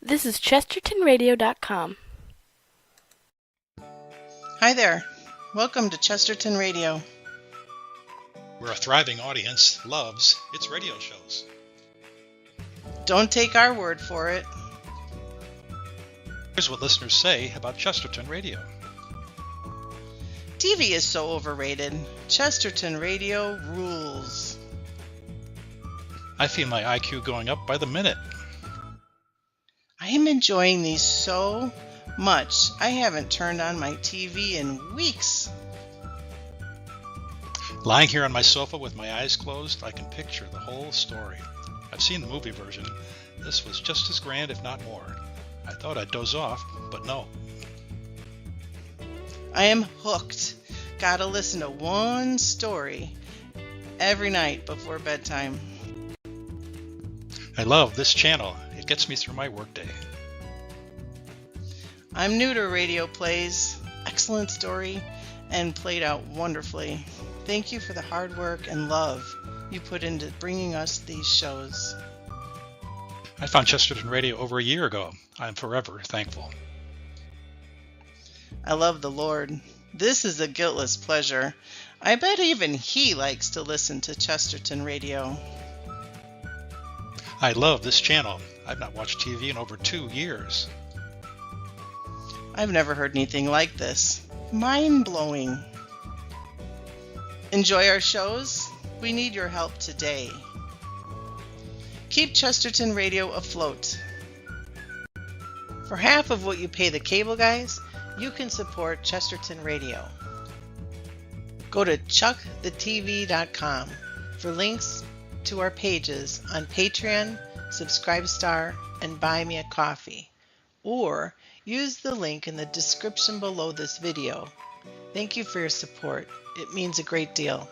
This is ChestertonRadio.com. Hi there. Welcome to Chesterton Radio. Where a thriving audience loves its radio shows. Don't take our word for it. Here's what listeners say about Chesterton Radio. TV is so overrated. Chesterton Radio rules. I feel my IQ going up by the minute. I am enjoying these so much. I haven't turned on my TV in weeks. Lying here on my sofa with my eyes closed, I can picture the whole story. I've seen the movie version. This was just as grand, if not more. I thought I'd doze off, but no. I am hooked. Gotta listen to one story every night before bedtime. I love this channel. It gets me through my workday. I'm new to radio plays. Excellent story and played out wonderfully. Thank you for the hard work and love you put into bringing us these shows. I found Chesterton Radio over a year ago. I'm forever thankful. I love the Lord. This is a guiltless pleasure. I bet even He likes to listen to Chesterton Radio. I love this channel. I've not watched TV in over 2 years. I've never heard anything like this. Mind-blowing. Enjoy our shows? We need your help today. Keep Chesterton Radio afloat. For half of what you pay the cable guys, you can support Chesterton Radio. Go to chuckthetv.com for links to our pages on Patreon, Subscribestar, and Buy Me a Coffee, or use the link in the description below this video. Thank you for your support. It means a great deal.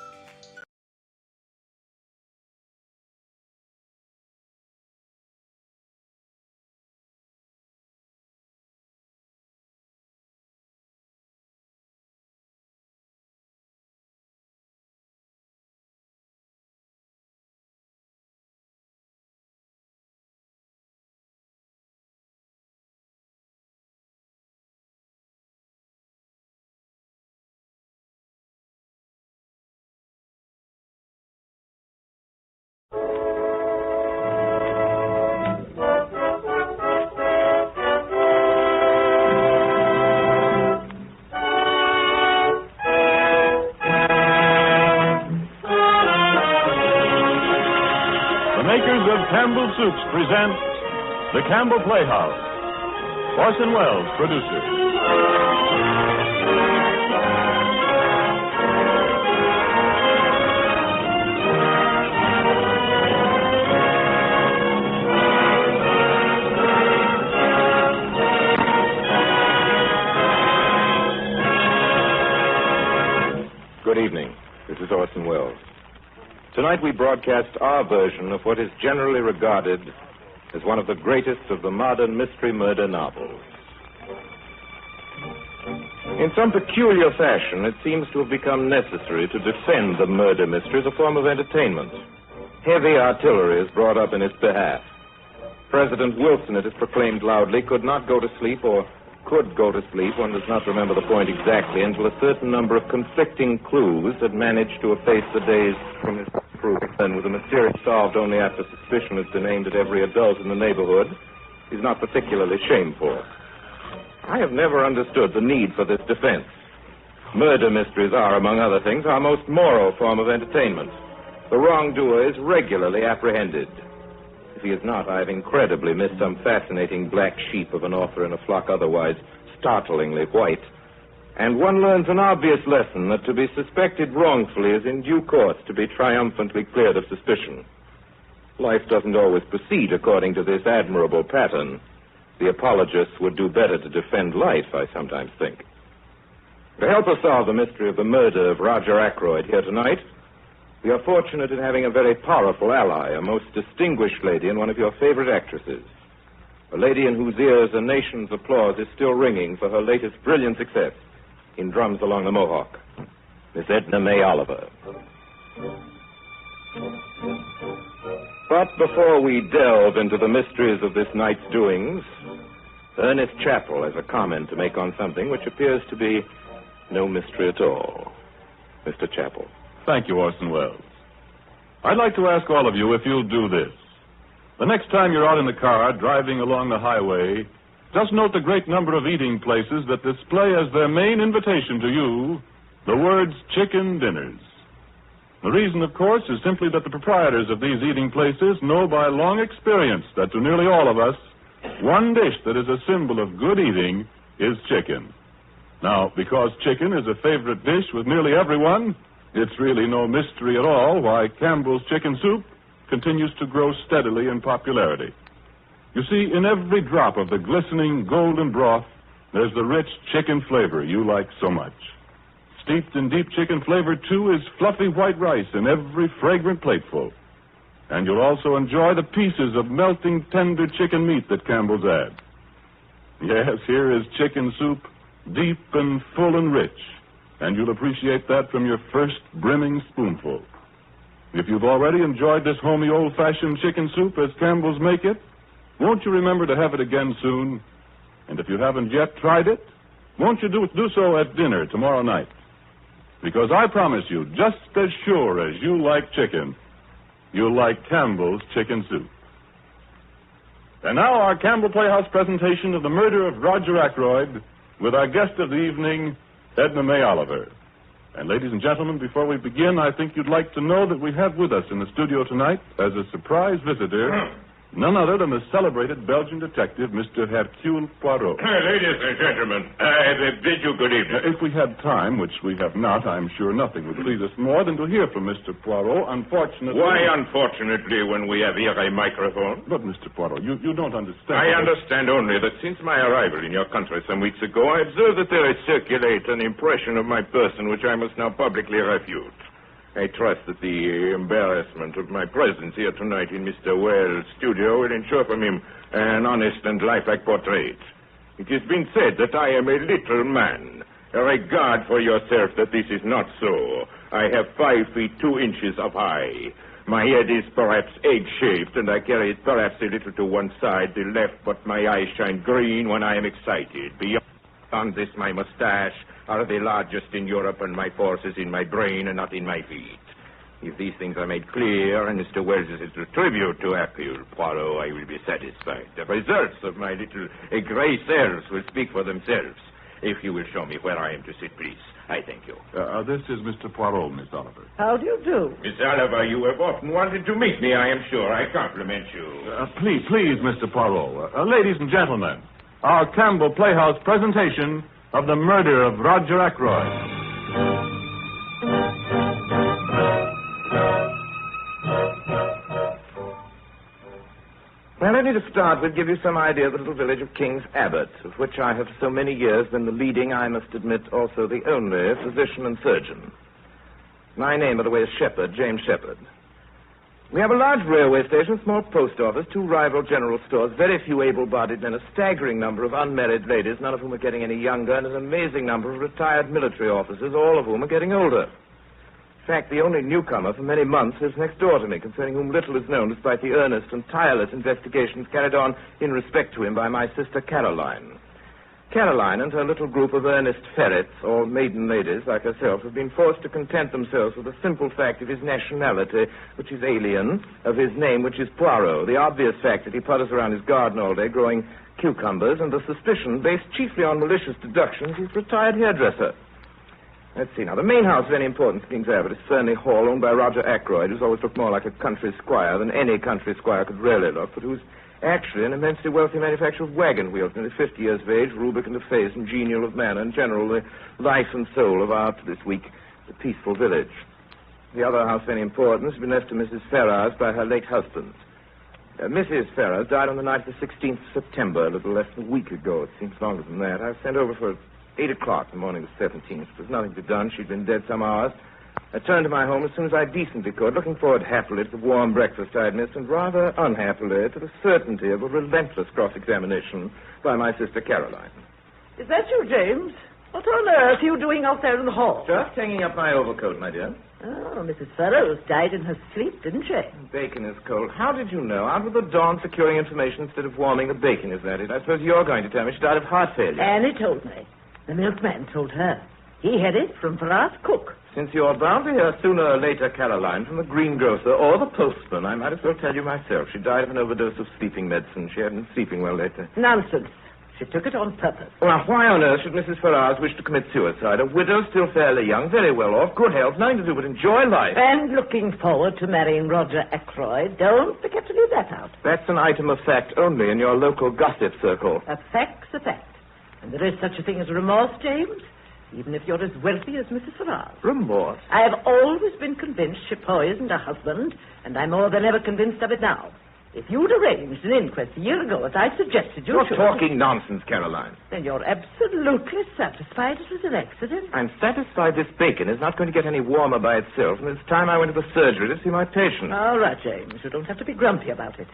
Campbell Soups present The Campbell Playhouse. Orson Welles, producer. Good evening. This is Orson Welles. Tonight we broadcast our version of what is generally regarded as one of the greatest of the modern mystery murder novels. In some peculiar fashion, it seems to have become necessary to defend the murder mystery as a form of entertainment. Heavy artillery is brought up in its behalf. President Wilson, it is proclaimed loudly, could not go to sleep or could go to sleep, one does not remember the point exactly, until a certain number of conflicting clues had managed to efface the days from his proof. And with a mystery solved only after suspicion has been aimed at every adult in the neighborhood, he's not particularly shameful. I have never understood the need for this defense. Murder mysteries are, among other things, our most moral form of entertainment. The wrongdoer is regularly apprehended. If he is not, I have incredibly missed some fascinating black sheep of an author in a flock otherwise startlingly white. And one learns an obvious lesson that to be suspected wrongfully is in due course to be triumphantly cleared of suspicion. Life doesn't always proceed according to this admirable pattern. The apologists would do better to defend life, I sometimes think. To help us solve the mystery of the murder of Roger Ackroyd here tonight, we are fortunate in having a very powerful ally, a most distinguished lady and one of your favorite actresses. A lady in whose ears a nation's applause is still ringing for her latest brilliant success in Drums Along the Mohawk, Miss Edna May Oliver. But before we delve into the mysteries of this night's doings, Ernest Chappell has a comment to make on something which appears to be no mystery at all. Mr. Chappell. Thank you, Orson Welles. I'd like to ask all of you if you'll do this. The next time you're out in the car driving along the highway, just note the great number of eating places that display as their main invitation to you the words chicken dinners. The reason, of course, is simply that the proprietors of these eating places know by long experience that to nearly all of us, one dish that is a symbol of good eating is chicken. Now, because chicken is a favorite dish with nearly everyone, it's really no mystery at all why Campbell's chicken soup continues to grow steadily in popularity. You see, in every drop of the glistening golden broth, there's the rich chicken flavor you like so much. Steeped in deep chicken flavor, too, is fluffy white rice in every fragrant plateful. And you'll also enjoy the pieces of melting tender chicken meat that Campbell's add. Yes, here is chicken soup, deep and full and rich, and you'll appreciate that from your first brimming spoonful. If you've already enjoyed this homey old-fashioned chicken soup as Campbell's make it, won't you remember to have it again soon? And if you haven't yet tried it, won't you do so at dinner tomorrow night? Because I promise you, just as sure as you like chicken, you'll like Campbell's chicken soup. And now our Campbell Playhouse presentation of The Murder of Roger Ackroyd with our guest of the evening, Edna May Oliver. And ladies and gentlemen, before we begin, I think you'd like to know that we have with us in the studio tonight, as a surprise visitor, none other than the celebrated Belgian detective, Mr. Hercule Poirot. Ladies and gentlemen, I bid you good evening. If we had time, which we have not, I'm sure nothing would please us more than to hear from Mr. Poirot. Unfortunately... Why unfortunately when we have here a microphone? But, Mr. Poirot, you don't understand. I understand only that since my arrival in your country some weeks ago, I observed that there is circulate an impression of my person which I must now publicly refute. I trust that the embarrassment of my presence here tonight in Mr. Wells' studio will ensure from him an honest and lifelike portrait. It has been said that I am a little man. Regard for yourself that this is not so. I have 5 feet 2 inches of high. My head is perhaps egg-shaped, and I carry it perhaps a little to one side, the left, but my eyes shine green when I am excited. Beyond this, my mustache are the largest in Europe, and my force is in my brain and not in my feet. If these things are made clear, and Mr. Wells is a tribute to Hercule Poirot, I will be satisfied. The results of my little gray cells will speak for themselves. If you will show me where I am to sit, please. I thank you. This is Mr. Poirot, Miss Oliver. How do you do? Miss Oliver, you have often wanted to meet me, I am sure. I compliment you. Please, Mr. Poirot. Ladies and gentlemen, our Campbell Playhouse presentation of The Murder of Roger Ackroyd. Well, only to start with, give you some idea of the little village of King's Abbot, of which I have so many years been the leading, I must admit, also the only physician and surgeon. My name, by the way, is Shepherd, James Shepherd. We have a large railway station, a small post office, 2 rival general stores, very few able-bodied men, a staggering number of unmarried ladies, none of whom are getting any younger, and an amazing number of retired military officers, all of whom are getting older. In fact, the only newcomer for many months lives next door to me, concerning whom little is known despite the earnest and tireless investigations carried on in respect to him by my sister Caroline. Caroline and her little group of earnest ferrets, or maiden ladies like herself, have been forced to content themselves with the simple fact of his nationality, which is alien, of his name, which is Poirot, the obvious fact that he putters around his garden all day growing cucumbers, and the suspicion, based chiefly on malicious deductions, he's a retired hairdresser. Let's see now. The main house of any importance in King's Abbot is Fernley Hall, owned by Roger Ackroyd, who's always looked more like a country squire than any country squire could really look, but who's actually an immensely wealthy manufacturer of wagon wheels, nearly 50 years of age, rubicund of face and genial of manner, in general, the life and soul of our, this week, the peaceful village. The other house of any importance has been left to Mrs. Ferrars by her late husband. Mrs. Ferrars died on the night of the 16th of September, a little less than a week ago. It seems longer than that. I was sent over for 8 o'clock the morning of the 17th. There was nothing to be done. She'd been dead some hours. I turned to my home as soon as I decently could, looking forward happily to the warm breakfast I'd missed, and rather unhappily to the certainty of a relentless cross-examination by my sister Caroline. Is that you, James? What on earth are you doing out there in the hall? Just hanging up my overcoat, my dear. Oh, Mrs. Furrows died in her sleep, didn't she? Bacon is cold. How did you know? Out with the dawn, securing information instead of warming the bacon, is that it? I suppose you're going to tell me she died of heart failure. Annie told me. The milkman told her. He had it from Farrar's cook. Since you're bound to hear sooner or later, Caroline, from the greengrocer or the postman, I might as well tell you myself. She died of an overdose of sleeping medicine. She hadn't been sleeping well lately. Nonsense. She took it on purpose. Well, why on earth should Mrs. Ferrars wish to commit suicide? A widow, still fairly young, very well off, good health, nothing to do but enjoy life. And looking forward to marrying Roger Ackroyd. Don't forget to leave that out. That's an item of fact only in your local gossip circle. A fact's a fact. And there is such a thing as remorse, James, even if you're as wealthy as Mrs. Ferrars. Remorse? I have always been convinced she poisoned her husband, and I'm more than ever convinced of it now. If you'd arranged an inquest a year ago, as I suggested you should... You're talking nonsense, Caroline. Then you're absolutely satisfied it was an accident? I'm satisfied this bacon is not going to get any warmer by itself, and it's time I went to the surgery to see my patient. All right, James. You don't have to be grumpy about it.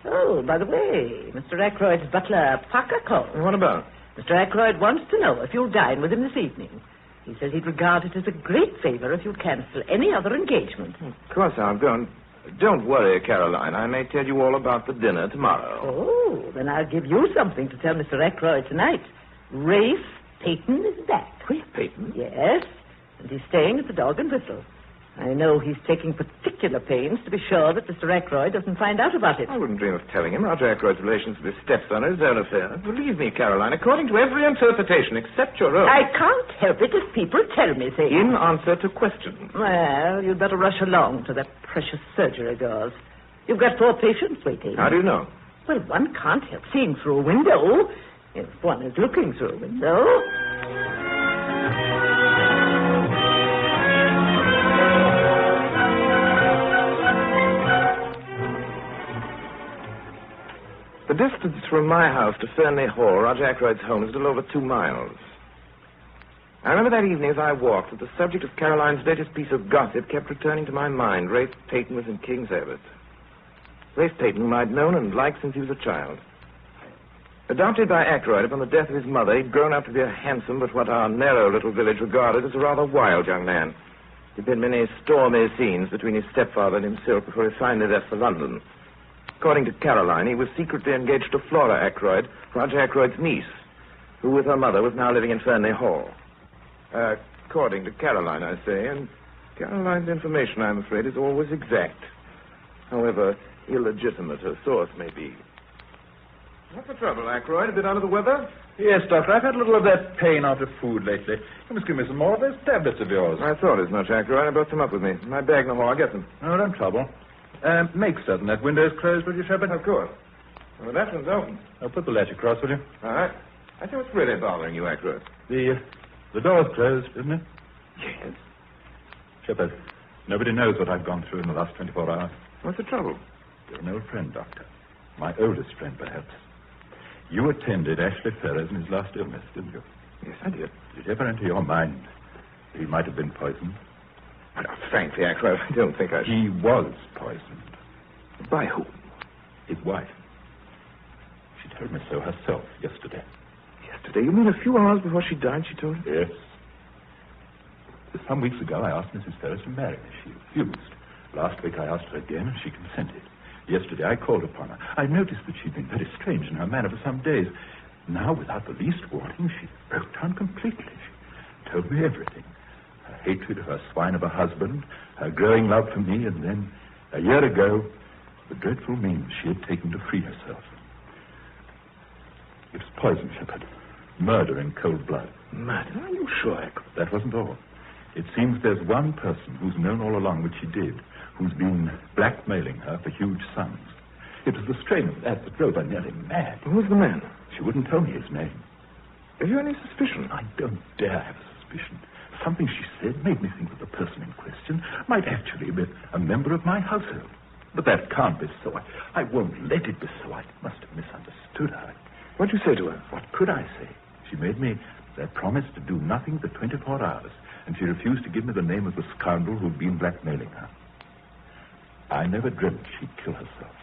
Oh, by the way, Mr. Ackroyd's butler, Parker, called. What about? Mr. Ackroyd wants to know if you'll dine with him this evening. He says he'd regard it as a great favor if you'd cancel any other engagement. Of course I'll go. And don't worry, Caroline. I may tell you all about the dinner tomorrow. Oh, then I'll give you something to tell Mr. Ackroyd tonight. Rafe Peyton is back. Rafe Peyton? Yes, and he's staying at the Dog and Whistle. I know he's taking particular pains to be sure that Mr. Ackroyd doesn't find out about it. I wouldn't dream of telling him. Roger Ackroyd's relations with his stepson are his own affair. Believe me, Caroline, according to every interpretation except your own. I can't help it if people tell me things. In answer to questions. Well, you'd better rush along to that precious surgery of yours. You've got 4 patients waiting. How do you know? Well, one can't help seeing through a window if one is looking through a window. The distance from my house to Fernley Hall, Roger Ackroyd's home, is a little over 2 miles. I remember that evening as I walked that the subject of Caroline's latest piece of gossip kept returning to my mind. Rafe Peyton was in King's Abbot. Rafe Peyton, whom I'd known and liked since he was a child. Adopted by Ackroyd upon the death of his mother, he'd grown up to be a handsome but what our narrow little village regarded as a rather wild young man. There'd been many stormy scenes between his stepfather and himself before he finally left for London. According to Caroline, he was secretly engaged to Flora Ackroyd, Roger Ackroyd's niece, who with her mother was now living in Fernley Hall. According to Caroline, I say, and Caroline's information, I'm afraid, is always exact. However illegitimate her source may be. What's the trouble, Ackroyd? A bit under the weather? Yes, Doctor. I've had a little of that pain after food lately. You must give me some more of those tablets of yours. I thought as much, Ackroyd. I brought some up with me. My bag in the hall. I'll get them. No, don't trouble. Make certain that window's closed, will you, Shepard? Of course. Well, that one's open. I'll put the latch across, will you? All right. I think what's really bothering you, Ackroyd. The door's closed, isn't it? Yes. Shepard, nobody knows what I've gone through in the last 24 hours. What's the trouble? You're an old friend, Doctor. My oldest friend, perhaps. You attended Ashley Ferrers in his last illness, didn't you? Yes, I did. Did it ever enter your mind that he might have been poisoned? Well, frankly, Ackroyd, I don't think I... He was poisoned. By whom? His wife. She told me so herself yesterday. Yesterday? You mean a few hours before she died, she told you? Yes. Some weeks ago, I asked Mrs. Ferrers to marry me. She refused. Last week, I asked her again, and she consented. Yesterday, I called upon her. I noticed that she'd been very strange in her manner for some days. Now, without the least warning, she broke down completely. She told me everything. Her hatred of her swine of a husband, her growing love for me, and then, a year ago, the dreadful means she had taken to free herself. It was poison, Shepard. Murder in cold blood. Murder? Are you sure, Ackroyd? That wasn't all. It seems there's one person who's known all along what she did, who's been blackmailing her for huge sums. It was the strain of that that drove her nearly mad. Who's the man? She wouldn't tell me his name. Have you any suspicion? I don't dare have a suspicion. Something she said made me think that the person in question might actually be a member of my household. But that can't be so. I won't let it be so. I must have misunderstood her. What'd you say to her? What could I say? She made me a promise to do nothing for 24 hours, and she refused to give me the name of the scoundrel who'd been blackmailing her. I never dreamt she'd kill herself.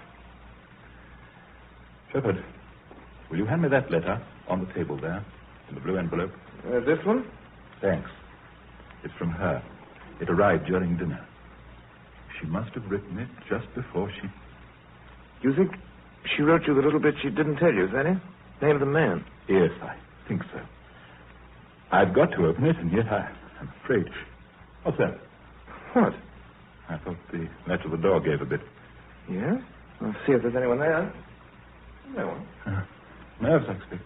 Shepard, will you hand me that letter on the table there, in the blue envelope? This one? Thanks. It's from her. It arrived during dinner. She must have written it just before she... You think she wrote you the little bit she didn't tell you, is that it? Name of the man? Yes, I think so. I've got to open it, and yet I'm afraid... What's that? What? I thought the latch of the door gave a bit. Yeah? I'll see if there's anyone there. No one. Nerves, I expect.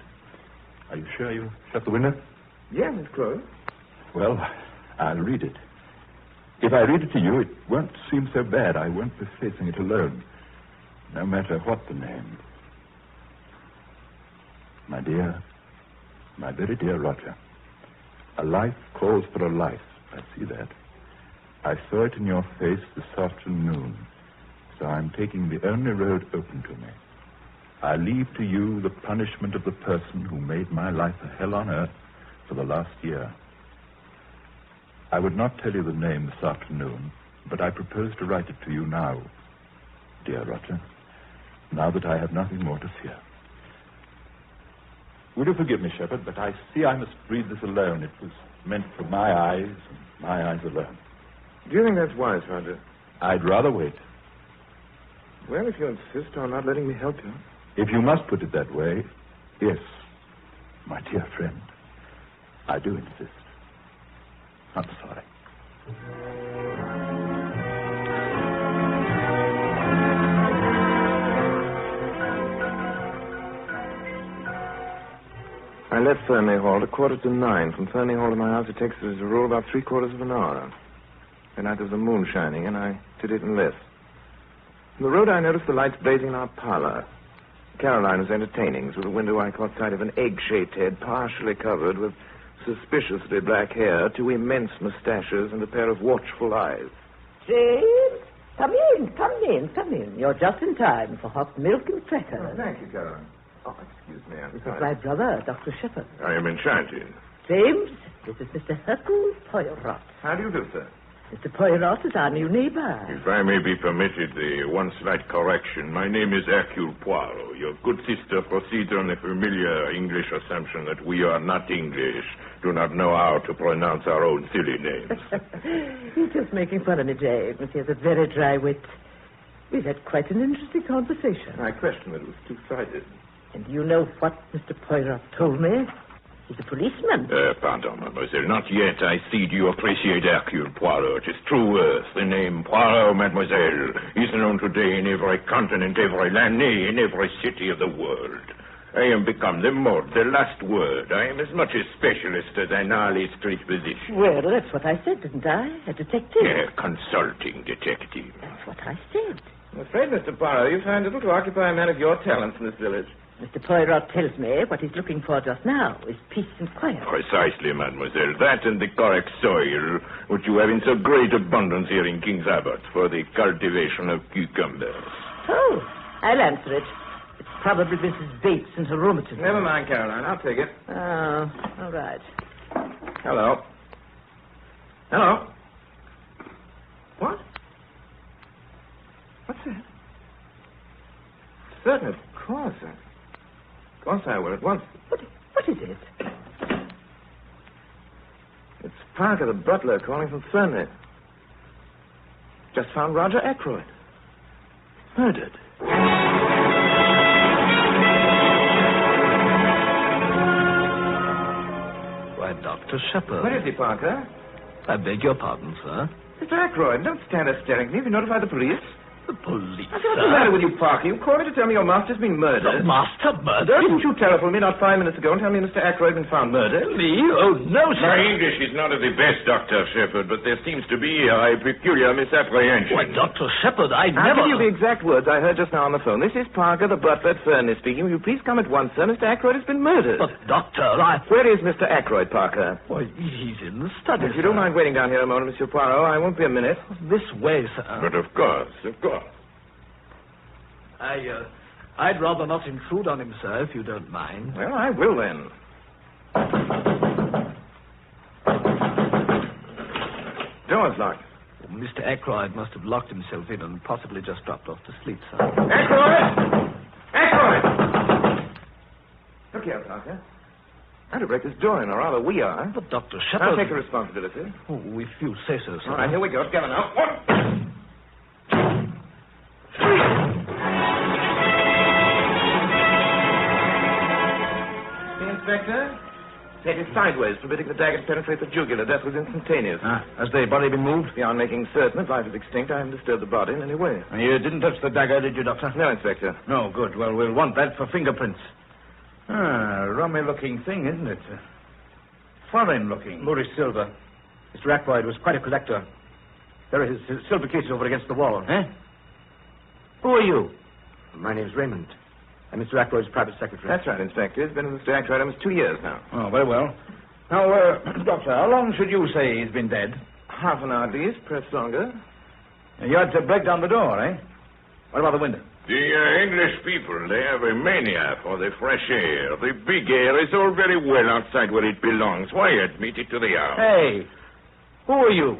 Are you sure you shut the window? Yeah, it's closed. Well, I'll read it. If I read it to you, it won't seem so bad. I won't be facing it alone, no matter what the name. My dear, my very dear Roger, a life calls for a life. I see that. I saw it in your face this afternoon, so I'm taking the only road open to me. I leave to you the punishment of the person who made my life a hell on earth for the last year. I would not tell you the name this afternoon, but I propose to write it to you now, dear Roger, now that I have nothing more to fear. Will you forgive me, Shepard, but I see I must read this alone. It was meant for my eyes, and my eyes alone. Do you think that's wise, Roger? I'd rather wait. Well, if you insist on not letting me help you. If you must put it that way, yes, my dear friend, I do insist. I'm sorry. I left Fernley Hall at 9:15. From Fernley Hall to my house, it takes, as a rule, about 3/4 of an hour. The night there was the moon shining, and I did it in less. From the road, I noticed the lights blazing in our parlor. Caroline was entertaining. Through the window, I caught sight of an egg-shaped head partially covered with suspiciously black hair, 2 immense mustaches, and a pair of watchful eyes. James, come in. You're just in time for hot milk and crackers. Oh, thank you, Caroline. Oh, excuse me, I'm This is sorry. my brother, Dr. Shepherd. I am enchanted. James, this is Mr. Hercule Poirot. How do you do, sir? Mr. Poirot is our new neighbor. If I may be permitted one slight correction, my name is Hercule Poirot. Your good sister proceeds on the familiar English assumption that we are not English, do not know how to pronounce our own silly names. He's just making fun of me, James. He has a very dry wit. We've had quite an interesting conversation. I question that it was two-sided. And you know what Mr. Poirot told me? He's a policeman. Pardon, mademoiselle. Not yet. I see you appreciate Hercule Poirot. His true worth. The name Poirot, mademoiselle, is known today in every continent, every land, nay, in every city of the world. I am become the last word. I am as much a specialist as an Harley Street physician. Well, that's what I said, didn't I? A detective. Yeah, consulting detective. That's what I said. I'm afraid, Mr. Poirot, you find little to occupy a man of your talents in this village. Mr. Poirot tells me what he's looking for just now is peace and quiet. Precisely, mademoiselle. That and the correct soil, which you have in so great abundance here in King's Abbot for the cultivation of cucumbers. Oh, I'll answer it. It's probably Mrs. Bates and her rheumatism. Never mind, Caroline. I'll take it. Oh, all right. Hello. Hello. What? What's that? Certainly, of course. Of course I will at once. What is it? It's Parker, the butler, calling from Fernley. Just found Roger Ackroyd. Murdered. Why, Dr. Shepherd. Where is he, Parker? I beg your pardon, sir. Mr. Ackroyd, don't stand there staring at me. Have you notified the police? The police, What's the matter with you, Parker? You called me to tell me your master's been murdered. The master murdered? Didn't you telephone me not 5 minutes ago and tell me Mr. Ackroyd had been found murdered? Me? Oh, no, sir. My English is not of the best, Dr. Shepherd, but there seems to be a peculiar misapprehension. Why, Dr. Shepherd, I'll I never... give you the exact words I heard just now on the phone. This is Parker, the butler at Fernley speaking. Will you please come at once, sir? Mr. Ackroyd has been murdered. But, Doctor, Where is Mr. Ackroyd, Parker? Why, he's in the study, If you don't mind waiting down here a moment, Monsieur Poirot, I won't be a minute. This way, sir. But of course. I'd rather not intrude on him, sir, if you don't mind. Well, I will then. Door's locked. Mr. Ackroyd must have locked himself in and possibly just dropped off to sleep, sir. Ackroyd! Ackroyd! Look here, Parker. I'm to break this door in, or rather we are. But Dr. I'll Shepard... take the responsibility. Oh, if you say so, sir. All right, here we go. Together now. 1, 2, 3. The Inspector? Take it sideways, permitting the dagger to penetrate the jugular. Death was instantaneous. Has the body been moved? Beyond making certain that life is extinct, I haven't disturbed the body in any way. You didn't touch the dagger, did you, Doctor? No, Inspector. No, good. Well, we'll want that for fingerprints. Rummy-looking thing, isn't it? Foreign-looking. Moorish silver. Mr. Ackroyd was quite a collector. There are his silver cases over against the wall. Eh? Who are you? My name's Raymond. I'm Mr. Ackroyd's private secretary. That's right, Inspector. It's been with Mr. Ackroyd almost 2 years now. Oh, very well. Now, Doctor, how long should you say he's been dead? Half an hour at least, perhaps longer. You had to break down the door, eh? What about the window? The English people, they have a mania for the fresh air. The big air is all very well outside where it belongs. Why admit it to the house? Hey, who are you?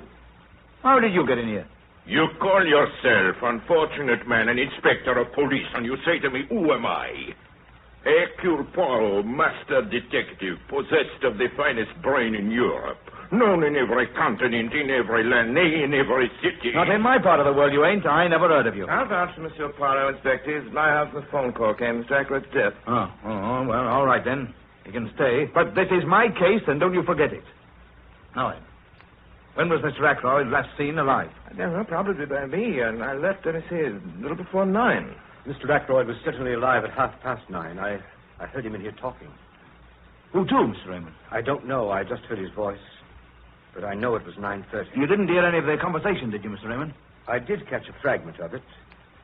How did you get in here? You call yourself, unfortunate man, an inspector of police, and you say to me, who am I? Hercule Poirot, master detective, possessed of the finest brain in Europe, known in every continent, in every land, nay, in every city. Not in my part of the world, you ain't. I never heard of you. I'll vouch for Monsieur Poirot, Inspector. He's at my house when the phone call came. Mr. Ackroyd's death. Oh, well, all right then. You can stay. But this is my case, and don't you forget it. Now then, when was Mr. Ackroyd last seen alive? I don't know, probably by me, and I left, let me see, a little before 9. Mr. Ackroyd was certainly alive at 9:30. I heard him in here talking. Who to, Mr. Raymond? I don't know. I just heard his voice. But I know it was 9:30. You didn't hear any of their conversation, did you, Mr. Raymond? I did catch a fragment of it.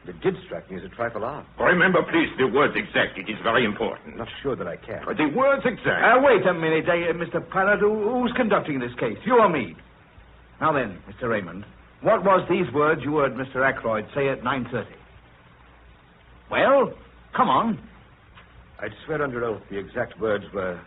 It did strike me as a trifle odd. Remember, please, the words exact. It is very important. Not sure that I can. The words exact. Wait a minute, Mr. Pilot. Who's conducting this case? You or me? Now then, Mr. Raymond, what was these words you heard Mr. Ackroyd say at 9:30? Well, come on. I'd swear under oath the exact words were,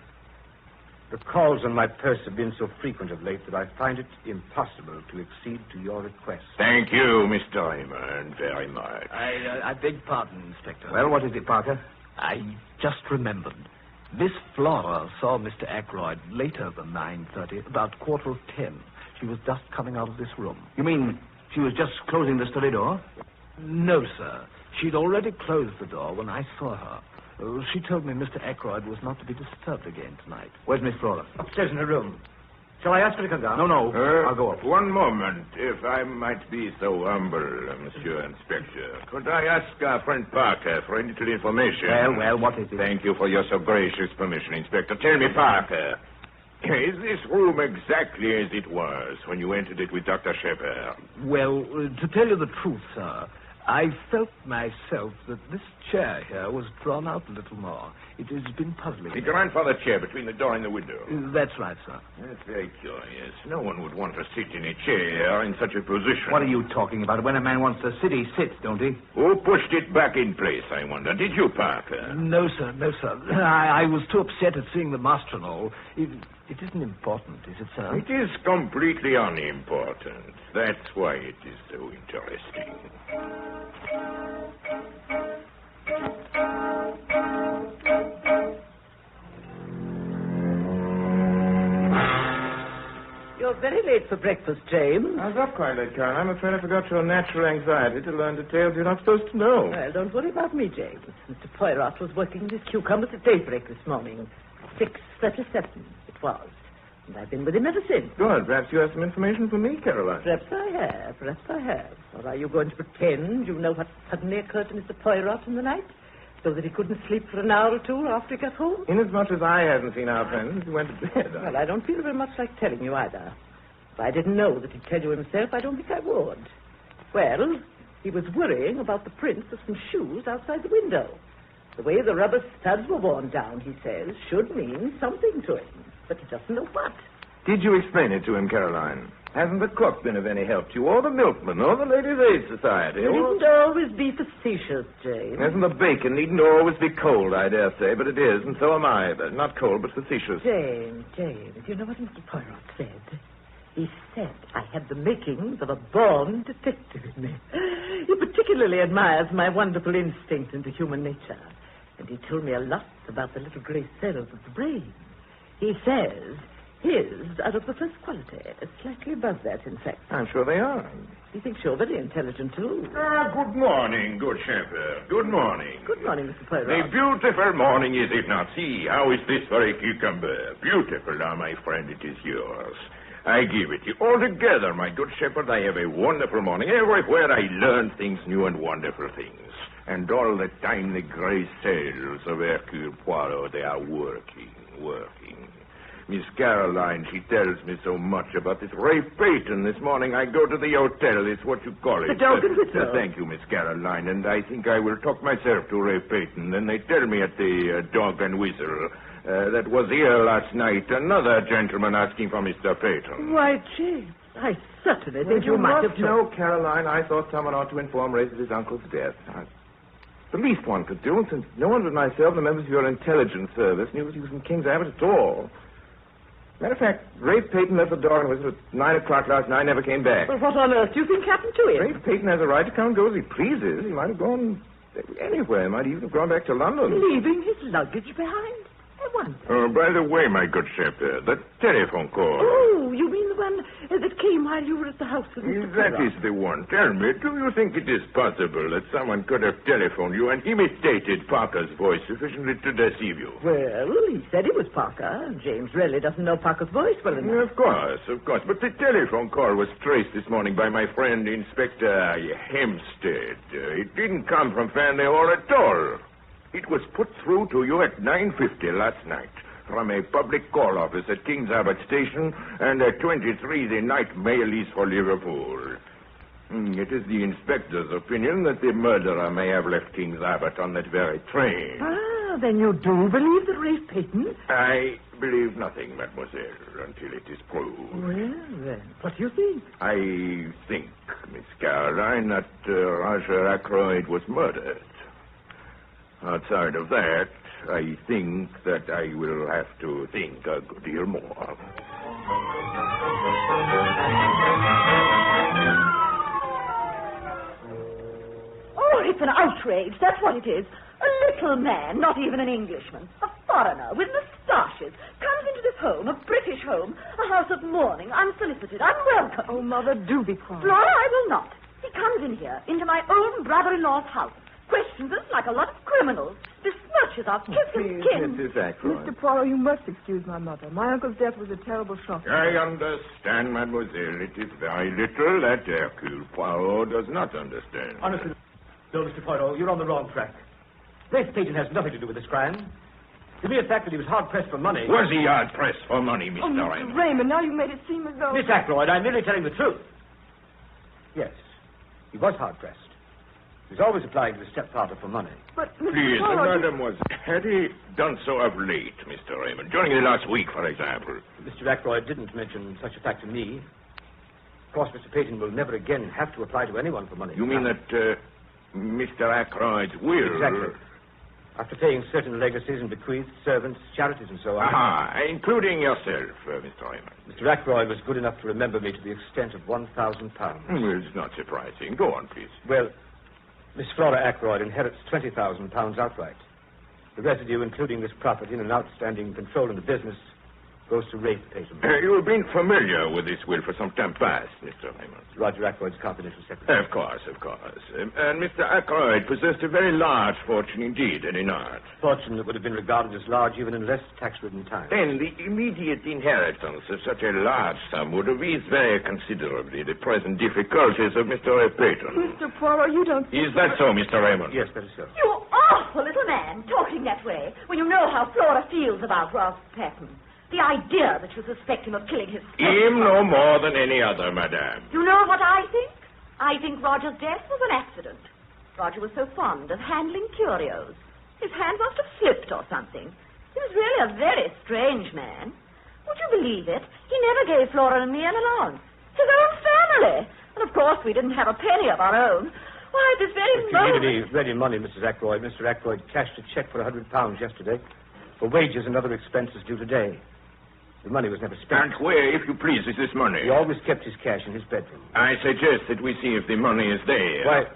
"The calls on my purse have been so frequent of late that I find it impossible to accede to your request." Thank you, Mr. Raymond, very much. I beg pardon, Inspector. Well, what is it, Parker? I just remembered. Miss Flora saw Mr. Ackroyd later than 9:30, about 9:45. She was just coming out of this room. You mean she was just closing the study door? No, sir. She'd already closed the door when I saw her. She told me Mr. Ackroyd was not to be disturbed again tonight. Where's Miss Flora? Upstairs in her room. Shall I ask her to come down? No. I'll go up. One moment, if I might be so humble, Monsieur Inspector. Could I ask our friend Parker for a little information? Well, what is it? Thank you for your so gracious permission, Inspector. Tell me, Parker, is this room exactly as it was when you entered it with Dr. Shepard? Well, to tell you the truth, sir, I felt myself that this chair here was drawn out a little more. It has been puzzling. The grandfather chair between the door and the window. That's right, sir. That's very curious. No one would want to sit in a chair in such a position. What are you talking about? When a man wants to sit, he sits, don't he? Who pushed it back in place, I wonder? Did you, Parker? No, sir. I was too upset at seeing the master and all. It isn't important, is it, sir? It is completely unimportant. That's why it is so interesting. You're very late for breakfast, James. I was up quite late, Karen. I'm afraid I forgot your natural anxiety to learn details you're not supposed to know. Well, don't worry about me, James. Mr. Poirot was working his cucumbers at daybreak this morning. 6:37 it was. And I've been with him ever since. Good. Perhaps you have some information for me, Caroline. Perhaps I have. Or are you going to pretend you know what suddenly occurred to Mr. Poirot in the night? So that he couldn't sleep for an hour or two after he got home? Inasmuch as I haven't seen our friend since he went to bed. Well, I don't feel very much like telling you either. If I didn't know that he'd tell you himself, I don't think I would. Well, he was worrying about the prints of some shoes outside the window. The way the rubber studs were worn down, he says, should mean something to him. But he doesn't know what. Did you explain it to him, Caroline? Hasn't the cook been of any help to you, or the milkman, or the Ladies' Aid Society? You needn't always be facetious, James. Hasn't the bacon needn't always be cold, I dare say, but it is, and so am I. But not cold, but facetious. James, you know what Mr. Poirot said? He said I had the makings of a born detective in me. He particularly admires my wonderful instinct into human nature. And he told me a lot about the little gray cells of the brain. He says his are of the first quality. Slightly above that, in fact. I'm sure they are. He thinks you're very intelligent, too. Good morning, good shepherd. Good morning. Good morning, Mr. Poirot. A beautiful morning, is it not? See, how is this for a cucumber? Beautiful, now, my friend, it is yours. I give it you. Altogether, my good shepherd, I have a wonderful morning. Everywhere I learn things new and wonderful things. And all the time the gray cells of Hercule Poirot, they are working. Miss Caroline, she tells me so much about this Ray Peyton. This morning I go to the hotel. It's what you call it. The Dog and Whistle. Thank you, Miss Caroline. And I think I will talk myself to Ray Peyton. Then they tell me at the Dog and Whistle that was here last night another gentleman asking for Mr. Peyton. Why, James, I certainly think you might have know, Caroline, I thought someone ought to inform Ray of his uncle's death. The least one could do, since no one but myself and the members of your intelligence service knew that he was in King's Abbot at all. Matter of fact, Ray Peyton left the Dog and Whistle at 9 o'clock last night and never came back. Well, what on earth do you think happened to him? Ray Peyton has a right to come and go as he pleases. He might have gone anywhere. He might even have gone back to London. Leaving his luggage behind? I wonder. Oh, by the way, my good shepherd, the telephone call. Oh, you mean the one that came while you were at the house with Mr. That Poirot? is the one. Tell me, do you think it is possible that someone could have telephoned you and imitated Parker's voice sufficiently to deceive you? Well, he said he was Parker, and James really doesn't know Parker's voice well enough. Of course. But the telephone call was traced this morning by my friend Inspector Hempstead. It didn't come from Fanley Hall at all. It was put through to you at 9:50 last night from a public call office at King's Abbot Station, and at 23 the night mail is for Liverpool. It is the inspector's opinion that the murderer may have left King's Abbot on that very train. Ah, then you do believe that Ray Peyton? I believe nothing, mademoiselle, until it is proved. Well, then, what do you think? I think, Miss Caroline, that Roger Ackroyd was murdered. Outside of that, I think that I will have to think a good deal more. Oh, it's an outrage. That's what it is. A little man, not even an Englishman, a foreigner with moustaches, comes into this home, a British home, a house of mourning, unsolicited, unwelcome. Oh, Mother, do be quiet. Flora, I will not. He comes in here, into my own brother-in-law's house, questions us like a lot of criminals, besmirches our kith and kin. Mrs. Ackroyd. Mr. Poirot, you must excuse my mother. My uncle's death was a terrible shock. I understand, mademoiselle. It is very little that Hercule Poirot does not understand. Honestly, no, Mr. Poirot, you're on the wrong track. Rafe Peyton has nothing to do with this crime. The mere fact that he was hard-pressed for money... Was he hard-pressed for money, Mr. Mr. Raymond, now you've made it seem as though... Miss Ackroyd, I'm merely telling the truth. Yes, he was hard-pressed. He was always applying to his stepfather for money. But, Mr. Please, Poirot... mademoiselle, had he done so of late, Mr. Raymond? During the last week, for example? Mr. Ackroyd didn't mention such a fact to me. Of course, Mr. Peyton will never again have to apply to anyone for money. You mean that Mr. Ackroyd's will... Exactly. After paying certain legacies and bequeaths, servants, charities, and so on. Aha, including yourself, Mr. Raymond. Mr. Ackroyd was good enough to remember me to the extent of £1,000. Well, it's not surprising. Go on, please. Well, Miss Flora Ackroyd inherits £20,000 outright. The residue, including this property and an outstanding control in the business, goes to Rafe Peyton. You have been familiar with this will for some time past, Mr. Raymond. Roger Ackroyd's confidential secretary. Of course. And Mr. Ackroyd possessed a very large fortune indeed, did he not? Fortune that would have been regarded as large even in less tax-ridden times. Then the immediate inheritance of such a large sum would have eased very considerably the present difficulties of Mr. Peyton. Mr. Poirot, you don't... Is that so, Mr. Raymond? Yes, that is so. You awful little man, talking that way, when you know how Flora feels about Ralph Patton. The idea that you suspect him of killing his sister. Him no more than any other, madame. You know what I think? I think Roger's death was an accident. Roger was so fond of handling curios. His hand must have slipped or something. He was really a very strange man. Would you believe it? He never gave Flora and me an allowance. His own family. And of course we didn't have a penny of our own. Why, this very If you moment... need any ready money, Mrs. Ackroyd, Mr. Ackroyd cashed a check for £100 yesterday for wages and other expenses due today. The money was never spent. And where, if you please, is this money? He always kept his cash in his bedroom. I suggest that we see if the money is there. Why,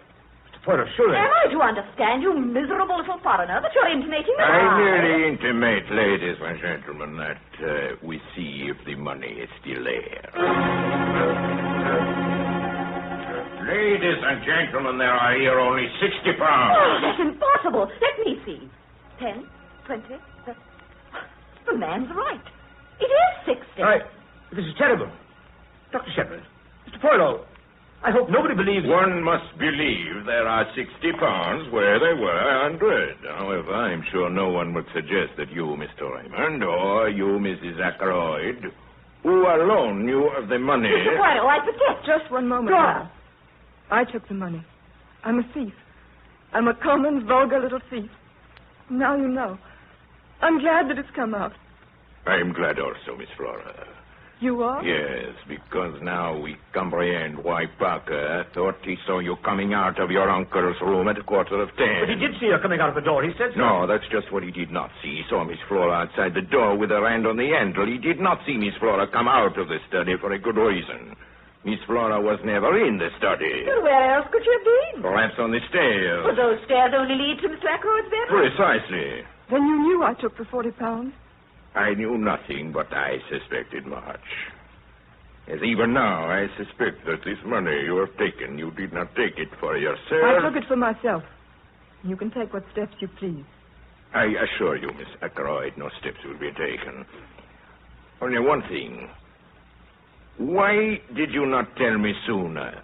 Mr. Flora, surely. Am I to understand, you miserable little foreigner, that you're intimating that I merely intimate, ladies and gentlemen, that we see if the money is still there. Ladies and gentlemen, there are here only 60 pounds. Oh, that's impossible. Let me see. 10, 20. The man's right. It is 60. This is terrible. Dr. Shepard, Mr. Poirot, I hope nobody believes... One must believe there are 60 pounds where there were 100. However, I'm sure no one would suggest that you, Mr. Raymond, or you, Mrs. Ackroyd, who alone knew of the money... Mr. Poirot, I protest. Just one moment. Dora. I took the money. I'm a thief. I'm a common, vulgar little thief. Now you know. I'm glad that it's come out. I'm glad also, Miss Flora. You are? Yes, because now we comprehend why Parker thought he saw you coming out of your uncle's room at 10:15. But he did see her coming out of the door. He said so. No, that's just what he did not see. He saw Miss Flora outside the door with her hand on the handle. He did not see Miss Flora come out of the study for a good reason. Miss Flora was never in the study. Well, where else could she have been? Perhaps on the stairs. Well, those stairs only lead to Mr. Ackroyd's bedroom. Precisely. Then you knew I took the 40 pounds? I knew nothing, but I suspected much. As even now, I suspect that this money you have taken, you did not take it for yourself. I took it for myself. You can take what steps you please. I assure you, Miss Ackroyd, no steps will be taken. Only one thing. Why did you not tell me sooner?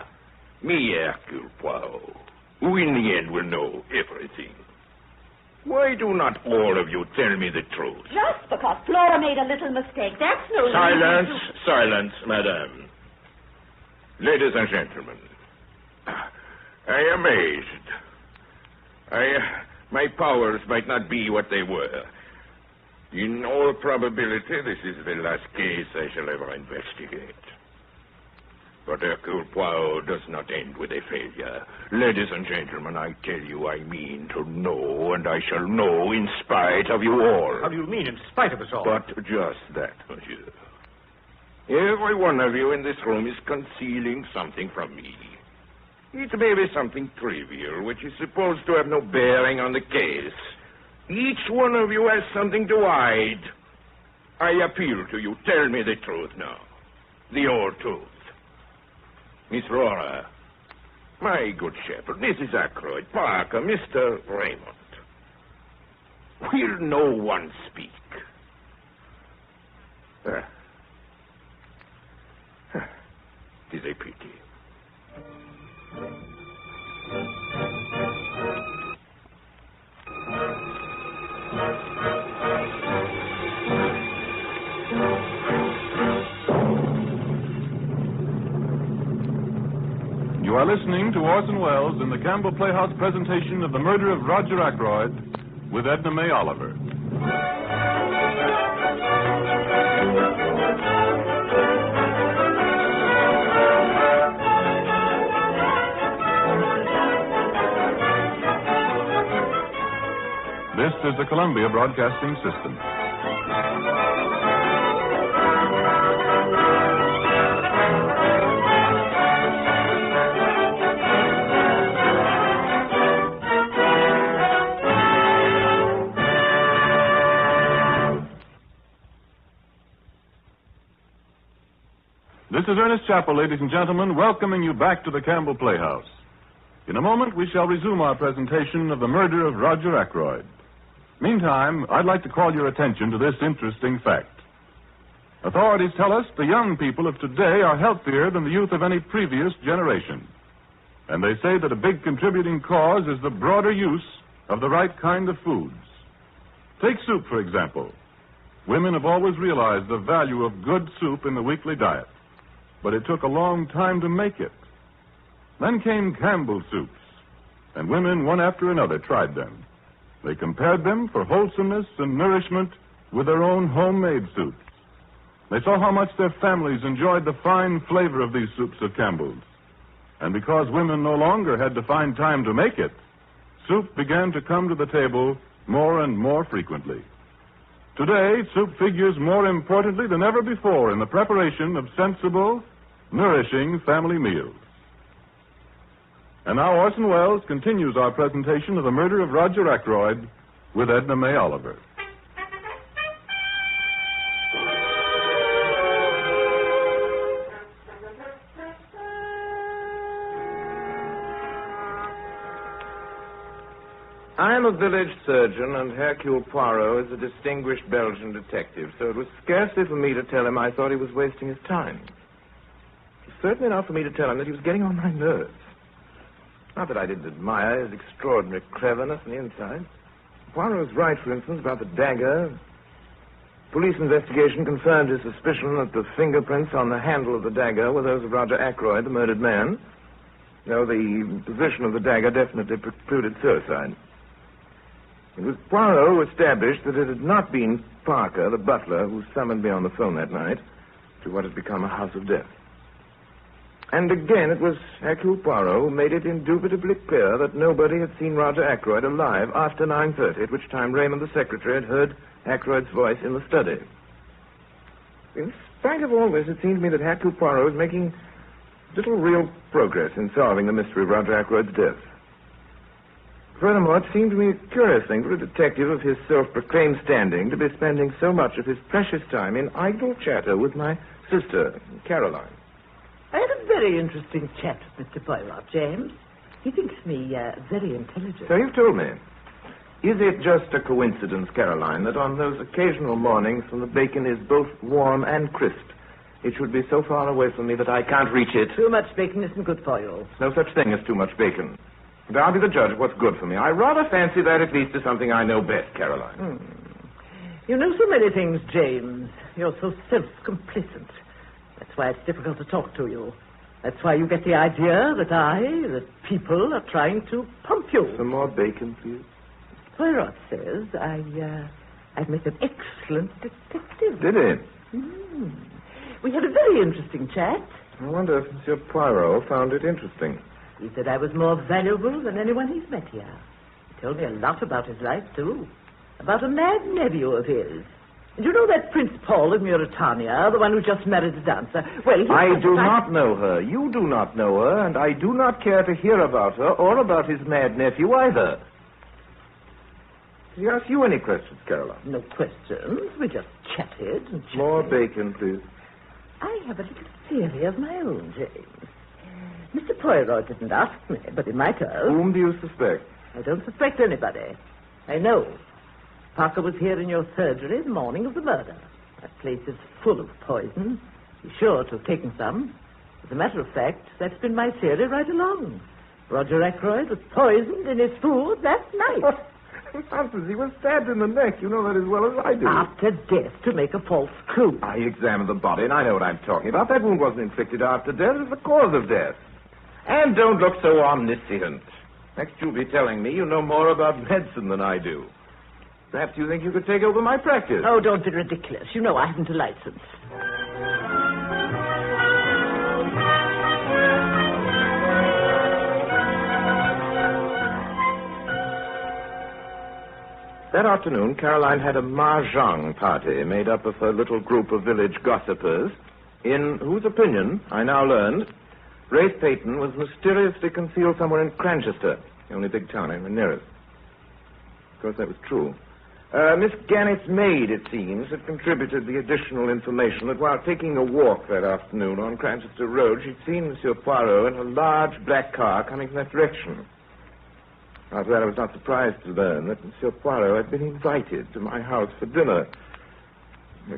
Me, Hercule Poirot, who in the end will know everything. Why do not all of you tell me the truth? Just because Flora made a little mistake. That's no Silence, reason to... silence, madame. Ladies and gentlemen, I am amazed. My powers might not be what they were. In all probability, this is the last case I shall ever investigate. But Hercule Poirot does not end with a failure. Ladies and gentlemen, I tell you, I mean to know, and I shall know in spite of you all. How do you mean, in spite of us all? But just that, monsieur. Every one of you in this room is concealing something from me. It may be something trivial, which is supposed to have no bearing on the case. Each one of you has something to hide. I appeal to you. Tell me the truth now. The whole truth. Miss Flora, my good shepherd, Mrs. Ackroyd, Parker, Mr. Raymond. Will no one speak? It is a pity. You are listening to Orson Welles in the Campbell Playhouse presentation of The Murder of Roger Ackroyd with Edna May Oliver. This is the Columbia Broadcasting System. This is Ernest Chappell, ladies and gentlemen, welcoming you back to the Campbell Playhouse. In a moment, we shall resume our presentation of The Murder of Roger Ackroyd. Meantime, I'd like to call your attention to this interesting fact. Authorities tell us the young people of today are healthier than the youth of any previous generation. And they say that a big contributing cause is the broader use of the right kind of foods. Take soup, for example. Women have always realized the value of good soup in the weekly diet. But it took a long time to make it. Then came Campbell's soups, and women, one after another, tried them. They compared them for wholesomeness and nourishment with their own homemade soups. They saw how much their families enjoyed the fine flavor of these soups of Campbell's. And because women no longer had to find time to make it, soup began to come to the table more and more frequently. Today, soup figures more importantly than ever before in the preparation of sensible, nourishing family meals. And now Orson Welles continues our presentation of The Murder of Roger Ackroyd with Edna May Oliver. I am a village surgeon, and Hercule Poirot is a distinguished Belgian detective, so it was scarcely for me to tell him I thought he was wasting his time. It was certainly not for me to tell him that he was getting on my nerves. Not that I didn't admire his extraordinary cleverness on the inside. Poirot was right, for instance, about the dagger. Police investigation confirmed his suspicion that the fingerprints on the handle of the dagger were those of Roger Ackroyd, the murdered man, though the position of the dagger definitely precluded suicide. It was Poirot who established that it had not been Parker, the butler, who summoned me on the phone that night to what had become a house of death. And again, it was Hercule Poirot who made it indubitably clear that nobody had seen Roger Ackroyd alive after 9:30, at which time Raymond, the secretary, had heard Ackroyd's voice in the study. In spite of all this, it seemed to me that Hercule Poirot was making little real progress in solving the mystery of Roger Ackroyd's death. Furthermore, it seemed to me a curious thing for a detective of his self-proclaimed standing to be spending so much of his precious time in idle chatter with my sister, Caroline. I had a very interesting chat with Mr. Poirot, James. He thinks me very intelligent. So you've told me. Is it just a coincidence, Caroline, that on those occasional mornings when the bacon is both warm and crisp, it should be so far away from me that I can't reach it? Too much bacon isn't good for you. No such thing as too much bacon. And I'll be the judge of what's good for me. I rather fancy that at least is something I know best, Caroline. You know so many things, James. You're so self-complacent. That's why it's difficult to talk to you. That's why you get the idea that people are trying to pump you. Some more bacon, please. Poirot says I've made an excellent detective. Did he? We had a very interesting chat. I wonder if Monsieur Poirot found it interesting. He said I was more valuable than anyone he's met here. He told me a lot about his life, too. About a mad nephew of his. And you know that Prince Paul of Mauritania, the one who just married a dancer? Well, I do not know her. You do not know her, and I do not care to hear about her or about his mad nephew either. Did he ask you any questions, Caroline? No questions. We just chatted and chatted. More bacon, please. I have a little theory of my own, James. Mr. Poirot didn't ask me, but he might have. Whom do you suspect? I don't suspect anybody. I know. Parker was here in your surgery the morning of the murder. That place is full of poison. He's sure to have taken some. As a matter of fact, that's been my theory right along. Roger Ackroyd was poisoned in his food that night. Nonsense. He was stabbed in the neck. You know that as well as I do. After death, to make a false clue. I examined the body, and I know what I'm talking about. That wound wasn't inflicted after death. It was the cause of death. And don't look so omniscient. Next, you'll be telling me you know more about medicine than I do. Perhaps you think you could take over my practice. Oh, don't be ridiculous. You know I haven't a license. That afternoon, Caroline had a mahjong party made up of her little group of village gossipers, in whose opinion, I now learned, Rafe Peyton was mysteriously concealed somewhere in Cranchester, the only big town anywhere near us. Of course, that was true. Miss Gannett's maid, it seems, had contributed the additional information that while taking a walk that afternoon on Cranchester Road, she'd seen Monsieur Poirot in a large black car coming from that direction. After that, I was not surprised to learn that Monsieur Poirot had been invited to my house for dinner.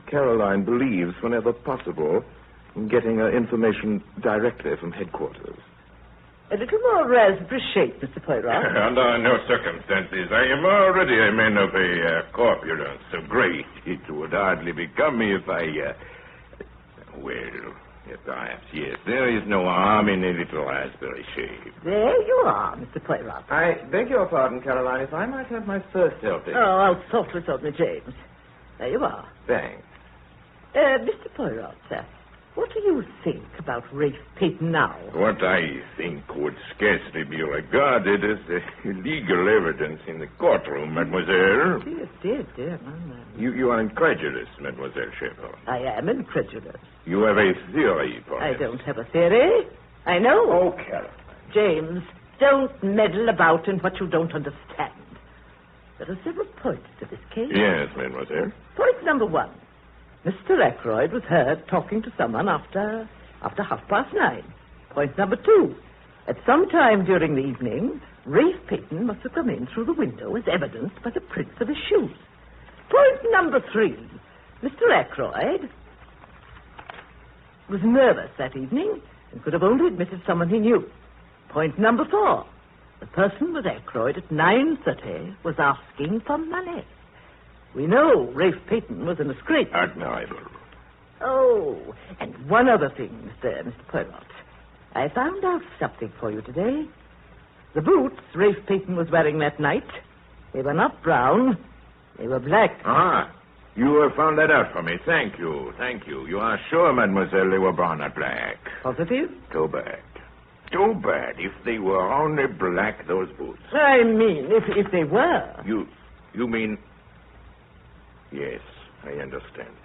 Caroline believes, whenever possible, in getting her information directly from headquarters. A little more raspberry shake, Mr. Poirot. Under no circumstances. I am already a man of a corpulence so great it would hardly become me if I, well, perhaps, yes. There is no harm in a little raspberry shake. There you are, Mr. Poirot. I beg your pardon, Caroline, if I might have my first helping. Oh, I'll sort this out, Miss James. There you are. Thanks. Mr. Poirot, sir, what do you think about Rafe Peyton now? What I think would scarcely be regarded as legal evidence in the courtroom, mademoiselle. Dear. You are incredulous, mademoiselle Shepard. I am incredulous. You have a theory, perhaps. I don't have a theory. I know. Oh, Caroline. James, Don't meddle about in what you don't understand. There are several points to this case. Yes, mademoiselle. Point number 1. Mr. Ackroyd was heard talking to someone after 9:30. Point number 2. At some time during the evening, Rafe Peyton must have come in through the window as evidenced by the prints of his shoes. Point number 3. Mr. Ackroyd was nervous that evening and could have only admitted someone he knew. Point number 4. The person with Ackroyd at 9:30 was asking for money. We know Rafe Peyton was in a scrape. Admirable. Oh, and one other thing, Mr. Poirot. I found out something for you today. The boots Rafe Peyton was wearing that night, they were not brown, they were black. Ah, you have found that out for me. Thank you, thank you. You are sure, mademoiselle, they were brown, not black? Positive? Too bad. Too bad if they were only black, those boots. I mean, if they were. You mean... Yes, I understand.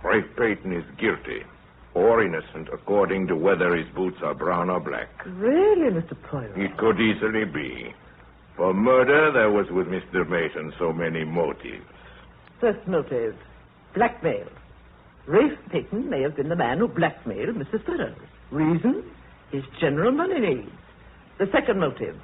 Rafe Peyton is guilty or innocent according to whether his boots are brown or black. Really, Mr. Poirot? It could easily be. For murder, there was with Mr. Peyton so many motives. First motive, blackmail. Rafe Peyton may have been the man who blackmailed Mrs. Burroughs. Reason? His general money needs. The second motive,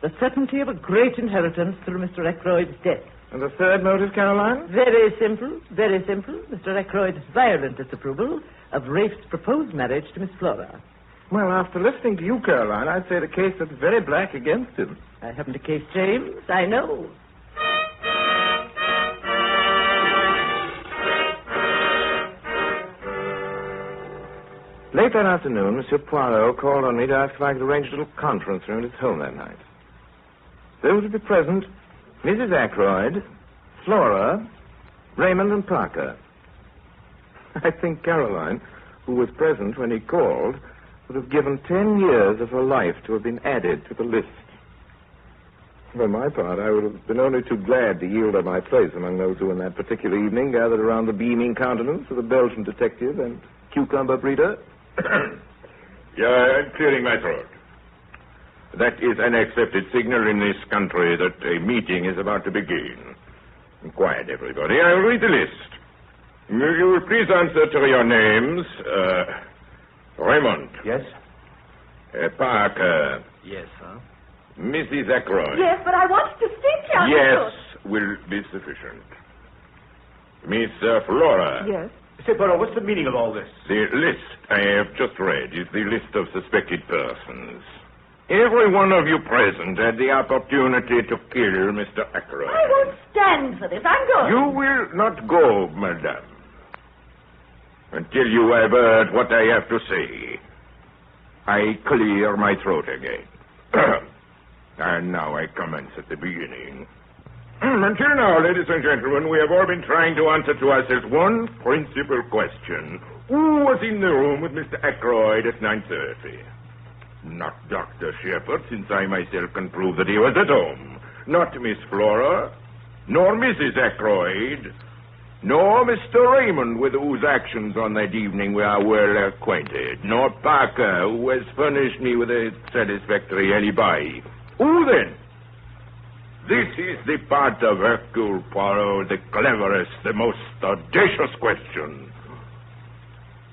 the certainty of a great inheritance through Mr. Ackroyd's death. And the third motive, Caroline? Very simple, very simple. Mr. Ackroyd's violent disapproval of Rafe's proposed marriage to Miss Flora. Well, after listening to you, Caroline, I'd say the case looks very black against him. I haven't a case, James. I know. Late that afternoon, Monsieur Poirot called on me to ask if I could arrange a little conference room at his home that night. There were to be present Mrs. Ackroyd, Flora, Raymond, and Parker. I think Caroline, who was present when he called, would have given 10 years of her life to have been added to the list. For my part, I would have been only too glad to yield up my place among those who, in that particular evening, gathered around the beaming countenance of the Belgian detective and cucumber breeder. Yeah, I'm clearing my throat. That is an accepted signal in this country that a meeting is about to begin. Quiet, everybody. I will read the list. You will please answer to your names. Raymond. Yes? Parker. Yes, sir. Mrs. Ackroyd. Yes, but I wanted to speak to you. Yes, will be sufficient. Miss Flora. Yes. Mr. Poirot, what's the meaning of all this? The list I have just read is the list of suspected persons. Every one of you present had the opportunity to kill Mr. Ackroyd. I won't stand for this. I'm going. You will not go, madame, until you have heard what I have to say. I clear my throat again. And now I commence at the beginning. Until now, ladies and gentlemen, we have all been trying to answer to ourselves one principal question. Who was in the room with Mr. Ackroyd at 9:30? Not Dr. Shepherd, since I myself can prove that he was at home. Not Miss Flora, nor Mrs. Ackroyd, nor Mr. Raymond, with whose actions on that evening we are well acquainted, nor Parker, who has furnished me with a satisfactory alibi. Who then? This is the part of Hercule Poirot, the cleverest, the most audacious question.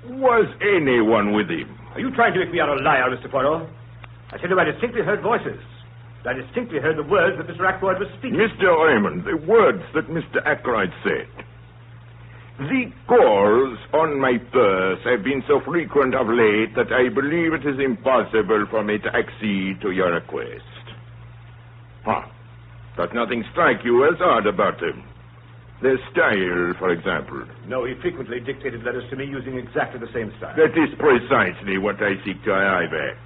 Was anyone with him? Are you trying to make me out a liar, Mr. Poirot? I tell you, I distinctly heard voices. I distinctly heard the words that Mr. Ackroyd was speaking. Mr. Raymond, the words that Mr. Ackroyd said. The calls on my purse have been so frequent of late that I believe it is impossible for me to accede to your request. Does nothing strike you as odd about him? Their style, for example. No, he frequently dictated letters to me using exactly the same style. That is precisely what I seek to arrive at.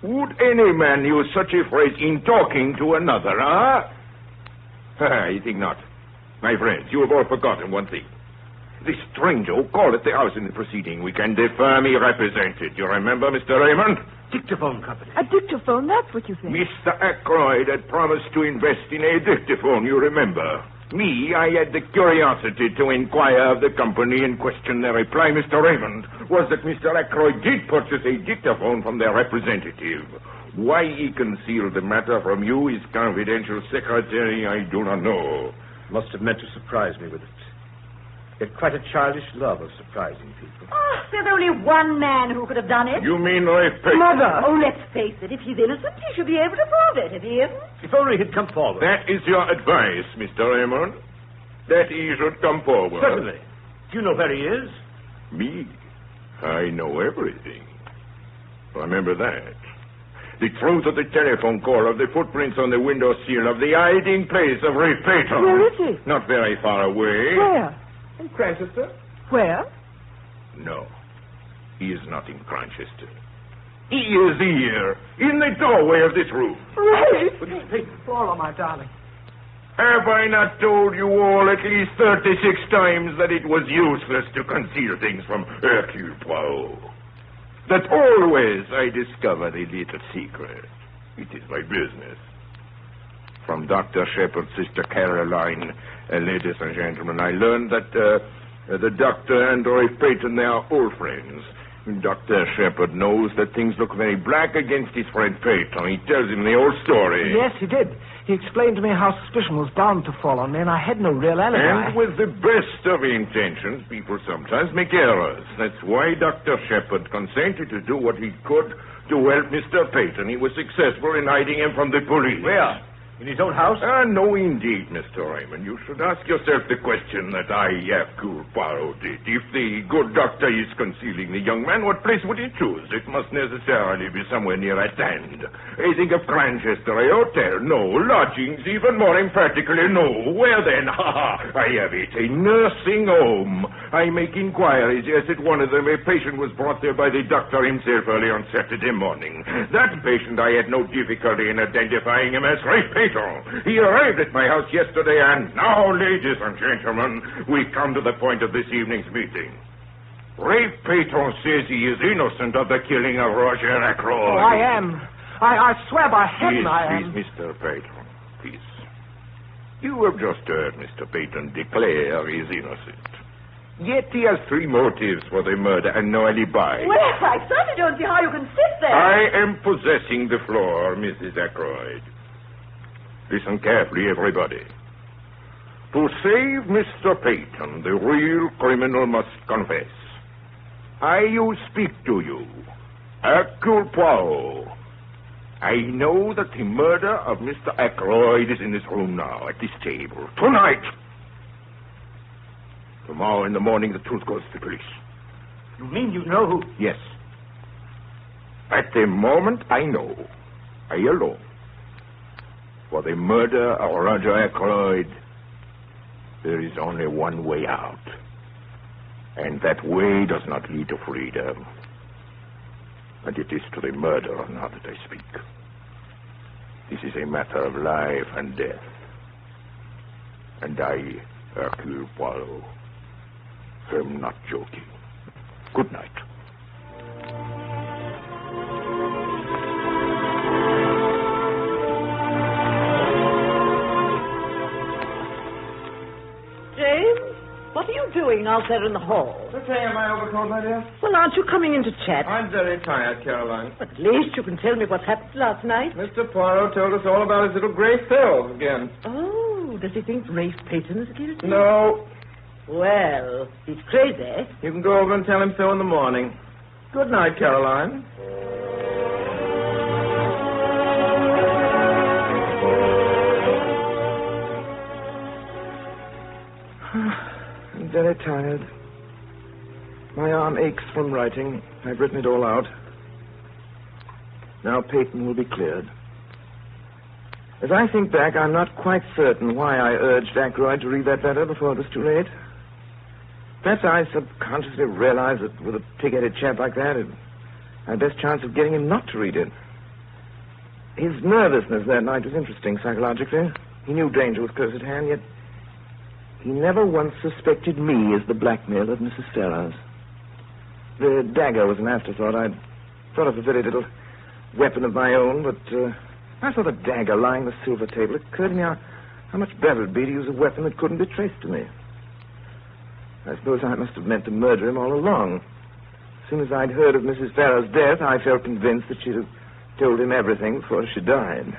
Would any man use such a phrase in talking to another, huh? I think not. My friends, you have all forgotten one thing. The stranger who called at the house in the proceeding weekend, the firm he represented. You remember, Mr. Raymond? Dictaphone company. A dictaphone, that's what you think. Mr. Ackroyd had promised to invest in a dictaphone, you remember. Me, I had the curiosity to inquire of the company in question. Their reply, Mr. Raymond, was that Mr. Ackroyd did purchase a dictaphone from their representative. Why he concealed the matter from you, his confidential secretary, I do not know. Must have meant to surprise me with it. He had quite a childish love of surprising people. Oh, there's only one man who could have done it. You mean Rafe Payton? Mother! Oh, let's face it. If he's innocent, he should be able to prove it. If he isn't... If only he'd come forward. That is your advice, Mr. Raymond? That he should come forward? Certainly. Do you know where he is? Me? I know everything. Remember that. The truth of the telephone call, of the footprints on the window sill, of the hiding place of Rafe Payton. Where is he? Not very far away. Where? In Cranchester. Where? No. He is not in Cranchester. He is here, in the doorway of this room. Rafe! Flora, my darling. Have I not told you all at least 36 times that it was useless to conceal things from Hercule Poirot? That always I discover a little secret. It is my business. From Dr. Shepard's sister Caroline, ladies and gentlemen, I learned that the doctor and Rafe Payton, they are old friends. Dr. Shepard knows that things look very black against his friend Payton. He tells him the old story. Yes, he did. He explained to me how suspicion was bound to fall on me, and I had no real alibi. And with the best of intentions, people sometimes make errors. That's why Dr. Shepard consented to do what he could to help Mr. Payton. He was successful in hiding him from the police. Where? In his own house? No, indeed, Mr. Raymond. You should ask yourself the question that I, Hercule Poirot, did. If the good doctor is concealing the young man, what place would he choose? It must necessarily be somewhere near at hand. I think of Cranchester, a hotel. No. Lodgings, even more emphatically, no. Where then? I have it. A nursing home. I make inquiries. Yes, at one of them, a patient was brought there by the doctor himself early on Saturday morning. That patient, I had no difficulty in identifying him as Rafe Payton. He arrived at my house yesterday, and now, ladies and gentlemen, we come to the point of this evening's meeting. Rafe Payton says he is innocent of the killing of Roger Ackroyd. Oh, I am. I swear by heaven I am. Please, Mr. Payton, please. You have just heard Mr. Payton declare he is innocent. Yet he has 3 motives for the murder and no alibi. Well, I certainly don't see how you can sit there. I am possessing the floor, Mrs. Ackroyd. Listen carefully, everybody. To save Mr. Payton, the real criminal must confess. I speak to you, Hercule Poirot. I know that the murder of Mr. Ackroyd is in this room now, at this table. Tonight. Tomorrow in the morning, the truth goes to the police. You mean you know who? Yes. At the moment, I know. I alone. For the murder of Roger Ackroyd, there is only one way out. And that way does not lead to freedom. And it is to the murderer now that I speak. This is a matter of life and death. And I, Hercule Poirot, am not joking. Good night. What are you doing out there in the hall? Preparing my overcoat, my dear. Well, aren't you coming in to chat? I'm very tired, Caroline. But at least you can tell me what happened last night. Mr. Poirot told us all about his little gray cells again. Oh, does he think Rafe Payton is guilty? No. Well, he's crazy. You can go over and tell him so in the morning. Good night, Caroline. I'm very tired. My arm aches from writing. I've written it all out. Now Payton will be cleared. As I think back, I'm not quite certain why I urged Ackroyd to read that letter before it was too late. Perhaps I subconsciously realized that with a pig-headed chap like that, it had the best chance of getting him not to read it. His nervousness that night was interesting psychologically. He knew danger was close at hand, yet he never once suspected me as the blackmailer of Mrs. Ferrars. The dagger was an afterthought. I'd thought of a very little weapon of my own, but I saw the dagger lying on the silver table. It occurred to me how much better it would be to use a weapon that couldn't be traced to me. I suppose I must have meant to murder him all along. As soon as I'd heard of Mrs. Ferrars' death, I felt convinced that she'd have told him everything before she died.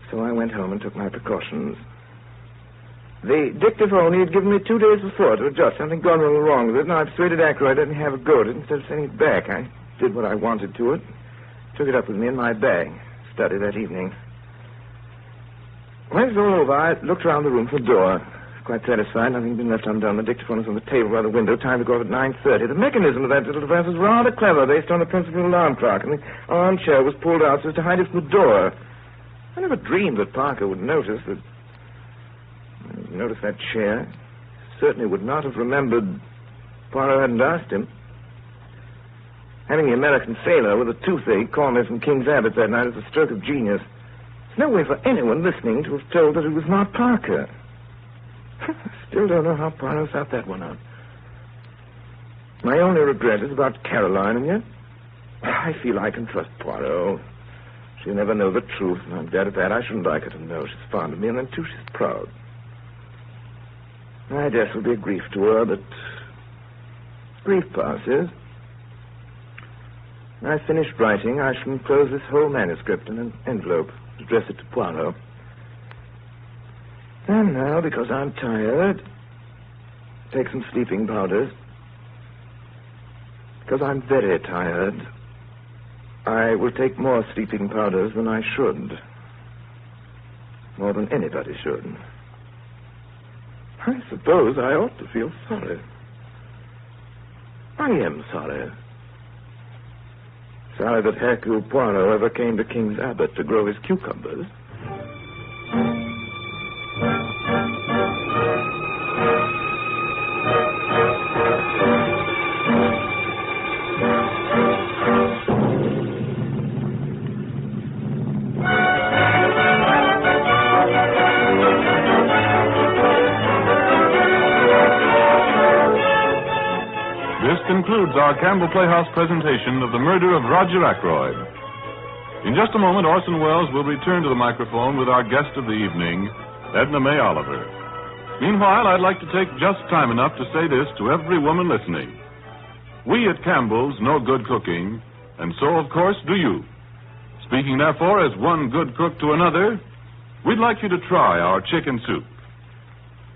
So I went home and took my precautions. The dictaphone he had given me 2 days before to adjust. Something gone a little wrong with it, and I persuaded Ackroyd to have a go at it instead of sending it back. I did what I wanted to it. Took it up with me in my bag. Studied that evening. When it was all over, I looked around the room for the door. Quite satisfied. Nothing had been left undone. The dictaphone was on the table by the window. Time to go off at 9:30. The mechanism of that little device was rather clever, based on the principle of an alarm clock, and the armchair was pulled out so as to hide it from the door. I never dreamed that Parker would notice that... Notice that chair. Certainly would not have remembered Poirot hadn't asked him. Having the American sailor with a toothache call me from King's Abbot that night is a stroke of genius. There's no way for anyone listening to have told that it was not Parker. Still don't know how Poirot thought that one out. My only regret is about Caroline, and yet I feel I can trust Poirot. She'll never know the truth, and I'm glad of that. I shouldn't like her to know she's fond of me, and then, too, she's proud. My death will be a grief to her, but grief passes. When I've finished writing, I shall enclose this whole manuscript in an envelope, address it to Poirot. And now, because I'm tired, take some sleeping powders. Because I'm very tired, I will take more sleeping powders than I should. More than anybody should. I suppose I ought to feel sorry. I am sorry. Sorry that Hercule Poirot ever came to King's Abbot to grow his cucumbers. Concludes our Campbell Playhouse presentation of The Murder of Roger Ackroyd. In just a moment, Orson Welles will return to the microphone with our guest of the evening, Edna May Oliver. Meanwhile, I'd like to take just time enough to say this to every woman listening. We at Campbell's know good cooking, and so, of course, do you. Speaking, therefore, as one good cook to another, we'd like you to try our chicken soup.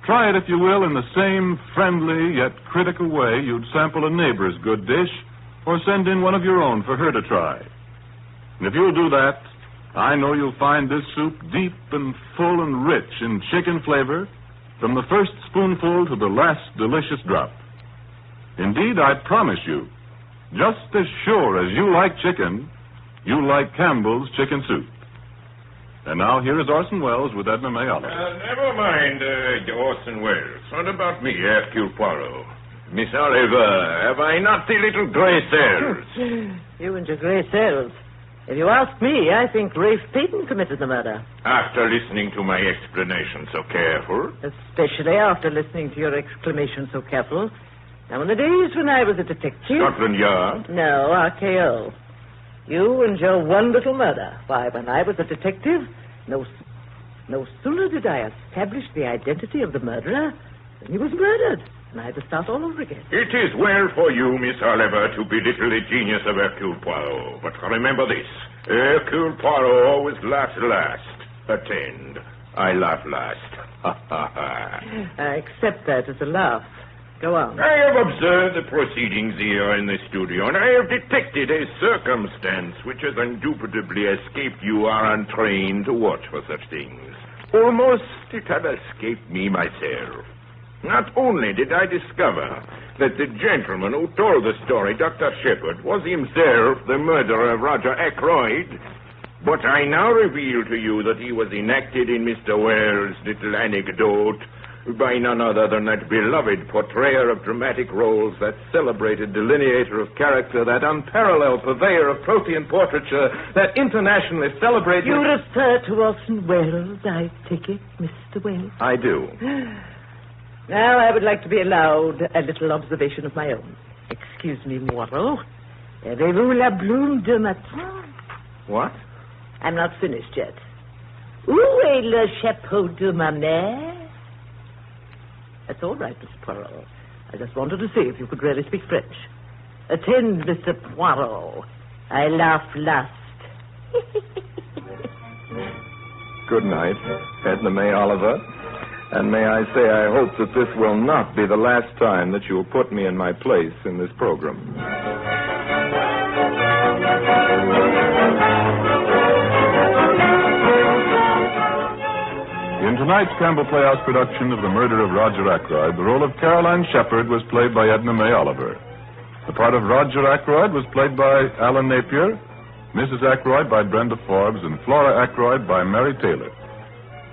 Try it, if you will, in the same friendly yet critical way you'd sample a neighbor's good dish or send in one of your own for her to try. And if you'll do that, I know you'll find this soup deep and full and rich in chicken flavor from the first spoonful to the last delicious drop. Indeed, I promise you, just as sure as you like chicken, you like Campbell's chicken soup. And now, here is Orson Welles with Edna May Oliver. Never mind, Orson Welles. What about me, Hercule Poirot? Miss Oliver, have I not the little gray cells? You and your gray cells. If you ask me, I think Rafe Peyton committed the murder. After listening to my explanation so careful? Especially after listening to your exclamation so careful. Now, in the days when I was a detective... Scotland Yard? No, RKO. You and your one little murder. Why, when I was a detective, no sooner did I establish the identity of the murderer than he was murdered. And I had to start all over again. It is well for you, Miss Oliver, to belittle the genius of Hercule Poirot. But remember this. Hercule Poirot always laughs last. Attend. I laugh last. Ha, ha, ha. I accept that as a laugh. Go on. I have observed the proceedings here in the studio, and I have detected a circumstance which has indubitably escaped you are untrained to watch for such things. Almost it had escaped me myself. Not only did I discover that the gentleman who told the story, Dr. Shepard, was himself the murderer of Roger Ackroyd, but I now reveal to you that he was enacted in Mr. Wells' little anecdote by none other than that beloved portrayer of dramatic roles, that celebrated delineator of character, that unparalleled purveyor of protean portraiture, that internationally celebrated... You refer to Orson Welles, I take it, Mr. Welles? I do. Now, I would like to be allowed a little observation of my own. Excuse me, Moreau. Avez-vous la bloom de matin? What? I'm not finished yet. Où est le chapeau de ma mère? That's all right, Mr. Poirot. I just wanted to see if you could really speak French. Attend, Mr. Poirot. I laugh last. Good night, Edna May Oliver. And may I say I hope that this will not be the last time that you will put me in my place in this program. In tonight's Campbell Playhouse production of The Murder of Roger Ackroyd, the role of Caroline Shepherd was played by Edna May Oliver. The part of Roger Ackroyd was played by Alan Napier, Mrs. Ackroyd by Brenda Forbes, and Flora Ackroyd by Mary Taylor.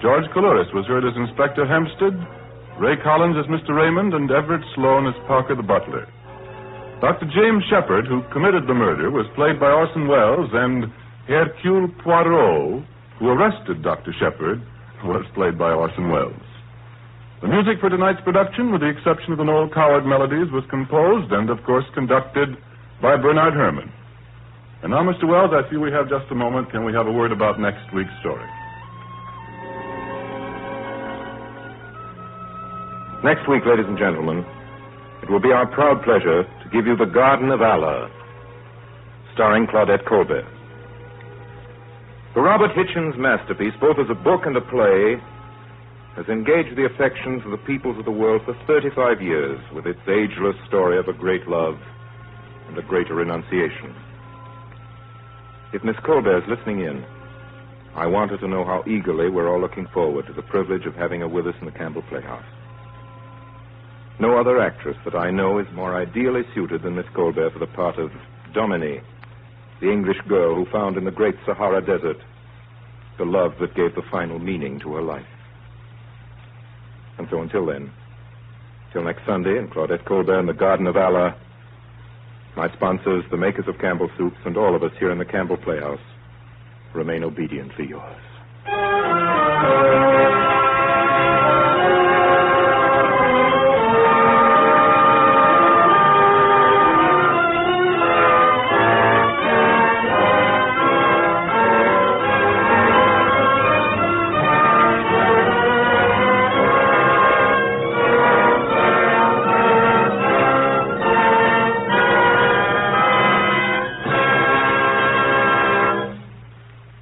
George Coulouris was heard as Inspector Hempstead, Ray Collins as Mr. Raymond, and Everett Sloan as Parker the butler. Dr. James Shepherd, who committed the murder, was played by Orson Welles, and Hercule Poirot, who arrested Dr. Shepherd, was played by Orson Welles. The music for tonight's production, with the exception of the Noel Coward melodies, was composed and, of course, conducted by Bernard Herrmann. And now, Mr. Wells, I see we have just a moment. Can we have a word about next week's story? Next week, ladies and gentlemen, it will be our proud pleasure to give you The Garden of Allah, starring Claudette Colbert. The Robert Hitchens masterpiece, both as a book and a play, has engaged the affections of the peoples of the world for 35 years with its ageless story of a great love and a greater renunciation. If Miss Colbert's listening in, I want her to know how eagerly we're all looking forward to the privilege of having her with us in the Campbell Playhouse. No other actress that I know is more ideally suited than Miss Colbert for the part of Dominique, the English girl who found in the great Sahara Desert the love that gave the final meaning to her life. And so until then, till next Sunday in Claudette Colbert in the Garden of Allah, my sponsors, the makers of Campbell Soups, and all of us here in the Campbell Playhouse remain obediently yours.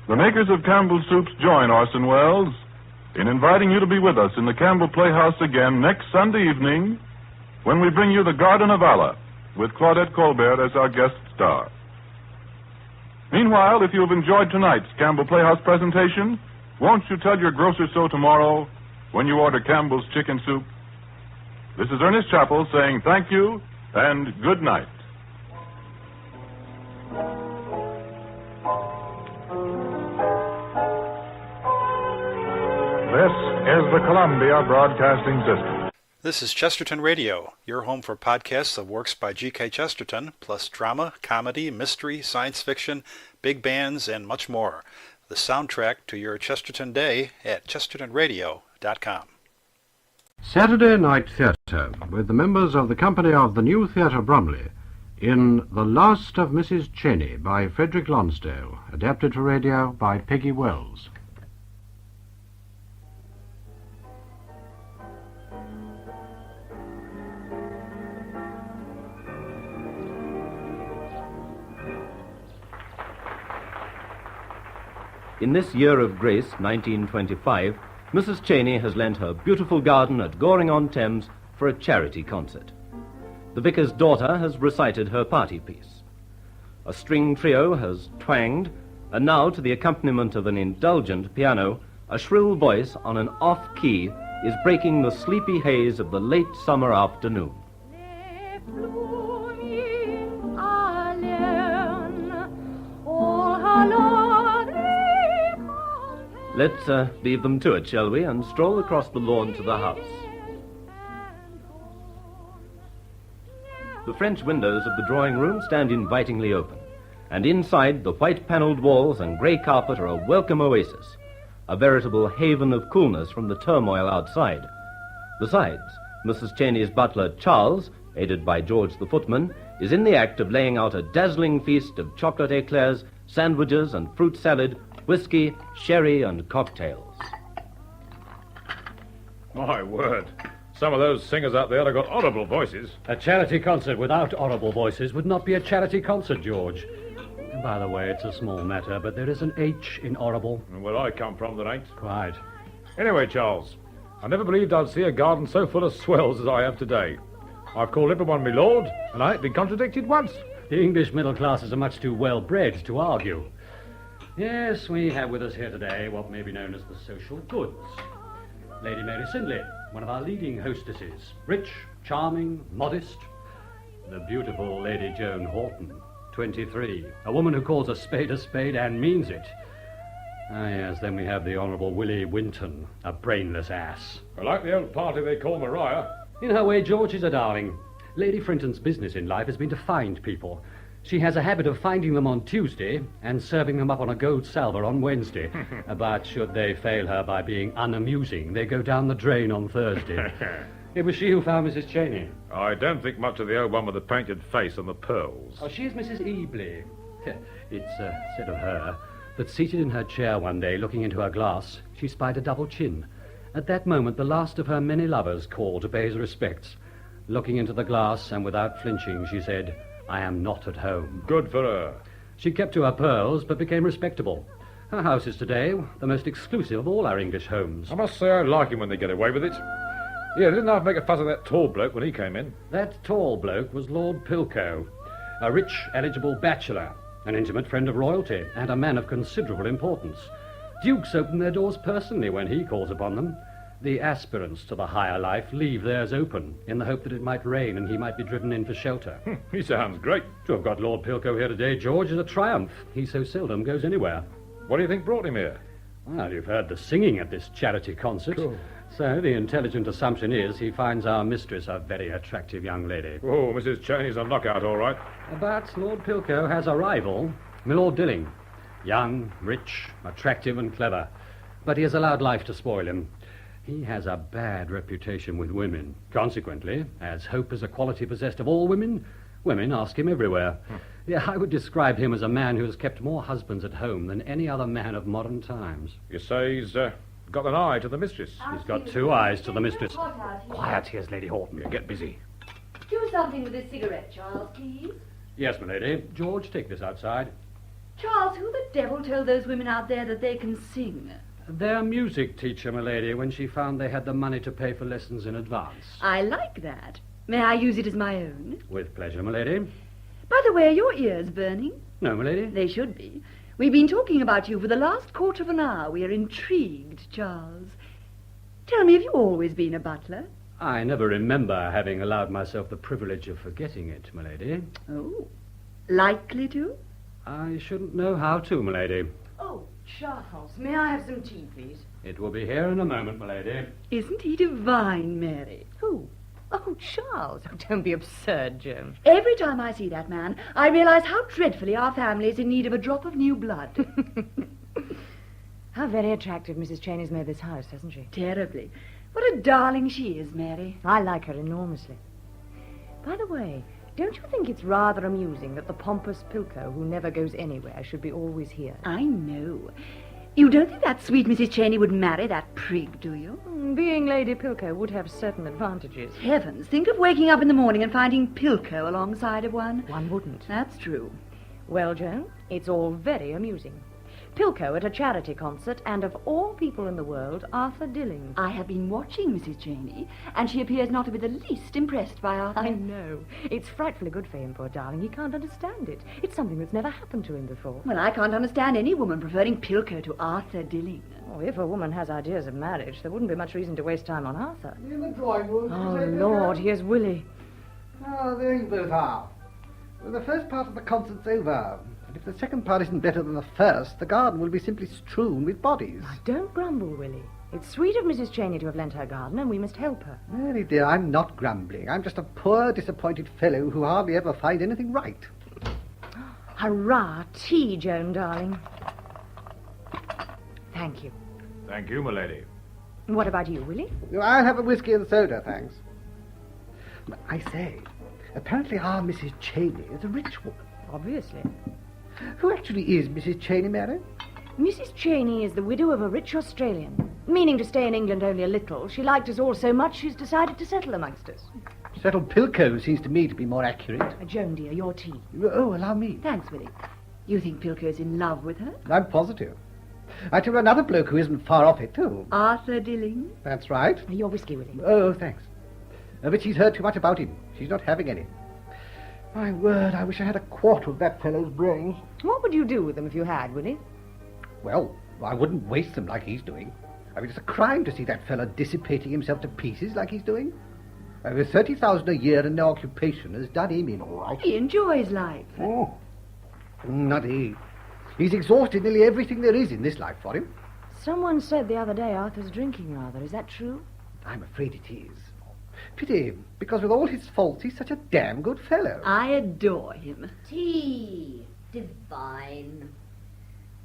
The makers of Campbell Soups join Orson Welles in inviting you to be with us in the Campbell Playhouse again next Sunday evening when we bring you The Garden of Allah with Claudette Colbert as our guest star. Meanwhile, if you have enjoyed tonight's Campbell Playhouse presentation, won't you tell your grocer so tomorrow when you order Campbell's Chicken Soup? This is Ernest Chappell saying thank you and good night. This is the Columbia Broadcasting System. This is Chesterton Radio, your home for podcasts of works by G.K. Chesterton, plus drama, comedy, mystery, science fiction, big bands, and much more. The soundtrack to your Chesterton day at chestertonradio.com. Saturday Night Theatre, with the members of the company of the New Theatre Bromley, in The Last of Mrs. Cheney by Frederick Lonsdale, adapted for radio by Peggy Wells. In this year of grace, 1925, Mrs. Cheney has lent her beautiful garden at Goring-on-Thames for a charity concert. The vicar's daughter has recited her party piece. A string trio has twanged, and now, to the accompaniment of an indulgent piano, a shrill voice on an off-key is breaking the sleepy haze of the late summer afternoon. Let's leave them to it, shall we, and stroll across the lawn to the house. The French windows of the drawing room stand invitingly open, and inside the white-paneled walls and grey carpet are a welcome oasis, a veritable haven of coolness from the turmoil outside. Besides, Mrs. Cheney's butler, Charles, aided by George the footman, is in the act of laying out a dazzling feast of chocolate eclairs, sandwiches and fruit salad, whiskey, sherry, and cocktails. My word. Some of those singers out there have got horrible voices. A charity concert without horrible voices would not be a charity concert, George. By the way, it's a small matter, but there is an H in horrible. Where I come from, there ain't. Quite. Anyway, Charles, I never believed I'd see a garden so full of swells as I have today. I've called everyone my lord, and I ain't been contradicted once. The English middle classes are much too well-bred to argue. Yes, we have with us here today what may be known as the social goods. Lady Mary Sindley, one of our leading hostesses. Rich, charming, modest. The beautiful Lady Joan Horton, 23. A woman who calls a spade and means it. Ah, yes, then we have the Honourable Willie Winton, a brainless ass. I like the old party they call Maria. In her way, George is a darling. Lady Frinton's business in life has been to find people. She has a habit of finding them on Tuesday and serving them up on a gold salver on Wednesday. But should they fail her by being unamusing, they go down the drain on Thursday. It was she who found Mrs. Cheney. I don't think much of the old one with the painted face and the pearls. Oh, she is Mrs. Ebley. It's said of her that seated in her chair one day, looking into her glass, she spied a double chin. At that moment, the last of her many lovers called to pay his respects. Looking into the glass and without flinching, she said, "I am not at home." Good for her. She kept to her pearls, but became respectable. Her house is today the most exclusive of all our English homes. I must say I like him when they get away with it. Yeah, they didn't have to make a fuss of that tall bloke when he came in. That tall bloke was Lord Pilcow, a rich, eligible bachelor, an intimate friend of royalty, and a man of considerable importance. Dukes open their doors personally when he calls upon them. The aspirants to the higher life leave theirs open, in the hope that it might rain and he might be driven in for shelter. He sounds great. To have got Lord Pilcow here today, George, is a triumph. He so seldom goes anywhere. What do you think brought him here? Well, you've heard the singing at this charity concert. Cool. So the intelligent assumption is he finds our mistress a very attractive young lady. Oh, Mrs. Cheney's a knockout, all right. But Lord Pilcow has a rival, Milord Dilling. Young, rich, attractive and clever. But he has allowed life to spoil him. He has a bad reputation with women. Consequently, as hope is a quality possessed of all women, women ask him everywhere. Yeah, I would describe him as a man who has kept more husbands at home than any other man of modern times. You say he's got an eye to the mistress. He's got two eyes to the mistress. Quiet, here's Lady Horton. Yeah, get busy. Do something with this cigarette, Charles, please. Yes, my lady. George, take this outside. Charles, who the devil told those women out there that they can sing? Their music teacher, my lady, when she found they had the money to pay for lessons in advance. I like that. May I use it as my own? With pleasure, my lady. By the way, are your ears burning? No, my lady. They should be. We've been talking about you for the last quarter of an hour. We are intrigued, Charles. Tell me, have you always been a butler? I never remember having allowed myself the privilege of forgetting it, my lady. Oh, likely to? I shouldn't know how to, my lady. Oh, Charles, may I have some tea, please? It will be here in a moment, my lady. Isn't he divine, Mary? Who? Oh, Charles, don't be absurd, Joan. Every time I see that man, I realize how dreadfully our family is in need of a drop of new blood. How very attractive Mrs. Cheney's made this house, hasn't she? Terribly. What a darling she is, Mary. I like her enormously. By the way, don't you think it's rather amusing that the pompous Pilcow, who never goes anywhere, should be always here? I know. You don't think that sweet Mrs. Cheney would marry that prig, do you? Being Lady Pilcow would have certain advantages. Heavens, think of waking up in the morning and finding Pilcow alongside of one. One wouldn't. That's true. Well, Joan, it's all very amusing. Pilcow at a charity concert, and of all people in the world, Arthur Dilling. I have been watching Mrs. Cheney, and she appears not to be the least impressed by Arthur. I know. It's frightfully good for him, poor darling. He can't understand it. It's something that's never happened to him before. Well, I can't understand any woman preferring Pilcow to Arthur Dilling. Oh, if a woman has ideas of marriage, there wouldn't be much reason to waste time on Arthur. In the drawing room. Oh, Lord, here's Willie. Ah, there you both are. Well, the first part of the concert's over. And if the second part isn't better than the first, the garden will be simply strewn with bodies. Now, don't grumble, Willie. It's sweet of Mrs. Cheney to have lent her garden, and we must help her. Mary, dear, I'm not grumbling. I'm just a poor, disappointed fellow who hardly ever finds anything right. Hurrah! Tea, Joan, darling. Thank you. Thank you, my lady. What about you, Willie? I'll have a whiskey and soda, thanks. I say, apparently our Mrs. Cheney is a rich woman. Obviously. Who actually is Mrs. Cheney, Mary? Mrs. Cheney is the widow of a rich Australian. Meaning to stay in England only a little, she liked us all so much she's decided to settle amongst us. Settled Pilcow seems to me to be more accurate. Joan, dear, your tea. Oh, allow me. Thanks, Willie. You think Pilco's in love with her? I'm positive. I tell you another bloke who isn't far off it, too. Arthur Dilling? That's right. Your whiskey with him. Oh, thanks. But she's heard too much about him. She's not having any. My word, I wish I had a quarter of that fellow's brains. What would you do with them if you had, Willie? Well, I wouldn't waste them like he's doing. I mean, it's a crime to see that fellow dissipating himself to pieces like he's doing. With 30,000 a year and no occupation has done him in all right. He enjoys life. Oh, not he. He's exhausted nearly everything there is in this life for him. Someone said the other day Arthur's drinking rather. Is that true? I'm afraid it is. Pity, because with all his faults, he's such a damn good fellow. I adore him. Tea. Divine.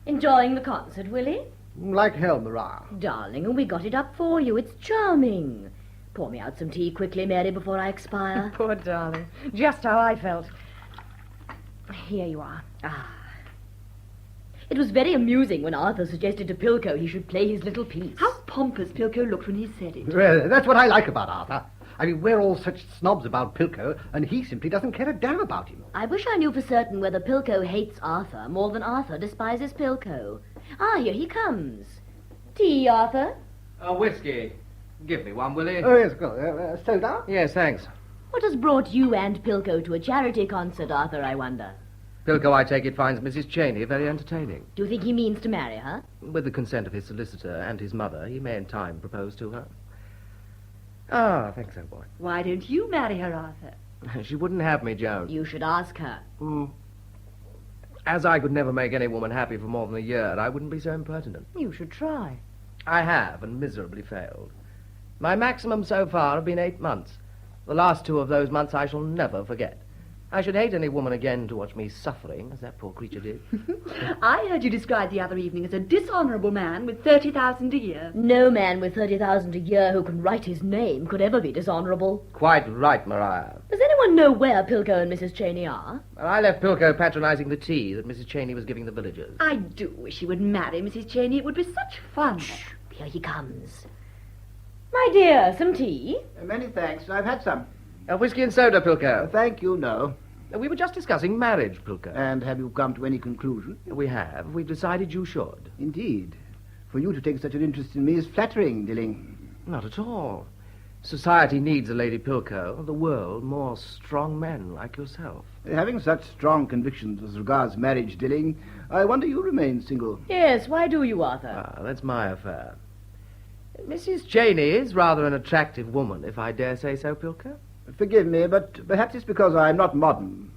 Enjoying the concert, Willie? Like hell, Maria. Darling, and we got it up for you. It's charming. Pour me out some tea quickly, Mary, before I expire. Poor darling. Just how I felt. Here you are. Ah. It was very amusing when Arthur suggested to Pilco he should play his little piece. How pompous Pilco looked when he said it. Well, that's what I like about Arthur. I mean, we're all such snobs about Pilco, and he simply doesn't care a damn about him. I wish I knew for certain whether Pilco hates Arthur more than Arthur despises Pilco. Ah, here he comes. Tea, Arthur? Whiskey. Give me one, will you? Oh, yes, good. Soda? Yes, thanks. What has brought you and Pilco to a charity concert, Arthur, I wonder? Pilco, I take it, finds Mrs. Cheney very entertaining. Do you think he means to marry her? With the consent of his solicitor and his mother, he may in time propose to her. Ah, thanks, old boy. Why don't you marry her, Arthur? She wouldn't have me, Joan. You should ask her. As I could never make any woman happy for more than a year, I wouldn't be so impertinent. You should try. I have, and miserably failed. My maximum so far have been 8 months. The last 2 of those months I shall never forget. I should hate any woman again to watch me suffering, as that poor creature did. I heard you described the other evening as a dishonourable man with 30,000 a year. No man with 30,000 a year who can write his name could ever be dishonourable. Quite right, Maria. Does anyone know where Pilco and Mrs. Cheney are? I left Pilco patronising the tea that Mrs. Cheney was giving the villagers. I do wish he would marry Mrs. Cheney. It would be such fun. Shh. Here he comes. My dear, some tea? Many thanks. I've had some. Whiskey and soda, Pilco. Thank you, no. We were just discussing marriage, Pilco. And have you come to any conclusion? We have. We've decided you should. Indeed. For you to take such an interest in me is flattering, Dilling. Not at all. Society needs a Lady Pilco, the world more strong men like yourself. Having such strong convictions as regards marriage, Dilling, I wonder you remain single. Yes, why do you, Arthur? Ah, that's my affair. Mrs. Cheney is rather an attractive woman, if I dare say so, Pilco. Forgive me, but perhaps it's because I'm not modern.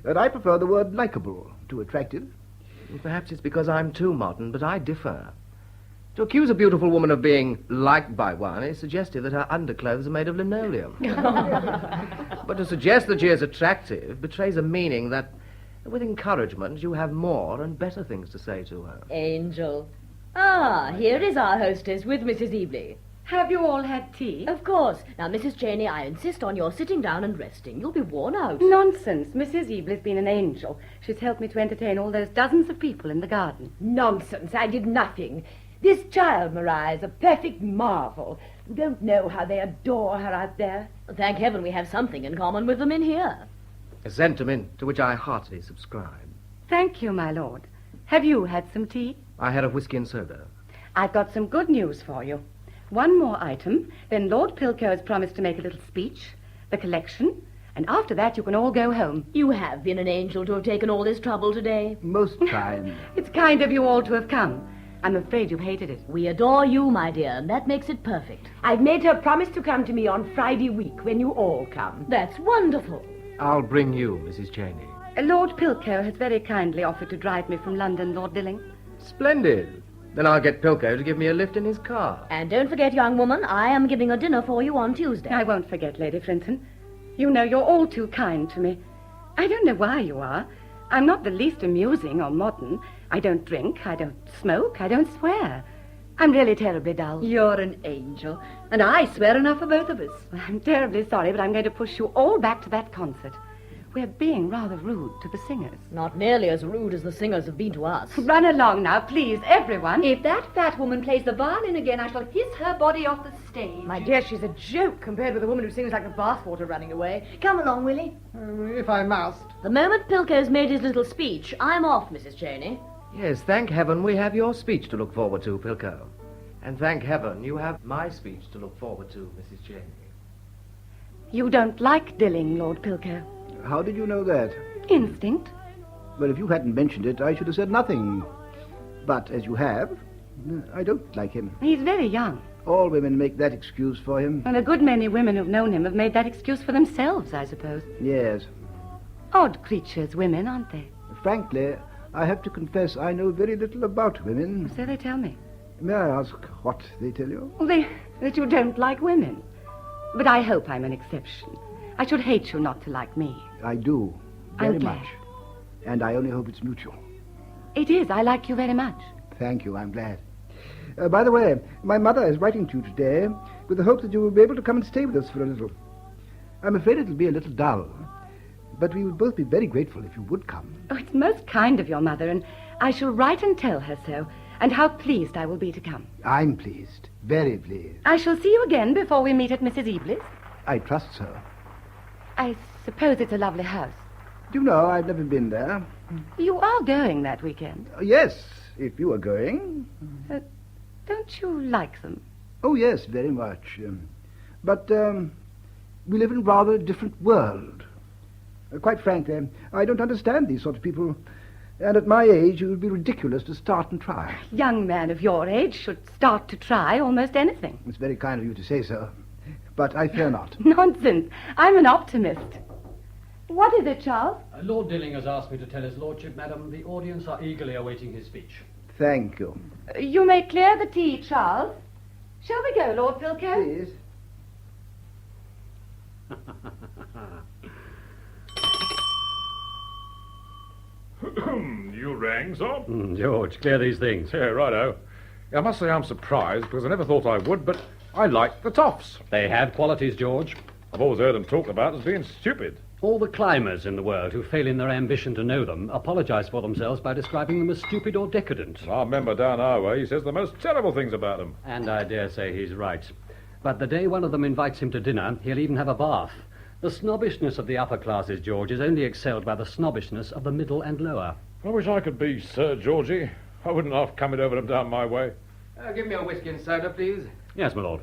But I prefer the word likeable to attractive. Perhaps it's because I'm too modern, but I differ. To accuse a beautiful woman of being liked by one is suggestive that her underclothes are made of linoleum. But to suggest that she is attractive betrays a meaning that, with encouragement, you have more and better things to say to her. Angel. Ah, here is our hostess with Mrs. Ebley. Have you all had tea? Of course. Now, Mrs. Cheney, I insist on your sitting down and resting. You'll be worn out. Nonsense. Mrs. Ebley's been an angel. She's helped me to entertain all those dozens of people in the garden. Nonsense. I did nothing. This child, Maria, is a perfect marvel. You don't know how they adore her out there. Thank heaven we have something in common with them in here. A sentiment to which I heartily subscribe. Thank you, my lord. Have you had some tea? I had a whiskey and soda. I've got some good news for you. One more item, then Lord Pilco has promised to make a little speech, the collection, and after that you can all go home. You have been an angel to have taken all this trouble today. Most kind. It's kind of you all to have come. I'm afraid you've hated it. We adore you, my dear, and that makes it perfect. I've made her promise to come to me on Friday week when you all come. That's wonderful. I'll bring you, Mrs. Cheney. Lord Pilco has very kindly offered to drive me from London, Lord Dilling. Splendid. Then I'll get Pilco to give me a lift in his car. And don't forget, young woman, I am giving a dinner for you on Tuesday. I won't forget, Lady Flinton. You know, you're all too kind to me. I don't know why you are. I'm not the least amusing or modern. I don't drink, I don't smoke, I don't swear. I'm really terribly dull. You're an angel, and I swear enough for both of us. I'm terribly sorry, but I'm going to push you all back to that concert. we're being rather rude to the singers. Not nearly as rude as the singers have been to us. Run along now, please, everyone. If that fat woman plays the violin again, I shall hiss her body off the stage. My dear, she's a joke compared with the woman who sings like the bathwater running away. Come along, Willie. If I must. The moment Pilko's made his little speech, I'm off, Mrs. Cheney. Yes, thank heaven we have your speech to look forward to, Pilko. And thank heaven you have my speech to look forward to, Mrs. Cheney. You don't like Dilling, Lord Pilko. How did you know that? Instinct. Well, if you hadn't mentioned it, I should have said nothing. But as you have, I don't like him. He's very young. All women make that excuse for him. And a good many women who've known him have made that excuse for themselves, I suppose. Yes. Odd creatures, women, aren't they? Frankly, I have to confess I know very little about women. So they tell me. May I ask what they tell you? Well, that you don't like women. But I hope I'm an exception. I should hate you not to like me. I do, very I'm glad. much. And I only hope it's mutual. It is. I like you very much. Thank you, I'm glad. By the way, my mother is writing to you today with the hope that you will be able to come and stay with us for a little. I'm afraid it'll be a little dull, but we would both be very grateful if you would come. Oh, it's most kind of your mother, and I shall write and tell her so, and how pleased I will be to come. I'm pleased, very pleased. I shall see you again before we meet at Mrs. Eblis. I trust so. I suppose it's a lovely house. Do you know, I've never been there. You are going that weekend. Yes, if you are going. Don't you like them? Oh, yes, very much. But we live in a rather different world. Quite frankly, I don't understand these sort of people. And at my age, it would be ridiculous to start and try. A young man of your age should start to try almost anything. It's very kind of you to say so. But I fear not. Nonsense. I'm an optimist. What is it, Charles? Lord Dilling has asked me to tell his lordship, madam, the audience are eagerly awaiting his speech. Thank you. You may clear the tea, Charles. Shall we go, Lord Pilko? Please. You rang, sir? George, clear these things. Yeah, righto. I must say I'm surprised, because I never thought I would, but I like the toffs. They have qualities, George. I've always heard them talked about as being stupid. All the climbers in the world who fail in their ambition to know them apologize for themselves by describing them as stupid or decadent. Our member down our way, he says the most terrible things about them. And I dare say he's right. But the day one of them invites him to dinner, he'll even have a bath. The snobbishness of the upper classes, George, is only excelled by the snobbishness of the middle and lower. I wish I could be Sir Georgie. I wouldn't have come it over them down my way. Give me a whiskey and soda, please. Yes, my lord.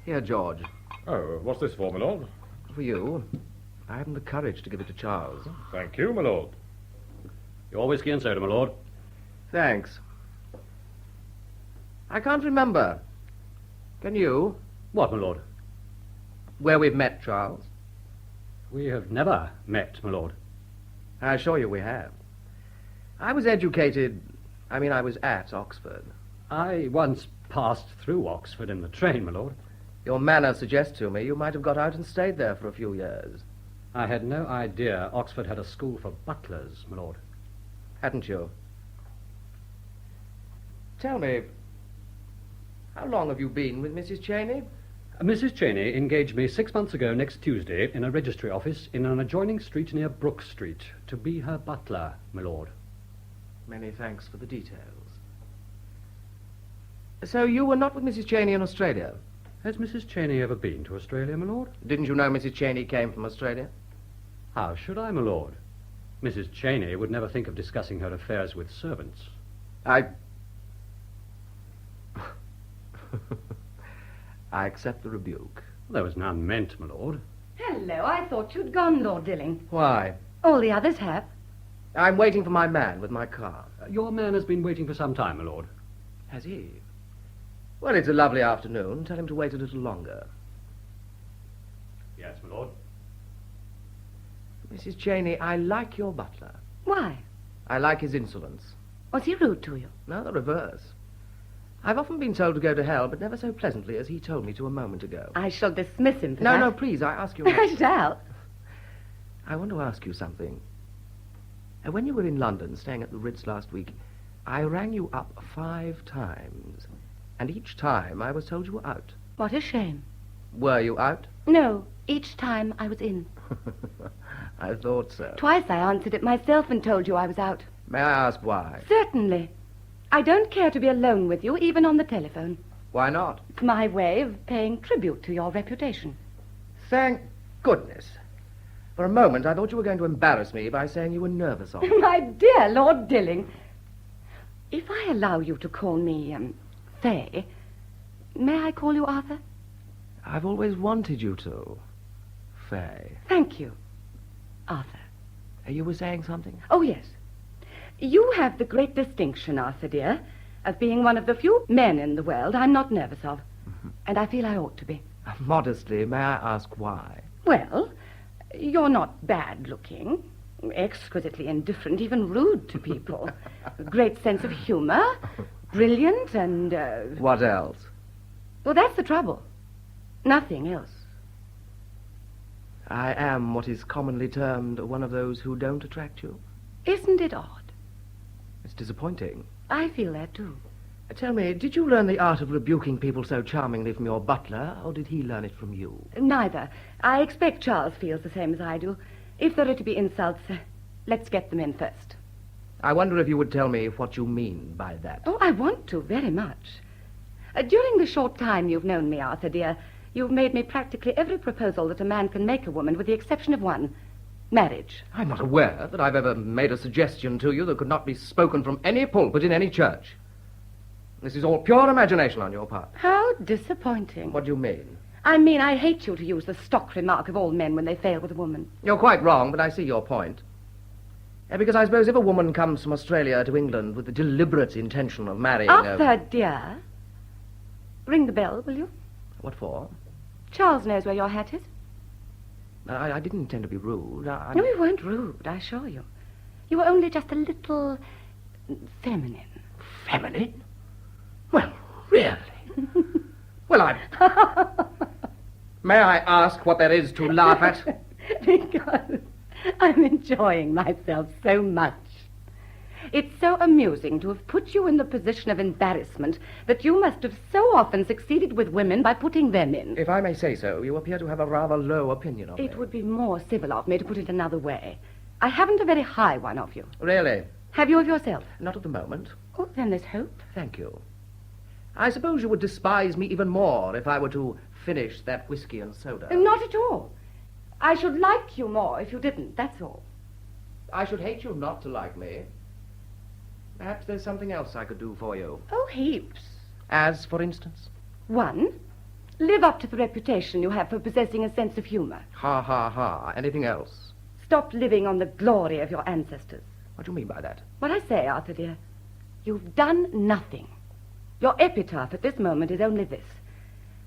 Here, George. Oh, what's this for, my lord? For you. I haven't the courage to give it to Charles. Thank you, my lord. Your whiskey and soda, my lord. Thanks. I can't remember. Can you? What, my lord? Where we've met, Charles. We have never met, my lord. I assure you we have. I was at Oxford. I once passed through Oxford in the train, my lord. Your manner suggests to me you might have got out and stayed there for a few years. I had no idea Oxford had a school for butlers, my lord. Hadn't you? Tell me, how long have you been with Mrs. Cheney? Mrs. Cheney engaged me 6 months ago next Tuesday in a registry office in an adjoining street near Brook Street to be her butler, my lord. Many thanks for the details. So you were not with Mrs. Cheney in Australia? Has Mrs. Cheney ever been to Australia, my lord? Didn't you know Mrs. Cheney came from Australia? How should I, my lord? Mrs. Cheney would never think of discussing her affairs with servants. I accept the rebuke. There was none meant, my lord. Hello, I thought you'd gone, Lord Dilling. Why? All the others have. I'm waiting for my man with my car. Your man has been waiting for some time, my lord. Has he? Well, it's a lovely afternoon. Tell him to wait a little longer. Yes, my lord. Mrs. Cheney, I like your butler. Why? I like his insolence. Was he rude to you? No, the reverse. I've often been told to go to hell, but never so pleasantly as he told me to a moment ago. I shall dismiss him for No, that. no, please, I ask you... I shall. I want to ask you something. When you were in London, staying at the Ritz last week, I rang you up 5 times, and each time I was told you were out. What a shame. Were you out? No, each time I was in. I thought so. Twice I answered it myself and told you I was out. May I ask why? Certainly. I don't care to be alone with you, even on the telephone. Why not? It's my way of paying tribute to your reputation. Thank goodness. For a moment, I thought you were going to embarrass me by saying you were nervous of me. My dear Lord Dilling, if I allow you to call me, Fay, may I call you Arthur? I've always wanted you to. Fay. Thank you, Arthur. You were saying something? Oh, yes. You have the great distinction, Arthur, dear, of being one of the few men in the world I'm not nervous of. And I feel I ought to be. Modestly, may I ask why? Well, you're not bad-looking, exquisitely indifferent, even rude to people. Great sense of humor, brilliant, and... What else? Well, that's the trouble. Nothing else. I am what is commonly termed one of those who don't attract you. Isn't it odd? It's disappointing. I feel that, too. Tell me, did you learn the art of rebuking people so charmingly from your butler, or did he learn it from you? Neither. I expect Charles feels the same as I do. If there are to be insults, let's get them in first. I wonder if you would tell me what you mean by that. Oh, I want to, very much. During the short time you've known me, Arthur, dear, you've made me practically every proposal that a man can make a woman, with the exception of one. Marriage. I'm not aware that I've ever made a suggestion to you that could not be spoken from any pulpit in any church. This is all pure imagination on your part. How disappointing. What do you mean? I mean, I hate you to use the stock remark of all men when they fail with a woman. You're quite wrong, but I see your point. Because I suppose if a woman comes from Australia to England with the deliberate intention of marrying... Arthur, dear. Ring the bell, will you? What for? Charles knows where your hat is. I didn't intend to be rude. No, you weren't rude, I assure you. You were only just a little... feminine. Feminine? Well, really? Well, May I ask what there is to laugh at? Because I'm enjoying myself so much. It's so amusing to have put you in the position of embarrassment that you must have so often succeeded with women by putting them in. If I may say so, you appear to have a rather low opinion of me. It would be more civil of me to put it another way. I haven't a very high one of you. Really? Have you of yourself? Not at the moment. Oh, then there's hope. Thank you. I suppose you would despise me even more if I were to finish that whiskey and soda. Not at all. I should like you more if you didn't, that's all. I should hate you not to like me. Perhaps there's something else I could do for you. Oh, heaps. As, for instance? One, live up to the reputation you have for possessing a sense of humor. Ha, ha, ha. Anything else? Stop living on the glory of your ancestors. What do you mean by that? What I say, Arthur, dear. You've done nothing. Your epitaph at this moment is only this.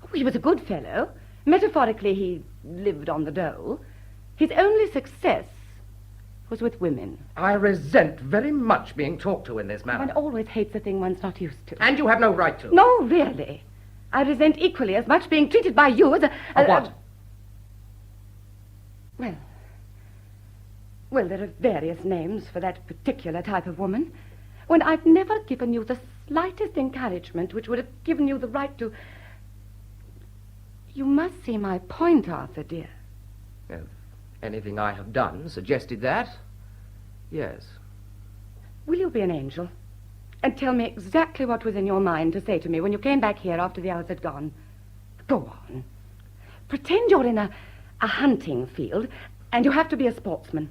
Oh, he was a good fellow. Metaphorically, he lived on the dole. His only success was with women. I resent very much being talked to in this manner. One always hates a thing one's not used to. And you have no right to. No, really. I resent equally as much being treated by you as a what? Well, there are various names for that particular type of woman. When I've never given you the slightest encouragement which would have given you the right to... You must see my point, Arthur, dear. If anything I have done suggested that, yes. Will you be an angel and tell me exactly what was in your mind to say to me when you came back here after the others had gone? Go on. Pretend you're in a hunting field and you have to be a sportsman.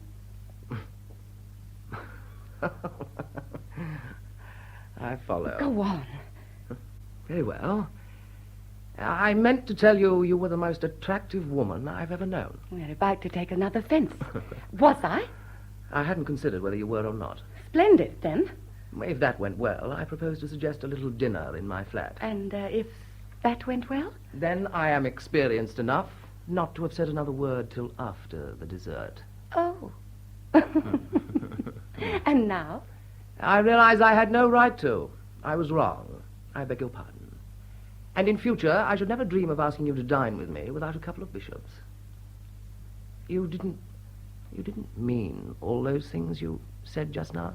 I follow. Go on. Very well. I meant to tell you you were the most attractive woman I've ever known. You're about to take another fence. Was I? I hadn't considered whether you were or not. Splendid, then. If that went well, I propose to suggest a little dinner in my flat. And if that went well? Then I am experienced enough not to have said another word till after the dessert. Oh. And now? I realize I had no right to. I was wrong. I beg your pardon. And in future, I should never dream of asking you to dine with me without a couple of bishops. You didn't mean all those things you said just now?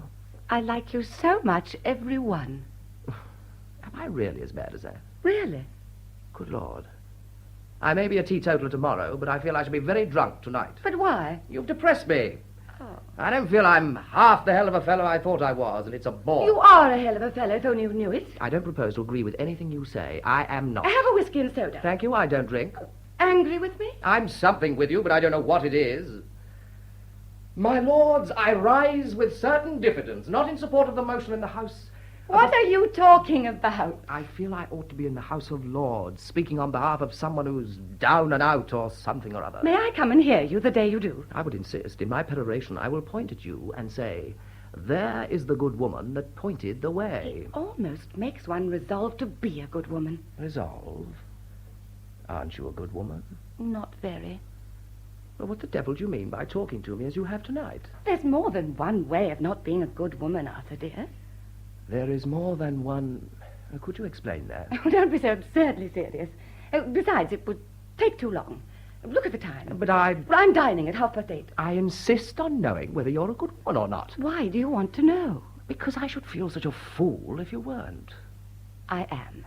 I like you so much, every one. Am I really as bad as that? Really? Good Lord. I may be a teetotaler tomorrow, but I feel I shall be very drunk tonight. But why? You've depressed me. Oh. I don't feel I'm half the hell of a fellow I thought I was, and it's a bore. You are a hell of a fellow, if only you knew it. I don't propose to agree with anything you say. I am not. Have a whiskey and soda. Thank you, I don't drink. Angry with me? I'm something with you, but I don't know what it is. My lords, I rise with certain diffidence, not in support of the motion in the House. What are you talking about? I feel I ought to be in the House of Lords, speaking on behalf of someone who's down and out or something or other. May I come and hear you the day you do? I would insist. In my peroration, I will point at you and say, there is the good woman that pointed the way. It almost makes one resolve to be a good woman. Resolve? Aren't you a good woman? Not very. Well, what the devil do you mean by talking to me as you have tonight? There's more than one way of not being a good woman, Arthur, dear. There is more than one... Could you explain that? Oh, don't be so absurdly serious. Besides, it would take too long. Look at the time. But I'm dining at 8:30. I insist on knowing whether you're a good woman or not. Why do you want to know? Because I should feel such a fool if you weren't. I am.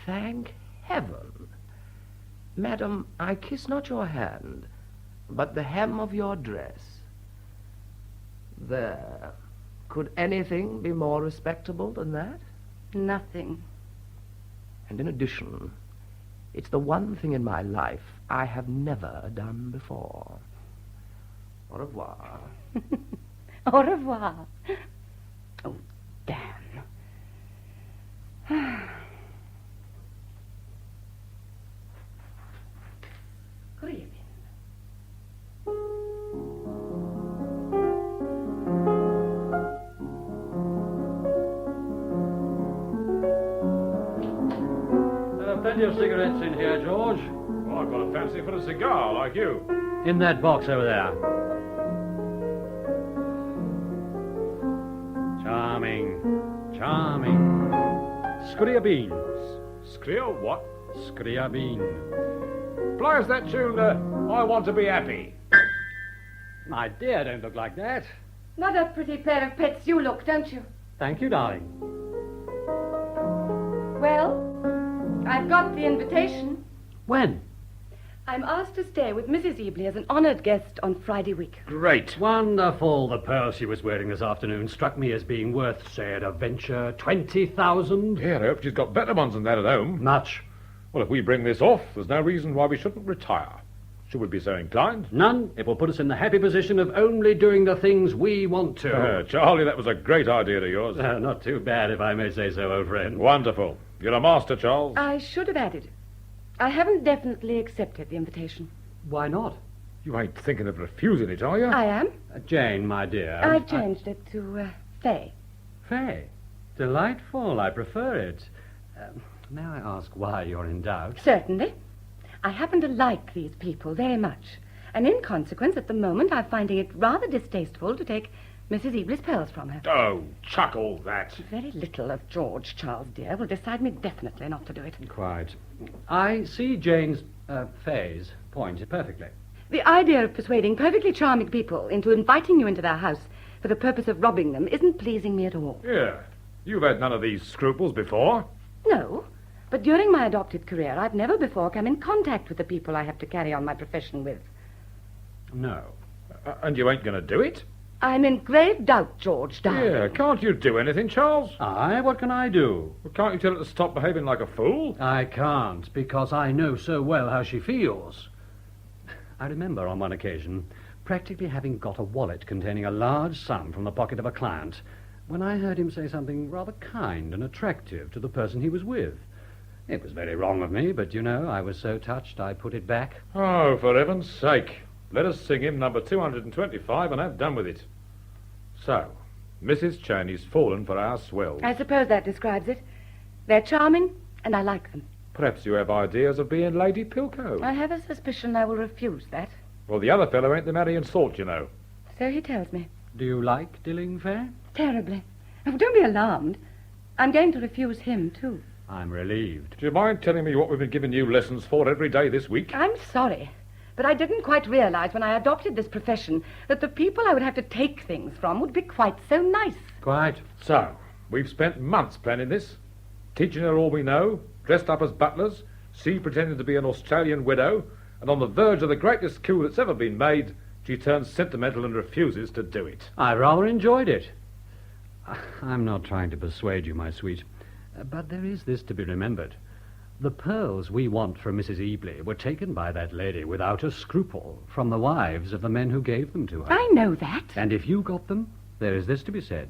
Thank heaven. Madam, I kiss not your hand, but the hem of your dress. There. Could anything be more respectable than that? Nothing. And in addition, it's the one thing in my life I have never done before. Au revoir. Au revoir. Oh, damn. Good evening. Plenty of cigarettes in here, George. Well, I've got a fancy for a cigar, like you. In that box over there. Charming. Charming. Scria beans. Scria what? Scria bean. Play us that tune, I Want to Be Happy. My dear, don't look like that. What a pretty pair of pets you look, don't you? Thank you, darling. Well, I've got the invitation. When? I'm asked to stay with Mrs. Ebley as an honoured guest on Friday week. Great. Wonderful. The pearl she was wearing this afternoon struck me as being worth, say, at a venture, 20,000. Yeah, I hope she's got better ones than that at home. Much. Well, if we bring this off, there's no reason why we shouldn't retire. Should we be so inclined? None. It will put us in the happy position of only doing the things we want to. Charlie, that was a great idea of yours. Not too bad, if I may say so, old friend. Wonderful. You're a master, Charles. I should have added. I haven't definitely accepted the invitation. Why not? You ain't thinking of refusing it, are you? I am. Jane, my dear. I've changed it to Faye. Faye? Delightful. I prefer it. May I ask why you're in doubt? Certainly. I happen to like these people very much. And in consequence, at the moment, I'm finding it rather distasteful to take Mrs. Ebley's pearls from her. Oh, chuck all that. Very little of George, Charles, dear, will decide me definitely not to do it. Quite. I see Jane's, Faye's point perfectly. The idea of persuading perfectly charming people into inviting you into their house for the purpose of robbing them isn't pleasing me at all. Yeah. You've had none of these scruples before. No. But during my adopted career, I've never before come in contact with the people I have to carry on my profession with. No. And you ain't going to do it? I'm in grave doubt, George, darling. Yeah, can't you do anything, Charles? Aye, what can I do? Well, can't you tell her to stop behaving like a fool? I can't, because I know so well how she feels. I remember on one occasion practically having got a wallet containing a large sum from the pocket of a client when I heard him say something rather kind and attractive to the person he was with. It was very wrong of me, but, you know, I was so touched I put it back. Oh, for heaven's sake. Let us sing him number 225 and have done with it. So, Mrs. Cheney's fallen for our swells. I suppose that describes it. They're charming, and I like them. Perhaps you have ideas of being Lady Pilcow. I have a suspicion I will refuse that. Well, the other fellow ain't the marrying sort, you know. So he tells me. Do you like Dilling Fair? Terribly. Oh, don't be alarmed. I'm going to refuse him, too. I'm relieved. Do you mind telling me what we've been giving you lessons for every day this week? I'm sorry, but I didn't quite realize when I adopted this profession that the people I would have to take things from would be quite so nice. Quite. So, we've spent months planning this, teaching her all we know, dressed up as butlers, She pretending to be an Australian widow, and on the verge of the greatest coup that's ever been made, she turns sentimental and refuses to do it. I rather enjoyed it. I'm not trying to persuade you, my sweet, but there is this to be remembered. The pearls we want from Mrs. Ebley were taken by that lady without a scruple from the wives of the men who gave them to her. I know that. And if you got them, there is this to be said.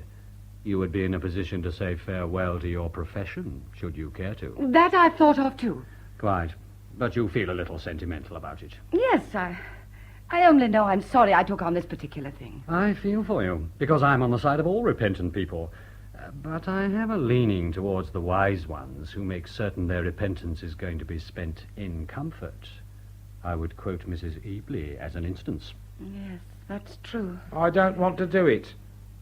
You would be in a position to say farewell to your profession, should you care to. That I've thought of, too. Quite. But you feel a little sentimental about it. Yes, I only know I'm sorry I took on this particular thing. I feel for you, because I'm on the side of all repentant people. But I have a leaning towards the wise ones who make certain their repentance is going to be spent in comfort. I would quote Mrs. Ebley as an instance. Yes, that's true. I don't want to do it.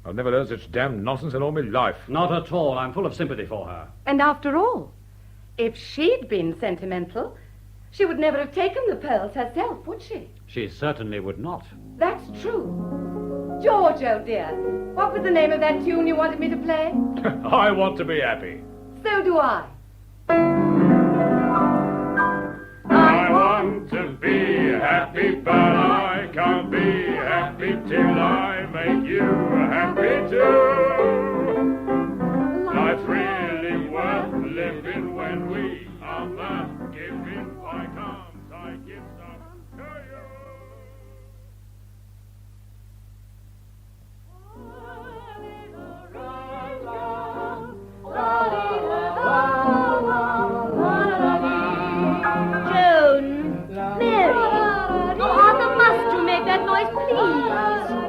I've never heard such damn nonsense in all my life. Not at all. I'm full of sympathy for her. And after all, if she'd been sentimental, she would never have taken the pearls herself, would she? She certainly would not. That's true. George, oh dear, what was the name of that tune you wanted me to play? I want to be happy. So do I. I want to be happy, but I can't be happy till I make you happy too. Life's really worth living when we are not giving. Why can't I give some to you? Joan, Mary, oh, Arthur, must you make that noise, please?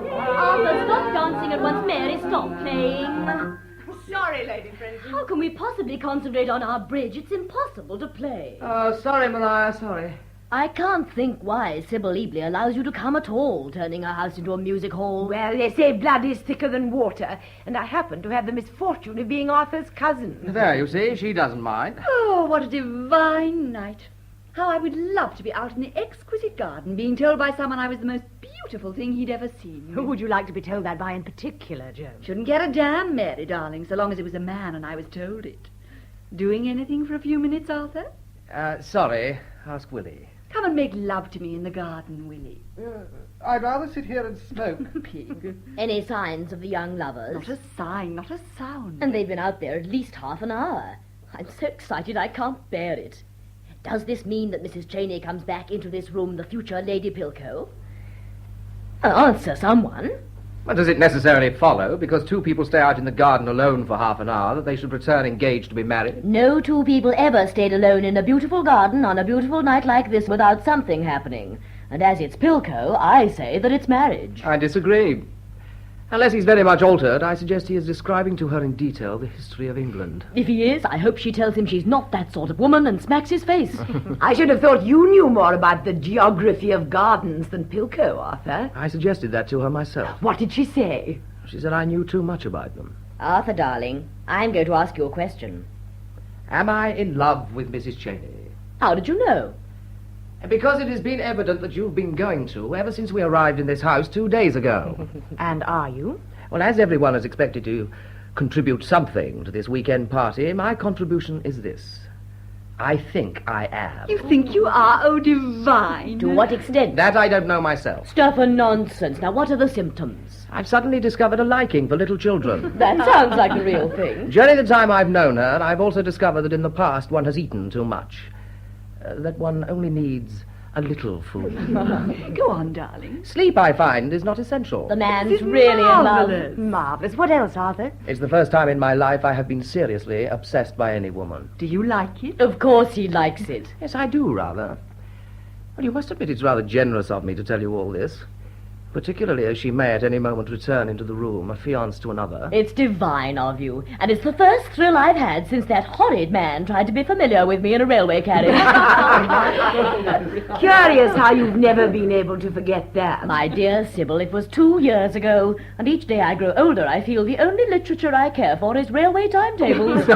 Arthur, stop dancing at once. Mary, stop playing. Sorry, Lady Benedictine. How can we possibly concentrate on our bridge? It's impossible to play. Oh, sorry, Maria, sorry. I can't think why Sybil Ebley allows you to come at all, turning her house into a music hall. Well, they say blood is thicker than water, and I happen to have the misfortune of being Arthur's cousin. There, you see, she doesn't mind. Oh, what a divine night. How I would love to be out in the exquisite garden being told by someone I was the most beautiful thing he'd ever seen. Who would you like to be told that by in particular, Joan? Shouldn't get a damn, Mary, darling, so long as it was a man and I was told it. Doing anything for a few minutes, Arthur? Sorry. Ask Willie. Come and make love to me in the garden, Willie. I'd rather sit here and smoke. Pig. Any signs of the young lovers? Not a sign, not a sound. And they've been out there at least half an hour. I'm so excited I can't bear it. Does this mean that Mrs. Cheney comes back into this room the future Lady Pilcow? Answer, someone. Well, does it necessarily follow, because two people stay out in the garden alone for half an hour, that they should return engaged to be married? No two people ever stayed alone in a beautiful garden on a beautiful night like this without something happening. And as it's Pilcow, I say that it's marriage. I disagree. Unless he's very much altered, I suggest he is describing to her in detail the history of England. If he is, I hope she tells him she's not that sort of woman and smacks his face. I should have thought you knew more about the geography of gardens than Pilcow, Arthur. I suggested that to her myself. What did she say? She said I knew too much about them. Arthur, darling, I'm going to ask you a question. Am I in love with Mrs. Cheney? How did you know? Because it has been evident that you've been going to ever since we arrived in this house 2 days ago. And are you? Well, as everyone is expected to contribute something to this weekend party, my contribution is this. I think I am. You think you are? Oh, divine. To what extent? That I don't know myself. Stuff and nonsense. Now, what are the symptoms? I've suddenly discovered a liking for little children. That sounds like the real thing. During the time I've known her, I've also discovered that in the past one has eaten too much. That one only needs a little food. Go on, darling. Sleep, I find, is not essential. The man's really marvelous. in love. Marvelous. What else, Arthur? It's the first time in my life I have been seriously obsessed by any woman. Do you like it? Of course he likes it. Yes, I do, rather. Well, you must admit it's rather generous of me to tell you all this. Particularly as she may at any moment return into the room, affianced to another. It's divine of you, and it's the first thrill I've had since that horrid man tried to be familiar with me in a railway carriage. Curious how you've never been able to forget that. My dear Sybil, it was 2 years ago, and each day I grow older I feel the only literature I care for is railway timetables.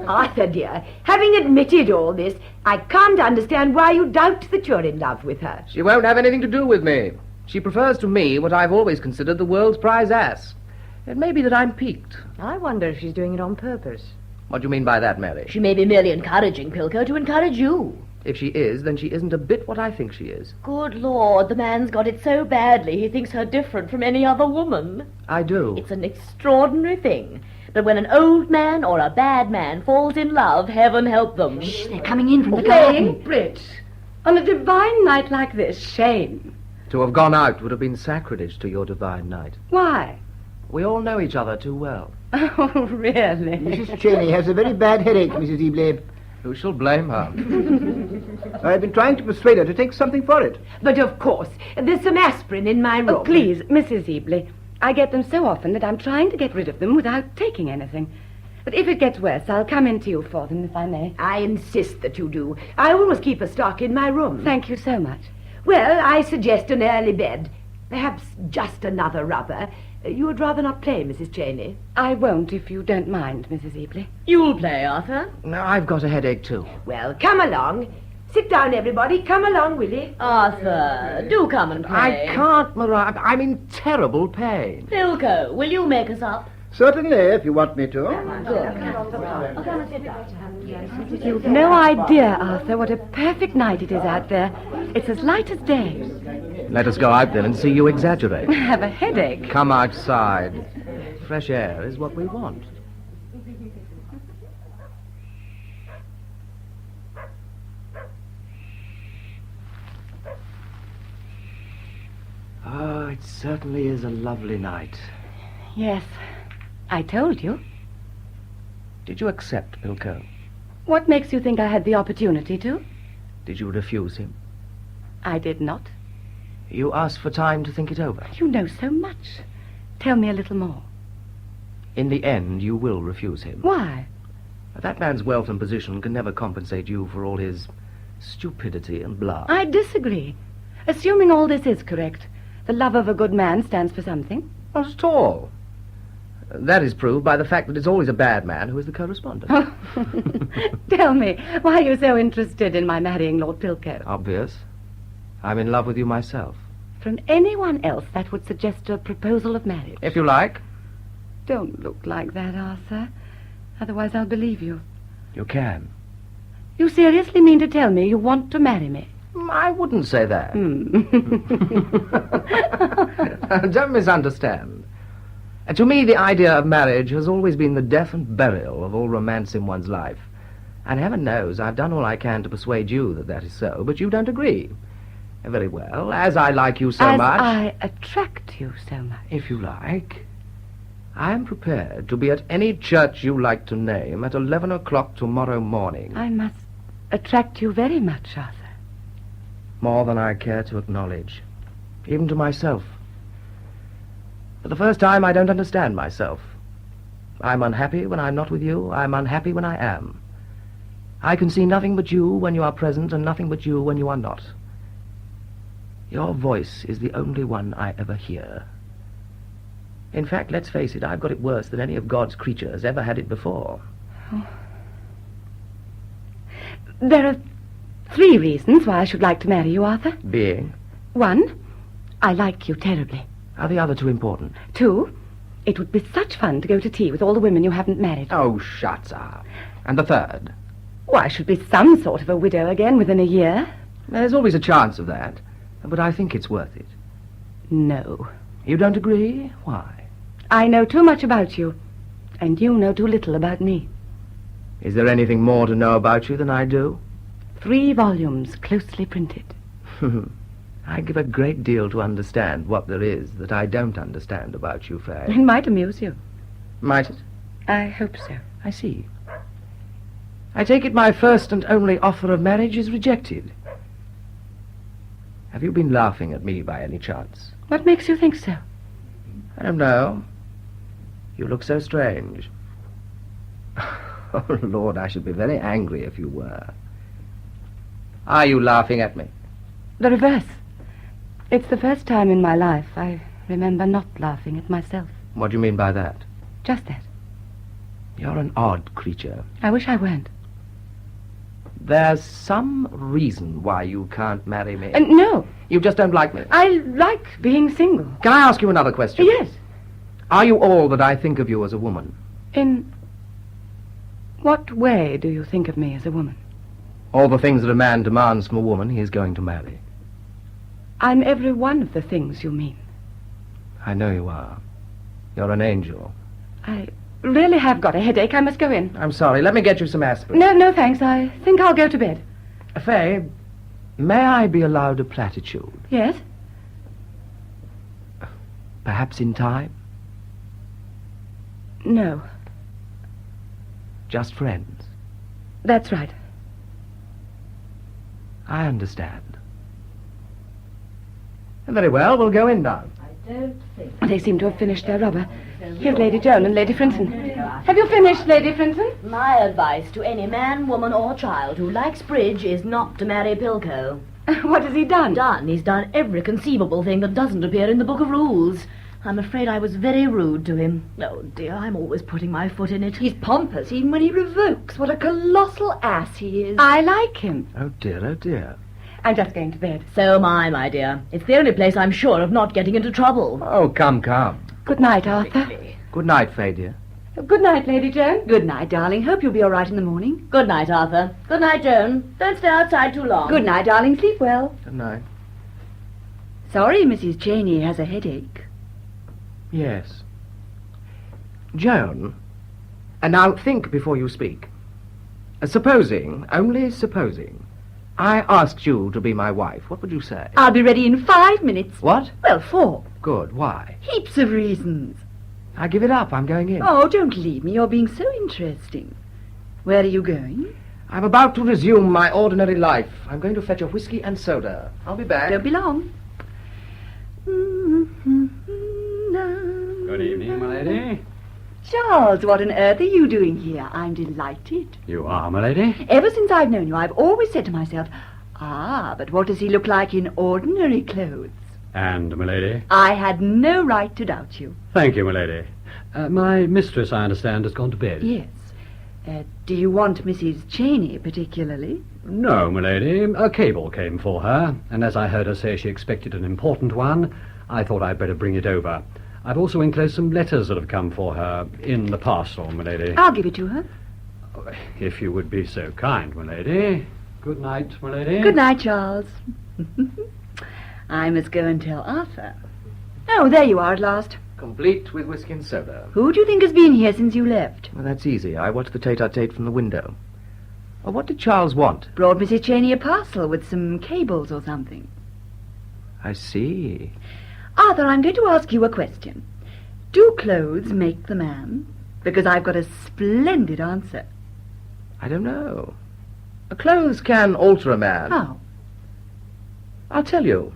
Arthur, dear, having admitted all this, I can't understand why you doubt that you're in love with her. She won't have anything to do with me. She prefers to me what I've always considered the world's prize ass. It may be that I'm piqued. I wonder if she's doing it on purpose. What do you mean by that, Mary? She may be merely encouraging Pilko to encourage you. If she is, then she isn't a bit what I think she is. Good Lord, the man's got it so badly he thinks her different from any other woman. I do. It's an extraordinary thing. But when an old man or a bad man falls in love, heaven help them. Shh, they're coming in from the Playing garden. bridge. On a divine night like this, shame. To have gone out would have been sacrilege to your divine night. Why? We all know each other too well. Oh, really? Mrs. Cheney has a very bad headache, Mrs. Ebley. Who shall blame her? I've been trying to persuade her to take something for it. But of course, there's some aspirin in my room. Oh, please, Mrs. Ebley. I get them so often that I'm trying to get rid of them without taking anything. But if it gets worse, I'll come in to you for them, if I may. I insist that you do. I always keep a stock in my room. Thank you so much. Well, I suggest an early bed. Perhaps just another rubber. You would rather not play, Mrs. Cheney? I won't, if you don't mind, Mrs. Ebley. You'll play, Arthur. No, I've got a headache too. Well, come along. Sit down, everybody. Come along, will you? Arthur, do come and play. I can't, Maria. I'm in terrible pain. Pilko, will you make us up? Certainly, if you want me to. You've no idea, Arthur, what a perfect night it is out there. It's as light as day. Let us go out then and see you exaggerate. I have a headache. Come outside. Fresh air is what we want. Oh, it certainly is a lovely night. Yes, I told you. Did you accept Pilko? What makes you think I had the opportunity to? Did you refuse him? I did not. You asked for time to think it over. You know so much. Tell me a little more. In the end, you will refuse him. Why? That man's wealth and position can never compensate you for all his stupidity and bluff. I disagree. Assuming all this is correct, the love of a good man stands for something. Not at all. That is proved by the fact that it's always a bad man who is the correspondent. Tell me, why are you so interested in my marrying Lord Pilko? Obvious. I'm in love with you myself. From anyone else, that would suggest a proposal of marriage. If you like. Don't look like that, Arthur. Otherwise I'll believe you. You can. You seriously mean to tell me you want to marry me? I wouldn't say that. Don't misunderstand. To me, the idea of marriage has always been the death and burial of all romance in one's life. And heaven knows I've done all I can to persuade you that that is so, but you don't agree. Very well, as I like you so much... As I attract you so much. If you like. I am prepared to be at any church you like to name at 11 o'clock tomorrow morning. I must attract you very much, Arthur. More than I care to acknowledge, even to myself. For the first time, I don't understand myself. I'm unhappy when I'm not with you. I'm unhappy when I am. I can see nothing but you when you are present and nothing but you when you are not. Your voice is the only one I ever hear. In fact, let's face it, I've got it worse than any of God's creatures ever had it before. Oh. There are 3 reasons why I should like to marry you, Arthur. Being? 1, I like you terribly. Are the other 2 important? 2, it would be such fun to go to tea with all the women you haven't married. Oh, shut up. And the 3rd? Why, I should be some sort of a widow again within a year. There's always a chance of that, but I think it's worth it. No. You don't agree? Why? I know too much about you, and you know too little about me. Is there anything more to know about you than I do? 3 volumes, closely printed. I give a great deal to understand what there is that I don't understand about you, Faye. It might amuse you. Might it? I hope so. I see. I take it my first and only offer of marriage is rejected. Have you been laughing at me by any chance? What makes you think so? I don't know. You look so strange. Oh, Lord, I should be very angry if you were. Are you laughing at me? The reverse. It's the first time in my life I remember not laughing at myself. What do you mean by that? Just that. You're an odd creature. I wish I weren't. There's some reason why you can't marry me. No. You just don't like me. I like being single. Can I ask you another question? Yes. Are you all that I think of you as a woman? What way do you think of me as a woman? All the things that a man demands from a woman he is going to marry. I'm every one of the things you mean. I know you are. You're an angel. I really have got a headache. I must go in. I'm sorry. Let me get you some aspirin. No, thanks. I think I'll go to bed. Faye, may I be allowed a platitude? Yes? Perhaps in time? No. Just friends? That's right. I understand. Very well, we'll go in now. I don't think... They seem to have finished their rubber. Here's Lady Joan and Lady Frinton. Have you finished, Lady Frinton? My advice to any man, woman, or child who likes bridge is not to marry Pilko. What has he done? He's done every conceivable thing that doesn't appear in the Book of Rules. I'm afraid I was very rude to him. Oh, dear, I'm always putting my foot in it. He's pompous even when he revokes. What a colossal ass he is. I like him. Oh, dear, oh, dear. I'm just going to bed. So am I, my dear. It's the only place I'm sure of not getting into trouble. Oh, come. Good night, Arthur. Good night, Faye, dear. Good night, Lady Joan. Good night, darling. Hope you'll be all right in the morning. Good night, Arthur. Good night, Joan. Don't stay outside too long. Good night, darling. Sleep well. Good night. Sorry Mrs. Cheney has a headache. Yes. Joan, and now think before you speak. Supposing, only supposing, I asked you to be my wife, what would you say? I'll be ready in 5 minutes. What? Well, 4. Good. Why? Heaps of reasons. I give it up. I'm going in. Oh, don't leave me. You're being so interesting. Where are you going? I'm about to resume my ordinary life. I'm going to fetch a whiskey and soda. I'll be back. Don't be long. Good evening, my lady. Charles, what on earth are you doing here? I'm delighted. You are, my lady? Ever since I've known you, I've always said to myself, but what does he look like in ordinary clothes? And, my lady? I had no right to doubt you. Thank you, my lady. My mistress, I understand, has gone to bed. Yes. Do you want Mrs. Cheney particularly? No, my lady. A cable came for her, and as I heard her say she expected an important one, I thought I'd better bring it over. I've also enclosed some letters that have come for her in the parcel, my lady. I'll give it to her. If you would be so kind, my lady. Good night, my lady. Good night, Charles. I must go and tell Arthur. Oh, there you are at last. Complete with whiskey and soda. Who do you think has been here since you left? Well, that's easy. I watched the tete-a-tete from the window. Well, what did Charles want? Brought Mrs. Cheney a parcel with some cables or something. I see. Arthur, I'm going to ask you a question. Do clothes make the man? Because I've got a splendid answer. I don't know. Clothes can alter a man. How? I'll tell you.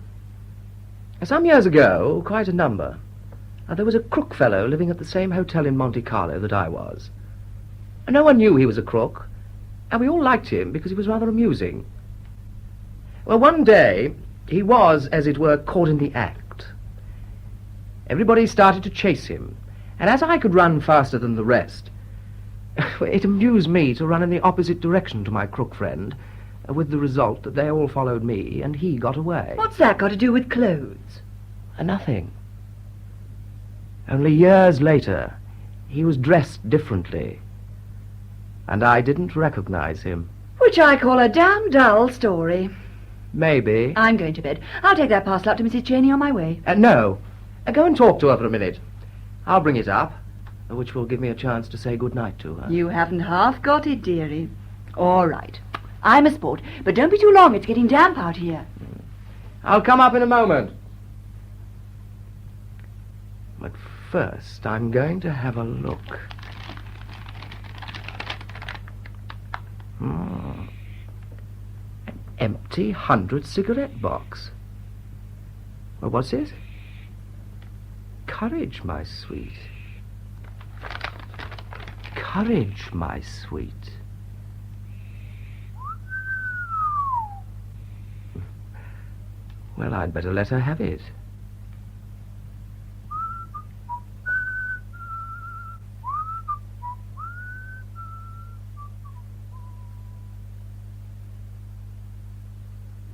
Some years ago, quite a number, there was a crook fellow living at the same hotel in Monte Carlo that I was. No one knew he was a crook, and we all liked him because he was rather amusing. Well, one day, he was, as it were, caught in the act. Everybody started to chase him, and as I could run faster than the rest, it amused me to run in the opposite direction to my crook friend, with the result that they all followed me, and he got away. What's that got to do with clothes? Nothing. Only years later, he was dressed differently, and I didn't recognize him. Which I call a damn dull story. Maybe. I'm going to bed. I'll take that parcel up to Mrs. Cheney on my way. No. Go and talk to her for a minute. I'll bring it up, which will give me a chance to say good night to her. You haven't half got it, dearie. All right. I'm a sport, but don't be too long. It's getting damp out here. I'll come up in a moment. But first, I'm going to have a look. An empty 100 cigarette box. Well, what's it? Courage, my sweet. Courage, my sweet. Well, I'd better let her have it.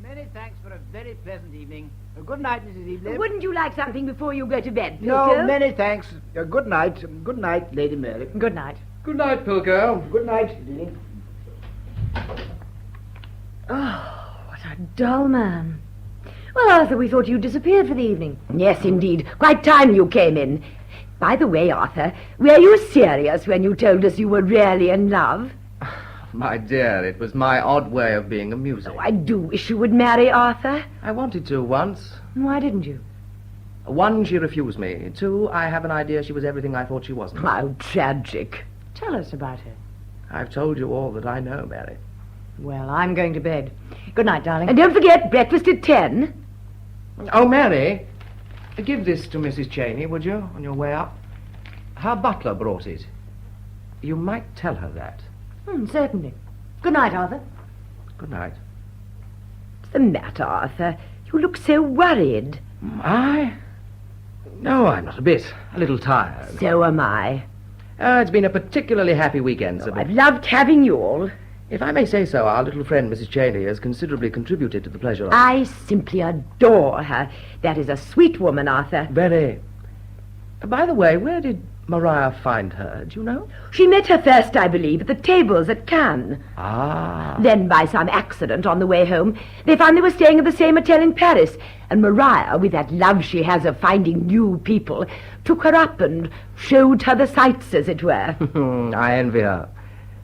Many thanks for a very pleasant evening. Good night, Mrs. Evelyn. Wouldn't you like something before you go to bed, Pilko? No, many thanks. Good night. Good night, Lady Mary. Good night. Good night, Pilko. Good night, Lily. Oh, what a dull man. Well, Arthur, we thought you disappeared for the evening. Yes, indeed. Quite time you came in. By the way, Arthur, were you serious when you told us you were really in love? My dear, it was my odd way of being amusing. Oh, I do wish you would marry Arthur. I wanted to once. Why didn't you? 1, she refused me. 2, I have an idea she was everything I thought she wasn't. How tragic. Tell us about her. I've told you all that I know, Mary. Well, I'm going to bed. Good night, darling. And don't forget, breakfast at 10. Oh, Mary, give this to Mrs. Cheney, would you, on your way up? Her butler brought it. You might tell her that. Certainly. Good night, Arthur. Good night. What's the matter, Arthur? You look so worried. I? No, I'm not a bit. A little tired. So am I. It's been a particularly happy weekend, Sybil. I've loved having you all. If I may say so, our little friend, Mrs. Cheney, has considerably contributed to the pleasure of... I simply adore her. That is a sweet woman, Arthur. Very. By the way, where did Maria find her? Do you know? She met her first, I believe, at the tables at Cannes. Ah. Then, by some accident on the way home, they found they were staying at the same hotel in Paris. And Maria, with that love she has of finding new people, took her up and showed her the sights, as it were. I envy her.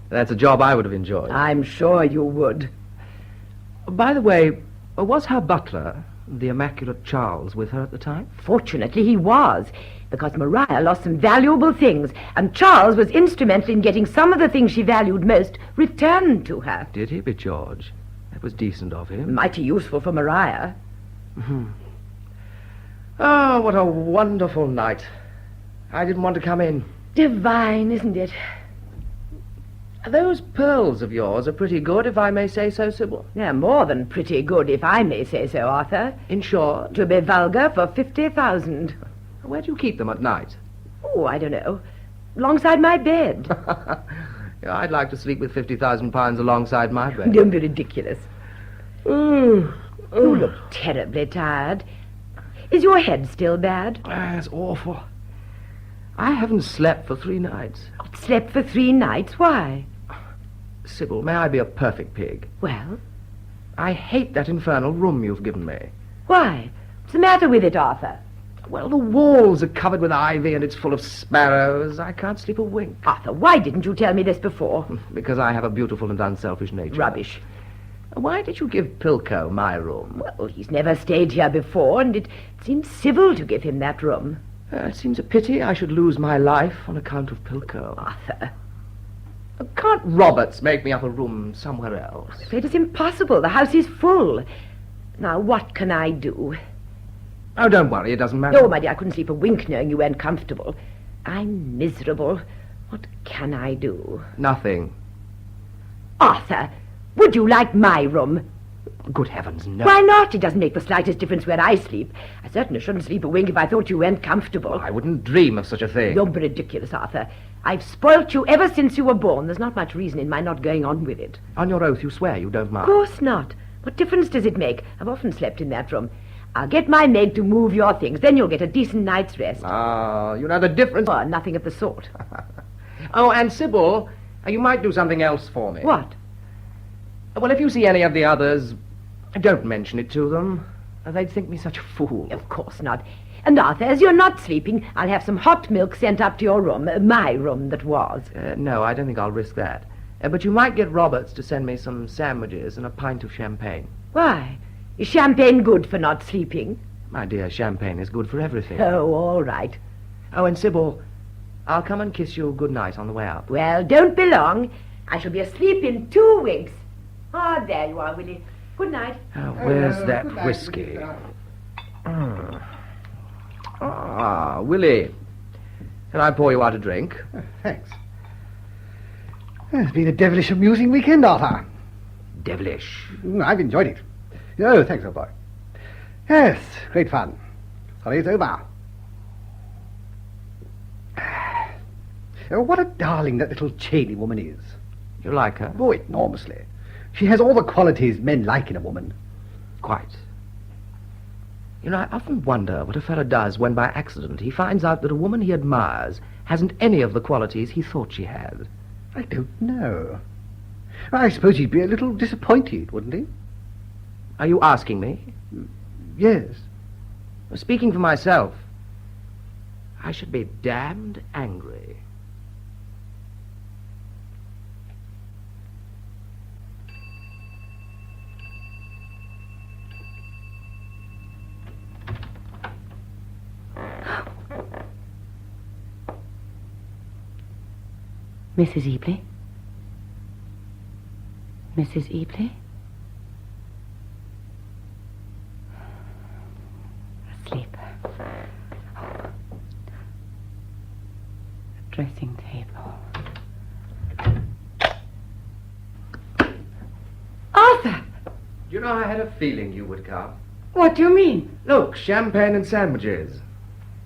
That's a job I would have enjoyed. I'm sure you would. By the way, was her butler, the Immaculate Charles, with her at the time? Fortunately, he was, because Maria lost some valuable things, and Charles was instrumental in getting some of the things she valued most returned to her. Did he, by George? That was decent of him. Mighty useful for Maria. Oh, what a wonderful night. I didn't want to come in. Divine, isn't it? Those pearls of yours are pretty good, if I may say so, Sybil. They're more than pretty good, if I may say so, Arthur. In short? To be vulgar, for 50,000. Where do you keep them at night? Oh, I don't know. Alongside my bed. I'd like to sleep with £50,000 alongside my bed. Don't be ridiculous. You look terribly tired. Is your head still bad? It's awful. I haven't slept for 3 nights. Slept for 3 nights? Why? Sybil, may I be a perfect pig? Well? I hate that infernal room you've given me. Why? What's the matter with it, Arthur? Well, the walls are covered with ivy and it's full of sparrows. I can't sleep a wink. Arthur, why didn't you tell me this before? Because I have a beautiful and unselfish nature. Rubbish. Why did you give Pilko my room? Well, he's never stayed here before, and it seems civil to give him that room. It seems a pity I should lose my life on account of Pilko. Arthur. Can't Roberts make me up a room somewhere else? I'm afraid it's impossible. The house is full. Now, what can I do? Oh, don't worry. It doesn't matter. No, my dear, I couldn't sleep a wink knowing you weren't comfortable. I'm miserable. What can I do? Nothing. Arthur, would you like my room? Good heavens, no. Why not? It doesn't make the slightest difference where I sleep. I certainly shouldn't sleep a wink if I thought you weren't comfortable. Well, I wouldn't dream of such a thing. Don't be ridiculous, Arthur. I've spoilt you ever since you were born. There's not much reason in my not going on with it. On your oath, you swear you don't mind? Of course not. What difference does it make? I've often slept in that room. I'll get my maid to move your things. Then you'll get a decent night's rest. Ah, you know the difference. Oh, nothing of the sort. Oh, and Sybil, you might do something else for me. What? Well, if you see any of the others, don't mention it to them. They'd think me such a fool. Of course not. And Arthur, as you're not sleeping, I'll have some hot milk sent up to your room. My room, that was. No, I don't think I'll risk that. But you might get Roberts to send me some sandwiches and a pint of champagne. Why? Is champagne good for not sleeping? My dear, champagne is good for everything. Oh, all right. Oh, and Sybil, I'll come and kiss you good night on the way up. Well, don't be long. I shall be asleep in 2 winks. Ah, there you are, Willie. Good night. Oh, where's that whiskey? Ah, Willie. Can I pour you out a drink? Thanks. It's been a devilish amusing weekend, Arthur. Devilish? I've enjoyed it. Oh, thanks, old boy. Yes, great fun. Sorry it's over. Oh, what a darling that little Cheney woman is. You like her? Oh, enormously. She has all the qualities men like in a woman. Quite. You know, I often wonder what a fellow does when by accident he finds out that a woman he admires hasn't any of the qualities he thought she had. I don't know. I suppose he'd be a little disappointed, wouldn't he? Are you asking me? Yes. Well, speaking for myself, I should be damned angry. Mrs. Ebley? Mrs. Ebley? Asleep. The dressing table. Arthur! Do you know, I had a feeling you would come. What do you mean? Look, champagne and sandwiches.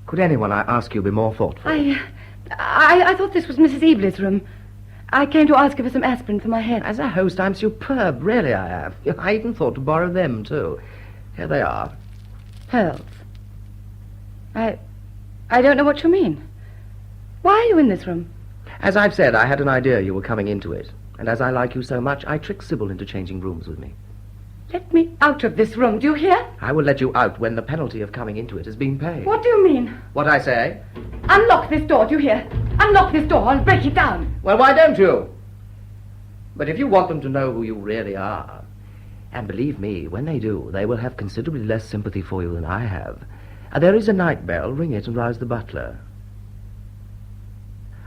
Could anyone, I ask you, be more thoughtful? I thought this was Mrs. Ebley's room. I came to ask her for some aspirin for my head. As a host, I'm superb, really I am. I even thought to borrow them, too. Here they are. Pearls. I don't know what you mean. Why are you in this room? As I've said, I had an idea you were coming into it. And as I like you so much, I tricked Sybil into changing rooms with me. Let me out of this room, do you hear? I will let you out when the penalty of coming into it has been paid. What do you mean? What I say? Unlock this door, do you hear? Unlock this door, I'll break it down. Well, why don't you? But if you want them to know who you really are, and believe me, when they do, they will have considerably less sympathy for you than I have. There is a night bell, ring it and rouse the butler.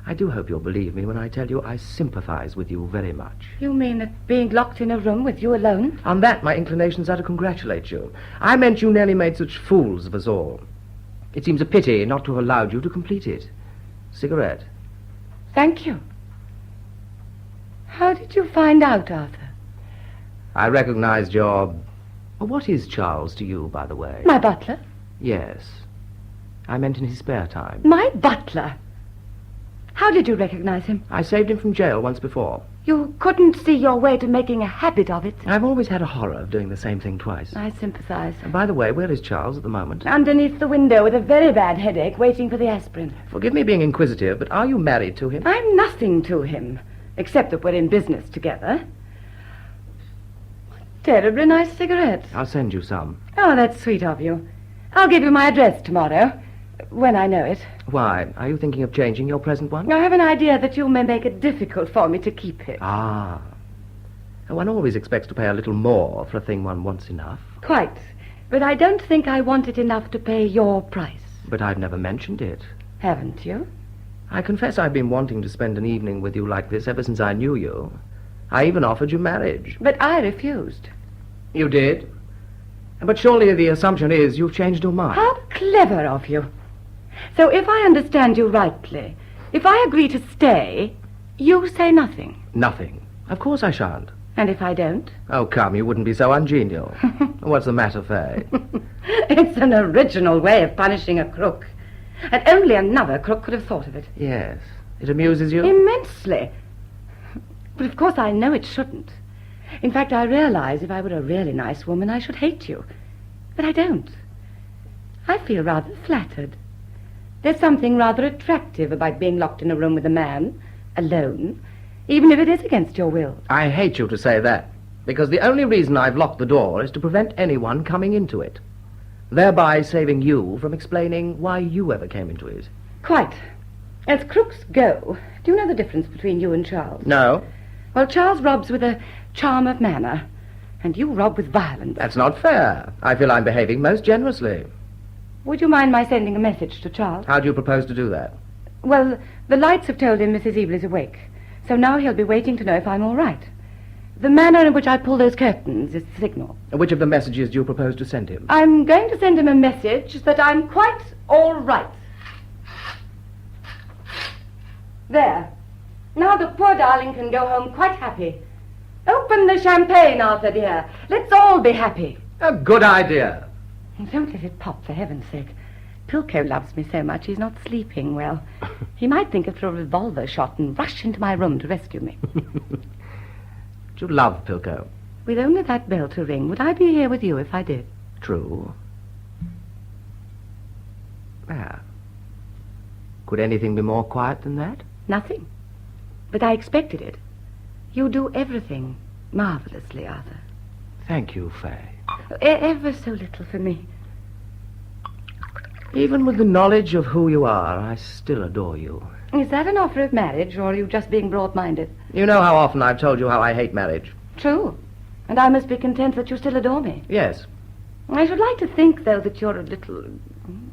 I do hope you'll believe me when I tell you I sympathize with you very much. You mean that being locked in a room with you alone? On that, my inclinations are to congratulate you. I meant you nearly made such fools of us all. It seems a pity not to have allowed you to complete it. Cigarette. Thank you. How did you find out, Arthur? I recognized your... What is Charles to you, by the way? My butler? Yes. I meant in his spare time. My butler? How did you recognize him? I saved him from jail once before. You couldn't see your way to making a habit of it? I've always had a horror of doing the same thing twice. I sympathize. And by the way, where is Charles at the moment? Underneath the window with a very bad headache, waiting for the aspirin. Forgive me being inquisitive, but are you married to him? I'm nothing to him, except that we're in business together. Terribly nice cigarette. I'll send you some. Oh, that's sweet of you. I'll give you my address tomorrow, when I know it. Why? Are you thinking of changing your present one? I have an idea that you may make it difficult for me to keep it. Ah. One always expects to pay a little more for a thing one wants enough. Quite. But I don't think I want it enough to pay your price. But I've never mentioned it. Haven't you? I confess I've been wanting to spend an evening with you like this ever since I knew you. I even offered you marriage. But I refused. You did? But surely the assumption is you've changed your mind. How clever of you. So if I understand you rightly, if I agree to stay, you say nothing. Nothing. Of course I shan't. And if I don't? Oh, come, you wouldn't be so ungenial. What's the matter, Faye? It's an original way of punishing a crook. And only another crook could have thought of it. Yes. It amuses you? Immensely. But of course I know it shouldn't. In fact, I realize if I were a really nice woman, I should hate you. But I don't. I feel rather flattered. There's something rather attractive about being locked in a room with a man, alone, even if it is against your will. I hate you to say that, because the only reason I've locked the door is to prevent anyone coming into it, thereby saving you from explaining why you ever came into it. Quite. As crooks go, do you know the difference between you and Charles? No. Well, Charles robs with a charm of manner, and you rob with violence. That's not fair. I feel I'm behaving most generously. Would you mind my sending a message to Charles? How do you propose to do that? Well, the lights have told him Mrs. Ebley's awake, so now he'll be waiting to know if I'm all right. The manner in which I pull those curtains is the signal. Which of the messages do you propose to send him? I'm going to send him a message that I'm quite all right. There. Now the poor darling can go home quite happy. Open the champagne, Arthur, dear. Let's all be happy. A good idea. Don't let it pop, for heaven's sake. Pilko loves me so much he's not sleeping well. He might think of a revolver shot and rush into my room to rescue me. Do you love Pilko? With only that bell to ring, would I be here with you if I did? True. Ah. Could anything be more quiet than that? Nothing. But I expected it. You do everything marvelously, Arthur. Thank you, Fay. Ever so little for me. Even with the knowledge of who you are, I still adore you. Is that an offer of marriage, or are you just being broad-minded? You know how often I've told you how I hate marriage. True. And I must be content that you still adore me. Yes. I should like to think, though, that you're a little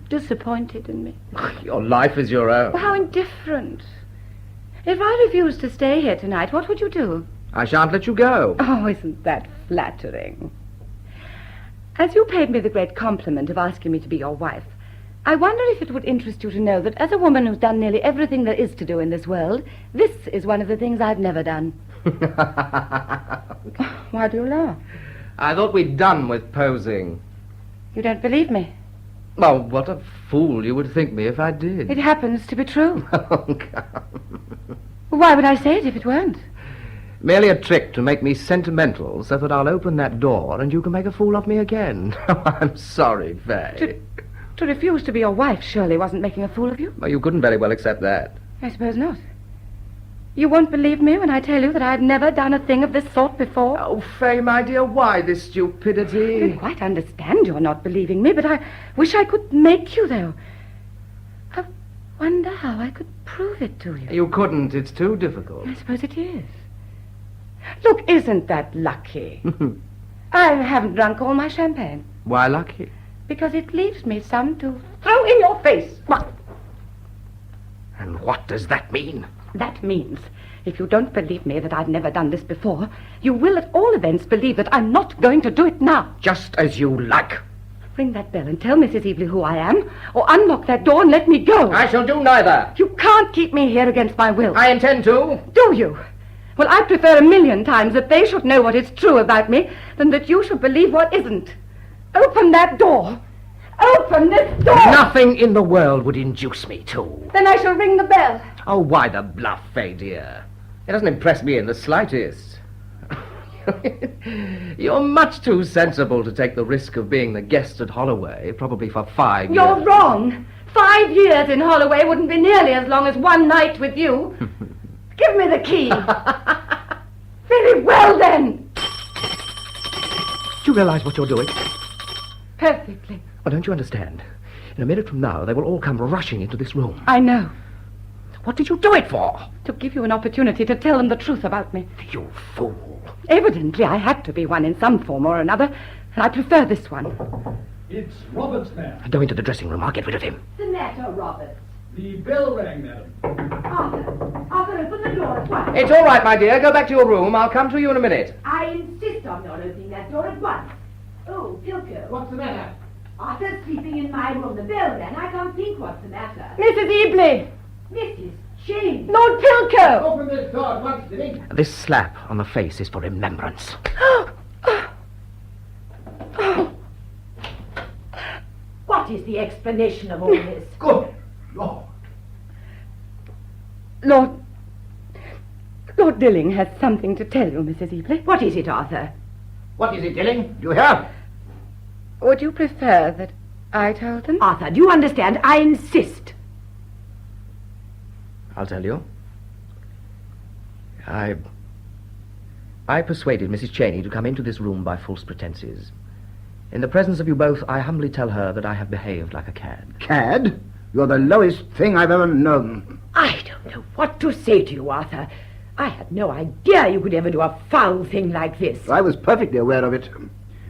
disappointed in me. Your life is your own. How indifferent. If I refused to stay here tonight, what would you do? I shan't let you go. Oh, isn't that flattering? As you paid me the great compliment of asking me to be your wife, I wonder if it would interest you to know that as a woman who's done nearly everything there is to do in this world, this is one of the things I've never done. Why do you laugh? I thought we'd done with posing. You don't believe me? Well, what a fool you would think me if I did. It happens to be true. Oh, come. Why would I say it if it weren't? Merely a trick to make me sentimental so that I'll open that door and you can make a fool of me again. I'm sorry, Fay. To refuse to be your wife surely wasn't making a fool of you. Well, you couldn't very well accept that. I suppose not. You won't believe me when I tell you that I've never done a thing of this sort before? Oh, Fay, my dear, why this stupidity? I don't quite understand your not believing me, but I wish I could make you, though. I wonder how I could prove it to you. You couldn't. It's too difficult. I suppose it is. Look, isn't that lucky? I haven't drunk all my champagne. Why lucky? Because it leaves me some to throw in your face. What? And what does that mean? That means, if you don't believe me that I've never done this before, you will at all events believe that I'm not going to do it now. Just as you like. Ring that bell and tell Mrs. Evely who I am, or unlock that door and let me go. I shall do neither. You can't keep me here against my will. I intend to. Do you? Well, I'd prefer 1,000,000 times that they should know what is true about me than that you should believe what isn't. Open that door. Open this door! Nothing in the world would induce me to. Then I shall ring the bell. Oh, why the bluff, Fay, dear? It doesn't impress me in the slightest. You're much too sensible to take the risk of being the guest at Holloway, probably for 5 years. You're wrong. 5 years in Holloway wouldn't be nearly as long as one night with you. Give me the key. Very well, then. Do you realize what you're doing? Perfectly. Well, don't you understand? In a minute from now, they will all come rushing into this room. I know. What did you do it for? To give you an opportunity to tell them the truth about me. You fool. Evidently, I had to be one in some form or another, and I prefer this one. It's Roberts, ma'am. Go into the dressing room. I'll get rid of him. What's the matter, Robert? The bell rang, madam. Arthur, open the door at once. It's all right, my dear. Go back to your room. I'll come to you in a minute. I insist on your opening that door at once. Oh, Pilko. What's the matter? Arthur's sleeping in my room. The bell rang. I can't think what's the matter. Mrs. Evely! Mrs. Cheney. Lord Pilko! Open this door at once, Dilly. This slap on the face is for remembrance. What is the explanation of all this? Good Lord. Lord Dilling has something to tell you, Mrs. Evely. What is it, Arthur? What is it, Dilling? You hear? Would you prefer that I told them? Arthur, do you understand? I insist. I'll tell you. I persuaded Mrs. Cheney to come into this room by false pretenses. In the presence of you both, I humbly tell her that I have behaved like a cad. Cad? You're the lowest thing I've ever known. I don't know what to say to you, Arthur. I had no idea you could ever do a foul thing like this. I was perfectly aware of it.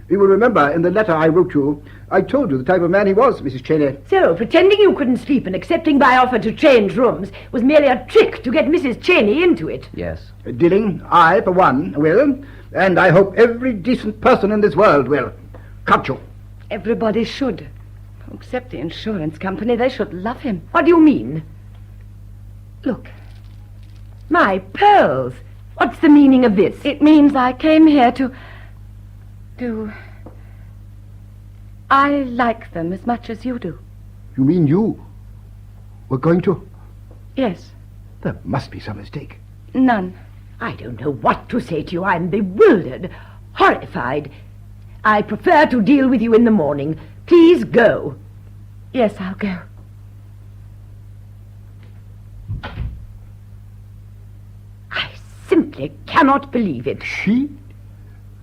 You will remember in the letter I wrote you, I told you the type of man he was, Mrs. Cheney. So, pretending you couldn't sleep and accepting my offer to change rooms was merely a trick to get Mrs. Cheney into it. Yes. Dilling, I, for one, will, and I hope every decent person in this world will. Cut you. Everybody should. Except the insurance company. They should love him. What do you mean? Look. My pearls. What's the meaning of this? It means I came here to... I like them as much as you do. You mean you were going to? Yes. There must be some mistake. None. I don't know what to say to you. I'm bewildered, horrified. I prefer to deal with you in the morning. Please go. Yes, I'll go. simply cannot believe it. She?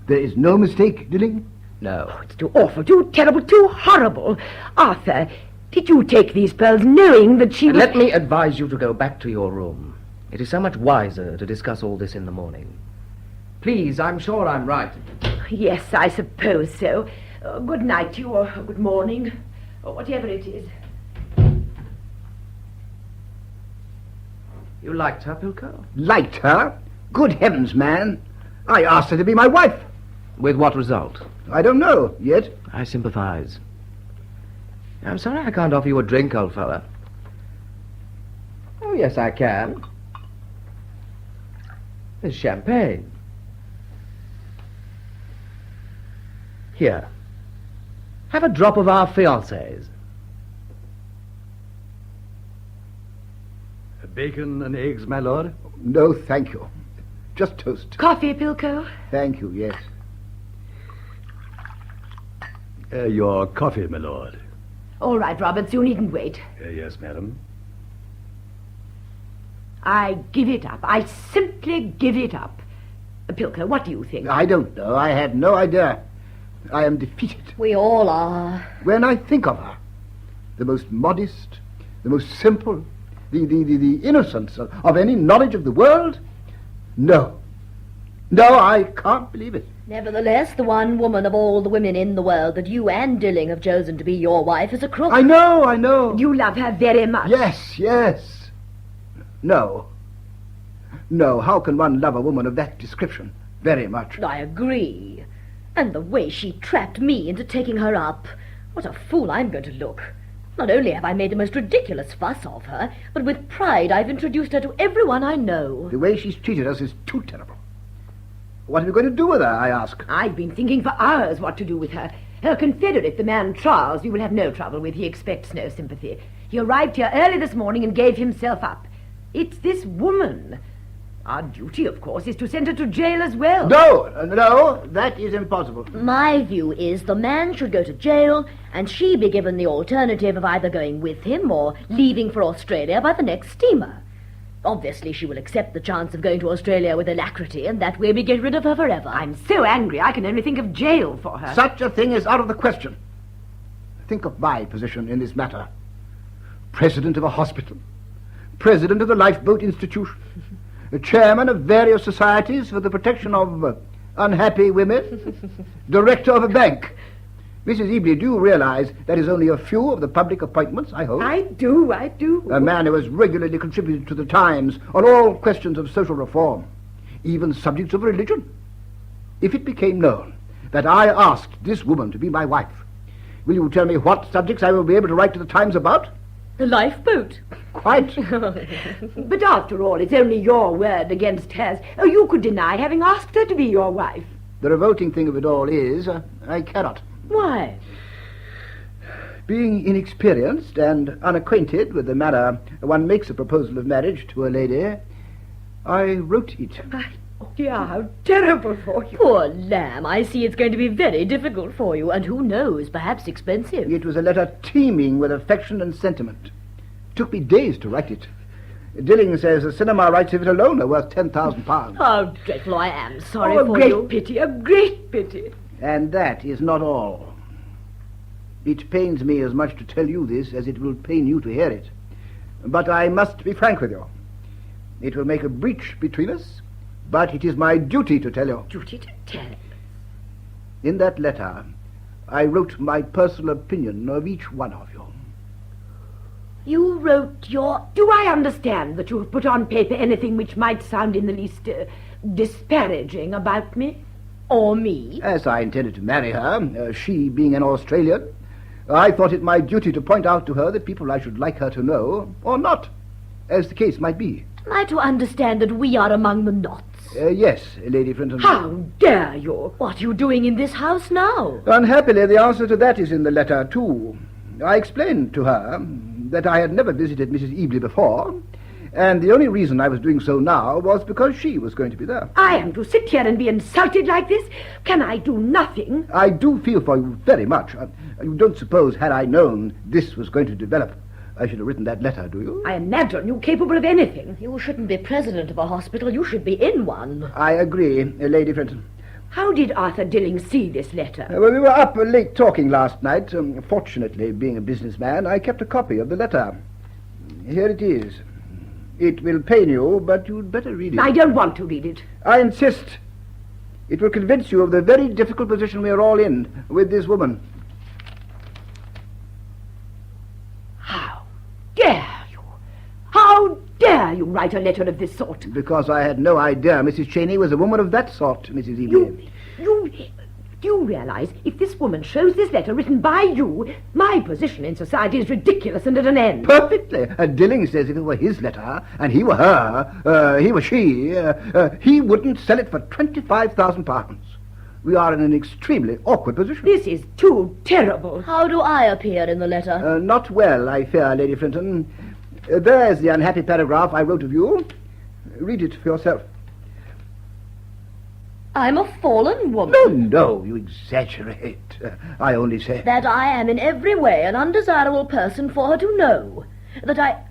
There is no mistake, Dilling? No. Oh, it's too awful, too terrible, too horrible. Arthur, did you take these pearls knowing that she was... Let me advise you to go back to your room. It is so much wiser to discuss all this in the morning. Please, I'm sure I'm right. Yes, I suppose so. Good night to you, or good morning, or whatever it is. You liked her, Pilko? Liked her? Good heavens, man. I asked her to be my wife. With what result? I don't know, yet. I sympathize. I'm sorry I can't offer you a drink, old fella. Oh, yes, I can. There's champagne. Here. Have a drop of our fiancés. Bacon and eggs, my lord? No, thank you. Just toast. Coffee, Pilko? Thank you, yes. Your coffee, my lord. All right, Roberts, you needn't wait. Yes, madam. I give it up. I simply give it up. Pilko, what do you think? I don't know. I have no idea. I am defeated. We all are. When I think of her, the most modest, the most simple, the innocence of any knowledge of the world, no. No, I can't believe it. Nevertheless, the one woman of all the women in the world that you and Dilling have chosen to be your wife is a crook. I know. You love her very much. Yes. No, how can one love a woman of that description very much? I agree. And the way she trapped me into taking her up. What a fool I'm going to look. Not only have I made the most ridiculous fuss of her, but with pride I've introduced her to everyone I know. The way she's treated us is too terrible. What are we going to do with her, I ask? I've been thinking for hours what to do with her. Her confederate, the man Charles, you will have no trouble with. He expects no sympathy. He arrived here early this morning and gave himself up. It's this woman. Our duty, of course, is to send her to jail as well. No, that is impossible. My view is the man should go to jail and she be given the alternative of either going with him or leaving for Australia by the next steamer. Obviously, she will accept the chance of going to Australia with alacrity, and that way we get rid of her forever. I'm so angry I can only think of jail for her. Such a thing is out of the question. Think of my position in this matter. President of a hospital. President of the Lifeboat Institution. The chairman of various societies for the protection of unhappy women. Director of a bank. Mrs. Ebley, do you realize that is only a few of the public appointments, I hope? I do. A man who has regularly contributed to the Times on all questions of social reform, even subjects of religion. If it became known that I asked this woman to be my wife, will you tell me what subjects I will be able to write to the Times about? The lifeboat. Quite. But after all, it's only your word against hers. Oh, you could deny having asked her to be your wife. The revolting thing of it all is, I cannot. Why? Being inexperienced and unacquainted with the manner one makes a proposal of marriage to a lady, I wrote it. Oh, dear, how terrible for you. Poor lamb, I see it's going to be very difficult for you, and who knows, perhaps expensive. It was a letter teeming with affection and sentiment. It took me days to write it. Dilling says the cinema rights of it alone are worth £10,000. How dreadful, I am sorry for you. A great pity. And that is not all. It pains me as much to tell you this as it will pain you to hear it. But I must be frank with you. It will make a breach between us, but it is my duty to tell you. Duty to tell? In that letter, I wrote my personal opinion of each one of you. You wrote your... Do I understand that you have put on paper anything which might sound in the least disparaging about me? Or me? As I intended to marry her, she being an Australian, I thought it my duty to point out to her the people I should like her to know, or not, as the case might be. Am I to understand that we are among the knots? Yes, Lady Frinton. How dare you? What are you doing in this house now? Unhappily, the answer to that is in the letter, too. I explained to her that I had never visited Mrs. Ebley before, and the only reason I was doing so now was because she was going to be there. I am to sit here and be insulted like this? Can I do nothing? I do feel for you very much. You don't suppose, had I known this was going to develop, I should have written that letter, do you? I imagine you capable of anything. You shouldn't be president of a hospital. You should be in one. I agree, Lady Fenton. How did Arthur Dilling see this letter? Well, we were up late talking last night. Fortunately, being a businessman, I kept a copy of the letter. Here it is. It will pain you, but you'd better read it. I don't want to read it. I insist. It will convince you of the very difficult position we are all in with this woman. How dare you? How dare you write a letter of this sort? Because I had no idea Mrs. Cheney was a woman of that sort, Mrs. Eby. Do you realize if this woman shows this letter written by you, my position in society is ridiculous and at an end? Perfectly. Dilling says if it were his letter, and he were her, he were she, he wouldn't sell it for £25,000. We are in an extremely awkward position. This is too terrible. How do I appear in the letter? Not well, I fear, Lady Fenton. There's the unhappy paragraph I wrote of you. Read it for yourself. I'm a fallen woman. No, you exaggerate. I only say... That I am in every way an undesirable person for her to know. That I...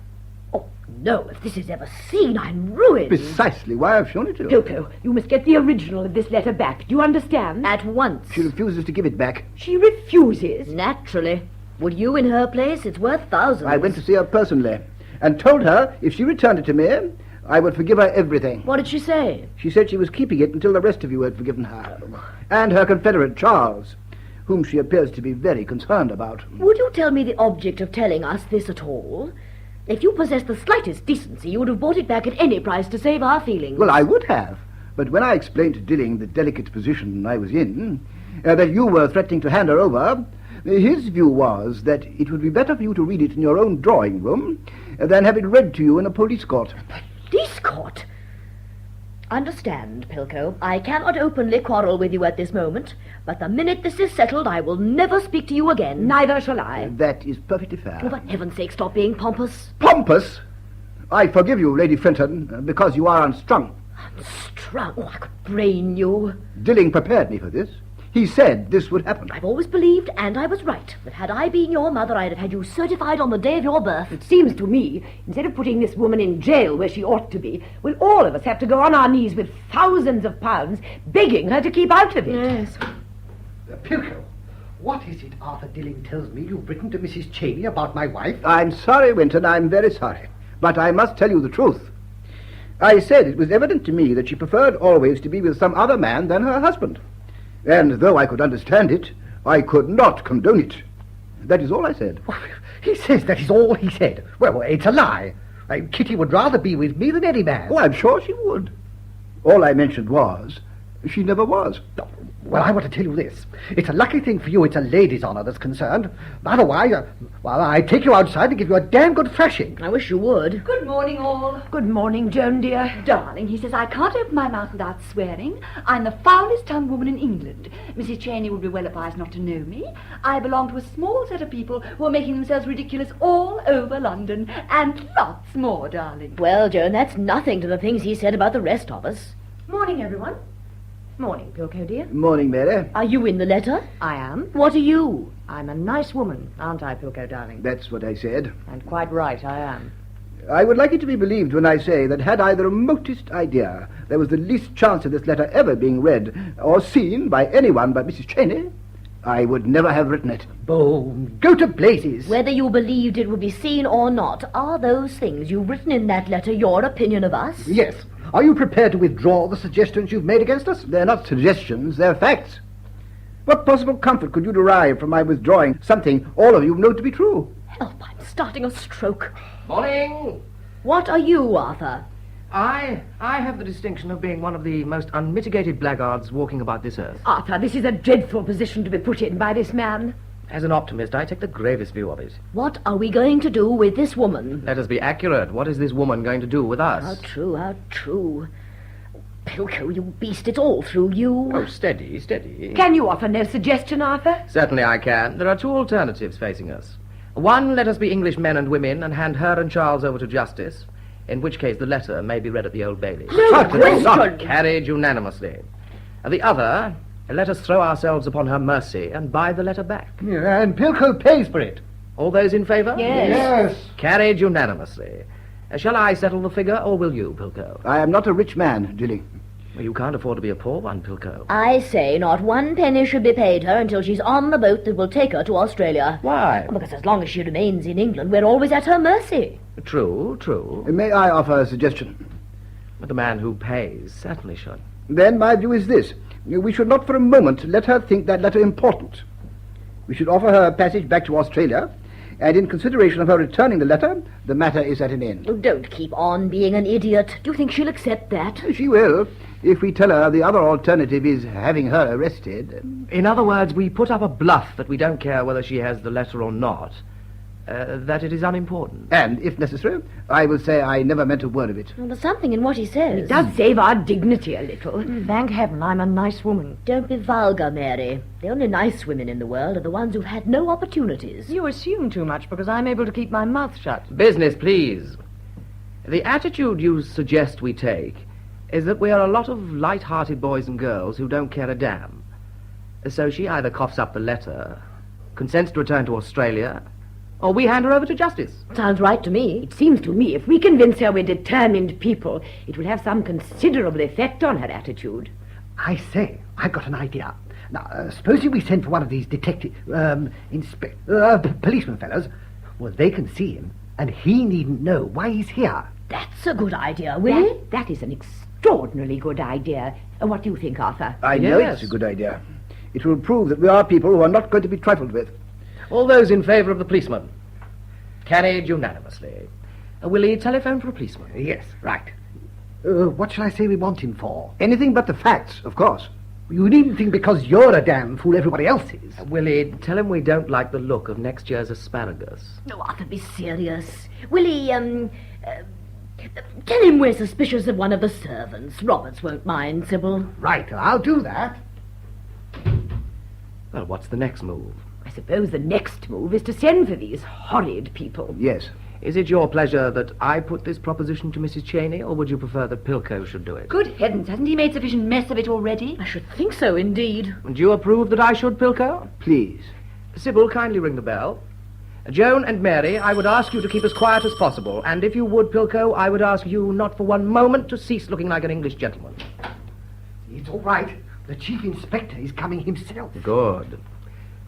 Oh, no, if this is ever seen, I'm ruined. Precisely why I've shown it to you. Pilko, you must get the original of this letter back. Do you understand? At once. She refuses to give it back. She refuses? Naturally. Would you in her place? It's worth thousands. I went to see her personally and told her if she returned it to me, I would forgive her everything. What did she say? She said she was keeping it until the rest of you had forgiven her. And her confederate, Charles, whom she appears to be very concerned about. Would you tell me the object of telling us this at all? If you possessed the slightest decency, you would have bought it back at any price to save our feelings. Well, I would have. But when I explained to Dilling the delicate position I was in, that you were threatening to hand her over, his view was that it would be better for you to read it in your own drawing room than have it read to you in a police court. Police court? Understand, Pilko, I cannot openly quarrel with you at this moment, but the minute this is settled, I will never speak to you again. Neither shall I. That is perfectly fair. Oh, for heaven's sake, stop being pompous. Pompous? I forgive you, Lady Fenton, because you are unstrung. Unstrung? Oh, I could brain you. Dilling prepared me for this. He said this would happen. I've always believed, and I was right, that had I been your mother, I'd have had you certified on the day of your birth. It seems to me, instead of putting this woman in jail where she ought to be, we'll all of us have to go on our knees with thousands of pounds begging her to keep out of it. Yes. Pilko, what is it Arthur Dilling tells me you've written to Mrs. Cheney about my wife? I'm sorry, Winton, I'm very sorry. But I must tell you the truth. I said it was evident to me that she preferred always to be with some other man than her husband. And though I could understand it, I could not condone it. That is all I said. He says that is all he said. Well, it's a lie. Kitty would rather be with me than any man. Oh, I'm sure she would. All I mentioned was, she never was. Well, I want to tell you this. It's a lucky thing for you it's a lady's honour that's concerned. Otherwise, I'd take you outside and give you a damn good thrashing. I wish you would. Good morning, all. Good morning, Joan, dear. Darling, he says I can't open my mouth without swearing. I'm the foulest-tongued woman in England. Mrs. Cheney would be well advised not to know me. I belong to a small set of people who are making themselves ridiculous all over London. And lots more, darling. Well, Joan, that's nothing to the things he said about the rest of us. Morning, everyone. Morning, Pilko, dear. Morning, Mary. Are you in the letter? I am. What are you? I'm a nice woman, aren't I, Pilko, darling? That's what I said. And quite right, I am. I would like it to be believed when I say that had I the remotest idea there was the least chance of this letter ever being read or seen by anyone but Mrs. Cheney, I would never have written it. Boom. Go to blazes. Whether you believed it would be seen or not, are those things you've written in that letter your opinion of us? Yes. Are you prepared to withdraw the suggestions you've made against us? They're not suggestions, they're facts. What possible comfort could you derive from my withdrawing something all of you know to be true? Help, I'm starting a stroke. Morning. What are you, Arthur? I have the distinction of being one of the most unmitigated blackguards walking about this earth. Arthur, this is a dreadful position to be put in by this man. As an optimist, I take the gravest view of it. What are we going to do with this woman? Let us be accurate. What is this woman going to do with us? How true, how true. Pilko, you beast, it's all through you. Oh, steady, steady. Can you offer no suggestion, Arthur? Certainly I can. There are two alternatives facing us. One, let us be English men and women and hand her and Charles over to justice, in which case the letter may be read at the Old Bailey. No question! Carried unanimously. The other, let us throw ourselves upon her mercy and buy the letter back. Yeah, and Pilko pays for it. All those in favour? Yes. Carried unanimously. Shall I settle the figure, or will you, Pilko? I am not a rich man, Dilly. Well, you can't afford to be a poor one, Pilko. I say not 1 penny should be paid her until she's on the boat that will take her to Australia. Why? Because as long as she remains in England, we're always at her mercy. True, true. May I offer a suggestion? But the man who pays certainly should. Then my view is this. We should not for a moment let her think that letter important. We should offer her a passage back to Australia, and in consideration of her returning the letter, the matter is at an end. Oh, don't keep on being an idiot. Do you think she'll accept that? She will, if we tell her the other alternative is having her arrested. In other words, we put up a bluff that we don't care whether she has the letter or not, that it is unimportant. And, if necessary, I will say I never meant a word of it. Well, there's something in what he says. It does save our dignity a little. Thank heaven I'm a nice woman. Don't be vulgar, Mary. The only nice women in the world are the ones who've had no opportunities. You assume too much because I'm able to keep my mouth shut. Business, please. The attitude you suggest we take is that we are a lot of light-hearted boys and girls who don't care a damn. So she either coughs up the letter, consents to return to Australia, or we hand her over to justice. Sounds right to me. It seems to me if we convince her we're determined people, it will have some considerable effect on her attitude. I say, I've got an idea. Now, supposing we send for one of these policeman fellows. Well, they can see him, and he needn't know why he's here. That's a good idea, Willie. That is an extraordinarily good idea. What do you think, Arthur? I know it's a good idea. It will prove that we are people who are not going to be trifled with. All those in favour of the policeman? Carried unanimously. Willie, telephone for a policeman. Yes, right. What shall I say we want him for? Anything but the facts, of course. You needn't think because you're a damn fool everybody else is. Willie, tell him we don't like the look of next year's asparagus. No, Arthur, be serious. Willie, tell him we're suspicious of one of the servants. Roberts won't mind, Sybil. Right, I'll do that. Well, what's the next move? I suppose the next move is to send for these horrid people. Yes. Is it your pleasure that I put this proposition to Mrs. Cheney, or would you prefer that Pilko should do it? Good heavens, hasn't he made sufficient mess of it already? I should think so, indeed. Do you approve that I should, Pilko? Please. Sybil, kindly ring the bell. Joan and Mary, I would ask you to keep as quiet as possible, and if you would, Pilko, I would ask you not for one moment to cease looking like an English gentleman. It's all right. The chief inspector is coming himself. Good.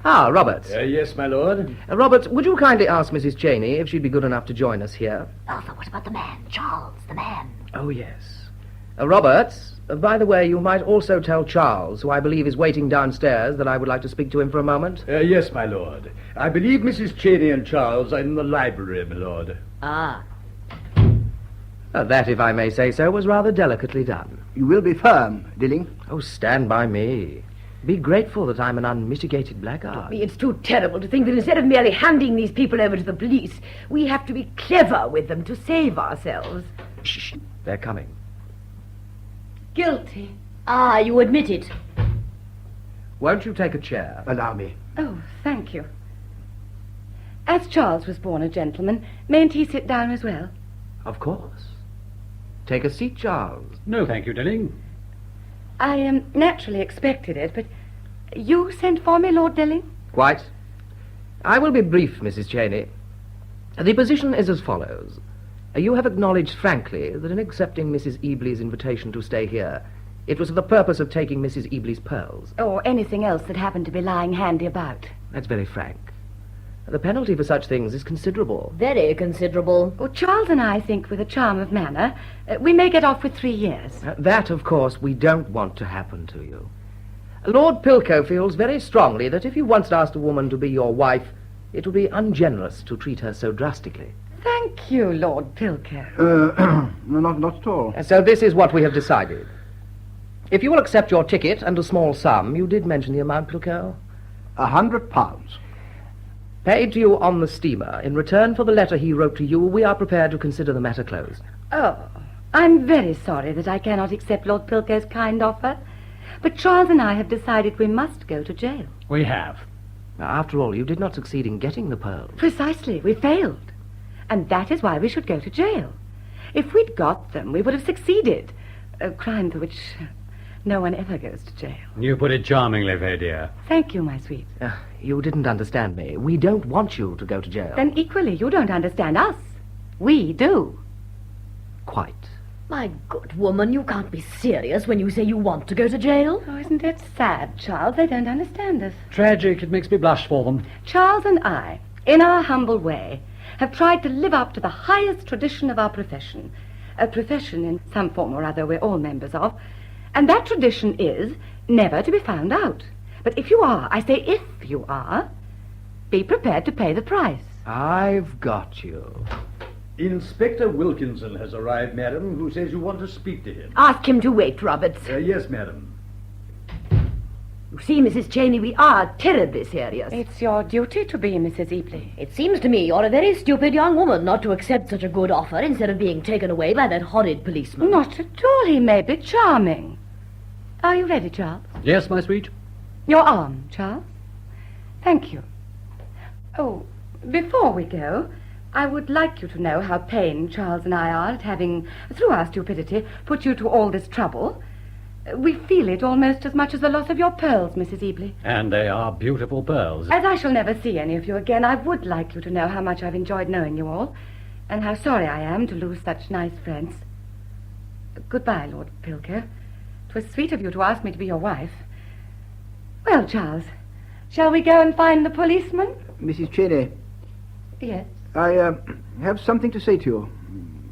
Ah, Roberts. Yes, my lord. Roberts, would you kindly ask Mrs. Cheney if she'd be good enough to join us here? Arthur, what about the man? Charles, the man. Oh, yes. Roberts, by the way, you might also tell Charles, who I believe is waiting downstairs, that I would like to speak to him for a moment. Yes, my lord. I believe Mrs. Cheney and Charles are in the library, my lord. Ah. That, if I may say so, was rather delicately done. You will be firm, Dilling. Oh, stand by me. Be grateful that I'm an unmitigated blackguard. It's too terrible to think that instead of merely handing these people over to the police, we have to be clever with them to save ourselves. Shh, they're coming. Guilty. Ah, you admit it. Won't you take a chair? Allow me. Oh, thank you. As Charles was born a gentleman, mayn't he sit down as well? Of course. Take a seat, Charles. No, thank you, Dilling. I naturally expected it, but you sent for me, Lord Dilling? Quite. I will be brief, Mrs. Cheney. The position is as follows. You have acknowledged frankly that in accepting Mrs. Ebley's invitation to stay here, it was for the purpose of taking Mrs. Ebley's pearls. Or anything else that happened to be lying handy about. That's very frank. The penalty for such things is considerable. Very considerable. Well, Charles and I think with a charm of manner, we may get off with 3 years. That, of course, we don't want to happen to you. Lord Pilko feels very strongly that if you once asked a woman to be your wife, it would be ungenerous to treat her so drastically. Thank you, Lord Pilko. Not at all. So this is what we have decided. If you will accept your ticket and a small sum, you did mention the amount, Pilko? £100. Paid to you on the steamer. In return for the letter he wrote to you, we are prepared to consider the matter closed. Oh, I'm very sorry that I cannot accept Lord Pilko's kind offer. But Charles and I have decided we must go to jail. We have. After all, you did not succeed in getting the pearls. Precisely, we failed. And that is why we should go to jail. If we'd got them, we would have succeeded. A crime for which No one ever goes to jail. You put it charmingly, Fay, dear. Thank you, my sweet. You didn't understand me. We don't want you to go to jail. Then equally, you don't understand us. We do. Quite. My good woman, you can't be serious when you say you want to go to jail. Oh, isn't it sad, Charles? They don't understand us. Tragic. It makes me blush for them. Charles and I, in our humble way, have tried to live up to the highest tradition of our profession. A profession in some form or other we're all members of. And that tradition is never to be found out. But if you are, I say if you are, be prepared to pay the price. I've got you. Inspector Wilkinson has arrived, madam, who says you want to speak to him. Ask him to wait, Roberts. Yes, madam. You see, Mrs. Cheney, we are terribly serious. It's your duty to be, Mrs. Epley. It seems to me you're a very stupid young woman not to accept such a good offer instead of being taken away by that horrid policeman. Not at all. He may be charming. Are you ready, Charles? Yes, my sweet. Your arm, Charles. Thank you. Oh, before we go, I would like you to know how pained Charles and I are at having, through our stupidity, put you to all this trouble. We feel it almost as much as the loss of your pearls, Mrs. Epley. And they are beautiful pearls. As I shall never see any of you again, I would like you to know how much I've enjoyed knowing you all, and how sorry I am to lose such nice friends. Goodbye, Lord Pilker. It was sweet of you to ask me to be your wife. Well, Charles, shall we go and find the policeman? Mrs. Cheney, Yes. I have something to say to you.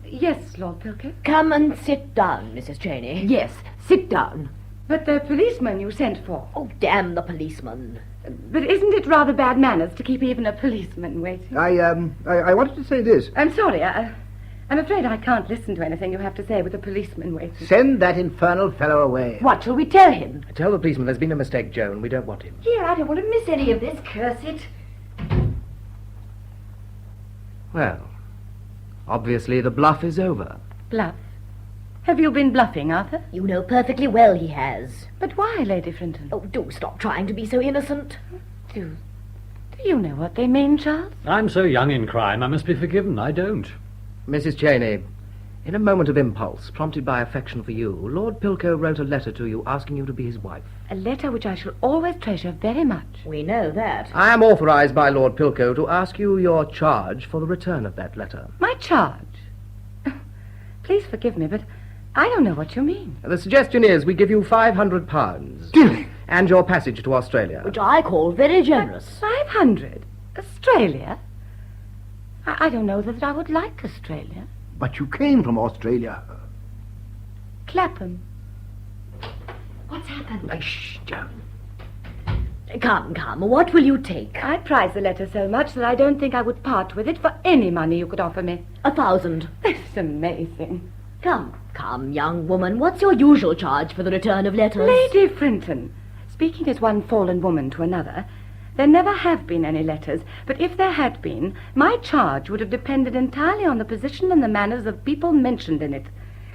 Yes, Lord Pilker. Come and sit down, Mrs. Cheney. Yes, sit down. But the policeman you sent for. Oh, damn the policeman. But isn't it rather bad manners to keep even a policeman waiting? I wanted to say this. I'm sorry. I'm afraid I can't listen to anything you have to say with a policeman waiting. Send that infernal fellow away. What shall we tell him? Tell the policeman there's been a mistake, Joan. We don't want him. Here, I don't want to miss any of this. Curse it. Well, obviously the bluff is over. Bluff? Have you been bluffing, Arthur? You know perfectly well he has. But why, Lady Frinton? Oh, do stop trying to be so innocent. Do you know what they mean, Charles? I'm so young in crime, I must be forgiven. I don't. Mrs. Cheney, in a moment of impulse, prompted by affection for you, Lord Pilker wrote a letter to you asking you to be his wife. A letter which I shall always treasure very much. We know that. I am authorized by Lord Pilker to ask you your charge for the return of that letter. My charge? Please forgive me, but I don't know what you mean. The suggestion is we give you £500. And your passage to Australia. Which I call very generous. 500? Australia? I don't know that I would like Australia. But you came from Australia. Clapham. What's happened? Shh, Joan. Come, what will you take? I prize the letter so much that I don't think I would part with it for any money you could offer me. 1,000. That's amazing. Come, young woman, what's your usual charge for the return of letters? Lady Frinton, speaking as one fallen woman to another, there never have been any letters, but if there had been, my charge would have depended entirely on the position and the manners of people mentioned in it.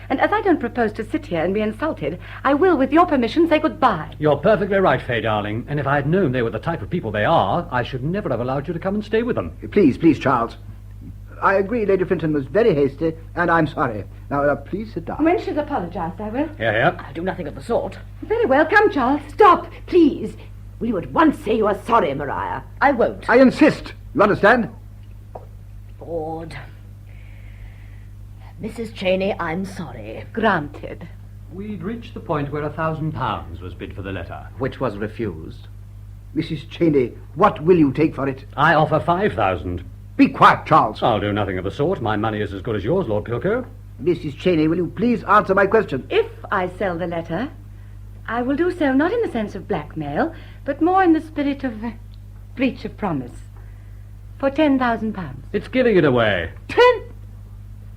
And as I don't propose to sit here and be insulted, I will, with your permission, say goodbye. You're perfectly right, Fay, darling. And if I had known they were the type of people they are, I should never have allowed you to come and stay with them. Please, Charles. I agree Lady Frinton was very hasty, and I'm sorry. Now, please sit down. When she's apologized, I will. Here. I'll do nothing of the sort. Very well. Come, Charles. Stop, please. Will you at once say you are sorry, Maria? I won't. I insist. You understand? Lord. Mrs. Cheney, I'm sorry. Granted. We'd reached the point where £1,000 was bid for the letter. Which was refused. Mrs. Cheney, what will you take for it? I offer 5,000. Be quiet, Charles. I'll do nothing of the sort. My money is as good as yours, Lord Pilker. Mrs. Cheney, will you please answer my question? If I sell the letter, I will do so not in the sense of blackmail, but more in the spirit of breach of promise. For £10,000. It's giving it away. 10?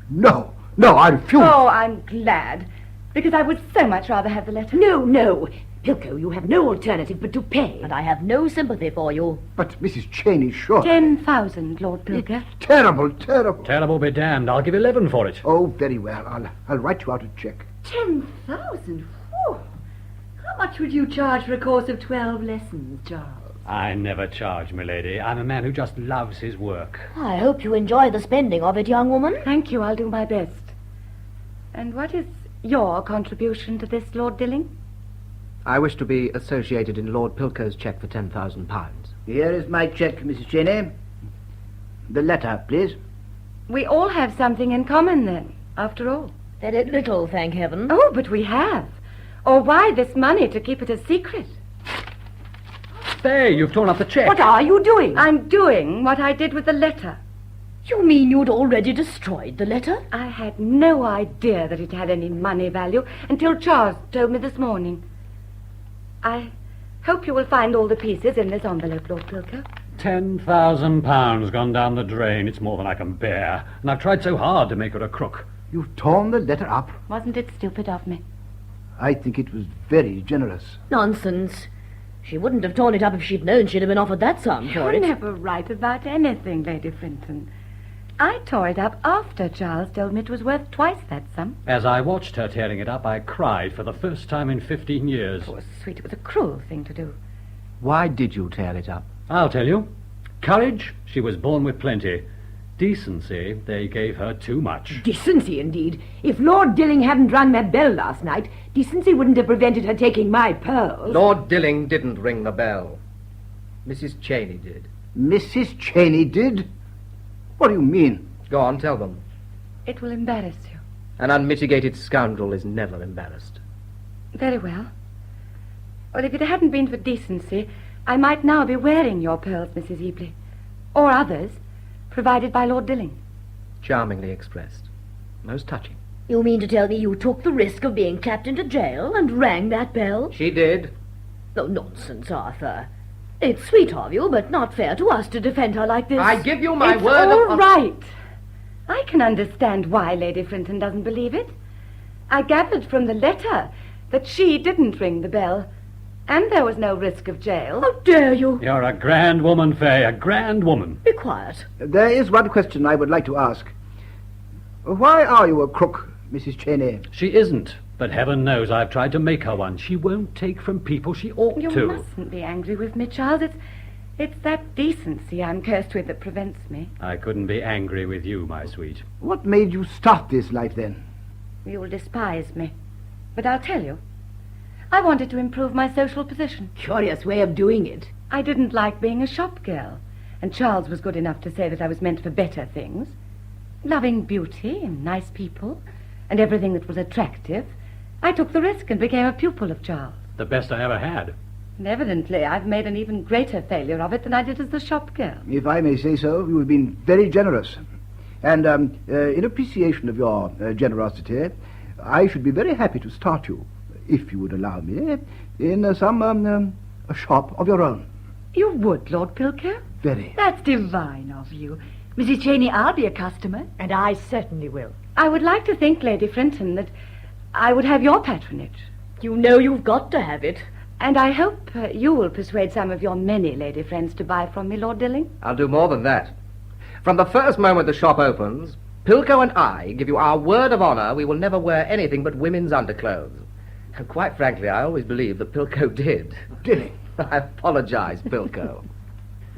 No, I refuse. Oh, I'm glad, because I would so much rather have the letter. No. Pilko, you have no alternative but to pay. And I have no sympathy for you. But Mrs. Cheney, sure. 10,000, Lord Pilker. Terrible. Terrible be damned. I'll give 11 for it. Oh, very well. I'll write you out a check. 10,000? How much would you charge for a course of 12 lessons, Charles? I never charge, milady. I'm a man who just loves his work. I hope you enjoy the spending of it, young woman. Thank you, I'll do my best. And what is your contribution to this, Lord Dilling? I wish to be associated in Lord Pilco's cheque for £10,000. Here is my cheque, Mrs. Cheney. The letter, please. We all have something in common, then, after all. Very little, thank heaven. Oh, but we have. Or why this money to keep it a secret? Say, you've torn up the cheque. What are you doing? I'm doing what I did with the letter. You mean you'd already destroyed the letter? I had no idea that it had any money value until Charles told me this morning. I hope you will find all the pieces in this envelope, Lord Pilco. £10,000 gone down the drain. It's more than I can bear. And I've tried so hard to make her a crook. You've torn the letter up. Wasn't it stupid of me? I think it was very generous. Nonsense. She wouldn't have torn it up if she'd known she'd have been offered that sum for it. You're never right about anything, Lady Frinton. I tore it up after Charles told me it was worth twice that sum. As I watched her tearing it up, I cried for the first time in 15 years. Poor sweet, it was a cruel thing to do. Why did you tear it up? I'll tell you. Courage, she was born with plenty. Decency, they gave her too much. Decency, indeed. If Lord Dilling hadn't rung that bell last night, decency wouldn't have prevented her taking my pearls. Lord Dilling didn't ring the bell. Mrs. Cheney did. Mrs. Cheney did? What do you mean? Go on, tell them. It will embarrass you. An unmitigated scoundrel is never embarrassed. Very well. Well, if it hadn't been for decency, I might now be wearing your pearls, Mrs. Ebley. Or others, provided by Lord Dilling. Charmingly expressed. Most touching. You mean to tell me you took the risk of being clapped into jail and rang that bell? She did. Oh, nonsense, Arthur. It's sweet of you, but not fair to us to defend her like this. I give you my It's word all of... right. I can understand why Lady Frinton doesn't believe it. I gathered from the letter that she didn't ring the bell, and there was no risk of jail. How dare you? You're a grand woman, Fay, a grand woman. Be quiet. There is one question I would like to ask. Why are you a crook, Mrs. Cheney? She isn't, but heaven knows I've tried to make her one. She won't take from people she ought You to. mustn't be angry with me, Charles. It's that decency I'm cursed with that prevents me. I couldn't be angry with you, my sweet. What made you start this life, then? You'll despise me, but I'll tell you. I wanted to improve my social position. Curious way of doing it. I didn't like being a shop girl, and Charles was good enough to say that I was meant for better things. Loving beauty and nice people, and everything that was attractive, I took the risk and became a pupil of Charles. The best I ever had. And evidently I've made an even greater failure of it than I did as the shop girl. If I may say so, you have been very generous. And in appreciation of your generosity, I should be very happy to start you, if you would allow me, in a shop of your own. You would, Lord Pilker? Very. That's divine of you. Mrs. Cheney, I'll be a customer. And I certainly will. I would like to think, Lady Frinton, that I would have your patronage. You know you've got to have it. And I hope you will persuade some of your many lady friends to buy from me, Lord Dilling. I'll do more than that. From the first moment the shop opens, Pilco and I give you our word of honour we will never wear anything but women's underclothes. And quite frankly, I always believed that Pilco did. Dilling. I apologize, Pilco.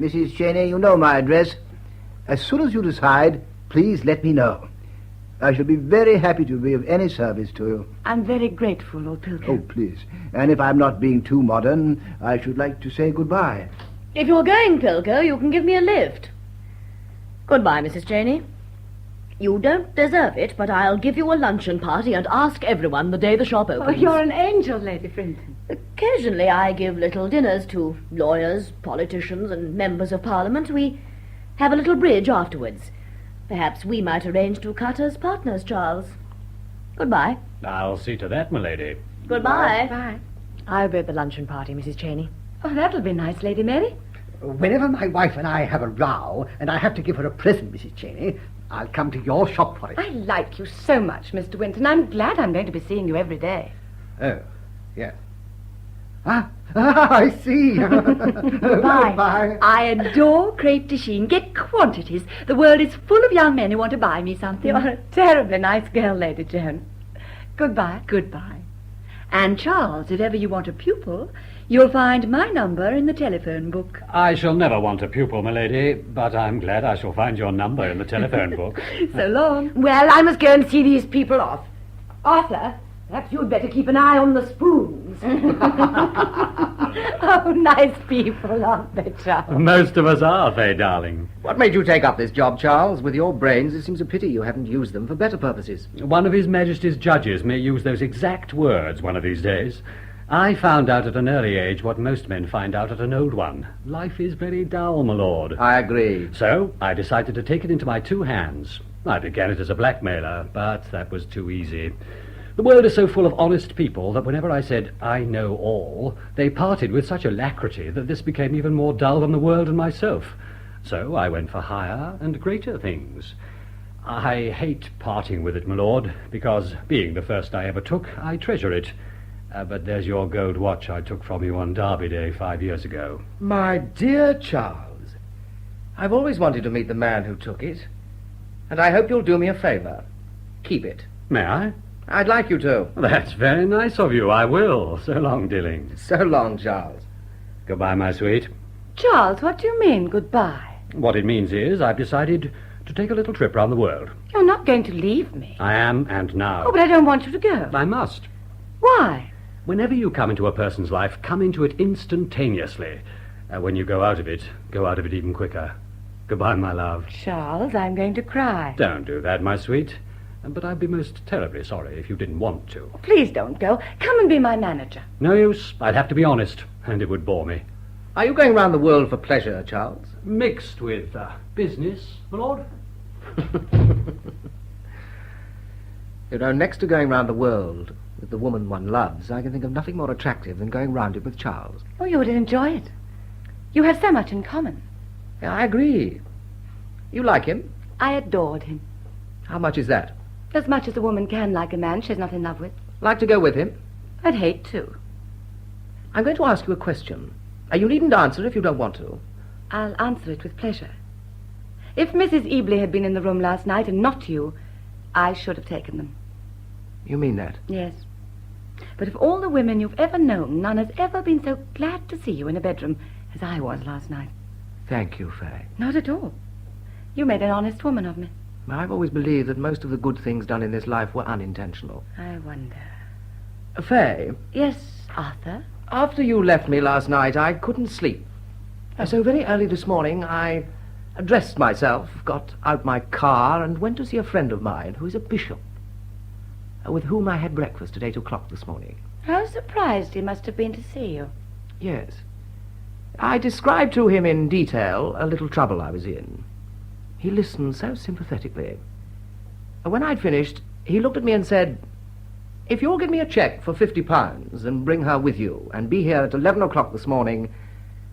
Mrs. Cheney, you know my address. As soon as you decide, please let me know. I shall be very happy to be of any service to you. I'm very grateful, Lord Pilker. Oh, please. And if I'm not being too modern, I should like to say goodbye. If you're going, Pilker, you can give me a lift. Goodbye, Mrs. Cheney. You don't deserve it, but I'll give you a luncheon party and ask everyone the day the shop opens. Oh, you're an angel, Lady Frinton. Occasionally I give little dinners to lawyers, politicians, and members of Parliament. We have a little bridge afterwards. Perhaps we might arrange to cut as partners, Charles. Goodbye. I'll see to that, my lady. Goodbye. Bye. I'll be at the luncheon party, Mrs. Cheney. Oh, that'll be nice, Lady Mary. Whenever my wife and I have a row, and I have to give her a present, Mrs. Cheney, I'll come to your shop for it. I like you so much, Mr. Winton. I'm glad I'm going to be seeing you every day. Oh, yes. I see. Goodbye. Bye. I adore crepe de chine. Get quantities. The world is full of young men who want to buy me something. You're a terribly nice girl, Lady Joan. Goodbye. Goodbye. And Charles, if ever you want a pupil, you'll find my number in the telephone book. I shall never want a pupil, my lady, but I'm glad I shall find your number in the telephone book. So long. Well, I must go and see these people off. Arthur, Perhaps you'd better keep an eye on the spoons. Oh, nice people, aren't they, Charles? Most of us are, Fay, darling. What made you take up this job, Charles? With your brains, it seems a pity you haven't used them for better purposes. One of His Majesty's judges may use those exact words one of these days. I found out at an early age what most men find out at an old one. Life is very dull, my lord. I agree. So I decided to take it into my two hands. I began it as a blackmailer, but that was too easy. The world is so full of honest people that whenever I said, I know all, they parted with such alacrity that this became even more dull than the world and myself. So I went for higher and greater things. I hate parting with it, my lord, because, being the first I ever took, I treasure it. But there's your gold watch I took from you on Derby Day 5 years ago. My dear Charles, I've always wanted to meet the man who took it, and I hope you'll do me a favour. Keep it. May I? I'd like you to. That's very nice of you. I will. So long, Dilling. So long, Charles. Goodbye, my sweet. Charles, what do you mean, goodbye? What it means is I've decided to take a little trip round the world. You're not going to leave me. I am, and now. Oh, but I don't want you to go. I must. Why? Whenever you come into a person's life, come into it instantaneously. When you go out of it even quicker. Goodbye, my love. Charles, I'm going to cry. Don't do that, my sweet. But I'd be most terribly sorry if you didn't want to. Please don't go. Come and be my manager. No use. I'd have to be honest, and it would bore me. Are you going round the world for pleasure, Charles? Mixed with business, my lord. You know, next to going round the world with the woman one loves, I can think of nothing more attractive than going round it with Charles. Oh, you would enjoy it. You have so much in common. Yeah, I agree. You like him? I adored him. How much is that? As much as a woman can like a man she's not in love with. Like to go with him? I'd hate to. I'm going to ask you a question. You needn't answer if you don't want to. I'll answer it with pleasure. If Mrs. Ebley had been in the room last night and not you, I should have taken them. You mean that? Yes. But of all the women you've ever known, none has ever been so glad to see you in a bedroom as I was last night. Thank you, Fay. Not at all. You made an honest woman of me. I've always believed that most of the good things done in this life were unintentional. I wonder. Fay? Yes, Arthur? After you left me last night, I couldn't sleep. So very early this morning, I dressed myself, got out my car, and went to see a friend of mine who is a bishop, with whom I had breakfast at 8 o'clock this morning. How surprised he must have been to see you. Yes. I described to him in detail a little trouble I was in. He listened so sympathetically. When I'd finished, he looked at me and said, "If you'll give me a cheque for £50 and bring her with you and be here at 11 o'clock this morning,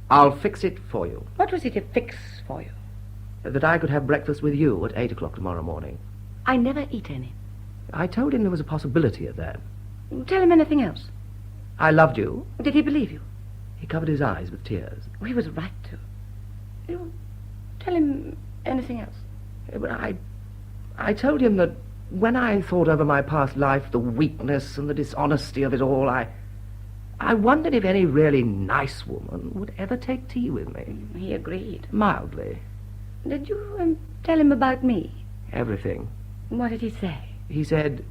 I'll fix it for you." What was he to fix for you? That I could have breakfast with you at 8 o'clock tomorrow morning. I never eat any. I told him there was a possibility of that. Tell him anything else. I loved you. Did he believe you? He covered his eyes with tears. He was right to. You tell him anything else. But I told him that when I thought over my past life, the weakness and the dishonesty of it all, I wondered if any really nice woman would ever take tea with me. He agreed. Mildly. Did you tell him about me? Everything. What did he say? He said,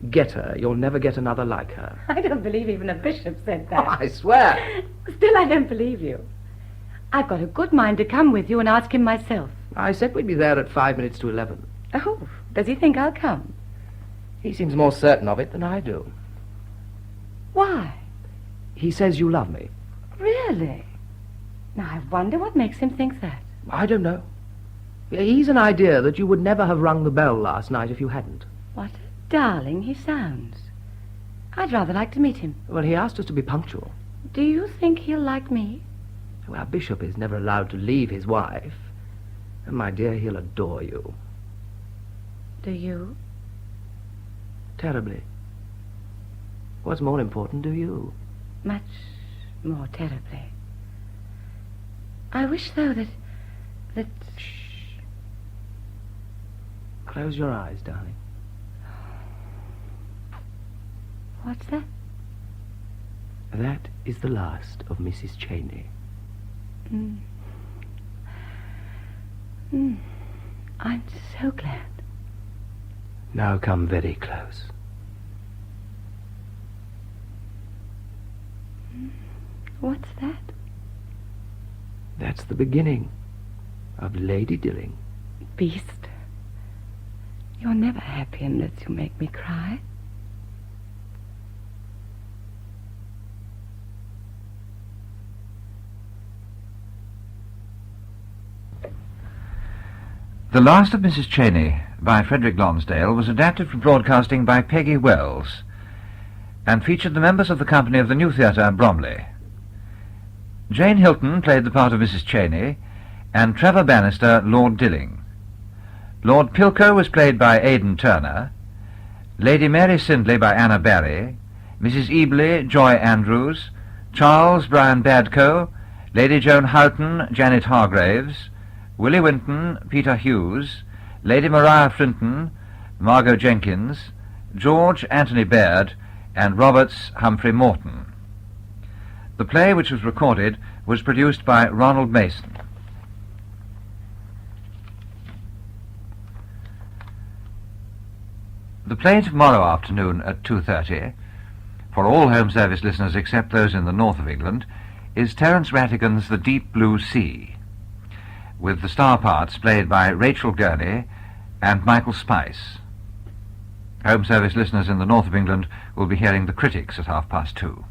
"Get her. You'll never get another like her." I don't believe even a bishop said that. Oh, I swear. Still, I don't believe you. I've got a good mind to come with you and ask him myself. I said we'd be there at 5 minutes to 11. Oh, does he think I'll come? He seems more certain of it than I do. Why? He says you love me. Really? Now, I wonder what makes him think that. I don't know. He's an idea that you would never have rung the bell last night if you hadn't. What a darling he sounds. I'd rather like to meet him. Well, he asked us to be punctual. Do you think he'll like me? Well, our bishop is never allowed to leave his wife. And, my dear, he'll adore you. Do you? Terribly. What's more important, do you? Much more terribly. I wish, though, that... Shh. Close your eyes, darling. What's that? That is the last of Mrs. Cheney. I'm so glad. Now come very close. What's that? That's the beginning of Lady Dilling. Beast. You're never happy unless you make me cry. The Last of Mrs. Cheney by Frederick Lonsdale was adapted for broadcasting by Peggy Wells and featured the members of the company of the New Theatre, Bromley. Jane Hilton played the part of Mrs. Cheney and Trevor Bannister, Lord Dilling. Lord Pilko was played by Aidan Turner, Lady Mary Sindley by Anna Barry, Mrs. Ebley, Joy Andrews, Charles Brian Badco, Lady Joan Houghton, Janet Hargraves, Willie Winton, Peter Hughes, Lady Maria Flinton, Margot Jenkins, George Anthony Baird, and Roberts Humphrey Morton. The play, which was recorded, was produced by Ronald Mason. The play tomorrow afternoon at 2:30, for all Home Service listeners except those in the north of England, is Terence Rattigan's The Deep Blue Sea, with the star parts played by Rachel Gurney and Michael Spice. Home Service listeners in the north of England will be hearing The Critics at 2:30.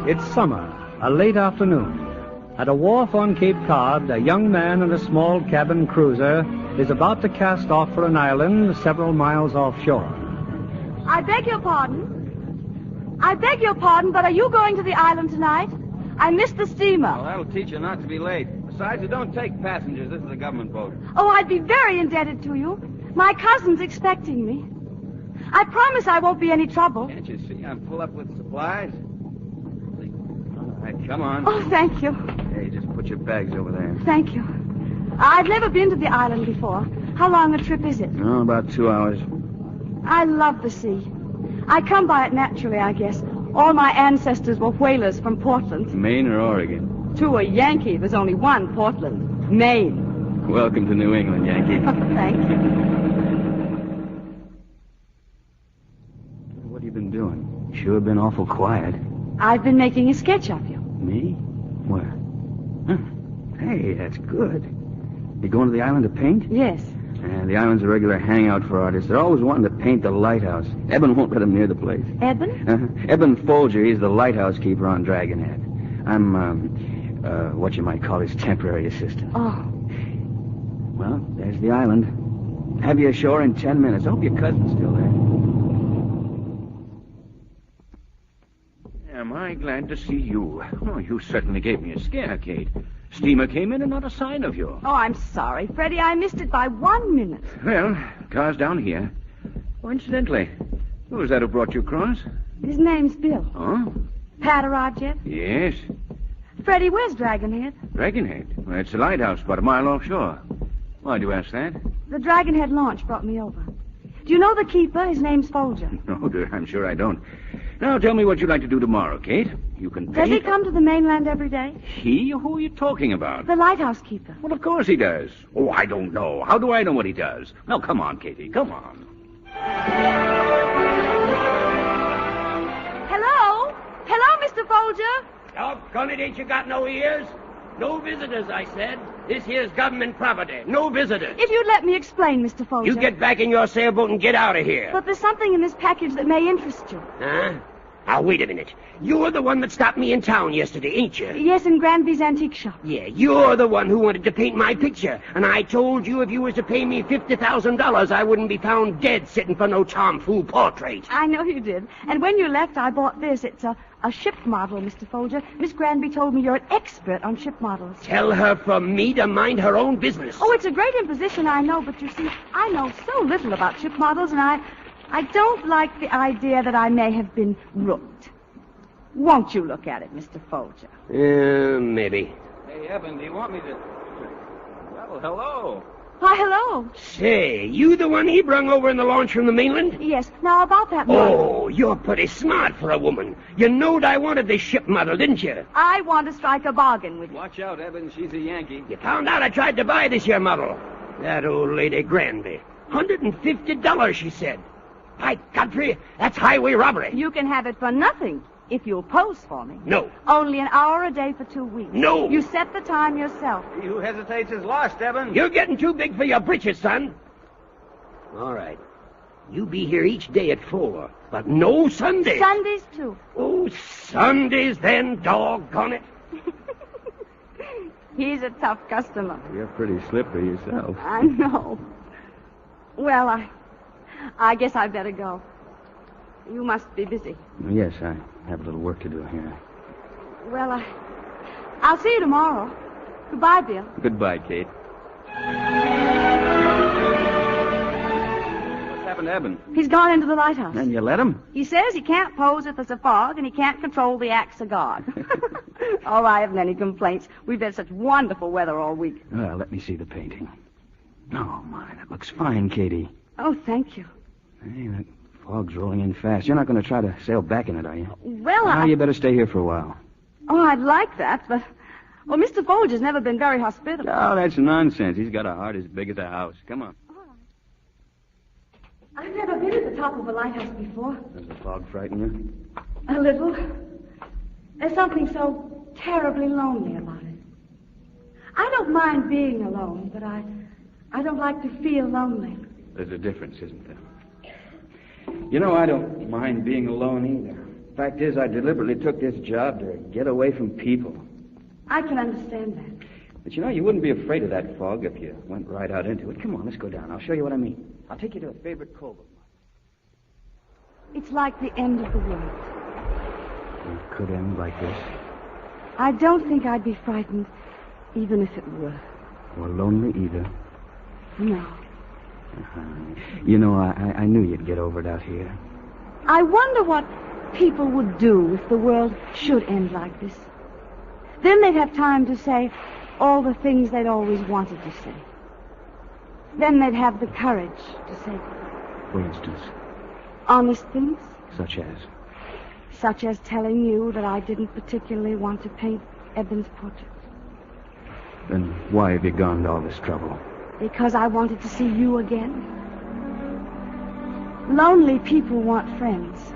It's summer, a late afternoon. At a wharf on Cape Cod, a young man in a small cabin cruiser is about to cast off for an island several miles offshore. I beg your pardon. I beg your pardon, but are you going to the island tonight? I missed the steamer. Well, that'll teach you not to be late. Besides, you don't take passengers. This is a government boat. Oh, I'd be very indebted to you. My cousin's expecting me. I promise I won't be any trouble. Can't you see I'm full up with supplies? All right, come on. Oh, thank you. Hey, just put your bags over there. Thank you. I've never been to the island before. How long a trip is it? Oh, about 2 hours. I love the sea. I come by it naturally, I guess. All my ancestors were whalers from Portland. Maine or Oregon? To a Yankee, there's only one Portland. Maine. Welcome to New England, Yankee. Thank you. What have you been doing? Sure been awful quiet. I've been making a sketch of you. Me? Where? Huh. Hey, that's good. You going to the island to paint? Yes. The island's a regular hangout for artists. They're always wanting to paint the lighthouse. Eben won't let them near the place. Eben? Eben Folger, he's the lighthouse keeper on Dragonhead. I'm, what you might call his temporary assistant. Oh. Well, there's the island. Have you ashore in 10 minutes. I hope your cousin's still there. Am I glad to see you? Oh, you certainly gave me a scare, Kate. Steamer came in and not a sign of you. Oh, I'm sorry, Freddie. I missed it by 1 minute. Well, car's down here. Oh, incidentally, who was that who brought you across? His name's Bill. Oh? Paterod yet? Yes. Freddie, where's Dragonhead? Dragonhead? Well, it's a lighthouse about a mile offshore. Why do you ask that? The Dragonhead launch brought me over. Do you know the keeper? His name's Folger. No, dear, I'm sure I don't. Now, tell me what you'd like to do tomorrow, Kate. You can paint... Does he come to the mainland every day? He? Who are you talking about? The lighthouse keeper. Well, of course he does. Oh, I don't know. How do I know what he does? Now, come on, Katie, come on. Hello? Hello, Mr. Folger? Doggone it, ain't you got no ears? No visitors, I said. This here's government property. No visitors. If you'd let me explain, Mr. Folger. You get back in your sailboat and get out of here. But there's something in this package that may interest you. Huh? Now, wait a minute. You're the one that stopped me in town yesterday, ain't you? Yes, in Granby's antique shop. Yeah, you're the one who wanted to paint my picture. And I told you if you was to pay me $50,000, I wouldn't be found dead sitting for no tomfool portrait. I know you did. And when you left, I bought this. It's a ship model, Mr. Folger. Miss Granby told me you're an expert on ship models. Tell her from me to mind her own business. Oh, it's a great imposition, I know. But you see, I know so little about ship models, and I don't like the idea that I may have been rooked. Won't you look at it, Mr. Folger? Maybe. Hey, Evan, do you want me to... Well, hello. Why, hello. Say, you the one he brung over in the launch from the mainland? Yes. Now, about that Oh, you're pretty smart for a woman. You knowed I wanted this ship model, didn't you? I want to strike a bargain with you. Watch out, Eben. She's a Yankee. You found out I tried to buy this here model. That old lady Granby. $150, she said. By Godfrey, that's highway robbery. You can have it for nothing if you'll pose for me. No. Only an hour a day for 2 weeks. No. You set the time yourself. He who hesitates is lost, Eben. You're getting too big for your britches, son. All right. You be here each day at 4, but no Sundays. Sundays, too. Oh, Sundays then, doggone it. He's a tough customer. You're pretty slippery yourself. I know. Well, I guess I better go. You must be busy. Yes, I have a little work to do here. Well, I'll see you tomorrow. Goodbye, Bill. Goodbye, Kate. What's happened to Eben? He's gone into the lighthouse. And you let him? He says he can't pose if there's a fog, and he can't control the axe of God. Oh, I haven't any complaints. We've had such wonderful weather all week. Well, let me see the painting. Oh, my, that looks fine, Katie. Oh, thank you. Hey, that fog's rolling in fast. You're not going to try to sail back in it, are you? Well, You better stay here for a while. Oh, I'd like that, but... Well, Mr. Folger's never been very hospitable. Oh, that's nonsense. He's got a heart as big as a house. Come on. I've never been at the top of a lighthouse before. Does the fog frighten you? A little. There's something so terribly lonely about it. I don't mind being alone, but I don't like to feel lonely. There's a difference, isn't there? You know, I don't mind being alone either. Fact is, I deliberately took this job to get away from people. I can understand that. But you know, you wouldn't be afraid of that fog if you went right out into it. Come on, let's go down. I'll show you what I mean. I'll take you to a favorite cove of mine. It's like the end of the world. It could end like this. I don't think I'd be frightened, even if it were. Or lonely either. No. You know, I knew you'd get over it out here. I wonder what people would do if the world should end like this. Then they'd have time to say all the things they'd always wanted to say. Then they'd have the courage to say... For instance? Honest things. Such as? Such as telling you that I didn't particularly want to paint Eben's portrait. Then why have you gone to all this trouble? Because I wanted to see you again. Lonely people want friends,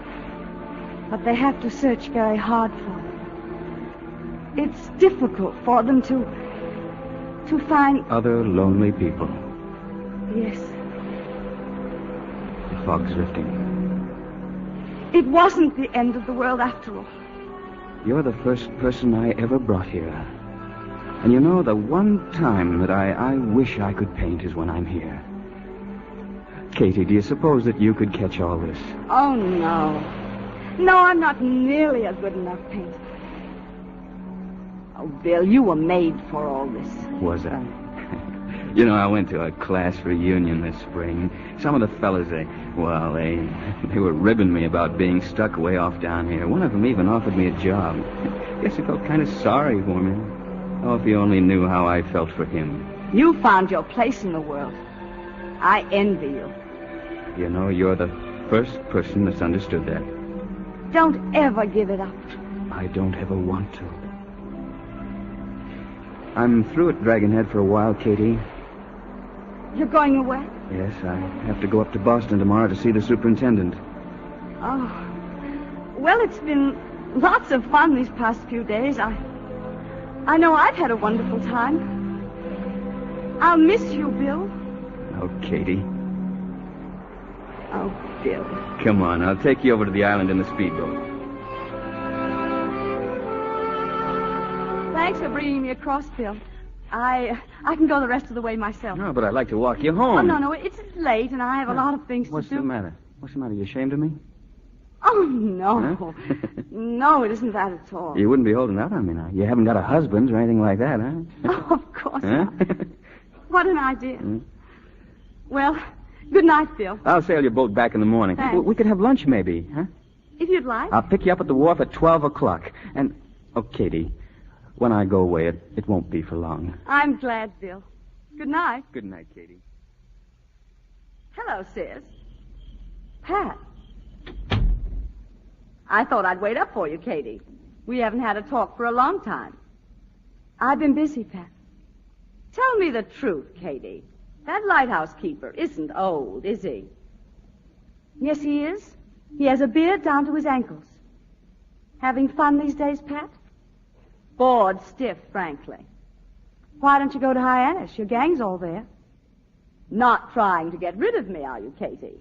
but they have to search very hard for them. It's difficult for them to find... Other lonely people. Yes. The fog's lifting. It wasn't the end of the world after all. You're the first person I ever brought here. And you know, the one time that I wish I could paint is when I'm here. Katie, do you suppose that you could catch all this? Oh, no. No, I'm not nearly a good enough painter. Oh, Bill, you were made for all this. Was I? You know, I went to a class reunion this spring. Some of the fellas, they were ribbing me about being stuck way off down here. One of them even offered me a job. Guess he felt kind of sorry for me. Oh, if you only knew how I felt for him. You found your place in the world. I envy you. You know, you're the first person that's understood that. Don't ever give it up. I don't ever want to. I'm through at Dragonhead for a while, Katie. You're going away? Yes, I have to go up to Boston tomorrow to see the superintendent. Oh. Well, it's been lots of fun these past few days. I know I've had a wonderful time. I'll miss you, Bill. Oh, Katie. Oh, Bill. Come on, I'll take you over to the island in the speedboat. Thanks for bringing me across, Bill. I can go the rest of the way myself. No, but I'd like to walk you home. Oh, no, it's late, and I have a lot of things to do. What's the matter? What's the matter? You ashamed of me? Oh, no. Huh? No, it isn't that at all. You wouldn't be holding out on me now. You haven't got a husband or anything like that, huh? Oh, of course huh? not. What an idea. Well, good night, Bill. I'll sail your boat back in the morning. Thanks. We could have lunch, maybe, huh? If you'd like. I'll pick you up at the wharf at 12 o'clock. And, oh, Katie, when I go away, it won't be for long. I'm glad, Bill. Good night. Good night, Katie. Hello, sis. Pat. I thought I'd wait up for you, Katie. We haven't had a talk for a long time. I've been busy, Pat. Tell me the truth, Katie. That lighthouse keeper isn't old, is he? Yes, he is. He has a beard down to his ankles. Having fun these days, Pat? Bored stiff, frankly. Why don't you go to Hyannis? Your gang's all there. Not trying to get rid of me, are you, Katie?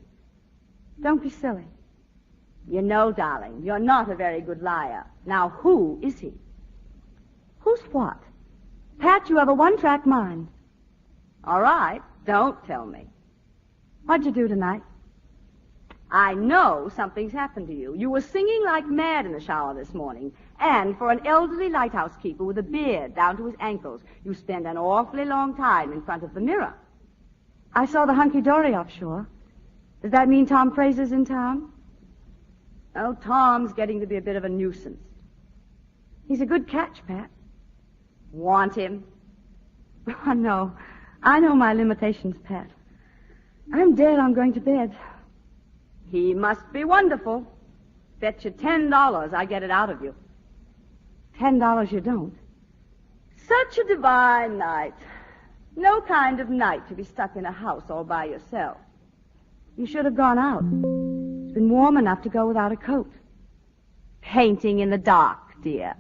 Don't be silly. You know, darling, you're not a very good liar. Now, who is he? Who's what? Pat, you have a one-track mind. All right, don't tell me. What'd you do tonight? I know something's happened to you. You were singing like mad in the shower this morning. And for an elderly lighthouse keeper with a beard down to his ankles, you spend an awfully long time in front of the mirror. I saw the hunky-dory offshore. Does that mean Tom Fraser's in town? Oh, Tom's getting to be a bit of a nuisance. He's a good catch, Pat. Want him? Oh, no. I know my limitations, Pat. I'm dead. I'm going to bed. He must be wonderful. Bet you $10 I get it out of you. $10 you don't. Such a divine night. No kind of night to be stuck in a house all by yourself. You should have gone out. It's been warm enough to go without a coat. Painting in the dark, dear.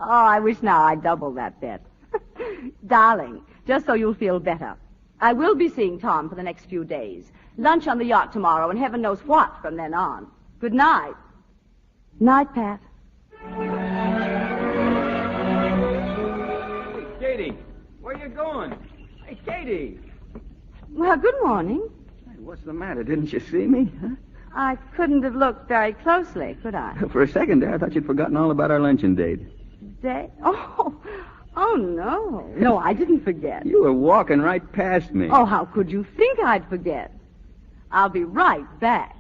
Oh, I wish now I'd double that bet. Darling, just so you'll feel better, I will be seeing Tom for the next few days. Lunch on the yacht tomorrow, and heaven knows what from then on. Good night. Night, Pat. Hey, Katie, where you going? Hey, Katie. Well, good morning. Hey, what's the matter? Didn't you see me? Huh? I couldn't have looked very closely, could I? For a second there, I thought you'd forgotten all about our luncheon date. Day? Oh, no. No, I didn't forget. You were walking right past me. Oh, how could you think I'd forget? I'll be right back.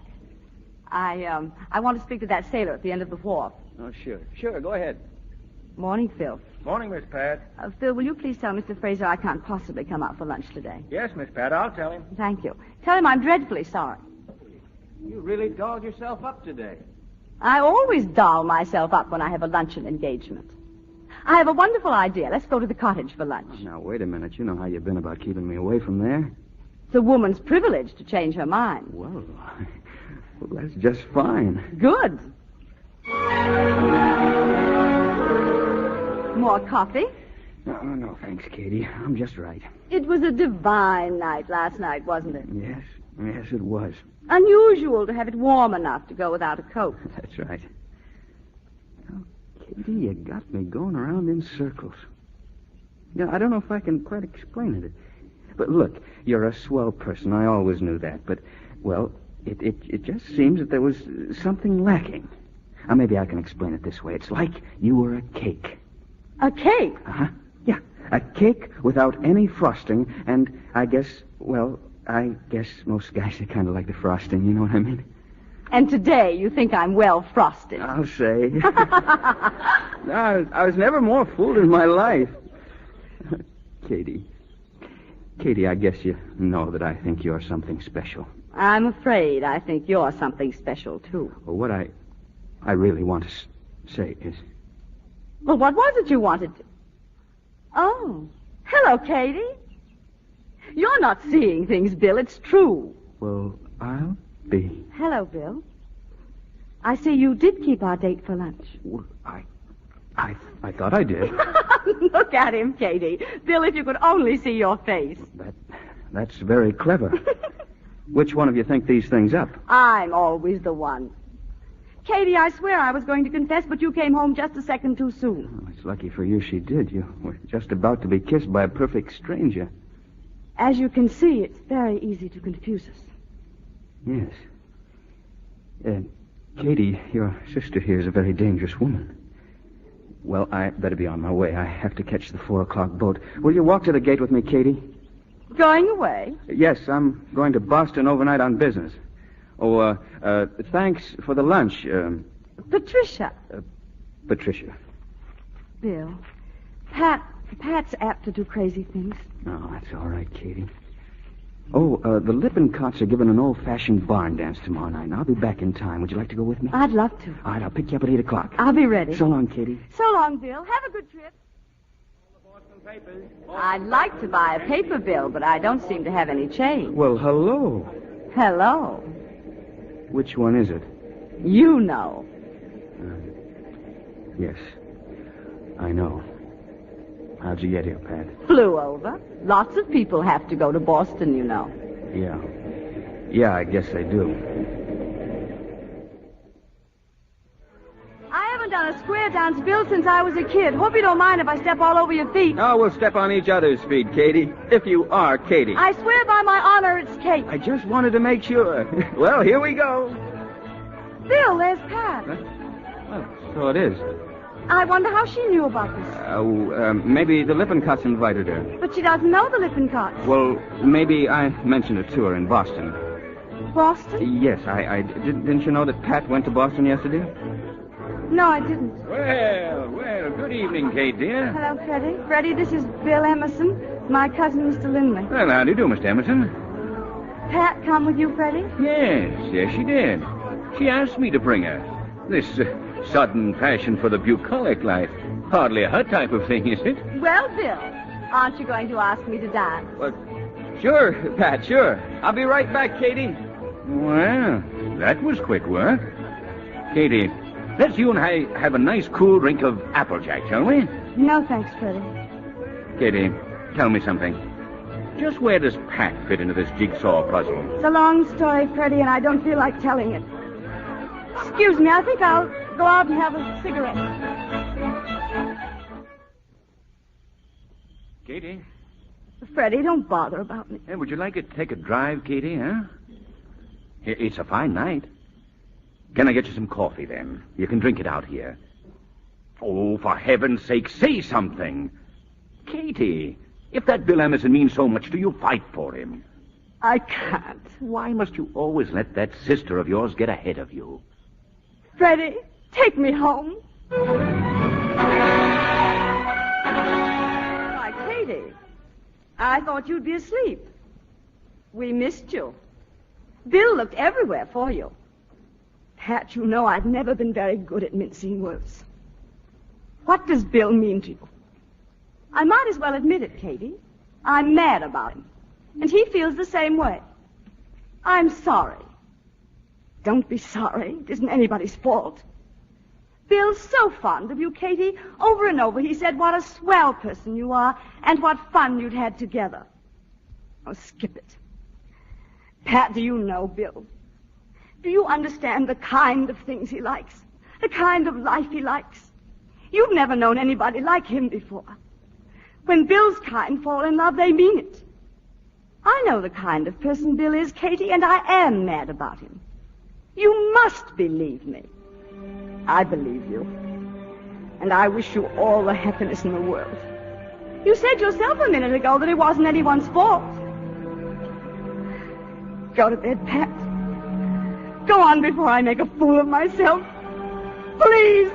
I want to speak to that sailor at the end of the wharf. Oh, sure, go ahead. Morning, Phil. Morning, Miss Pat. Phil, will you please tell Mr. Fraser I can't possibly come out for lunch today? Yes, Miss Pat, I'll tell him. Thank you. Tell him I'm dreadfully sorry. You really dolled yourself up today. I always doll myself up when I have a luncheon engagement. I have a wonderful idea. Let's go to the cottage for lunch. Oh, now, wait a minute. You know how you've been about keeping me away from there. It's a woman's privilege to change her mind. Well, that's just fine. Good. More coffee? No, thanks, Katie. I'm just right. It was a divine night last night, wasn't it? Yes, it was. Unusual to have it warm enough to go without a coat. That's right. Oh, Katie, you got me going around in circles. Yeah, I don't know if I can quite explain it. But look, you're a swell person. I always knew that. But, well, it just seems that there was something lacking. Maybe I can explain it this way. It's like you were a cake. A cake? Uh-huh. Yeah, a cake without any frosting. And I guess most guys are kind of like the frosting, you know what I mean? And today you think I'm well frosted. I'll say. I was never more fooled in my life. Katie, I guess you know that I think you're something special. I'm afraid I think you're something special, too. Well, what I really want to say is... Well, what was it you wanted to... Oh, hello, Katie. You're not seeing things, Bill. It's true. Well, I'll be. Hello, Bill. I see you did keep our date for lunch. Well, I thought I did. Look at him, Katie. Bill, if you could only see your face. That's very clever. Which one of you think these things up? I'm always the one. Katie, I swear I was going to confess, but you came home just a second too soon. Oh, it's lucky for you she did. You were just about to be kissed by a perfect stranger. As you can see, it's very easy to confuse us. Yes. Katie, your sister here is a very dangerous woman. Well, I better be on my way. I have to catch the 4:00 boat. Will you walk to the gate with me, Katie? Going away? Yes, I'm going to Boston overnight on business. Oh, thanks for the lunch. Patricia. Patricia. Bill, Pat Pat's apt to do crazy things. Oh, that's all right, Katie. Oh, the Lippincott's are giving an old-fashioned barn dance tomorrow night, and I'll be back in time. Would you like to go with me? I'd love to. All right, I'll pick you up at 8 o'clock. I'll be ready. So long, Katie. So long, Bill. Have a good trip. I'd like to buy a paper bill, but I don't seem to have any change. Well, hello. Hello. Which one is it? You know. Yes, I know. How'd you get here, Pat? Flew over. Lots of people have to go to Boston, you know. Yeah. Yeah, I guess they do. I haven't done a square dance, Bill, since I was a kid. Hope you don't mind if I step all over your feet. Oh, we'll step on each other's feet, Katie. If you are Katie. I swear by my honor it's Kate. I just wanted to make sure. Well, here we go. Bill, there's Pat. Huh? Well, so it is. I wonder how she knew about this. Maybe the Lippincott's invited her. But she doesn't know the Lippincott's. Well, maybe I mentioned it to her in Boston. Boston? Yes, didn't you know that Pat went to Boston yesterday? No, I didn't. Well, good evening, Kate, dear. Hello, Freddie. Freddie, this is Bill Emerson, my cousin, Mr. Lindley. Well, how do you do, Mr. Emerson? Pat come with you, Freddie? Yes, she did. She asked me to bring her. This sudden passion for the bucolic life. Hardly her type of thing, is it? Well, Bill, aren't you going to ask me to dance? Well, sure, Pat, sure. I'll be right back, Katie. Well, that was quick work. Katie, let's you and I have a nice cool drink of Applejack, shall we? No, thanks, Freddie. Katie, tell me something. Just where does Pat fit into this jigsaw puzzle? It's a long story, Freddie, and I don't feel like telling it. Excuse me, I think I'll go out and have a cigarette. Katie? Freddie, don't bother about me. Hey, would you like to take a drive, Katie, huh? It's a fine night. Can I get you some coffee, then? You can drink it out here. Oh, for heaven's sake, say something. Katie, if that Bill Emerson means so much to you, fight for him. I can't. Why must you always let that sister of yours get ahead of you? Freddie, take me home. Why, Katie, I thought you'd be asleep. We missed you. Bill looked everywhere for you. Pat, you know I've never been very good at mincing words. What does Bill mean to you? I might as well admit it, Katie. I'm mad about him. And he feels the same way. I'm sorry. Don't be sorry. It isn't anybody's fault. Bill's so fond of you, Katie. Over and over he said what a swell person you are and what fun you'd had together. Oh, skip it. Pat, do you know Bill? Do you understand the kind of things he likes? The kind of life he likes? You've never known anybody like him before. When Bill's kind fall in love, they mean it. I know the kind of person Bill is, Katie, and I am mad about him. You must believe me. I believe you. And I wish you all the happiness in the world. You said yourself a minute ago that it wasn't anyone's fault. Go to bed, Pat. Go on before I make a fool of myself. Please.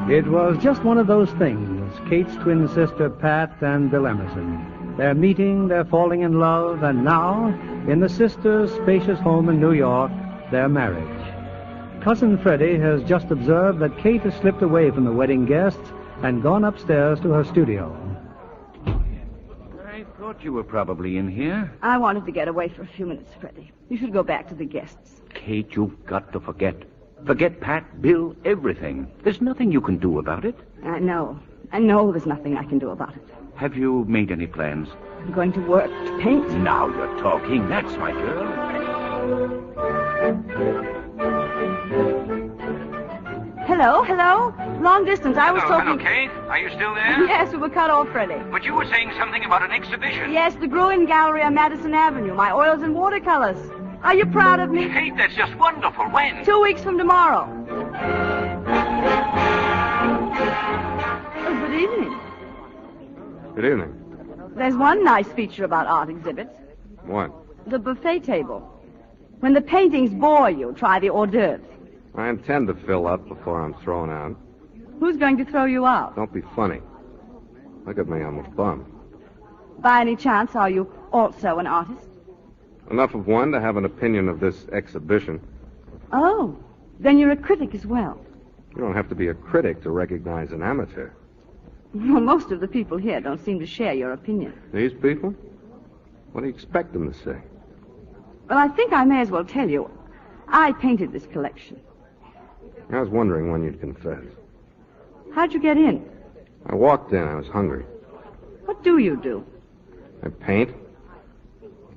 It was just one of those things, Kate's twin sister Pat and Bill Emerson. They're meeting, they're falling in love, and now, in the sisters' spacious home in New York, their marriage. Cousin Freddie has just observed that Kate has slipped away from the wedding guests and gone upstairs to her studio. I thought you were probably in here. I wanted to get away for a few minutes, Freddie. You should go back to the guests. Kate, you've got to forget. Forget Pat, Bill, everything. There's nothing you can do about it. I know. I know there's nothing I can do about it. Have you made any plans? I'm going to work to paint. Now you're talking. That's my girl. Hello? Long distance. I was talking... Hello, Kate. Are you still there? Yes, we were cut off, Freddie. But you were saying something about an exhibition. Yes, the Gruen Gallery on Madison Avenue. My oils and watercolors. Are you proud of me? Kate, that's just wonderful. When? 2 weeks from tomorrow. evening. Good evening. There's one nice feature about art exhibits. What? The buffet table. When the paintings bore you, try the hors d'oeuvres. I intend to fill up before I'm thrown out. Who's going to throw you out? Don't be funny. Look at me, I'm a bum. By any chance, are you also an artist? Enough of one to have an opinion of this exhibition. Oh, then you're a critic as well. You don't have to be a critic to recognize an amateur. Well, most of the people here don't seem to share your opinion. These people? What do you expect them to say? Well, I think I may as well tell you. I painted this collection. I was wondering when you'd confess. How'd you get in? I walked in. I was hungry. What do you do? I paint.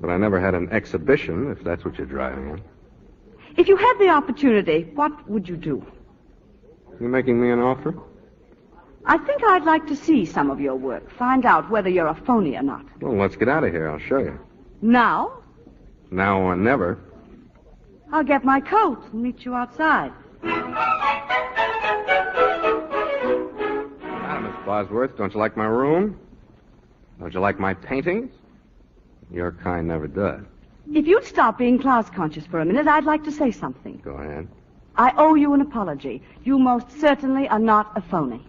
But I never had an exhibition, if that's what you're driving at. If you had the opportunity, what would you do? You making me an offer? I think I'd like to see some of your work. Find out whether you're a phony or not. Well, let's get out of here. I'll show you. Now? Now or never. I'll get my coat and meet you outside. Hi, Miss Bosworth. Don't you like my room? Don't you like my paintings? Your kind never does. If you'd stop being class-conscious for a minute, I'd like to say something. Go ahead. I owe you an apology. You most certainly are not a phony.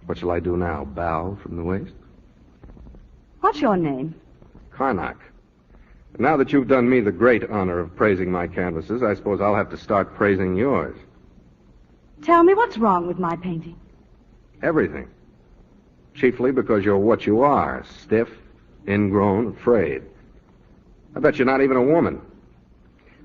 What shall I do now? Bow from the waist? What's your name? Karnak. Now that you've done me the great honor of praising my canvases, I suppose I'll have to start praising yours. Tell me what's wrong with my painting. Everything. Chiefly because you're what you are, stiff, ingrown, afraid. I bet you're not even a woman.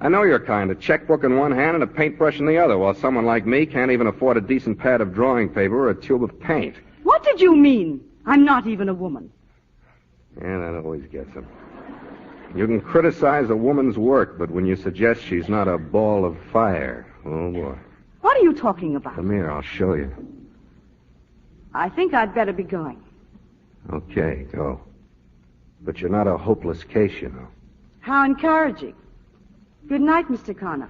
I know your kind, a checkbook in one hand and a paintbrush in the other, while someone like me can't even afford a decent pad of drawing paper or a tube of paint. What did you mean? I'm not even a woman. Yeah, that always gets them. You can criticize a woman's work, but when you suggest she's not a ball of fire, oh boy. What are you talking about? Come here, I'll show you. I think I'd better be going. Okay, go. But you're not a hopeless case, you know. How encouraging. Good night, Mr. Connor.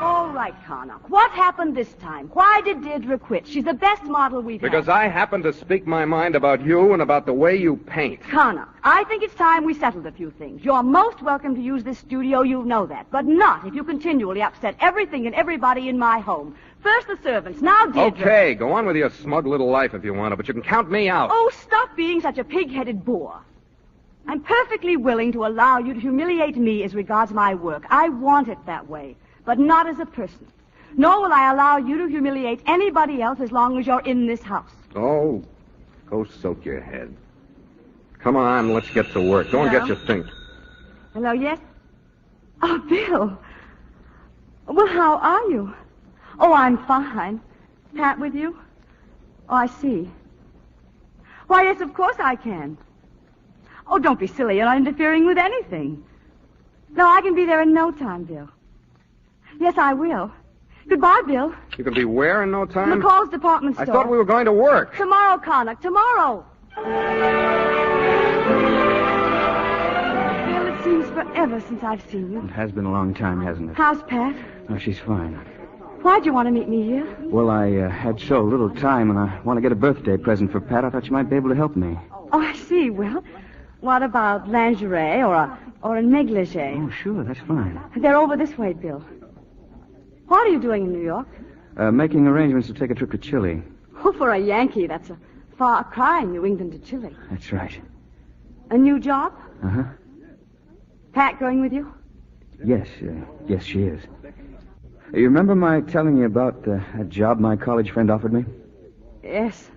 All right, Connor. What happened this time? Why did Deirdre quit? She's the best model we've had. Because I happen to speak my mind about you and about the way you paint. Connor, I think it's time we settled a few things. You're most welcome to use this studio, you know that. But not if you continually upset everything and everybody in my home. First the servants, now Deirdre. Okay, go on with your smug little life if you want to, but you can count me out. Oh, stop being such a pig-headed bore. I'm perfectly willing to allow you to humiliate me as regards my work. I want it that way, but not as a person. Nor will I allow you to humiliate anybody else as long as you're in this house. Oh, go soak your head. Come on, let's get to work. Go and get your things. Hello, yes? Oh, Bill. Well, how are you? Oh, I'm fine. Pat with you? Oh, I see. Why, yes, of course I can. Oh, don't be silly. You're not interfering with anything. No, I can be there in no time, Bill. Yes, I will. Goodbye, Bill. You can be where in no time? McCall's department store. I thought we were going to work. Tomorrow, Connor. Tomorrow. Bill, it seems forever since I've seen you. It has been a long time, hasn't it? How's Pat? Oh, she's fine. Why'd you want to meet me here? Well, I had so little time, and I want to get a birthday present for Pat. I thought you might be able to help me. Oh, I see. Well, what about lingerie or a negligee? Oh, sure, that's fine. They're over this way, Bill. What are you doing in New York? Making arrangements to take a trip to Chile. Oh, for a Yankee, that's a far cry, New England to Chile. That's right. A new job? Uh-huh. Pat going with you? Yes, yes, she is. You remember my telling you about that job my college friend offered me? Yes.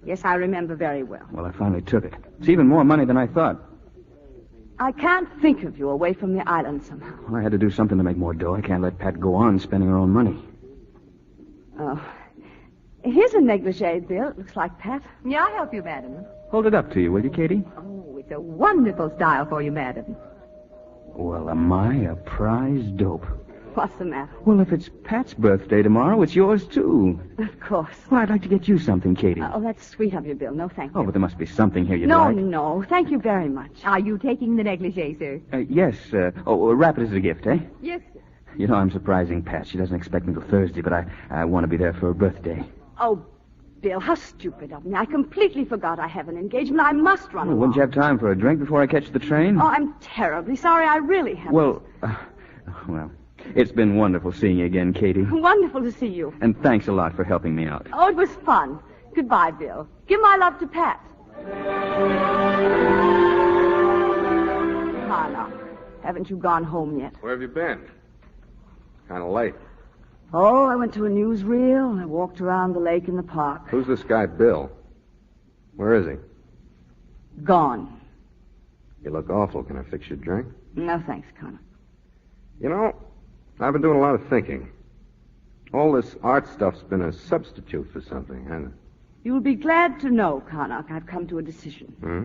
Yes, I remember very well. Well, I finally took it. It's even more money than I thought. I can't think of you away from the island somehow. Well, I had to do something to make more dough. I can't let Pat go on spending her own money. Oh. Here's a negligee, Bill. It looks like Pat. May I help you, madam? Hold it up to you, will you, Katie? Oh, it's a wonderful style for you, madam. Well, am I a prize dope? What's the matter? Well, if it's Pat's birthday tomorrow, it's yours, too. Of course. Well, I'd like to get you something, Katie. Oh, that's sweet of you, Bill. No, thank you. Oh, but there must be something here you'd no, like. No, thank you very much. Are you taking the negligee, sir? Yes. Wrap it as a gift, eh? Yes, sir. You know, I'm surprising Pat. She doesn't expect me till Thursday, but I want to be there for her birthday. Oh, Bill, how stupid of me. I completely forgot I have an engagement. I must run along. Wouldn't you have time for a drink before I catch the train? Oh, I'm terribly sorry. I really haven't. Well, it's been wonderful seeing you again, Katie. Wonderful to see you. And thanks a lot for helping me out. Oh, it was fun. Goodbye, Bill. Give my love to Pat. Carla, haven't you gone home yet? Where have you been? Kind of late. Oh, I went to a newsreel and I walked around the lake in the park. Who's this guy, Bill? Where is he? Gone. You look awful. Can I fix your drink? No, thanks, Connor. You know, I've been doing a lot of thinking. All this art stuff's been a substitute for something, hasn't it? You'll be glad to know, Karnak, I've come to a decision. Hmm?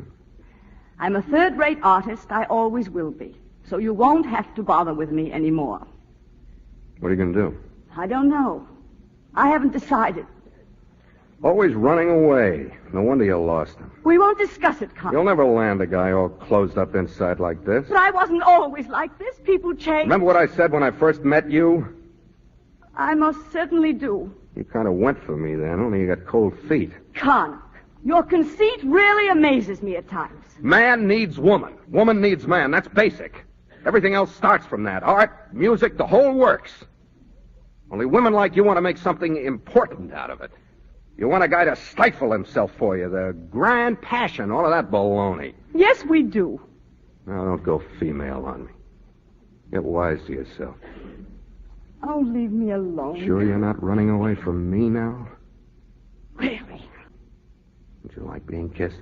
I'm a third-rate artist. I always will be. So you won't have to bother with me anymore. What are you going to do? I don't know. I haven't decided. Always running away. No wonder you lost him. We won't discuss it, Karnak. You'll never land a guy all closed up inside like this. But I wasn't always like this. People change. Remember what I said when I first met you? I most certainly do. You kind of went for me then, only you got cold feet. Karnak, your conceit really amazes me at times. Man needs woman. Woman needs man. That's basic. Everything else starts from that. Art, music, the whole works. Only women like you want to make something important out of it. You want a guy to stifle himself for you, the grand passion, all of that baloney. Yes, we do. Now, don't go female on me. Get wise to yourself. Oh, leave me alone. Sure you're not running away from me now? Really? Would you like being kissed?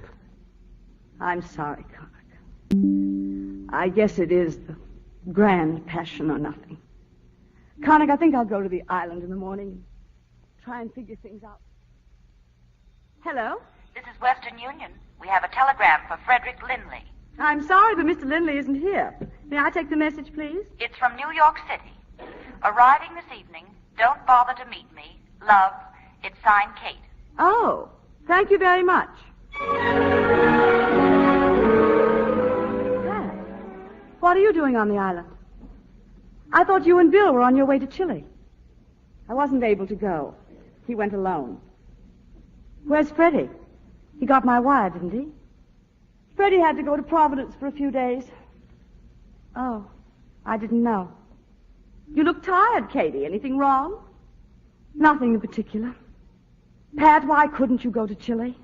I'm sorry, Karnak. I guess it is the grand passion or nothing. Karnak, I think I'll go to the island in the morning and try and figure things out. Hello? This is Western Union. We have a telegram for Frederick Lindley. I'm sorry, but Mr. Lindley isn't here. May I take the message, please? It's from New York City. Arriving this evening. Don't bother to meet me. Love. It's signed Kate. Oh, thank you very much. Dad, what are you doing on the island? I thought you and Bill were on your way to Chile. I wasn't able to go. He went alone. Where's Freddie? He got my wire, didn't he? Freddie had to go to Providence for a few days. Oh, I didn't know. You look tired, Katie. Anything wrong? Nothing in particular. Pat, why couldn't you go to Chile?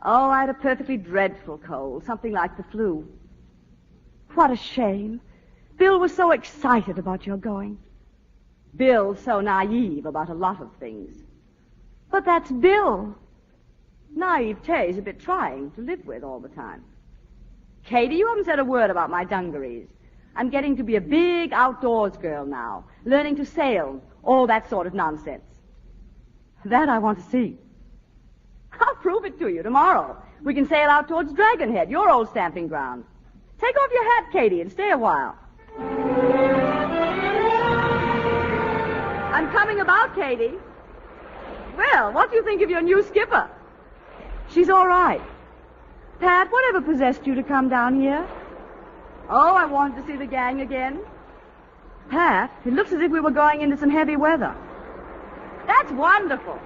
Oh, I had a perfectly dreadful cold, something like the flu. What a shame. Bill was so excited about your going. Bill's so naive about a lot of things. But that's Bill. Naivete is a bit trying to live with all the time. Katie, you haven't said a word about my dungarees. I'm getting to be a big outdoors girl now, learning to sail, all that sort of nonsense. That I want to see. I'll prove it to you tomorrow. We can sail out towards Dragonhead, your old stamping ground. Take off your hat, Katie, and stay a while. I'm coming about, Katie. Well, what do you think of your new skipper? She's all right. Pat, whatever possessed you to come down here? Oh, I wanted to see the gang again. Pat, it looks as if we were going into some heavy weather. That's wonderful.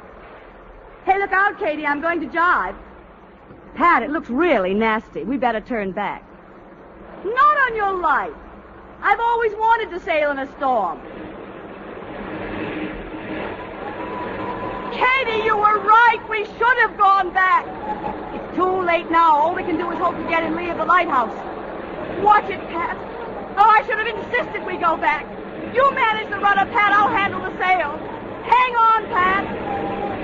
Hey, look out, Katie, I'm going to jibe. Pat, it looks really nasty. We better turn back. Not on your life. I've always wanted to sail in a storm. Katie, you were right. We should have gone back. It's too late now. All we can do is hope to get in lee of the lighthouse. Watch it, Pat. Oh, I should have insisted we go back. You manage the rudder, Pat. I'll handle the sails. Hang on, Pat.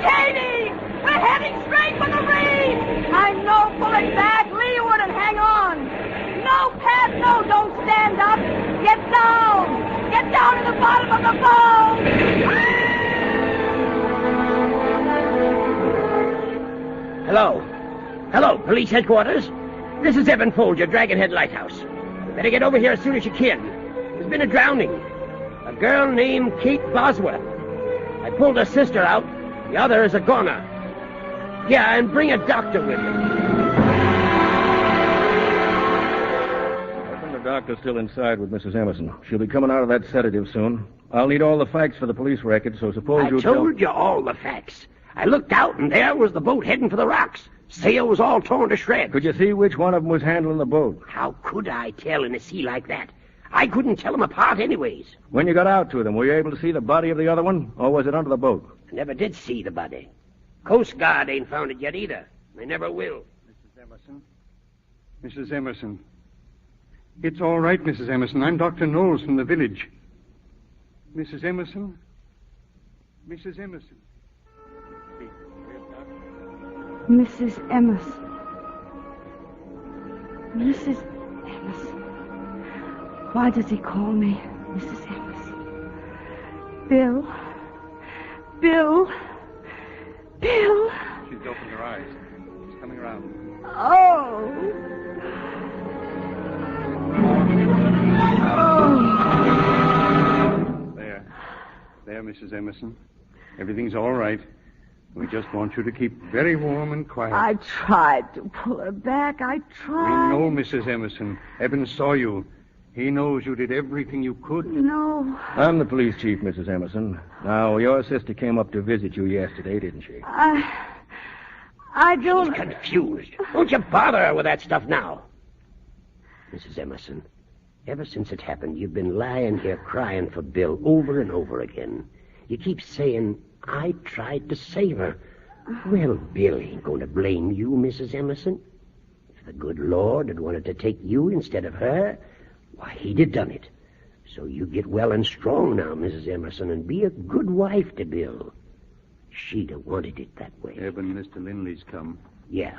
Katie, we're heading straight for the reef. I know. Pull it back, leeward, and hang on. No, Pat, no. Don't stand up. Get down. Get down to the bottom of the boat. Hello. Hello, police headquarters. This is Evan Folger, Dragonhead Lighthouse. You better get over here as soon as you can. There's been a drowning. A girl named Kate Bosworth. I pulled her sister out. The other is a goner. Yeah, and bring a doctor with you. Open the doctor's still inside with Mrs. Emerson. She'll be coming out of that sedative soon. I'll need all the facts for the police record, so suppose you I told you all the facts. I looked out, and there was the boat heading for the rocks. Sail was all torn to shreds. Could you see which one of them was handling the boat? How could I tell in a sea like that? I couldn't tell them apart anyways. When you got out to them, were you able to see the body of the other one, or was it under the boat? I never did see the body. Coast Guard ain't found it yet either. They never will. Mrs. Emerson? Mrs. Emerson. It's all right, Mrs. Emerson. I'm Dr. Knowles from the village. Mrs. Emerson? Mrs. Emerson? Mrs. Emerson. Mrs. Emerson. Why does he call me Mrs. Emerson? Bill. Bill. Bill. She's opened her eyes. She's coming around. Oh. There, Mrs. Emerson. Everything's all right. We just want you to keep very warm and quiet. I tried to pull her back. I tried. We know, Mrs. Emerson. Evans saw you. He knows you did everything you could. No. I'm the police chief, Mrs. Emerson. Now, your sister came up to visit you yesterday, didn't she? I don't... She's confused. Don't you bother her with that stuff now. Mrs. Emerson, ever since it happened, you've been lying here crying for Bill over and over again. You keep saying, I tried to save her. Well, Bill ain't going to blame you, Mrs. Emerson. If the good Lord had wanted to take you instead of her, why, he'd have done it. So you get well and strong now, Mrs. Emerson, and be a good wife to Bill. She'd have wanted it that way. Eben, Mr. Lindley's come. Yeah.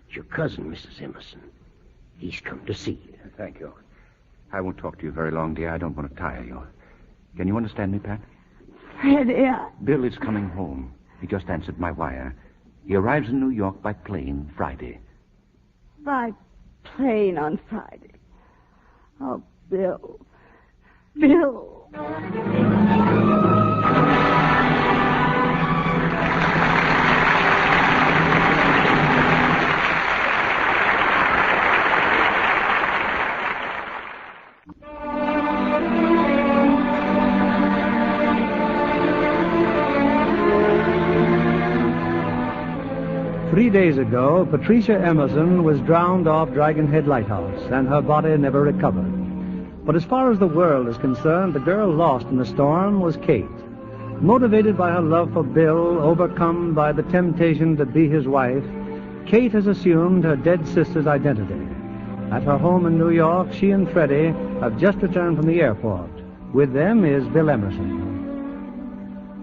It's your cousin, Mrs. Emerson. He's come to see you. Thank you. I won't talk to you very long, dear. I don't want to tire you. Can you understand me, Pat? Freddie, Bill is coming home. He just answered my wire. He arrives in New York by plane Friday. By plane on Friday. Oh, Bill. Bill. 3 days ago, Patricia Emerson was drowned off Dragon Head Lighthouse, and her body never recovered. But as far as the world is concerned, the girl lost in the storm was Kate. Motivated by her love for Bill, overcome by the temptation to be his wife, Kate has assumed her dead sister's identity. At her home in New York, she and Freddie have just returned from the airport. With them is Bill Emerson.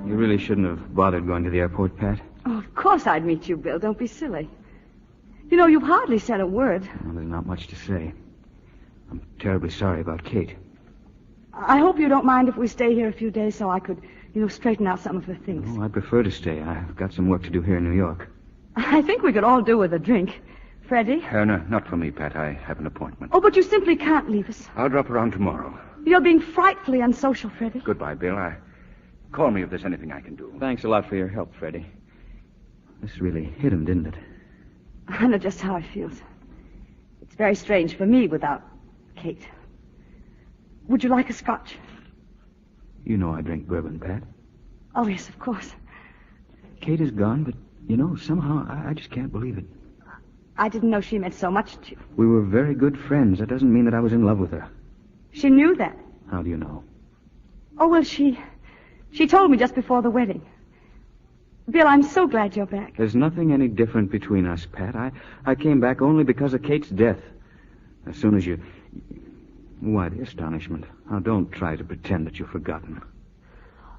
You really shouldn't have bothered going to the airport, Pat. Oh, of course I'd meet you, Bill. Don't be silly. You know, you've hardly said a word. Well, there's not much to say. I'm terribly sorry about Kate. I hope you don't mind if we stay here a few days so I could, straighten out some of her things. Oh, I prefer to stay. I've got some work to do here in New York. I think we could all do with a drink. Freddie? No, not for me, Pat. I have an appointment. Oh, but you simply can't leave us. I'll drop around tomorrow. You're being frightfully unsocial, Freddie. Goodbye, Bill. Call me if there's anything I can do. Thanks a lot for your help, Freddie. This really hit him, didn't it? I know just how it feels. It's very strange for me without Kate. Would you like a scotch? You know I drink bourbon, Pat. Oh, yes, of course. Kate is gone, but, somehow I just can't believe it. I didn't know she meant so much to you. We were very good friends. That doesn't mean that I was in love with her. She knew that. How do you know? Oh, well, she told me just before the wedding. Bill, I'm so glad you're back. There's nothing any different between us, Pat. I came back only because of Kate's death. As soon as you... Why, the astonishment. Now, don't try to pretend that you've forgotten.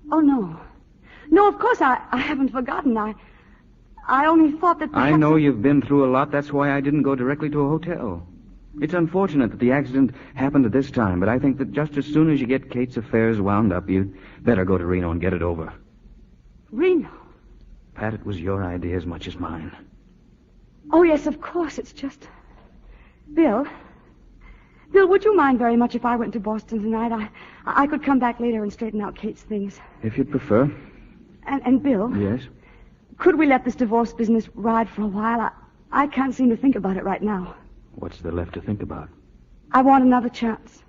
Oh, no. No, of course I haven't forgotten. I only thought that perhaps... I know you've been through a lot. That's why I didn't go directly to a hotel. It's unfortunate that the accident happened at this time, but I think that just as soon as you get Kate's affairs wound up, you'd better go to Reno and get it over. Reno? Pat, it was your idea as much as mine. Oh, yes, of course. It's just... Bill, would you mind very much if I went to Boston tonight? I could come back later and straighten out Kate's things. If you'd prefer. And Bill? Yes? Could we let this divorce business ride for a while? I can't seem to think about it right now. What's there left to think about? I want another chance.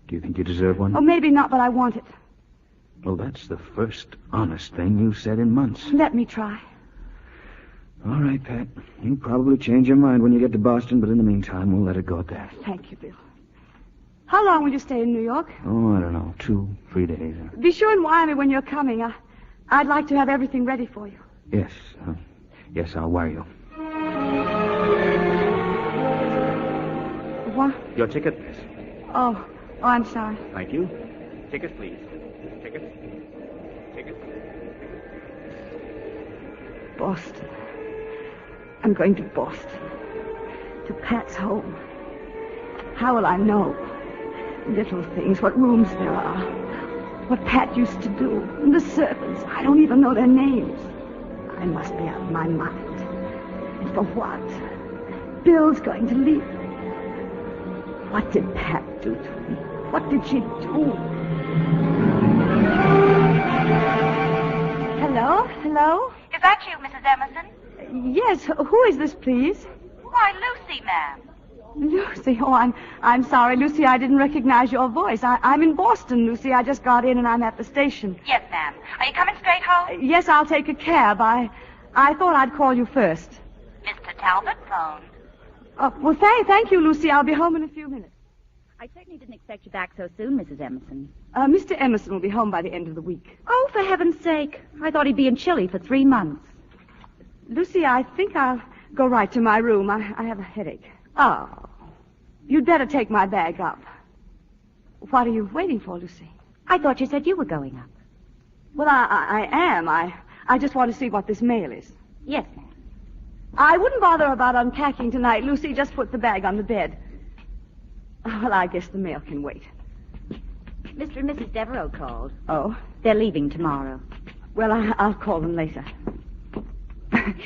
Do you think you deserve one? Oh, maybe not, but I want it. Well, that's the first honest thing you've said in months. Let me try. All right, Pat. You'll probably change your mind when you get to Boston, but in the meantime, we'll let it go at that. Thank you, Bill. How long will you stay in New York? Oh, I don't know. 2-3 days. Be sure and wire me when you're coming. I'd like to have everything ready for you. Yes. Yes, I'll wire you. What? Your ticket? Oh, I'm sorry. Thank you. Tickets, please. Tickets. Boston. I'm going to Boston. To Pat's home. How will I know? Little things, what rooms there are. What Pat used to do. And the servants. I don't even know their names. I must be out of my mind. And for what? Bill's going to leave me. What did Pat do to me? What did she do? Hello? Is that you, Mrs. Emerson? Yes, who is this, please? Why, Lucy, ma'am. Lucy, oh, I'm sorry, Lucy, I didn't recognize your voice. I'm in Boston, Lucy. I just got in and I'm at the station. Yes, ma'am. Are you coming straight home? Yes, I'll take a cab. I thought I'd call you first. Mr. Talbot phoned. Oh, well, thank you, Lucy. I'll be home in a few minutes. I certainly didn't expect you back so soon, Mrs. Emerson. Mr. Emerson will be home by the end of the week. Oh, for heaven's sake. I thought he'd be in Chile for 3 months. Lucy, I think I'll go right to my room. I have a headache. Oh, you'd better take my bag up. What are you waiting for, Lucy? I thought you said you were going up. Well, I am. I just want to see what this mail is. Yes, ma'am. I wouldn't bother about unpacking tonight, Lucy. Just put the bag on the bed. Well, I guess the mail can wait. Mr. and Mrs. Devereaux called. Oh? They're leaving tomorrow. Well, I'll call them later.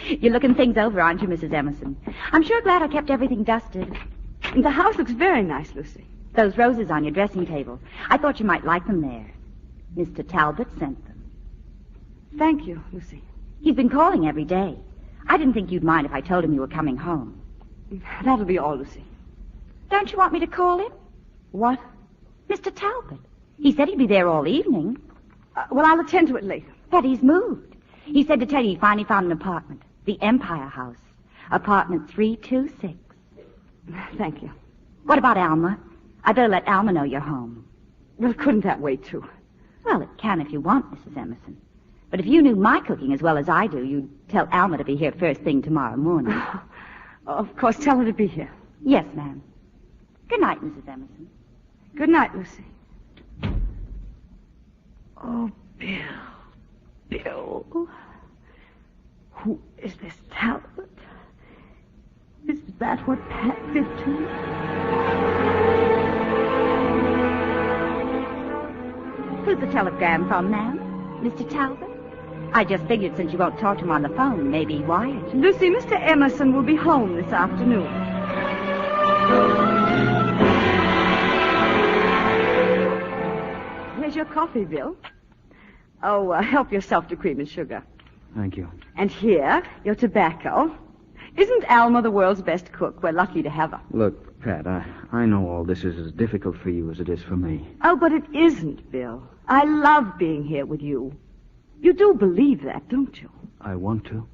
You're looking things over, aren't you, Mrs. Emerson? I'm sure glad I kept everything dusted. The house looks very nice, Lucy. Those roses on your dressing table. I thought you might like them there. Mr. Talbot sent them. Thank you, Lucy. He's been calling every day. I didn't think you'd mind if I told him you were coming home. That'll be all, Lucy. Don't you want me to call him? What? Mr. Talbot. He said he'd be there all evening. Well, I'll attend to it later. But he's moved. He said to tell you he finally found an apartment. The Empire House. Apartment 326. Thank you. What about Alma? I better let Alma know you're home. Well, couldn't that wait, too? Well, it can if you want, Mrs. Emerson. But if you knew my cooking as well as I do, you'd tell Alma to be here first thing tomorrow morning. Of course, tell her to be here. Yes, ma'am. Good night, Mrs. Emerson. Good night, Lucy. Oh, Bill. Who is this Talbot? Is that what Pat did to me? Who's the telegram from, ma'am? Mr. Talbot? I just figured since you won't talk to him on the phone, maybe he wired you. Lucy, Mr. Emerson will be home this afternoon. Here's your coffee, Bill. Oh, help yourself to cream and sugar. Thank you. And here, your tobacco. Isn't Alma the world's best cook? We're lucky to have her. Look, Pat, I know all this is as difficult for you as it is for me. Oh, but it isn't, Bill. I love being here with you. You do believe that, don't you? I want to.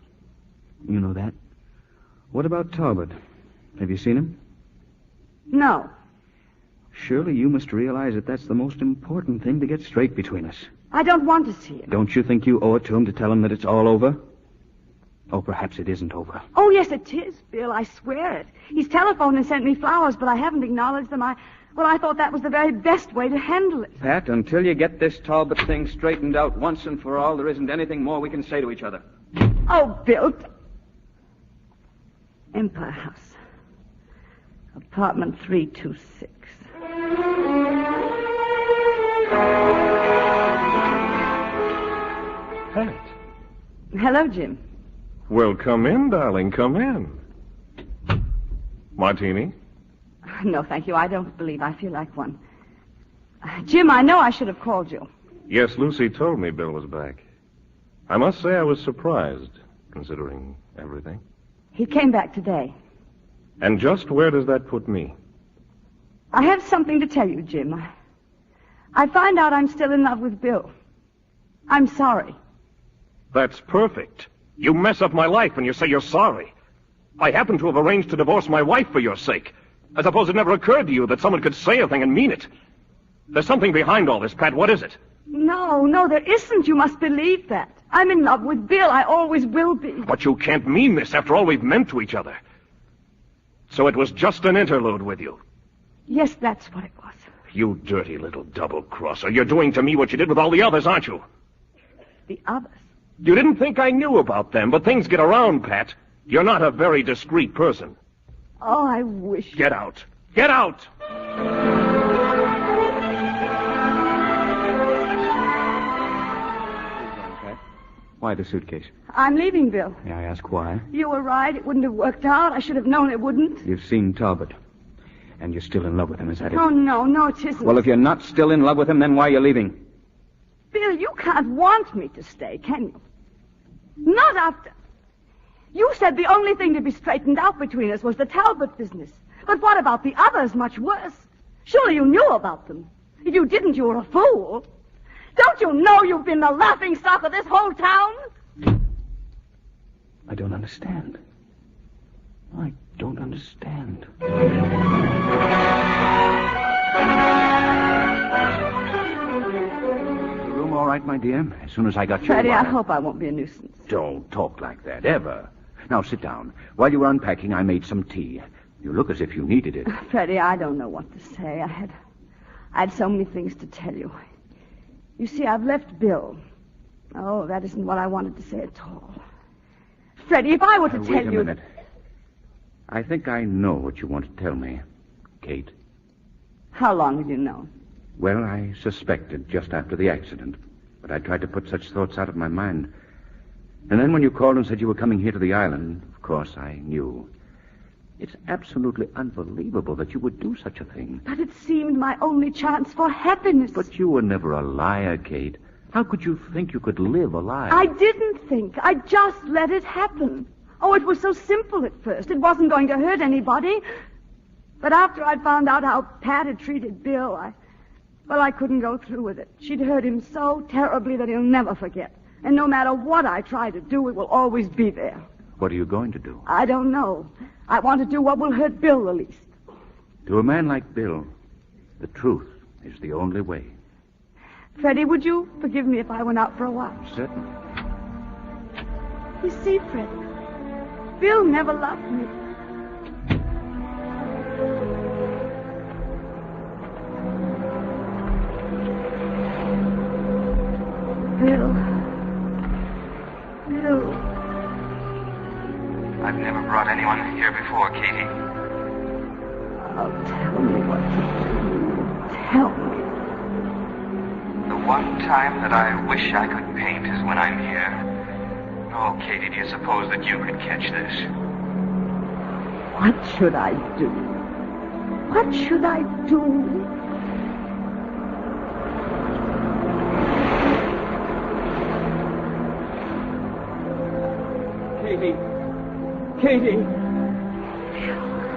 You know that. What about Talbot? Have you seen him? No. Surely you must realize that that's the most important thing to get straight between us. I don't want to see him. Don't you think you owe it to him to tell him that it's all over? Oh, perhaps it isn't over. Oh, yes, it is, Bill. I swear it. He's telephoned and sent me flowers, but I haven't acknowledged them. I thought that was the very best way to handle it. Pat, until you get this Talbot thing straightened out once and for all, there isn't anything more we can say to each other. Oh, Bill. Empire House. Apartment 326. Pat. Hello, Jim. Well, come in, darling, come in. Martini? No, thank you. I don't believe I feel like one. Jim, I know I should have called you. Yes, Lucy told me Bill was back. I must say I was surprised, considering everything. He came back today. And just where does that put me? I have something to tell you, Jim. I find out I'm still in love with Bill. I'm sorry. That's perfect. You mess up my life and you say you're sorry. I happen to have arranged to divorce my wife for your sake. I suppose it never occurred to you that someone could say a thing and mean it. There's something behind all this, Pat. What is it? No, there isn't. You must believe that. I'm in love with Bill. I always will be. But you can't mean this after all we've meant to each other. So it was just an interlude with you. Yes, that's what it was. You dirty little double-crosser. You're doing to me what you did with all the others, aren't you? The others? You didn't think I knew about them, but things get around, Pat. You're not a very discreet person. Oh, I wish... Get out. Get out! Why the suitcase? I'm leaving, Bill. May I ask why? You were right. It wouldn't have worked out. I should have known it wouldn't. You've seen Talbot. And you're still in love with him, is that it? Oh, no, it isn't. Well, if you're not still in love with him, then why are you leaving? Bill, you can't want me to stay, can you? Not after... You said the only thing to be straightened out between us was the Talbot business. But what about the others? Much worse. Surely you knew about them. If you didn't, you were a fool. Don't you know you've been the laughingstock of this whole town? I don't understand. I don't understand. The room all right, my dear? As soon as I got you... Freddie, I hope I won't be a nuisance. Don't talk like that, ever. Now, sit down. While you were unpacking, I made some tea. You look as if you needed it. Freddie, I don't know what to say. I had so many things to tell you. You see, I've left Bill. Oh, that isn't what I wanted to say at all. Freddie, if I were to tell you... Wait a minute. I think I know what you want to tell me, Kate. How long have you known? Well, I suspected just after the accident, but I tried to put such thoughts out of my mind. And then when you called and said you were coming here to the island, of course I knew. It's absolutely unbelievable that you would do such a thing. But it seemed my only chance for happiness. But you were never a liar, Kate. How could you think you could live a lie? I didn't think. I just let it happen. Oh, it was so simple at first. It wasn't going to hurt anybody. But after I'd found out how Pat had treated Bill, I couldn't go through with it. She'd hurt him so terribly that he'll never forget. And no matter what I try to do, it will always be there. What are you going to do? I don't know. I want to do what will hurt Bill the least. To a man like Bill, the truth is the only way. Freddie, would you forgive me if I went out for a while? Certainly. You see, Fred, Bill never loved me. Bill. I've never brought anyone here before, Katie. Oh, tell me what to do. Tell me. The one time that I wish I could paint is when I'm here. Oh, Katie, do you suppose that you could catch this? What should I do? What should I do? Katie.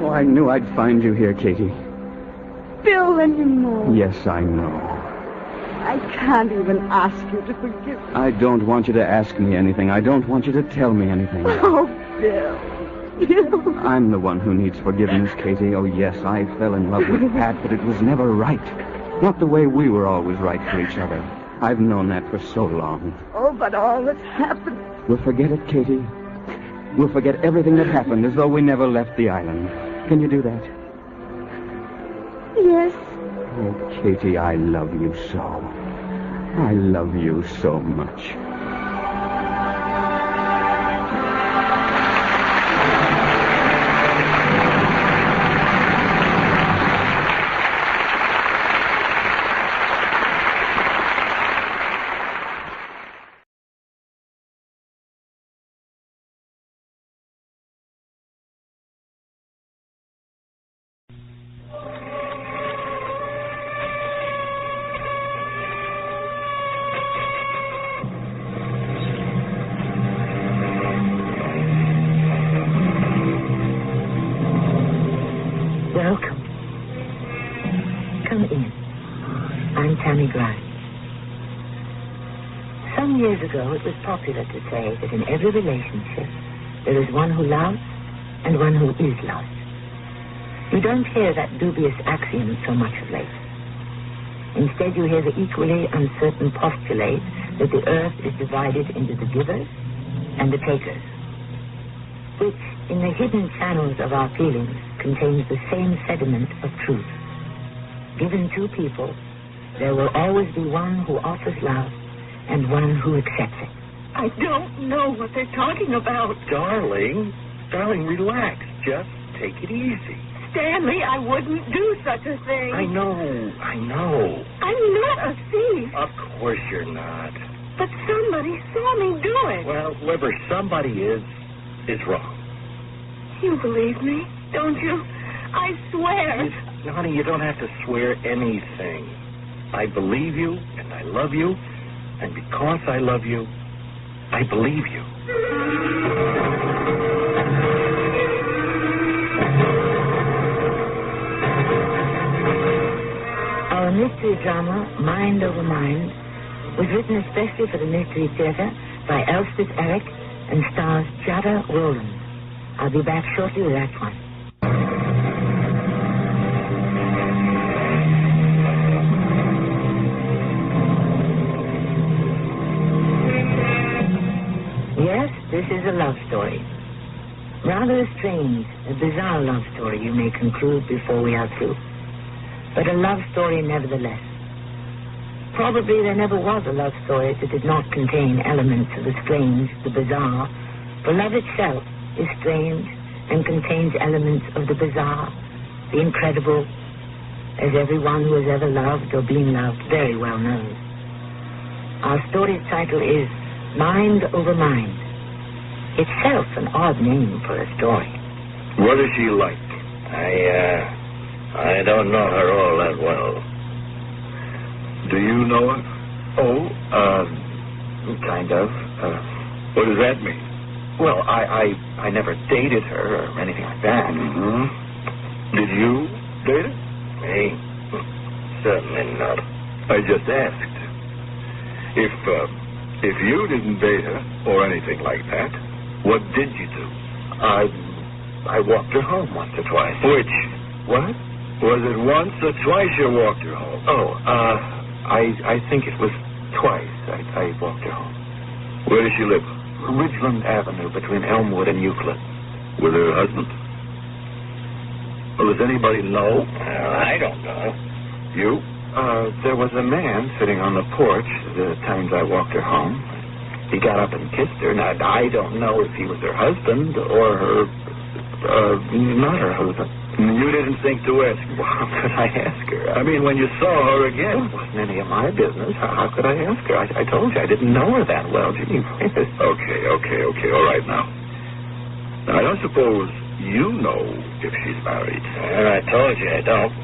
Oh, I knew I'd find you here, Katie. Bill, and you know. Yes, I know. I can't even ask you to forgive me. I don't want you to ask me anything. I don't want you to tell me anything. Oh, Bill. I'm the one who needs forgiveness, Katie. Oh, yes, I fell in love with Pat, but it was never right. Not the way we were always right for each other. I've known that for so long. Oh, but all that's happened... We'll forget it, Katie. We'll forget everything that happened as though we never left the island. Can you do that? Yes. Oh, Katie, I love you so. I love you so much. stormy grind. Some years ago, it was popular to say that in every relationship, there is one who loves and one who is loved. You don't hear that dubious axiom so much of late. Instead, you hear the equally uncertain postulate that the earth is divided into the givers and the takers, which, in the hidden channels of our feelings, contains the same sediment of truth. Given two people, there will always be one who offers love and one who accepts it. I don't know what they're talking about. Darling, relax. Just take it easy. Stanley, I wouldn't do such a thing. I know. I'm not a thief. Of course you're not. But somebody saw me do it. Well, whoever somebody is wrong. You believe me, don't you? I swear. Honey, you don't have to swear anything. I believe you, and I love you, and because I love you, I believe you. Our mystery drama, Mind Over Mind, was written especially for the Mystery Theater by Elspeth Eric and stars Jada Rowland. I'll be back shortly with Act One. Yes, this is a love story. Rather a strange, a bizarre love story, you may conclude before we are through. But a love story nevertheless. Probably there never was a love story that did not contain elements of the strange, the bizarre, for love itself is strange and contains elements of the bizarre, the incredible, as everyone who has ever loved or been loved very well knows. Our story's title is Mind Over Mind. Itself an odd name for a story. What is she like? I don't know her all that well. Do you know her? Kind of. What does that mean? Well, I never dated her or anything like that. Mm-hmm. Did you date her? Me? Certainly not. I just asked. If you didn't date her or anything like that, what did you do? I walked her home once or twice. Which? What? Was it once or twice you walked her home? I think it was twice I walked her home. Where does she live? Ridgeland Avenue between Elmwood and Euclid. With her husband? Well, does anybody know? Well, I don't know. You? There was a man sitting on the porch the times I walked her home. He got up and kissed her. Now, I don't know if he was her husband or not her husband. You didn't think to ask? Well, how could I ask her? I mean, when you saw her again. Well, it wasn't any of my business. How could I ask her? I told you I didn't know her that well. Gee, Okay. All right, now. I don't suppose you know if she's married. Well, I told you I don't.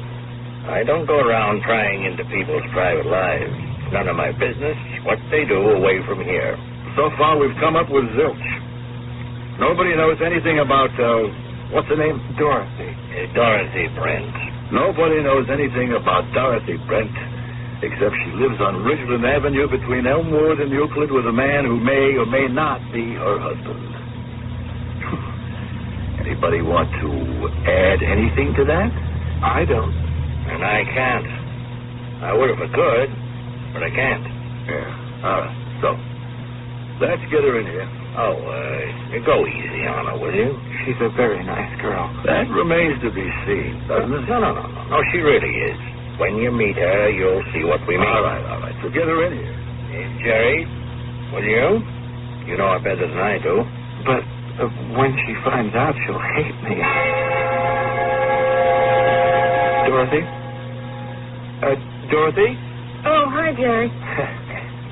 I don't go around prying into people's private lives. It's none of my business what they do away from here. So far, we've come up with zilch. Nobody knows anything about, what's her name? Dorothy. Dorothy Brent. Nobody knows anything about Dorothy Brent, except she lives on Ridgeland Avenue between Elmwood and Euclid with a man who may or may not be her husband. Anybody want to add anything to that? I don't. And I can't. I would if I could, but I can't. Yeah. All right. So, let's get her in here. Oh, go easy on her, will you? She's a very nice girl. That remains to be seen, doesn't it? No, she really is. When you meet her, you'll see what we mean. All right. So get her in here. Hey, Jerry, will you? You know her better than I do. But when she finds out, she'll hate me. Dorothy? Dorothy? Oh, hi, Jerry.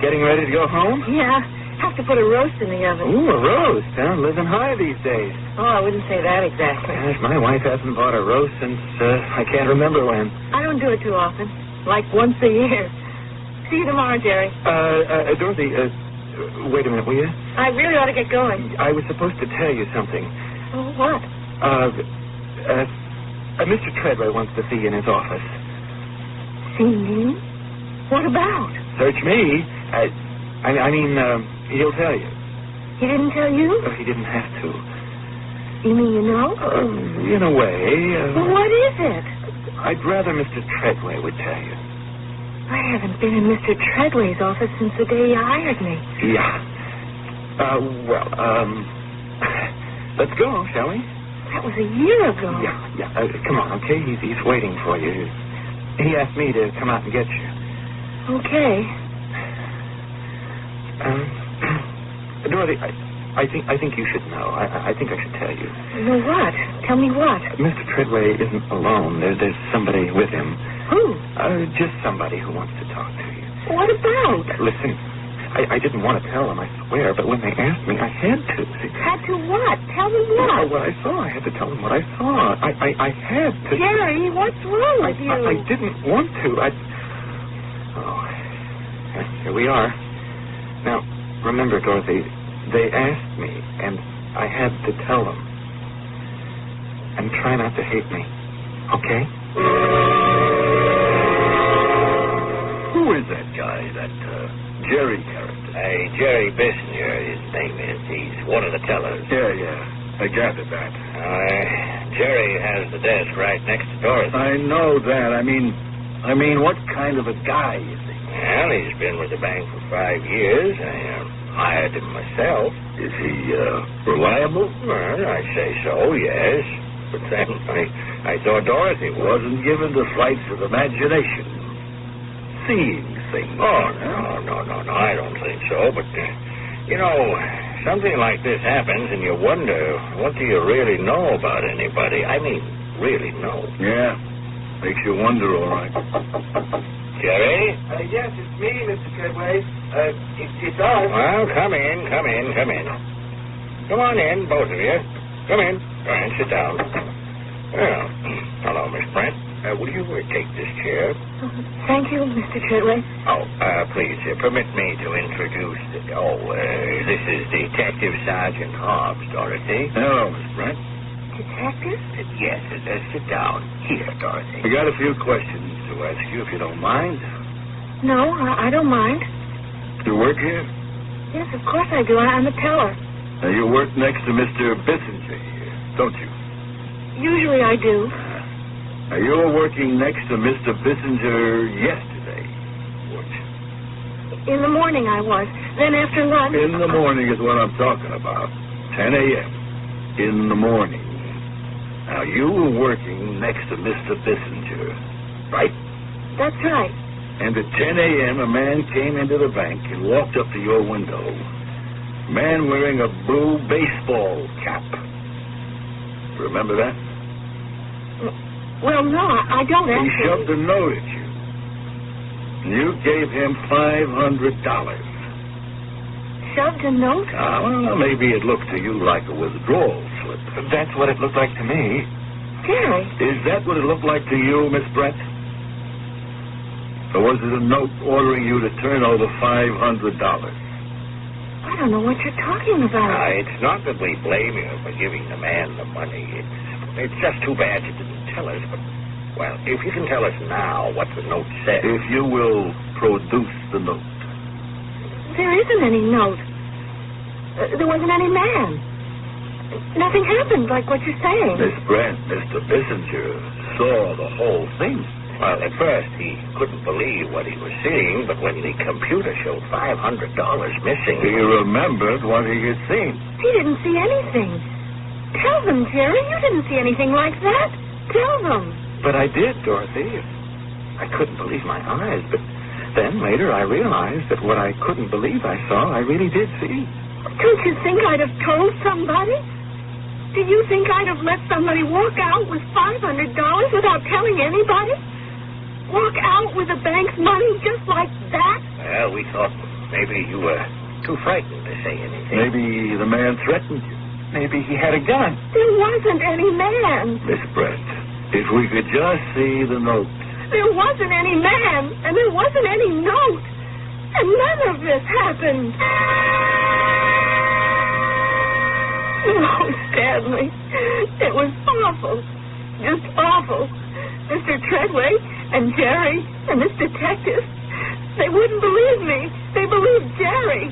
Getting ready to go home? Yeah. Have to put a roast in the oven. Ooh, a roast, huh? Living high these days. Oh, I wouldn't say that exactly. Gosh, my wife hasn't bought a roast since I can't remember when. I don't do it too often. Like once a year. See you tomorrow, Jerry. Dorothy, wait a minute, will you? I really ought to get going. I was supposed to tell you something. Oh, what? Mr. Treadway wants to see you in his office. See me? What about? Search me. He'll tell you. He didn't tell you? He didn't have to. You mean you know? In a way. Well, what is it? I'd rather Mr. Treadway would tell you. I haven't been in Mr. Treadway's office since the day he hired me. Yeah. Let's go, shall we? That was a year ago. Yeah. Come on, okay? He's waiting for you. He asked me to come out and get you. Okay. Dorothy, I think you should know. I think I should tell you. Know what? Tell me what? Mr. Treadway isn't alone. There's somebody with him. Who? Just somebody who wants to talk to you. What about? Listen, I didn't want to tell them, I swear, but when they asked me, I had to. Had to what? Tell me what? What I saw. I had to tell them what I saw. I had to. Jerry, what's wrong with you? I didn't want to. Here we are. Now, remember, Dorothy, they asked me, and I had to tell them. And try not to hate me, okay? Who is that guy, that Jerry character? Hey, Jerry Bissinger, his name is. He's one of the tellers. Yeah. I gathered that. Jerry has the desk right next to Dorothy. I know that. I mean, what kind of a guy is he? Well, he's been with the bank for 5 years. I hired him myself. Is he reliable? Well, I say so, yes. But then I thought Dorothy wasn't given to flights of imagination. Seeing things. Oh, no, I don't think so. But, something like this happens and you wonder, what do you really know about anybody? I mean, really know. Yeah, makes you wonder, all right. Jerry? Yes, it's me, Mr. Treadway. It's us. Well, come in. Come on in, both of you. Come in. Go ahead, sit down. Well, hello, Miss Brent. Will you take this chair? Thank you, Mr. Treadway. Please, permit me to introduce... this is Detective Sergeant Hobbs, Dorothy. Hello, Miss Brent. Detective? Yes, sit down. Here, Dorothy. I got a few questions to ask you, if you don't mind. No, I don't mind. You work here? Yes, of course I do. I'm a teller. Now, you work next to Mr. Bissinger here, don't you? Usually I do. Now, you were working next to Mr. Bissinger yesterday, weren't you? In the morning I was. Then after lunch... In the morning is what I'm talking about. 10 a.m. In the morning. Now, you were working next to Mr. Bissinger, right? That's right. And at 10 a.m., a man came into the bank and walked up to your window. A man wearing a blue baseball cap. Remember that? Well, no, I don't actually. He shoved a note at you. And you gave him $500. Shoved a note? Well, maybe it looked to you like a withdrawal slip. That's what it looked like to me. Jerry. Is that what it looked like to you, Miss Brett? Or was it a note ordering you to turn over $500? I don't know what you're talking about. It's not that we blame you for giving the man the money. It's just too bad you didn't tell us. But, well, if you can tell us now what the note says. If you will produce the note. There isn't any note. There wasn't any man. Nothing happened like what you're saying. Miss Brent, Mr. Bissinger saw the whole thing. Well, at first he couldn't believe what he was seeing, but when the computer showed $500 missing... He remembered what he had seen. He didn't see anything. Tell them, Jerry, you didn't see anything like that. Tell them. But I did, Dorothy. I couldn't believe my eyes, but then later I realized that what I couldn't believe I saw, I really did see. Don't you think I'd have told somebody? Do you think I'd have let somebody walk out with $500 without telling anybody? Walk out with the bank's money just like that? Well, we thought maybe you were too frightened to say anything. Maybe the man threatened you. Maybe he had a gun. There wasn't any man. Miss Brent, if we could just see the note. There wasn't any man, and there wasn't any note. And none of this happened. Oh, Stanley, it was awful. Just awful. Mr. Treadway and Jerry and this detective, They wouldn't believe me. They believed Jerry.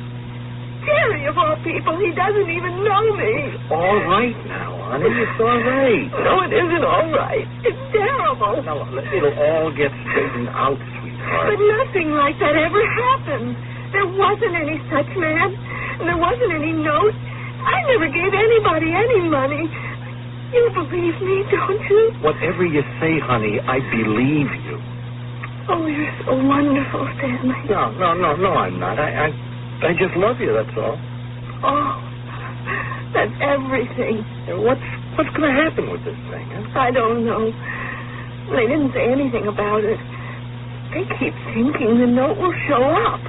Jerry, of all people, he doesn't even know me. It's all right now, honey. It's all right. No, it isn't all right. It's terrible. No, it'll all get straightened out, sweetheart. But nothing like that ever happened. There wasn't any such man, and there wasn't any note. I never gave anybody any money. You believe me, don't you? Whatever you say, honey, I believe you. Oh, you're so wonderful, Stanley. No, I'm not. I just love you, that's all. Oh, that's everything. What's going to happen with this thing, huh? I don't know. They didn't say anything about it. They keep thinking the note will show up.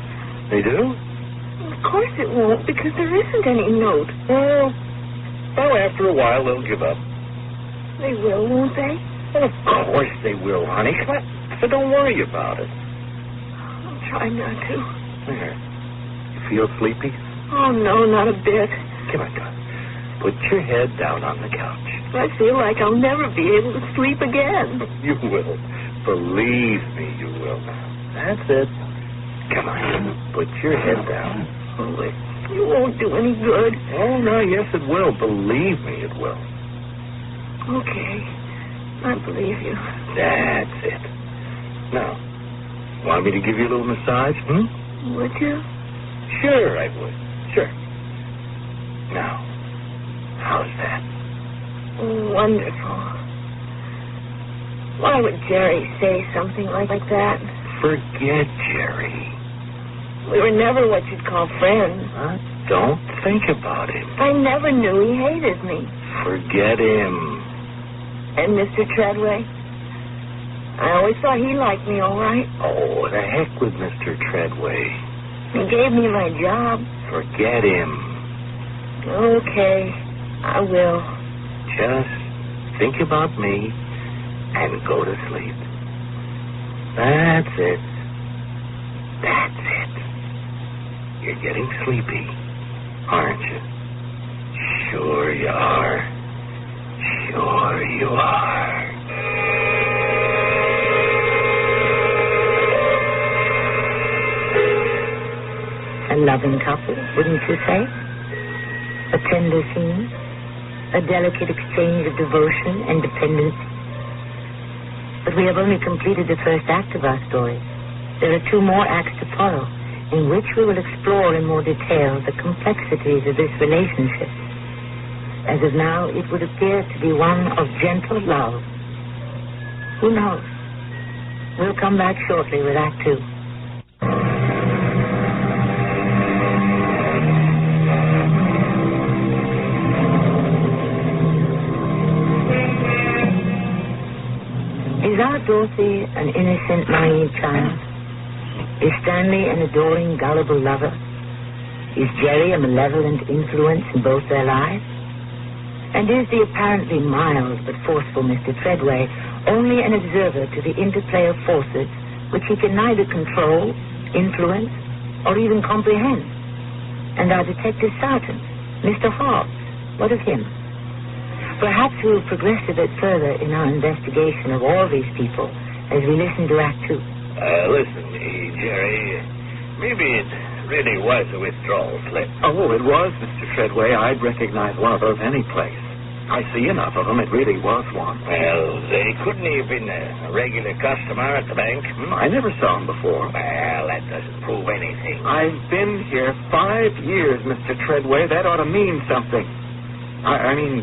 They do? Of course it won't, because there isn't any note. Well, after a while, they'll give up. They will, won't they? Well, of course they will, honey. So don't worry about it. I'll try not to. There. You feel sleepy? Oh, no, not a bit. Come on, darling. Put your head down on the couch. I feel like I'll never be able to sleep again. You will. Believe me, you will. That's it. Come on. Put your head down. Oh, it won't do any good. Oh, no, yes, it will. Believe me, it will. Okay. I believe you. That's it. Now, want me to give you a little massage, Would you? Sure, I would. Sure. Now, how's that? Wonderful. Why would Jerry say something like that? Forget Jerry. We were never what you'd call friends. Huh? Don't think about him. I never knew he hated me. Forget him. And Mr. Treadway? I always thought he liked me all right. Oh, the heck with Mr. Treadway. He gave me my job. Forget him. Okay, I will. Just think about me and go to sleep. That's it. That's it. You're getting sleepy, aren't you? Sure you are. Sure you are. A loving couple, wouldn't you say? A tender scene, a delicate exchange of devotion and dependency. But we have only completed the first act of our story. There are 2 more acts to follow, in which we will explore in more detail the complexities of this relationship. As of now, it would appear to be one of gentle love. Who knows? We'll come back shortly with Act 2. Is our Dorothy an innocent, naive child? Is Stanley an adoring, gullible lover? Is Jerry a malevolent influence in both their lives? And is the apparently mild but forceful Mr. Treadway only an observer to the interplay of forces which he can neither control, influence, or even comprehend? And our detective sergeant, Mr. Hobbs, what of him? Perhaps we'll progress a bit further in our investigation of all these people as we listen to Act 2. Listen, Jerry, maybe it really was a withdrawal slip. Oh, it was, Mr. Treadway. I'd recognize one of those any place. I see enough of them. It really was one. Well, they couldn't have been a regular customer at the bank. I never saw him before. Well, that doesn't prove anything. I've been here 5 years, Mr. Treadway. That ought to mean something. I mean,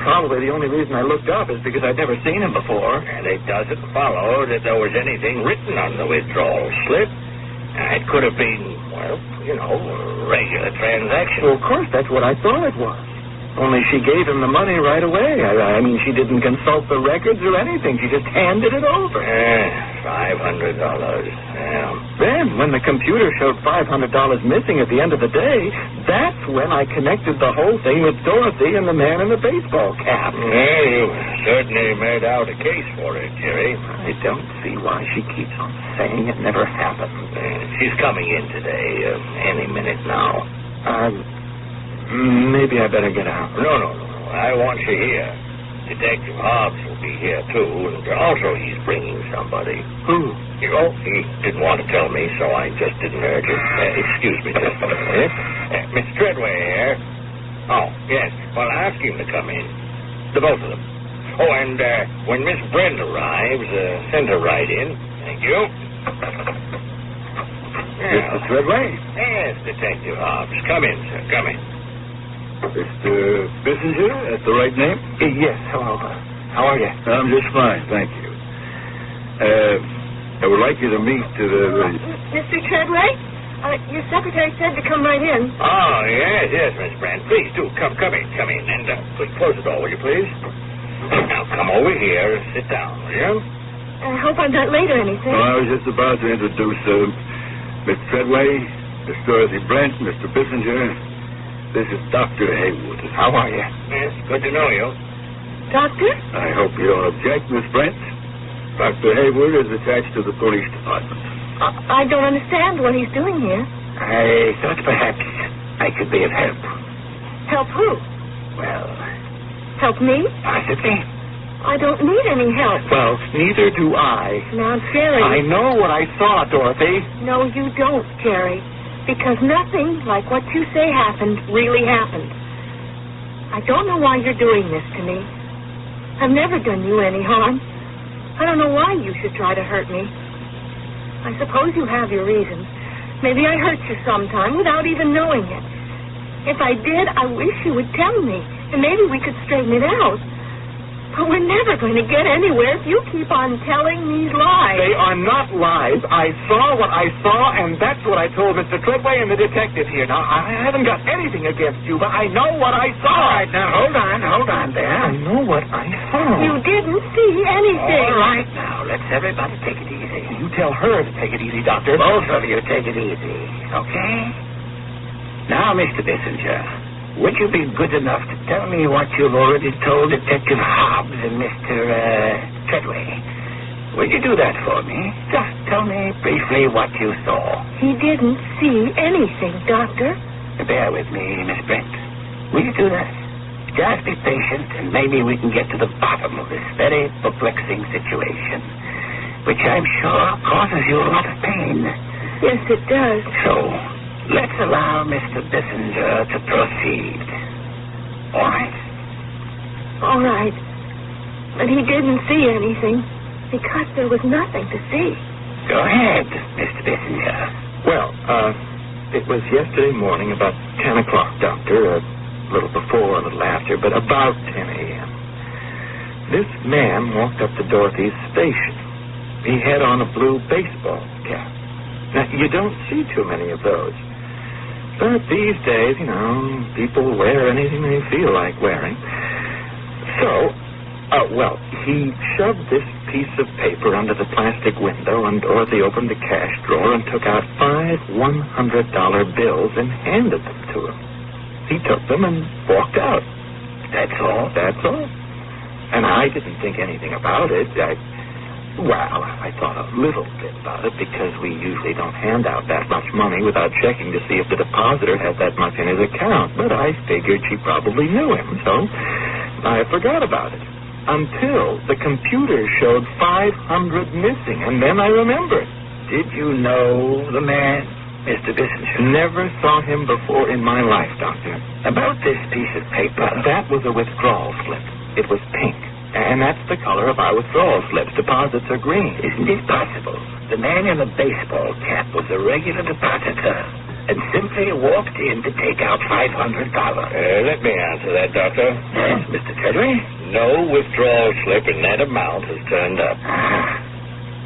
probably the only reason I looked up is because I'd never seen him before. And it doesn't follow that there was anything written on the withdrawal slip. It could have been, well, a regular transaction. Well, of course, that's what I thought it was. Only she gave him the money right away. I mean, she didn't consult the records or anything. She just handed it over. $500. Yeah. Then, when the computer showed $500 missing at the end of the day, that's when I connected the whole thing with Dorothy and the man in the baseball cap. Well, you certainly made out a case for it, Jerry. I don't see why she keeps on saying it never happened. She's coming in today, any minute now. Maybe I better get out. No. I want you here. Detective Hobbs will will be here, too, and also he's bringing somebody. Who? Oh, he didn't want to tell me, so I just didn't urge it. Excuse me just a minute. Miss Treadway here. Oh, yes. Well, ask him to come in. The both of them. Oh, and when Miss Brent arrives, send her right in. Thank you. Mr. Treadway? Yes, Detective Hobbs. Come in, sir. Come in. Mr. Bissinger, that's the right name? Yes, hello. How are you? I'm just fine, thank you. I would like you to meet Mr. Treadway? Your secretary said to come right in. Oh, yes, Miss Brent. Please do. Come in. And please close the door, will you, please? Now, come over here and sit down, will you? I hope I'm not late or anything. Well, I was just about to introduce Miss Treadway, Miss Dorothy Brent, Mr. Bissinger. This is Dr. Haywood. How are you? Yes, good to know you. Doctor? I hope you don't object, Miss Brent. Dr. Haywood is attached to the police department. I don't understand what he's doing here. I thought perhaps I could be of help. Help who? Well, help me? Possibly. I don't need any help. Well, neither do I. Now, Jerry. I know what I saw, Dorothy. No, you don't, Jerry. Because nothing like what you say happened really happened. I don't know why you're doing this to me. I've never done you any harm. I don't know why you should try to hurt me. I suppose you have your reasons. Maybe I hurt you sometime without even knowing it. If I did, I wish you would tell me, and maybe we could straighten it out. But we're never going to get anywhere if you keep on telling these lies. They are not lies. I saw what I saw, and that's what I told Mr. Treadway and the detective here. Now, I haven't got anything against you, but I know what I saw. All right, now, hold on there. I know what I saw. You didn't see anything. All right, now, let's everybody take it easy. You tell her to take it easy, Doctor. Both of you take it easy, okay? Now, Mr. Bissinger, would you be good enough to tell me what you've already told Detective Hobbs and Mr. Treadway? Would you do that for me? Just tell me briefly what you saw. He didn't see anything, Doctor. Bear with me, Miss Brent. Will you do that? Just be patient, and maybe we can get to the bottom of this very perplexing situation, which I'm sure causes you a lot of pain. Yes, it does. So, let's allow Mr. Bissinger to proceed. All right? All right. But he didn't see anything because there was nothing to see. Go ahead, Mr. Bissinger. Well, it was yesterday morning about 10 o'clock, Doctor. A little before, a little after, but about 10 a.m. This man walked up to Dorothy's station. He had on a blue baseball cap. Now, you don't see too many of those. But these days, people wear anything they feel like wearing. So, he shoved this piece of paper under the plastic window, and Dorothy opened the cash drawer and took out 5 $100 bills and handed them to him. He took them and walked out. That's all? That's all. And I didn't think anything about it. I thought a little bit about it because we usually don't hand out that much money without checking to see if the depositor has that much in his account. But I figured she probably knew him, so I forgot about it. Until the computer showed 500 missing, and then I remembered. Did you know the man, Mr. Bissinger? Never saw him before in my life, Doctor. About this piece of paper? That was a withdrawal slip. It was pink. And that's the color of our withdrawal slips. Deposits are green. Isn't it possible? The man in the baseball cap was a regular depositor and simply walked in to take out $500. Let me answer that, Doctor. Yes, Mr. Treadway? No withdrawal slip in that amount has turned up.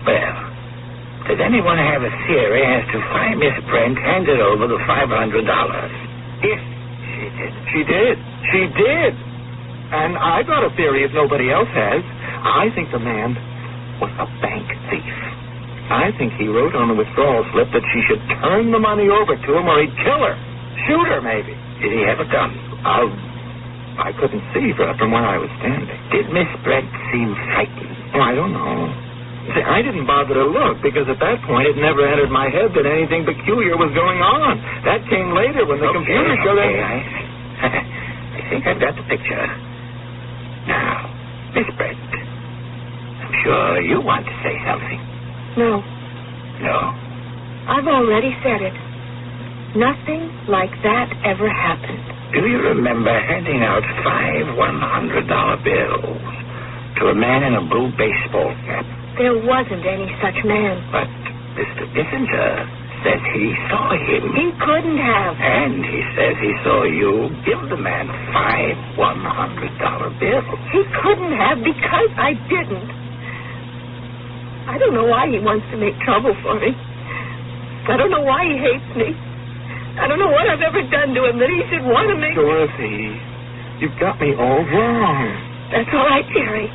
Well, does anyone have a theory as to why Miss Brent handed over the $500? If she did. She did. And I got a theory if nobody else has. I think the man was a bank thief. I think he wrote on the withdrawal slip that she should turn the money over to him or he'd kill her. Shoot her, maybe. Did he have a gun? I couldn't see from where I was standing. Did Miss Brent seem frightened? Oh, I don't know. See, I didn't bother to look because at that point it never entered my head that anything peculiar was going on. That came later when the computer showed it. I think I've got the picture. Now, Miss Brent, sure you want to say something. No. No? I've already said it. Nothing like that ever happened. Do you remember handing out 5 $100 bills to a man in a blue baseball cap? There wasn't any such man. But Mr. Bissinger says he saw him. He couldn't have. And he says he saw you give the man 5 $100 bills. He couldn't have because I didn't. I don't know why he wants to make trouble for me. I don't know why he hates me. I don't know what I've ever done to him that he should want to make... Dorothy, you've got me all wrong. That's all right, Jerry.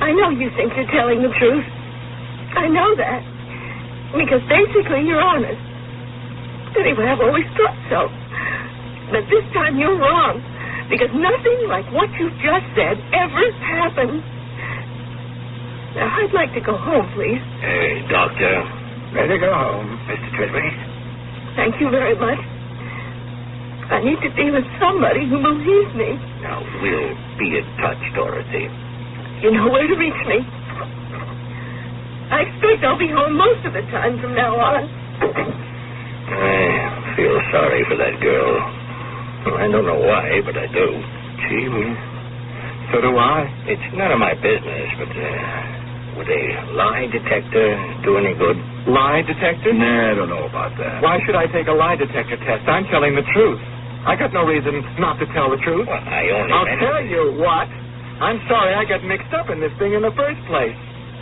I know you think you're telling the truth. I know that. Because basically you're honest. Anyway, I've always thought so. But this time you're wrong. Because nothing like what you've just said ever happened. Now, I'd like to go home, please. Hey, Doctor. Better go home, Mr. Treadway. Thank you very much. I need to be with somebody who believes me. Now, we'll be in touch, Dorothy. You know where to reach me. I expect I'll be home most of the time from now on. I feel sorry for that girl. I don't know why, but I do. Gee, so do I. It's none of my business, but would a lie detector do any good? Lie detector? Nah, I don't know about that. Why should I take a lie detector test? I'm telling the truth. I got no reason not to tell the truth. Well, I'll tell you what. I'm sorry I got mixed up in this thing in the first place.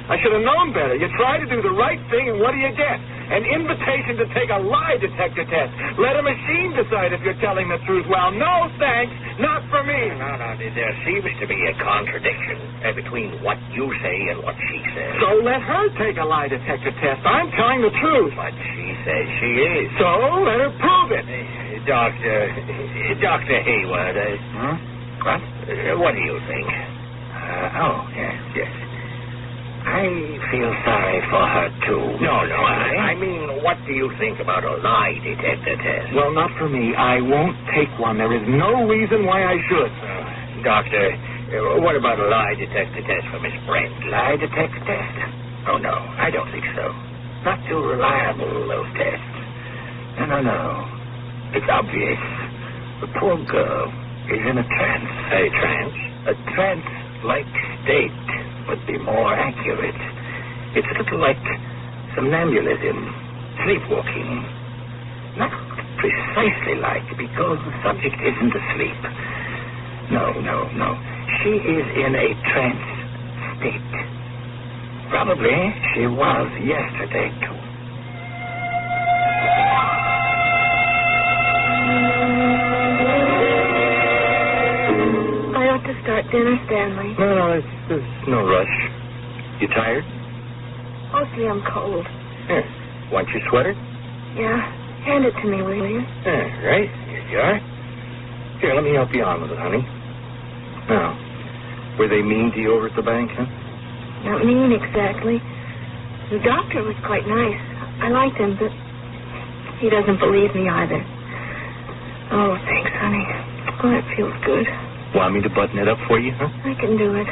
I should have known better. You try to do the right thing, and what do you get? An invitation to take a lie detector test. Let a machine decide if you're telling the truth. Well, no thanks. Not for me. No, there seems to be a contradiction between what you say and what she says. So let her take a lie detector test. I'm telling the truth. But she says she is. So let her prove it. Dr. Hayward. What? What do you think? Yes. I feel sorry for her, too. No, I mean, what do you think about a lie detector test? Well, not for me. I won't take one. There is no reason why I should. Doctor, what about a lie detector test for Miss Brent? Lie detector test? Oh, no, I don't think so. Not too reliable, those tests. No. It's obvious. The poor girl is in a trance. A trance? A trance-like state would be more accurate. It's a little like somnambulism, sleepwalking. Not precisely like, because the subject isn't asleep. No. She is in a trance state. Probably she was yesterday, too. I ought to start dinner, Stanley. No, there's no rush. You tired? Mostly I'm cold. Here, want your sweater? Yeah. Hand it to me, will you? Right. Here you are. Here, let me help you on with it, honey. Now, were they mean to you over at the bank, huh? Not mean exactly. The doctor was quite nice. I liked him, but he doesn't believe me either. Oh, thanks, honey. Oh, that feels good. Want me to button it up for you, huh? I can do it.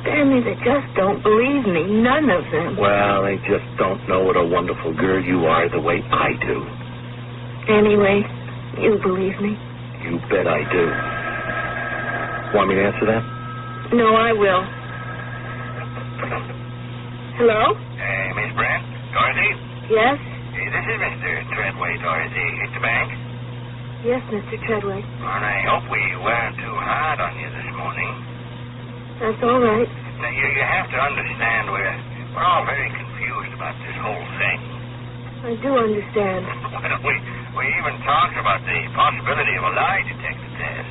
Stanley, they just don't believe me. None of them. Well, they just don't know what a wonderful girl you are the way I do. Anyway, you believe me. You bet I do. Want me to answer that? No, I will. Hello? Hey, Miss Brent? Dorothy? Yes? Hey, this is Mr. Treadway, Dorothy. At the bank? Yes, Mr. Treadway. Well, I hope we weren't too hard on you this morning. That's all right. Now, you have to understand, we're all very confused about this whole thing. I do understand. Well, we even talked about the possibility of a lie detector test.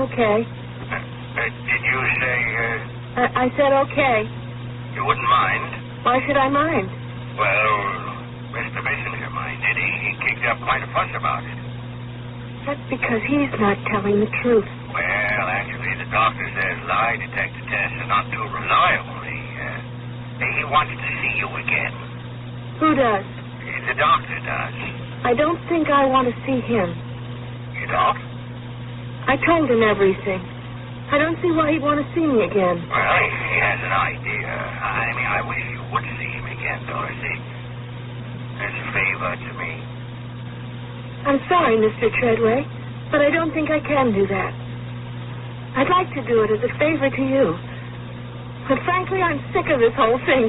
Okay. Did you say, I said okay. you wouldn't mind? Why should I mind? Well, Mr. Bissinger minded. He kicked up quite a fuss about it. That's because he's not telling the truth. Well, actually, the doctor says lie detector tests are not too reliable. He wants to see you again. Who does? The doctor does. I don't think I want to see him. You don't? I told him everything. I don't see why he'd want to see me again. Well, he has an idea. I wish you would see him again, Dorothy. As a favor to me. I'm sorry, Mr. Treadway, but I don't think I can do that. I'd like to do it as a favor to you. But frankly, I'm sick of this whole thing,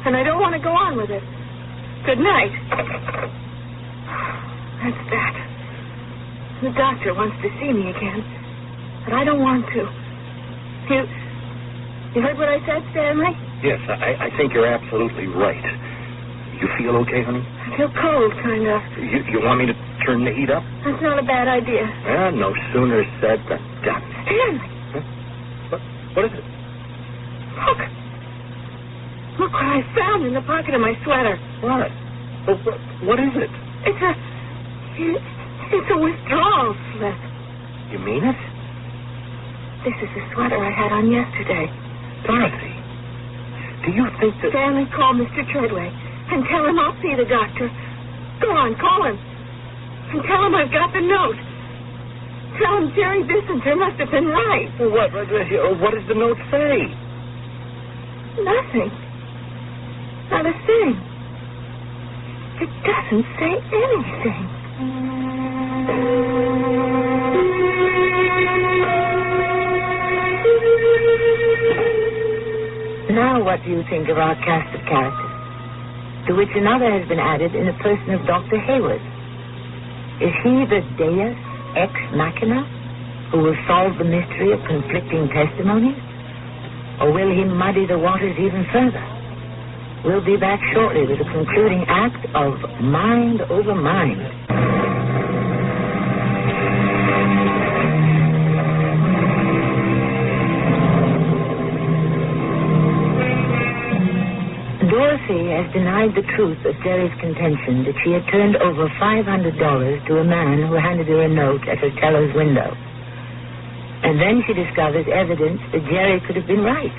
and I don't want to go on with it. Good night. That's that. The doctor wants to see me again, but I don't want to. You heard what I said, Stanley? Yes, I think you're absolutely right. You feel okay, honey? I feel cold, kind of. You want me to turn the heat up? That's not a bad idea. Well, no sooner said than done. Stanley! Huh? What is it? Look. Look what I found in the pocket of my sweater. What? What is it? It's a withdrawal slip. You mean it? This is the sweater I had on yesterday. Dorothy, do you think that... Stanley, call Mr. Treadway and tell him I'll see the doctor. Go on, call him. And tell him I've got the note. Tell him Jerry Bissinger must have been right. What does the note say? Nothing. Not a thing. It doesn't say anything. Now what do you think of our cast of characters? To which another has been added in the person of Dr. Hayward. Is he the deus ex machina who will solve the mystery of conflicting testimonies? Or will he muddy the waters even further? We'll be back shortly with the concluding act of Mind Over Mind. Dorothy has denied the truth of Jerry's contention that she had turned over $500 to a man who handed her a note at her teller's window. And then she discovers evidence that Jerry could have been right.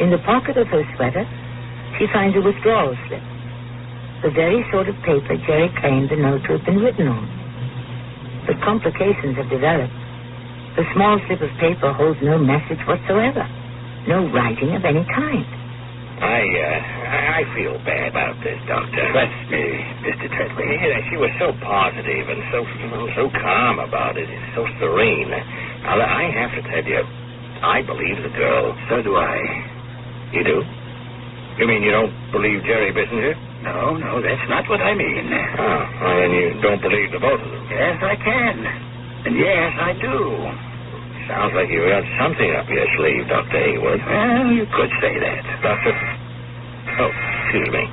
In the pocket of her sweater, she finds a withdrawal slip. The very sort of paper Jerry claimed the note to have been written on. But complications have developed. The small slip of paper holds no message whatsoever. No writing of any kind. I feel bad about this, Doctor. Trust me, Mr. Treadway. Yeah, she was so positive and so calm about it, so serene. I have to tell you, I believe the girl. So do I. You do? You mean you don't believe Jerry Bissinger? No, that's not what I mean. Oh, well, then you don't believe the both of them. Yes, I can. And yes, I do. Sounds like you got something up your sleeve, Dr. Hayward. Well, you could say that. Doctor? Oh, excuse me.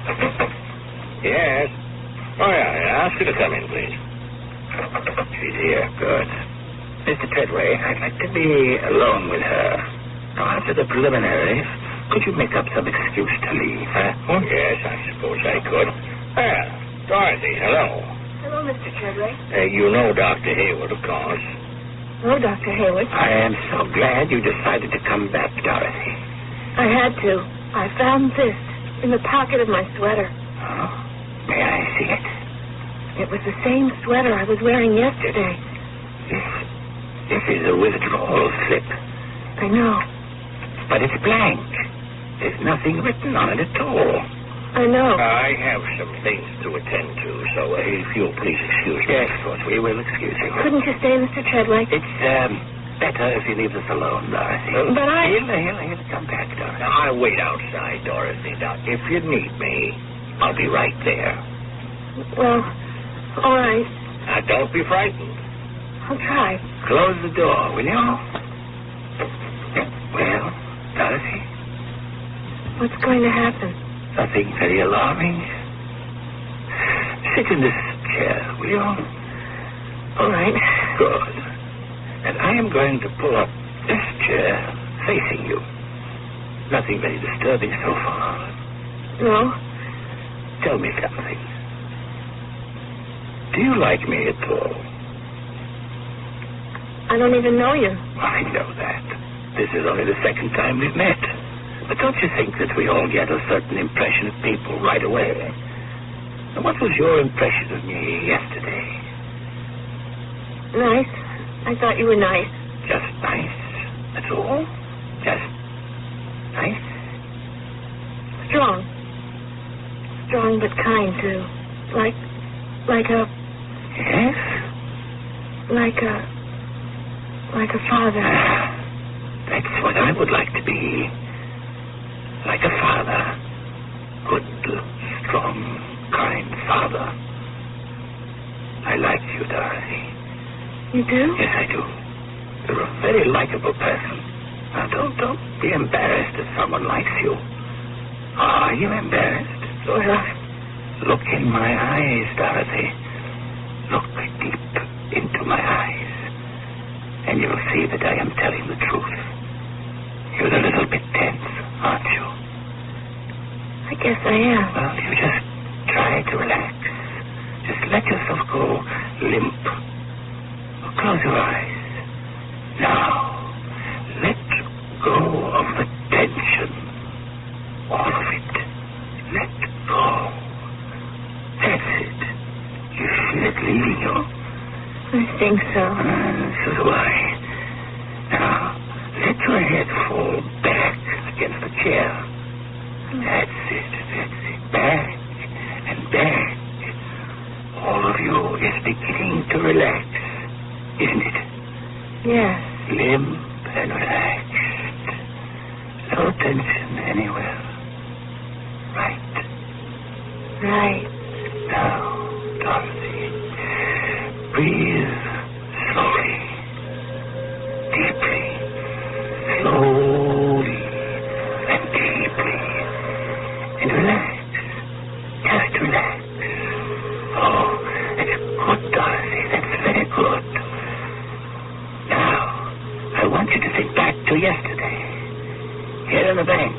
Yes? Oh, yeah, ask her to come in, please. She's here. Good. Mr. Treadway, I'd like to be alone with her. Now, after the preliminaries, could you make up some excuse to leave? Oh, yes, I suppose I could. Dorothy, hello. Hello, Mr. Treadway. You know Dr. Hayward, of course. Hello, Dr. Hayward. I am so glad you decided to come back, Dorothy. I had to. I found this in the pocket of my sweater. Oh? May I see it? It was the same sweater I was wearing yesterday. This is a withdrawal slip. I know. But it's blank. There's nothing written on it at all. I know. I have some things to attend to, so if you'll please excuse me. Yes, of course, we will excuse you. Couldn't you stay, Mr. Treadway? It's, better if you leave us alone, Dorothy. But He'll come back, Dorothy. Now, I'll wait outside, Dorothy. Now, if you need me, I'll be right there. Well, all right. Now, don't be frightened. I'll try. Close the door, will you? Well, Dorothy? What's going to happen? Nothing very alarming. Sit in this chair, will you? All right. Good. And I am going to pull up this chair facing you. Nothing very disturbing so far. No. Tell me something. Do you like me at all? I don't even know you. I know that. This is only the second time we've met. But don't you think that we all get a certain impression of people right away? And what was your impression of me yesterday? Nice. I thought you were nice. Just nice? That's all? Just nice? Strong. Strong but kind, too. Like a... Yes? Like a father. That's what I would like to be. Like a father. Good, strong, kind father. I like you, Dorothy. You do? Yes, I do. You're a very likable person. Now, don't be embarrassed if someone likes you. Are you embarrassed? Sort of. Look in my eyes, Dorothy. Look deep into my eyes. And you'll see that I am telling the truth. You're a little bit tense, aren't you? I guess I am. Well, you just try to relax. Just let yourself go limp. Close your eyes. Now, let go of the tension. All of it. Let go. That's it. You feel it leaving you? I think so. So do I. Now, let your head fall back against the chair. That's it. Back and back. All of you is beginning to relax, isn't it? Yes. Limp and relaxed. No tension anywhere. Right. Right. Now, Dorothy, breathe slowly, deeply, slowly and deeply, and relax. Just relax. Oh, that's good, Dorothy. That's very good. Now, I want you to think back to yesterday. Here in the bank.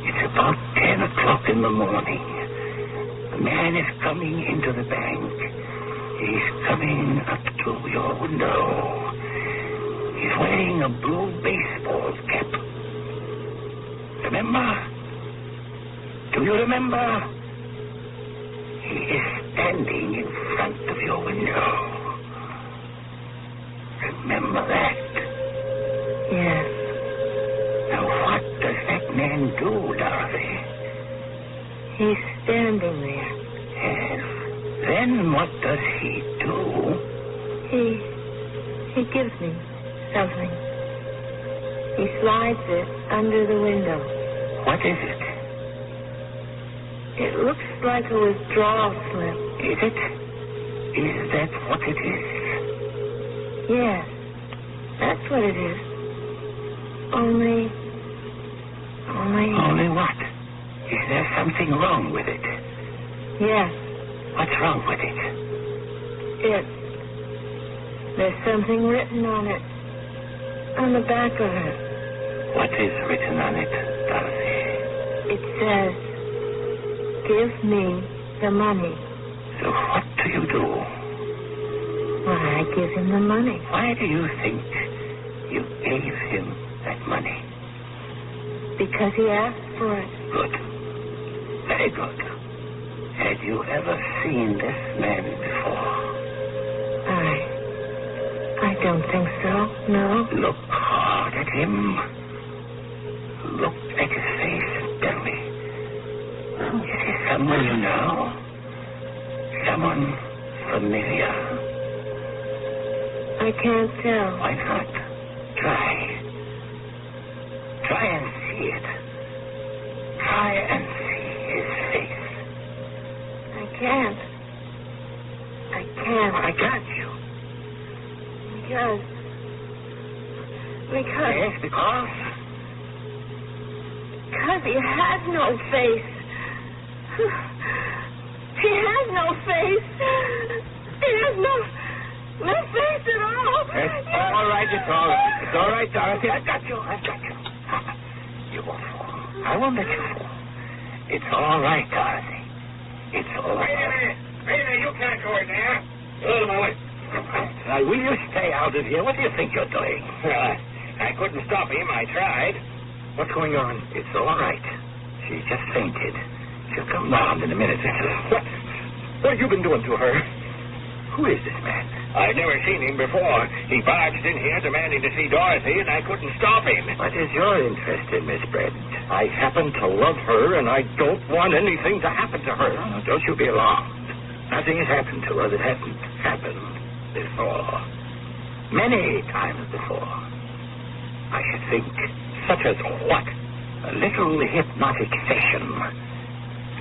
It's about 10 o'clock in the morning. The man is coming into the bank. He's coming up to your window. He's wearing a blue baseball cap. Remember? Do you remember? He is standing in front of your window. Remember that? Yes. Now, what does that man do, Dorothy? He's standing there. Yes. Then what does he do? He gives me something. He slides it under the window. What is it? It looks like a withdrawal slip. Is it? Is that what it is? Yes. That's what it is. Only what? Is there something wrong with it? Yes. What's wrong with it? There's something written on it. On the back of it. What is written on it, Dorothy? It says, "Give me the money." So what do you do? Why, I give him the money. Why do you think you gave him that money? Because he asked for it. Good. Very good. Had you ever seen this man before? I don't think so, no. Look hard at him. Look at his face and tell me. Is he someone you know? Someone familiar? I can't tell. Why not? Try. Try and see it. Try and see his face. I can't. I got you. Because... Yes, because? Because he has no face. He has no face. He has no face at all. It's all right, it's all right. It's all right, Dorothy. I've got you. You won't fall. I won't let you fall. It's all right, Dorothy. It's all right. Wait a minute, you can't go in there. Out of my way. Now, will you stay out of here? What do you think you're doing? I couldn't stop him. I tried. What's going on? It's all right. She just fainted. She'll come round in a minute. What have you been doing to her? Who is this man? I've never seen him before. He barged in here demanding to see Dorothy, and I couldn't stop him. What is your interest in Miss Brent? I happen to love her, and I don't want anything to happen to her. Oh, don't you be alarmed. Nothing has happened to her that hasn't happened before. Many times before. I should think. Such as what? A little hypnotic session.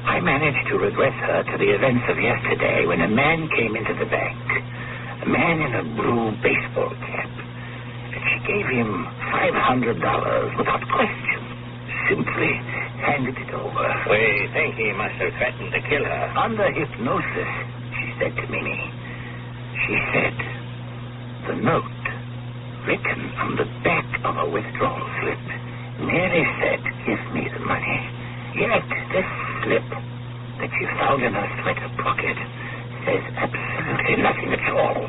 I managed to regress her to the events of yesterday when a man came into the bank. A man in a blue baseball cap. And she gave him $500 without question. Simply handed it over. We think he must have threatened to kill her. Under hypnosis, she said to Mimi. She said, the note, written on the back of a withdrawal slip, merely said, give me the money. Yet this slip that she found in her sweater pocket says absolutely nothing at all.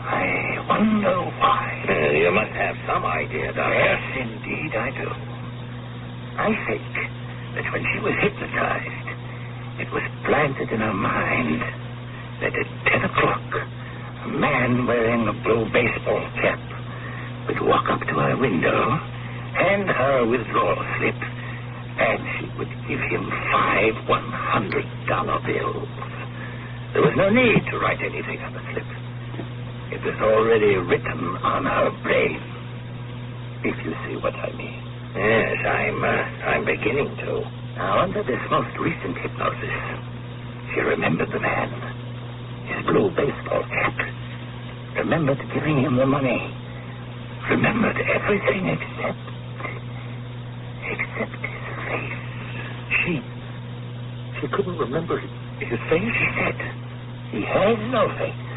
I wonder why. You must have some idea, Doctor. Yes, indeed I do. I think that when she was hypnotized, it was planted in her mind that at 10 o'clock, a man wearing a blue baseball cap would walk up to her window, hand her a withdrawal slip, and she would give him 5 $100 bills. There was no need to write anything on the slip. It was already written on her brain, if you see what I mean. Yes, I'm beginning to. Now, under this most recent hypnosis, she remembered the man, his blue baseball cap, remembered giving him the money, remembered everything except his face. She couldn't remember his face? She said, he has no face.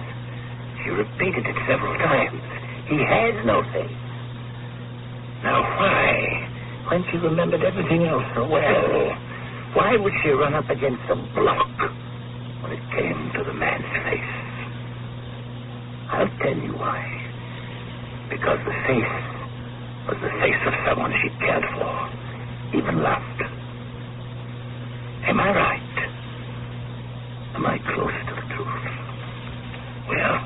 She repeated it several times. He has no face. Now, why, when she remembered everything else so well, why would she run up against a block when it came to the man's face? I'll tell you why. Because the face was the face of someone she cared for, even loved. Am I right? Am I close to the truth? Well,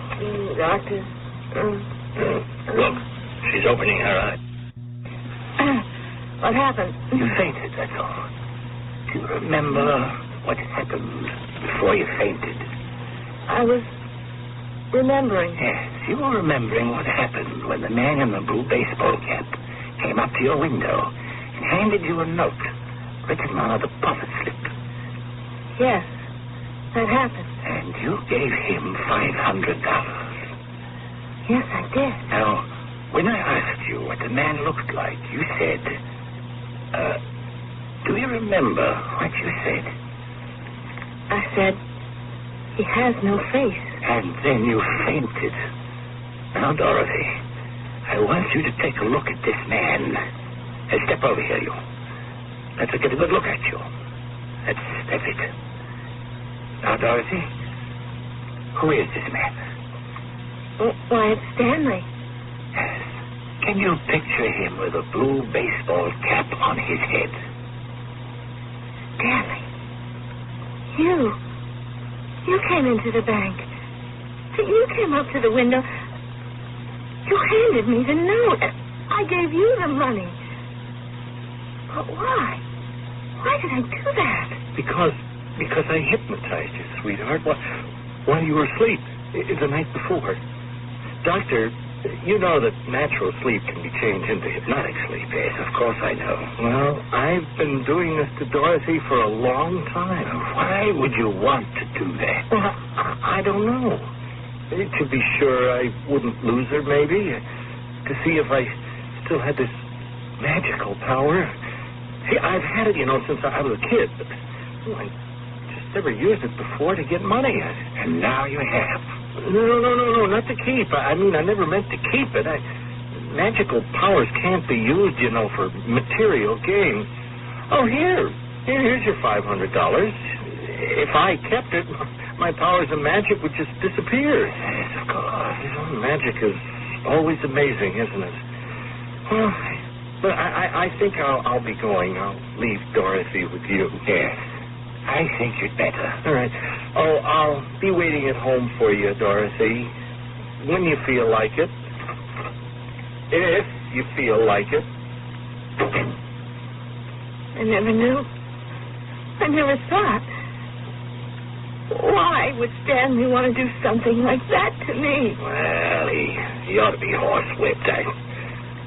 Doctor. Look, she's opening her eyes. What happened? You fainted, that's all. Do you remember what happened before you fainted? I was remembering. Yes, you were remembering what happened when the man in the blue baseball cap came up to your window and handed you a note written on a deposit slip. Yes, that happened. And you gave him $500. Yes, I did. Now, when I asked you what the man looked like, you said, do you remember what you said? I said, he has no face. And then you fainted. Now, Dorothy, I want you to take a look at this man. Step over here, you. Let's get a good look at you. That's it. Now, Dorothy, who is this man? Why, it's Stanley. Yes. Can you picture him with a blue baseball cap on his head? Stanley, you came into the bank. You came up to the window. You handed me the note. I gave you the money. But why? Why did I do that? Because I hypnotized you, sweetheart, while you were asleep the night before. Doctor, you know that natural sleep can be changed into hypnotic sleep. Yes, of course I know. Well, I've been doing this to Dorothy for a long time. Why would you want to do that? Well, I don't know. To be sure I wouldn't lose her, maybe. To see if I still had this magical power. See, I've had it, since I was a kid. But I just never used it before to get money. And now you have. No, not to keep. I mean, I never meant to keep it. Magical powers can't be used, for material gain. Oh, here's your $500. If I kept it, my powers of magic would just disappear. Yes, of course. Magic is always amazing, isn't it? Well, but I think I'll be going. I'll leave Dorothy with you. Yes, I think you'd better. All right. Oh, I'll be waiting at home for you, Dorothy. When you feel like it. If you feel like it. I never knew. I never thought. Why would Stanley want to do something like that to me? Well, he ought to be horsewhipped.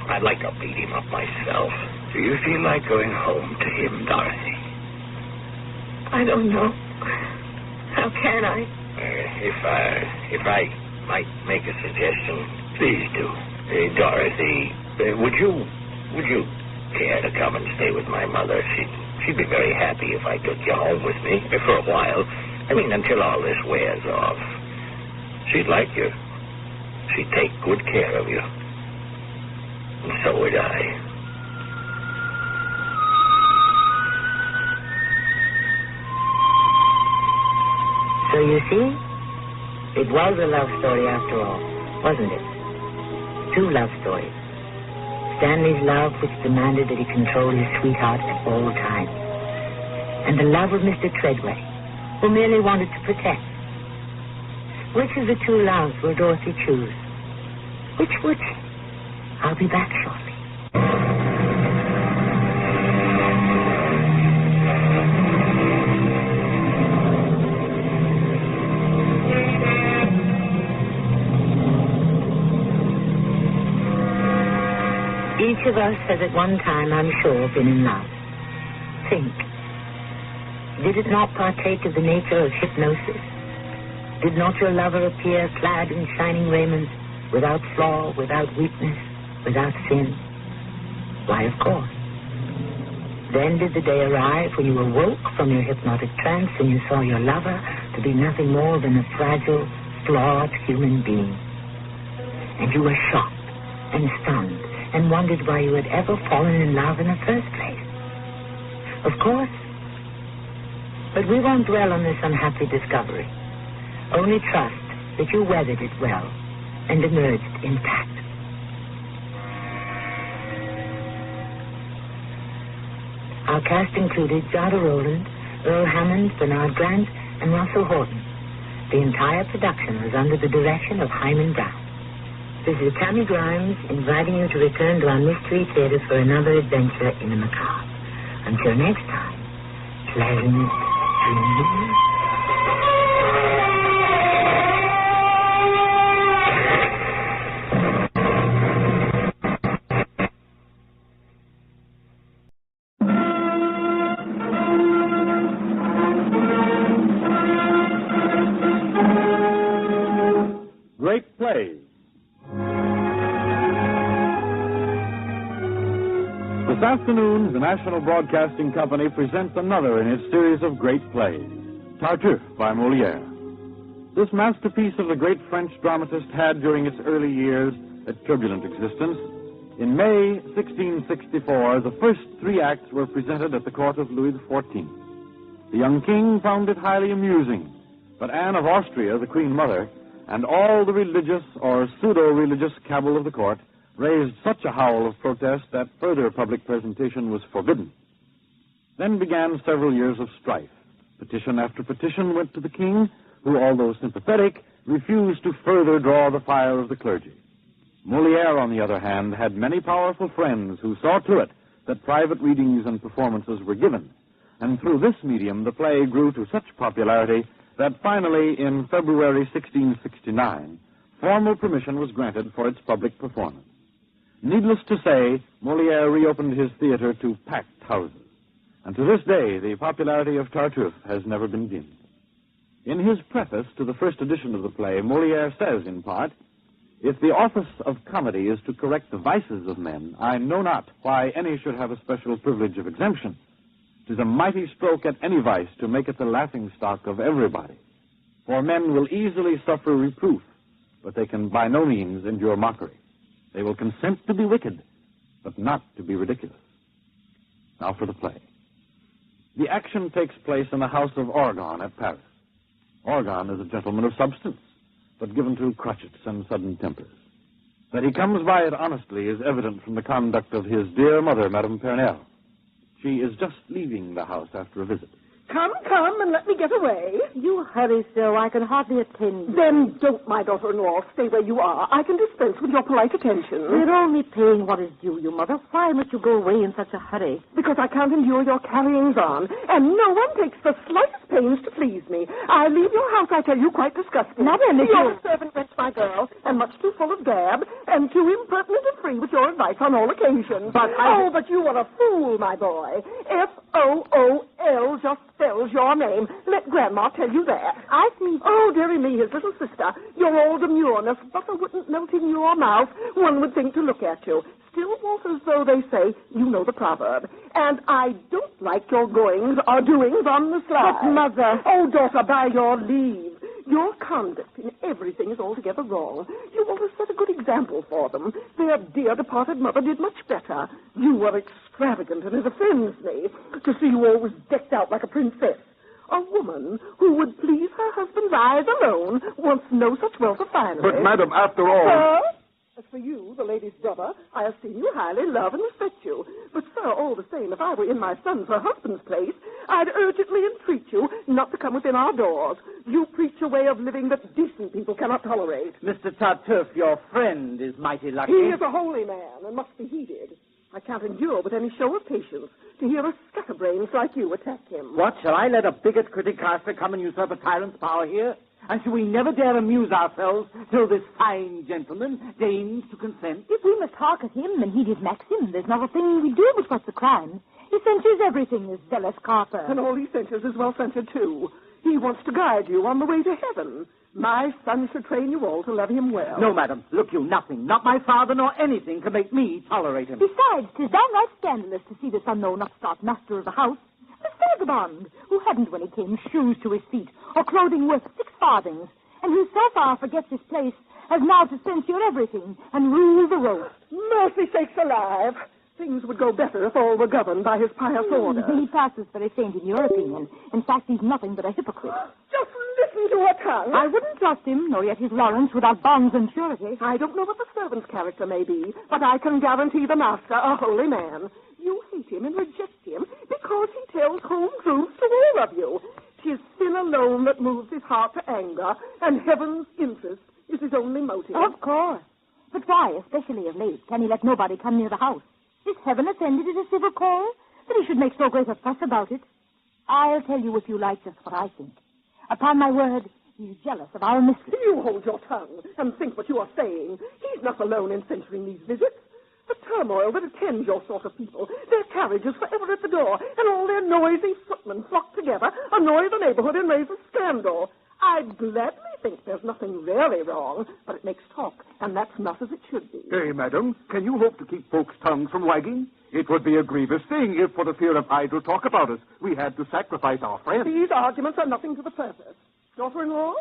I'd like to beat him up myself. Do you feel like going home to him, Dorothy? I don't know. How can I? If I might make a suggestion, please do. Dorothy, would you care to come and stay with my mother? She'd be very happy if I took you home with me for a while. I mean, until all this wears off. She'd like you. She'd take good care of you. And so would I. So you see, it was a love story after all, wasn't it? Two love stories. Stanley's love, which demanded that he control his sweetheart at all times. And the love of Mr. Treadway, who merely wanted to protect. Which of the two loves will Dorothy choose? Which would she? I'll be back shortly. Each of us has at one time, I'm sure, been in love. Think. Did it not partake of the nature of hypnosis? Did not your lover appear clad in shining raiment, without flaw, without weakness, without sin? Why, of course. Then did the day arrive when you awoke from your hypnotic trance and you saw your lover to be nothing more than a fragile, flawed human being. And you were shocked and stunned and wondered why you had ever fallen in love in the first place. Of course. But we won't dwell on this unhappy discovery. Only trust that you weathered it well and emerged intact. Our cast included Jada Rowland, Earl Hammond, Bernard Grant, and Russell Horton. The entire production was under the direction of Hyman Brown. This is Tammy Grimes inviting you to return to our Mystery Theater for another adventure in the macabre. Until next time, pleasant dreams. Great Plays. This afternoon, the National Broadcasting Company presents another in its series of great plays, Tartuffe by Molière. This masterpiece of the great French dramatist had, during its early years, a turbulent existence. In May 1664, the first three acts were presented at the court of Louis XIV. The young king found it highly amusing, but Anne of Austria, the Queen Mother, and all the religious or pseudo-religious cabal of the court raised such a howl of protest that further public presentation was forbidden. Then began several years of strife. Petition after petition went to the king, who, although sympathetic, refused to further draw the fire of the clergy. Molière, on the other hand, had many powerful friends who saw to it that private readings and performances were given, and through this medium the play grew to such popularity that finally, in February 1669, formal permission was granted for its public performance. Needless to say, Molière reopened his theater to packed houses, and to this day the popularity of Tartuffe has never been dimmed. In his preface to the first edition of the play, Molière says, in part, "If the office of comedy is to correct the vices of men, I know not why any should have a special privilege of exemption. 'Tis a mighty stroke at any vice to make it the laughing-stock of everybody. For men will easily suffer reproof, but they can by no means endure mockery. They will consent to be wicked, but not to be ridiculous." Now for the play. The action takes place in the house of Orgon at Paris. Orgon is a gentleman of substance, but given to crotchets and sudden tempers. That he comes by it honestly is evident from the conduct of his dear mother, Madame Pernelle. She is just leaving the house after a visit. Come, and let me get away. You hurry so I can hardly attend you. Then don't, my daughter-in-law. Stay where you are. I can dispense with your polite attention. We're only paying what is due you, Mother. Why must you go away in such a hurry? Because I can't endure your carryings on, and no one takes the slightest pains to please me. I leave your house, I tell you, quite disgusting. Madam, if You're a servant rent, my girl, and much too full of gab, and too impertinent and free with your advice on all occasions. But you are a fool, my boy. F-O-O-L just spells your name. Let Grandma tell you that. I see. Oh, dearie me, his little sister. Your all demureness, butter wouldn't melt in your mouth. One would think to look at you. Still waters, though, they say. You know the proverb. And I don't like your goings or doings on the sly. But, Mother... Oh, daughter, by your leave. Your conduct in everything is altogether wrong. You ought to set a good example for them. Their dear departed mother did much better. You are extravagant, and it offends me to see you always decked out like a princess. A woman who would please her husband's eyes alone wants no such wealth of finery. But, madam, after all... Sir? As for you, the lady's brother, I esteem you highly, love and respect you. But, sir, all the same, if I were in my son's, her husband's place, I'd urgently entreat you not to come within our doors. You preach a way of living that decent people cannot tolerate. Mr. Tartuffe, your friend is mighty lucky. He is a holy man and must be heeded. I can't endure with any show of patience to hear a scatterbrains like you attack him. What, shall I let a bigot critic caster come and usurp a tyrant's power here? And shall we never dare amuse ourselves till this fine gentleman deigns to consent? If we must hark at him and heed his maxim, there's not a thing we do but what's a crime. He censures everything, this zealous carper. And all he censures is well censured, too. He wants to guide you on the way to heaven. My son should train you all to love him well. No, madam. Look you, nothing, not my father nor anything, can make me tolerate him. Besides, 'tis downright scandalous to see this unknown upstart master of the house, a vagabond, who hadn't when he came shoes to his feet or clothing worth 6 farthings, and who so far forgets his place as now to censure everything and rule the roast. Mercy sakes alive! Things would go better if all were governed by his pious order. He passes for a saint in your opinion. In fact, he's nothing but a hypocrite. Just listen to her tongue. I wouldn't trust him, nor yet his Lawrence, without bonds and surety. I don't know what the servant's character may be, but I can guarantee the master a holy man. You hate him and reject him because he tells home truths to all of you. 'Tis sin alone that moves his heart to anger, and heaven's interest is his only motive. Of course. But why, especially of late, can he let nobody come near the house? Is heaven offended at a civil call? That he should make so great a fuss about it? I'll tell you if you like just what I think. Upon my word, he's jealous of our mistress. You hold your tongue and think what you are saying. He's not alone in censuring these visits. The turmoil that attends your sort of people, their carriages forever at the door, and all their noisy footmen flock together, annoy the neighborhood and raise a scandal. I'd gladly think there's nothing really wrong, but it makes talk, and that's not as it should be. Hey, madam, can you hope to keep folks' tongues from wagging? It would be a grievous thing if, for the fear of idle talk about us, we had to sacrifice our friends. These arguments are nothing to the purpose. Daughter-in-law,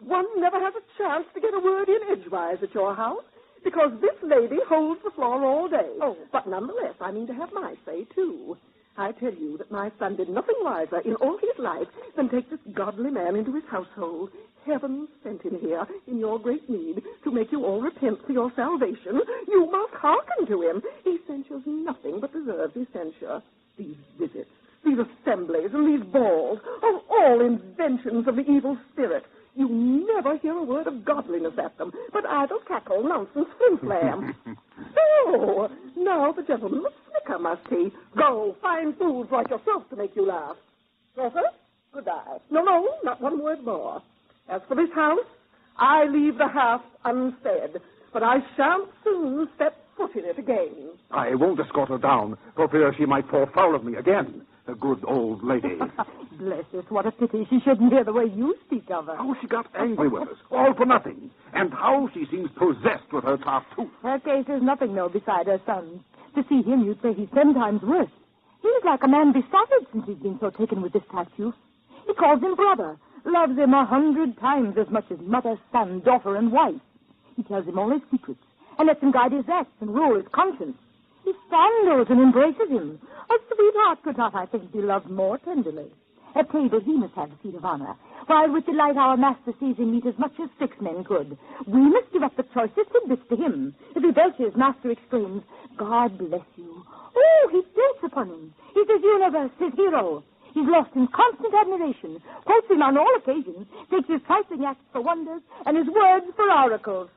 one never has a chance to get a word in edgewise at your house, because this lady holds the floor all day. Oh, but nonetheless, I mean to have my say, too. I tell you that my son did nothing wiser in all his life than take this godly man into his household. Heaven sent him here in your great need to make you all repent for your salvation. You must hearken to him. He censures nothing but deserves his censure. These visits, these assemblies, and these balls are all inventions of the evil spirit. You never hear a word of godliness at them, but idle cackle, nonsense, flim-flam. Oh, now the gentleman must snicker, must he? Go, find fools like yourself to make you laugh. Daughter, good-bye. No, not one word more. As for this house, I leave the half unsaid, but I shan't soon step foot in it again. I won't escort her down, for fear she might fall foul of me again. The good old lady. Bless us, what a pity she shouldn't hear the way you speak of her. How she got angry with us, all for nothing. And how she seems possessed with her Tartuffe. Her case is nothing, no, beside her son's. To see him, you'd say he's 10 times worse. He's like a man besotted since he's been so taken with this Tartuffe. He calls him brother, loves him 100 times as much as mother, son, daughter, and wife. He tells him all his secrets, and lets him guide his acts and rule his conscience. He fondles and embraces him. A sweetheart could not, I think, be loved more tenderly. At table he must have the seat of honor, while with delight our master sees him eat as much as 6 men could. We must give up the choicest tidbits to him. If he belches, master exclaims, God bless you. Oh, he dotes upon him. He's his universe, his hero. He's lost in constant admiration, quotes him on all occasions, takes his trifling acts for wonders, and his words for oracles.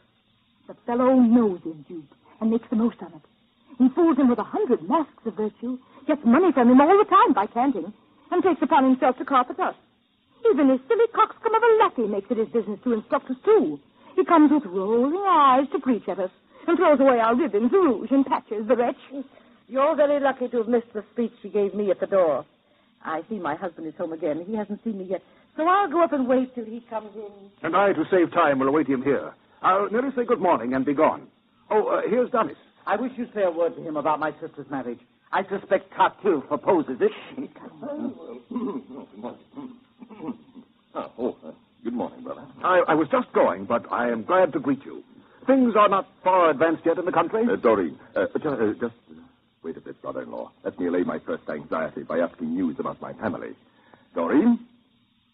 The fellow knows his dupe and makes the most of it. He fools him with 100 masks of virtue, gets money from him all the time by canting, and takes upon himself to carpet us. Even his silly coxcomb of a lackey makes it his business to instruct us, too. He comes with rolling eyes to preach at us, and throws away our ribbons, rouge, and patches, the wretch. You're very lucky to have missed the speech she gave me at the door. I see my husband is home again. He hasn't seen me yet, so I'll go up and wait till he comes in. And I, to save time, will await him here. I'll merely say good morning and be gone. Oh, here's Dennis. I wish you'd say a word to him about my sister's marriage. I suspect Tartuffe opposes it. Good morning, brother. I was just going, but I am glad to greet you. Things are not far advanced yet in the country. Doreen, just wait a bit, brother-in-law. Let me allay my first anxiety by asking news about my family. Doreen,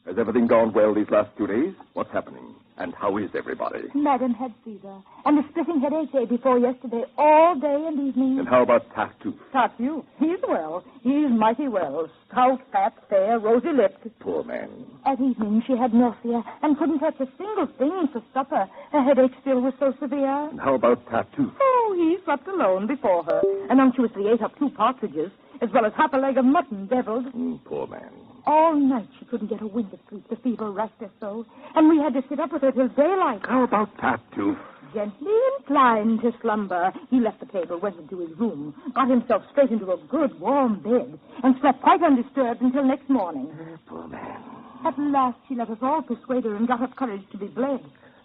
has everything gone well these last 2 days? What's happening? And how is everybody? Madam had fever, and a splitting headache day before yesterday, all day and evening. And how about Tartuffe? Tartuffe? He's well. He's mighty well. Stout, fat, fair, rosy-lipped. Poor man. At evening, she had nausea and couldn't touch a single thing for supper. Her headache still was so severe. And how about Tartuffe? Oh, he slept alone before her, and unctuously ate up 2 partridges, as well as half a leg of mutton deviled. Poor man. All night she couldn't get a wink of sleep. The fever racked her so, and we had to sit up with her till daylight. How about Tartuffe? Gently inclined to slumber, he left the table, went into his room, got himself straight into a good warm bed, and slept quite undisturbed until next morning. Poor man. At last she let us all persuade her and got up courage to be bled.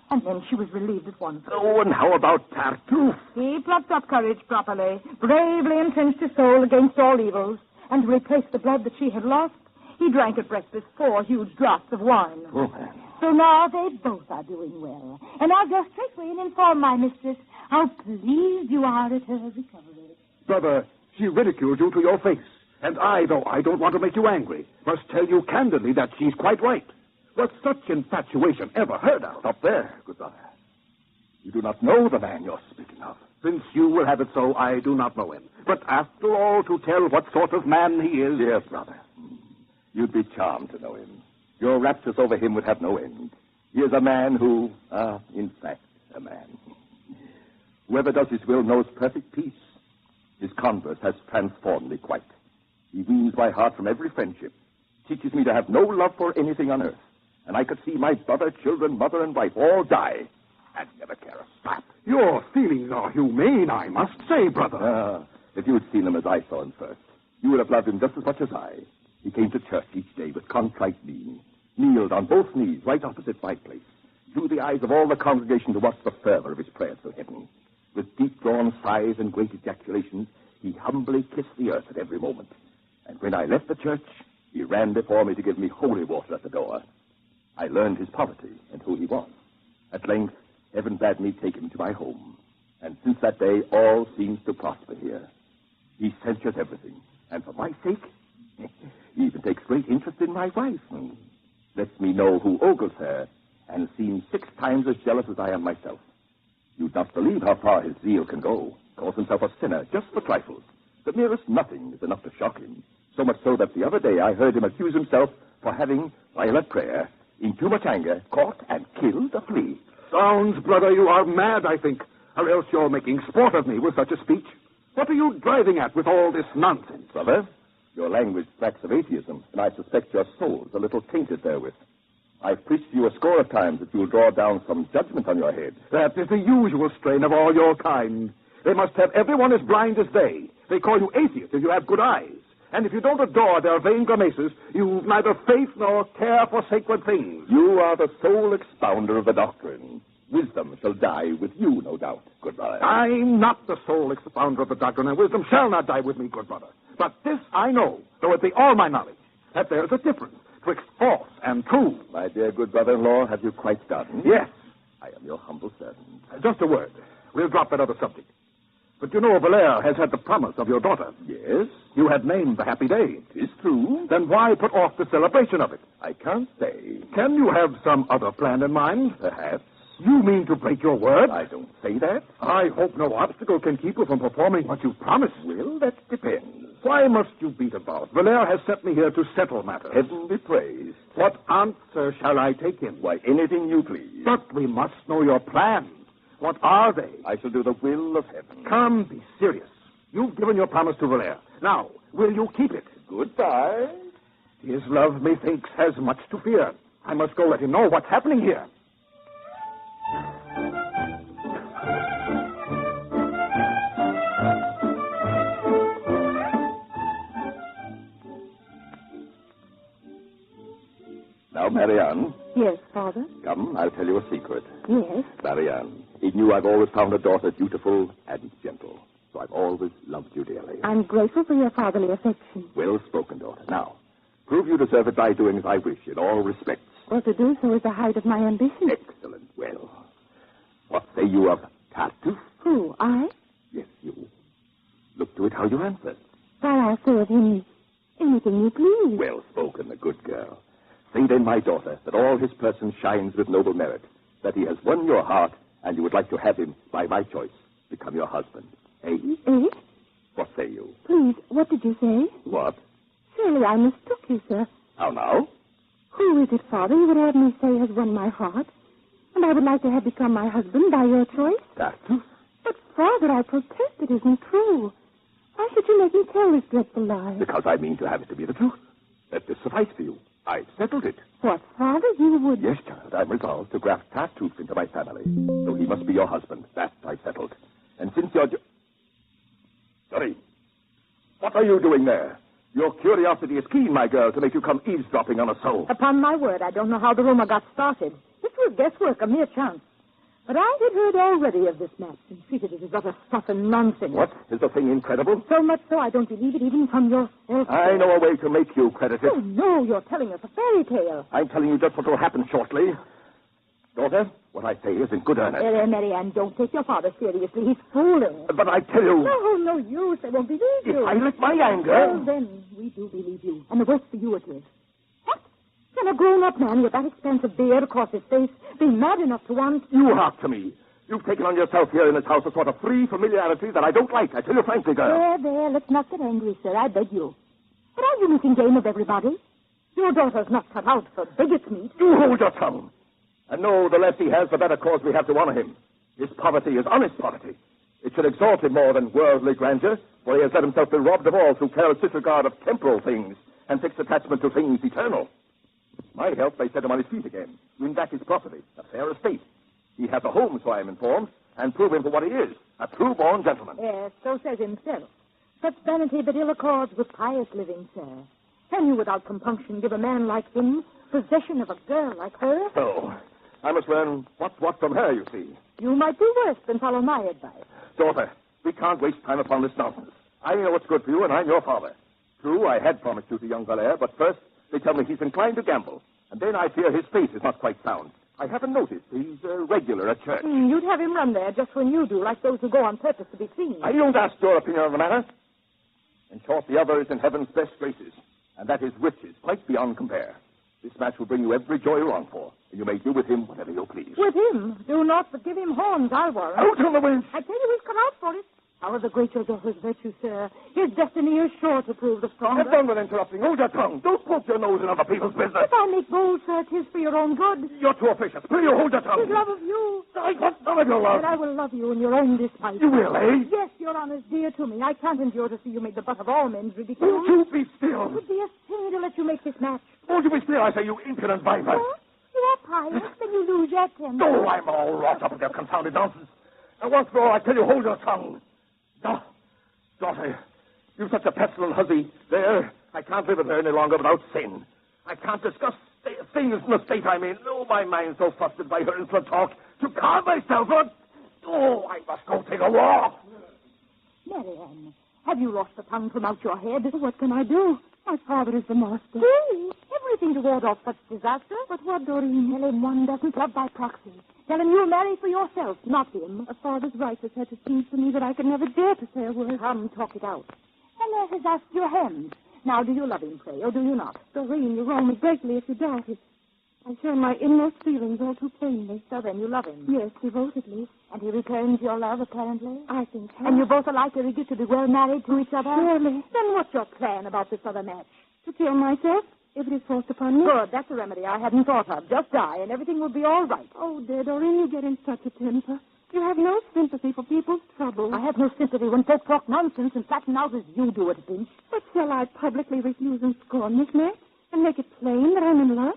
And then she was relieved at once. Oh, and how about Tartuffe? He plucked up courage properly, bravely entrenched his soul against all evils, and to replace the blood that she had lost, he drank at breakfast 4 huge draughts of wine. Oh, man. So now they both are doing well. And I'll go straightway and inform my mistress how pleased you are at her recovery. Brother, she ridiculed you to your face. And I, though I don't want to make you angry, must tell you candidly that she's quite right. Was such infatuation ever heard of? Stop there, good brother. You do not know the man you're speaking of. Since you will have it so, I do not know him. But after all, to tell what sort of man he is... Yes, brother. You'd be charmed to know him. Your raptures over him would have no end. He is a man who, in fact, a man. Whoever does his will knows perfect peace. His converse has transformed me quite. He weans my heart from every friendship, teaches me to have no love for anything on earth. And I could see my brother, children, mother, and wife all die, and never care a spot. Your feelings are humane, I must say, brother. If you'd seen him as I saw him first, you would have loved him just as much as I. He came to church each day with contrite mien, kneeled on both knees right opposite my place, drew the eyes of all the congregation to watch the fervor of his prayers to heaven. With deep-drawn sighs and great ejaculations, he humbly kissed the earth at every moment. And when I left the church, he ran before me to give me holy water at the door. I learned his poverty and who he was. At length, heaven bade me take him to my home. And since that day, all seems to prosper here. He censures everything, and for my sake, he even takes great interest in my wife. Lets me know who ogles her, and seems 6 times as jealous as I am myself. You'd not believe how far his zeal can go. Calls himself a sinner just for trifles. The merest nothing is enough to shock him. So much so that the other day I heard him accuse himself for having, while at prayer, in too much anger, caught and killed a flea. Sounds, brother, you are mad, I think. Or else you're making sport of me with such a speech. What are you driving at with all this nonsense? Brother, your language smacks of atheism, and I suspect your soul's a little tainted therewith. I've preached to you a score of times that you'll draw down some judgment on your head. That is the usual strain of all your kind. They must have everyone as blind as they. They call you atheists if you have good eyes. And if you don't adore their vain grimaces, you've neither faith nor care for sacred things. You are the sole expounder of the doctrine. Wisdom shall die with you, no doubt, good brother. I'm not the sole expounder of the doctrine, and wisdom shall not die with me, good brother. But this I know, though it be all my knowledge, that there is a difference twixt false and true. My dear good brother-in-law, have you quite done? Yes. I am your humble servant. Just a word. We'll drop that other subject. But you know, Valère has had the promise of your daughter. Yes? You had named the happy day. It's true. Then why put off the celebration of it? I can't say. Can you have some other plan in mind? Perhaps. You mean to break your word? I don't say that. I hope no obstacle can keep you from performing what you've promised. Well, that depends. Why must you beat about? Valere has sent me here to settle matters. Heaven be praised. What answer shall I take him? Why, anything you please. But we must know your plans. What are they? I shall do the will of heaven. Come, be serious. You've given your promise to Valere. Now, will you keep it? Goodbye. His love, methinks, has much to fear. I must go let him know what's happening here. Now, Marianne. Yes, Father? Come, I'll tell you a secret. Yes? Marianne, in you I've always found a daughter beautiful and gentle. So I've always loved you dearly. I'm grateful for your fatherly affection. Well spoken, daughter. Now, prove you deserve it by doing as I wish in all respects. Well, to do so is the height of my ambition. Excellent. Well, what say you of Tartuffe? Who, I? Yes, you. Look to it how you answer. Why, I'll say of him anything you please. Well spoken, a good girl. Say then, my daughter, that all his person shines with noble merit, that he has won your heart, and you would like to have him, by my choice, become your husband. Eh? Eh? What say you? Please, what did you say? What? Surely I mistook you, sir. How now? Who is it, Father, you would have me say has won my heart? And I would like to have become my husband by your choice? Tartuffe? But, Father, I protest it isn't true. Why should you make me tell this dreadful lie? Because I mean to have it to be the truth. Let this suffice for you. I've settled it. What, Father, you would... Yes, child, I'm resolved to graft Tartuffe into my family. So he must be your husband. That I've settled. And since you're... Sorry. What are you doing there? Your curiosity is keen, my girl, to make you come eavesdropping on a soul. Upon my word, I don't know how the rumor got started. This was guesswork, a mere chance. But I had heard already of this match and treated it as utter stuff and nonsense. What? Is the thing incredible? So much so I don't believe it even from yourself. I know a way to make you credit it. Oh, no, you're telling us a fairy tale. I'm telling you just what will happen shortly. Daughter, what I say is in good earnest. Marianne, don't take your father seriously. He's fooling. But I tell you... No use. I won't believe you. If I let my anger... Well, then, we do believe you. And the worse for you it is. What? Can a grown-up man with that expensive beard across his face be mad enough to want... You hark to me. You've taken on yourself here in this house a sort of free familiarity that I don't like. I tell you frankly, girl. There, let's not get angry, sir. I beg you. But are you making game of everybody? Your daughter's not cut out for bigots' meat. You hold your tongue. And no, the less he has, the better cause we have to honor him. His poverty is honest poverty. It should exalt him more than worldly grandeur, for he has let himself be robbed of all through careless disregard of temporal things and fixed attachment to things eternal. My help may set him on his feet again, win back his property, a fair estate. He has a home, so I am informed, and prove him for what he is, a true-born gentleman. Yes, so says himself. Such vanity but ill accords with pious living, sir. Can you, without compunction, give a man like him possession of a girl like her? So, I must learn what's what from her, you see. You might do worse than follow my advice. Daughter, we can't waste time upon this nonsense. I know what's good for you, and I'm your father. True, I had promised you to young Valere, but first they tell me he's inclined to gamble. And then I fear his faith is not quite sound. I haven't noticed. He's regular at church. You'd have him run there just when you do, like those who go on purpose to be seen. I don't ask your opinion of the matter. In short, the other is in heaven's best graces, and that is riches, quite beyond compare. This match will bring you every joy you long for, and you may do with him whatever you please. With him? Do not but give him horns, I'll warrant. Out on the winch! I tell you, he's come out for it. However great your daughter's virtue, sir, his destiny is sure to prove the stronger. Have done with interrupting. Hold your tongue. Don't poke your nose in other people's business. If I make bold, sir, 'tis for your own good. You're too officious. Will you hold your tongue? His love of you. I want none of your love. But I will love you in your own despite. You will, eh? Yes, your honor's dear to me. I can't endure to see you made the butt of all men's ridicule. Won't you be still? It would be a sin to let you make this match. Won't you be still, I say, you impudent viper? What? You are pious, then you lose your temper. No, I'm all wrought up with your confounded nonsense. And once more, I tell you, hold your tongue. No. Daughter, you're such a pestilent hussy. There, I can't live with her any longer without sin. I can't discuss things in the state I'm in. Oh, my mind's so flustered by her insolent talk. To calm myself, I must go take a walk. Marianne, have you lost the tongue from out your head? What can I do? My father is the master. Everything to ward off such disaster. But what, Doreen? Tell him one doesn't love by proxy. Tell him you'll marry for yourself, not him. A father's right has said it seems to me that I can never dare to say a word. Come, talk it out. Valere has asked your hand. Now, do you love him, pray, or do you not? Doreen, you wrong me greatly if you doubt it. I show my inmost feelings all too plainly. So then you love him? Yes, devotedly. And he returns your love, apparently? I think so. And you both are likely to get to be well married to each other? Surely. Then what's your plan about this other match? To kill myself, if it is forced upon me. Good, that's a remedy I hadn't thought of. Just die, and everything will be all right. Oh, dear Doreen, you get in such a temper. You have no sympathy for people's trouble. I have no sympathy when folk talk nonsense and flatten out as you do at a pinch. But shall I publicly refuse and scorn this match and make it plain that I'm in love?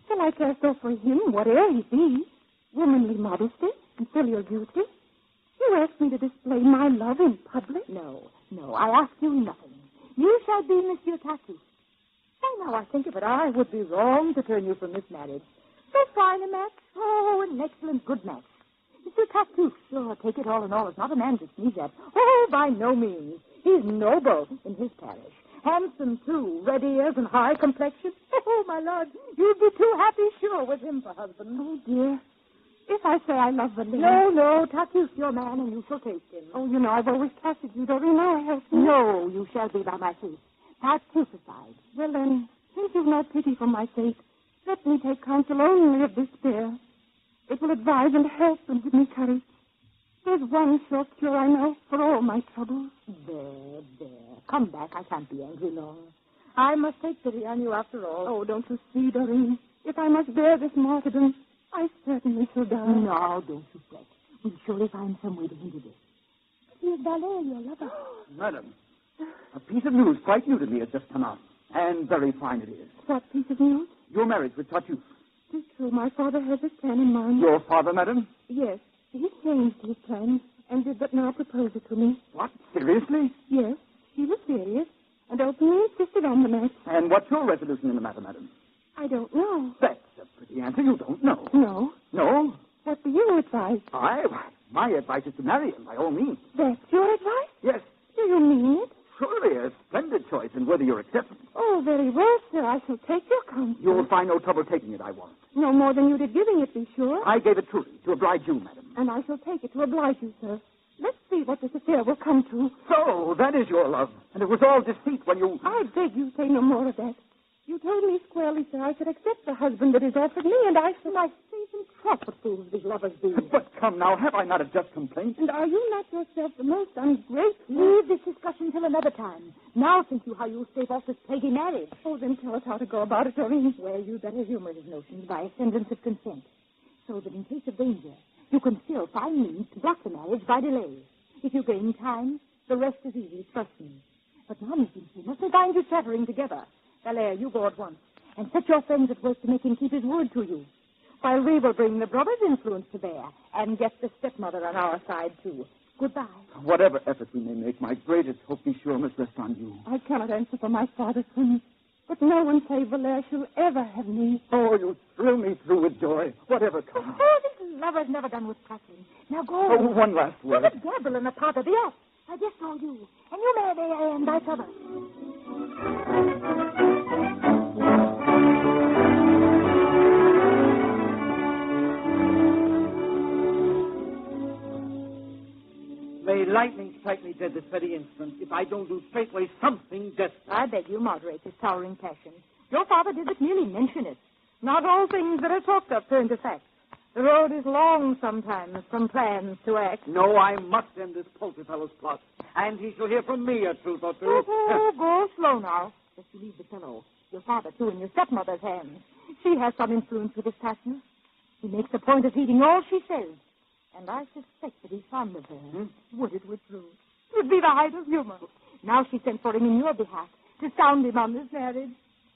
Shall I cast off for him, whatever he be, womanly modesty and filial duty? You ask me to display my love in public? No, I ask you nothing. You shall be Monsieur Tartuffe. Why, now I think of it, I would be wrong to turn you from this marriage. So fine a match. Oh, an excellent, good match. Monsieur Tartuffe, sure, take it all in all, is not a man to sneeze at. Oh, by no means. He's noble in his parish. Handsome, too, red ears and high complexion. Oh, my lord, you'd be too happy, sure, with him for husband. Oh, dear. If I say I love Valérie... No, Tartuffe's your man, and you shall taste him. Oh, you know, I've always trusted you, Doreen. Now help me. No, you shall be by my side. Tartuffe aside. Well, then, since you've no pity for my fate, let me take counsel only of despair. It will advise and help and give me courage. There's one sure cure I know for all my troubles. There. Come back. I can't be angry long. I must take pity on you after all. Oh, don't you see, Doreen? If I must bear this martyrdom, I certainly shall die. No, don't you fret. We'll surely find some way to hinder this. Here's Valérie, your lover. Madam, a piece of news quite new to me has just come out. And very fine it is. What piece of news? Your marriage with Tartuffe. It's true. My father has his plan in mind. Your father, madam? Yes. He changed his plans and did but now propose it to me. What? Seriously? Yes. He was serious and openly insisted on the match. And what's your resolution in the matter, madam? I don't know. That's a pretty answer. You don't know. No. No? What do you advise? My advice is to marry him, by all means. That's your advice? Yes. Do you mean it? Surely a splendid choice and worthy your acceptance. Oh, very well, sir. I shall take your counsel. You'll find no trouble taking it, I warrant. No more than you did giving it, be sure. I gave it truly, to oblige you, madam. And I shall take it to oblige you, sir. Let's see what this affair will come to. So, that is your love. And it was all deceit when you... I beg you say no more of that. You told me squarely, sir, I should accept the husband that is offered me, and I shall... I see some truffle fools these lovers be. But come now, have I not a just complaint? And are you not yourself the most ungrateful? Leave this discussion till another time. Now think you how you'll stave off this plaguey marriage. Oh, then tell us how to go about it, Doreen. Well, you'd better humor his notions by ascendance of consent, so that in case of danger, you can still find means to block the marriage by delay. If you gain time, the rest is easy, trust me. But now, Miss Vinci, mustn't find you chattering together. Valérie, you go at once, and set your friends at work to make him keep his word to you, while we will bring the brother's influence to bear and get the stepmother on our side, too. Goodbye. Whatever effort we may make, my greatest hope, be sure, must rest on you. I cannot answer for my father's sins, but no one save Valérie shall ever have me. Oh, you thrill me through with joy, whatever comes. Oh, this lover's never done with prattling. Now go. Oh, one last word. Let it gabble in the part of the earth. I just saw you, and you marry and vice versa. May lightning strike me dead this very instant if I don't do straightway something desperate. I beg you moderate this towering passion. Your father did but merely mention it. Not all things that are talked of turn to facts. The road is long sometimes from plans to act. No, I must end this paltry fellow's plot, and he shall hear from me a truth or two. Oh, go slow now. Just you leave the fellow, your father too, in your stepmother's hands. She has some influence with his passion. He makes a point of heeding all she says. And I suspect that he's fond of her. Would it were true? It would be the height of humor. Now she sent for him in your behalf to sound him on this marriage.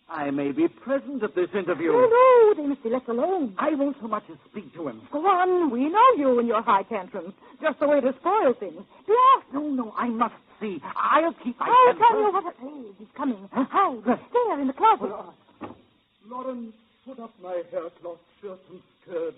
I may be present at this interview. No, they must be left alone. I won't so much as speak to him. Go on. We know you and your high tantrums. Just the way to spoil things. Be off. No, I must see. I'll keep my I'll temper. tell you what it is. He's coming. Hide. There in the closet. Lawrence, put up my haircloth, shirt, and skirts,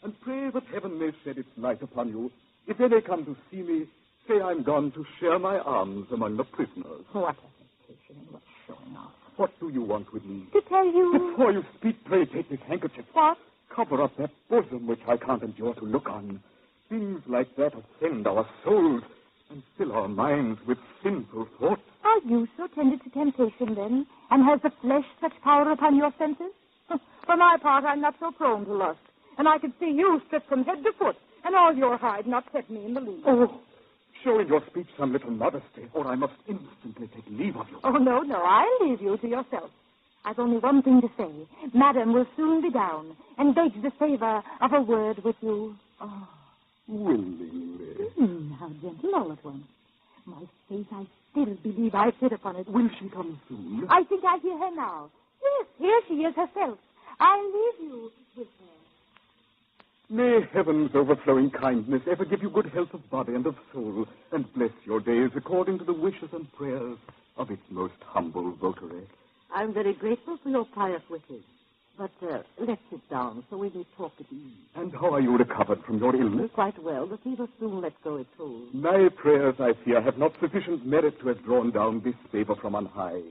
and pray that heaven may shed its light upon you. If any come to see me, say I'm gone to share my arms among the prisoners. What affectation and what showing off. What do you want with me? To tell you... Before you speak, pray take this handkerchief. What? Cover up that bosom which I can't endure to look on. Things like that offend our souls and fill our minds with sinful thoughts. Are you so tended to temptation, then? And has the flesh such power upon your senses? For my part, I'm not so prone to lust. And I could see you stripped from head to foot, and all your hide not set me in the least. Oh, show in your speech some little modesty, or I must instantly take leave of you. Oh, no, I'll leave you to yourself. I've only one thing to say. Madam will soon be down, and begs the favor of a word with you. Oh. Willingly. How gentle all at once. My faith, I still believe I sit upon it. Will she come soon? I think I hear her now. Yes, here she is herself. I'll leave you with her. May heaven's overflowing kindness ever give you good health of body and of soul, and bless your days according to the wishes and prayers of its most humble votary. I'm very grateful for your pious wishes. But let's sit down so we may talk at ease. And how are you recovered from your illness? Quite well. The fever soon let go its hold. My prayers, I fear, have not sufficient merit to have drawn down this favor from on high.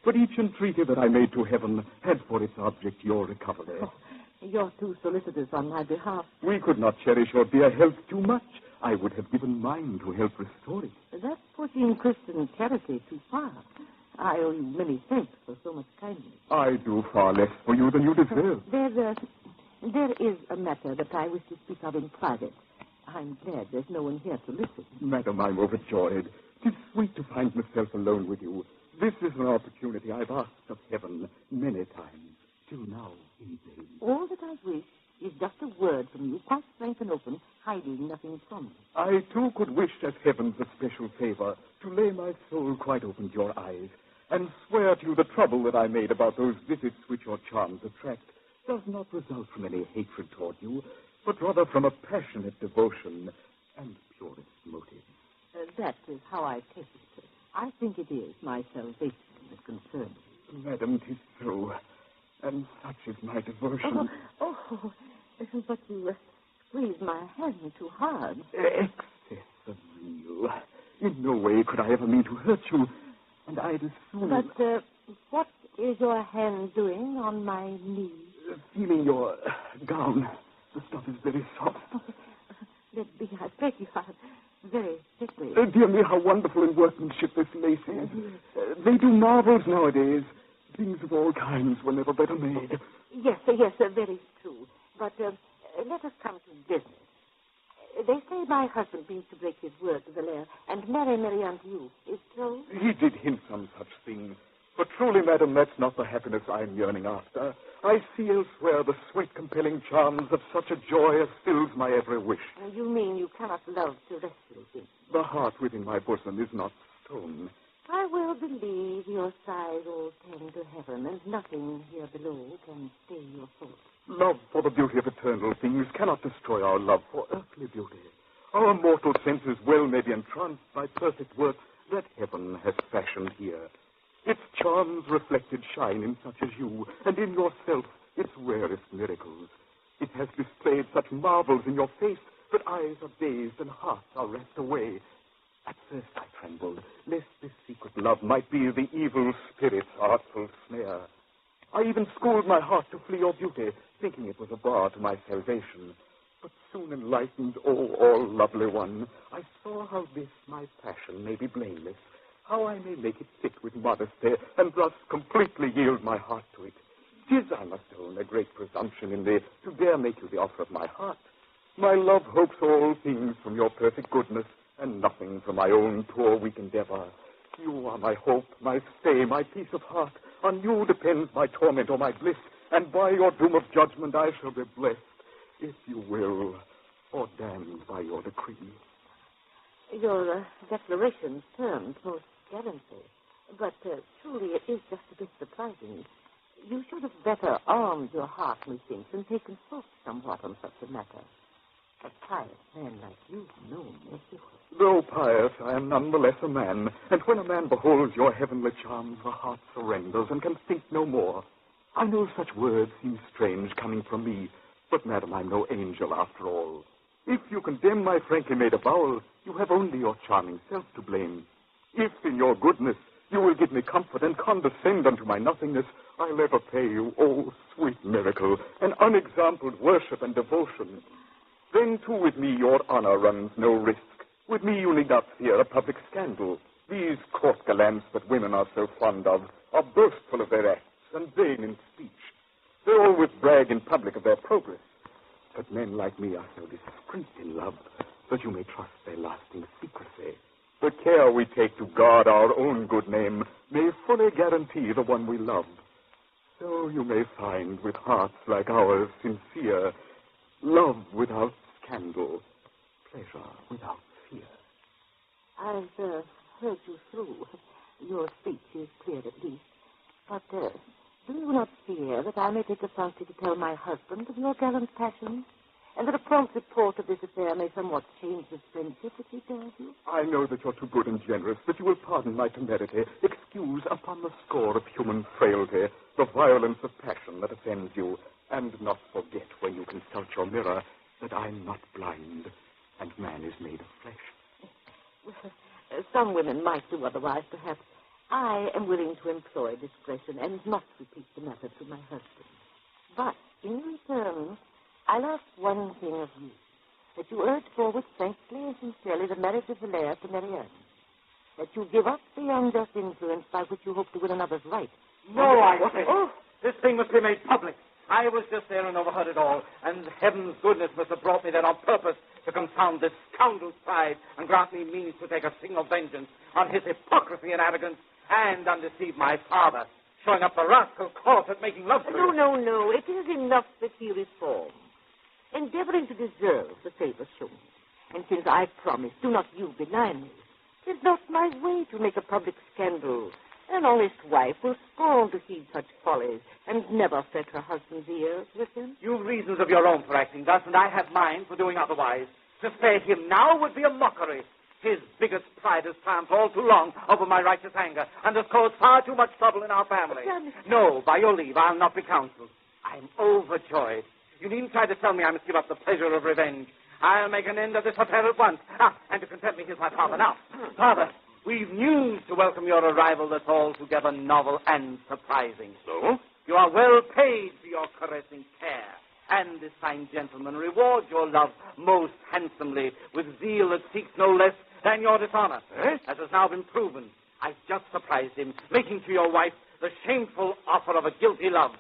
But each entreaty that I made to heaven had for its object your recovery. Oh, you're too solicitous on my behalf. We could not cherish your dear health too much. I would have given mine to help restore it. That's pushing Christian charity too far. I owe you many thanks for so much kindness. I do far less for you than you deserve. There is a matter that I wish to speak of in private. I'm glad there's no one here to listen. Madam, I'm overjoyed. 'Tis sweet to find myself alone with you. This is an opportunity I've asked of heaven many times, till now in vain. All that I wish is just a word from you, quite frank and open, hiding nothing from me. I, too, could wish as heaven's a special favor to lay my soul quite open to your eyes, and swear to you the trouble that I made about those visits which your charms attract does not result from any hatred toward you, but rather from a passionate devotion and purest motive. That is how I take it. I think it is my salvation that concerns you. Madam, 'tis so, and such is my devotion. But you squeeze my hand too hard. Excess of zeal. In no way could I ever mean to hurt you, and I'd assume... But what is your hand doing on my knee? Feeling your gown. The stuff is very soft. Let be, I beg you. Very thickly. Dear me, how wonderful in workmanship this lace is. They do marvels nowadays. Things of all kinds were never better made. Yes, very true. But let us come to business. They say my husband means to break his word to the lair and marry Mary unto you. Is so? He did hint some such thing. But truly, madam, that's not the happiness I'm yearning after. I see elsewhere the sweet, compelling charms of such a joy as fills my every wish. You mean you cannot love terrestrially? The heart within my bosom is not stone. I will believe your sighs all tend to heaven, and nothing here below can stay your thoughts. Love for the beauty of eternal things cannot destroy our love for earthly beauty. Our mortal senses well may be entranced by perfect works that heaven has fashioned here. Its charms reflected shine in such as you, and in yourself its rarest miracles. It has displayed such marvels in your face that eyes are dazed and hearts are reft away. At first I trembled, lest this secret love might be the evil spirit's artful snare. I even schooled my heart to flee your beauty, thinking it was a bar to my salvation. But soon enlightened, all lovely one, I saw how this my passion may be blameless, how I may make it fit with modesty, and thus completely yield my heart to it. 'Tis, I must own, a great presumption in thee to dare make you the offer of my heart. My love hopes all things from your perfect goodness, and nothing from my own poor weak endeavor. You are my hope, my stay, my peace of heart. On you depends my torment or my bliss, and by your doom of judgment I shall be blessed, if you will, or damned by your decree. Your declaration turns most gallantly, but truly it is just a bit surprising. You should have better armed your heart, methinks, and taken thought somewhat on such a matter. A pious man like you, no mercy. Though pious, I am none the less a man, and when a man beholds your heavenly charms, the heart surrenders and can think no more. I know such words seem strange coming from me, but, madam, I'm no angel after all. If you condemn my frankly made avowal, you have only your charming self to blame. If, in your goodness, you will give me comfort and condescend unto my nothingness, I'll ever pay you, oh, sweet miracle, an unexampled worship and devotion. Then, too, with me your honor runs no risk. With me you need not fear a public scandal. These court gallants that women are so fond of are boastful of their acts and vain in speech. They always brag in public of their progress. But men like me are so discreet in love that you may trust their lasting secrecy. The care we take to guard our own good name may fully guarantee the one we love. So you may find with hearts like ours sincere, love without scandal, pleasure without fear. I've heard you through. Your speech is clear at least. But do you not fear that I may take a fancy to tell my husband of your gallant passion? And that a prompt report of this affair may somewhat change the friendship which he bears you? I know that you're too good and generous, but you will pardon my temerity, excuse upon the score of human frailty the violence of passion that offends you, and not forget when you consult your mirror that I'm not blind, and man is made of flesh. Some women might do otherwise, perhaps. I am willing to employ discretion and not repeat the matter to my husband. But in return, I'll ask one thing of you, that you urge forward frankly and sincerely the marriage of Valère to Marianne, that you give up the unjust influence by which you hope to win another's right. No, I say. Oh, this thing must be made public. I was just there and overheard it all, and heaven's goodness must have brought me there on purpose to confound this scoundrel's pride and grant me means to take a signal vengeance on his hypocrisy and arrogance and undeceive my father, showing up the rascal caught at making love to you. No. It is enough that he reform, endeavoring to deserve the favor shown. And since I promise, do not you deny me. 'Tis not my way to make a public scandal. An honest wife will scorn to heed such follies and never fret her husband's ears with them. You've reasons of your own for acting thus, and I have mine for doing otherwise. To spare him now would be a mockery. His biggest pride has triumphed all too long over my righteous anger, and has caused far too much trouble in our family. No, by your leave, I'll not be counseled. I'm overjoyed. You needn't try to tell me I must give up the pleasure of revenge. I'll make an end of this affair at once. And to content me, here's my father now. Father, we've news to welcome your arrival that's altogether novel and surprising. So? You are well paid for your caressing care. And this fine gentleman rewards your love most handsomely with zeal that seeks no less than your dishonor. As has now been proven, I've just surprised him, making to your wife the shameful offer of a guilty love.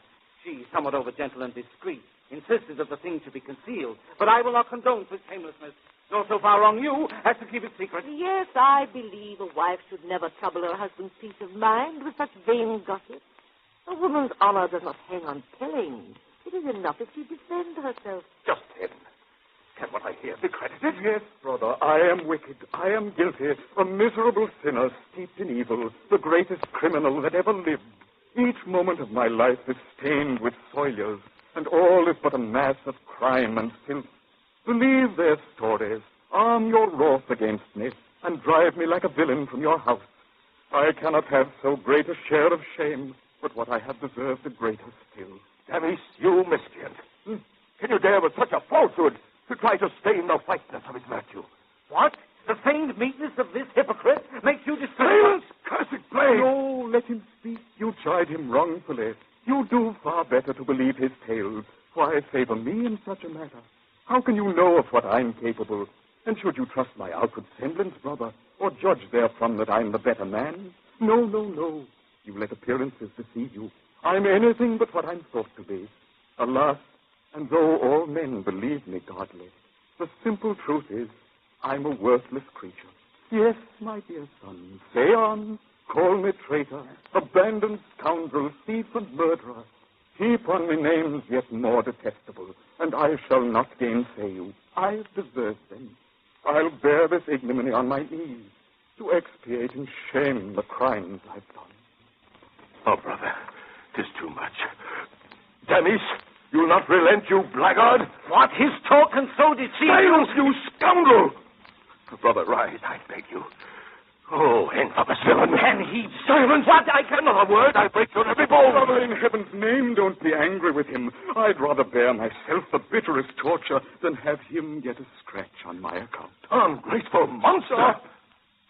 She, somewhat over gentle and discreet, insisted that the thing should be concealed. But I will not condone such shamelessness, nor so far wrong you as to keep it secret. Yes, I believe a wife should never trouble her husband's peace of mind with such vain gossip. A woman's honor does not hang on telling. It is enough if she defend herself. Just then. Can what I hear be credited? Yes, brother, I am wicked. I am guilty. A miserable sinner steeped in evil. The greatest criminal that ever lived. Each moment of my life is stained with soilures, and all is but a mass of crime and filth. Believe their stories. Arm your wrath against me, and drive me like a villain from your house. I cannot have so great a share of shame, but what I have deserved the greater still. Dennis, you miscreant. Can you dare with such a falsehood to try to stain the whiteness of his virtue? What? The feigned meekness of this hypocrite makes you Silence, cursed plague! No, let him speak. You tried him wrongfully. You do far better to believe his tales. Why favor me in such a matter? How can you know of what I'm capable? And should you trust my outward semblance, brother, or judge therefrom that I'm the better man? No. You let appearances deceive you. I'm anything but what I'm thought to be. Alas, and though all men believe me godly, the simple truth is I'm a worthless creature. Yes, my dear son, say on. Call me traitor, abandoned scoundrel, thief and murderer. Heap on me names yet more detestable, and I shall not gainsay you. I've deserved them. I'll bear this ignominy on my knees to expiate in shame the crimes I've done. Oh, brother, 'tis too much. Dennis, you'll not relent, you blackguard? What? His talk can so deceive Silence, you scoundrel! Brother, rise, I beg you. Oh, infamous villain. Can he... Silence! What? I can... Another word, I break your every bone. Brother, in heaven's name, don't be angry with him. I'd rather bear myself the bitterest torture than have him get a scratch on my account. Ungrateful monster!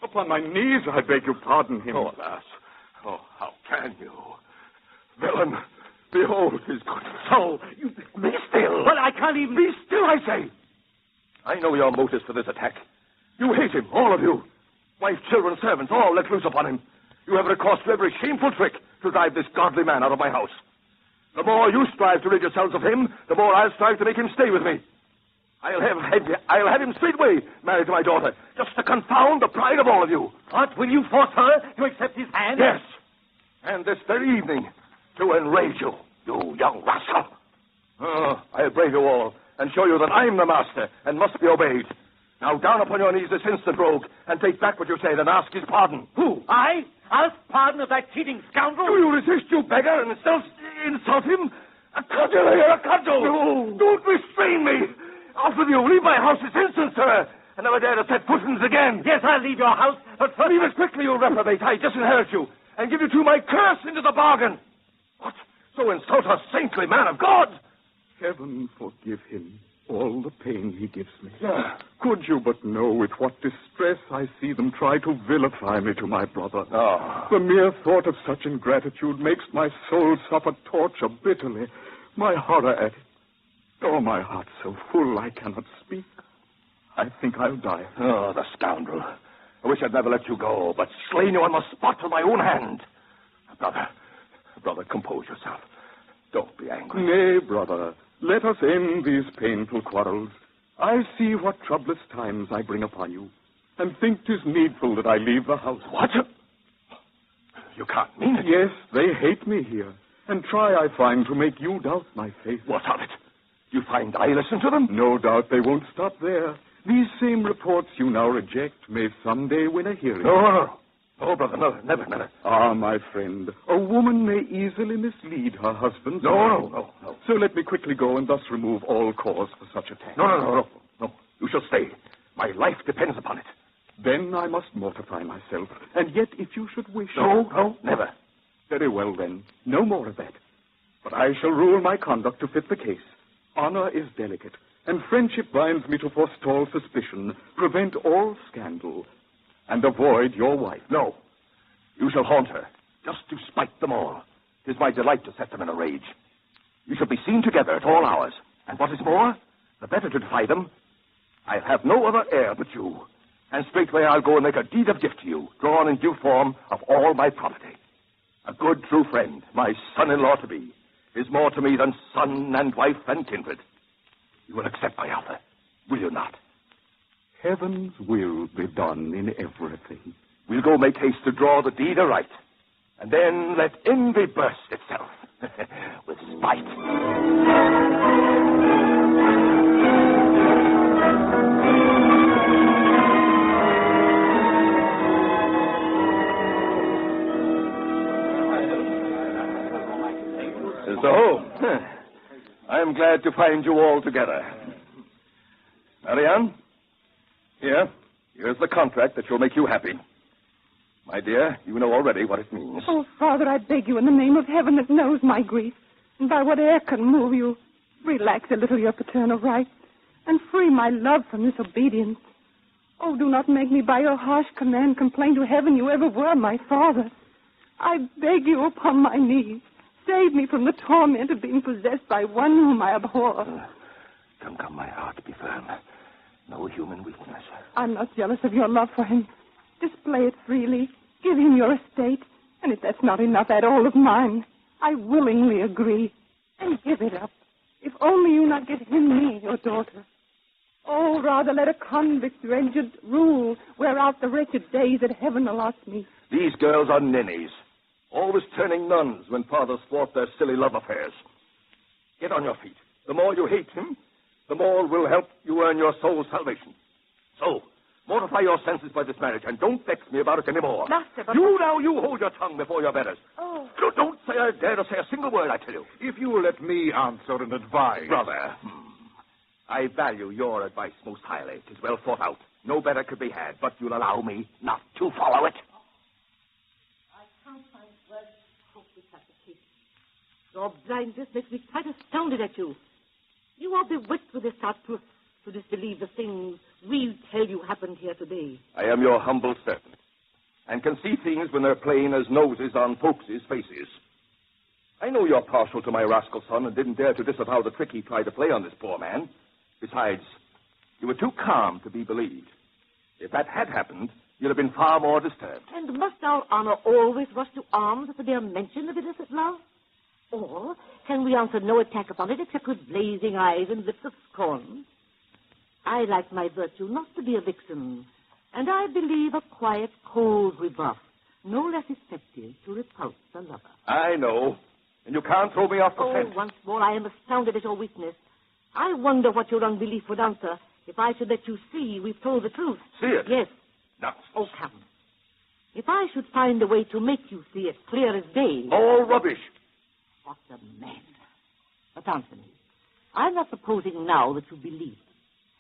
Upon my knees, I beg you pardon him. Oh, alas. Oh, how can you? Villain, behold his good soul. You... Be still. But I can't even... Be still, I say. I know your motives for this attack. You hate him, all of you. Wife, children, servants, all let loose upon him. You have recourse to every shameful trick to drive this godly man out of my house. The more you strive to rid yourselves of him, the more I'll strive to make him stay with me. I'll have him straightway married to my daughter, just to confound the pride of all of you. What? Will you force her to accept his hand? Yes. And this very evening, to enrage you, you young rascal. Oh, I'll brave you all and show you that I'm the master and must be obeyed. Now down upon your knees this instant, rogue, and take back what you said and ask his pardon. Who? I? Ask pardon of that cheating scoundrel? Do you resist, you beggar, and insult him? A cudgel here, a cudgel! No. Don't restrain me! Off with you! Leave my house this instant, sir! And never dare to set foot in it again! Yes, I'll leave your house, but first... Leave it quickly, you reprobate! I disinherit you, and give you to my curse into the bargain! What? So insult a saintly man of God? Heaven forgive him all the pain he gives me. Yeah. Could you but know with what distress I see them try to vilify me to my brother. Oh. The mere thought of such ingratitude makes my soul suffer torture bitterly. My horror at it. Oh, my heart's so full I cannot speak. I think I'll die. Oh, the scoundrel. I wish I'd never let you go, but slain you on the spot with my own hand. Brother, compose yourself. Don't be angry. Nay, brother, let us end these painful quarrels. I see what troublous times I bring upon you, and think 'tis needful that I leave the house. What? You can't mean it. Yes, they hate me here, and try, I find, to make you doubt my faith. What of it? You find I listen to them? No doubt they won't stop there. These same reports you now reject may someday win a hearing. No. Oh, brother, no, never. Ah, my friend, a woman may easily mislead her husband. No. So let me quickly go and thus remove all cause for such attack. No. You shall stay. My life depends upon it. Then I must mortify myself. And yet, if you should wish... No, never. Very well, then. No more of that. But I shall rule my conduct to fit the case. Honor is delicate, and friendship binds me to forestall suspicion, prevent all scandal, and avoid your wife. No. You shall haunt her, just to spite them all. 'Tis my delight to set them in a rage. You shall be seen together at all hours. And what is more, the better to defy them, I'll have no other heir but you. And straightway I'll go and make a deed of gift to you, drawn in due form of all my property. A good, true friend, my son-in-law to be, is more to me than son and wife and kindred. You will accept my offer, will you not? Heaven's will be done in everything. We'll go make haste to draw the deed aright, and then let envy burst itself with spite. So, I'm glad to find you all together. Marianne, here's the contract that will make you happy. My dear, you know already what it means. Oh, Father, I beg you in the name of heaven that knows my grief, and by whatever can move you, relax a little your paternal rights, and free my love from this obedience. Oh, do not make me by your harsh command complain to heaven you ever were my father. I beg you upon my knees. Save me from the torment of being possessed by one whom I abhor. Come, my heart, be firm. No human weakness. I'm not jealous of your love for him. Display it freely. Give him your estate. And if that's not enough, add all of mine. I willingly agree. And give it up. If only you not get him me, your daughter. Oh, rather let a convict regent rule, wear out the wretched days that heaven allots me. These girls are ninnies. Always turning nuns when fathers thwart their silly love affairs. Get on your feet. The more you hate him, the more will help you earn your soul's salvation. So, mortify your senses by this marriage, and don't vex me about it anymore. Master, but... You hold your tongue before your betters. Oh. Don't say I dare to say a single word, I tell you. If you will let me answer and advise... Brother, I value your advice most highly. 'Tis well thought out. No better could be had, but you'll allow me not to follow it. Your blindness makes me quite astounded at you. You are bewitched with this thought to disbelieve the things we tell you happened here today. I am your humble servant, and can see things when they're plain as noses on folks' faces. I know you're partial to my rascal son and didn't dare to disavow the trick he tried to play on this poor man. Besides, you were too calm to be believed. If that had happened, you'd have been far more disturbed. And must our honor always rush to arms at the mere mention of illicit love? Or can we answer no attack upon it except with blazing eyes and lips of scorn? I like my virtue not to be a vixen, and I believe a quiet, cold rebuff no less effective to repulse a lover. I know. And you can't throw me off the scent. Once more, I am astounded at your weakness. I wonder what your unbelief would answer if I should let you see we've told the truth. See it? Yes. Nonsense. Oh, come. If I should find a way to make you see it clear as day... All rubbish. What a man. But answer me. I'm not supposing now that you believe.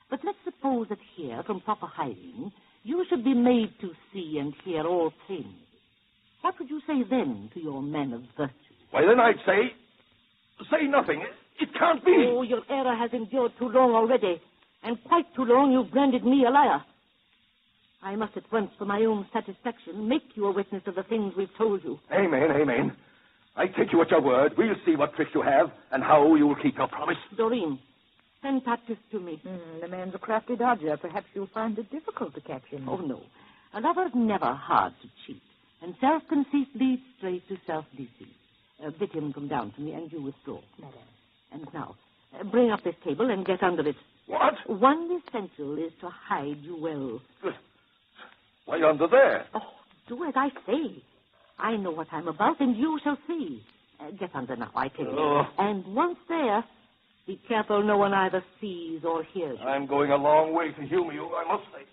But let's suppose that here, from proper hiding, you should be made to see and hear all plainly. What would you say then to your man of virtue? Why, then I'd say nothing. It can't be. Oh, your error has endured too long already, and quite too long you've branded me a liar. I must at once, for my own satisfaction, make you a witness of the things we've told you. Amen. I take you at your word. We'll see what tricks you have and how you'll keep your promise. Doreen, send Pattis to me. The man's a crafty dodger. Perhaps you'll find it difficult to catch him. Oh, no. A lover's never hard to cheat, and self-conceit leads straight to self-deceit. Bid him come down to me, and you withdraw. Madam. And now, bring up this table and get under it. What? One essential is to hide you well. Why, under there? Oh, do as I say. I know what I'm about, and you shall see. Get under now, I tell you. Oh. And once there, be careful no one either sees or hears you. I'm going a long way to humor you, I must say.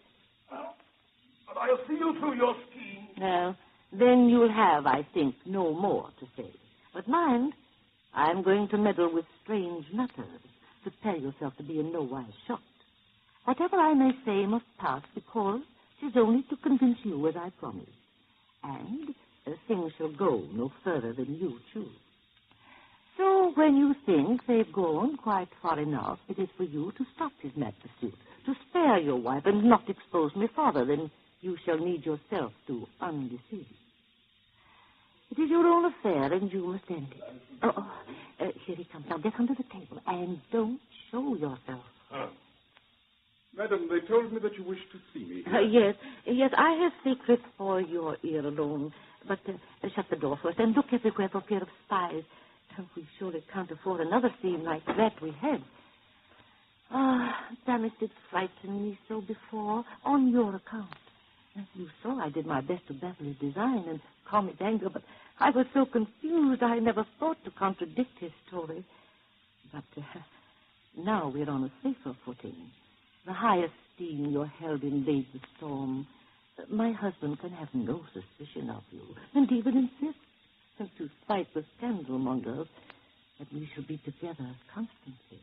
But I'll see you through your scheme. Well, then you'll have, I think, no more to say. But mind, I'm going to meddle with strange matters. Prepare yourself to be in no wise shocked. Whatever I may say must pass because 'tis only to convince you as I promised. And things shall go no further than you choose. So when you think they've gone quite far enough, it is for you to stop his mad pursuit, to spare your wife and not expose me farther than you shall need yourself to undeceive. It is your own affair, and you must end it. Here he comes. Now get under the table, and don't show yourself. Madam, they told me that you wished to see me. Yes, I have secrets for your ear alone. But shut the door first, and look everywhere for fear of spies. We surely can't afford another scene like that we had. Damn it, it frightened me so before, on your account. You saw I did my best to baffle his design and calm his anger, but I was so confused I never thought to contradict his story. But now we're on a safer footing. The high esteem you're held in laid the storm. My husband can have no suspicion of you, and even insist, to spite the scandal-mongers, that we shall be together constantly.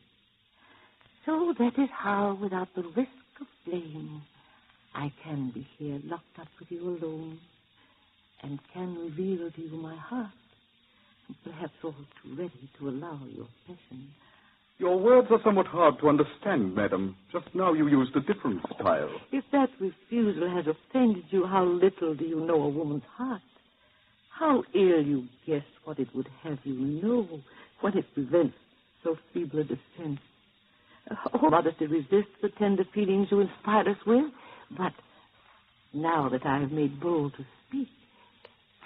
So that is how, without the risk of blame, I can be here locked up with you alone, and can reveal to you my heart, perhaps all too ready to allow your passion. Your words are somewhat hard to understand, madam. Just now you used a different style. If that refusal has offended you, how little do you know a woman's heart? How ill you guess what it would have you know when it prevents so feeble a defense. Modesty resists the tender feelings you inspire us with, but now that I have made bold to speak,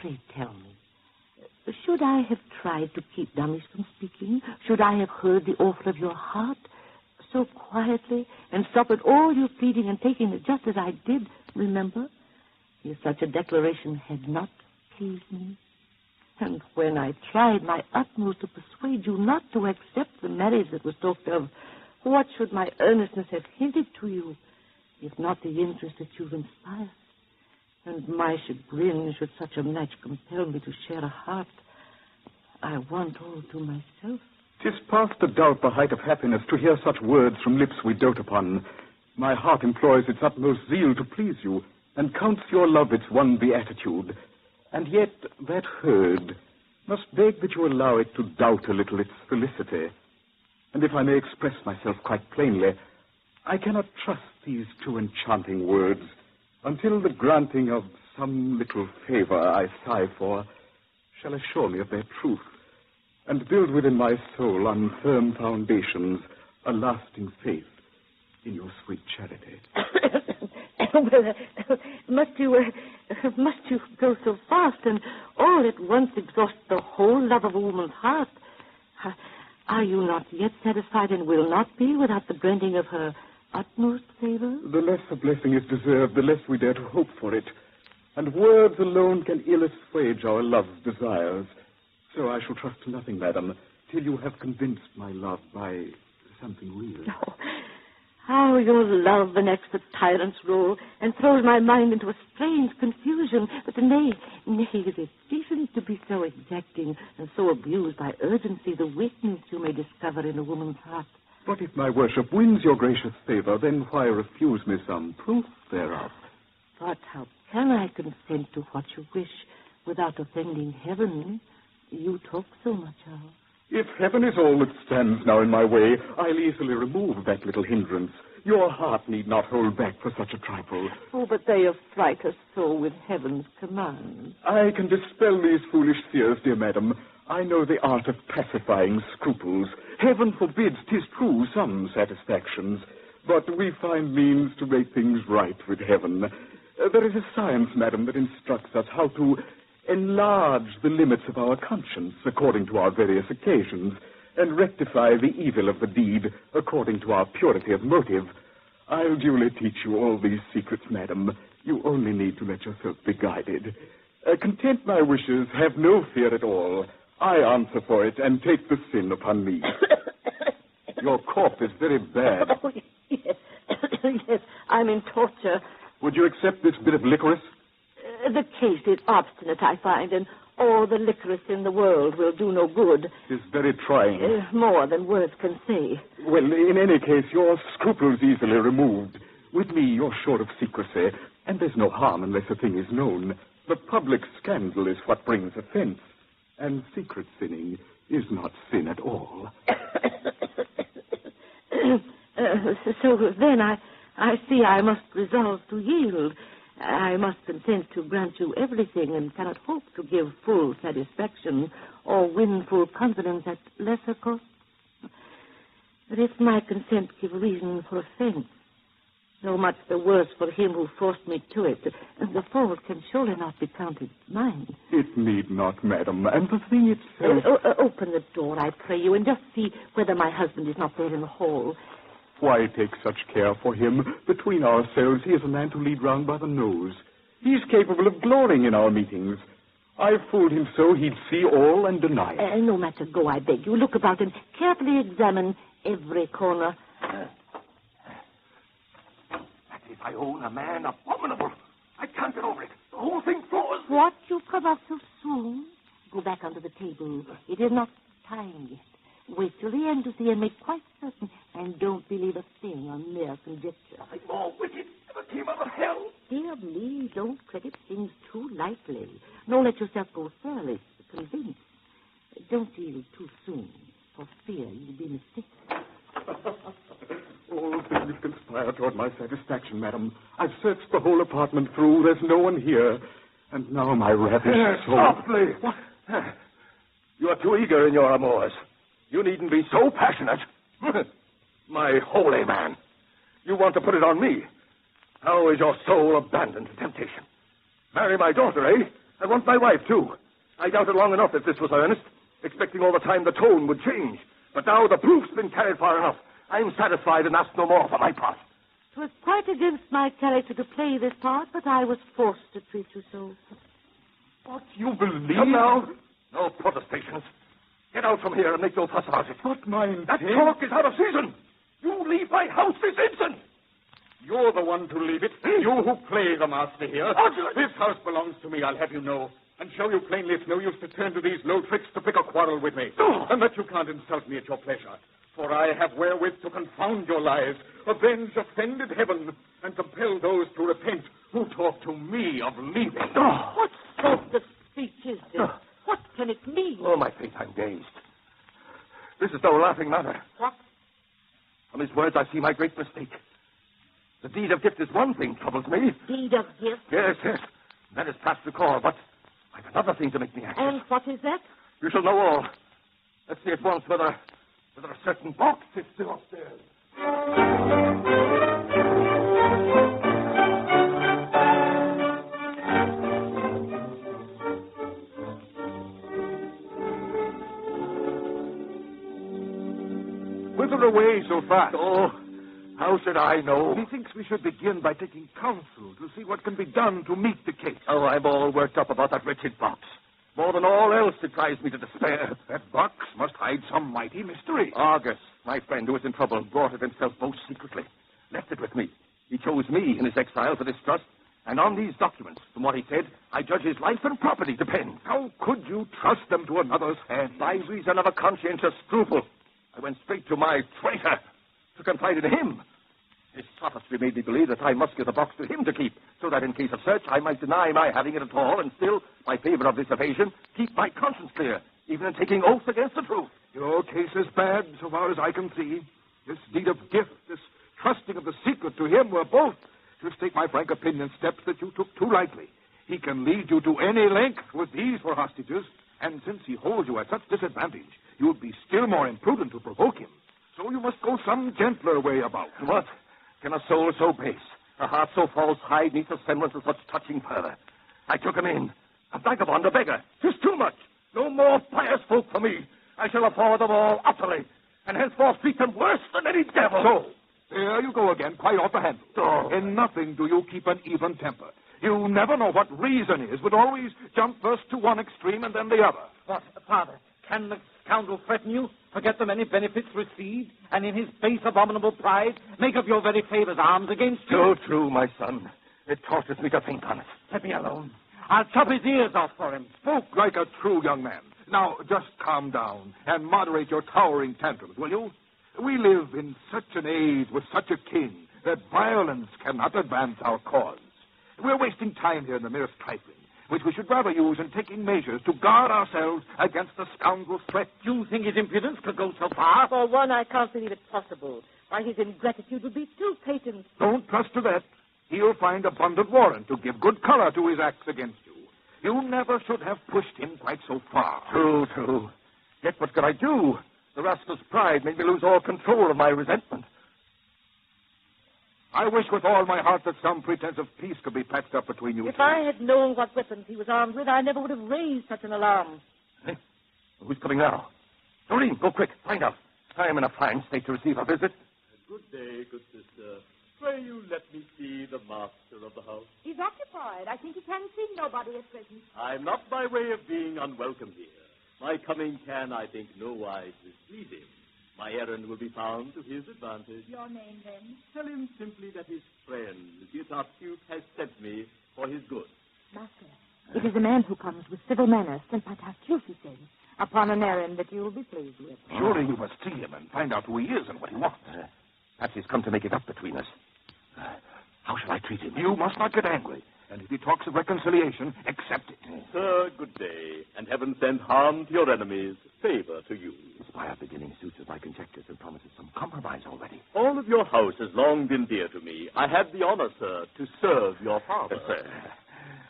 pray tell me, should I have tried to keep dummies from speaking? Should I have heard the offer of your heart so quietly and suffered all your pleading and taking it just as I did, remember? If such a declaration had not pleased me, and when I tried my utmost to persuade you not to accept the marriage that was talked of, what should my earnestness have hinted to you, if not the interest that you've inspired? And my chagrin should such a match compel me to share a heart I want all to myself. 'Tis past a doubt the height of happiness to hear such words from lips we dote upon. My heart employs its utmost zeal to please you, and counts your love its one beatitude. And yet that heard must beg that you allow it to doubt a little its felicity. And if I may express myself quite plainly, I cannot trust these two enchanting words until the granting of some little favor I sigh for shall assure me of their truth, and build within my soul on firm foundations a lasting faith in your sweet charity. Oh, well, must you go so fast and all at once exhaust the whole love of a woman's heart? Are you not yet satisfied and will not be without the blending of her utmost favor? The less a blessing is deserved, the less we dare to hope for it. And words alone can ill assuage our love's desires. So I shall trust to nothing, madam, till you have convinced my love by something real. Oh, how your love enacts the tyrant's role and throws my mind into a strange confusion. But nay, is it decent to be so exacting and so abused by urgency the weakness you may discover in a woman's heart? But if my worship wins your gracious favor, then why refuse me some proof thereof? But how can I consent to what you wish without offending heaven? You talk so much of. If heaven is all that stands now in my way, I'll easily remove that little hindrance. Your heart need not hold back for such a trifle. Oh, but they affright us so with heaven's commands. I can dispel these foolish fears, dear madam. I know the art of pacifying scruples. Heaven forbids, 'tis true, some satisfactions. But we find means to make things right with heaven. There is a science, madam, that instructs us how to enlarge the limits of our conscience according to our various occasions, and rectify the evil of the deed according to our purity of motive. I'll duly teach you all these secrets, madam. You only need to let yourself be guided. Content my wishes, have no fear at all. I answer for it, and take the sin upon me. Your cough is very bad. Oh, yes. Yes, I'm in torture. Would you accept this bit of licorice? The case is obstinate, I find, and all the licorice in the world will do no good. It is very trying. More than words can say. Well, in any case, your scruples easily removed. With me, you're sure of secrecy, and there's no harm unless a thing is known. The public scandal is what brings offense, and secret sinning is not sin at all. So then I see I must resolve to yield. I must consent to grant you everything and cannot hope to give full satisfaction or win full confidence at lesser cost. But if my consent give reason for offense, so much the worse for him who forced me to it. The fault can surely not be counted mine. It need not, madam, and the thing itself... Open the door, I pray you, and just see whether my husband is not there in the hall. Why take such care for him? Between ourselves, he is a man to lead round by the nose. He's capable of glorying in our meetings. I've fooled him so he'd see all and deny it. No matter, go, I beg you. Look about and carefully examine every corner. If I own a man abominable, I can't get over it. The whole thing floors. What? You've come up so soon? Go back under the table. It is not time yet. Wait till the end to see and make quite certain. And don't believe a thing on mere conjecture. Nothing more wicked ever came out of hell. Dear me, don't credit things too lightly. Nor let yourself go thoroughly convinced. Don't yield too soon, for fear you'll be mistaken. All things conspire toward my satisfaction, madam. I've searched the whole apartment through. There's no one here. And now my ravished soul... Softly! What? You're too eager in your amours. You needn't be so passionate. My holy man. You want to put it on me. How is your soul abandoned to temptation? Marry my daughter, eh? I want my wife, too. I doubted long enough if this was earnest, expecting all the time the tone would change. But now the proof's been carried far enough. I'm satisfied and ask no more for my part. It was quite against my character to play this part, but I was forced to treat you so. What, you believe? Come now. No protestations. Get out from here and make no fuss about it. But my intent... That talk is out of season. You leave my house this instant. You're the one to leave it. You who play the master here. This house belongs to me, I'll have you know. And show you plainly it's no use to turn to these low tricks to pick a quarrel with me. And that you can't insult me at your pleasure. For I have wherewith to confound your lies, avenge offended heaven, and compel those to repent who talk to me of leaving. What sort of speech is this? What can it mean? Oh, my faith, I'm dazed. This is no laughing matter. What? From his words, I see my great mistake. The deed of gift is one thing troubles me. Deed of gift? Yes. That is past recall, but I've another thing to make me anxious. And what is that? You shall know all. Let's see at once whether a certain box is still upstairs. Whither away so fast? Oh, how should I know? Methinks we should begin by taking counsel to see what can be done to meet the case. Oh, I'm all worked up about that wretched box. More than all else, it drives me to despair. That box must hide some mighty mystery. Argus, my friend who was in trouble, brought it himself most secretly. Left it with me. He chose me in his exile for this trust. And on these documents, from what he said, I judge his life and property depend. How could you trust them to another's hand? By reason of a conscientious scruple. I went straight to my traitor to confide in him. His sophistry made me believe that I must give the box to him to keep, so that in case of search I might deny my having it at all, and still, by favor of this evasion, keep my conscience clear, even in taking oath against the truth. Your case is bad, so far as I can see. This deed of gift, this trusting of the secret to him were both, to state my frank opinion, steps that you took too lightly. He can lead you to any length with these for hostages, and since he holds you at such disadvantage, you would be still more imprudent to provoke him. So you must go some gentler way about. What? Can a soul so base, a heart so false, hide neath the semblance of such touching fervor? I took him in. A vagabond, a beggar. 'Tis too much. No more pious folk for me. I shall abhor them all utterly, and henceforth treat them worse than any devil. So, there you go again, quite off the handle. Oh. In nothing do you keep an even temper. You never know what reason is, but always jump first to one extreme and then the other. What, Father, can the scoundrel threaten you, forget the many benefits received, and in his base abominable pride, make of your very favors arms against you? So true, my son. It tortures me to think on it. Let me alone. I'll chop his ears off for him. Spoke like a true young man. Now, just calm down and moderate your towering tantrums, will you? We live in such an age with such a king that violence cannot advance our cause. We're wasting time here in the merest trifling, which we should rather use in taking measures to guard ourselves against the scoundrel's threat. You think his impudence could go so far? For one, I can't believe it possible. Why, his ingratitude would be too patent. Don't trust to that. He'll find abundant warrant to give good color to his acts against you. You never should have pushed him quite so far. True, true. Yet what could I do? The rascal's pride made me lose all control of my resentment. I wish with all my heart that some pretense of peace could be patched up between you If two. I had known what weapons he was armed with, I never would have raised such an alarm. Eh? Who's coming now? Doreen, go quick. Find out. I am in a fine state to receive a visit. Good day, good sister. Pray you let me see the master of the house. He's occupied. I think he can see nobody at present. I'm not by way of being unwelcome here. My coming can, I think, nowise displease him. My errand will be found to his advantage. Your name, then? Tell him simply that his friend, the Tartuffe, has sent me for his good. Master, it is a man who comes with civil manners, sent by Tartuffe, he says, upon an errand that you will be pleased with. Surely you must see him and find out who he is and what he wants. Perhaps he's come to make it up between us. How shall I treat him? You must not get angry. And if he talks of reconciliation, accept it. Sir, good day, and heaven send harm to your enemies, favor to you. This fire beginning suits with my conjectures and promises some compromise already. All of your house has long been dear to me. I have the honor, sir, to serve your father. Sir,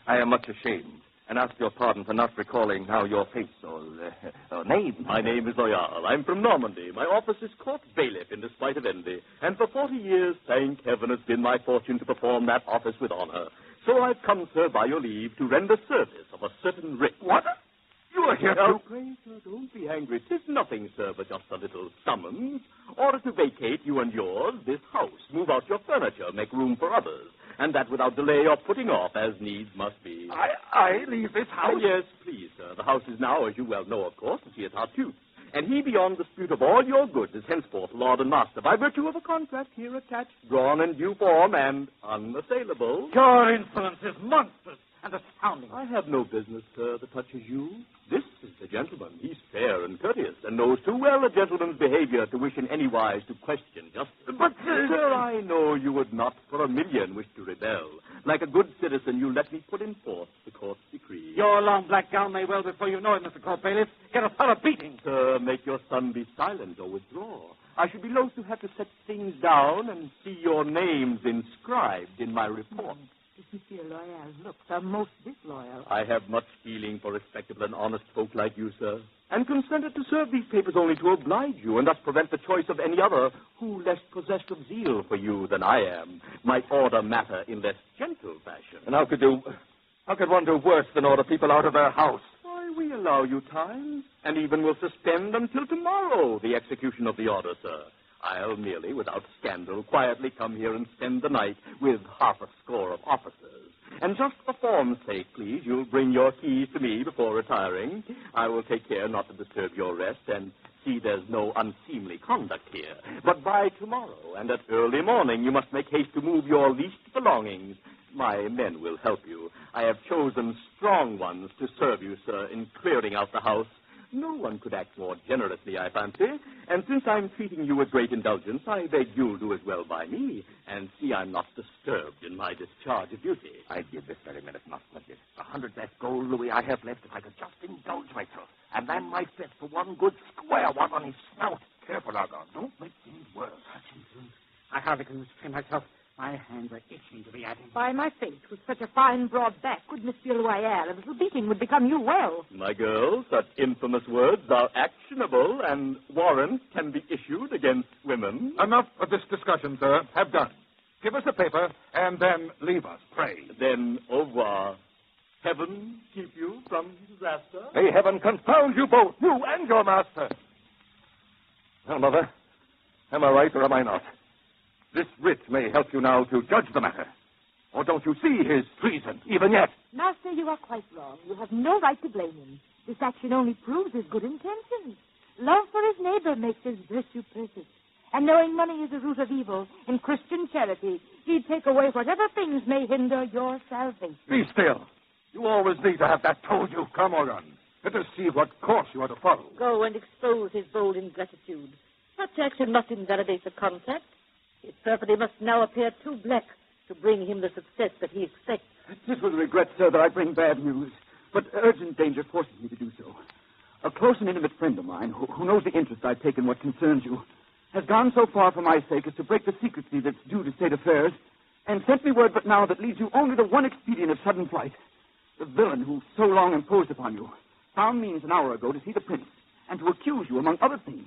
I am much ashamed, and ask your pardon for not recalling now your face or name. My name is Loyal. I'm from Normandy. My office is court bailiff in despite of envy, and for 40 years, thank heaven, it's been my fortune to perform that office with honor. So I've come, sir, by your leave, to render service of a certain writ. What? You are here Now, pray, sir, don't be angry. 'Tis nothing, sir, but just a little summons. Order to vacate, you and yours, this house. Move out your furniture, make room for others. And that without delay or putting off, as needs must be. I leave this house? Oh, yes, please, sir. The house is now, as you well know, of course, the Tartuffe. And he, beyond dispute of all your goods, is henceforth lord and master by virtue of a contract here attached, drawn in due form, and unassailable. Your insolence is monstrous and astounding. I have no business, sir, that touches you. This is the gentleman. He's fair and courteous, and knows too well a gentleman's behavior to wish in any wise to question justice. But, sir, I know you would not for a million wish to rebel. Like a good citizen, you let me put in force the court's decree. Your long black gown may well, before you know it, Mr. Court Bailiff, get a thorough beating. Sir, make your son be silent or withdraw. I should be loath to have to set things down and see your names inscribed in my report. Monsieur Loyal's looks are most disloyal. I have much feeling for respectable and honest folk like you, sir, and consented to serve these papers only to oblige you and thus prevent the choice of any other who, less possessed of zeal for you than I am, might order matter in less gentle fashion. And how could one do worse than order people out of their house? Why, we allow you time, and even will suspend until tomorrow the execution of the order, sir. I'll merely, without scandal, quietly come here and spend the night with half a score of officers. And just for form's sake, please, you'll bring your keys to me before retiring. I will take care not to disturb your rest and see there's no unseemly conduct here. But by tomorrow and at early morning, you must make haste to move your least belongings. My men will help you. I have chosen strong ones to serve you, sir, in clearing out the house. No one could act more generously, I fancy. And since I'm treating you with great indulgence, I beg you'll do as well by me and see I'm not disturbed in my discharge of duty. I'd give this very minute not for this. 100 less gold louis I have left if I could just indulge myself. And then my fist for one good square one on his snout. Careful, Argon. Don't make things worse. Hutchinson, I hardly can restrain myself. My hands are itching to be at him. By my faith, with such a fine broad back, good Monsieur Loyal, a little beating would become you well. My girl, such infamous words are actionable, and warrants can be issued against women. Enough of this discussion, sir. Have done. Give us the paper, and then leave us, pray. Then au revoir. Heaven keep you from disaster. May heaven confound you both, you and your master. Well, Mother, am I right or am I not? This writ may help you now to judge the matter. Or don't you see his treason, even yet? Master, you are quite wrong. You have no right to blame him. This action only proves his good intentions. Love for his neighbor makes his virtue perfect. And knowing money is the root of evil, in Christian charity, he'd take away whatever things may hinder your salvation. Be still. You always need to have that told you. Come on. Let us see what course you are to follow. Go and expose his bold ingratitude. Such action must invalidate the contract. His perfidy must now appear too black to bring him the success that he expects. It is with regret, sir, that I bring bad news, but urgent danger forces me to do so. A close and intimate friend of mine, who knows the interest I take in what concerns you, has gone so far for my sake as to break the secrecy that's due to state affairs, and sent me word but now that leaves you only the one expedient of sudden flight. The villain who so long imposed upon you found means an hour ago to see the prince and to accuse you, among other things,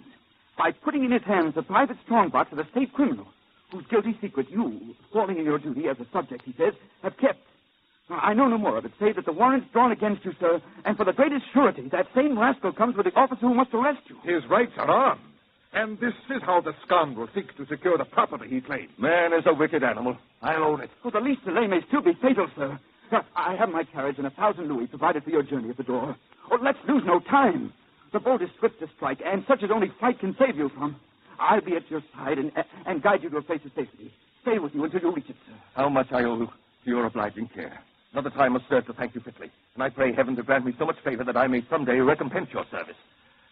by putting in his hands the private strongbox of a state criminal whose guilty secret you, falling in your duty as a subject, he says, have kept. Now, I know no more of it, save that the warrant's drawn against you, sir, and for the greatest surety, that same rascal comes with the officer who must arrest you. His rights are armed, and this is how the scoundrel seeks to secure the property he claims. Man is a wicked animal. I'll own it. Oh, the least delay may still be fatal, sir. I have my carriage and 1,000 louis provided for your journey at the door. Oh, let's lose no time. The boat is swift to strike, and such as only flight can save you from. I'll be at your side and guide you to a place of safety. Stay with you until you reach it, sir. How much I owe to your obliging care. Another time must serve to thank you fitly. And I pray heaven to grant me so much favor that I may someday recompense your service.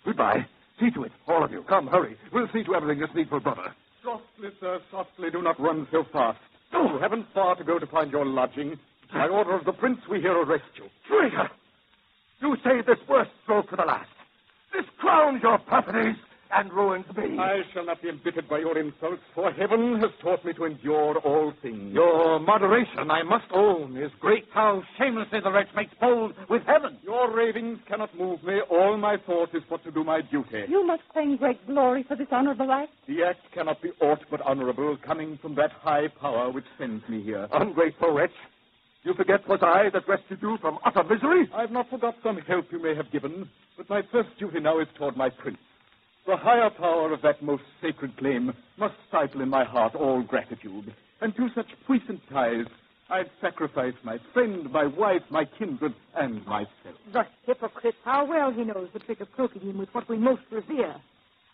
Goodbye. See to it, all of you. Come, hurry. We'll see to everything that's needful, brother. Softly, sir, softly. Do not run so fast. You haven't far to go to find your lodging. By order of the prince, we here arrest you. Traitor! You saved this worst stroke for the last. This crowns your perfidies and ruins me. I shall not be embittered by your insults, for heaven has taught me to endure all things. Your moderation, I must own, is great. How shamelessly the wretch makes bold with heaven. Your ravings cannot move me. All my thought is but to do my duty. You must claim great glory for this honorable act. The act cannot be aught but honorable, coming from that high power which sends me here. Ungrateful wretch. You forget 'twas I that rescued you from utter misery? I've not forgot some help you may have given, but my first duty now is toward my prince. The higher power of that most sacred claim must stifle in my heart all gratitude. And to such puissant ties, I'd sacrifice my friend, my wife, my kindred, and myself. The hypocrite, how well he knows the trick of cloaking him with what we most revere.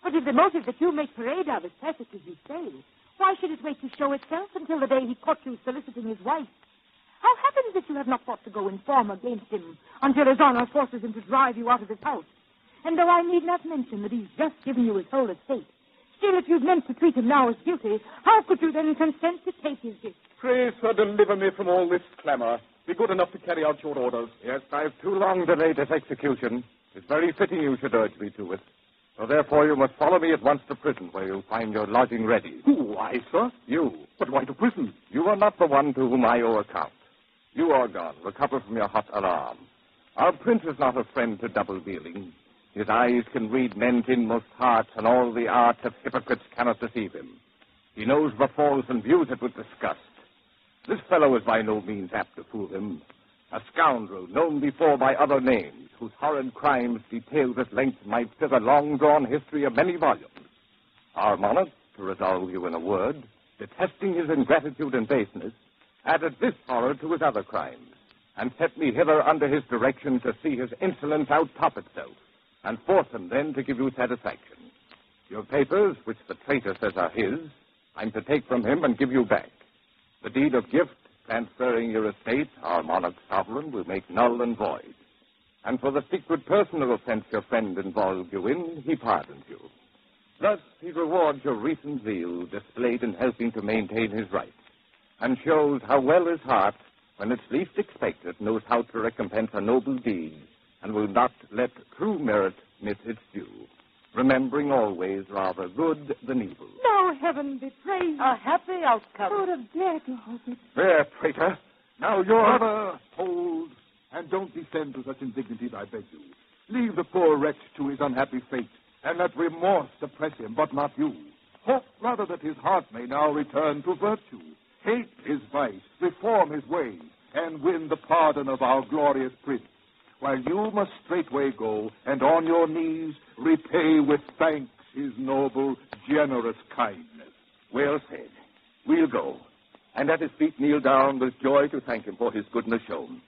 But if the motive that you make parade of is perfect as you say, why should it wait to show itself until the day he caught you soliciting his wife? How happens that you have not thought to go inform against him until his honor forces him to drive you out of his house? And though I need not mention that he's just given you his whole estate, still, if you'd meant to treat him now as guilty, how could you then consent to take his gift? Pray, sir, deliver me from all this clamor. Be good enough to carry out your orders. Yes, I've too long delayed this execution. It's very fitting you should urge me to it. So therefore you must follow me at once to prison, where you'll find your lodging ready. Who, I, sir? You. But why to prison? You are not the one to whom I owe account. You are gone. Recover from your hot alarm. Our prince is not a friend to double-dealing. His eyes can read men's inmost hearts, and all the arts of hypocrites cannot deceive him. He knows the false and views it with disgust. This fellow is by no means apt to fool him. A scoundrel known before by other names, whose horrid crimes detailed at length might fit a long-drawn history of many volumes. Our monarch, to resolve you in a word, detesting his ingratitude and baseness, added this horror to his other crimes, and set me hither under his direction to see his insolence outtop itself, and force him then to give you satisfaction. Your papers, which the traitor says are his, I'm to take from him and give you back. The deed of gift, transferring your estate, our monarch's sovereign, will make null and void. And for the secret personal offense your friend involved you in, he pardons you. Thus, he rewards your recent zeal displayed in helping to maintain his rights, and shows how well his heart, when it's least expected, knows how to recompense a noble deed, and will not let true merit miss its due, remembering always rather good than evil. Now, heaven be praised. A happy outcome. Who would have dared to hope it? There, traitor. Now your mother, hold, and don't descend to such indignities, I beg you. Leave the poor wretch to his unhappy fate, and let remorse suppress him, but not you. Hope rather that his heart may now return to virtue, hate his vice, reform his ways, and win the pardon of our glorious prince, while you must straightway go, and on your knees repay with thanks his noble, generous kindness. Well said. We'll go, and at his feet kneel down with joy to thank him for his goodness shown.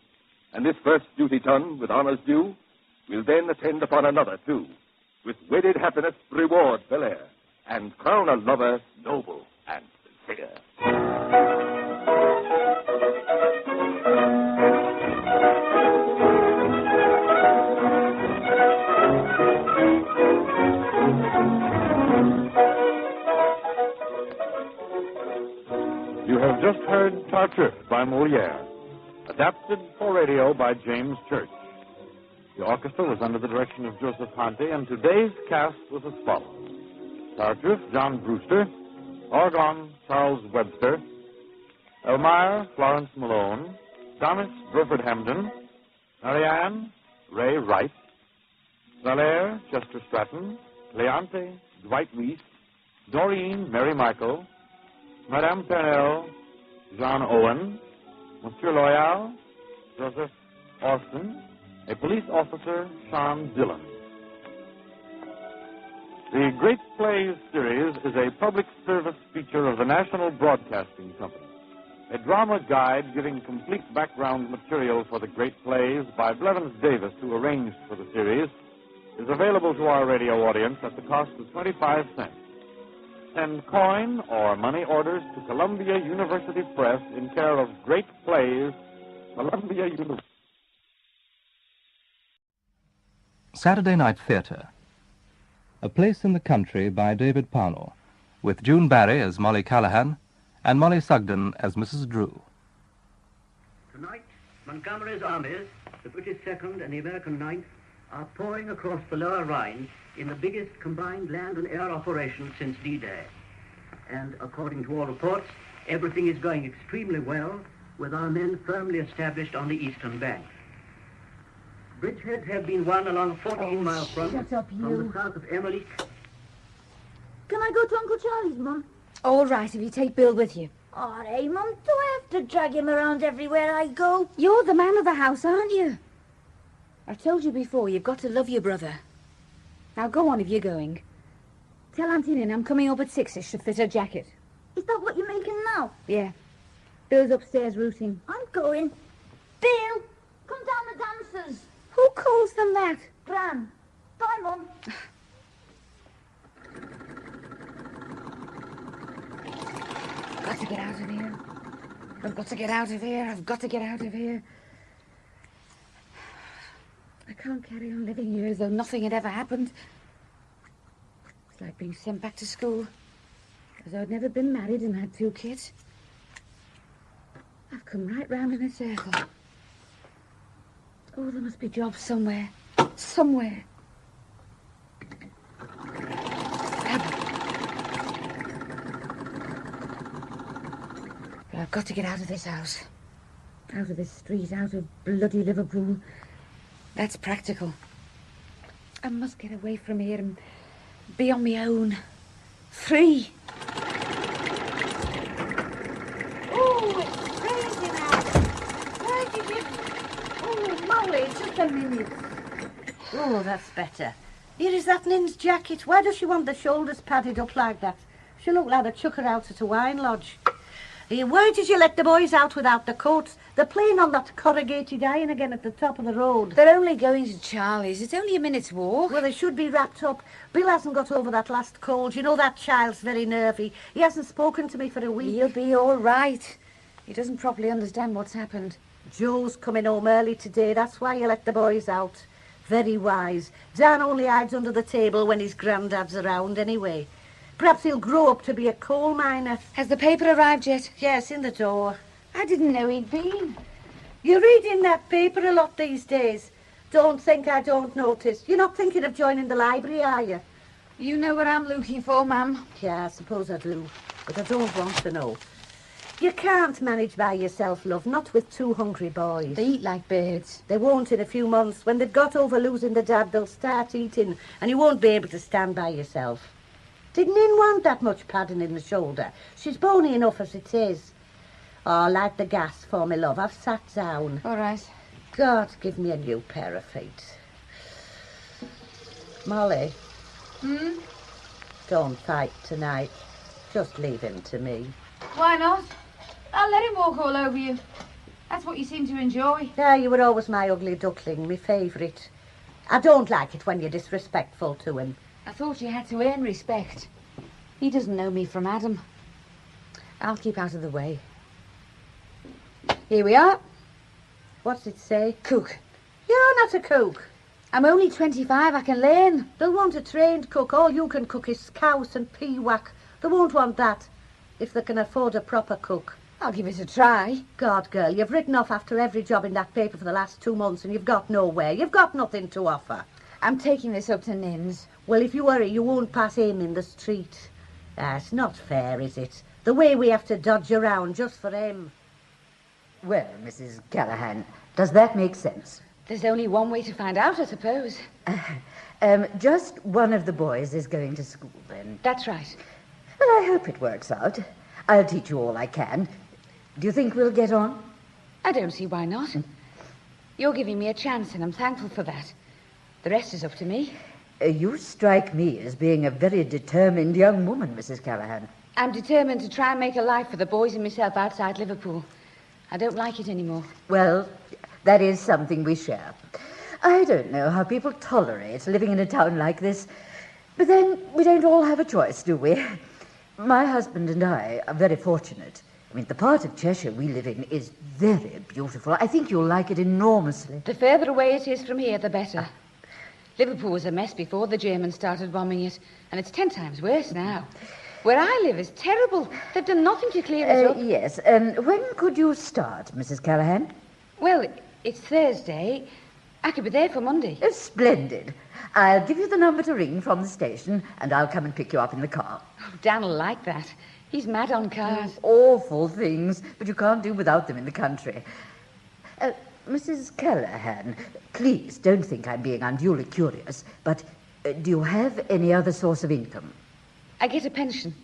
And this first duty done with honors due, we'll then attend upon another, too, with wedded happiness reward Belair, and crown a lover noble and sincere. You have just heard Tartuffe by Molière, adapted for radio by James Church. The orchestra was under the direction of Joseph Conte, and today's cast was as follows: Tartuffe, John Brewster; organ, Charles Webster; Elmire, Florence Malone; Thomas, Wilfred Hamden; Marianne, Ray Wright; Valère, Chester Stratton; Leonte, Dwight Weiss; Doreen, Mary Michael; Madame Pernell, John Owen; Monsieur Loyal, Joseph Austin; a police officer, Sean Dillon. The Great Plays series is a public service feature of the National Broadcasting Company, a drama guide giving complete background material for the Great Plays by Blevins Davis, who arranged for the series, is available to our radio audience at the cost of 25 cents. Send coin or money orders to Columbia University Press in care of Great Plays, Columbia University. Saturday Night Theatre. A Place in the Country by David Parnell, with June Barry as Molly Callahan and Molly Sugden as Mrs. Drew. Tonight, Montgomery's armies, the British 2nd and the American 9th, are pouring across the Lower Rhine in the biggest combined land and air operation since D-Day. And according to all reports, everything is going extremely well, with our men firmly established on the eastern bank. Bridgeheads have been won along a 14-mile front shut up, from you. the south of Emily. Can I go to Uncle Charlie's, Mum? All right, if you take Bill with you. All right, Mum. Do I have to drag him around everywhere I go? You're the man of the house, aren't you? I told you before, you've got to love your brother. Now go on if you're going. Tell Auntie Lynn I'm coming up at 6ish to fit her jacket. Is that what you're making now? Yeah. Bill's upstairs rooting. I'm going. Bill, come down the dancers. Who calls them that? Gran. Bye, Mum. I've got to get out of here. I've got to get out of here. I've got to get out of here. I can't carry on living here as though nothing had ever happened. It's like being sent back to school, as though I'd never been married and had 2 kids. I've come right round in a circle. Oh, there must be jobs somewhere. Somewhere. But I've got to get out of this house. Out of this street, out of bloody Liverpool. That's practical. I must get away from here and be on my own. Free. Oh, it's crazy now. Why did you... Oh, Molly, just a minute. Oh, that's better. Here is that Nin's jacket. Why does she want the shoulders padded up like that? She'll look like a chucker out at a wine lodge. Here, why did you let the boys out without the coats? They're playing on that corrugated iron again at the top of the road. They're only going to Charlie's. It's only a minute's walk. Well, they should be wrapped up. Bill hasn't got over that last cold. You know that child's very nervy. He hasn't spoken to me for a week. He'll be all right. He doesn't properly understand what's happened. Joe's coming home early today. That's why you let the boys out. Very wise. Dan only hides under the table when his granddad's around anyway. Perhaps he'll grow up to be a coal miner. Has the paper arrived yet? Yes, in the door. I didn't know he'd been. You're reading that paper a lot these days. Don't think I don't notice. You're not thinking of joining the library, are you? You know what I'm looking for, Mum? Yeah, I suppose I do. But I don't want to know. You can't manage by yourself, love, not with two hungry boys. They eat like birds. They won't in a few months. When they've got over losing the dad, they'll start eating, and you won't be able to stand by yourself. Didn't Nin want that much padding in the shoulder? She's bony enough as it is. Oh, light the gas for me, love. I've sat down. All right. God, give me a new pair of feet. Molly. Don't fight tonight. Just leave him to me. Why not? I'll let him walk all over you. That's what you seem to enjoy. Yeah, you were always my ugly duckling, my favourite. I don't like it when you're disrespectful to him. I thought you had to earn respect. He doesn't know me from Adam. I'll keep out of the way. Here we are. What's it say? Cook. You're not a cook. I'm only 25. I can learn. They'll want a trained cook. All you can cook is scouse and peawack. They won't want that if they can afford a proper cook. I'll give it a try. God, girl, you've written off after every job in that paper for the last 2 months and you've got nowhere. You've got nothing to offer. I'm taking this up to Nin's. Well, if you hurry, you won't pass him in the street. It's not fair, is it? The way we have to dodge around just for him. Well, Mrs. Callahan, does that make sense? There's only one way to find out, I suppose. Just one of the boys is going to school, then. That's right. Well, I hope it works out. I'll teach you all I can. Do you think we'll get on? I don't see why not. You're giving me a chance, and I'm thankful for that. The rest is up to me. You strike me as being a very determined young woman, Mrs. Callahan. I'm determined to try and make a life for the boys and myself outside Liverpool. I don't like it anymore. Well, that is something we share. I don't know how people tolerate living in a town like this. But then we don't all have a choice, do we? My husband and I are very fortunate. I mean, the part of Cheshire we live in is very beautiful. I think you'll like it enormously. The further away it is from here, the better. Liverpool was a mess before the Germans started bombing it, and it's 10 times worse now. Where I live is terrible. They've done nothing to clear it up. Yes, when could you start, Mrs. Callahan? Well, it's Thursday. I could be there for Monday. Splendid. I'll give you the number to ring from the station, and I'll come and pick you up in the car. Oh, Dan'll like that. He's mad on cars. Awful things, but you can't do without them in the country. Mrs. Callahan, please don't think I'm being unduly curious, but do you have any other source of income? I get a pension.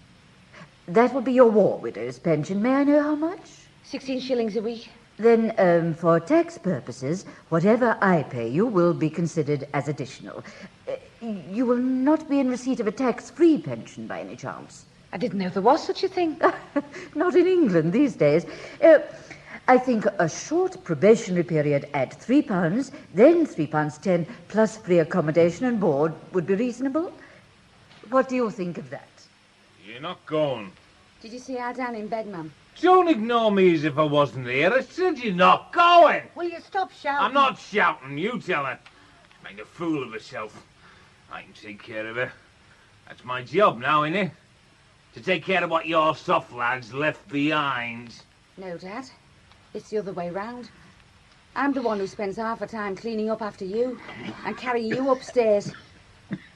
That will be your war widow's pension. May I know how much? 16 shillings a week. Then, for tax purposes, whatever I pay you will be considered as additional. You will not be in receipt of a tax-free pension by any chance. I didn't know there was such a thing. Not in England these days. I think a short probationary period at £3, then £3.10 plus free accommodation and board would be reasonable. What do you think of that? You're not going. Did you see our Dan in bed, Mum? Don't ignore me as if I wasn't here. I said you're not going. Will you stop shouting? I'm not shouting. You tell her. Make a fool of herself. I can take care of her. That's my job now, innit? To take care of what your soft lads left behind. No, Dad. It's the other way round. I'm the one who spends half the time cleaning up after you and carrying you upstairs.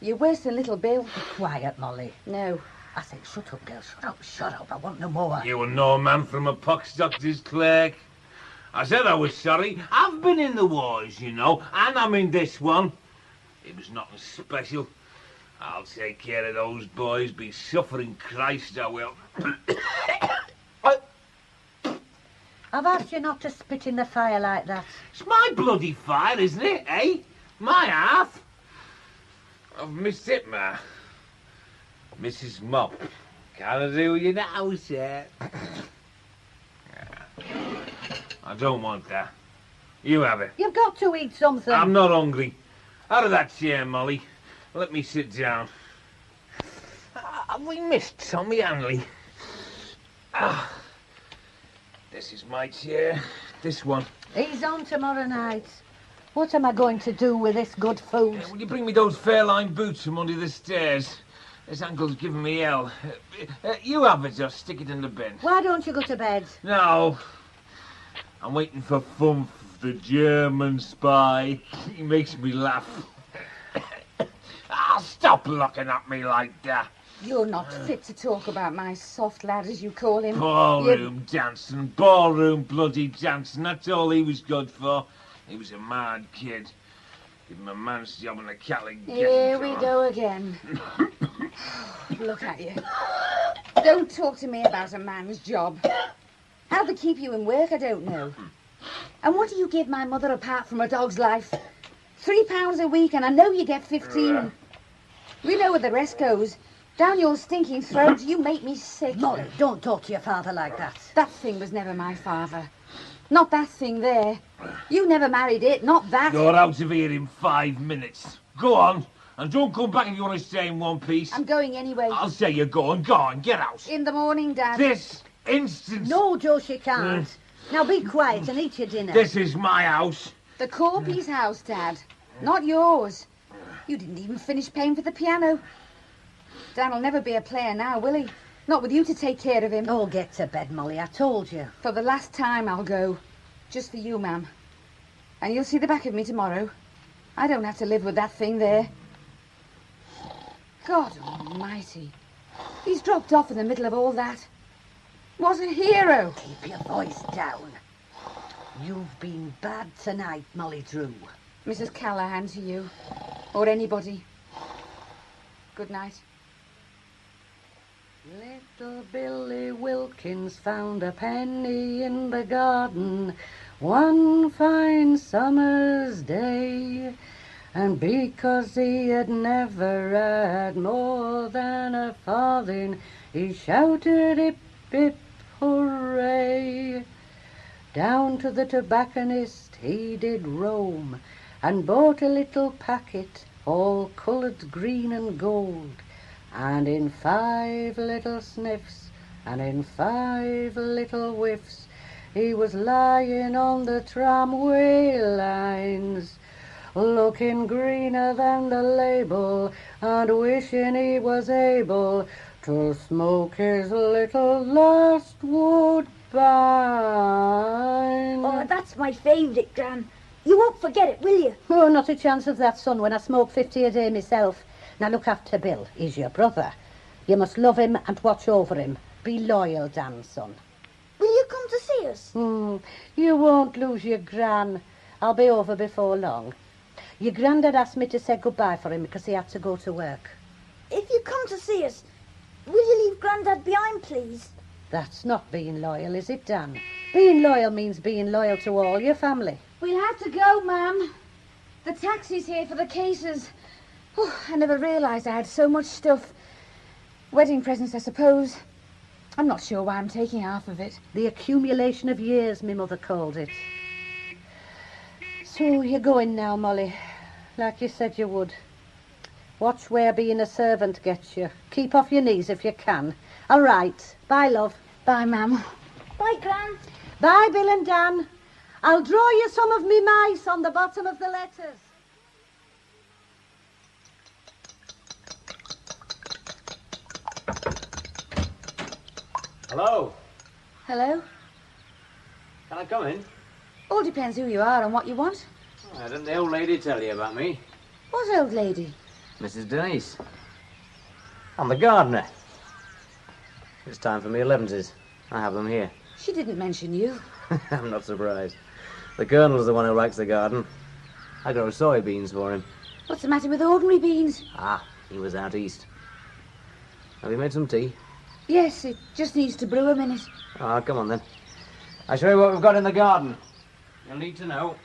You're worse than little Bill. Be quiet, Molly. No. I said, shut up, girl. Shut up. I want no more. You were no man from a pox doctor's clerk. I said I was sorry. I've been in the wars, you know, and I'm in this one. It was nothing special. I'll take care of those boys. Be suffering Christ, I will. I've asked you not to spit in the fire like that. It's my bloody fire, isn't it, eh? My hearth. I've missed it, ma. Mrs. Mop. Can I do you now, sir? I don't want that. You have it. You've got to eat something. I'm not hungry. Out of that chair, Molly. Let me sit down. Have we missed Tommy Hanley? This is my chair. This one. He's on tomorrow night. What am I going to do with this good food? Will you bring me those Fairline boots from under the stairs? This uncle's giving me hell. You have it, just stick it in the bin. Why don't you go to bed? No. I'm waiting for Fumf, the German spy. He makes me laugh. Stop looking at me like that. You're not fit to talk about my soft lad, as you call him. Ballroom dancing, ballroom bloody dancing. That's all he was good for. He was a mad kid. Give him a man's job and a Catholic. Here we go again. Look at you. Don't talk to me about a man's job. How they keep you in work, I don't know. And what do you give my mother apart from a dog's life? £3 a week, and I know you get 15. We know where the rest goes. Down your stinking throat, you make me sick. Molly, don't talk to your father like that. That thing was never my father. Not that thing there. You never married it, not that. You're out of here in 5 minutes. Go on, and don't come back if you want to stay in one piece. I'm going anyway. I'll say you're going. Go on, get out. In the morning, Dad. This instant. No, Joe, she can't. Now be quiet and eat your dinner. This is my house. The Corpy's house, Dad. Not yours. You didn't even finish paying for the piano. Dan'll never be a player now, will he? Not with you to take care of him. Oh, get to bed, Molly, I told you. For the last time, I'll go. Just for you, ma'am. And you'll see the back of me tomorrow. I don't have to live with that thing there. God almighty. He's dropped off in the middle of all that. Was a hero. Keep your voice down. You've been bad tonight, Molly Drew. Mrs. Callahan to you. Or anybody. Good night. Little Billy Wilkins found a penny in the garden one fine summer's day, and because he had never had more than a farthing, he shouted hip hip hooray. Down to the tobacconist he did roam, and bought a little packet all coloured green and gold. And in 5 little sniffs, and in 5 little whiffs, he was lying on the tramway lines, looking greener than the label, and wishing he was able to smoke his little last woodbine. Oh, that's my favourite, Gran. You won't forget it, will you? Oh, not a chance of that, son, when I smoke 50 a day myself. Now look after Bill. He's your brother. You must love him and watch over him. Be loyal, Dan, son. Will you come to see us? You won't lose your gran. I'll be over before long. Your granddad asked me to say goodbye for him because he had to go to work. If you come to see us, will you leave Grandad behind, please? That's not being loyal, is it, Dan? Being loyal means being loyal to all your family. We'll have to go, ma'am. The taxi's here for the cases. Oh, I never realised I had so much stuff. Wedding presents, I suppose. I'm not sure why I'm taking half of it. The accumulation of years, my mother called it. So you're going now, Molly, like you said you would. Watch where being a servant gets you. Keep off your knees if you can. All right. Bye, love. Bye, ma'am. Bye, Gran. Bye, Bill and Dan. I'll draw you some of me mice on the bottom of the letters. Hello. Hello? Can I come in? All depends who you are and what you want. Oh, didn't the old lady tell you about me? What old lady? Mrs. Denise. I'm the gardener. It's time for me 11s. I have them here. She didn't mention you. I'm not surprised. The Colonel's the one who likes the garden. I grow soybeans for him. What's the matter with ordinary beans? He was out east. Have you made some tea? Yes, it just needs to brew a minute. Come on then. I'll show you what we've got in the garden. You'll need to know.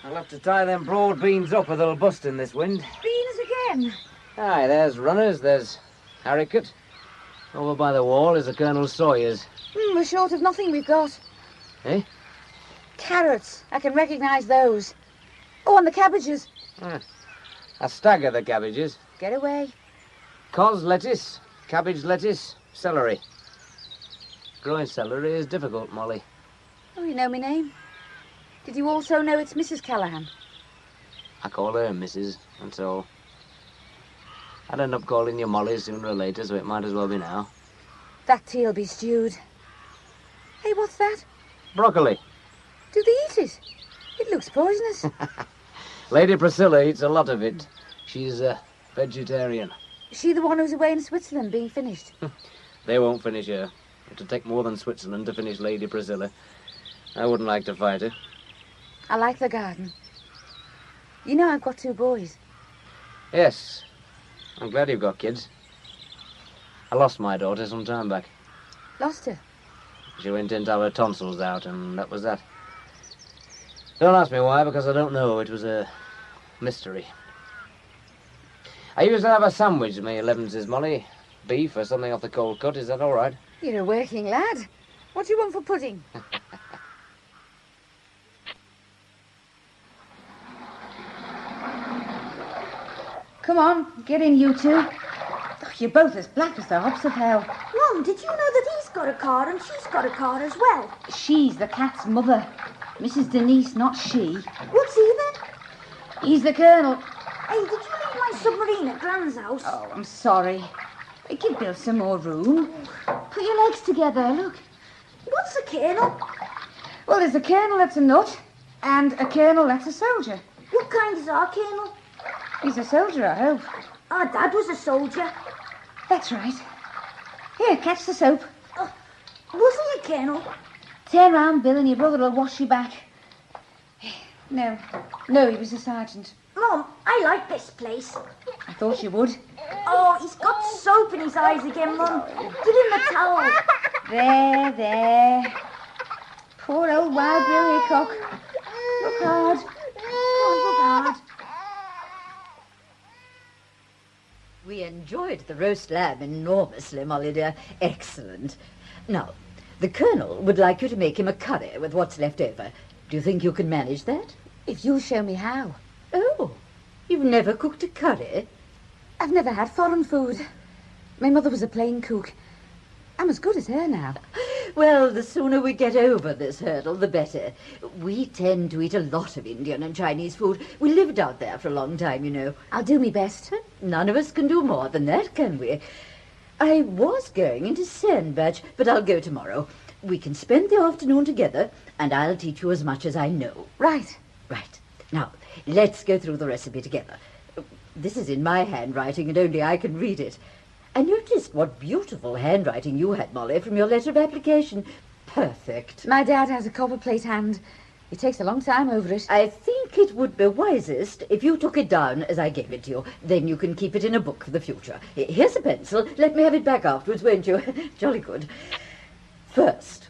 I'll have to tie them broad beans up or they'll bust in this wind. Beans again? Aye, there's runners, there's haricot. Over by the wall is the Colonel Sawyer's. We're short of nothing we've got. Eh? Carrots. I can recognise those. Oh, and the cabbages. I stagger the cabbages. Get away. Cos lettuce, cabbage lettuce, celery. Growing celery is difficult, Molly. Oh, you know my name. Did you also know it's Mrs. Callahan? I call her Mrs., that's all. I'd end up calling you Molly sooner or later, so it might as well be now. That tea'll be stewed. Hey, what's that? Broccoli. Do they eat it? It looks poisonous. Lady Priscilla eats a lot of it. She's a vegetarian. Is she the one who's away in Switzerland being finished? They won't finish her. It'll take more than Switzerland to finish Lady Priscilla. I wouldn't like to fight her. I like the garden. You know I've got 2 boys. Yes. I'm glad you've got kids. I lost my daughter some time back. Lost her? She went in to have her tonsils out, and that was that. Don't ask me why, because I don't know. It was a mystery. I used to have a sandwich with me 11s, Molly. Beef or something off the cold cut. Is that all right? You're a working lad. What do you want for pudding? Come on, get in, you two. Oh, you're both as black as the hops of hell. Mum, did you know that he's got a car and she's got a car as well? She's the cat's mother. Mrs. Denise, not she. What's he then? He's the Colonel. Hey, did you leave my submarine at Gran's house? Oh, I'm sorry. Give Bill some more room. Put your legs together, look. What's a colonel? Well, there's a colonel that's a nut and a colonel that's a soldier. What kind is our colonel? He's a soldier, I hope. Our dad was a soldier. That's right. Here, catch the soap. Was he a colonel? Turn round, Bill, and your brother will wash you back. No, he was a sergeant. Mum, I like this place. I thought you would. Oh, he's got soap in his eyes again, Mum. Give him the towel. There. Poor old Wild Bill Hickok. Look hard. Look hard. We enjoyed the roast lamb enormously, Molly dear. Excellent. Now, the Colonel would like you to make him a curry with what's left over. Do you think you can manage that? If you'll show me how. Oh, you've never cooked a curry? I've never had foreign food. My mother was a plain cook. I'm as good as her now. Well, the sooner we get over this hurdle, the better. We tend to eat a lot of Indian and Chinese food. We lived out there for a long time, you know. I'll do me best. None of us can do more than that, can we? I was going into Sandbach, but I'll go tomorrow. We can spend the afternoon together, and I'll teach you as much as I know. Right. Now, let's go through the recipe together. This is in my handwriting, and only I can read it. I noticed what beautiful handwriting you had, Molly, from your letter of application. Perfect. My dad has a copperplate hand. He takes a long time over it. I think it would be wisest if you took it down as I gave it to you. Then you can keep it in a book for the future. Here's a pencil. Let me have it back afterwards, won't you? Jolly good. First,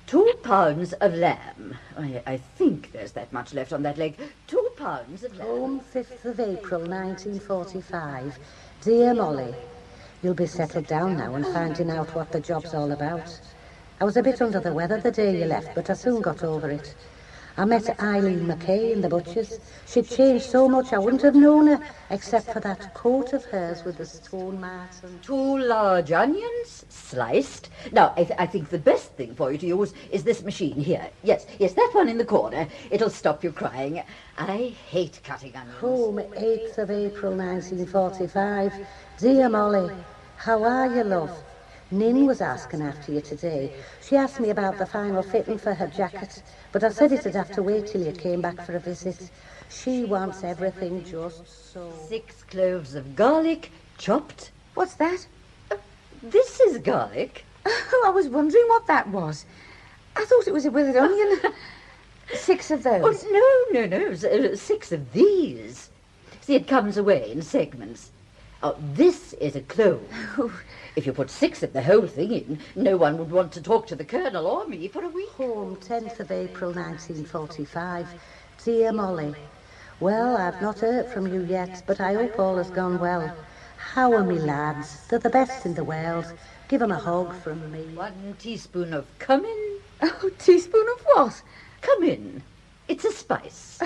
2 pounds of lamb. I think there's that much left on that leg. 2 pounds of lamb. Home, 5th of April, 1945. Dear Molly, you'll be settled down now and finding out what the job's all about. I was a bit under the weather the day you left, but I soon got over it. I met Eileen McKay in the butcher's. She'd changed so much I wouldn't have known her, except for that coat of hers with the stone marks and... 2 large onions, sliced. Now, I think the best thing for you to use is this machine here. Yes, that one in the corner. It'll stop you crying. I hate cutting onions. Home, 8th of April, 1945. Dear Molly, how are you, love? Nin was asking after you today. She asked me about the final fitting for her jacket, but I said it'd have to wait till you came back for a visit. She wants everything just so. 6 cloves of garlic, chopped. What's that? This is garlic. Oh, I was wondering what that was. I thought it was a withered onion. 6 of those. Oh, no. 6 of these. See, it comes away in segments. Oh, this is a close. If you put 6 of the whole thing in, no one would want to talk to the Colonel or me for a week. Home, 10th of April 1945. Dear Molly, well, I've not heard from you yet, but I hope all has gone well. How are me lads? They're the best in the world. Give 'em a hug from me. 1 teaspoon of cumin. Oh, teaspoon of what? Cumin. It's a spice.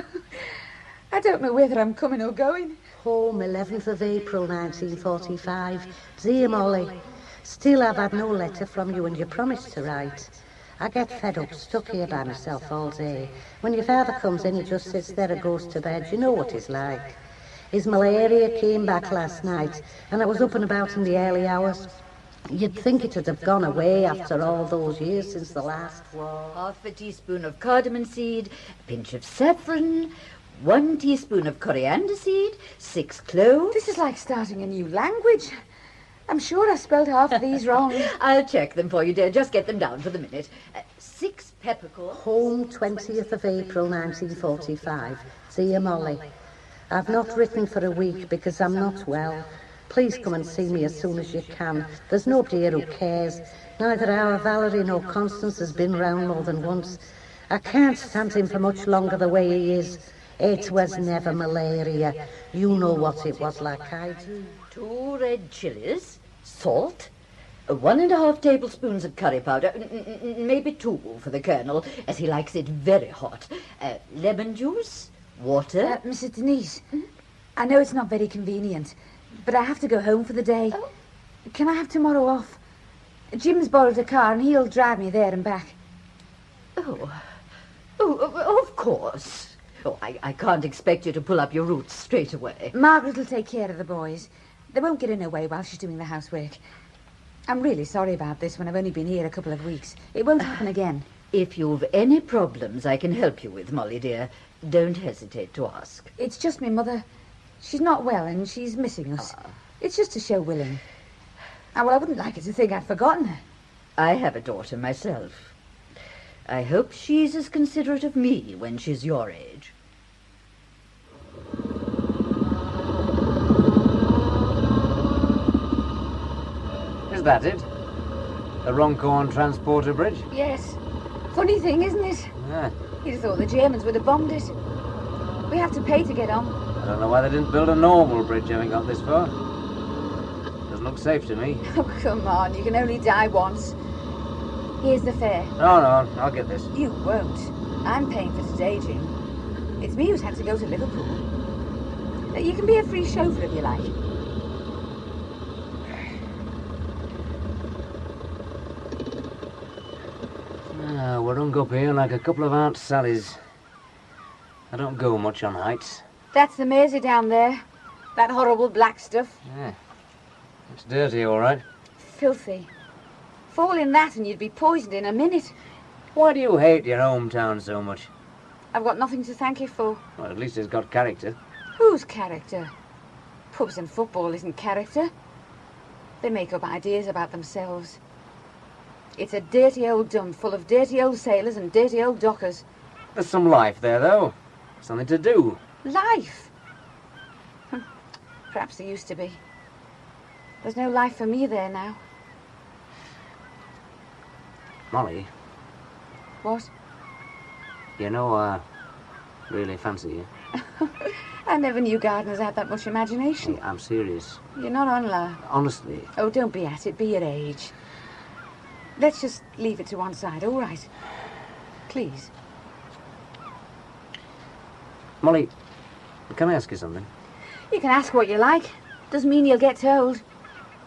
I don't know whether I'm coming or going. Home, 11th of April 1945. Dear Molly, still I've had no letter from you and you promised to write. I get fed up, stuck here by myself all day. When your father comes in, he just sits there and goes to bed. You know what he's like. His malaria came back last night, and I was up and about in the early hours. You'd think it'd have gone away after all those years since the last war. Half a teaspoon of cardamom seed, a pinch of saffron, 1 teaspoon of coriander seed, 6 cloves. This is like starting a new language. I'm sure I spelled half of these wrong. I'll check them for you, dear. Just get them down for the minute. 6 peppercorns. Home, 20th of April 1945. Dear Molly, I've not written for a week because I'm not well. Please come and see me as soon as you can. There's nobody here who cares. Neither our Valerie nor Constance has been round more than once. I can't stand him for much longer the way he is. It was never malaria. You know what it was like, I do. 2 red chilies, salt, 1½ tablespoons of curry powder, maybe 2 for the Colonel, as he likes it very hot. Lemon juice, water. Mrs. Denise, I know it's not very convenient, but I have to go home for the day. Oh. Can I have tomorrow off? Jim's borrowed a car and he'll drive me there and back. Oh, of course. Oh, I can't expect you to pull up your roots straight away. Margaret will take care of the boys. They won't get in her way while she's doing the housework. I'm really sorry about this when I've only been here a couple of weeks. It won't happen again. If you've any problems I can help you with, Molly, dear, don't hesitate to ask. It's just me mother. She's not well and she's missing us. It's just to show willing. Well, I wouldn't like her to think I'd forgotten her. I have a daughter myself. I hope she's as considerate of me when she's your age. Is that it? The Runcorn Transporter Bridge? Yes. Funny thing, isn't it? Yeah. You'd have thought the Germans would have bombed it. We have to pay to get on. I don't know why they didn't build a normal bridge having got this far. Doesn't look safe to me. Oh, come on. You can only die once. Here's the fare. No, I'll get this. You won't. I'm paying for today, Jim. It's me who's had to go to Liverpool. You can be a free chauffeur if you like. We're hung up here like a couple of Aunt Sallies. I don't go much on heights. That's the Mersey down there. That horrible black stuff. Yeah. It's dirty, all right. Filthy. Fall in that and you'd be poisoned in a minute. Why do you hate your hometown so much? I've got nothing to thank you for. Well, at least it's got character. Whose character? Pubs and football isn't character. They make up ideas about themselves. It's a dirty old dump full of dirty old sailors and dirty old dockers. There's some life there, though. Something to do. Life? Perhaps there used to be. There's no life for me there now. Molly. What? You know, I really fancy you. I never knew gardeners had that much imagination. I'm serious. You're not on, La. Honestly. Oh, don't be at it. Be your age. Let's just leave it to one side, all right? Please. Molly, can I ask you something? You can ask what you like. Doesn't mean you'll get told.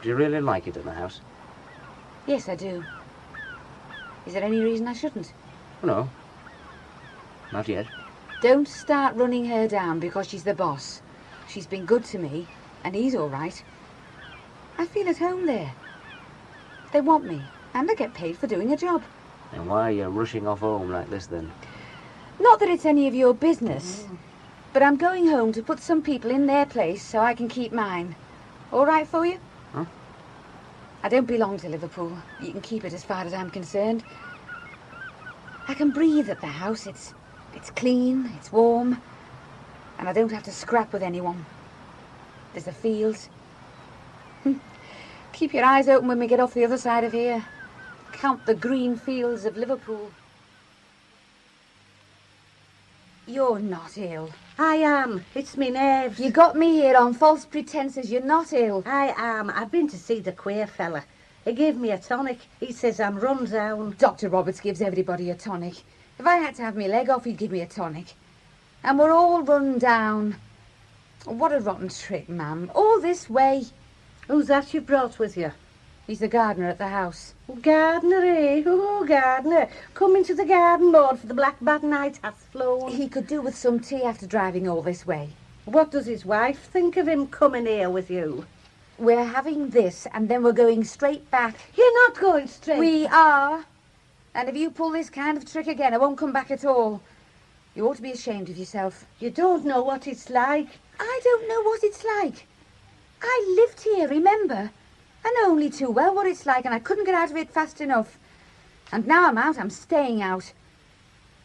Do you really like it in the house? Yes, I do. Is there any reason I shouldn't? No. Not yet. Don't start running her down because she's the boss. She's been good to me, and he's all right. I feel at home there. They want me, and I get paid for doing a job. And why are you rushing off home like this, then? Not that it's any of your business, but I'm going home to put some people in their place so I can keep mine. All right for you? Huh? I don't belong to Liverpool. You can keep it as far as I'm concerned. I can breathe at the house. It's clean, it's warm, and I don't have to scrap with anyone. There's the fields, Keep your eyes open when we get off the other side of here. Count the green fields of Liverpool. You're not ill. I am. It's me nerves. You got me here on false pretences. You're not ill. I am. I've been to see the queer fella. He gave me a tonic. He says I'm run down. Dr. Roberts gives everybody a tonic. If I had to have my leg off, he'd give me a tonic. And we're all run down. What a rotten trick, ma'am. All this way. Who's that you brought with you? He's the gardener at the house. Gardener, eh? Oh, gardener. Come into the garden, Lord, for the black bad night hath flown. He could do with some tea after driving all this way. What does his wife think of him coming here with you? We're having this, and then we're going straight back. You're not going straight. We are. And if you pull this kind of trick again, I won't come back at all. You ought to be ashamed of yourself. You don't know what it's like. I don't know what it's like. I lived here, remember? I know only too well what it's like, and I couldn't get out of it fast enough. And now I'm out, I'm staying out.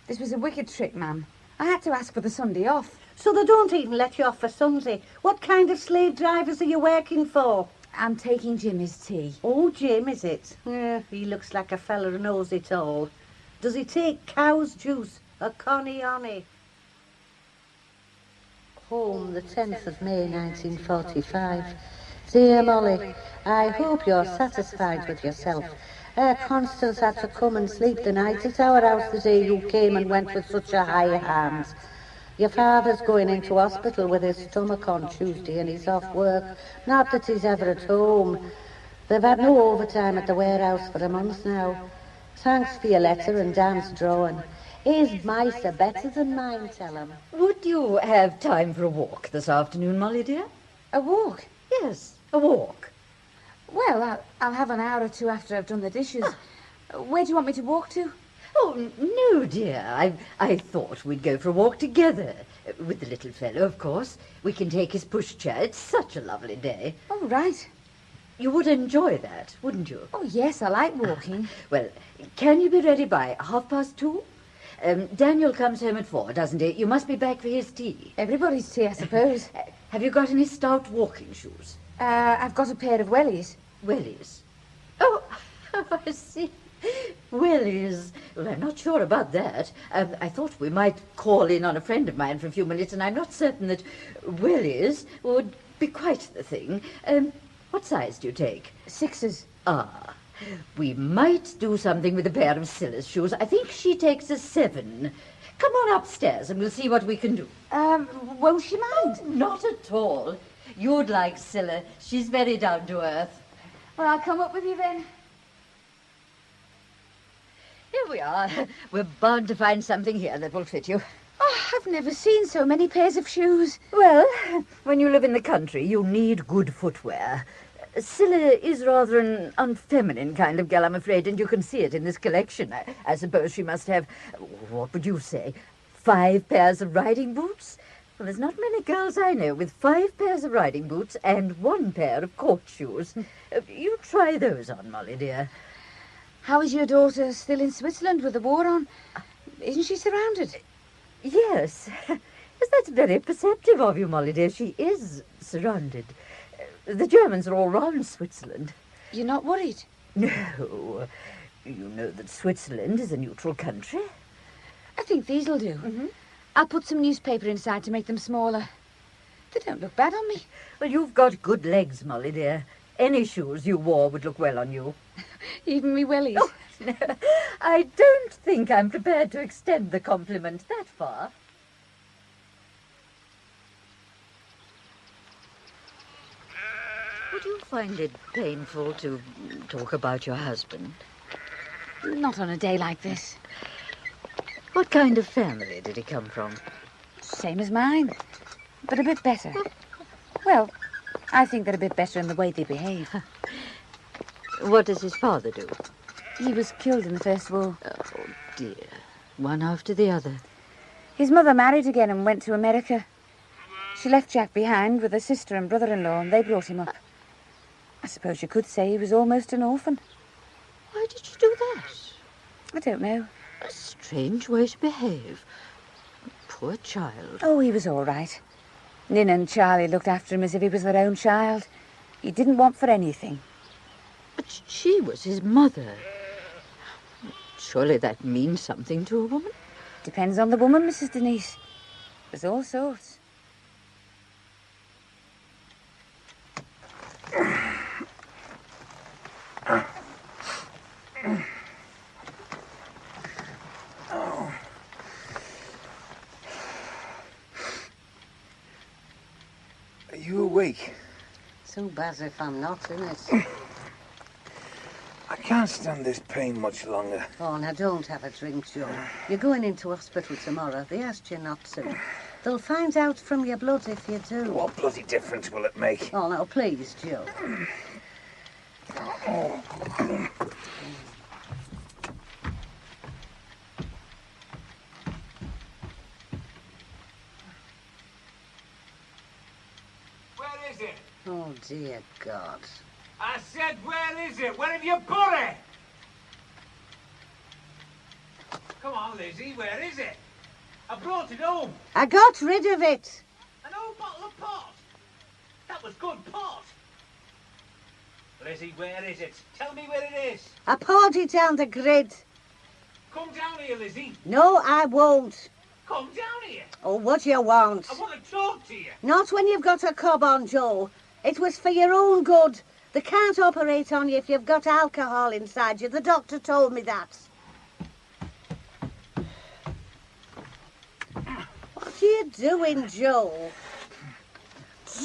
This was a wicked trick, ma'am. I had to ask for the Sunday off. So they don't even let you off for Sunday. What kind of slave drivers are you working for? I'm taking Jimmy's tea. Oh, Jim, is it? Yeah, he looks like a fella who knows it all. Does he take cow's juice or conny honey? Home, the 10th of May, 1945. Dear Molly, I hope you're satisfied with yourself. Constance had to come and sleep the night at our house the day you came and went with such a high hand. Your father's going into hospital with his stomach on Tuesday and he's off work. Not that he's ever at home. They've had no overtime at the warehouse for a month now. Thanks for your letter and Dan's drawing. His mice are better than mine, tell him. Would you have time for a walk this afternoon, Molly, dear? A walk? Yes, a walk. Well, I'll have an hour or two after I've done the dishes. Where do you want me to walk to? Oh, no, dear. I thought we'd go for a walk together. With the little fellow, of course. We can take his pushchair. It's such a lovely day. Oh, right. You would enjoy that, wouldn't you? Oh, yes, I like walking. Well, can you be ready by 2:30? Daniel comes home at 4, doesn't he? You must be back for his tea. Everybody's tea, I suppose. Have you got any stout walking shoes? I've got a pair of wellies. Wellies? Oh, I see. Wellies. Well, I'm not sure about that. I thought we might call in on a friend of mine for a few minutes, and I'm not certain that wellies would be quite the thing. What size do you take? 6s. Ah, we might do something with a pair of Scylla's shoes. I think she takes a 7. Come on upstairs and we'll see what we can do. Won't she mind? Oh, not at all. You'd like Scylla. She's very down to earth. Well, I'll come up with you then. Here we are. We're bound to find something here that will fit you. Oh, I've never seen so many pairs of shoes. Well, when you live in the country, you need good footwear. Scylla is rather an unfeminine kind of girl, I'm afraid, and you can see it in this collection. I suppose she must have, what would you say, 5 pairs of riding boots? Well, there's not many girls I know with 5 pairs of riding boots and 1 pair of court shoes. You try those on, Molly, dear. How is your daughter still in Switzerland with the war on? Isn't she surrounded? Yes. Yes, that's very perceptive of you, Molly, dear. She is surrounded. The Germans are all round Switzerland. You're not worried? No. You know that Switzerland is a neutral country. I think these'll do. Mm-hmm. I'll put some newspaper inside to make them smaller. They don't look bad on me. Well, you've got good legs, Molly, dear. Any shoes you wore would look well on you. Even me wellies? Oh, no. I don't think I'm prepared to extend the compliment that far. Would you find it painful to talk about your husband? Not on a day like this. What kind of family did he come from? Same as mine, but a bit better. Well, I think they're a bit better in the way they behave. What does his father do? He was killed in the First War. Oh, dear. One after the other. His mother married again and went to America. She left Jack behind with her sister and brother-in-law, and they brought him up. I suppose you could say he was almost an orphan. Why did you do that? I don't know. A strange way to behave. Poor child. Oh, he was all right. Nin and Charlie looked after him as if he was their own child. He didn't want for anything. But she was his mother. Surely that means something to a woman? Depends on the woman, Mrs. Denise. There's all sorts. Are you awake? So bad if I'm not, isn't it? I can't stand this pain much longer. Oh, now don't have a drink, Joe. You're going into hospital tomorrow. They asked you not to. They'll find out from your blood if you do. What bloody difference will it make? Oh, now, please, Joe. Where is it? Oh, dear God. I said, where is it? Where have you put it? Come on, Lizzie, where is it? I brought it home. I got rid of it. An old bottle of port. That was good port. Lizzie, where is it? Tell me where it is. I poured it down the grid. Come down here, Lizzie. No, I won't. Come down here. Oh, what do you want? I want to talk to you. Not when you've got a cob on, Joe. It was for your own good. They can't operate on you if you've got alcohol inside you. The doctor told me that. What are you doing, Joe?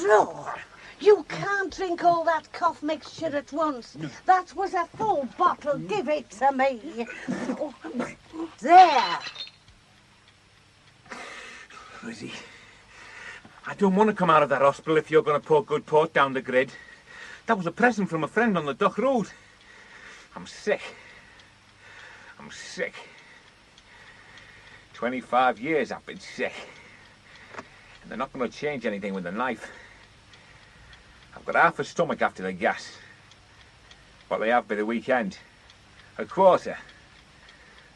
Joe, you can't drink all that cough mixture at once. That was a full bottle. Give it to me. Oh, there. Lizzie, I don't want to come out of that hospital if you're going to pour good port down the grid. That was a present from a friend on the dock road. I'm sick. I'm sick. 25 years I've been sick. And they're not going to change anything with a knife. I've got half a stomach after the gas. What they have by the weekend. A quarter.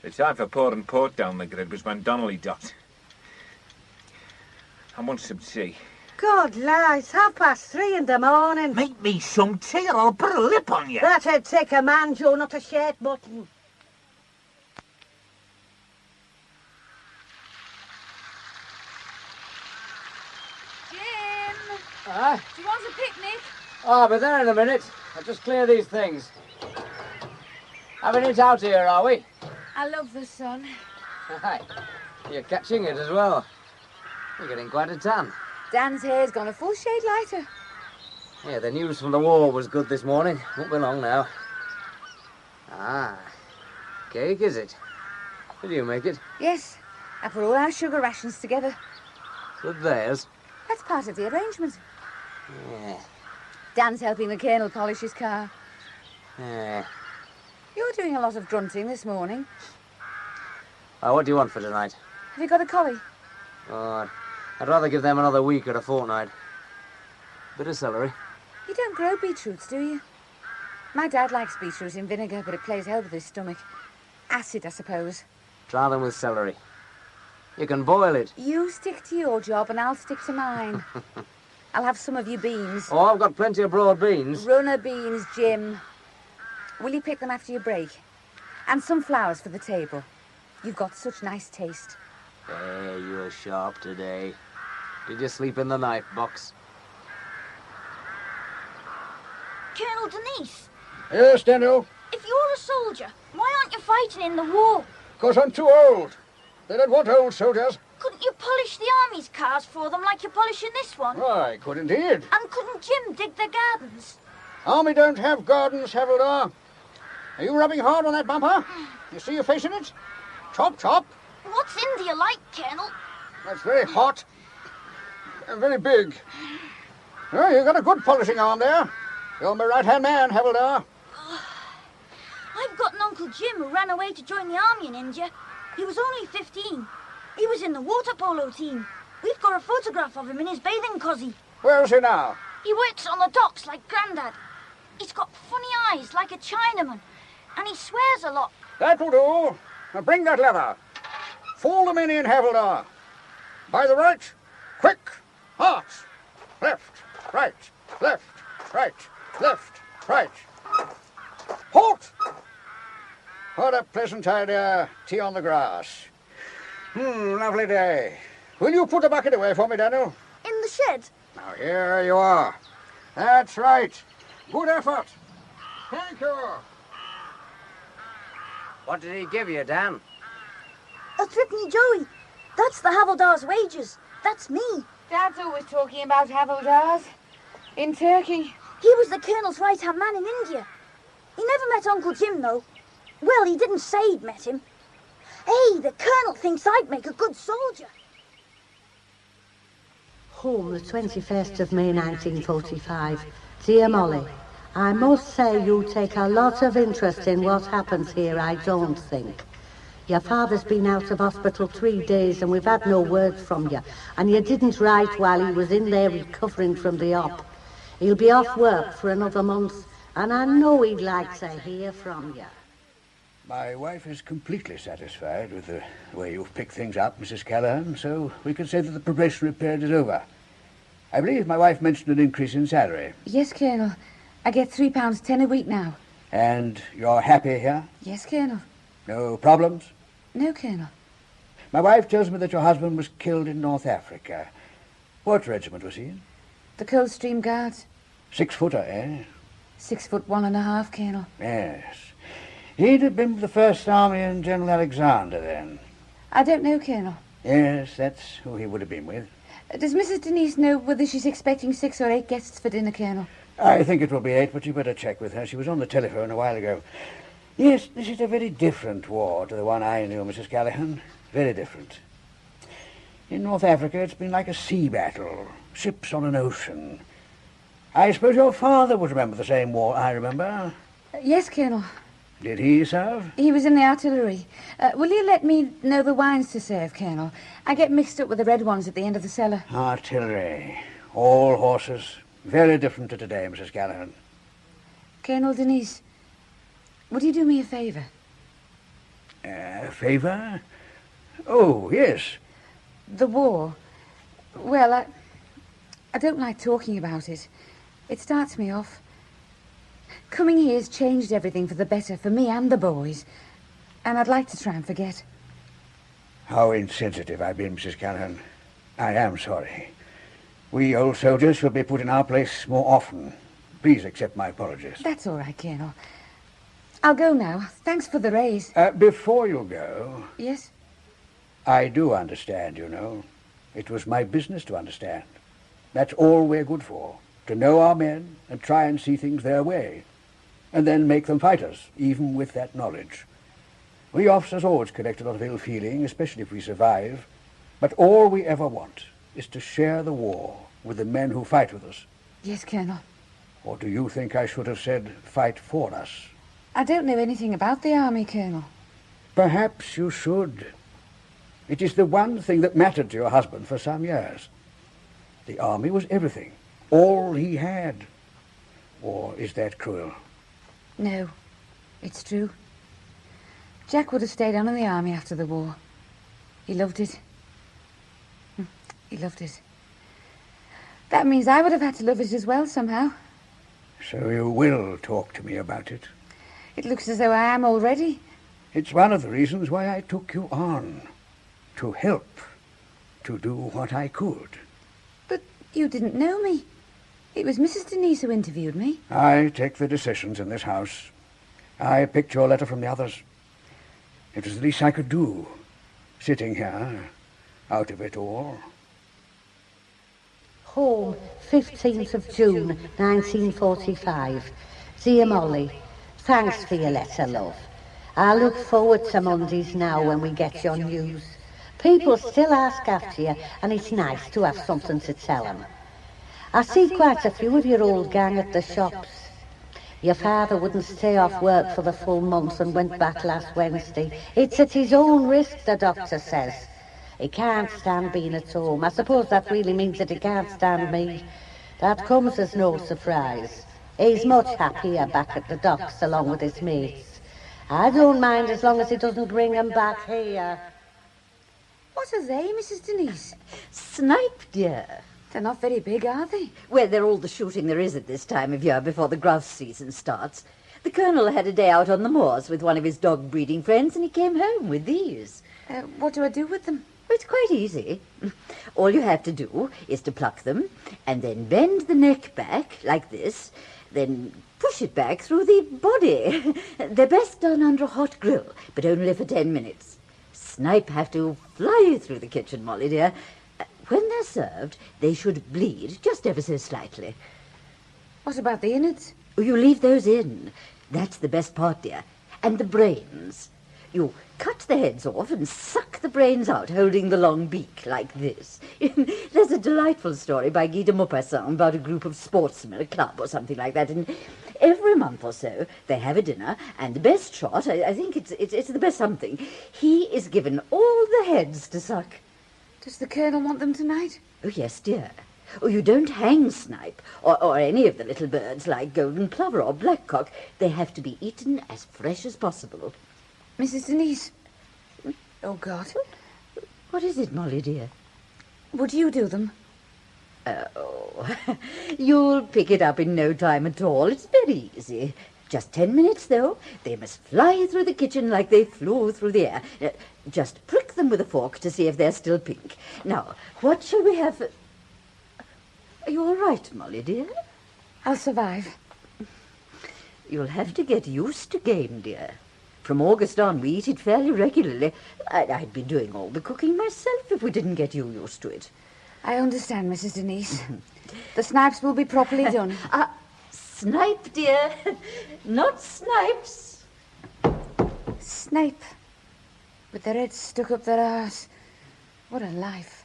The time for pouring port down the grid was when Donnelly docked. I want some tea. God, lies, 3:30 in the morning. Make me some tea or I'll put a lip on you. That'd take a man, Joe, not a shirt button. Jim! Aye? Do you want a picnic? Oh, I'll be there in a minute. I'll just clear these things. Having it out here, are we? I love the sun. Aye. You're catching it as well. You're getting quite a tan. Dan's hair's gone a full shade lighter. Yeah, the news from the war was good this morning. Won't be long now. Ah, cake, is it? Did you make it? Yes, I put all our sugar rations together. With theirs? That's part of the arrangement. Yeah. Dan's helping the Colonel polish his car. Yeah. You're doing a lot of grunting this morning. Oh, what do you want for tonight? Have you got a collie? Oh, I'd rather give them another week or a fortnight. Bit of celery. You don't grow beetroots, do you? My dad likes beetroot in vinegar, but it plays hell with his stomach. Acid, I suppose. Try them with celery. You can boil it. You stick to your job and I'll stick to mine. I'll have some of your beans. Oh, I've got plenty of broad beans. Runner beans, Jim. Will you pick them after your break? And some flowers for the table. You've got such nice taste. Hey, you were sharp today. Did you sleep in the knife box? Colonel Denise, Yes, Daniel? if you're a soldier, why aren't you fighting in the war? Because I'm too old. They don't want old soldiers. Couldn't you polish the army's cars for them like you're polishing this one? I could indeed. And couldn't Jim dig their gardens? Army don't have gardens, Havildar. Are you rubbing hard on that bumper? You see your face in it? Chop, chop. What's India like, Colonel? That's very hot. And very big. Oh, you've got a good polishing arm there. You're my right-hand man, Havildar. I've got an Uncle Jim who ran away to join the army in India. He was only 15. He was in the water polo team. We've got a photograph of him in his bathing cosy. Where is he now? He works on the docks like Grandad. He's got funny eyes like a Chinaman. And he swears a lot. That will do. Now bring that leather. Fall the men in, Havildar. By the right, quick, heart. Left, right, left, right, left, right. Halt! What a pleasant idea. Tea on the grass. Lovely day. Will you put the bucket away for me, Daniel? In the shed? Now, here you are. That's right. Good effort. Thank you. What did he give you, Dan? A threepenny Joey. That's the Havildar's wages. That's me. Dad's always talking about Havildars. In Turkey. He was the Colonel's right-hand man in India. He never met Uncle Jim, though. Well, he didn't say he'd met him. Hey, the Colonel thinks I'd make a good soldier. Home, the 21st of May 1945. Dear Molly, I must say you take a lot of interest in what happens here, I don't think. Your father's been out of hospital 3 days and we've had no word from you. And you didn't write while he was in there recovering from the op. He'll be off work for another month and I know he'd like to hear from you. My wife is completely satisfied with the way you've picked things up, Mrs. Callahan, so we can say that the probationary period is over. I believe my wife mentioned an increase in salary. Yes, Colonel. I get £3.10 a week now. And you're happy here? Yes, Colonel. No problems? No, Colonel. My wife tells me that your husband was killed in North Africa. What regiment was he in? The Coldstream Guards. 6-footer, eh? 6'1½", Colonel. Yes. He'd have been with the First Army and General Alexander, then. I don't know, Colonel. Yes, that's who he would have been with. Does Mrs. Denise know whether she's expecting 6 or 8 guests for dinner, Colonel? I think it will be 8, but you better check with her. She was on the telephone a while ago. Yes, this is a very different war to the one I knew, Mrs. Callahan. Very different. In North Africa, it's been like a sea battle. Ships on an ocean. I suppose your father would remember the same war I remember. Yes, Colonel. Did he serve? He was in the artillery. Will you let me know the wines to serve, Colonel? I get mixed up with the red ones at the end of the cellar. Artillery. All horses. Very different to today, Mrs. Callahan. Colonel Denise, would you do me a favour? A favour? Oh, yes. The war. Well, I don't like talking about it. It starts me off. Coming here's changed everything for the better for me and the boys. And I'd like to try and forget. How insensitive I've been, Mrs. Callahan. I am sorry. We old soldiers should be put in our place more often. Please accept my apologies. That's all right, Colonel. I'll go now. Thanks for the raise. Before you go... Yes? I do understand, you know. It was my business to understand. That's all we're good for. To know our men and try and see things their way. And then make them fighters, even with that knowledge. We officers always collect a lot of ill feeling, especially if we survive. But all we ever want is to share the war with the men who fight with us. Yes, Colonel. Or do you think I should have said fight for us? I don't know anything about the army, Colonel. Perhaps you should. It is the one thing that mattered to your husband for some years. The army was everything. All he had. Or is that cruel? No, it's true. Jack would have stayed on in the army after the war. He loved it. He loved it. That means I would have had to love it as well somehow. So you will talk to me about it? It looks as though I am already. It's one of the reasons why I took you on. To help. To do what I could. But you didn't know me. It was Mrs. Denise who interviewed me. I take the decisions in this house. I picked your letter from the others. It was the least I could do, sitting here, out of it all. Home, 15th of June, 1945. Dear Molly, thanks for your letter, love. I look forward to Mondays now when we get your news. People still ask after you, and it's nice to have something to tell them. I see quite a few of your old gang at the shops. Your father wouldn't stay off work for the full month and went back last Wednesday. It's at his own risk, the doctor says. He can't stand being at home. I suppose that really means that he can't stand me. That comes as no surprise. He's much happier back at the docks along with his mates. I don't mind as long as he doesn't bring them back here. What are they, Mrs. Denise? Snipe, dear. They're not very big, are they? Well, they're all the shooting there is at this time of year before the grouse season starts. The Colonel had a day out on the moors with one of his dog-breeding friends, and he came home with these. What do I do with them? It's quite easy. All you have to do is to pluck them, and then bend the neck back, like this, then push it back through the body. They're best done under a hot grill, but only for 10 minutes. Snipe have to fly through the kitchen, Molly, dear. When they're served, they should bleed just ever so slightly. What about the innards? Oh, you leave those in. That's the best part, dear. And the brains. You cut the heads off and suck the brains out, holding the long beak like this. There's a delightful story by Guy de Maupassant about a group of sportsmen, a club or something like that, and every month or so they have a dinner, and the best shot, I think it's the best something, he is given all the heads to suck. Does the Colonel want them tonight? Oh, yes, dear. Oh, you don't hang snipe, or any of the little birds like golden plover or blackcock. They have to be eaten as fresh as possible. Mrs. Denise. Oh, God. What is it, Molly, dear? Would you do them? Oh, you'll pick it up in no time at all. It's very easy. Just 10 minutes, though. They must fly through the kitchen like they flew through the air. Just prick them with a fork to see if they're still pink. Now, what shall we have for... Are you all right, Molly, dear? I'll survive. You'll have to get used to game, dear. From August on, we eat it fairly regularly. I'd be doing all the cooking myself if we didn't get you used to it. I understand, Mrs. Denise. The snipes will be properly done. Snipe, dear. Not snipes. Snipe. With their heads stuck up their arse. What a life.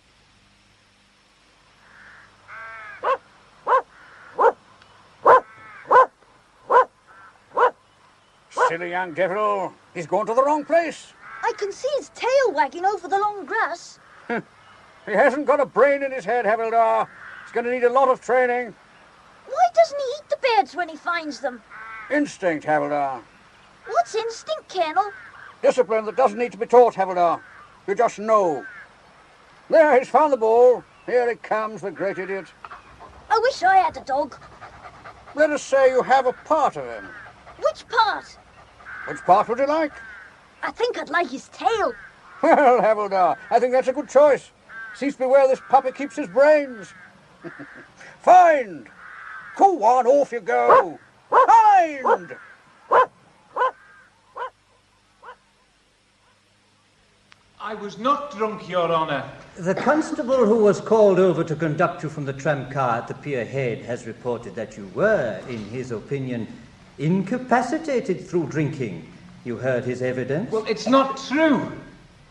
Silly young devil. He's gone to the wrong place. I can see his tail wagging over the long grass. He hasn't got a brain in his head, Havildar. He's going to need a lot of training. Why doesn't he eat the birds when he finds them? Instinct, Havildar. What's instinct, Colonel? Discipline that doesn't need to be taught, Havildar. You just know. There, he's found the ball. Here he comes, the great idiot. I wish I had a dog. Let us say you have a part of him. Which part? Which part would you like? I think I'd like his tail. Well, Havildar, I think that's a good choice. Seems to be where this puppy keeps his brains. Find! Go on, off you go. Find! I was not drunk, Your Honour. The constable who was called over to conduct you from the tramcar at the pier head has reported that you were, in his opinion, incapacitated through drinking. You heard his evidence? Well, it's not true.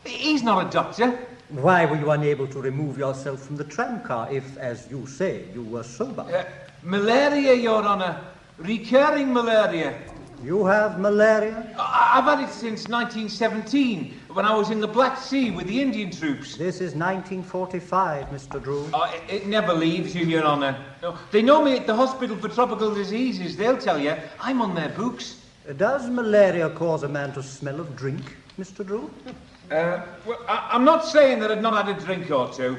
He's not a doctor. Why were you unable to remove yourself from the tramcar if, as you say, you were sober? Malaria, Your Honour. Recurring malaria. You have malaria? I've had it since 1917, when I was in the Black Sea with the Indian troops. This is 1945, Mr. Drew. It never leaves you, Your Honour. No, they know me at the Hospital for Tropical Diseases. They'll tell you. I'm on their books. Does malaria cause a man to smell of drink, Mr. Drew? Well, I'm not saying that I've not had a drink or two,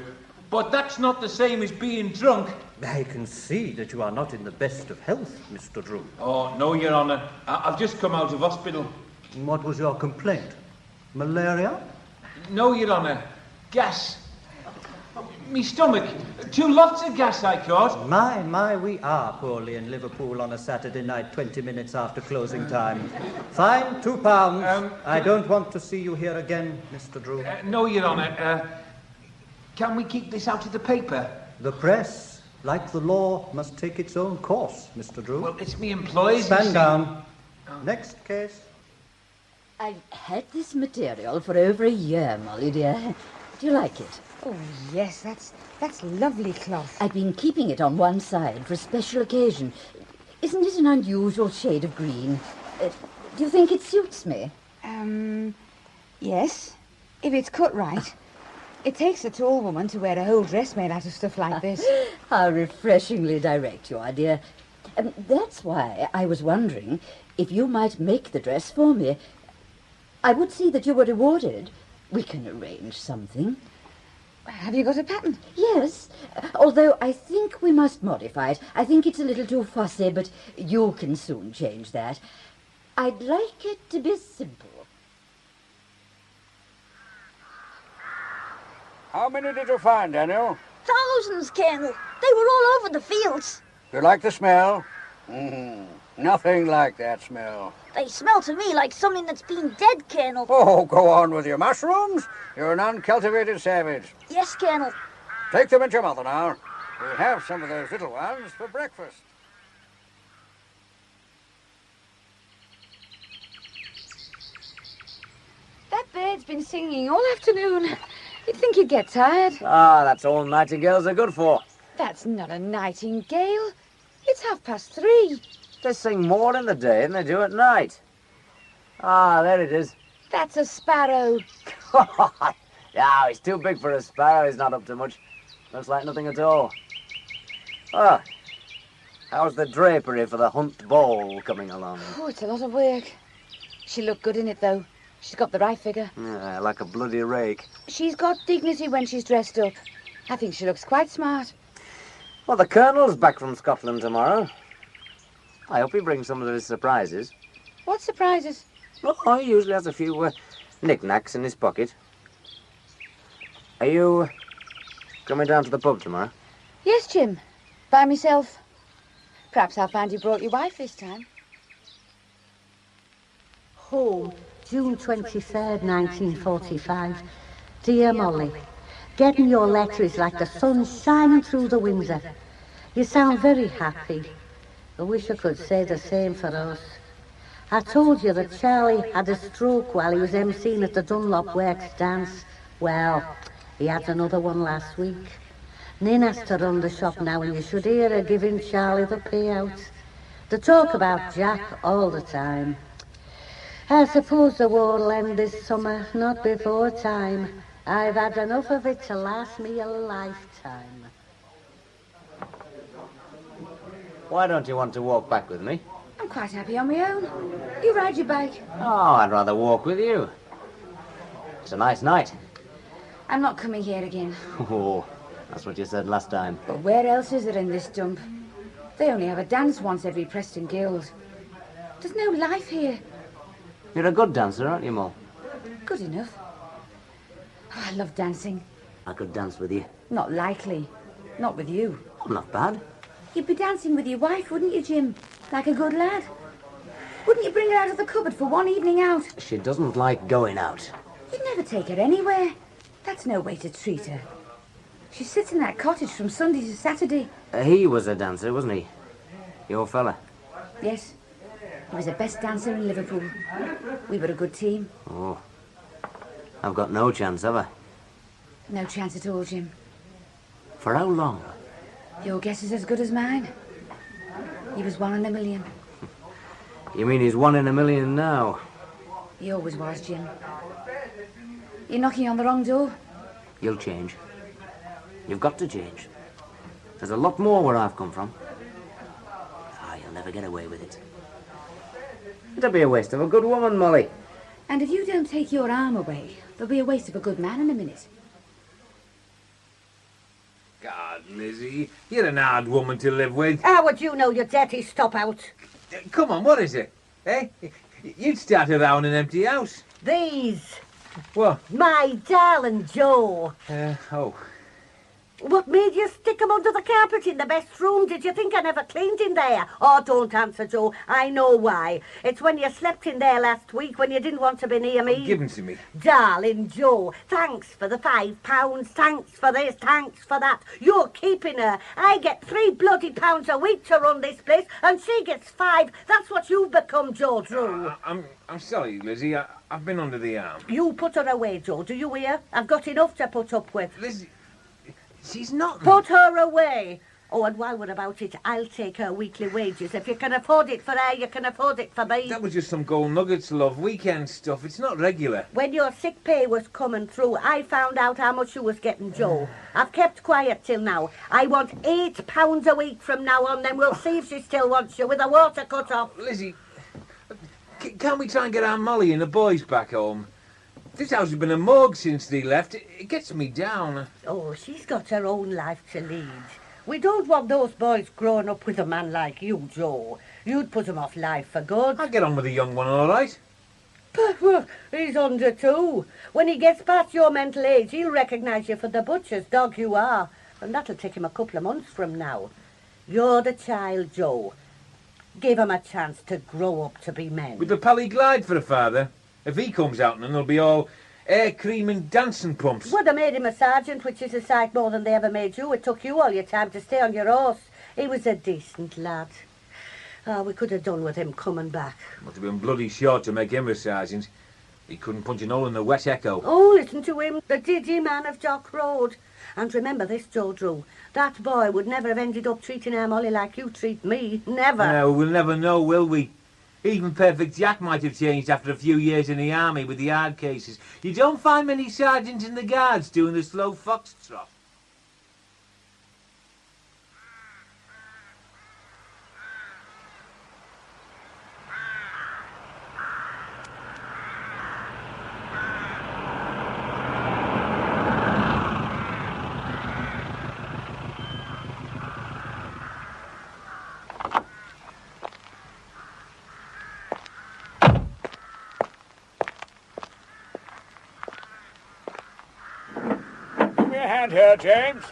but that's not the same as being drunk. I can see that you are not in the best of health, Mr. Drew. Oh, no, Your Honour. I've just come out of hospital. What was your complaint? Malaria? No, Your Honour. Gas. Me stomach. 2 lots of gas I caught. My, we are poorly in Liverpool on a Saturday night, 20 minutes after closing time. Fine, £2. I don't want to see you here again, Mr. Drew. No, Your Honour. Can we keep this out of the paper? The press, like the law, must take its own course, Mr. Drew. Well, it's me employees. Stand down. Next case. I've had this material for over a year, Molly, dear. Do you like it? Oh, yes, that's lovely cloth. I've been keeping it on one side for a special occasion. Isn't it an unusual shade of green? Do you think it suits me? Yes, if it's cut right. It takes a tall woman to wear a whole dress made out of stuff like this. How refreshingly direct you are, dear. That's why I was wondering if you might make the dress for me. I would see that you were rewarded. We can arrange something. Have you got a pattern? Yes, although I think we must modify it. I think it's a little too fussy, but you can soon change that. I'd like it to be simple. How many did you find, Daniel? Thousands, Colonel. They were all over the fields. You like the smell? Nothing like that smell. They smell to me like something that's been dead, Colonel. Oh, go on with your mushrooms. You're an uncultivated savage. Yes, Colonel. Take them into your mother now. We'll have some of those little ones for breakfast. That bird's been singing all afternoon. You'd think you'd get tired. Ah, that's all nightingales are good for. That's not a nightingale. It's 3:30. They sing more in the day than they do at night. Ah, there it is. That's a sparrow. Yeah, he's too big for a sparrow. He's not up to much. Looks like nothing at all. Ah, how's the drapery for the hunt ball coming along? Oh, it's a lot of work. She'll look good in it, though. She's got the right figure. Yeah, like a bloody rake. She's got dignity when she's dressed up. I think she looks quite smart. Well, the Colonel's back from Scotland tomorrow. I hope he brings some of his surprises. What surprises? Oh, he usually has a few knickknacks in his pocket. Are you coming down to the pub tomorrow? Yes, Jim. By myself. Perhaps I'll find you brought your wife this time. Home, June 23rd, 1945. Dear Molly, getting your letter is like the sun shining through the Windsor. You sound very happy. I wish I could say the same for us. I told you that Charlie had a stroke while he was emceeing at the Dunlop Works dance. Well, he had another one last week. Nin has to run the shop now, and you should hear her giving Charlie the payout. They talk about Jack all the time. I suppose the war will end this summer, not before time. I've had enough of it to last me a lifetime. Why don't you want to walk back with me? I'm quite happy on my own. You ride your bike. Oh, I'd rather walk with you. It's a nice night. I'm not coming here again. Oh, that's what you said last time. But where else is there in this dump? They only have a dance once every Preston Guild. There's no life here. You're a good dancer, aren't you, Mo? Good enough. Oh, I love dancing. I could dance with you. Not likely. Not with you. I'm not bad. You'd be dancing with your wife, wouldn't you, Jim? Like a good lad. Wouldn't you bring her out of the cupboard for one evening out? She doesn't like going out. You'd never take her anywhere. That's no way to treat her. She sits in that cottage from Sunday to Saturday. He was a dancer, wasn't he? Your fella? Yes. He was the best dancer in Liverpool. We were a good team. Oh. I've got no chance, have I? No chance at all, Jim. For how long? Your guess is as good as mine. He was 1 in a million. You mean he's 1 in a million now? He always was, Jim. You're knocking on the wrong door. You'll change. You've got to change. There's a lot more where I've come from. Ah, you'll never get away with it. It'll be a waste of a good woman, Molly. And if you don't take your arm away, there'll be a waste of a good man in a minute. God, Lizzie, you're an hard woman to live with. How would you know, you dirty stop-out? Come on, what is it? Eh? You'd start around an empty house. These. What? My darling Joe. Oh. What made you stick 'em under the carpet in the best room? Did you think I never cleaned in there? Oh, don't answer, Joe. I know why. It's when you slept in there last week when you didn't want to be near me. Give 'em to me. Darling Joe, thanks for the £5. Thanks for this, thanks for that. You're keeping her. I get £3 bloody pounds a week to run this place, and she gets 5. That's what you've become, Joe Drew. I'm sorry, Lizzie. I've been under the arm. You put her away, Joe. Do you hear? I've got enough to put up with. Lizzie... She's not... Put her away. Oh, and while we're about it, I'll take her weekly wages. If you can afford it for her, you can afford it for me. That was just some gold nuggets, love. Weekend stuff. It's not regular. When your sick pay was coming through, I found out how much you was getting, Joe. I've kept quiet till now. I want £8 a week from now on, then we'll see if she still wants you with the water cut off. Lizzie, can't we try and get Aunt Molly and the boys back home? This house has been a morgue since they left. It gets me down. Oh, she's got her own life to lead. We don't want those boys growing up with a man like you, Joe. You'd put him off life for good. I'll get on with the young one, all right. But he's under 2. When he gets past your mental age, he'll recognise you for the butcher's dog you are. And that'll take him a couple of months from now. You're the child, Joe. Give him a chance to grow up to be men. With the Pally Glide for a father. If he comes out, then they'll be all air cream and dancing pumps. Well, they made him a sergeant, which is a sight more than they ever made you. It took you all your time to stay on your horse. He was a decent lad. We could have done with him coming back. Must have been bloody short to make him a sergeant. He couldn't punch an hole in the wet echo. Oh, listen to him, the diddy man of Jock Road. And remember this, Joe Drew. That boy would never have ended up treating our Molly like you treat me. Never. No, we'll never know, will we? Even Perfect Jack might have changed after a few years in the army with the hard cases. You don't find many sergeants in the guards doing the slow foxtrot. Here, James.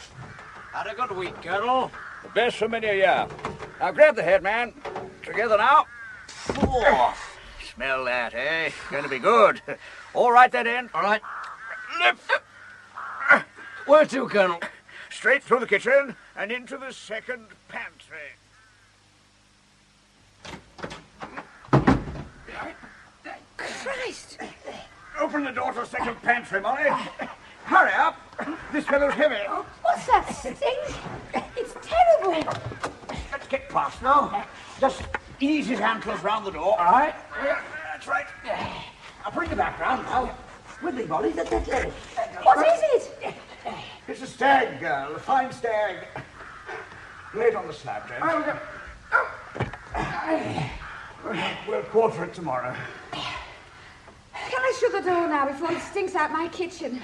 Had a good week, Colonel. The best for many a year. Now grab the head, man. Together now. Oh, smell that, eh? Going to be good. All right, that end. All right. Lift. Where to, Colonel? Straight through the kitchen and into the second pantry. Christ! Open the door to the second pantry, Molly. Hurry up. This fellow's heavy. What's that stink? It's terrible. Let's get past now. Just ease his ankles round the door. All right? Yeah, that's right. I'll bring the back round now. Wibbly Molly, let it. What is it? It's a stag, girl. A fine stag. Lay it on the slab, James. We'll quarter it tomorrow. Can I shut the door now before it stinks out my kitchen?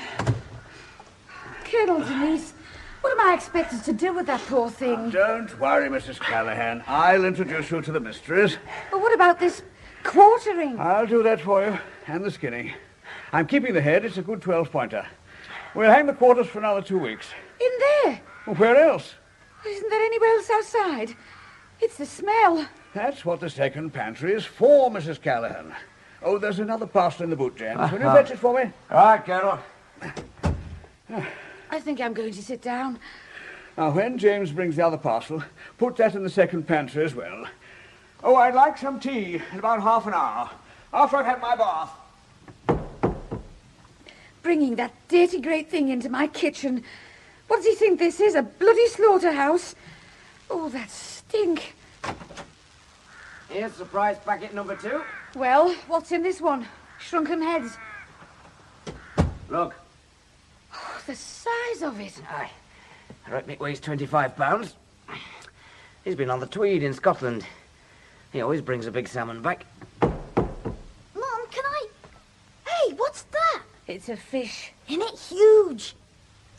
Colonel Denise, what am I expected to do with that poor thing? Don't worry, Mrs. Callahan. I'll introduce you to the mistress. But what about this quartering? I'll do that for you, and the skinning. I'm keeping the head. It's a good 12-pointer. We'll hang the quarters for another 2 weeks. In there? Well, where else? Isn't there anywhere else outside? It's the smell. That's what the second pantry is for, Mrs. Callahan. Oh, there's another parcel in the boot, James. Will you fetch it for me? All right, Colonel. I think I'm going to sit down. Now, when James brings the other parcel, put that in the second pantry as well. Oh, I'd like some tea in about half an hour, after I've had my bath. Bringing that dirty great thing into my kitchen. What does he think this is, a bloody slaughterhouse? Oh, that stink. Here's surprise packet number 2. Well, what's in this one? Shrunken heads. Look. Oh, the size of it. Aye. I reckon it weighs 25 pounds. He's been on the Tweed in Scotland. He always brings a big salmon back. Mum, can I... Hey, what's that? It's a fish. Isn't it huge?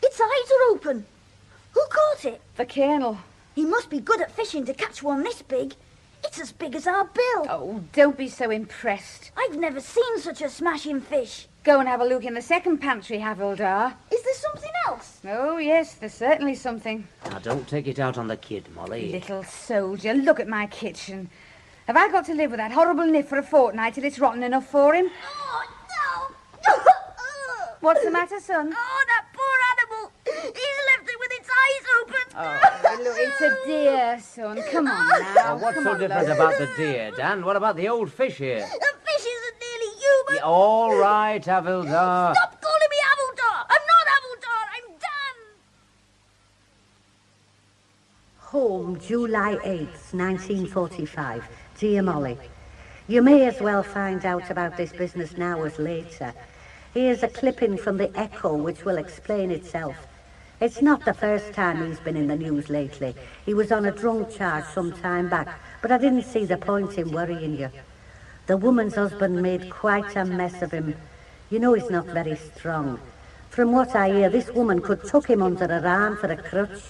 Its eyes are open. Who caught it? The Colonel. He must be good at fishing to catch one this big. It's as big as our bill. Oh, don't be so impressed. I've never seen such a smashing fish. Go and have a look in the second pantry, Havildar. Is there something else? Oh, yes, there's certainly something. Now, don't take it out on the kid, Molly. Little soldier, look at my kitchen. Have I got to live with that horrible nip for a fortnight till it's rotten enough for him? Oh, no. What's the matter, son? Oh, that poor animal. He's left it with its eyes open. Oh, look, it's a deer, son. Come on now. What's Come so on, different love. about the deer, Dan? What about the old fish here? The fish isn't nearly human. Yeah, all right, Havildar. Stop calling me Havildar. I'm not Havildar. I'm Dan. Home, July 8th, 1945. Dear Molly, you may as well find out about this business now as later. Here's a clipping from the Echo which will explain itself. It's not the first time he's been in the news lately. He was on a drunk charge some time back, but I didn't see the point in worrying you. The woman's husband made quite a mess of him. You know he's not very strong. From what I hear, this woman could tuck him under her arm for a crutch.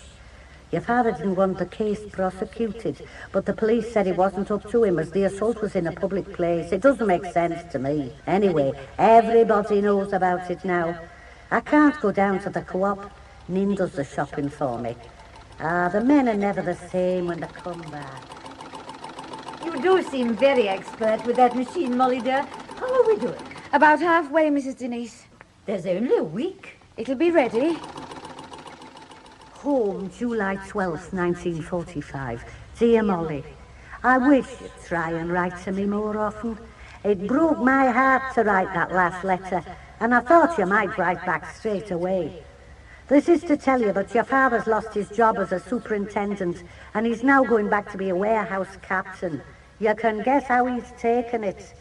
Your father didn't want the case prosecuted, but the police said he wasn't up to him as the assault was in a public place. It doesn't make sense to me. Anyway, everybody knows about it now. I can't go down to the co-op. Nin does the shopping for me. The men are never the same when they come back. You do seem very expert with that machine, Molly, dear. How are we doing? About halfway, Mrs. Denise. There's only a week. It'll be ready. Home, July 12th, 1945. Dear Molly, I wish you'd try and write to me more often. It broke my heart to write that last letter, and I thought you might write back straight away. This is to tell you that your father's lost his job as a superintendent, and he's now going back to be a warehouse captain. You can guess how he's taken it.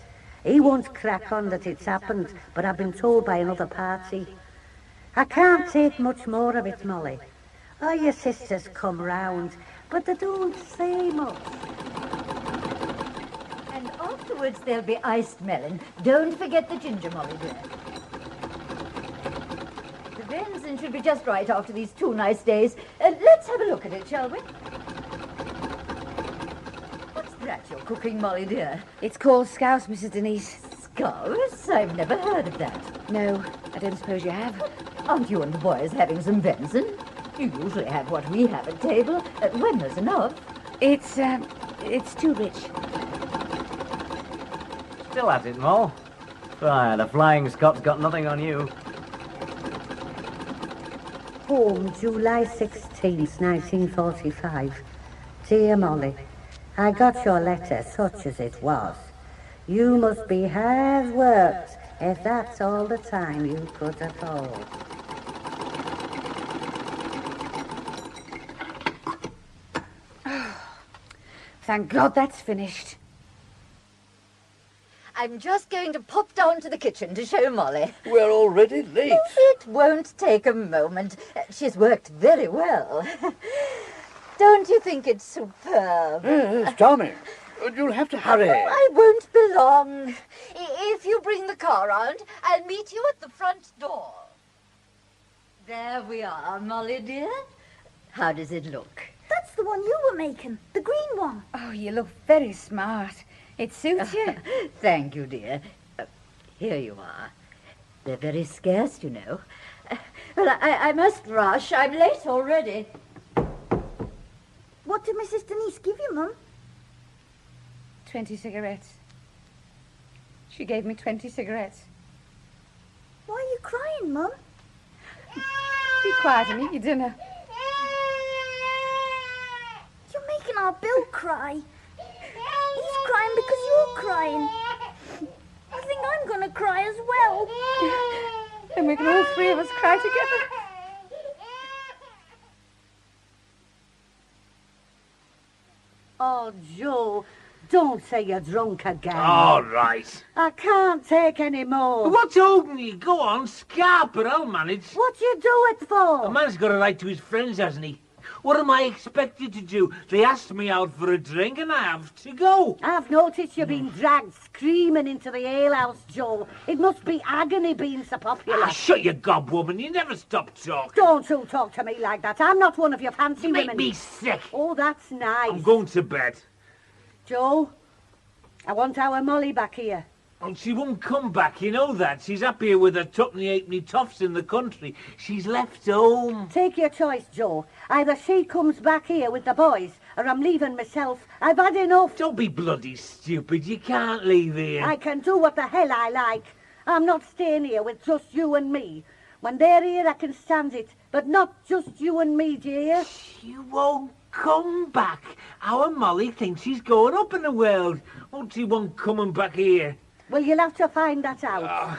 He won't crack on that it's happened, but I've been told by another party. I can't take much more of it, Molly. Oh, your sisters come round, but they don't say much. And afterwards there'll be iced melon. Don't forget the ginger, Molly, dear. The venison should be just right after these 2 nice days. Let's have a look at it, shall we? What's that you're cooking, Molly, dear? It's called scouse, Mrs. Denise. Scouse? I've never heard of that. No, I don't suppose you have. Aren't you and the boys having some venison? You usually have what we have at table, when there's enough. It's too rich. Still at it, Moll. Why, the Flying Scots got nothing on you. Home, July 16th, 1945. Dear Molly, I got your letter, such as it was. You must be hard worked if that's all the time you could afford. Thank God that's finished. I'm just going to pop down to the kitchen to show Molly. We're already late. It won't take a moment. She's worked very well. Don't you think it's superb? Yes, charming. You'll have to hurry. I won't be long. If you bring the car round, I'll meet you at the front door. There we are, Molly, dear. How does it look? That's the one you were making, the green one. Oh, you look very smart. It suits you. Thank you, dear. Here you are. They're very scarce, you know. Well, I must rush. I'm late already. What did Mrs. Denise give you, Mum? 20 cigarettes. She gave me 20 cigarettes. Why are you crying, Mum? Be quiet and eat your dinner. You're making our Bill cry. He's crying because you're crying. I think I'm going to cry as well. Then we can all 3 of us cry together. Oh, Joe, don't say you're drunk again. All right. I can't take any more. What's holding you? Go on, scarp it, I'll manage. What do you do it for? A man's got a right to his friends, hasn't he? What am I expected to do? They asked me out for a drink and I have to go. I've noticed you've been dragged screaming into the alehouse, Joe. It must be agony being so popular. Ah, shut your gob, woman. You never stop talking. Don't you talk to me like that. I'm not one of your fancy You women. make me sick. Oh, that's nice. I'm going to bed. Joe, I want our Molly back here. Oh, she won't come back, you know that. She's happier with her tuppeny halfpenny toffs in the country. She's left home. Take your choice, Joe. Either she comes back here with the boys, or I'm leaving myself. I've had enough. Don't be bloody stupid. You can't leave here. I can do what the hell I like. I'm not staying here with just you and me. When they're here, I can stand it, but not just you and me, dear. You won't come back. Our Molly thinks she's going up in the world. Oh, she won't coming back here. Well, you'll have to find that out.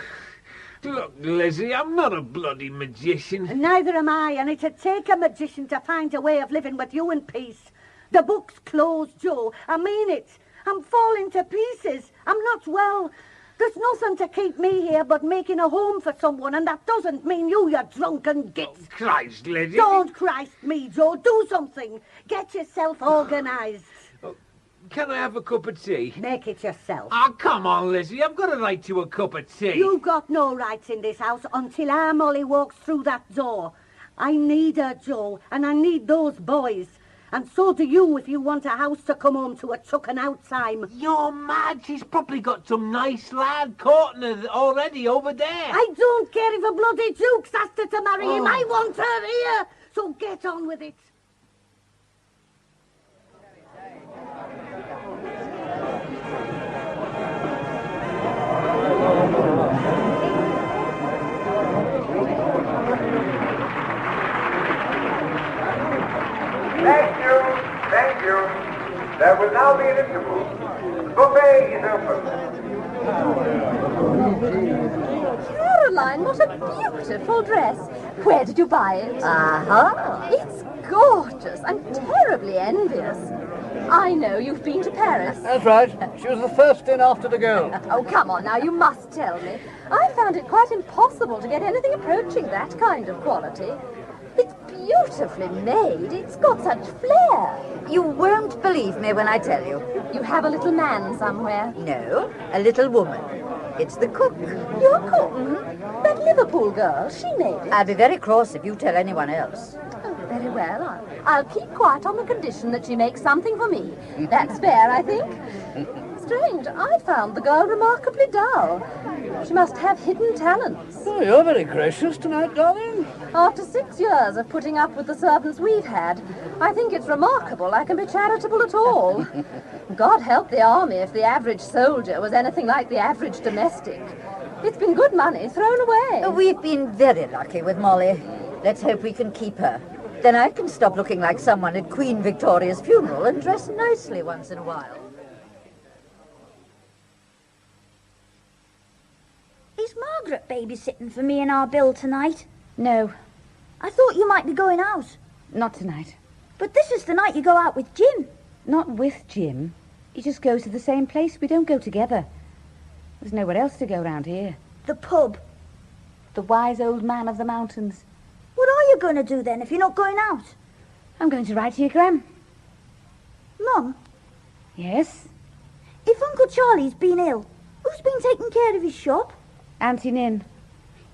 Look, Lizzie, I'm not a bloody magician. Neither am I, and it'd take a magician to find a way of living with you in peace. The book's closed, Joe. I mean it. I'm falling to pieces. I'm not well. There's nothing to keep me here but making a home for someone, and that doesn't mean you drunken git. Oh, Christ, Lizzie. Don't Christ me, Joe. Do something. Get yourself organised. Can I have a cup of tea? Make it yourself. Oh, come on, Lizzie. I've got a right to a cup of tea. You've got no rights in this house until our Molly walks through that door. I need her, Joe, and I need those boys. And so do you if you want a house to come home to a chucking out time. You're mad. She's probably got some nice lad courting her already over there. I don't care if a bloody Duke's asked her to marry him. Oh. I want her here. So get on with it. Thank you. There will now be an interval. The buffet is open. Caroline, what a beautiful dress. Where did you buy it? Uh-huh. It's gorgeous. I'm terribly envious. I know you've been to Paris. That's right. She was the first in after the girl. Oh, come on now, you must tell me. I found it quite impossible to get anything approaching that kind of quality. It's beautifully made. It's got such flair. You won't believe me when I tell you. You have a little man somewhere. No, a little woman. It's the cook. Your cook? That Liverpool girl, she made it. I'll be very cross if you tell anyone else. Oh, very well. I'll keep quiet on the condition that she makes something for me. That's fair, I think. Strange, I found the girl remarkably dull. She must have hidden talents. Oh, you're very gracious tonight, darling. After 6 years of putting up with the servants we've had, I think it's remarkable I can be charitable at all. God help the army if the average soldier was anything like the average domestic. It's been good money thrown away. We've been very lucky with Molly. Let's hope we can keep her. Then I can stop looking like someone at Queen Victoria's funeral and dress nicely once in a while. Is Margaret babysitting for me and our Bill tonight? No. I thought you might be going out. Not tonight. But this is the night you go out with Jim. Not with Jim. He just goes to the same place. We don't go together. There's nowhere else to go round here. The pub. The wise old man of the mountains. What are you going to do then if you're not going out? I'm going to write to your Gran. Mum? Yes? If Uncle Charlie's been ill, who's been taking care of his shop? Auntie Nin.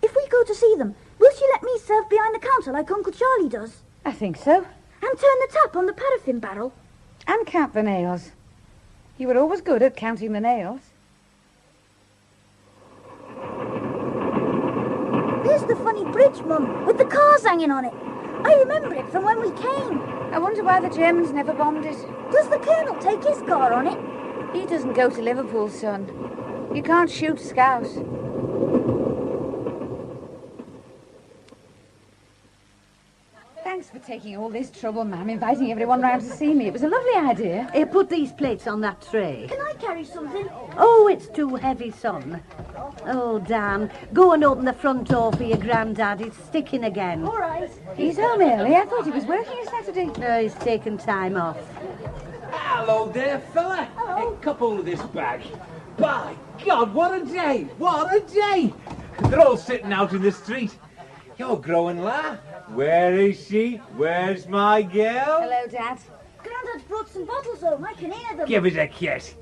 If we go to see them, will she let me serve behind the counter like Uncle Charlie does? I think so. And turn the tap on the paraffin barrel? And count the nails. You were always good at counting the nails. There's the funny bridge, Mum, with the cars hanging on it. I remember it from when we came. I wonder why the Germans never bombed it. Does the Colonel take his car on it? He doesn't go to Liverpool, son. You can't shoot Scout. Thanks for taking all this trouble, ma'am, inviting everyone round to see me. It was a lovely idea. Here, put these plates on that tray. Can I carry something? Oh, it's too heavy, son. Oh, Dan, go and open the front door for your granddad. It's sticking again. All right. He's home early. I thought he was working on Saturday. No, he's taken time off. Hello there, fella. Hello. Hey, cup hold of this bag. By God, what a day! What a day! They're all sitting out in the street. You're growing, la. Where is she? Where's my girl? Hello, Dad. Grandad's brought some bottles home. I can hear them. Give us a kiss.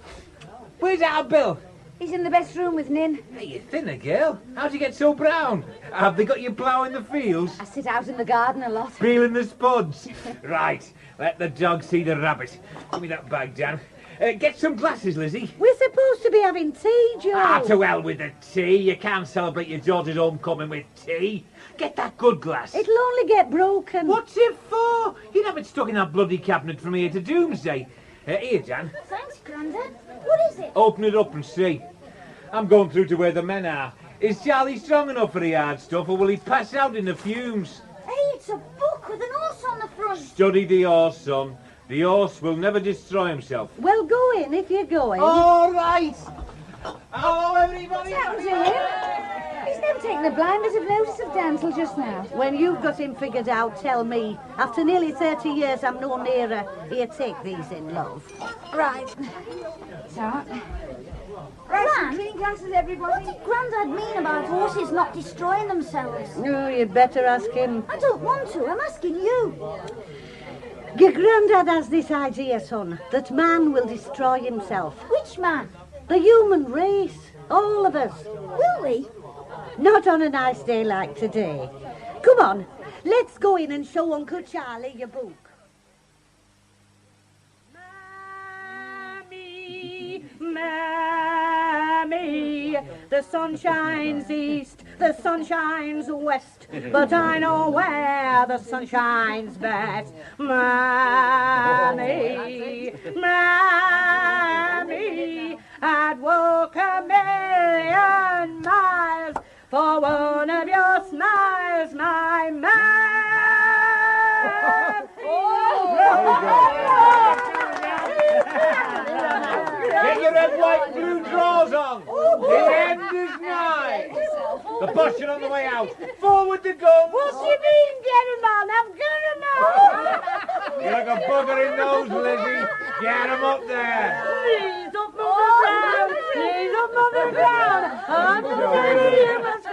Where's our Bill? He's in the best room with Nin. Hey, you're thinner, girl. How'd you get so brown? Have they got you ploughing the fields? I sit out in the garden a lot. Peeling the spuds? Right. Let the dog see the rabbit. Give me that bag, Dan. Get some glasses, Lizzie. We're supposed to be having tea, Joe. Ah, to hell with the tea. You can't celebrate your daughter's homecoming with tea. Get that good glass. It'll only get broken. What's it for? You'd have it stuck in that bloody cabinet from here to doomsday. Here, Jan. Thanks, Grandad. What is it? Open it up and see. I'm going through to where the men are. Is Charlie strong enough for the hard stuff, or will he pass out in the fumes? Hey, it's a book with an horse on the front. Study the horse, son. The horse will never destroy himself. Well, go in if you're going. All right. Hello, everybody. What's happened to him? He's never taken the blindest of notice of Dan till just now. When you've got him figured out, tell me. After nearly 30 years, I'm no nearer. Here, take these in, love. Right. So, Gran, clean glasses, everybody. what did Grandad mean about horses not destroying themselves? Oh, you'd better ask him. I don't want to. I'm asking you. Your granddad has this idea, son, that man will destroy himself. Which man? The human race. All of us. Will we? Not on a nice day like today. Come on, let's go in and show Uncle Charlie your book. Mammy, the sun shines east, the sun shines west, but I know where the sun shines best. Mammy, Mammy, I'd walk 1,000,000 miles for one of your smiles, my man. Get your red, white, and blue drawers on. The end is nigh. The bus are on the way out. Forward the guns. What do you mean, get 'em on? I'm gonna know. You're like a bugger in those, Lizzie. Get 'em up there. Please up on the ground. Please up on the ground. I'm telling you must go.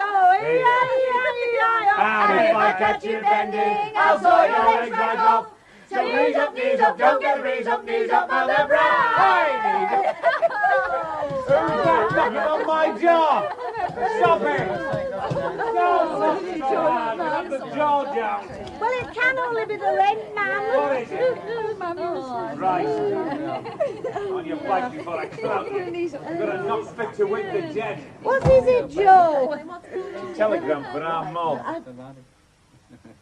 And if I catch you bending, I'll saw your legs right off. So knees up, don't get raised up, knees up, mother bride. Who's that knocking on my jaw? Stop it! Stop the jaw down. Well, it can only be the rent, man. What is it? Right. On your bike before I clout you. I've got a knock fit to wake the dead. What is it, Joe? Telegram for our mob.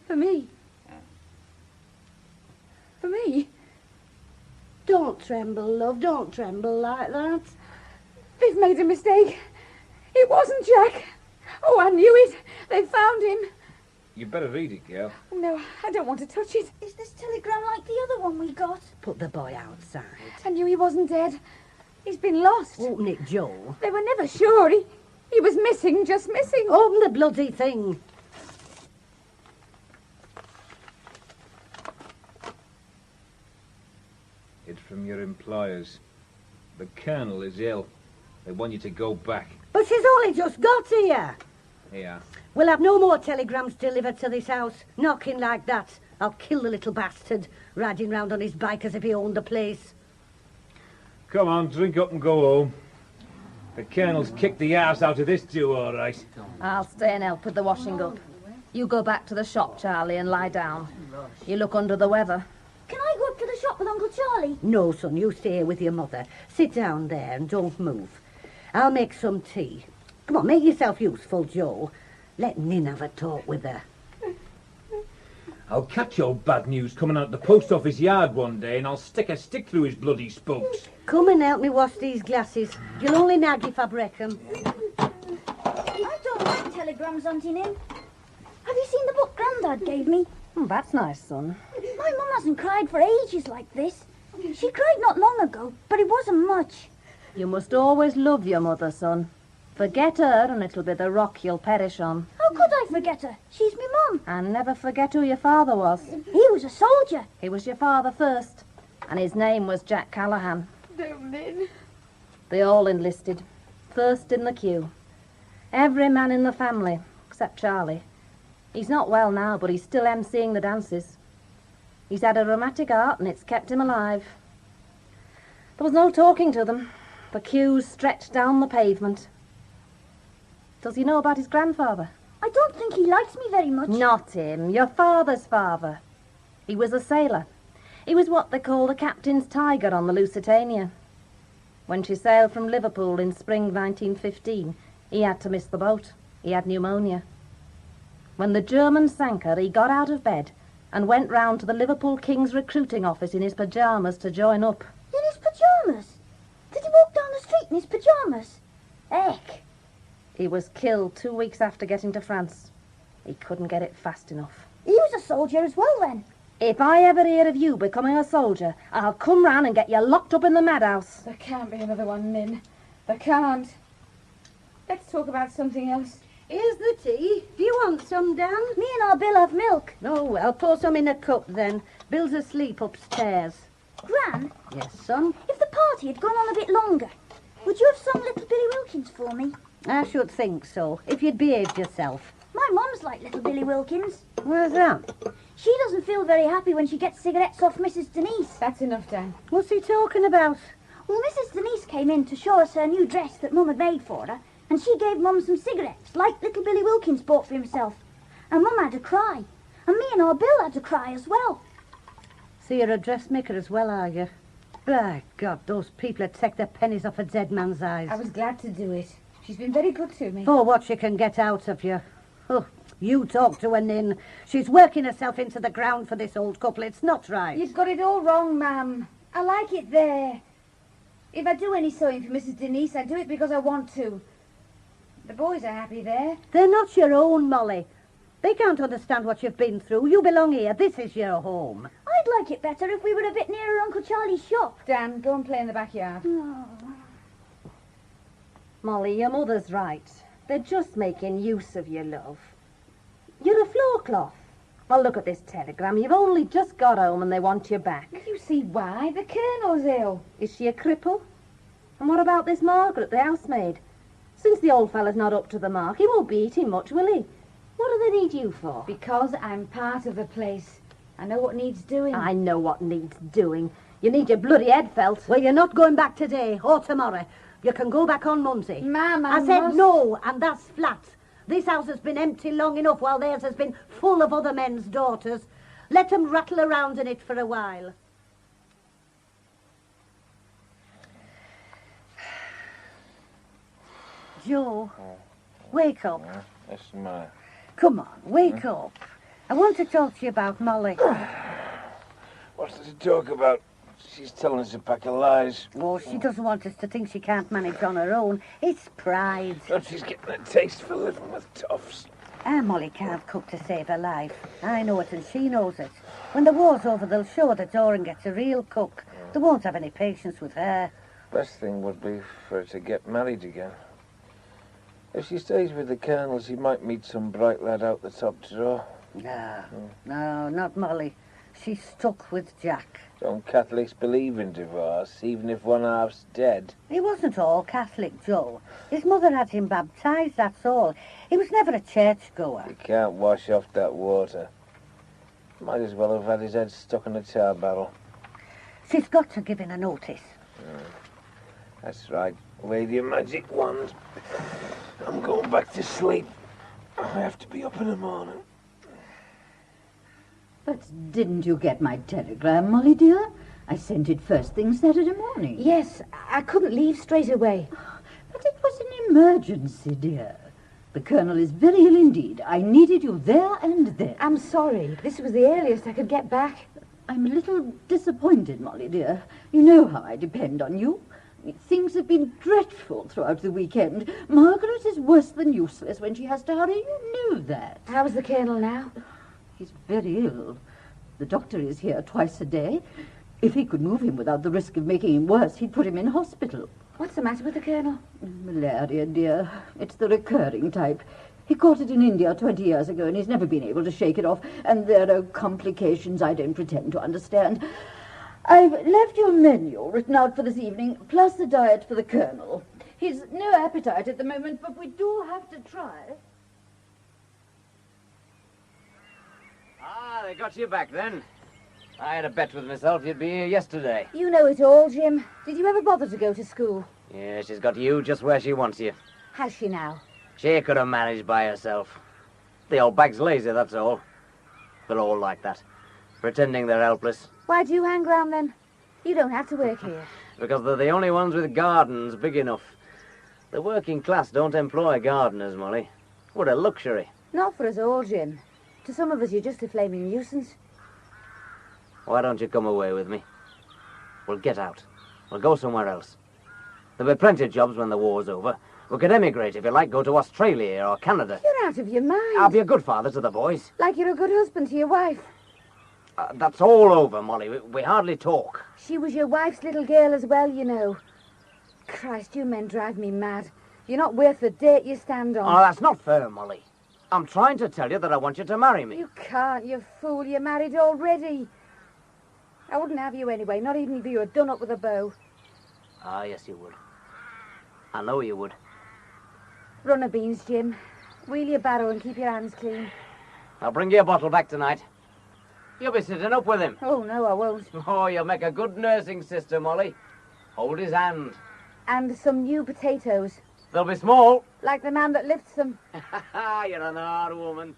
For me? For me? Don't tremble, love. Don't tremble like that. They've made a mistake. It wasn't Jack. Oh, I knew it. They found him. You better read it, girl. No, I don't want to touch it. Is this telegram like the other one we got? Put the boy outside. I knew he wasn't dead. He's been lost. Open it, Joe. They were never sure. He was missing, just missing. Open the bloody thing. It's from your employers. The Colonel is ill. They want you to go back. But she's only just got here. Here. We'll have no more telegrams delivered to this house. Knocking like that. I'll kill the little bastard, riding round on his bike as if he owned the place. Come on, drink up and go home. The Colonel's kicked the arse out of this Jew, all right. I'll stay and help with the washing up. You go back to the shop, Charlie, and lie down. You look under the weather. Can I go up to the shop with Uncle Charlie? No, son, you stay here with your mother. Sit down there and don't move. I'll make some tea. Come on, make yourself useful, Joe. Let Nin have a talk with her. I'll catch your bad news coming out of the post office yard one day and I'll stick a stick through his bloody spokes. Come and help me wash these glasses. You'll only nag if I break 'em. I don't like telegrams, Auntie Nin. Have you seen the book Grandad gave me? That's nice, son. My mum hasn't cried for ages like this. She cried not long ago, but it wasn't much. You must always love your mother, son. Forget her and it'll be the rock you'll perish on. How could I forget her? She's me mum. And never forget who your father was. He was a soldier. He was your father first, and his name was Jack Callahan. No, Min. They all enlisted, first in the queue. Every man in the family, except Charlie. He's not well now, but he's still emceeing the dances. He's had a rheumatic heart and it's kept him alive. There was no talking to them. The queues stretched down the pavement. Does he know about his grandfather? I don't think he likes me very much. Not him, your father's father. He was a sailor. He was what they called a captain's tiger on the Lusitania. When she sailed from Liverpool in spring 1915, he had to miss the boat. He had pneumonia. When the Germans sank her, he got out of bed and went round to the Liverpool King's recruiting office in his pyjamas to join up. In his pyjamas? Did he walk down the street in his pyjamas? Heck. He was killed 2 weeks after getting to France. He couldn't get it fast enough. He was a soldier as well, then. If I ever hear of you becoming a soldier, I'll come round and get you locked up in the madhouse. There can't be another one, Min. There can't. Let's talk about something else. Here's the tea. Do you want some, Dan? Me and our Bill have milk. Oh, well, pour some in a cup, then. Bill's asleep upstairs. Gran? Yes, son? If the party had gone on a bit longer, would you have sung Little Billy Wilkins for me? I should think so, if you'd behaved yourself. My mum's like Little Billy Wilkins. Where's that? She doesn't feel very happy when she gets cigarettes off Mrs. Denise. That's enough, Dan. What's he talking about? Well, Mrs. Denise came in to show us her new dress that Mum had made for her, and she gave Mum some cigarettes, like little Billy Wilkins bought for himself. And Mum had to cry. And me and our Bill had to cry as well. So you're a dressmaker as well, are you? By God, those people that take their pennies off a dead man's eyes. I was glad to do it. She's been very good to me. For what she can get out of you. Oh, you talk to her, Nin. She's working herself into the ground for this old couple. It's not right. You've got it all wrong, Ma'am. I like it there. If I do any sewing for Mrs. Denise, I do it because I want to. The boys are happy there. They're not your own, Molly. They can't understand what you've been through. You belong here. This is your home. I'd like it better if we were a bit nearer Uncle Charlie's shop. Dan, go and play in the backyard. Oh. Molly, your mother's right. They're just making use of your love. You're a floor cloth. Well, look at this telegram. You've only just got home and they want you back. You see why? The Colonel's ill. Is she a cripple? And what about this Margaret, the housemaid? Since the old fella's not up to the mark, he won't be eating much, will he? What do they need you for? Because I'm part of the place. I know what needs doing. I know what needs doing. You need your bloody head felt. Well, you're not going back today or tomorrow. You can go back on Monday. Ma'am, I said no, and that's flat. This house has been empty long enough while theirs has been full of other men's daughters. Let them rattle around in it for a while. Joe, wake up. Yes, Ma. Come on, wake up. I want to talk to you about Molly. What's there to talk about? She's telling us a pack of lies. Oh, she doesn't want us to think she can't manage on her own. It's pride. But she's getting a taste for living with toughs. Molly can't cook to save her life. I know it and she knows it. When the war's over, they'll show her the door and get a real cook. They won't have any patience with her. Best thing would be for her to get married again. If she stays with the Colonel, she might meet some bright lad out the top drawer. No, not Molly. She's stuck with Jack. Don't Catholics believe in divorce, even if one half's dead? He wasn't all Catholic, Joe. His mother had him baptised, that's all. He was never a churchgoer. He can't wash off that water. Might as well have had his head stuck in a tar barrel. She's got to give him a notice. That's right. Wave your magic wand. I'm going back to sleep. I have to be up in the morning. But didn't you get my telegram, Molly dear? I sent it first thing Saturday morning. Yes, I couldn't leave straight away. But it was an emergency, dear. The Colonel is very ill indeed. I needed you there and then. I'm sorry. This was the earliest I could get back. I'm a little disappointed, Molly dear. You know how I depend on you. Things have been dreadful throughout the weekend. Margaret is worse than useless when she has to hurry. You know that. How's the Colonel now? He's very ill. The doctor is here twice a day. If he could move him without the risk of making him worse, he'd put him in hospital. What's the matter with the Colonel? Malaria, dear. It's the recurring type. He caught it in India 20 years ago, and he's never been able to shake it off. And there are complications I don't pretend to understand. I've left your menu written out for this evening, plus the diet for the Colonel. He's no appetite at the moment, but we do have to try. Ah, they got you back then. I had a bet with myself you'd be here yesterday. You know it all, Jim. Did you ever bother to go to school? Yeah, she's got you just where she wants you. Has she now? She could have managed by herself. The old bag's lazy, that's all. They're all like that, pretending they're helpless. Why do you hang round then? You don't have to work here. Because they're the only ones with gardens big enough. The working class don't employ gardeners, Molly. What a luxury. Not for us all, Jim. To some of us, you're just a flaming nuisance. Why don't you come away with me? We'll get out. We'll go somewhere else. There'll be plenty of jobs when the war's over. We could emigrate, if you like, go to Australia or Canada. You're out of your mind. I'll be a good father to the boys. Like you're a good husband to your wife. That's all over, Molly. We hardly talk. She was your wife's little girl as well, you know. Christ, you men drive me mad. You're not worth the dirt you stand on. Oh, that's not fair, Molly. I'm trying to tell you that I want you to marry me. You can't, you fool. You're married already. I wouldn't have you anyway, not even if you were done up with a bow. Ah, yes, you would. I know you would. Run a beans, Jim. Wheel your barrow and keep your hands clean. I'll bring you a bottle back tonight. You'll be sitting up with him. Oh, no, I won't. Oh, you'll make a good nursing sister, Molly. Hold his hand. And some new potatoes. They'll be small. Like the man that lifts them. You're an hard woman.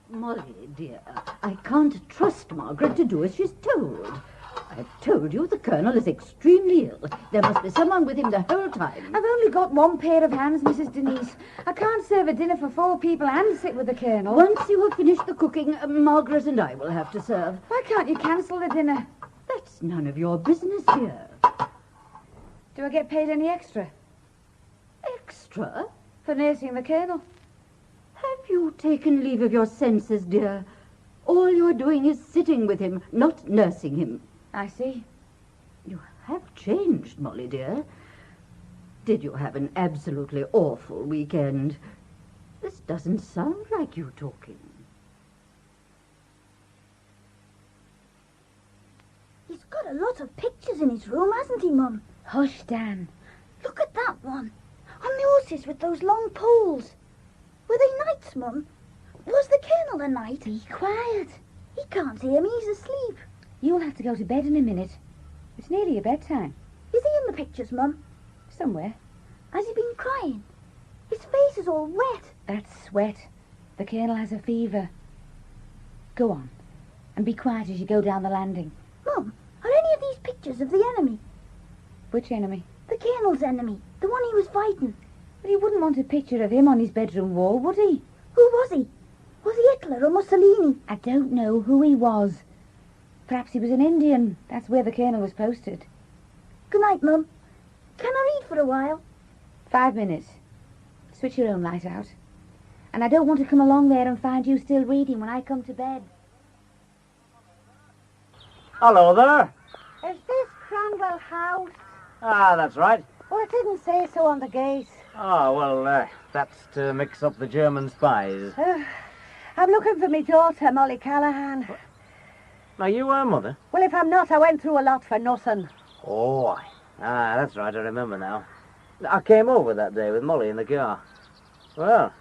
Molly, dear, I can't trust Margaret to do as she's told. I've told you the Colonel is extremely ill. There must be someone with him the whole time. I've only got one pair of hands, Mrs. Denise. I can't serve a dinner for 4 people and sit with the Colonel. Once you have finished the cooking, Margaret and I will have to serve. Why can't you cancel the dinner? That's none of your business, dear. Do I get paid any extra? Extra? For nursing the Colonel. Have you taken leave of your senses, dear? All you're doing is sitting with him, not nursing him. I see. You have changed, Molly, dear. Did you have an absolutely awful weekend? This doesn't sound like you talking. He's got a lot of pictures in his room, hasn't he, Mum? Hush, Dan. Look at that one. On the horses with those long poles. Were they knights, Mum? Was the Colonel a knight? Be quiet. He can't hear me. He's asleep. You'll have to go to bed in a minute. It's nearly your bedtime. Is he in the pictures, Mum? Somewhere. Has he been crying? His face is all wet. That's sweat. The Colonel has a fever. Go on. And be quiet as you go down the landing. Mum, are any of these pictures of the enemy? Which enemy? The Colonel's enemy. The one he was fighting. But he wouldn't want a picture of him on his bedroom wall, would he? Who was he? Was he Hitler or Mussolini? I don't know who he was. Perhaps he was an Indian. That's where the Colonel was posted. Good night, Mum. Can I read for a while? 5 minutes. Switch your own light out. And I don't want to come along there and find you still reading when I come to bed. Hello there. Is this Cranwell House? Ah, that's right. Well, it didn't say so on the gate. Oh, well, that's to mix up the German spies. I'm looking for my daughter, Molly Callahan. Are you her mother? Well, if I'm not, I went through a lot for nothing. Oh, that's right, I remember now. I came over that day with Molly in the car. Well,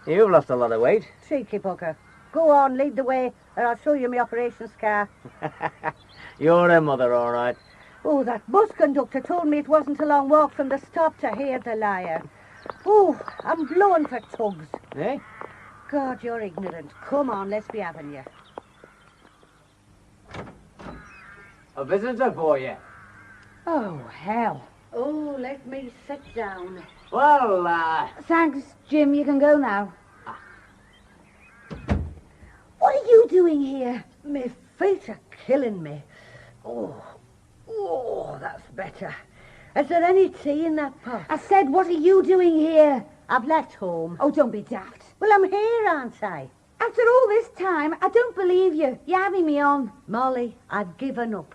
you've lost a lot of weight. Cheeky bugger. Go on, lead the way, and I'll show you my operation scar. You're her mother, all right. Oh, that bus conductor told me it wasn't a long walk from the stop to here, the liar. Oh, I'm blowing for tugs. Eh? God, you're ignorant. Come on, let's be having you. A visitor for you. Oh, hell. Oh, let me sit down. Well, Thanks, Jim. You can go now. What are you doing here? My feet are killing me. Oh, that's better. Is there any tea in that pot? I said, what are you doing here? I've left home. Oh, don't be daft. Well, I'm here, aren't I? After all this time, I don't believe you. You're having me on. Molly, I've given up.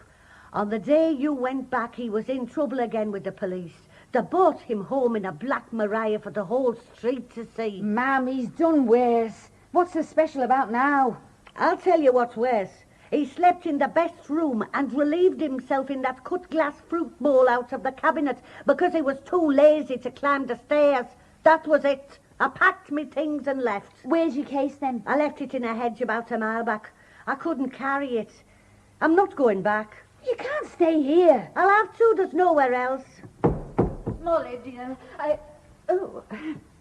On the day you went back, he was in trouble again with the police. They brought him home in a black Mariah for the whole street to see. Ma'am, he's done worse. What's so special about now? I'll tell you what's worse. He slept in the best room and relieved himself in that cut-glass fruit bowl out of the cabinet because he was too lazy to climb the stairs. That was it. I packed me things and left. Where's your case, then? I left it in a hedge about a mile back. I couldn't carry it. I'm not going back. You can't stay here. I'll have to. There's nowhere else. Molly, dear, Oh,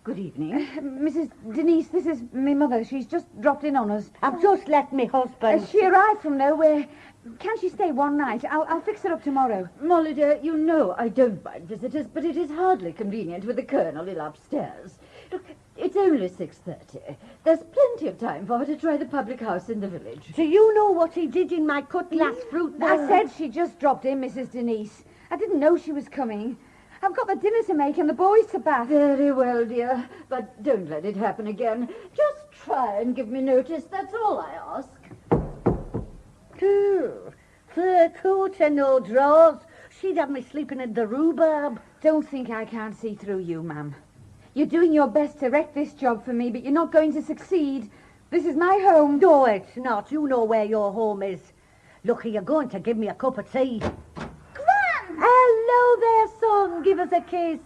good evening. Mrs. Denise, this is my mother. She's just dropped in on us. I've just left me husband. She arrived from nowhere. Can she stay one night? I'll fix her up tomorrow. Molly, dear, you know I don't mind visitors, but it is hardly convenient with the Colonel ill upstairs. Look, it's only 6:30. There's plenty of time for her to try the public house in the village. Do you know what he did in my cut-glass fruit bowl? I said she just dropped in, Mrs. Denise. I didn't know she was coming. I've got the dinner to make and the boys to bath. Very well, dear, but don't let it happen again. Just try and give me notice, that's all I ask. Fur coat and no drawers. She'd have me sleeping in the rhubarb. Don't think I can't see through you, ma'am. You're doing your best to wreck this job for me, but you're not going to succeed. This is my home. No, it's not. You know where your home is. Look, you're going to give me a cup of tea. Gran! Hello there, son. Give us a kiss.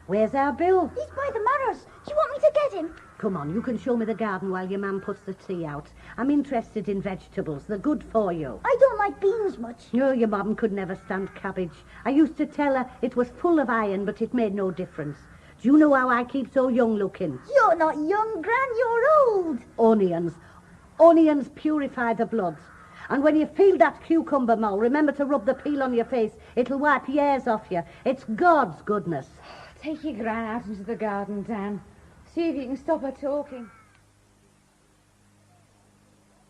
Where's our Bill? He's by the Marrows. Do you want me to get him? Come on, you can show me the garden while your man puts the tea out. I'm interested in vegetables. They're good for you. I don't like beans much. No, your mum could never stand cabbage. I used to tell her it was full of iron, but it made no difference. Do you know how I keep so young looking? You're not young, Gran, you're old. Onions. Onions purify the blood. And when you feel that cucumber mole, remember to rub the peel on your face. It'll wipe years off you. It's God's goodness. Take your gran out into the garden, Dan. See if you can stop her talking.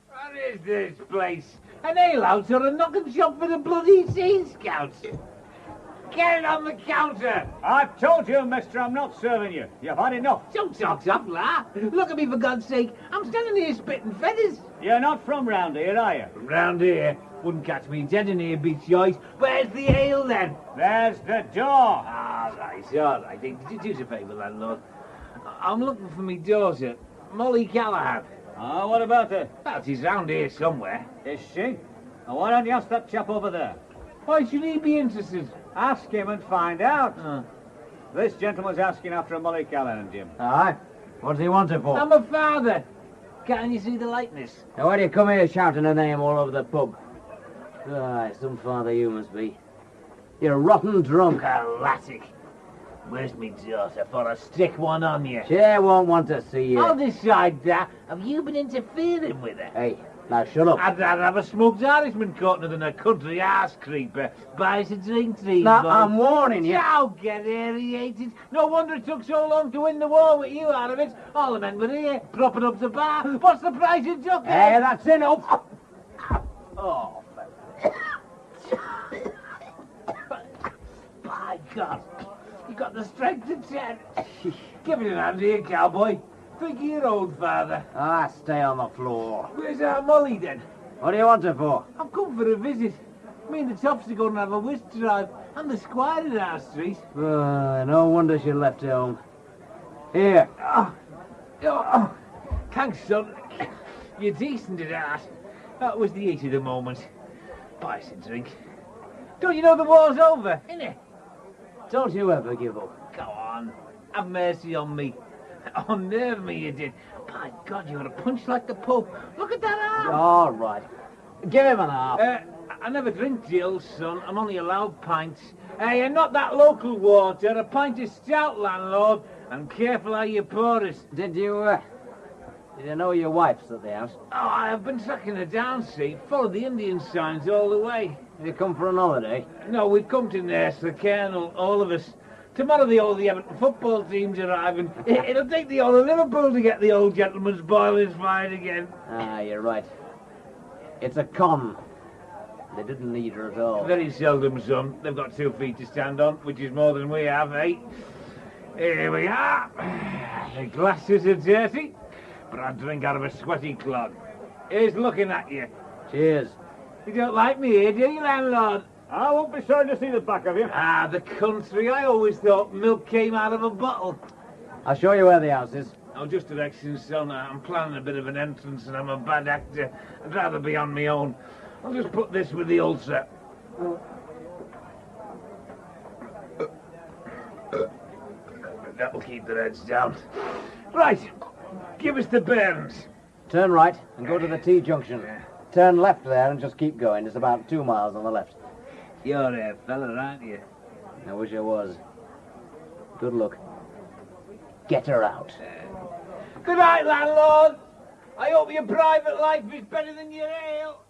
What is this place? An alehouse or a knocking shop for the bloody Sea Scouts? Get it on the counter! I've told you, mister, I'm not serving you. You've had enough. Don't talk tough, lad. Look at me, for God's sake. I'm standing here spitting feathers. You're not from round here, are you? From round here? Wouldn't catch me dead in here, be choice. Where's the ale, then? There's the door. All right. Did you do us a favour, landlord? I'm looking for me daughter, Molly Callahan. Oh, what about her? Well, she's round here somewhere. Is she? Now, why don't you ask that chap over there? Why should he be interested? Ask him and find out. This gentleman's asking after a Molly Callahan, Jim. Aye. What does he want her for? I'm a father. Can't you see the likeness? Now, why do you come here shouting her name all over the pub? Aye, some father you must be. You're a rotten drunk. Classic. Where's me daughter for a stick one on you? She won't want to see you. I'll decide that. Have you been interfering with her? Hey, now shut up. I'd rather have a smoked Irishman caught than a country arse creeper. Buy us a drink, please. Now, boy. I'm warning you. Don't get aerated. No wonder it took so long to win the war with you out of it. All the men were here, propping up the bar. What's the price of duck? Hey, that's enough. Oh, by God. You got the strength of 10. Give it an hand here, cowboy. Think of your old father. Ah, stay on the floor. Where's our Molly, then? What do you want her for? I've come for a visit. Me and the tops are going to have a whist drive. I'm the squire in our street. No wonder she left home. Here. Thanks, son. You're decent at that. That was the heat of the moment. Buy us a drink. Don't you know the war's over, innit? Don't you ever give up. Go on. Have mercy on me. Unnerve me, you did. By God, you had a punch like the Pope. Look at that arm. All right. Give him an half. I never drink Jill, son. I'm only allowed pints. Hey, and not that local water. A pint of stout, landlord. And careful how you pour it. Did you know your wife's at the house? Oh, I've been tracking her down, see. Followed the Indian signs all the way. You come for an holiday? No, we've come to nurse the Colonel, all of us. Tomorrow the Everton football team's arriving. It'll take the whole of Liverpool to get the old gentleman's boilers fired again. Ah, you're right. It's a con. They didn't need her at all. Very seldom, son. They've got 2 feet to stand on, which is more than we have, eh? Here we are. The glasses are dirty, but I drink out of a sweaty clog. Here's looking at you. Cheers. You don't like me here, do you, landlord? I won't be sorry to see the back of you. Ah, the country. I always thought milk came out of a bottle. I'll show you where the house is. Oh, just directions, son. I'm planning a bit of an entrance and I'm a bad actor. I'd rather be on my own. I'll just put this with the ulcer. That'll keep the heads down. Right. Give us the bearings. Turn right and go to the T-junction. Turn left there and just keep going. It's about 2 miles on the left. You're a fella, aren't you? I wish I was. Good luck. Get her out. Good night, landlord. I hope your private life is better than your ale.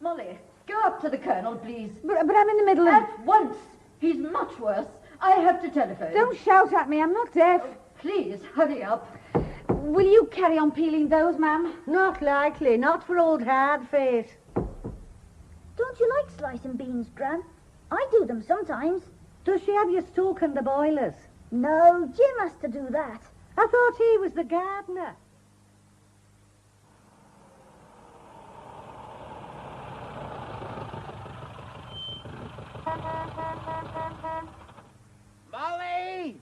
Molly, go up to the Colonel, please. But I'm in the middle of... At once. He's much worse. I have to telephone. Don't shout at me. I'm not deaf. Please, hurry up. Will you carry on peeling those, ma'am? Not likely. Not for old Hardface. Don't you like slicing beans, Gran? I do them sometimes. Does she have you stoking the boilers? No, Jim has to do that. I thought he was the gardener. Molly!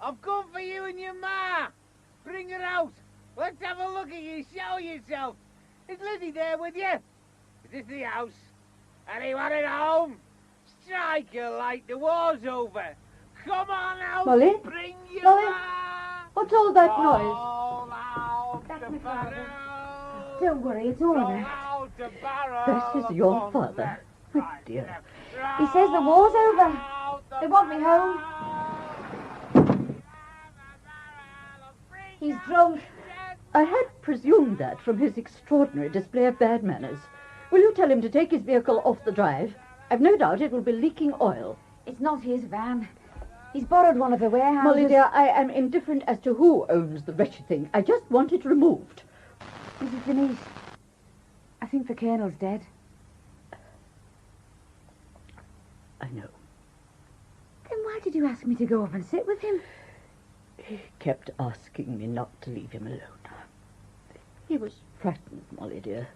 I've come for you and your ma! Bring her out! Let's have a look at you, show yourself! Is Lizzie there with you? Is this the house? Anyone at home? Strike a light, the war's over! Come on out. Molly? Bring you Molly? back. What's all that noise? All out That's the my father. barrel. Don't worry, it's all All right. out the barrel. This is your upon father. that Oh, side. dear. He says the war's over. They want me home. He's drunk. I had presumed that from his extraordinary display of bad manners. Will you tell him to take his vehicle off the drive? I've no doubt it will be leaking oil. It's not his van. He's borrowed one of the warehouses. Molly, dear, I am indifferent as to who owns the wretched thing. I just want it removed. Mrs. Denise, I think the Colonel's dead. I know. Then why did you ask me to go up and sit with him? He kept asking me not to leave him alone. He was frightened, Molly, dear.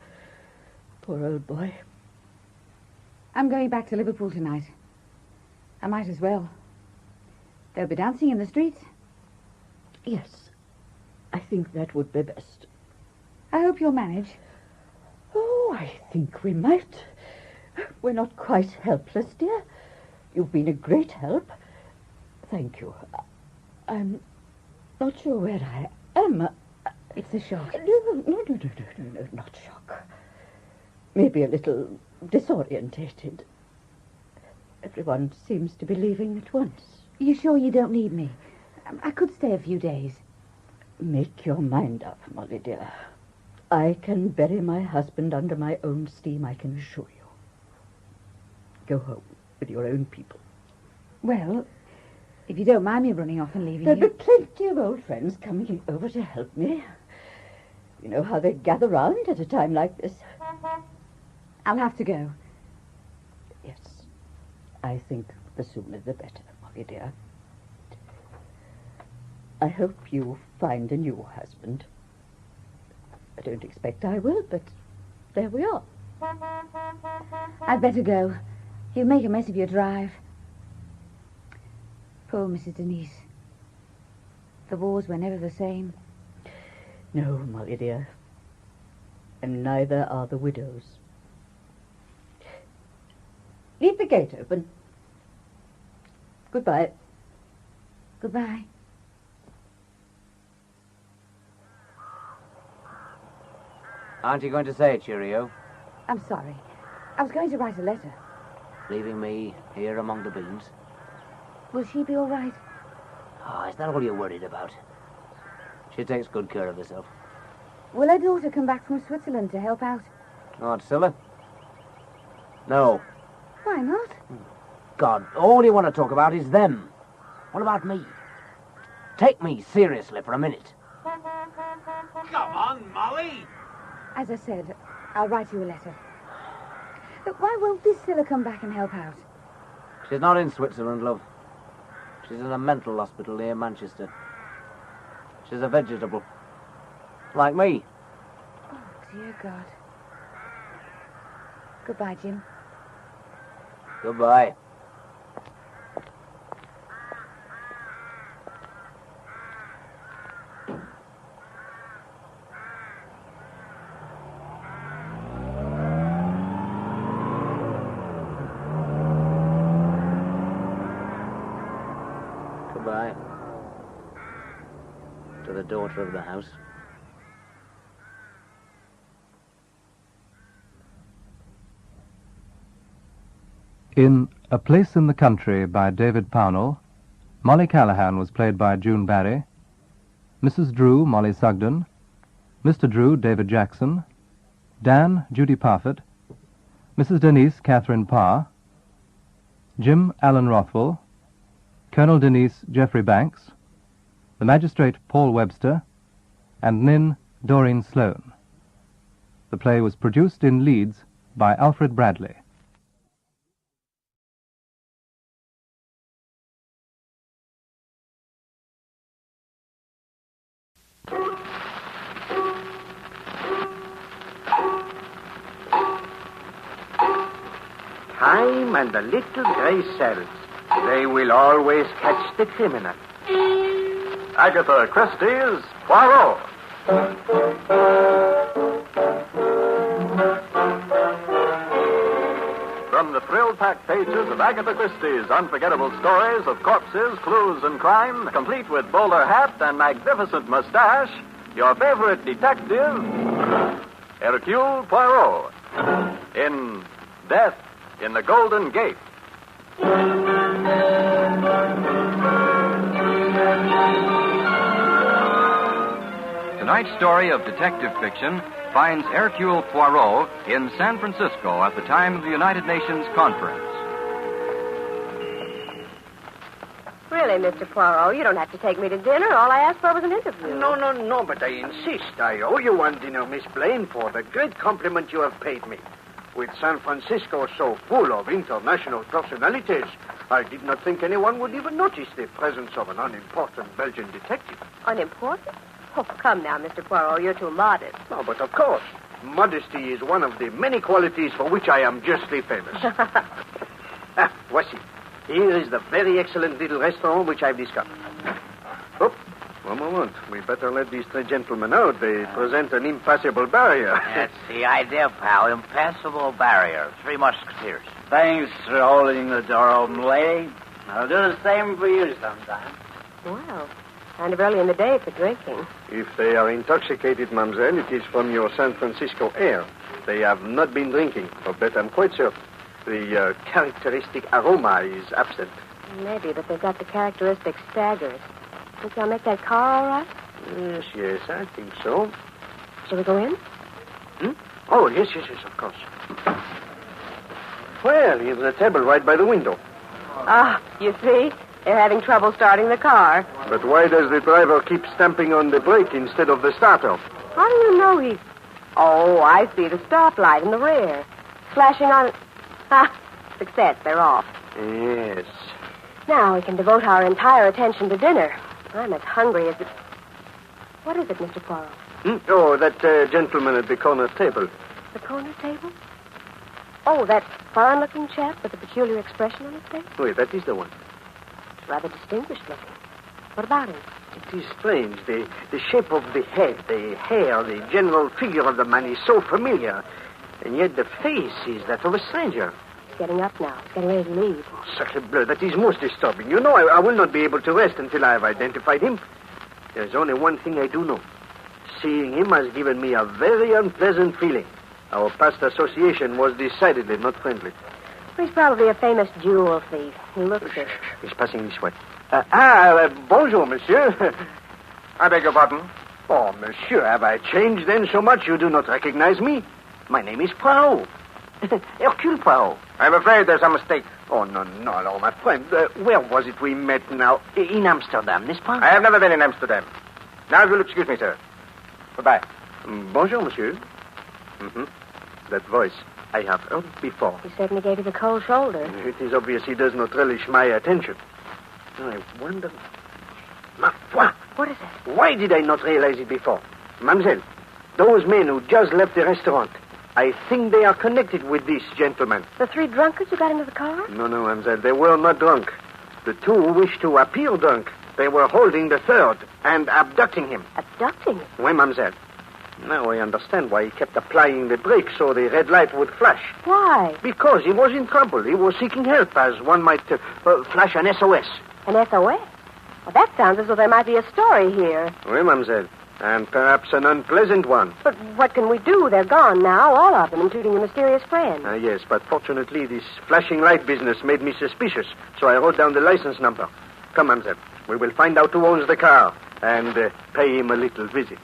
Poor old boy. I'm going back to Liverpool tonight. I might as well. They'll be dancing in the streets. Yes, I think that would be best. I hope you'll manage. Oh, I think we might. We're not quite helpless, dear. You've been a great help. Thank you. I'm not sure where I am. It's a shock. No, not shock. Maybe a little disorientated. Everyone seems to be leaving at once. You sure you don't need me? I could stay a few days. Make your mind up, Molly, dear. I can bury my husband under my own steam, I can assure you. Go home with your own people. Well, if you don't mind me running off and leaving There'll you... be plenty of old friends coming over to help me. You know how they gather round at a time like this. I'll have to go. Yes, I think the sooner the better, Molly, dear. I hope you find a new husband. I don't expect I will, but there we are. I'd better go. You'll make a mess of your drive. Poor Mrs. Denise. The wars were never the same. No, Molly, dear. And neither are the widows. Leave the gate open. Goodbye. Goodbye. Aren't you going to say cheerio? I'm sorry. I was going to write a letter. Leaving me here among the beans? Will she be all right? Oh, is that all you're worried about? She takes good care of herself. Will her daughter come back from Switzerland to help out? Not Scylla? No. Why not? God, all you want to talk about is them. What about me? Take me seriously for a minute. Come on, Molly. As I said, I'll write you a letter. But why won't this Scylla come back and help out? She's not in Switzerland, love. She's in a mental hospital near Manchester. She's a vegetable. Like me. Oh, dear God. Goodbye, Jim. Goodbye. Goodbye. To the daughter of the house. In A Place in the Country by David Pownall, Molly Callahan was played by June Barry, Mrs. Drew, Molly Sugden, Mr. Drew, David Jackson, Dan, Judy Parfitt, Mrs. Denise, Catherine Parr, Jim, Alan Rothwell, Colonel Denise, Geoffrey Banks, the magistrate, Paul Webster, and Nin, Doreen Sloane. The play was produced in Leeds by Alfred Bradley. Time and the little grey cells. They will always catch the criminal. Agatha Christie's Poirot. From the thrill-packed pages of Agatha Christie's unforgettable stories of corpses, clues, and crime, complete with bowler hat and magnificent mustache, your favorite detective, Hercule Poirot, in Death in the Golden Gate. Tonight's story of detective fiction finds Hercule Poirot in San Francisco at the time of the United Nations Conference. Really, Mr. Poirot, you don't have to take me to dinner. All I asked for was an interview. No, but I insist. I owe you one dinner, Miss Blaine, for the great compliment you have paid me. With San Francisco so full of international personalities, I did not think anyone would even notice the presence of an unimportant Belgian detective. Unimportant? Oh, come now, Mr. Poirot, you're too modest. No, but of course, modesty is one of the many qualities for which I am justly famous. Voici. Here is the very excellent little restaurant which I've discovered. Oh, one moment. We better let these three gentlemen out. They present an impassable barrier. That's the idea, pal. Impassable barrier. Three musketeers. Thanks for holding the door open, lady. I'll do the same for you sometime. Well, kind of early in the day for drinking. If they are intoxicated, mademoiselle, it is from your San Francisco air. They have not been drinking. Of that I'm quite certain. The characteristic aroma is absent. Maybe, but they've got the characteristic staggers. Think I'll make that car all right? Yes, I think so. Shall we go in? Oh, yes, of course. Well, here's a table right by the window. Ah, you see? They're having trouble starting the car. But why does the driver keep stamping on the brake instead of the starter? How do you know he's... Oh, I see the stoplight in the rear. Flashing on... Ah, success. They're off. Yes. Now we can devote our entire attention to dinner. I'm as hungry as... What is it, Mr. Poirot? Oh, that gentleman at the corner table. The corner table? Oh, that foreign-looking chap with a peculiar expression on his face? Wait, that is the one. It's rather distinguished looking. What about him? It is strange. The shape of the head, the hair, the general figure of the man is so familiar. And yet the face is that of a stranger. He's getting up now. He's getting ready to leave. Oh, sacre bleu, that is most disturbing. You know, I will not be able to rest until I have identified him. There's only one thing I do know. Seeing him has given me a very unpleasant feeling. Our past association was decidedly not friendly. He's probably a famous jewel thief. He looks it. He's passing this way. Bonjour, monsieur. I beg your pardon? Oh, monsieur, have I changed then so much you do not recognize me? My name is Poirot. Hercule Poirot. I'm afraid there's a mistake. Oh, no, my friend. Where was it we met now? In Amsterdam, n'est-ce pas? I have never been in Amsterdam. Now, if you'll excuse me, sir. Goodbye. Bonjour, monsieur. That voice, I have heard before. He certainly gave you the cold shoulder. It is obvious he does not relish my attention. I wonder... Ma foi! What is it? Why did I not realize it before? Mademoiselle, those men who just left the restaurant, I think they are connected with this gentleman. The three drunkards who got into the car? No, mademoiselle, they were not drunk. The two who wished to appear drunk. They were holding the third and abducting him. Abducting him? Oui, mademoiselle. Now I understand why he kept applying the brake so the red light would flash. Why? Because he was in trouble. He was seeking help, as one might flash an SOS. An SOS? Well, that sounds as though there might be a story here. Oui, mademoiselle. And perhaps an unpleasant one. But what can we do? They're gone now, all of them, including your mysterious friend. Yes, but fortunately this flashing light business made me suspicious, so I wrote down the license number. Come, mademoiselle. We will find out who owns the car and pay him a little visit.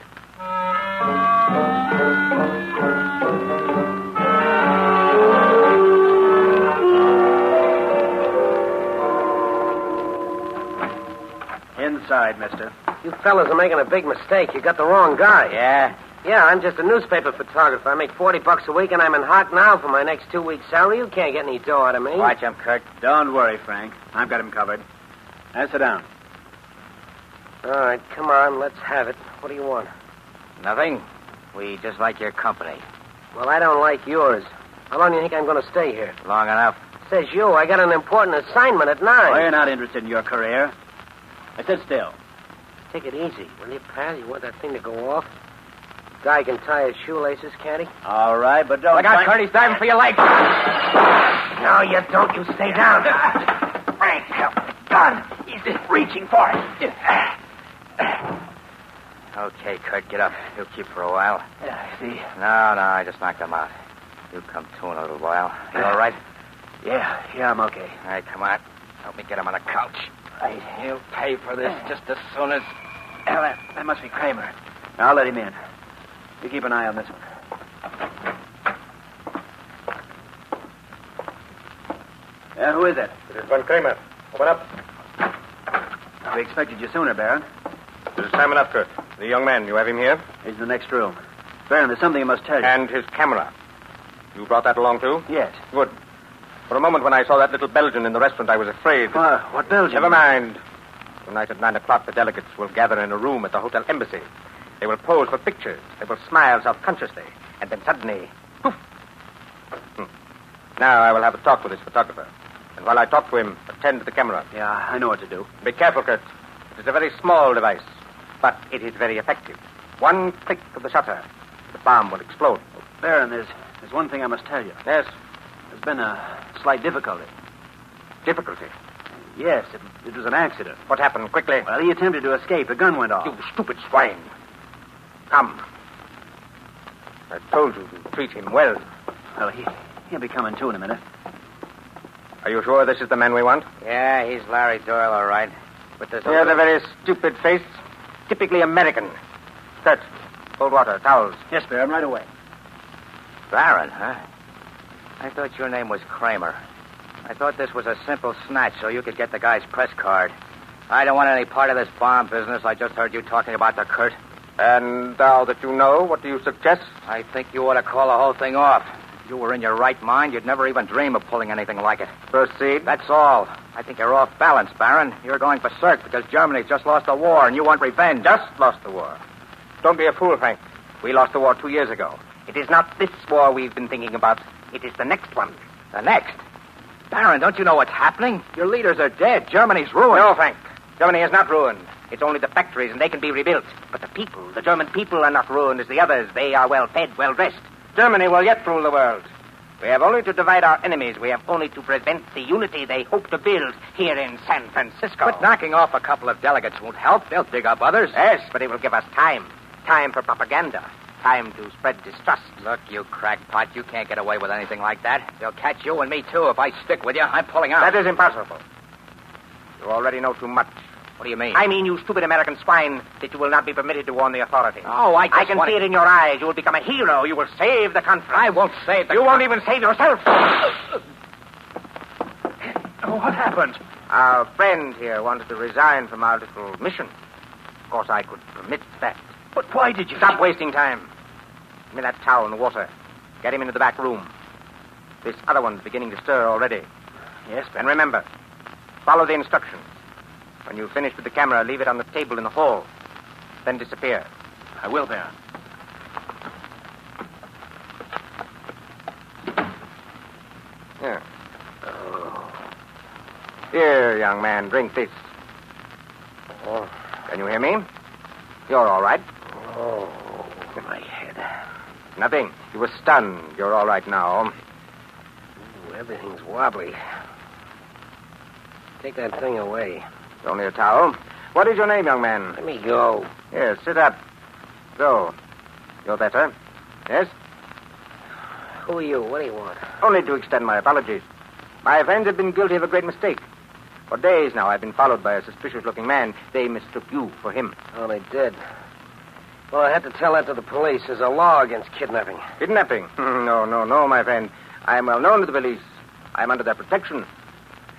Inside, mister. You fellas are making a big mistake. You got the wrong guy. Yeah? Yeah, I'm just a newspaper photographer. I make $40 a week, and I'm in hock now for my next 2 weeks' salary. You can't get any dough out of me. Watch him, Kurt. Don't worry, Frank. I've got him covered. Now, sit down. All right, come on, let's have it. What do you want? Nothing. We just like your company. Well, I don't like yours. How long do you think I'm going to stay here? Long enough. Says you. I got an important assignment at 9. Oh, you're not interested in your career. Now, sit still. Take it easy, will you, pal? You want that thing to go off? Guy can tie his shoelaces, can't he? All right, but don't... Look out, Kurt. He's diving for your leg. No, you don't. You stay down. Frank, gun. He's reaching for it. Okay, Kurt, get up. You'll keep for a while. Yeah, see? No, I just knocked him out. You come to in a little while. You all right? Yeah, I'm okay. All right, come on. Help me get him on the couch. Right. He'll pay for this just as soon as... That must be Kramer. Now, I'll let him in. You keep an eye on this one. Who is it? It is Von Kramer. Open up. We expected you sooner, Baron. It is time enough, Kurt. The young man, you have him here? He's in the next room. Baron, there's something I must tell you. And his camera. You brought that along, too? Yes. Good. For a moment when I saw that little Belgian in the restaurant, I was afraid. What Belgian? Never mind. Tonight at 9 o'clock, the delegates will gather in a room at the Hotel Embassy. They will pose for pictures. They will smile self-consciously. And then suddenly, poof. Now I will have a talk with this photographer. And while I talk to him, attend to the camera. Yeah, I know what to do. Be careful, Kurt. It is a very small device, but it is very effective. One click of the shutter, the bomb will explode. Baron, there's one thing I must tell you. Yes? There's been a slight difficulty. Difficulty? Yes, it was an accident. What happened? Quickly. Well, he attempted to escape. The gun went off. You stupid swine. Come. I told you to treat him well. Well, he'll be coming to in a minute. Are you sure this is the man we want? Yeah, he's Larry Doyle, all right. But there's He has a very stupid face. Typically American. Kurt, cold water, towels. Yes, Baron, right away. Baron, huh? I thought your name was Kramer. I thought this was a simple snatch so you could get the guy's press card. I don't want any part of this bomb business. I just heard you talking about the Kurt. And now that you know, what do you suggest? I think you ought to call the whole thing off. If you were in your right mind, you'd never even dream of pulling anything like it. Proceed. That's all. I think you're off balance, Baron. You're going berserk because Germany's just lost the war and you want revenge. Just lost the war. Don't be a fool, Frank. We lost the war 2 years ago. It is not this war we've been thinking about. It is the next one. The next? Baron, don't you know what's happening? Your leaders are dead. Germany's ruined. No, Frank. Germany is not ruined. It's only the factories, and they can be rebuilt. But the people, the German people, are not ruined as the others. They are well-fed, well-dressed. Germany will yet rule the world. We have only to divide our enemies. We have only to prevent the unity they hope to build here in San Francisco. But knocking off a couple of delegates won't help. They'll dig up others. Yes, but it will give us time. Time for propaganda. Time to spread distrust. Look, you crackpot, you can't get away with anything like that. They'll catch you and me, too. If I stick with you, I'm pulling out. That is impossible. You already know too much. What do you mean? I mean, you stupid American swine, that you will not be permitted to warn the authorities. Oh, I can see it in your eyes. You will become a hero. You will save the country. I won't save the You won't even save yourself. Oh, what happened? Our friend here wanted to resign from our little mission. Of course, I could permit that. But why did you... Stop wasting time. Give me that towel and the water. Get him into the back room. This other one's beginning to stir already. Yes, And remember, follow the instructions. When you've finished with the camera, leave it on the table in the hall. Then disappear. I will, Baron. Yeah. Oh. Here, young man, drink this. Oh. Can you hear me? You're all right. Oh, my head. Nothing. You were stunned. You're all right now. Ooh, everything's wobbly. Take that thing away. It's only a towel. What is your name, young man? Let me go. Yes, sit up. So, you're better? Yes? Who are you? What do you want? Only to extend my apologies. My friends have been guilty of a great mistake. For days now, I've been followed by a suspicious-looking man. They mistook you for him. Oh, they did. Well, I had to tell that to the police. There's a law against kidnapping. Kidnapping? No, my friend. I am well known to the police. I'm under their protection.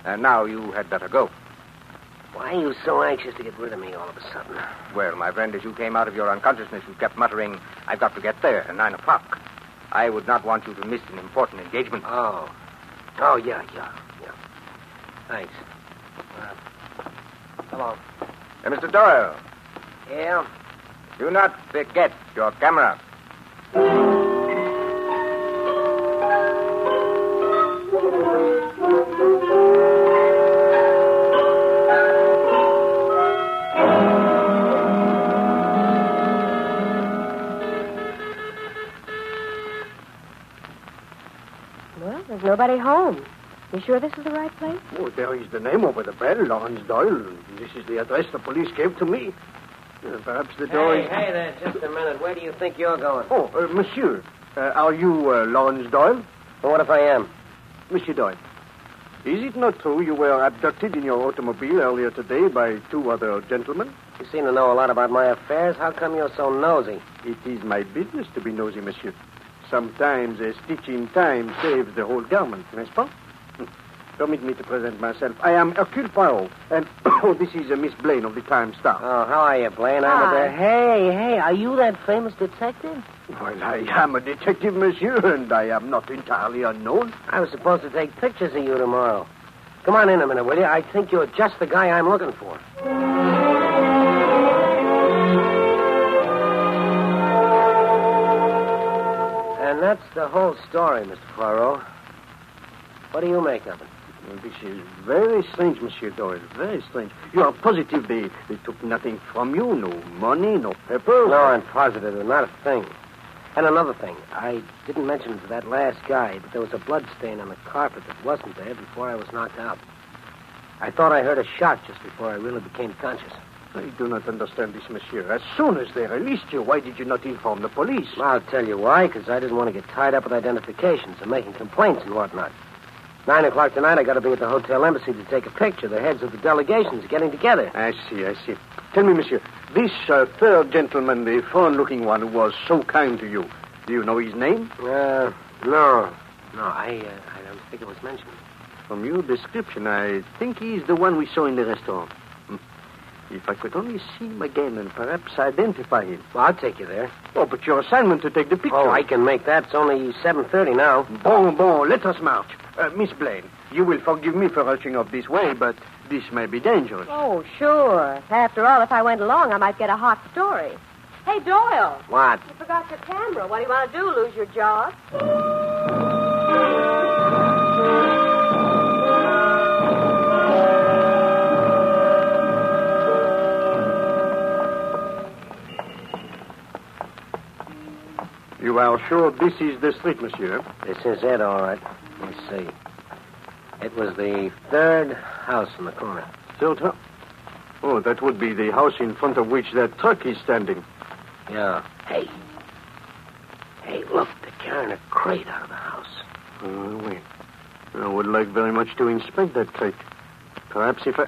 And now you had better go. Why are you so anxious to get rid of me all of a sudden? Well, my friend, as you came out of your unconsciousness, you kept muttering, I've got to get there at 9 o'clock. I would not want you to miss an important engagement. Oh, yeah. Thanks. Hello. Mr. Doyle. Yeah? Do not forget your camera. Well, there's nobody home. You sure this is the right place? Oh, there is the name over the bell, Lawrence Doyle. This is the address the police gave to me. Perhaps the door is... Hey there, just a minute. Where do you think you're going? Oh, monsieur, are you Lawrence Doyle? Well, what if I am? Monsieur Doyle, is it not true you were abducted in your automobile earlier today by 2 other gentlemen? You seem to know a lot about my affairs. How come you're so nosy? It is my business to be nosy, monsieur. Sometimes a stitch in time saves the whole garment, n'est-ce pas? Permit me to present myself. I am Hercule Poirot, and this is Miss Blaine of the Time-Star. Oh, how are you, Blaine? Hey, are you that famous detective? Well, I am a detective, monsieur, and I am not entirely unknown. I was supposed to take pictures of you tomorrow. Come on in a minute, will you? I think you're just the guy I'm looking for. And that's the whole story, Mr. Poirot. What do you make of it? Well, this is very strange, Monsieur Doyle. Very strange. You are positive they took nothing from you? No money, no papers? No, I'm positive. Not a thing. And another thing. I didn't mention to that last guy, but there was a blood stain on the carpet that wasn't there before I was knocked out. I thought I heard a shot just before I really became conscious. I do not understand this, monsieur. As soon as they released you, why did you not inform the police? I'll tell you why, because I didn't want to get tied up with identifications and making complaints and whatnot. 9 o'clock tonight, I got to be at the hotel embassy to take a picture. The heads of the delegations are getting together. I see. Tell me, monsieur, this third gentleman, the foreign-looking one who was so kind to you, do you know his name? No, I don't think it was mentioned. From your description, I think he's the one we saw in the restaurant. If I could only see him again and perhaps identify him. Well, I'll take you there. Oh, but your assignment to take the picture. Oh, I can make that. It's only 7:30 now. Bon, let us march. Miss Blaine, you will forgive me for rushing off this way, but this may be dangerous. Oh, sure. After all, if I went along, I might get a hot story. Hey, Doyle. What? You forgot your camera. What do you want to do, lose your job? You are sure this is the street, monsieur? This is it, all right. Let me see. It was the 3rd house in the corner. Third house? Oh, that would be the house in front of which that truck is standing. Yeah. Hey, look, they're carrying a crate out of the house. Wait. I would like very much to inspect that crate. Perhaps if I...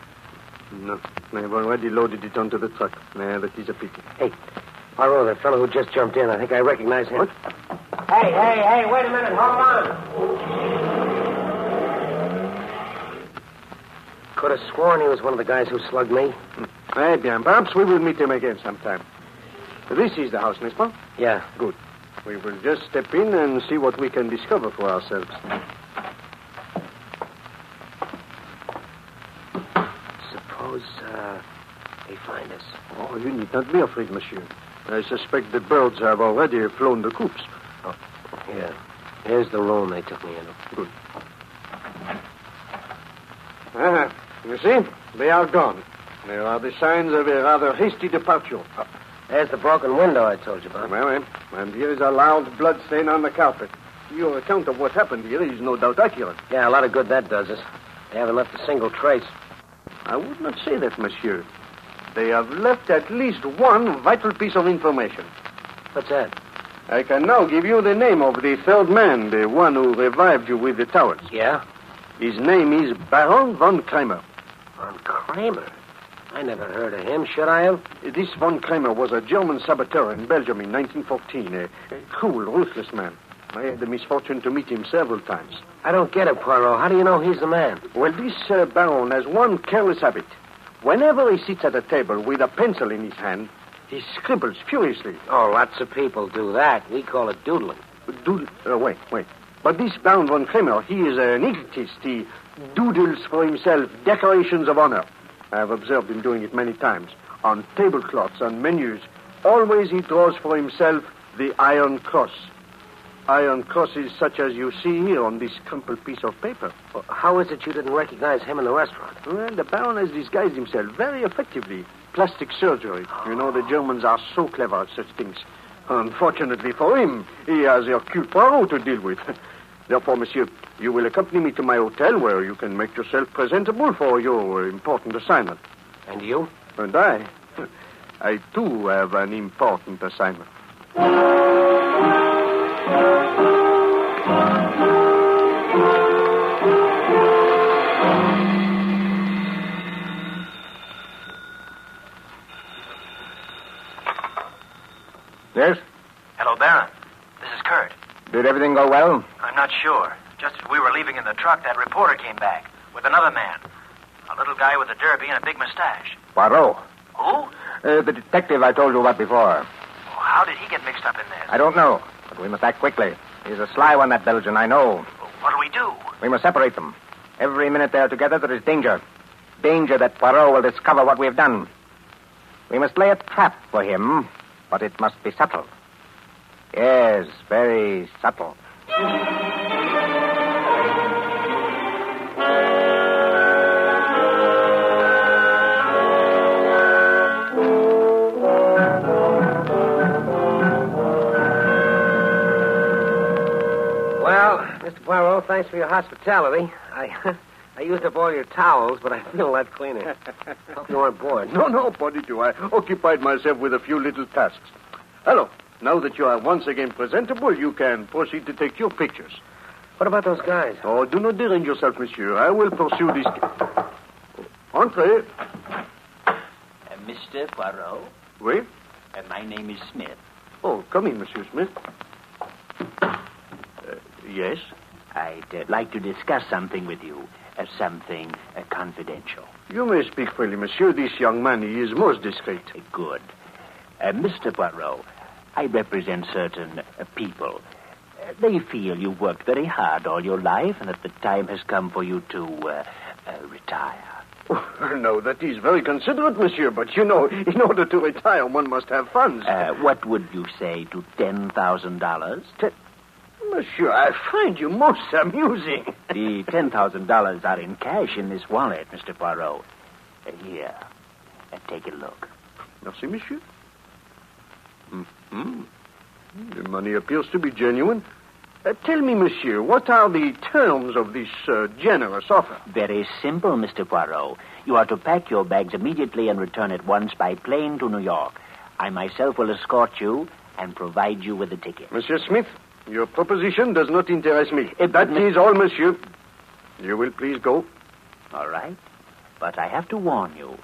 No, I've already loaded it onto the truck. Nah, that is a pity. Hey, Poirot, that fellow who just jumped in, I think I recognize him. What? Hey, wait a minute, hold on. Could have sworn he was one of the guys who slugged me. Eh bien, perhaps we will meet him again sometime. This is the house, n'est-ce pas? Yeah. Good. We will just step in and see what we can discover for ourselves. Suppose, they find us. Oh, you need not be afraid, monsieur. I suspect the birds have already flown the coops. Oh, here. Here's the room they took me into. Good. You see? They are gone. There are the signs of a rather hasty departure. There's the broken window I told you about. Well, and here is a loud blood stain on the carpet. Your account of what happened here is no doubt accurate. Yeah, a lot of good that does us. They haven't left a single trace. I would not say that, monsieur. They have left at least one vital piece of information. What's that? I can now give you the name of the third man, the one who revived you with the towels. Yeah? His name is Baron von Kramer. Von Kramer? I never heard of him. Should I have? This von Kramer was a German saboteur in Belgium in 1914. A cruel, ruthless man. I had the misfortune to meet him several times. I don't get it, Poirot. How do you know he's the man? Well, this Baron has one careless habit. Whenever he sits at a table with a pencil in his hand, he scribbles furiously. Oh, lots of people do that. We call it doodling. Wait. But this Baron von Kramer, he is an egotist. He doodles for himself decorations of honor. I have observed him doing it many times. On tablecloths, on menus. Always he draws for himself the Iron Cross. Iron crosses such as you see here on this crumpled piece of paper. Well, how is it you didn't recognize him in the restaurant? Well, the Baron has disguised himself very effectively. Plastic surgery. You know, the Germans are so clever at such things. Unfortunately for him, he has Hercule Poirot to deal with. Therefore, monsieur, You will accompany me to my hotel where you can make yourself presentable for your important assignment. And you? And I? I, too, have an important assignment. Yes? Hello, Baron. This is Kurt. Did everything go well? I'm not sure. Just as we were leaving in the truck, that reporter came back with another man. A little guy with a derby and a big mustache. Poirot. Who? The detective I told you about before. Oh, how did he get mixed up in this? I don't know, but we must act quickly. He's a sly one, that Belgian, I know. What'll we do? We must separate them. Every minute they are together, there is danger. Danger that Poirot will discover what we have done. We must lay a trap for him, but it must be subtle. Yes, very subtle. Well, Mr. Poirot, thanks for your hospitality. I used up all your towels, but I feel a lot cleaner. Hope you weren't bored. No, Bonito. I occupied myself with a few little tasks. Hello. Now that you are once again presentable, you can proceed to take your pictures. What about those guys? Oh, do not derange yourself, monsieur. I will pursue this. Entrez. Mr. Poirot? Oui? My name is Smith. Oh, come in, Monsieur Smith. Yes? I'd like to discuss something with you. Something confidential. You may speak freely, monsieur. This young man, he is most discreet. Good. Mr. Poirot, I represent certain people. They feel you've worked very hard all your life and that the time has come for you to retire. Oh, no, that is very considerate, monsieur, but you know, in order to retire, one must have funds. What would you say to $10,000? Monsieur, I find you most amusing. The $10,000 are in cash in this wallet, Mr. Poirot. Here, take a look. Merci, monsieur. Mm-hmm. The money appears to be genuine. Tell me, monsieur, what are the terms of this generous offer? Very simple, Mr. Poirot. You are to pack your bags immediately and return at once by plane to New York. I myself will escort you and provide you with a ticket. Monsieur Smith, your proposition does not interest me. That is all, monsieur. You will please go. All right. But I have to warn you.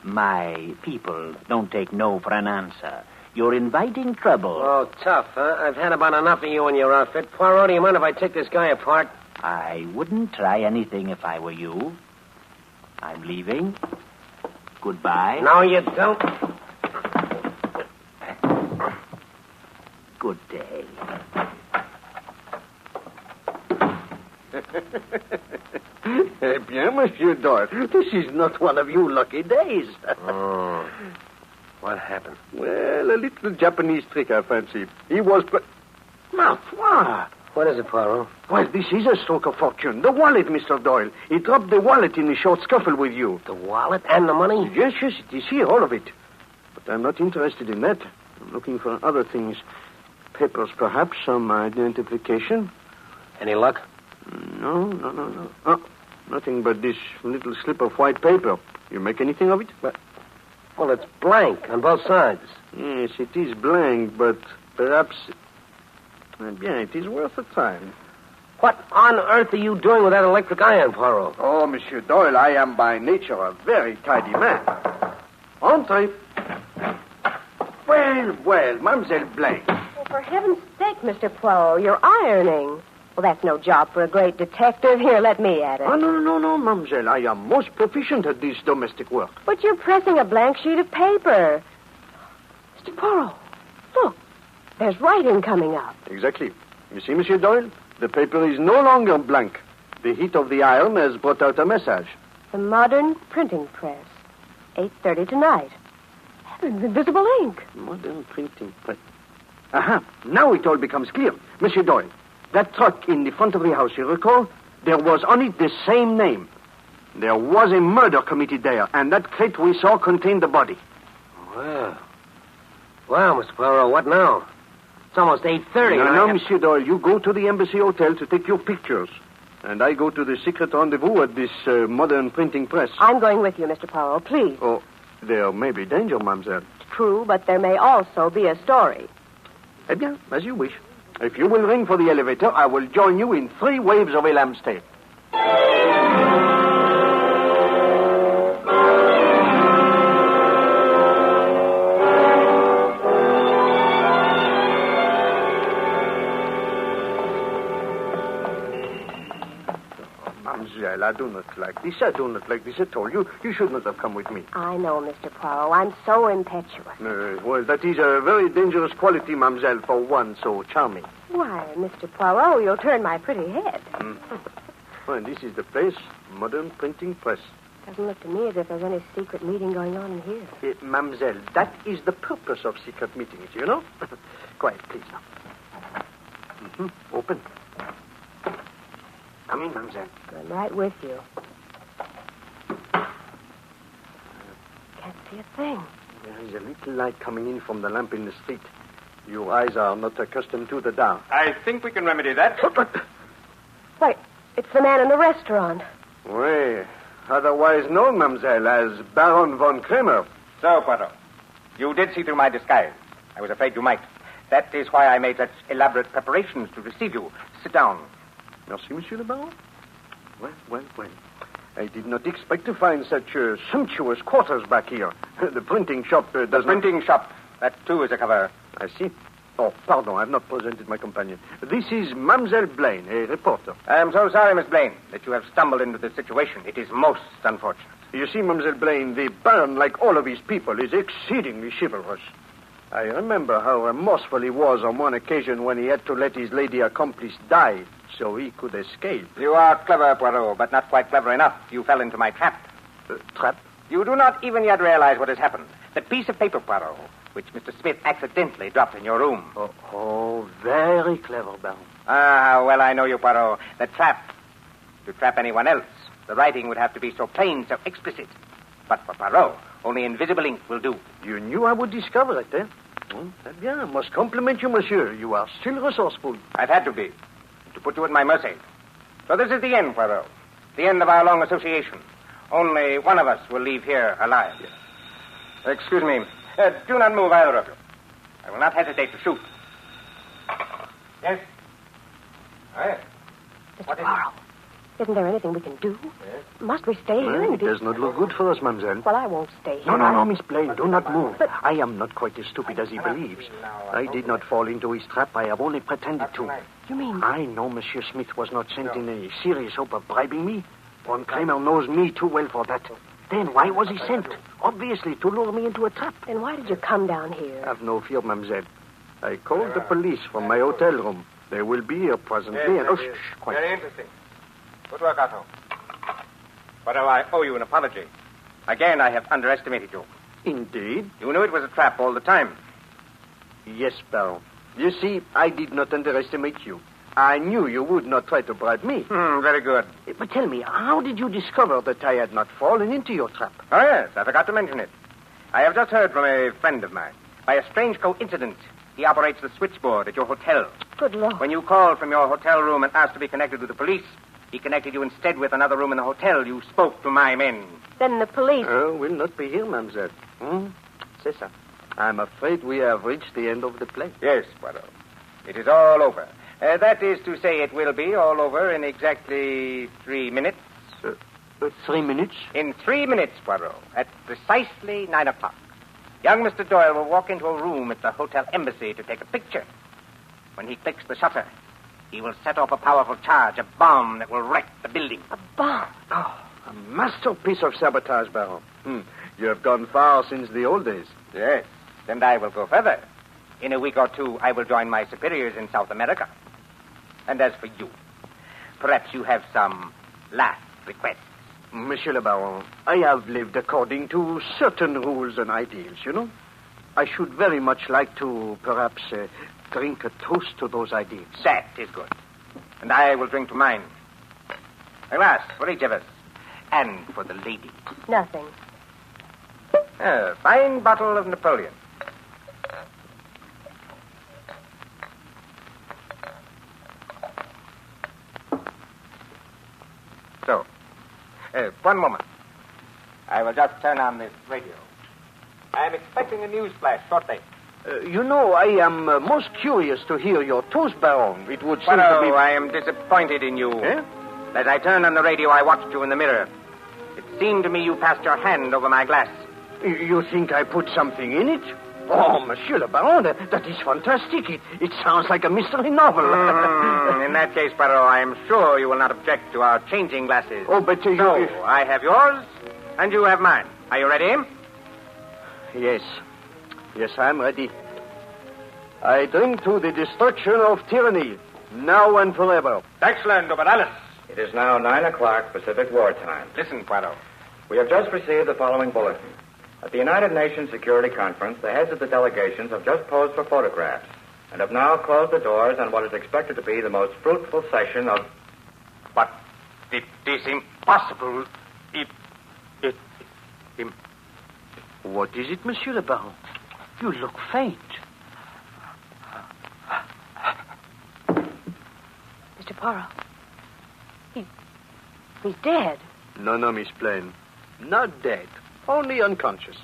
My people don't take no for an answer. You're inviting trouble. Oh, tough, huh? I've had about enough of you and your outfit. Poirot, do you mind if I take this guy apart? I wouldn't try anything if I were you. I'm leaving. Goodbye. No, you don't. Good day. Eh bien, Monsieur Doyle, this is not one of your lucky days. Oh. What happened? Well, a little Japanese trick, I fancy. He was... Ma foi! What is it, Poirot? Well, this is a stroke of fortune. The wallet, Mr. Doyle. He dropped the wallet in a short scuffle with you. The wallet and the money? Yes, it is here, all of it. But I'm not interested in that. I'm looking for other things. Papers, perhaps, some identification. Any luck? No. Oh, nothing but this little slip of white paper. You make anything of it? Well, it's blank on both sides. Yes, it is blank, but perhaps... Bien, it is worth a time. What on earth are you doing with that electric iron, Poirot? Oh, Monsieur Doyle, I am by nature a very tidy man. Entrez. Well, Mademoiselle Blank. Oh, for heaven's sake, Mr. Poirot, you're ironing. Well, that's no job for a great detective. Here, let me at it. Oh, no, Mademoiselle. I am most proficient at this domestic work. But you're pressing a blank sheet of paper. Mr. Poirot, look. There's writing coming up. Exactly. You see, Monsieur Doyle? The paper is no longer blank. The heat of the iron has brought out a message. The modern printing press. 8:30 tonight. Heavens, invisible ink. Modern printing press. Aha. Now it all becomes clear. Monsieur Doyle, that truck in the front of the house, you recall? There was on it the same name. There was a murder committed there, and that crate we saw contained the body. Well, Mr. Poirot, what now? It's almost 8:30. No, Monsieur Doyle, you go to the Embassy Hotel to take your pictures. And I go to the secret rendezvous at this modern printing press. I'm going with you, Mr. Poirot, please. Oh, there may be danger, mademoiselle. True, but there may also be a story. Eh bien, as you wish. If you will ring for the elevator, I will join you in 3 waves of a lamb's tail. Mademoiselle, I do not like this. I do not like this at all. You should not have come with me. I know, Mr. Poirot. I'm so impetuous. Well, that is a very dangerous quality, mademoiselle, for one so charming. Why, Mr. Poirot, you'll turn my pretty head. Well, this is the place, modern printing press. Doesn't look to me as if there's any secret meeting going on in here. Mademoiselle, that is the purpose of secret meetings, you know? Quiet, please, now. Open. Come in, mademoiselle. I'm right with you. Can't see a thing. There is a little light coming in from the lamp in the street. Your eyes are not accustomed to the dark. I think we can remedy that. Why, it's the man in the restaurant. Oui, otherwise known, mademoiselle, as Baron von Kramer. So, Poirot, you did see through my disguise. I was afraid you might. That is why I made such elaborate preparations to receive you. Sit down. Merci, Monsieur le Baron. Well. I did not expect to find such sumptuous quarters back here. The printing shop does not... Printing shop. That, too, is a cover. I see. Oh, pardon, I have not presented my companion. This is Mademoiselle Blaine, a reporter. I am so sorry, Miss Blaine, that you have stumbled into this situation. It is most unfortunate. You see, Mademoiselle Blaine, the Baron, like all of his people, is exceedingly chivalrous. I remember how remorseful he was on one occasion when he had to let his lady accomplice die so he could escape. You are clever, Poirot, but not quite clever enough. You fell into my trap. Trap? You do not even yet realize what has happened. The piece of paper, Poirot, which Mr. Smith accidentally dropped in your room. Oh, very clever, Baron. Ah, well, I know you, Poirot. The trap. To trap anyone else, the writing would have to be so plain, so explicit. But for Poirot, only invisible ink will do. You knew I would discover it, eh? Très bien. I must compliment you, monsieur. You are still resourceful. I've had to be, to put you at my mercy. So this is the end, Poirot. The end of our long association. Only one of us will leave here alive. Excuse me. Do not move, either of you. I will not hesitate to shoot. Yes? Yes. Mr. Poirot, isn't there anything we can do? Yes. Must we stay here? It does not look good for us, mademoiselle. Well, I won't stay here. No, Miss Blaine, do not move. But I am not quite as stupid as he believes. I did not fall into his trap. I have only pretended to. You mean? I know Monsieur Smith was not sent in a serious hope of bribing me. Von Kramer knows me too well for that. Then why was he sent? Obviously, to lure me into a trap. Then why did you come down here? Have no fear, mademoiselle. I called the police from my hotel room. They will be here presently. Yes, Quiet. Very interesting. Good work, Otto. But I owe you an apology. Again, I have underestimated you. Indeed? You knew it was a trap all the time. Yes, Baron. You see, I did not underestimate you. I knew you would not try to bribe me. Very good. But tell me, how did you discover that I had not fallen into your trap? Oh, yes, I forgot to mention it. I have just heard from a friend of mine. By a strange coincidence, he operates the switchboard at your hotel. Good Lord. When you called from your hotel room and asked to be connected with the police, he connected you instead with another room in the hotel. You spoke to my men. Then the police... will not be here, mademoiselle. C'est ça. I'm afraid we have reached the end of the play. Yes, Poirot. It is all over. That is to say, it will be all over in exactly 3 minutes. 3 minutes? In 3 minutes, Poirot, at precisely 9 o'clock. Young Mr. Doyle will walk into a room at the hotel embassy to take a picture. When he clicks the shutter, he will set off a powerful charge, a bomb that will wreck the building. A bomb? Oh, a masterpiece of sabotage, Baron. You have gone far since the old days. Yes, and I will go further. In a week or two, I will join my superiors in South America. And as for you, perhaps you have some last requests. Monsieur le Baron, I have lived according to certain rules and ideals, you know. I should very much like to, perhaps, drink a toast to those ideals. That is good. And I will drink to mine. A glass for each of us. And for the lady. Nothing. A fine bottle of Napoleon. one moment. I will just turn on this radio. I am expecting a news flash shortly. I am most curious to hear your toast, Baron. It would seem to be... I am disappointed in you. As I turned on the radio, I watched you in the mirror. It seemed to me you passed your hand over my glass. You think I put something in it? Oh, Monsieur le Baron, that is fantastic. It sounds like a mystery novel. In that case, Poirot, I am sure you will not object to our changing glasses. Oh, but you... So, I have yours, and you have mine. Are you ready? Yes. Yes, I am ready. I drink to the destruction of tyranny, now and forever. Excellent, Oberalis. It is now 9 o'clock Pacific War Time. Listen, Poirot. We have just received the following bulletin. At the United Nations Security Conference, the heads of the delegations have just posed for photographs and have now closed the doors on what is expected to be the most fruitful session of... But it is impossible. What is it, Monsieur le Baron? You look faint. Mr. Poirot. He's dead. No, Miss Blaine. Not dead. Only unconscious.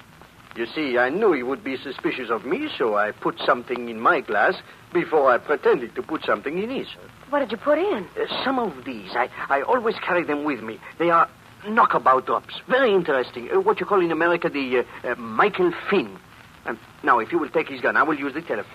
You see, I knew he would be suspicious of me, so I put something in my glass before I pretended to put something in his. What did you put in? Some of these. I always carry them with me. They are knockabout drops. Very interesting. What you call in America the Michael Finn. Now, if you will take his gun, I will use the telephone.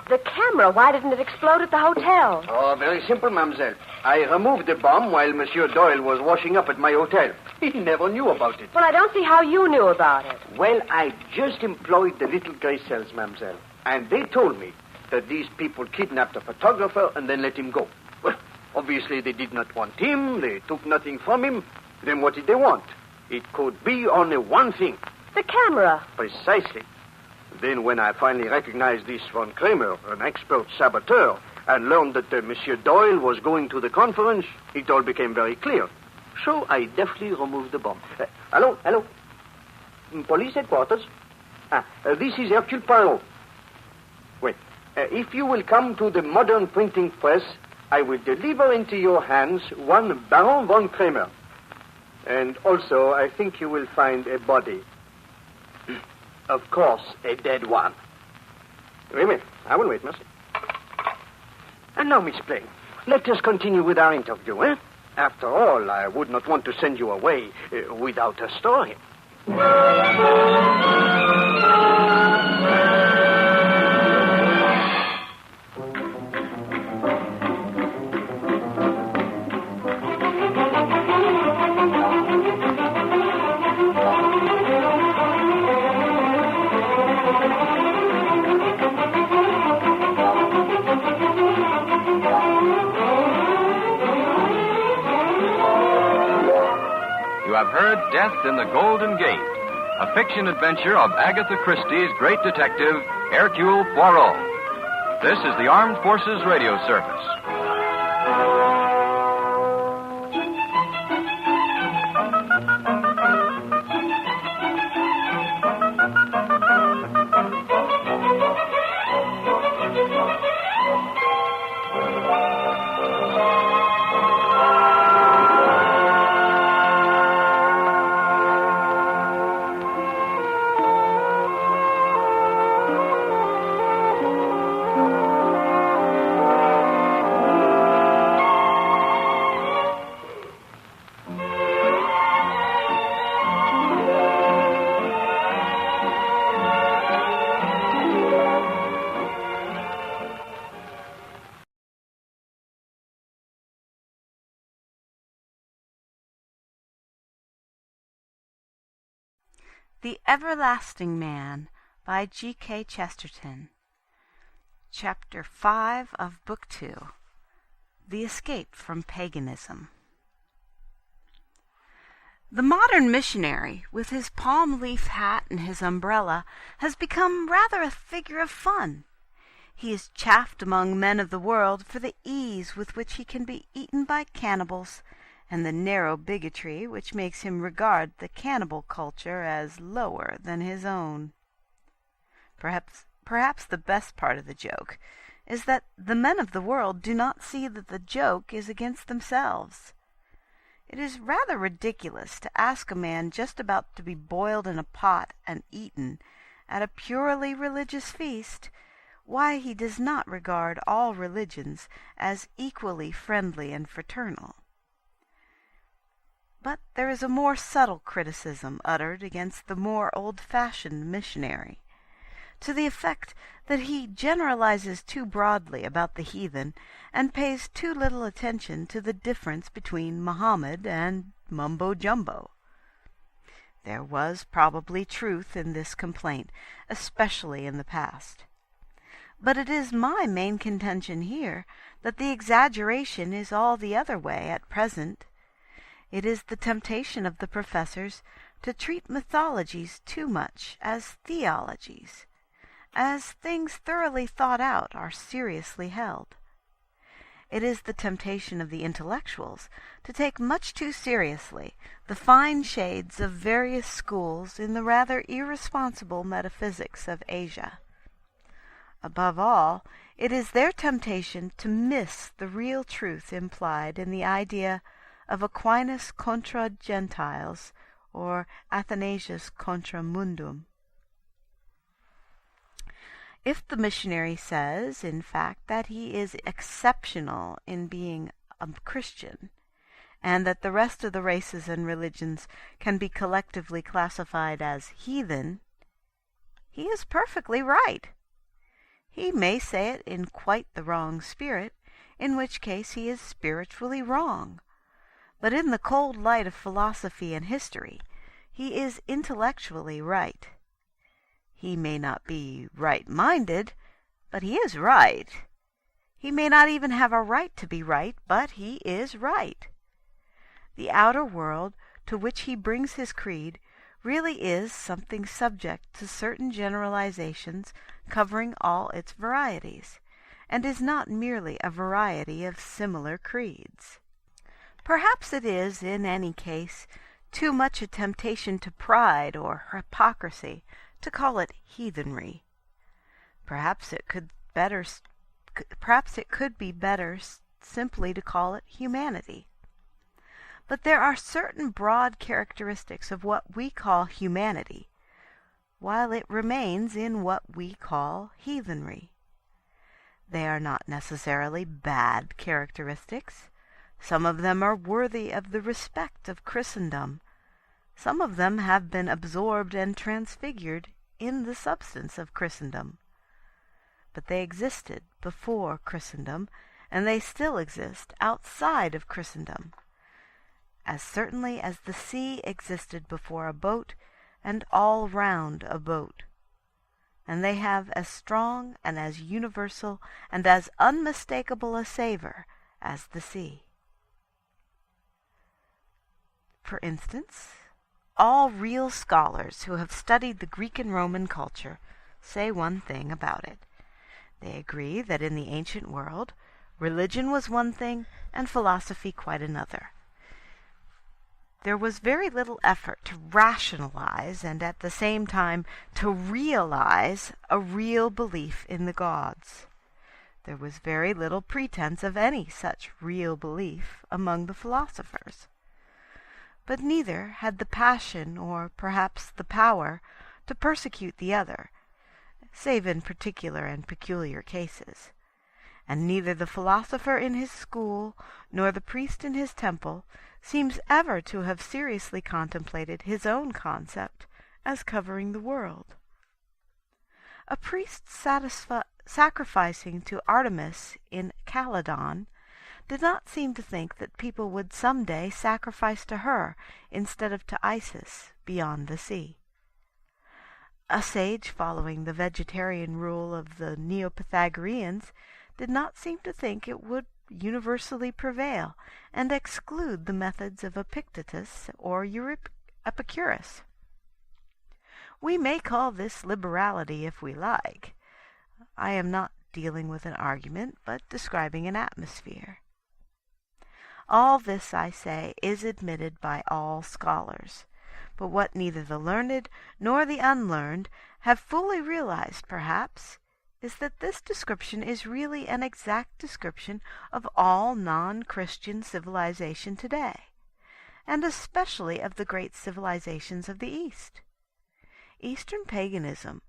The camera. Why didn't it explode at the hotel? Oh, very simple, mademoiselle. I removed the bomb while Monsieur Doyle was washing up at my hotel. He never knew about it. Well, I don't see how you knew about it. Well, I just employed the little gray cells, mademoiselle. And they told me that these people kidnapped a photographer and then let him go. Well, obviously they did not want him. They took nothing from him. Then what did they want? It could be only one thing. The camera. Precisely. Then when I finally recognized this von Kramer, an expert saboteur, and learned that Monsieur Doyle was going to the conference, it all became very clear. So I deftly removed the bomb. Hello? Police headquarters? This is Hercule Poirot. Wait. If you will come to the modern printing press, I will deliver into your hands one Baron von Kramer. And also, I think you will find a body. Of course, a dead one. Wait a minute. I will wait, merci. And now, Miss Blaine, let us continue with our interview, eh? After all, I would not want to send you away without a story. You have heard Death in the Golden Gate, a fiction adventure of Agatha Christie's great detective, Hercule Poirot. This is the Armed Forces Radio Service. The Everlasting Man by G.K. Chesterton. Chapter 5 of Book 2. The Escape from Paganism. The modern missionary, with his palm leaf hat and his umbrella, has become rather a figure of fun. He is chaffed among men of the world for the ease with which he can be eaten by cannibals, and the narrow bigotry which makes him regard the cannibal culture as lower than his own. Perhaps the best part of the joke is that the men of the world do not see that the joke is against themselves. It is rather ridiculous to ask a man just about to be boiled in a pot and eaten at a purely religious feast why he does not regard all religions as equally friendly and fraternal. But there is a more subtle criticism uttered against the more old-fashioned missionary, to the effect that he generalizes too broadly about the heathen and pays too little attention to the difference between Mohammed and mumbo-jumbo. There was probably truth in this complaint, especially in the past. But it is my main contention here that the exaggeration is all the other way at present. It is the temptation of the professors to treat mythologies too much as theologies, as things thoroughly thought out are seriously held. It is the temptation of the intellectuals to take much too seriously the fine shades of various schools in the rather irresponsible metaphysics of Asia. Above all, it is their temptation to miss the real truth implied in the idea of Aquinas contra Gentiles, or Athanasius contra mundum. If the missionary says, in fact, that he is exceptional in being a Christian, and that the rest of the races and religions can be collectively classified as heathen, he is perfectly right. He may say it in quite the wrong spirit, in which case he is spiritually wrong. But in the cold light of philosophy and history, he is intellectually right. He may not be right-minded, but he is right. He may not even have a right to be right, but he is right. The outer world to which he brings his creed really is something subject to certain generalizations covering all its varieties, and is not merely a variety of similar creeds. Perhaps it is, in any case, too much a temptation to pride or hypocrisy to call it heathenry. Perhaps it could be better simply to call it humanity. But there are certain broad characteristics of what we call humanity, while it remains in what we call heathenry. They are not necessarily bad characteristics. Some of them are worthy of the respect of Christendom. Some of them have been absorbed and transfigured in the substance of Christendom. But they existed before Christendom, and they still exist outside of Christendom, as certainly as the sea existed before a boat and all round a boat. And they have as strong and as universal and as unmistakable a savor as the sea. For instance, all real scholars who have studied the Greek and Roman culture say one thing about it. They agree that in the ancient world, religion was one thing and philosophy quite another. There was very little effort to rationalize and at the same time to realize a real belief in the gods. There was very little pretense of any such real belief among the philosophers. But neither had the passion, or perhaps the power, to persecute the other, save in particular and peculiar cases. And neither the philosopher in his school, nor the priest in his temple, seems ever to have seriously contemplated his own concept as covering the world. A priest sacrificing to Artemis in Calydon did not seem to think that people would some day sacrifice to her instead of to Isis beyond the sea. A sage following the vegetarian rule of the Neo-Pythagoreans did not seem to think it would universally prevail and exclude the methods of Epictetus or Epicurus. We may call this liberality if we like. I am not dealing with an argument, but describing an atmosphere. All this, I say, is admitted by all scholars, but what neither the learned nor the unlearned have fully realized, perhaps, is that this description is really an exact description of all non-Christian civilization today, and especially of the great civilizations of the East. Eastern paganism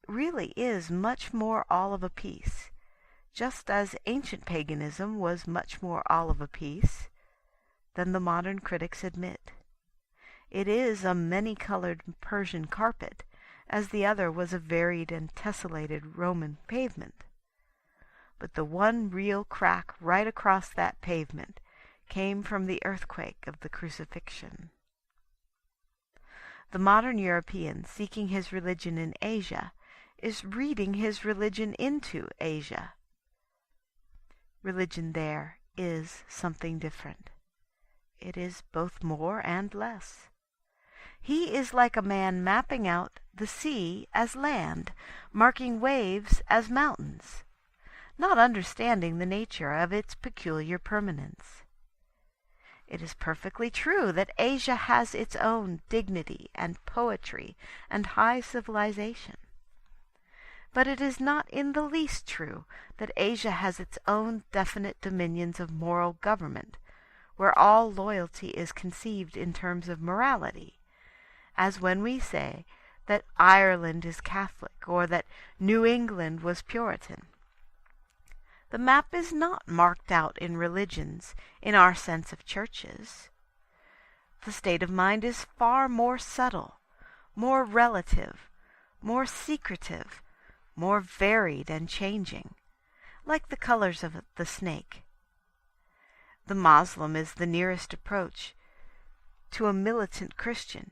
really is much more all of a piece, just as ancient paganism was much more all of a piece than the modern critics admit. It is a many-colored Persian carpet, as the other was a varied and tessellated Roman pavement. But the one real crack right across that pavement came from the earthquake of the crucifixion. The modern European seeking his religion in Asia is reading his religion into Asia. Religion there is something different. It is both more and less. He is like a man mapping out the sea as land, marking waves as mountains, not understanding the nature of its peculiar permanence. It is perfectly true that Asia has its own dignity and poetry and high civilization. But it is not in the least true that Asia has its own definite dominions of moral government, where all loyalty is conceived in terms of morality, as when we say that Ireland is Catholic or that New England was Puritan. The map is not marked out in religions in our sense of churches. The state of mind is far more subtle, more relative, more secretive, more varied and changing, like the colors of the snake. The Moslem is the nearest approach to a militant Christian,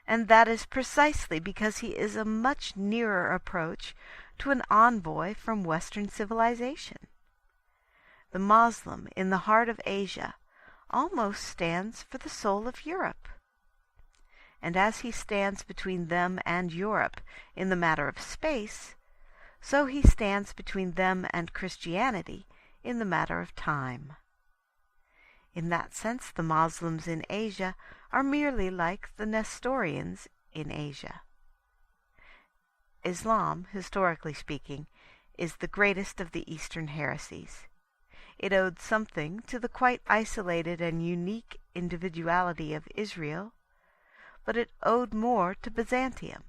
and that is precisely because he is a much nearer approach to an envoy from Western civilization. The Moslem in the heart of Asia almost stands for the soul of Europe. And as he stands between them and Europe in the matter of space, so he stands between them and Christianity in the matter of time. In that sense, the Moslems in Asia are merely like the Nestorians in Asia. Islam, historically speaking, is the greatest of the Eastern heresies. It owed something to the quite isolated and unique individuality of Israel, but it owed more to Byzantium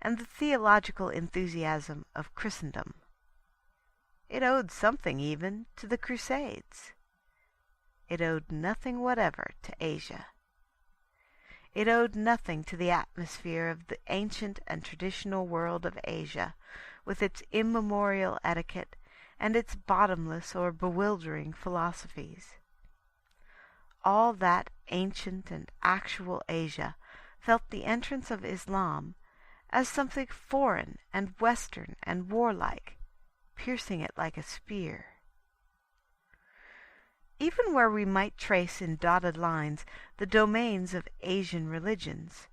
and the theological enthusiasm of Christendom. It owed something even to the Crusades. It owed nothing whatever to Asia. It owed nothing to the atmosphere of the ancient and traditional world of Asia, with its immemorial etiquette and its bottomless or bewildering philosophies. All that ancient and actual Asia felt the entrance of Islam as something foreign and Western and warlike, piercing it like a spear. Even where we might trace in dotted lines the domains of Asian religions,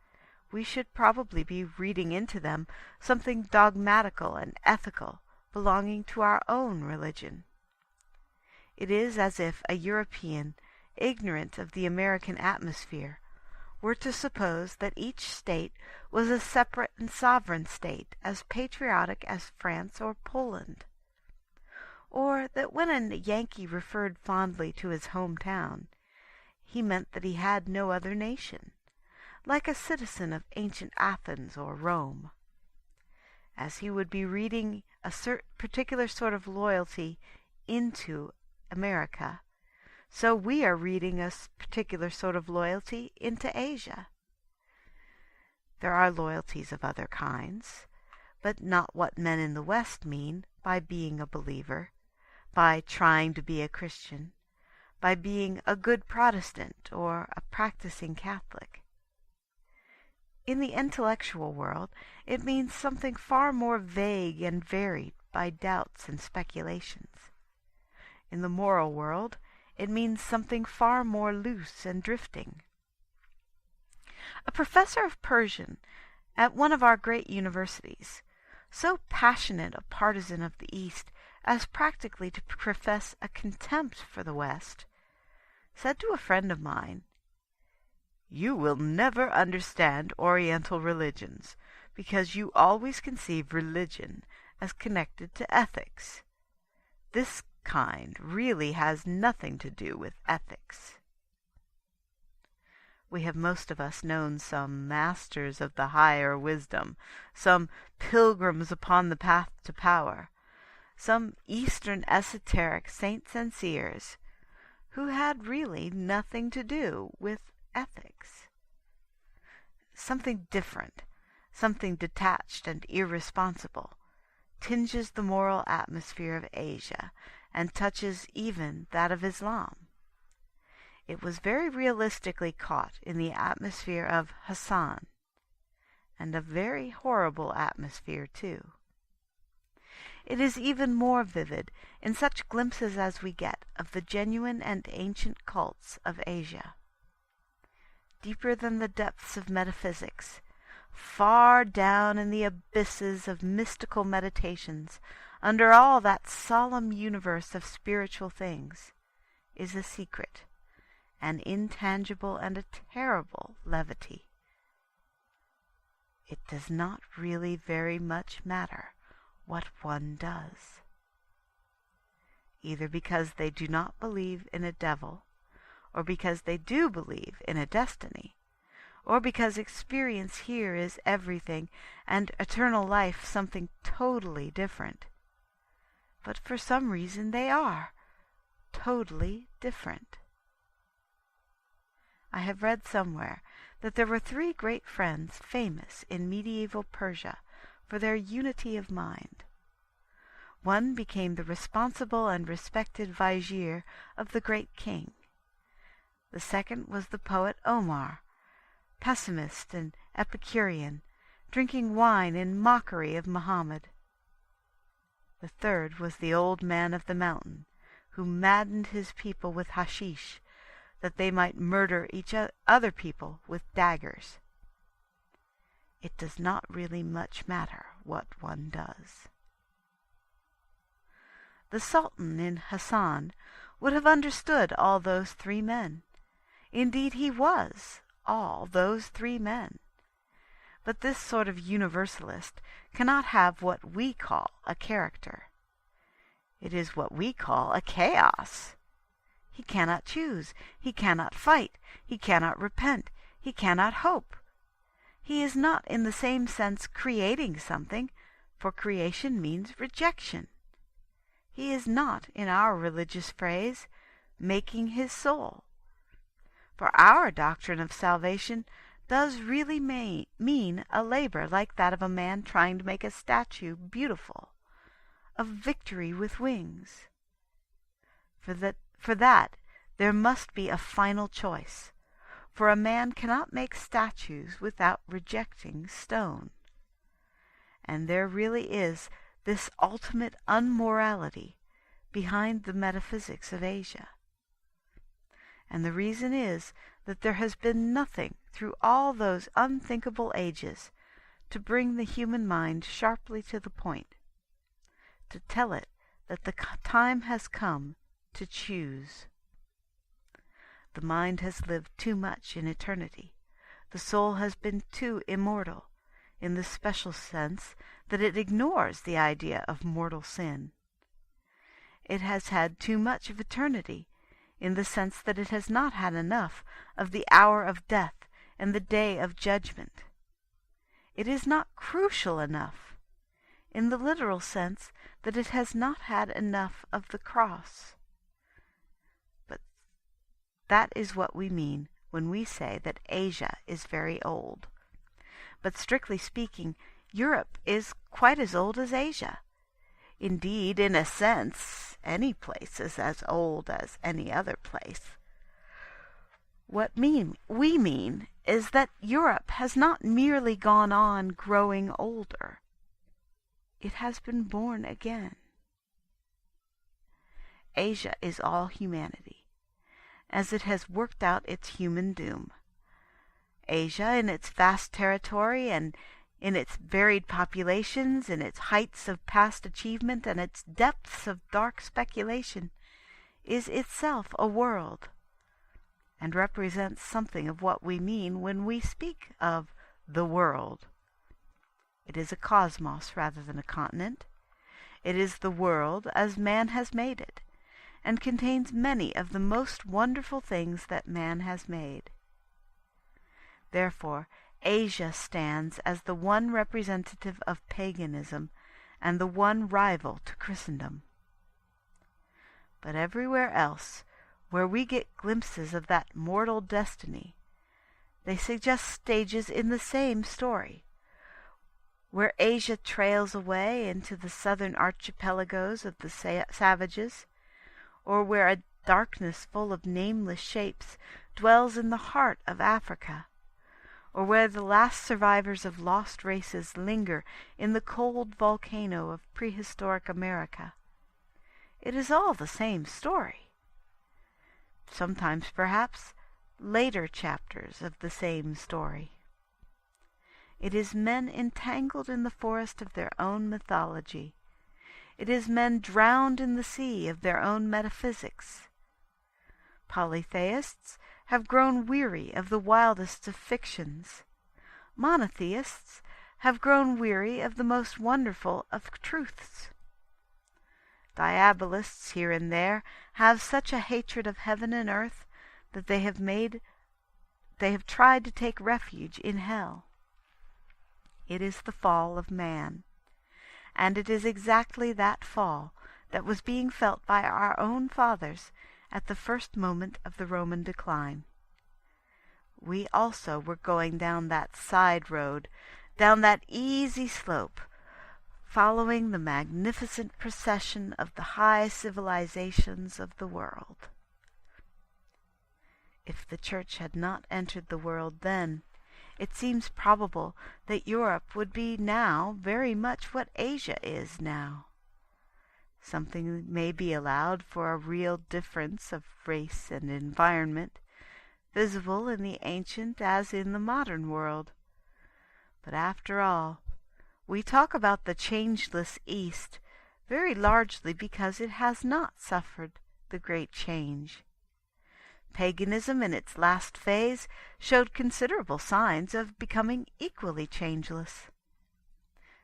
we should probably be reading into them something dogmatical and ethical belonging to our own religion. It is as if a European, ignorant of the American atmosphere, were to suppose that each state was a separate and sovereign state, as patriotic as France or Poland, or that when a Yankee referred fondly to his hometown, he meant that he had no other nation, like a citizen of ancient Athens or Rome. As he would be reading a particular sort of loyalty into America, so we are reading a particular sort of loyalty into Asia. There are loyalties of other kinds, but not what men in the West mean by being a believer, by trying to be a Christian, by being a good Protestant or a practicing Catholic. In the intellectual world, it means something far more vague and varied by doubts and speculations. In the moral world, it means something far more loose and drifting. A professor of Persian at one of our great universities, so passionate a partisan of the East as practically to profess a contempt for the West, said to a friend of mine, "You will never understand Oriental religions, because you always conceive religion as connected to ethics. This kind really has nothing to do with ethics." We have most of us known some masters of the higher wisdom, some pilgrims upon the path to power, some Eastern esoteric saints and seers, who had really nothing to do with ethics. Something different, something detached and irresponsible, tinges the moral atmosphere of Asia and touches even that of Islam. It was very realistically caught in the atmosphere of Hassan, and a very horrible atmosphere, too. It is even more vivid in such glimpses as we get of the genuine and ancient cults of Asia. Deeper than the depths of metaphysics, far down in the abysses of mystical meditations, under all that solemn universe of spiritual things, is a secret, an intangible and a terrible levity. It does not really very much matter what one does, either because they do not believe in a devil, or because they do believe in a destiny, or because experience here is everything and eternal life something totally different. But for some reason they are totally different. I have read somewhere that there were 3 great friends famous in medieval Persia for their unity of mind. One became the responsible and respected vizier of the great king. The second was the poet Omar, pessimist and Epicurean, drinking wine in mockery of Muhammad. The third was the old man of the mountain, who maddened his people with hashish, that they might murder each other people with daggers. It does not really much matter what one does. The Sultan in Hassan would have understood all those 3 men. Indeed, he was all those 3 men. But this sort of universalist cannot have what we call a character. It is what we call a chaos. He cannot choose, he cannot fight, he cannot repent, he cannot hope. He is not in the same sense creating something, for creation means rejection. He is not, in our religious phrase, making his soul. For our doctrine of salvation does really mean a labor like that of a man trying to make a statue beautiful, of victory with wings. For that there must be a final choice, for a man cannot make statues without rejecting stone. And there really is this ultimate unmorality behind the metaphysics of Asia. And the reason is that there has been nothing through all those unthinkable ages to bring the human mind sharply to the point, to tell it that the time has come to choose. The mind has lived too much in eternity. The soul has been too immortal, in the special sense that it ignores the idea of mortal sin. It has had too much of eternity, in the sense that it has not had enough of the hour of death and the day of judgment. It is not crucial enough, in the literal sense that it has not had enough of the cross. But that is what we mean when we say that Asia is very old. But strictly speaking, Europe is quite as old as Asia. Indeed, in a sense, any place is as old as any other place. What we mean is that Europe has not merely gone on growing older. It has been born again. Asia is all humanity, as it has worked out its human doom. Asia, in its vast territory and in its varied populations, in its heights of past achievement and its depths of dark speculation, is itself a world, and represents something of what we mean when we speak of the world. It is a cosmos rather than a continent. It is the world as man has made it, and contains many of the most wonderful things that man has made. Therefore, Asia stands as the one representative of paganism and the one rival to Christendom. But everywhere else, where we get glimpses of that mortal destiny, they suggest stages in the same story. Where Asia trails away into the southern archipelagos of the savages, or where a darkness full of nameless shapes dwells in the heart of Africa, or where the last survivors of lost races linger in the cold volcano of prehistoric America. It is all the same story. Sometimes, perhaps, later chapters of the same story. It is men entangled in the forest of their own mythology. It is men drowned in the sea of their own metaphysics. Polytheists have grown weary of the wildest of fictions. Monotheists have grown weary of the most wonderful of truths. Diabolists here and there have such a hatred of heaven and earth that they have tried to take refuge in hell. It is the fall of man, and it is exactly that fall that was being felt by our own fathers at the first moment of the Roman decline. We also were going down that side road, down that easy slope, following the magnificent procession of the high civilizations of the world. If the Church had not entered the world then, it seems probable that Europe would be now very much what Asia is now. Something may be allowed for a real difference of race and environment, visible in the ancient as in the modern world. But after all, we talk about the changeless East very largely because it has not suffered the great change. Paganism in its last phase showed considerable signs of becoming equally changeless.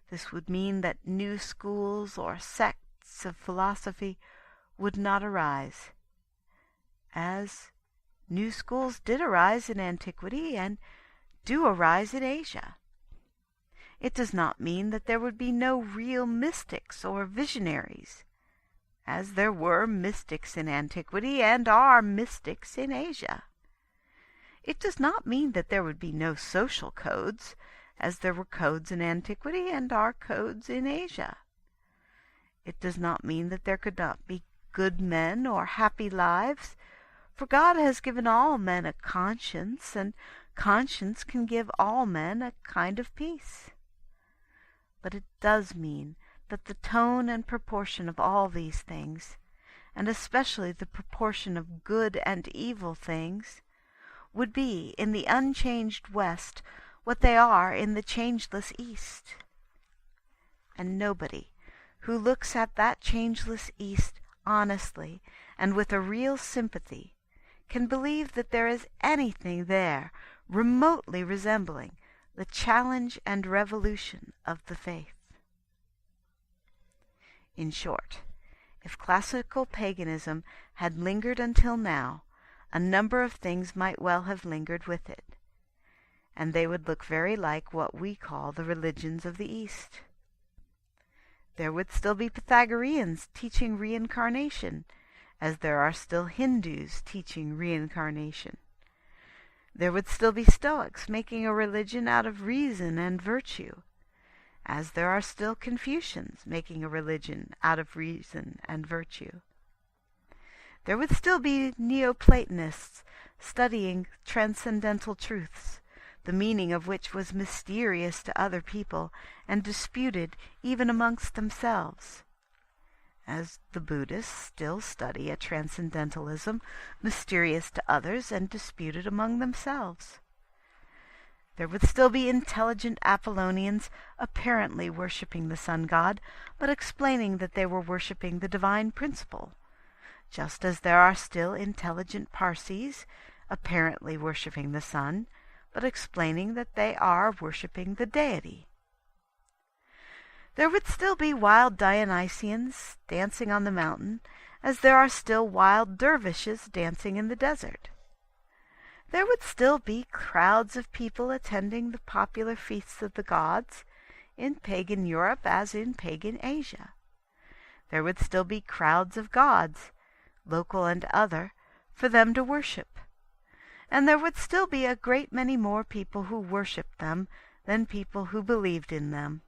This would mean that new schools or sects of philosophy would not arise, as new schools did arise in antiquity and do arise in Asia. It does not mean that there would be no real mystics or visionaries, as there were mystics in antiquity and are mystics in Asia. It does not mean that there would be no social codes, as there were codes in antiquity and are codes in Asia. It does not mean that there could not be good men or happy lives, for God has given all men a conscience, and conscience can give all men a kind of peace. But it does mean that the tone and proportion of all these things, and especially the proportion of good and evil things, would be in the unchanged West what they are in the changeless East. And nobody who looks at that changeless East honestly and with a real sympathy can believe that there is anything there remotely resembling the challenge and revolution of the faith. In short, if classical paganism had lingered until now, a number of things might well have lingered with it, and they would look very like what we call the religions of the East. There would still be Pythagoreans teaching reincarnation, as there are still Hindus teaching reincarnation. There would still be Stoics making a religion out of reason and virtue, as there are still Confucians making a religion out of reason and virtue. There would still be Neoplatonists studying transcendental truths, the meaning of which was mysterious to other people and disputed even amongst themselves, as the Buddhists still study a transcendentalism mysterious to others and disputed among themselves. There would still be intelligent Apollonians apparently worshipping the sun god, but explaining that they were worshipping the divine principle, just as there are still intelligent Parsees apparently worshipping the sun, but explaining that they are worshipping the deity. There would still be wild Dionysians dancing on the mountain, as there are still wild dervishes dancing in the desert. There would still be crowds of people attending the popular feasts of the gods, in pagan Europe as in pagan Asia. There would still be crowds of gods, local and other, for them to worship. And there would still be a great many more people who worshipped them than people who believed in them.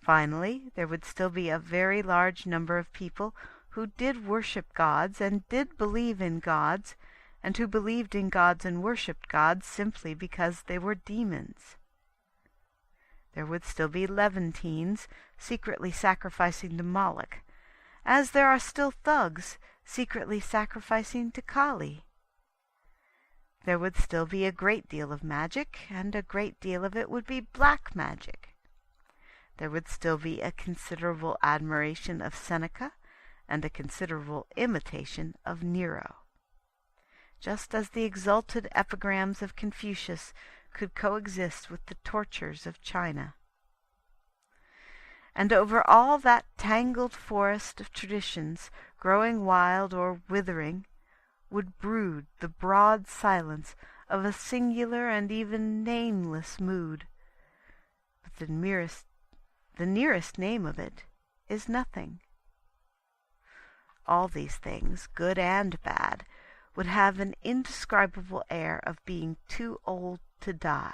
Finally, there would still be a very large number of people who did worship gods and did believe in gods, and who believed in gods and worshipped gods simply because they were demons. There would still be Levantines secretly sacrificing to Moloch, as there are still thugs secretly sacrificing to Kali. There would still be a great deal of magic, and a great deal of it would be black magic. There would still be a considerable admiration of Seneca, and a considerable imitation of Nero. Just as the exalted epigrams of Confucius could coexist with the tortures of China. And over all that tangled forest of traditions, growing wild or withering, would brood the broad silence of a singular and even nameless mood. But the nearest name of it is nothing. All these things, good and bad, would have an indescribable air of being too old to die.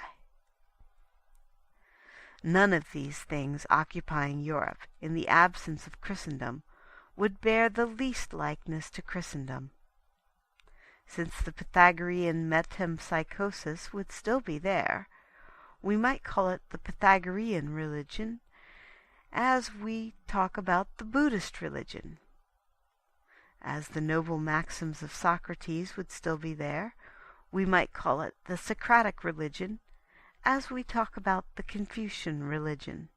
None of these things occupying Europe, in the absence of Christendom, would bear the least likeness to Christendom. Since the Pythagorean metempsychosis would still be there, we might call it the Pythagorean religion, as we talk about the Buddhist religion. As the noble maxims of Socrates would still be there, we might call it the Socratic religion, as we talk about the Confucian religion.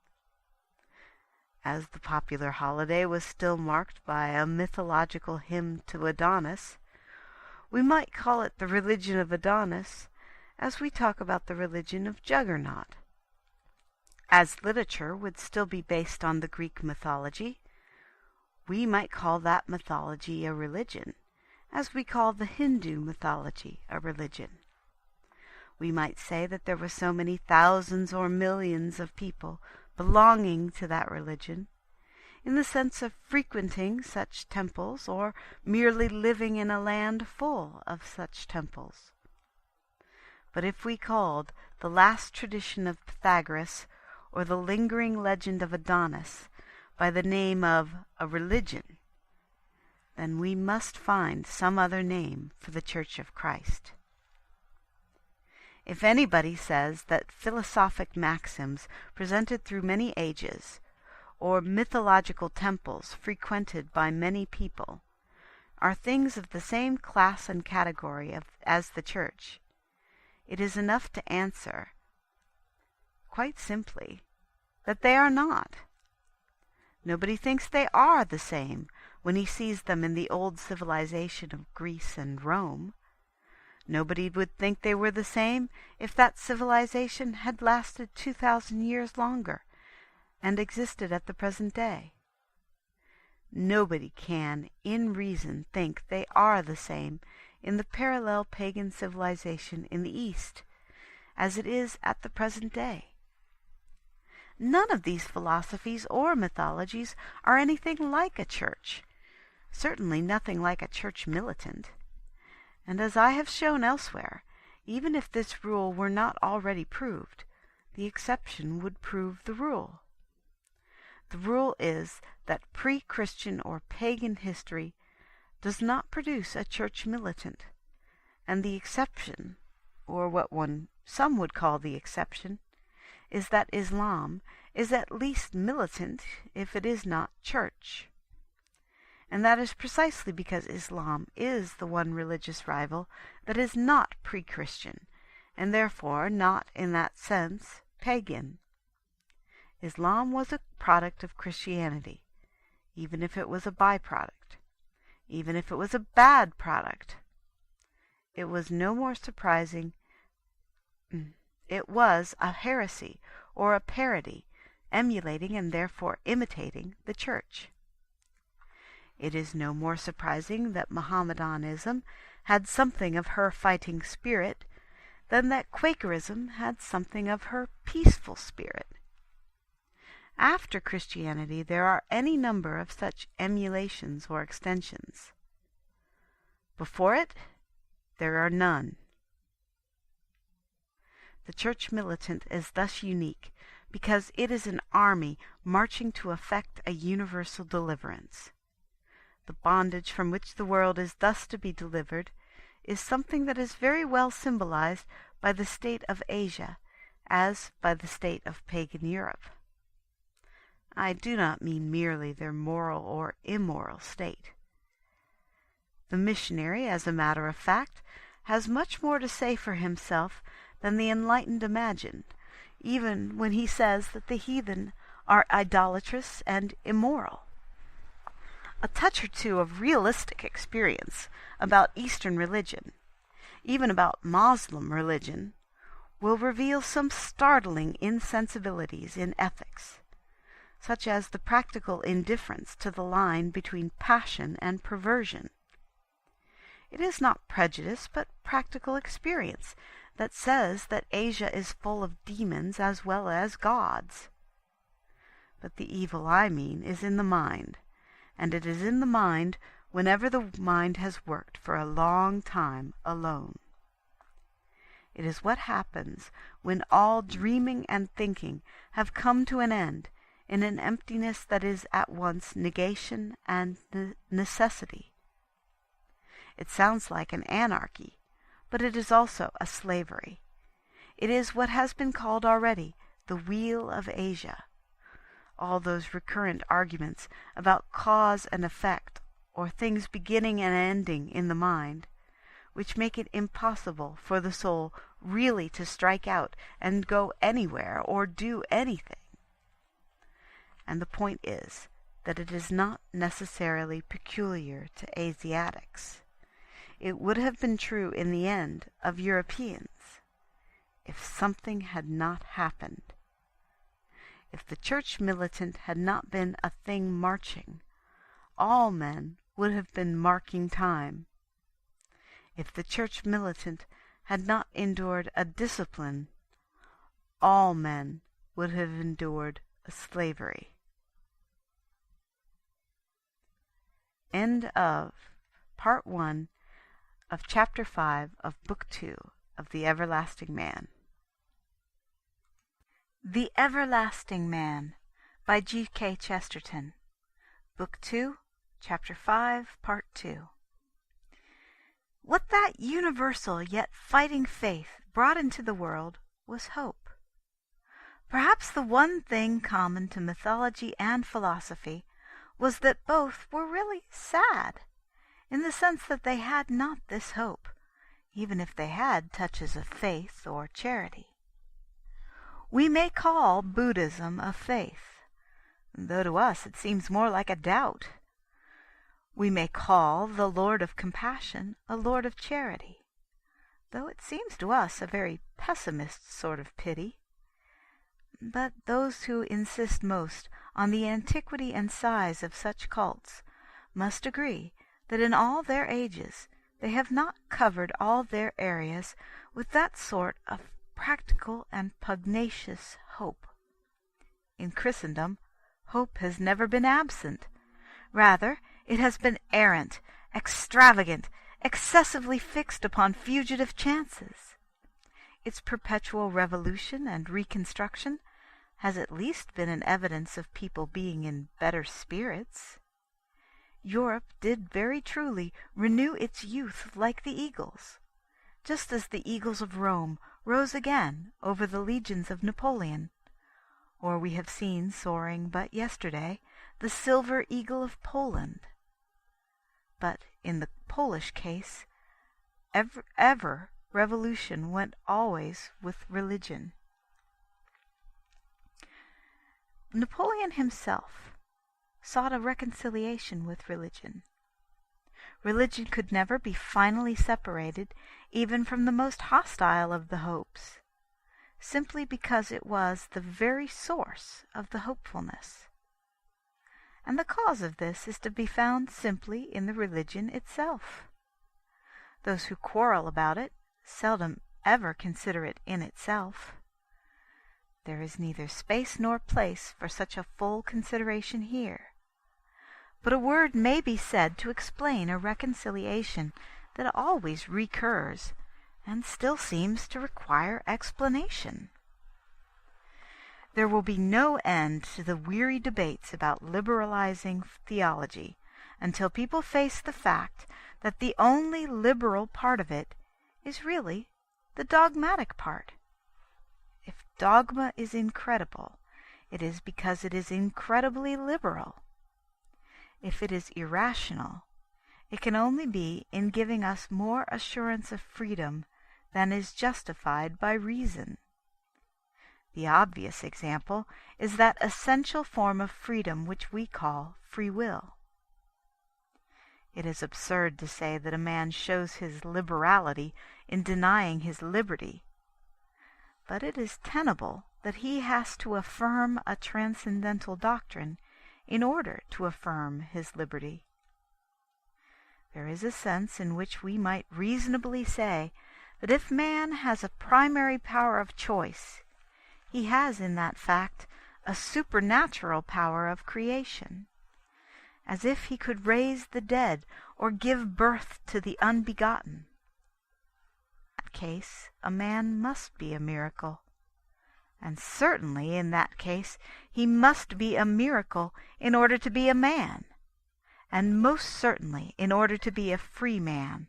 As the popular holiday was still marked by a mythological hymn to Adonis, we might call it the religion of Adonis, as we talk about the religion of Juggernaut. As literature would still be based on the Greek mythology, we might call that mythology a religion, as we call the Hindu mythology a religion. We might say that there were so many thousands or millions of people belonging to that religion, in the sense of frequenting such temples or merely living in a land full of such temples. But if we called the last tradition of Pythagoras or the lingering legend of Adonis by the name of a religion, then we must find some other name for the Church of Christ. If anybody says that philosophic maxims presented through many ages, or mythological temples frequented by many people, are things of the same class and category as the Church, it is enough to answer, quite simply, that they are not. Nobody thinks they are the same when he sees them in the old civilization of Greece and Rome. Nobody would think they were the same if that civilization had lasted 2,000 years longer and existed at the present day. Nobody can, in reason, think they are the same in the parallel pagan civilization in the East as it is at the present day. None of these philosophies or mythologies are anything like a church, certainly nothing like a church militant. And as I have shown elsewhere, even if this rule were not already proved, the exception would prove the rule. The rule is that pre-Christian or pagan history does not produce a church militant, and the exception, or what some would call the exception, is that Islam is at least militant if it is not church. And that is precisely because Islam is the one religious rival that is not pre-Christian, and therefore not in that sense pagan. Islam was a product of Christianity, even if it was a byproduct, even if it was a bad product. It was no more surprising. It was a heresy or a parody, emulating and therefore imitating the Church. It is no more surprising that Mohammedanism had something of her fighting spirit than that Quakerism had something of her peaceful spirit. After Christianity there are any number of such emulations or extensions. Before it, there are none. The church militant is thus unique because it is an army marching to effect a universal deliverance. The bondage from which the world is thus to be delivered is something that is very well symbolized by the state of Asia as by the state of pagan Europe. I do not mean merely their moral or immoral state. The missionary, as a matter of fact, has much more to say for himself than the enlightened imagine, even when he says that the heathen are idolatrous and immoral. A touch or two of realistic experience about Eastern religion, even about Moslem religion, will reveal some startling insensibilities in ethics, such as the practical indifference to the line between passion and perversion. It is not prejudice, but practical experience that says that Asia is full of demons as well as gods. But the evil I mean is in the mind, and it is in the mind whenever the mind has worked for a long time alone. It is what happens when all dreaming and thinking have come to an end in an emptiness that is at once negation and necessity. It sounds like an anarchy, but it is also a slavery. It is what has been called already the wheel of Asia. All those recurrent arguments about cause and effect, or things beginning and ending in the mind, which make it impossible for the soul really to strike out and go anywhere or do anything. And the point is that it is not necessarily peculiar to Asiatics. It would have been true in the end of Europeans, if something had not happened. If the church militant had not been a thing marching, all men would have been marking time. If the church militant had not endured a discipline, all men would have endured a slavery. End of Part 1 of Chapter 5 of Book 2 of The Everlasting Man. The Everlasting Man by G.K. Chesterton. Book 2, Chapter 5, Part 2. What that universal yet fighting faith brought into the world was hope. Perhaps the one thing common to mythology and philosophy was that both were really sad, in the sense that they had not this hope, even if they had touches of faith or charity. We may call Buddhism a faith, though to us it seems more like a doubt. We may call the Lord of Compassion a Lord of Charity, though it seems to us a very pessimist sort of pity. But those who insist most on the antiquity and size of such cults must agree that in all their ages they have not covered all their areas with that sort of practical and pugnacious hope. In Christendom, hope has never been absent. Rather, it has been errant, extravagant, excessively fixed upon fugitive chances. Its perpetual revolution and reconstruction has at least been an evidence of people being in better spirits. Europe did very truly renew its youth like the eagles, just as the eagles of Rome rose again over the legions of Napoleon, or we have seen soaring but yesterday the silver eagle of Poland. But in the Polish case, ever revolution went always with religion. Napoleon himself sought a reconciliation with religion. Religion could never be finally separated even from the most hostile of the hopes, simply because it was the very source of the hopefulness. and the cause of this is to be found simply in the religion itself. Those who quarrel about it seldom ever consider it in itself. There is neither space nor place for such a full consideration here. But a word may be said to explain a reconciliation that always recurs and still seems to require explanation. There will be no end to the weary debates about liberalizing theology until people face the fact that the only liberal part of it is really the dogmatic part. If dogma is incredible, it is because it is incredibly liberal. If it is irrational, it can only be in giving us more assurance of freedom than is justified by reason. The obvious example is that essential form of freedom which we call free will. It is absurd to say that a man shows his liberality in denying his liberty, but it is tenable that he has to affirm a transcendental doctrine in order to affirm his liberty. There is a sense in which we might reasonably say that if man has a primary power of choice, he has in that fact a supernatural power of creation, as if he could raise the dead or give birth to the unbegotten. In that case, a man must be a miracle, and certainly in that case he must be a miracle in order to be a man, and most certainly in order to be a free man.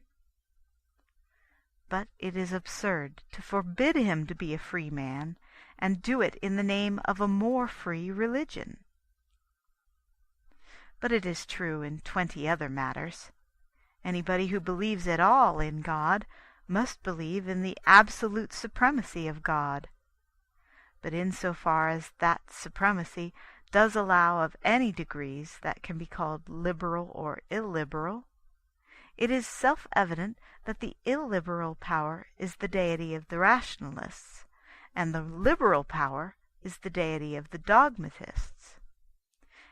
But it is absurd to forbid him to be a free man and do it in the name of a more free religion. But it is true in 20 other matters. Anybody who believes at all in God must believe in the absolute supremacy of God. But in so far as that supremacy does allow of any degrees that can be called liberal or illiberal, it is self-evident that the illiberal power is the deity of the rationalists, and the liberal power is the deity of the dogmatists.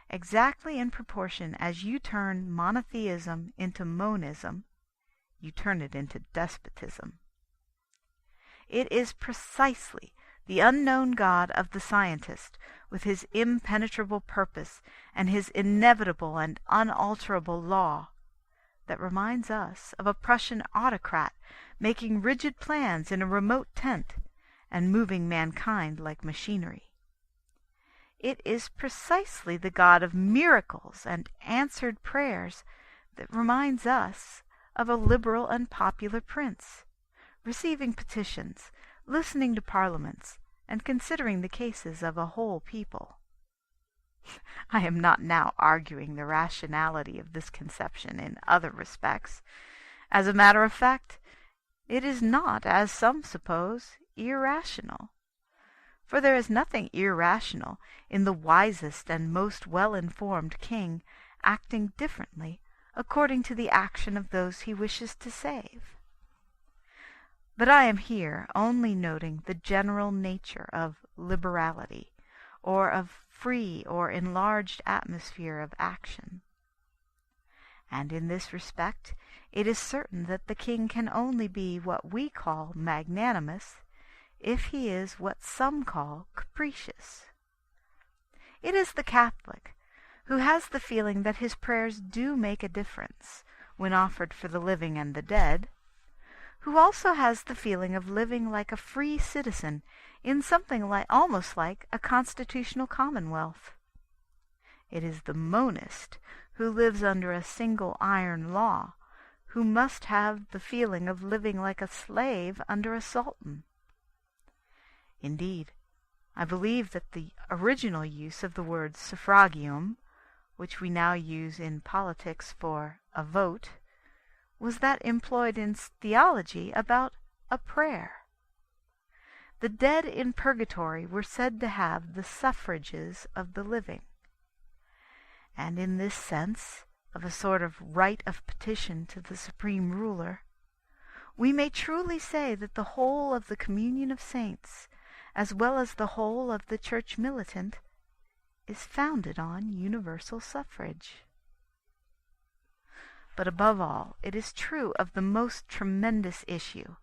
Exactly in proportion as you turn monotheism into monism, you turn it into despotism. It is precisely the unknown God of the scientist, with his impenetrable purpose and his inevitable and unalterable law, that reminds us of a Prussian autocrat making rigid plans in a remote tent and moving mankind like machinery. It is precisely the God of miracles and answered prayers that reminds us of a liberal and popular prince, receiving petitions, listening to parliaments, and considering the cases of a whole people. I am not now arguing the rationality of this conception in other respects. As a matter of fact, it is not, as some suppose, irrational. For there is nothing irrational in the wisest and most well-informed king acting differently according to the action of those he wishes to save. But I am here only noting the general nature of liberality, or of free or enlarged atmosphere of action. And in this respect it is certain that the king can only be what we call magnanimous, if he is what some call capricious. It is the Catholic who has the feeling that his prayers do make a difference when offered for the living and the dead, who also has the feeling of living like a free citizen in something almost like a constitutional commonwealth. It is the monist who lives under a single iron law, who must have the feeling of living like a slave under a sultan. Indeed, I believe that the original use of the word suffragium, which we now use in politics for a vote, was that employed in theology about a prayer. The dead in purgatory were said to have the suffrages of the living, and in this sense of a sort of right of petition to the supreme ruler, we may truly say that the whole of the communion of saints, as well as the whole of the church militant, is founded on universal suffrage. But above all, it is true of the most tremendous issue,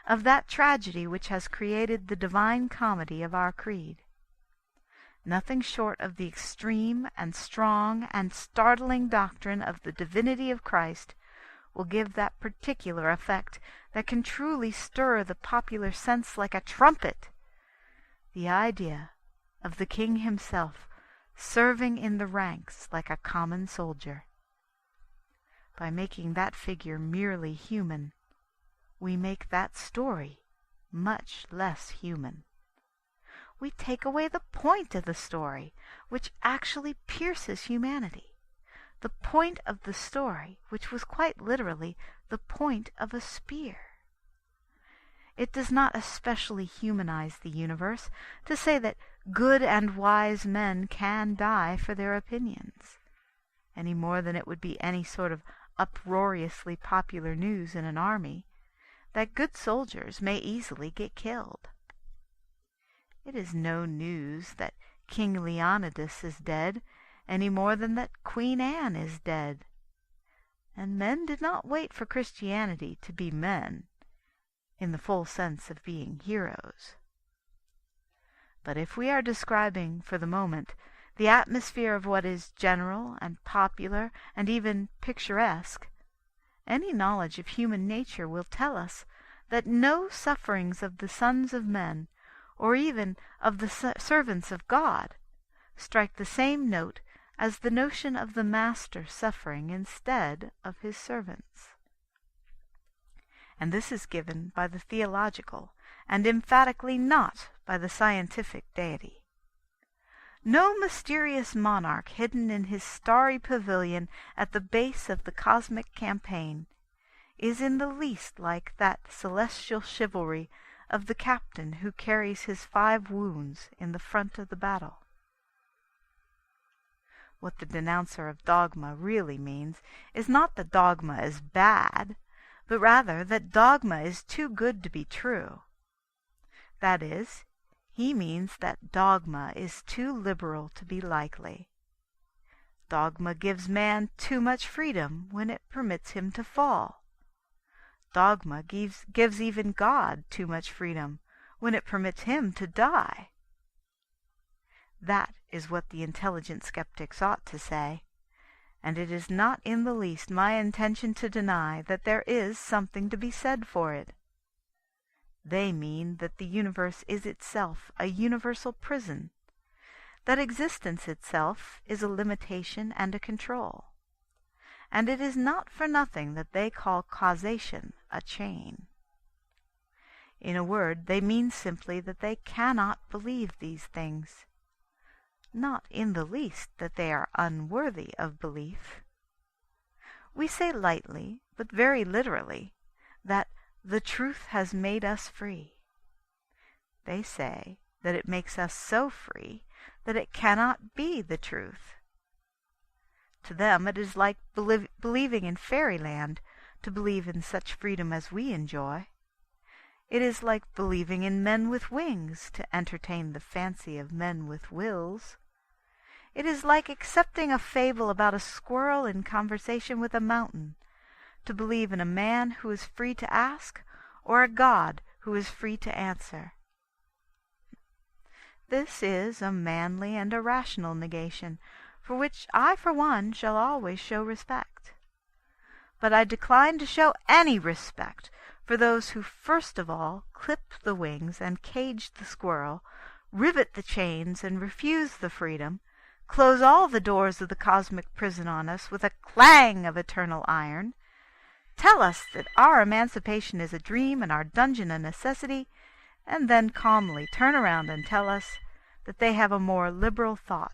of that tragedy which has created the divine comedy of our creed. Nothing short of the extreme and strong and startling doctrine of the divinity of Christ will give that particular effect that can truly stir the popular sense like a trumpet. The idea of the King himself serving in the ranks like a common soldier. By making that figure merely human, we make that story much less human. We take away the point of the story, which actually pierces humanity, the point of the story which was quite literally the point of a spear. It does not especially humanize the universe to say that good and wise men can die for their opinions, any more than it would be any sort of uproariously popular news in an army that good soldiers may easily get killed. It is no news that King Leonidas is dead any more than that Queen Anne is dead. And men did not wait for Christianity to be men, in the full sense of being heroes. But if we are describing, for the moment, the atmosphere of what is general and popular and even picturesque, any knowledge of human nature will tell us that no sufferings of the sons of men, or even of the servants of God, strike the same note as the notion of the master suffering instead of his servants. And this is given by the theological, and emphatically not by the scientific deity. No mysterious monarch hidden in his starry pavilion at the base of the cosmic campaign is in the least like that celestial chivalry of the captain who carries his 5 wounds in the front of the battle. What the denouncer of dogma really means is not that dogma is bad, but rather that dogma is too good to be true. That is, he means that dogma is too liberal to be likely. Dogma gives man too much freedom when it permits him to fall. Dogma gives even God too much freedom when it permits him to die. That is what the intelligent skeptics ought to say, and it is not in the least my intention to deny that there is something to be said for it. They mean that the universe is itself a universal prison, that existence itself is a limitation and a control, and it is not for nothing that they call causation a chain. In a word, they mean simply that they cannot believe these things, not in the least that they are unworthy of belief. We say lightly, but very literally, that the truth has made us free. They say that it makes us so free that it cannot be the truth. To them it is like believing in fairyland to believe in such freedom as we enjoy. It is like believing in men with wings to entertain the fancy of men with wills. It is like accepting a fable about a squirrel in conversation with a mountain, to believe in a man who is free to ask, or a God who is free to answer. This is a manly and a rational negation, for which I, for one, shall always show respect. But I decline to show any respect for those who first of all clip the wings and cage the squirrel, rivet the chains and refuse the freedom, close all the doors of the cosmic prison on us with a clang of eternal iron, tell us that our emancipation is a dream and our dungeon a necessity, and then calmly turn around and tell us that they have a more liberal thought.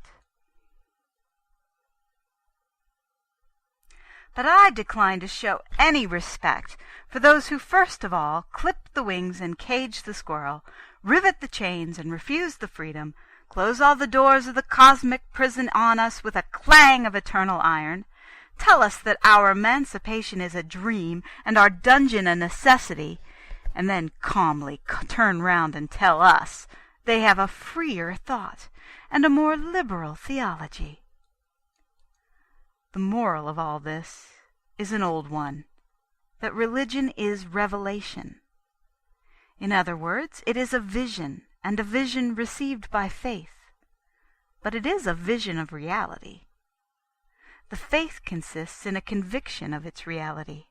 But I decline to show any respect for those who first of all clip the wings and cage the squirrel, rivet the chains and refuse the freedom, close all the doors of the cosmic prison on us with a clang of eternal iron, tell us that our emancipation is a dream and our dungeon a necessity, and then calmly turn round and tell us They have a freer thought and a more liberal theology. The moral of all this is an old one, that religion is revelation. In other words, it is a vision, and a vision received by faith. But it is a vision of reality. The faith consists in a conviction of its reality.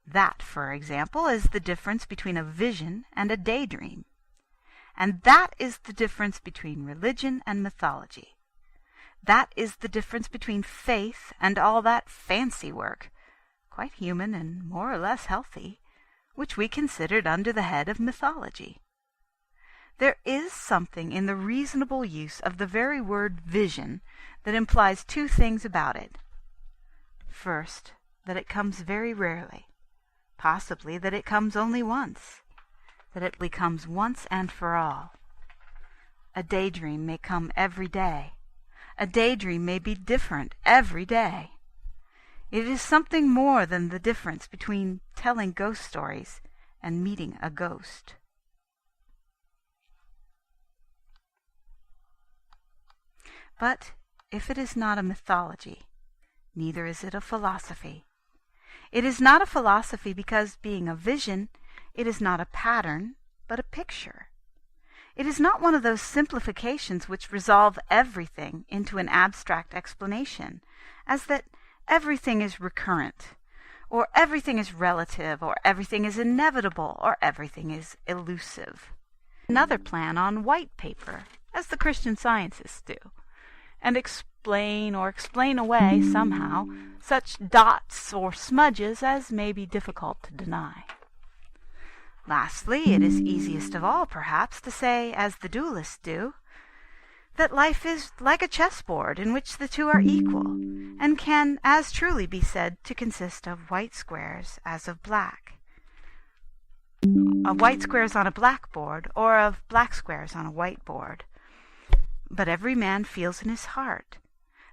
That, for example, is the difference between a vision and a daydream. And that is the difference between religion and mythology. That is the difference between faith and all that fancy work, quite human and more or less healthy, which we considered under the head of mythology. There is something in the reasonable use of the very word vision that implies two things about it. First, that it comes very rarely, possibly that it comes only once, that it comes once and for all. A daydream may come every day. A daydream may be different every day. It is something more than the difference between telling ghost stories and meeting a ghost. But if it is not a mythology, neither is it a philosophy. It is not a philosophy because, being a vision, it is not a pattern, but a picture. It is not one of those simplifications which resolve everything into an abstract explanation, as that everything is recurrent, or everything is relative, or everything is inevitable, or everything is elusive. Another plan on white paper, as the Christian Scientists do, and explain away somehow such dots or smudges as may be difficult to deny. Lastly, it is easiest of all, perhaps, to say, as the dualists do, that life is like a chessboard in which the two are equal, and can as truly be said to consist of white squares as of black. Of white squares on a black board, or of black squares on a white board. But every man feels in his heart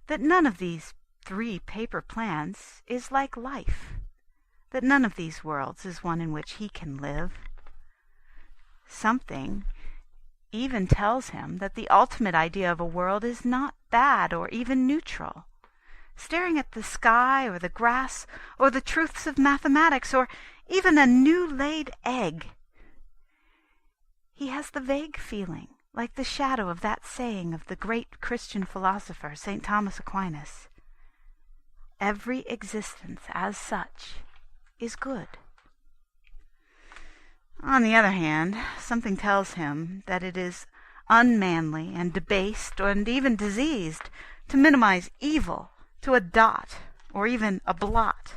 that none of these three paper plans is like life, that none of these worlds is one in which he can live. Something even tells him that the ultimate idea of a world is not bad or even neutral. Staring at the sky or the grass or the truths of mathematics or even a new-laid egg, he has the vague feeling, like the shadow of that saying of the great Christian philosopher, St. Thomas Aquinas, every existence as such is good. On the other hand, something tells him that it is unmanly and debased and even diseased to minimize evil to a dot or even a blot.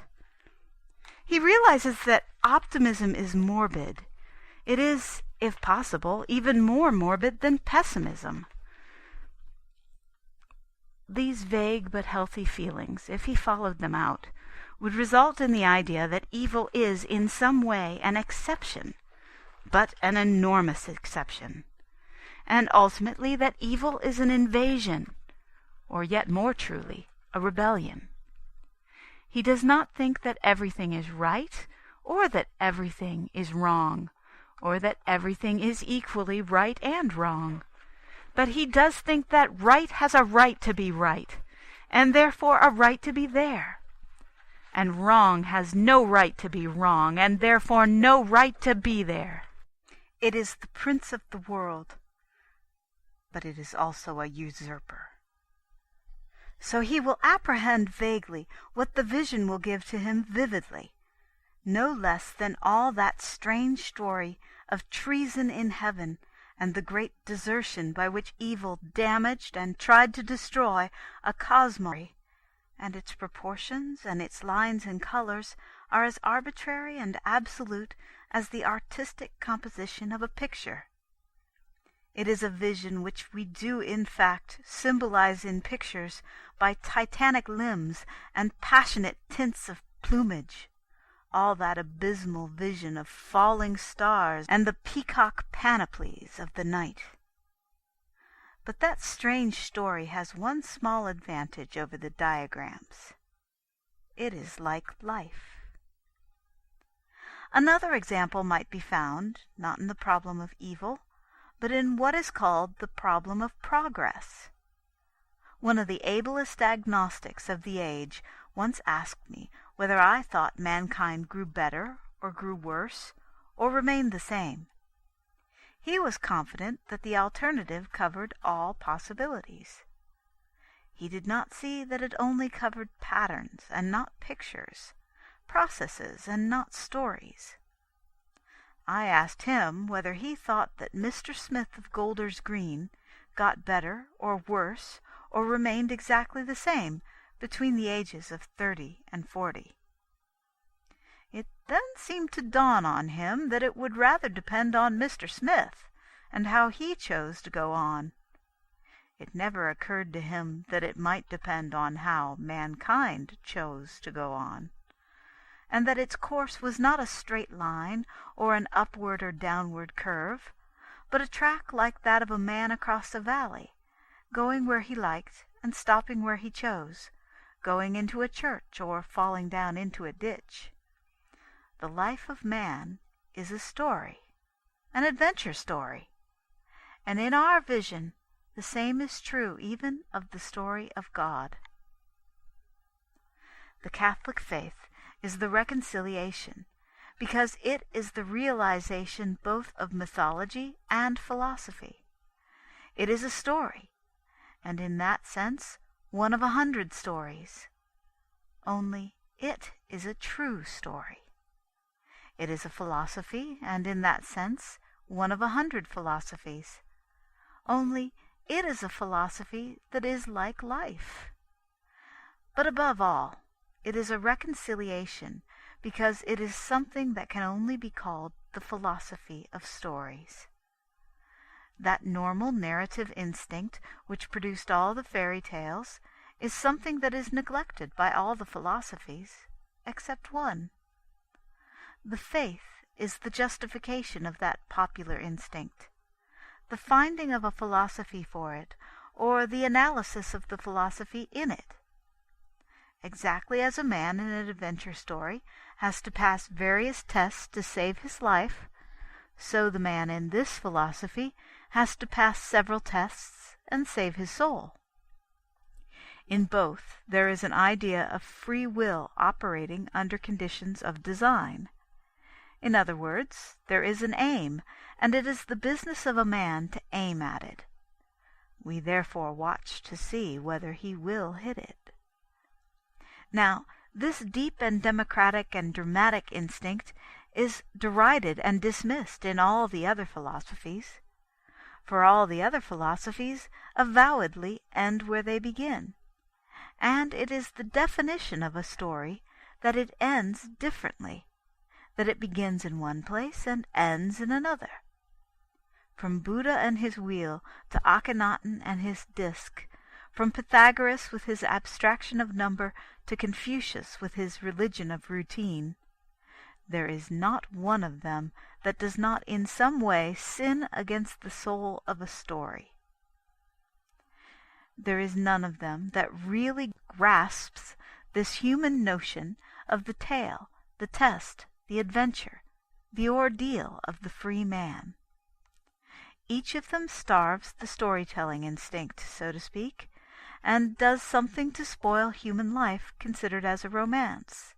He realizes that optimism is morbid. It is, if possible, even more morbid than pessimism. These vague but healthy feelings, if he followed them out, would result in the idea that evil is in some way an exception, but an enormous exception, and ultimately that evil is an invasion, or yet more truly, a rebellion. He does not think that everything is right, or that everything is wrong, or that everything is equally right and wrong. But he does think that right has a right to be right, and therefore a right to be there. And wrong has no right to be wrong, and therefore no right to be there. It is the prince of the world, but it is also a usurper. So he will apprehend vaguely what the vision will give to him vividly, no less than all that strange story of treason in heaven and the great desertion by which evil damaged and tried to destroy a cosmos, and its proportions and its lines and colors are as arbitrary and absolute as the artistic composition of a picture. It is a vision which we do in fact symbolize in pictures by titanic limbs and passionate tints of plumage, all that abysmal vision of falling stars and the peacock panoplies of the night. But that strange story has one small advantage over the diagrams. It is like life. Another example might be found, not in the problem of evil, but in what is called the problem of progress. One of the ablest agnostics of the age once asked me whether I thought mankind grew better or grew worse or remained the same. He was confident that the alternative covered all possibilities. He did not see that it only covered patterns and not pictures, processes and not stories. I asked him whether he thought that Mr. Smith of Golders Green got better or worse or remained exactly the same between the ages of 30 and 40. It then seemed to dawn on him that it would rather depend on Mr. Smith and how he chose to go on. It never occurred to him that it might depend on how mankind chose to go on, and that its course was not a straight line or an upward or downward curve, but a track like that of a man across a valley, going where he liked and stopping where he chose, going into a church or falling down into a ditch. The life of man is a story, an adventure story, and in our vision the same is true even of the story of God. The Catholic faith is the reconciliation, because it is the realization both of mythology and philosophy. It is a story, and in that sense one of 100 stories. Only it is a true story. It is a philosophy, and in that sense one of 100 philosophies. Only it is a philosophy that is like life. But above all, it is a reconciliation, because it is something that can only be called the philosophy of stories. That normal narrative instinct which produced all the fairy tales is something that is neglected by all the philosophies, except one. The faith is the justification of that popular instinct, the finding of a philosophy for it, or the analysis of the philosophy in it. Exactly as a man in an adventure story has to pass various tests to save his life, so the man in this philosophy has to pass several tests and save his soul. In both there is an idea of free will operating under conditions of design. In other words, there is an aim, and it is the business of a man to aim at it. We therefore watch to see whether he will hit it. Now, this deep and democratic and dramatic instinct is derided and dismissed in all the other philosophies, for all the other philosophies avowedly end where they begin, and it is the definition of a story that it ends differently, that it begins in one place and ends in another. From Buddha and his wheel to Akhenaten and his disk, from Pythagoras with his abstraction of number to Confucius with his religion of routine, there is not one of them that does not in some way sin against the soul of a story. There is none of them that really grasps this human notion of the tale, the test, the adventure, the ordeal of the free man. Each of them starves the storytelling instinct, so to speak, and does something to spoil human life considered as a romance,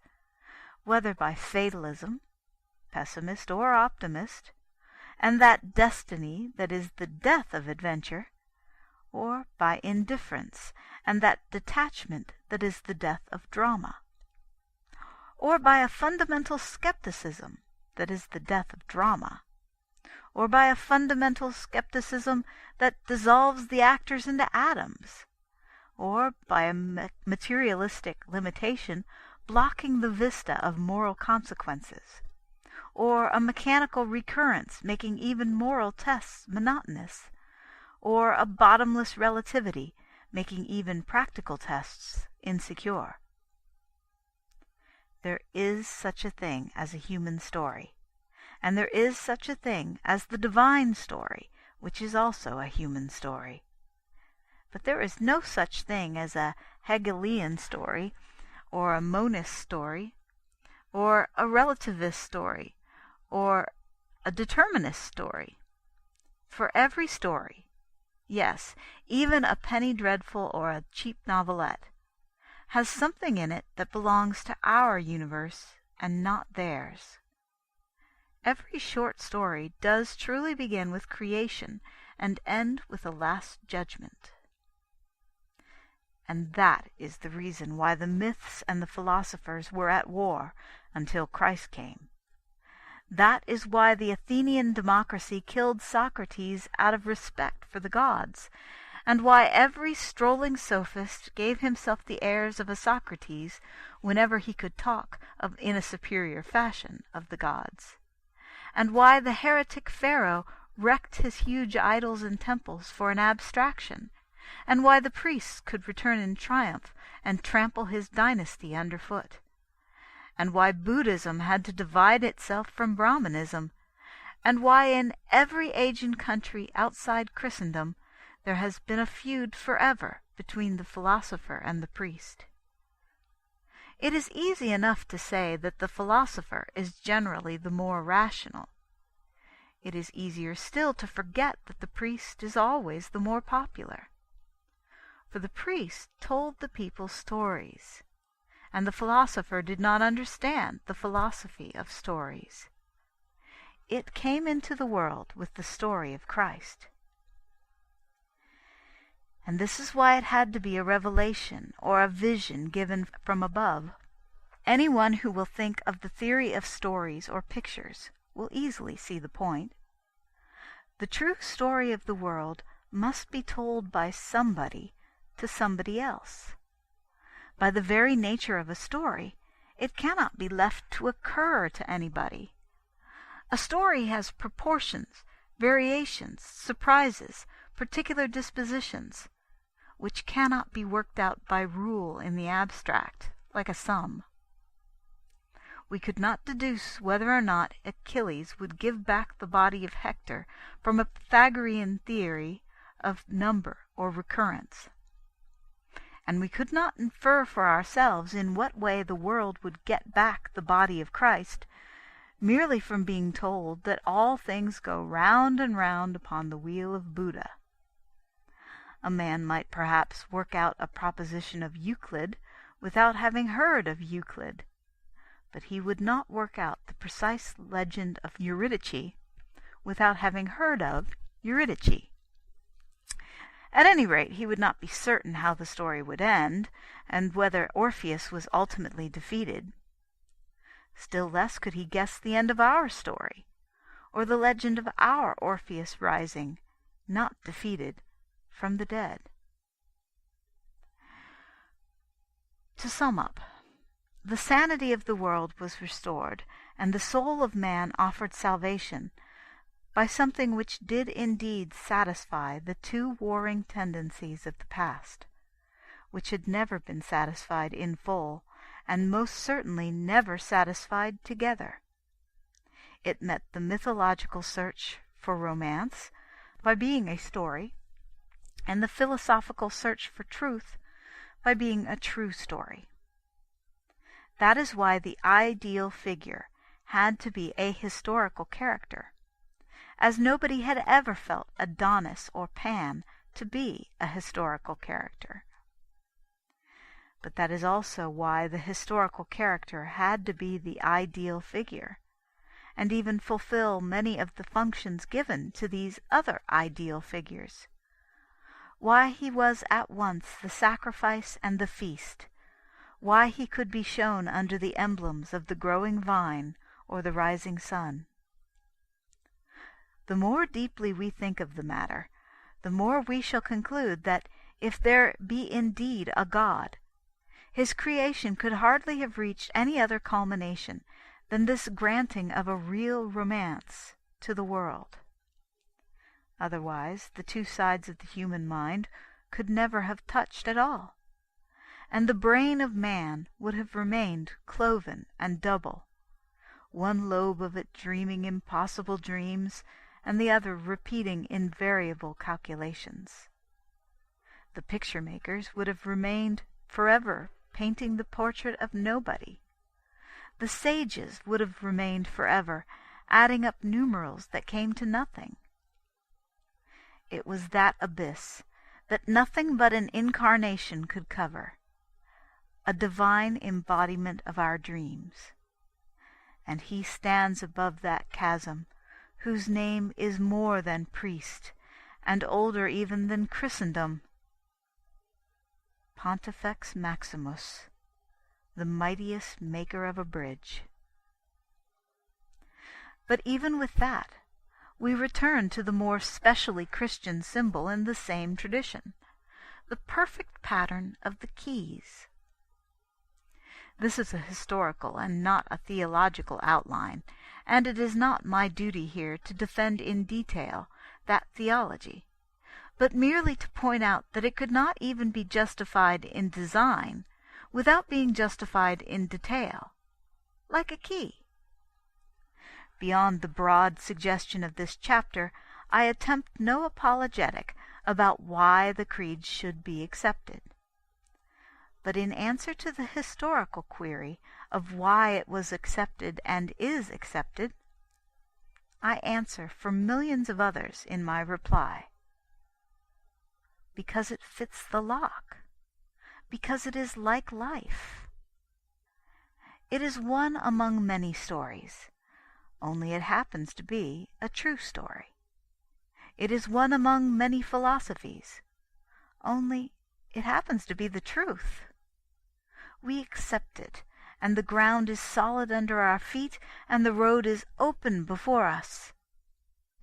whether by fatalism, pessimist or optimist, and that destiny that is the death of adventure, or by indifference, and that detachment that is the death of drama, or by a fundamental skepticism that is the death of drama, or by a fundamental skepticism that dissolves the actors into atoms, or by a materialistic limitation blocking the vista of moral consequences, or a mechanical recurrence making even moral tests monotonous, or a bottomless relativity making even practical tests insecure. There is such a thing as a human story, and there is such a thing as the divine story, which is also a human story. But there is no such thing as a Hegelian story, or a monist story, or a relativist story, or a determinist story. For every story, yes, even a penny dreadful or a cheap novelette, has something in it that belongs to our universe and not theirs. Every short story does truly begin with creation and end with a last judgment. And that is the reason why the myths and the philosophers were at war until Christ came. That is why the Athenian democracy killed Socrates out of respect for the gods, and why every strolling sophist gave himself the airs of a Socrates whenever he could talk in a superior fashion of the gods, and why the heretic Pharaoh wrecked his huge idols and temples for an abstraction, and why the priests could return in triumph and trample his dynasty underfoot, and why Buddhism had to divide itself from Brahmanism, and why in every age and country outside Christendom there has been a feud forever between the philosopher and the priest. It is easy enough to say that the philosopher is generally the more rational. It is easier still to forget that the priest is always the more popular. For the priest told the people stories, and the philosopher did not understand the philosophy of stories. It came into the world with the story of Christ. And this is why it had to be a revelation or a vision given from above. Anyone who will think of the theory of stories or pictures will easily see the point. The true story of the world must be told by somebody to somebody else. By the very nature of a story, it cannot be left to occur to anybody. A story has proportions, variations, surprises, particular dispositions, which cannot be worked out by rule in the abstract, like a sum. We could not deduce whether or not Achilles would give back the body of Hector from a Pythagorean theory of number or recurrence. And we could not infer for ourselves in what way the world would get back the body of Christ, merely from being told that all things go round and round upon the wheel of Buddha. A man might perhaps work out a proposition of Euclid without having heard of Euclid, but he would not work out the precise legend of Eurydice without having heard of Eurydice. At any rate, he would not be certain how the story would end, and whether Orpheus was ultimately defeated. Still less could he guess the end of our story, or the legend of our Orpheus rising, not defeated, from the dead. To sum up, the sanity of the world was restored, and the soul of man offered salvation by something which did indeed satisfy the two warring tendencies of the past, which had never been satisfied in full, and most certainly never satisfied together. It met the mythological search for romance by being a story, and the philosophical search for truth by being a true story. That is why the ideal figure had to be a historical character, as nobody had ever felt Adonis or Pan to be a historical character. But that is also why the historical character had to be the ideal figure, and even fulfill many of the functions given to these other ideal figures. Why he was at once the sacrifice and the feast, why he could be shown under the emblems of the growing vine or the rising sun. The more deeply we think of the matter, the more we shall conclude that if there be indeed a God, his creation could hardly have reached any other culmination than this granting of a real romance to the world. Otherwise, the two sides of the human mind could never have touched at all, and the brain of man would have remained cloven and double, one lobe of it dreaming impossible dreams, and the other repeating invariable calculations. The picture-makers would have remained forever painting the portrait of nobody. The sages would have remained forever adding up numerals that came to nothing. it was that abyss that nothing but an incarnation could cover, a divine embodiment of our dreams. And he stands above that chasm, whose name is more than priest, and older even than Christendom. Pontifex Maximus, the mightiest maker of a bridge. But even with that, we return to the more specially Christian symbol in the same tradition, the perfect pattern of the keys. This is a historical and not a theological outline, and it is not my duty here to defend in detail that theology, but merely to point out that it could not even be justified in design without being justified in detail, like a key. Beyond the broad suggestion of this chapter, I attempt no apologetic about why the creed should be accepted. But in answer to the historical query of why it was accepted and is accepted, I answer for millions of others in my reply. Because it fits the lock. Because it is like life. It is one among many stories, only it happens to be a true story. It is one among many philosophies, only it happens to be the truth. We accept it, and the ground is solid under our feet, and the road is open before us.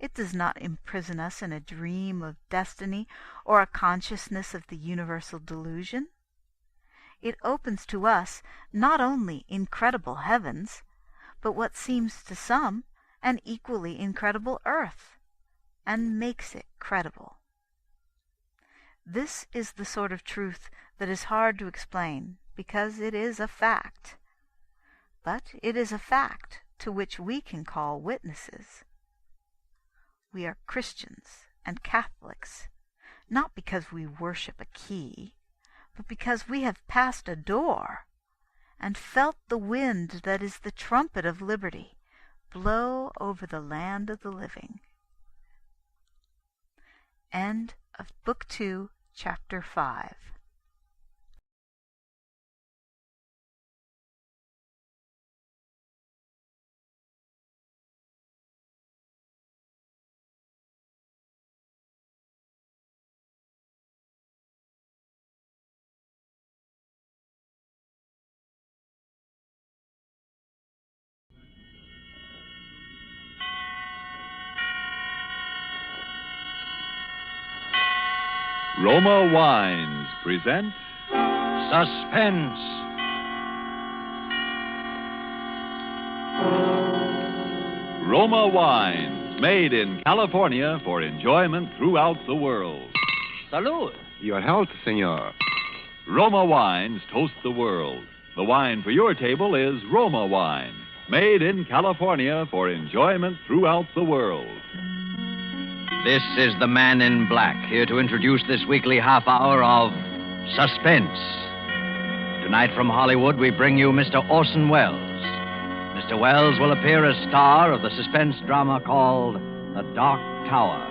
It does not imprison us in a dream of destiny or a consciousness of the universal delusion. It opens to us not only incredible heavens, but what seems to some an equally incredible earth, and makes it credible. This is the sort of truth that is hard to explain, because it is a fact. But it is a fact to which we can call witnesses. We are Christians and Catholics, not because we worship a key, but because we have passed a door, and felt the wind that is the trumpet of liberty blow over the land of the living. End of Book 2, Chapter 5. Roma Wines present Suspense. Roma Wines, made in California for enjoyment throughout the world. Salud. Your health, senor. Roma Wines toast the world. The wine for your table is Roma Wine, made in California for enjoyment throughout the world. This is the Man in Black, here to introduce this weekly half hour of Suspense. Tonight from Hollywood, we bring you Mr. Orson Welles. Mr. Welles will appear as star of the suspense drama called The Dark Tower,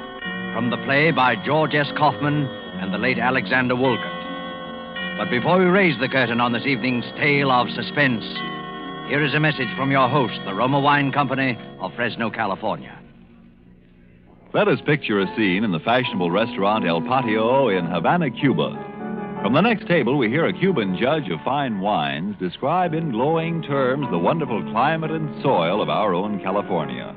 from the play by George S. Kaufman and the late Alexander Woollcott. But before we raise the curtain on this evening's tale of suspense, here is a message from your host, the Roma Wine Company of Fresno, California. Let us picture a scene in the fashionable restaurant El Patio in Havana, Cuba. From the next table, we hear a Cuban judge of fine wines describe in glowing terms the wonderful climate and soil of our own California.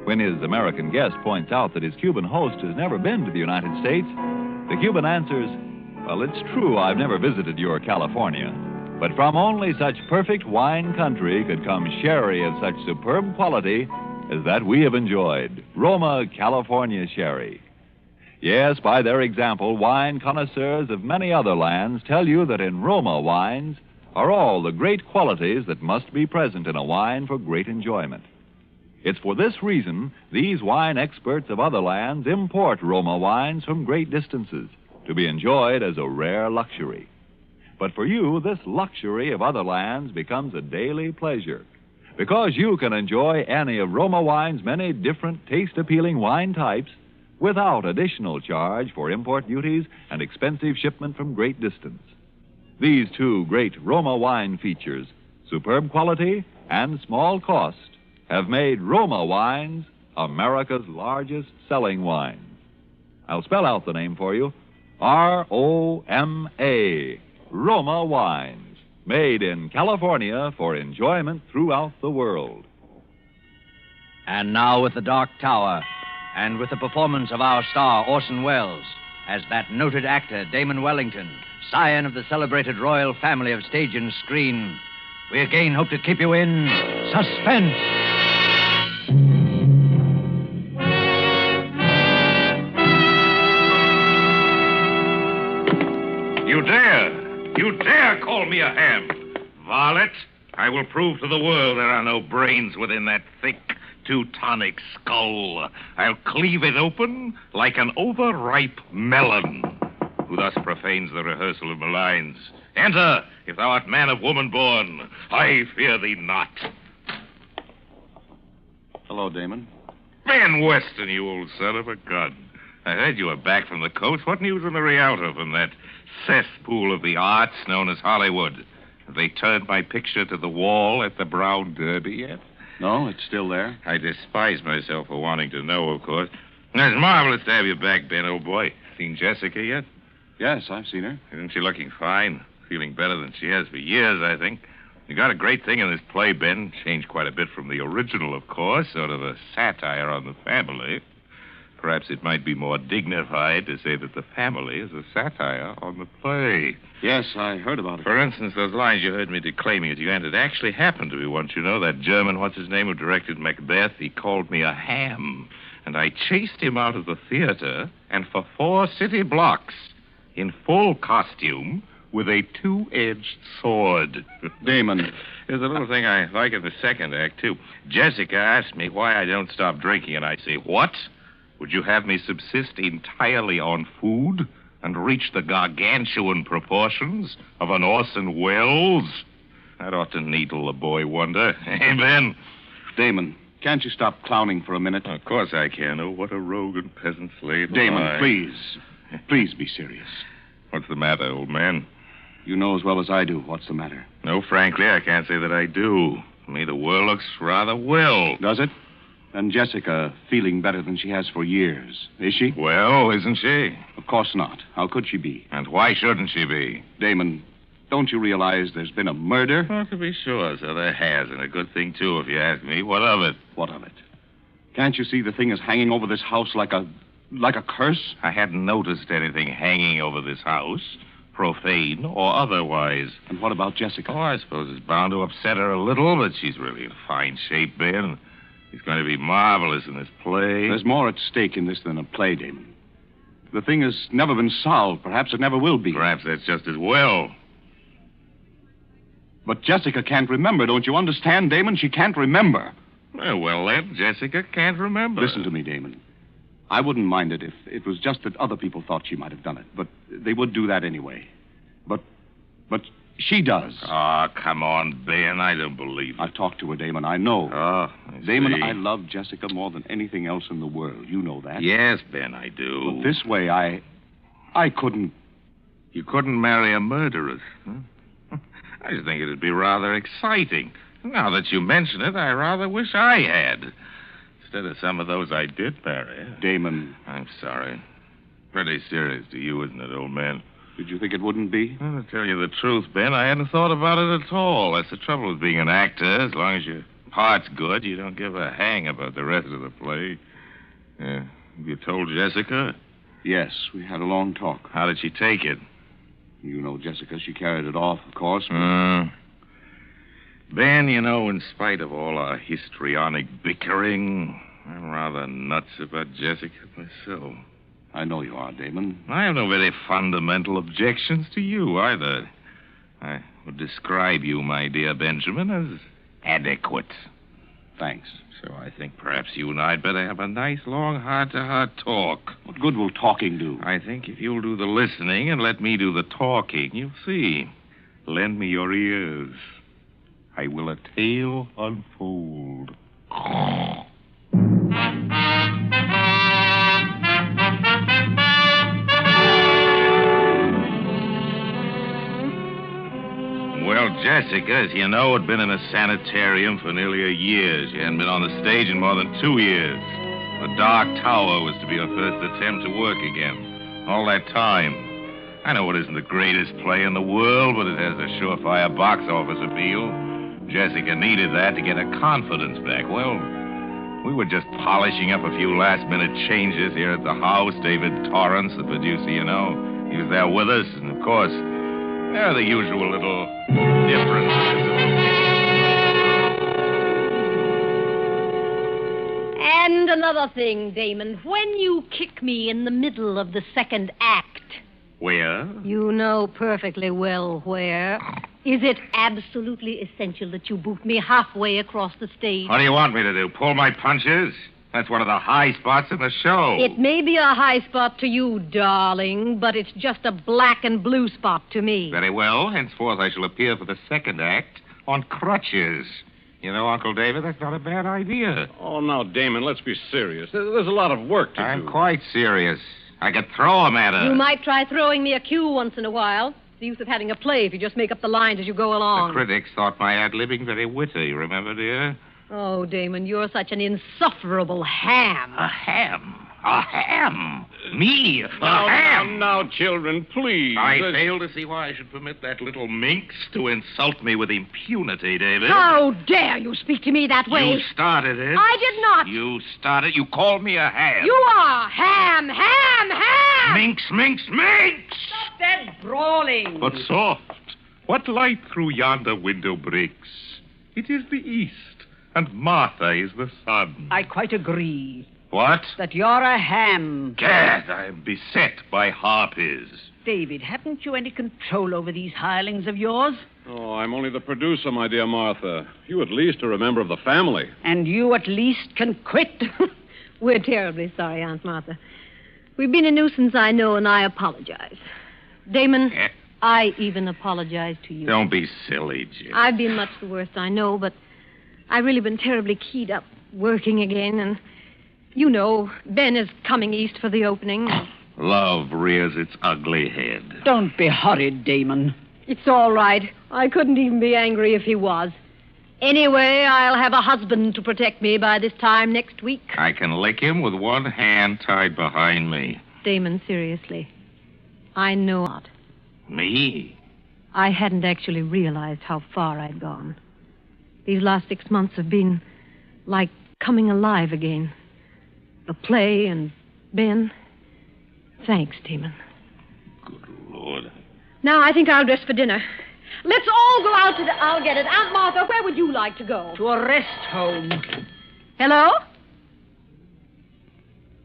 When his American guest points out that his Cuban host has never been to the United States, the Cuban answers, "Well, it's true I've never visited your California, but from only such perfect wine country could come sherry of such superb quality as that we have enjoyed, Roma California Sherry." Yes, by their example, wine connoisseurs of many other lands tell you that in Roma wines are all the great qualities that must be present in a wine for great enjoyment. It's for this reason these wine experts of other lands import Roma wines from great distances to be enjoyed as a rare luxury. But for you, this luxury of other lands becomes a daily pleasure, because you can enjoy any of Roma wine's many different taste-appealing wine types without additional charge for import duties and expensive shipment from great distance. These two great Roma wine features, superb quality and small cost, have made Roma wines America's largest selling wine. I'll spell out the name for you. R-O-M-A, Roma Wines, made in California for enjoyment throughout the world. And now with The Dark Tower, and with the performance of our star, Orson Welles, as that noted actor, Damon Wellington, scion of the celebrated royal family of stage and screen, we again hope to keep you in suspense. You dare call me a ham. Varlet, I will prove to the world there are no brains within that thick Teutonic skull. I'll cleave it open like an overripe melon. Who thus profanes the rehearsal of my lines? Enter, if thou art man of woman born. I fear thee not. Hello, Damon. Ben Weston, you old son of a gun. I heard you were back from the coast. What news on the Rialto from that cesspool of the arts known as Hollywood? Have they turned my picture to the wall at the Brown Derby yet? No, it's still there. I despise myself for wanting to know, of course. It's marvelous to have you back, Ben, old boy. Seen Jessica yet? Yes, I've seen her. Isn't she looking fine? Feeling better than she has for years, I think. You got a great thing in this play, Ben. Changed quite a bit from the original, of course. Sort of a satire on the family. Perhaps it might be more dignified to say that the family is a satire on the play. Yes, I heard about it. For instance, those lines you heard me declaiming at the end, it actually happened to me once, you know. That German, what's his name, who directed Macbeth, he called me a ham. And I chased him out of the theater, and for 4 city blocks, in full costume, with a 2-edged sword. Damon. There's a little thing I like in the second act, too. Jessica asked me why I don't stop drinking, and I say, what? Would you have me subsist entirely on food and reach the gargantuan proportions of an Orson Welles? That ought to needle a boy wonder. Amen. Damon, can't you stop clowning for a minute? Of course I can. Oh, what a rogue and peasant slave. Damon, please. Please be serious. What's the matter, old man? You know as well as I do what's the matter. No, frankly, I can't say that I do. To me, the world looks rather well. Does it? And Jessica feeling better than she has for years. Is she? Well, isn't she? Of course not. How could she be? And why shouldn't she be? Damon, don't you realize there's been a murder? Oh, to be sure, so there has, and a good thing, too, if you ask me. What of it? What of it? Can't you see the thing is hanging over this house like a curse? I hadn't noticed anything hanging over this house, profane or otherwise. And what about Jessica? Oh, I suppose it's bound to upset her a little, but she's really in fine shape, Ben. He's going to be marvelous in this play. There's more at stake in this than a play, Damon. The thing has never been solved. Perhaps it never will be. Perhaps that's just as well. But Jessica can't remember, don't you understand, Damon? She can't remember. Well, then, Jessica can't remember. Listen to me, Damon. I wouldn't mind it if it was just that other people thought she might have done it. But they would do that anyway. But she does. Oh, come on, Ben. I don't believe it. I've talked to her, Damon. I know. Oh, Damon, I love Jessica more than anything else in the world. You know that. Yes, Ben, I do. But this way, I couldn't... You couldn't marry a murderess, huh? I just think it'd be rather exciting. Now that you mention it, I rather wish I had. Instead of some of those I did marry. Damon. I'm sorry. Pretty serious to you, isn't it, old man? Did you think it wouldn't be? Well, to tell you the truth, Ben, I hadn't thought about it at all. That's the trouble with being an actor. As long as your part's good, you don't give a hang about the rest of the play. Have you told Jessica? Yes, we had a long talk. How did she take it? You know Jessica. She carried it off, of course. Ben, you know, in spite of all our histrionic bickering, I'm rather nuts about Jessica myself. I know you are, Damon. I have no very fundamental objections to you, either. I would describe you, my dear Benjamin, as adequate. Thanks. So I think perhaps you and I'd better have a nice, long, heart-to-heart talk. What good will talking do? I think if you'll do the listening and let me do the talking, you'll see. Lend me your ears. I will a tale unfold. Jessica, as you know, had been in a sanitarium for nearly a year. She hadn't been on the stage in more than 2 years. The Dark Tower was to be her first attempt to work again. All that time. I know it isn't the greatest play in the world, but it has a surefire box office appeal. Jessica needed that to get her confidence back. Well, we were just polishing up a few last-minute changes here at the house. David Torrance, the producer, you know, he was there with us. And, of course, there are the usual little differences. And another thing, Damon. When you kick me in the middle of the second act... Where? You know perfectly well where. Is it absolutely essential that you boot me halfway across the stage? What do you want me to do, pull my punches? That's one of the high spots in the show. It may be a high spot to you, darling, but it's just a black and blue spot to me. Very well. Henceforth, I shall appear for the second act on crutches. You know, Uncle David, that's not a bad idea. Oh, now, Damon, let's be serious. There's a lot of work to do. I'm quite serious. I could throw him at her. You might try throwing me a cue once in a while. The use of having a play if you just make up the lines as you go along. The critics thought my ad-libbing very witty, remember, dear? Oh, Damon, you're such an insufferable ham. A ham? A ham? Me? A Now, ham? now, children, please. I fail to see why I should permit that little minx to insult me with impunity, David. How dare you speak to me that way? You started it. I did not. You started. You called me a ham. You are ham, ham, ham. Minx, minx, minx! Stop that brawling. But soft. What light through yonder window breaks? It is the east, and Martha is the sun. I quite agree. What? That you're a ham. Gad, I am beset by harpies. David, haven't you any control over these hirelings of yours? Oh, I'm only the producer, my dear Martha. You at least are a member of the family. And you at least can quit. We're terribly sorry, Aunt Martha. We've been a nuisance, I know, and I apologize. Damon, I even apologize to you. Don't be silly, Jim. I've been much the worst, I know, but I've really been terribly keyed up working again, and... You know, Ben is coming east for the opening. Love rears its ugly head. Don't be hurried, Damon. It's all right. I couldn't even be angry if he was. Anyway, I'll have a husband to protect me by this time next week. I can lick him with one hand tied behind me. Damon, seriously. I know not. Me? I hadn't actually realized how far I'd gone. These last 6 months have been like coming alive again. The play and Ben. Thanks, Damon. Good Lord. Now I think I'll dress for dinner. Let's all go out to the... I'll get it. Aunt Martha, where would you like to go? To a rest home. Hello?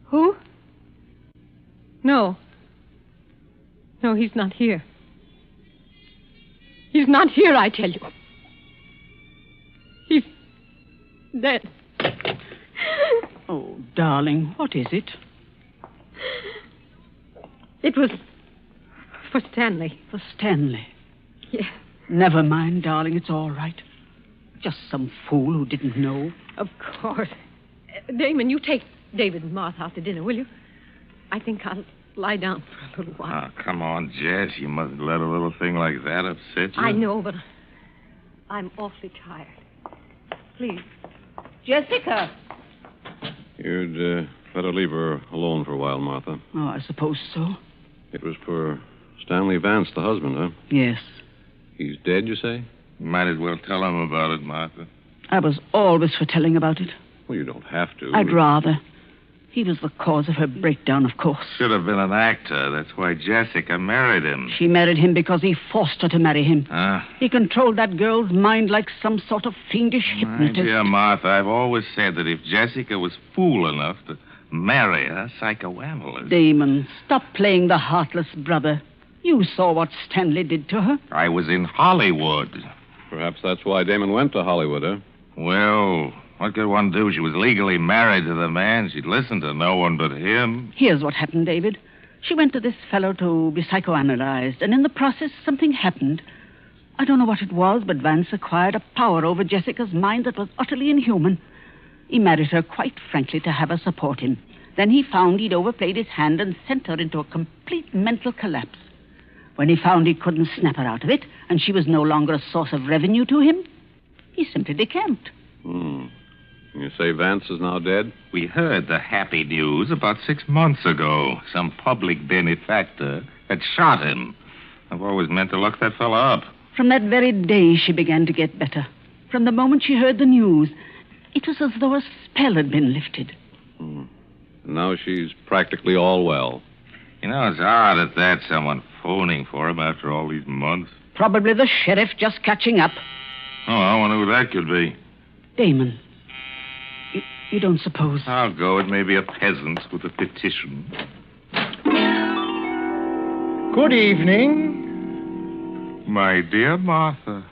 Who? No. No, he's not here. He's not here, I tell you. He's dead. Oh, darling, what is it? It was for Stanley. For Stanley? Yes. Never mind, darling, it's all right. Just some fool who didn't know. Of course. Damon, you take David and Martha out to dinner, will you? I think I'll lie down for a little while. Oh, come on, Jess. You mustn't let a little thing like that upset you. I know, but I'm awfully tired. Please. Jessica! You'd better leave her alone for a while, Martha. Oh, I suppose so. It was for Stanley Vance, the husband, huh? Yes. He's dead, you say? You might as well tell him about it, Martha. I was always for telling about it. Well, you don't have to. I'd rather. He was the cause of her breakdown, of course. Should have been an actor. That's why Jessica married him. She married him because he forced her to marry him. He controlled that girl's mind like some sort of fiendish hypnotist. My dear Martha, I've always said that if Jessica was fool enough to marry a psychoanalyst... Damon, stop playing the heartless brother. You saw what Stanley did to her. I was in Hollywood. Perhaps that's why Damon went to Hollywood, huh? Well, what could one do? She was legally married to the man. She'd listen to no one but him. Here's what happened, David. She went to this fellow to be psychoanalyzed, and in the process, something happened. I don't know what it was, but Vance acquired a power over Jessica's mind that was utterly inhuman. He married her quite frankly to have her support him. Then he found he'd overplayed his hand and sent her into a complete mental collapse. When he found he couldn't snap her out of it, and she was no longer a source of revenue to him, he simply decamped. You say Vance is now dead? We heard the happy news about 6 months ago. Some public benefactor had shot him. I've always meant to look that fella up. From that very day, she began to get better. From the moment she heard the news, it was as though a spell had been lifted. Now she's practically all well. You know, it's odd at that, someone phoning for him after all these months. Probably the sheriff just catching up. Oh, I wonder who that could be. Damon. You don't suppose... I'll go. It may be a peasant with a petition. Good evening. My dear Martha,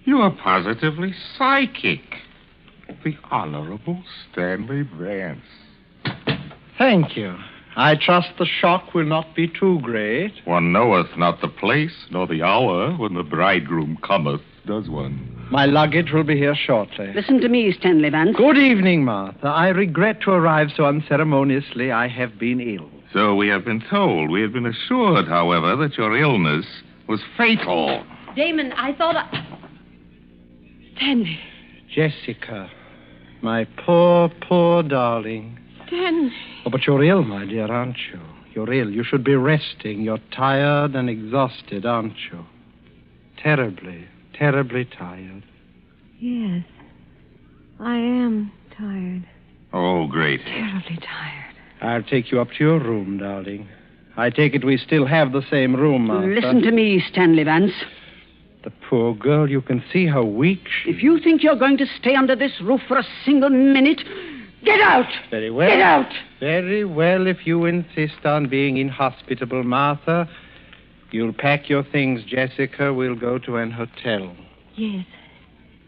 you are positively psychic. The Honorable Stanley Vance. Thank you. I trust the shock will not be too great. One knoweth not the place nor the hour when the bridegroom cometh, does one? My luggage will be here shortly. Listen to me, Stanley Vance. Good evening, Martha. I regret to arrive so unceremoniously. I have been ill. So we have been told. We have been assured, however, that your illness was fatal. Damon, I thought Stanley. Jessica. My poor, poor darling. Stanley. Oh, but you're ill, my dear, aren't you? You're ill. You should be resting. You're tired and exhausted, aren't you? Terribly, terribly tired. Yes. I am tired. Oh, great. Terribly tired. I'll take you up to your room, darling. I take it we still have the same room, Martha. Listen to me, Stanley Vance. The poor girl, you can see how weak she is. If you think you're going to stay under this roof for a single minute, get out! Very well. Get out! Very well, if you insist on being inhospitable, Martha. You'll pack your things, Jessica. We'll go to an hotel. Yes.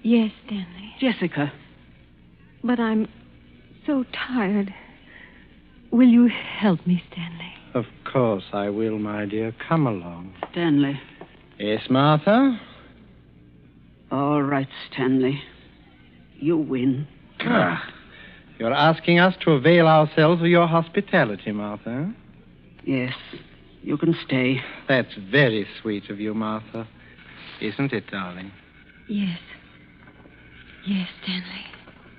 Yes, Stanley. Jessica. But I'm so tired. Will you help me, Stanley? Of course I will, my dear. Come along. Stanley. Yes, Martha? All right, Stanley. You win. You're asking us to avail ourselves of your hospitality, Martha. Yes. You can stay. That's very sweet of you, Martha. Isn't it, darling? Yes. Yes, Stanley.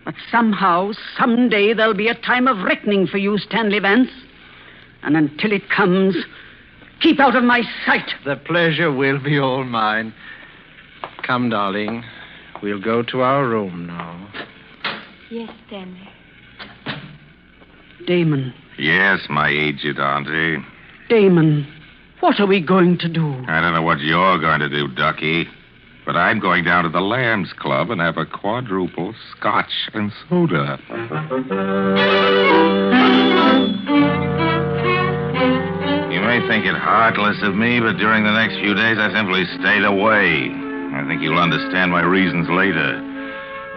But somehow, someday, there'll be a time of reckoning for you, Stanley Vance. And until it comes, keep out of my sight. The pleasure will be all mine. Come, darling. We'll go to our room now. Yes, Stanley. Damon. Yes, my aged auntie. Damon, what are we going to do? I don't know what you're going to do, Ducky. But I'm going down to the Lambs Club and have a quadruple scotch and soda. You may think it heartless of me, but during the next few days I simply stayed away. I think you'll understand my reasons later.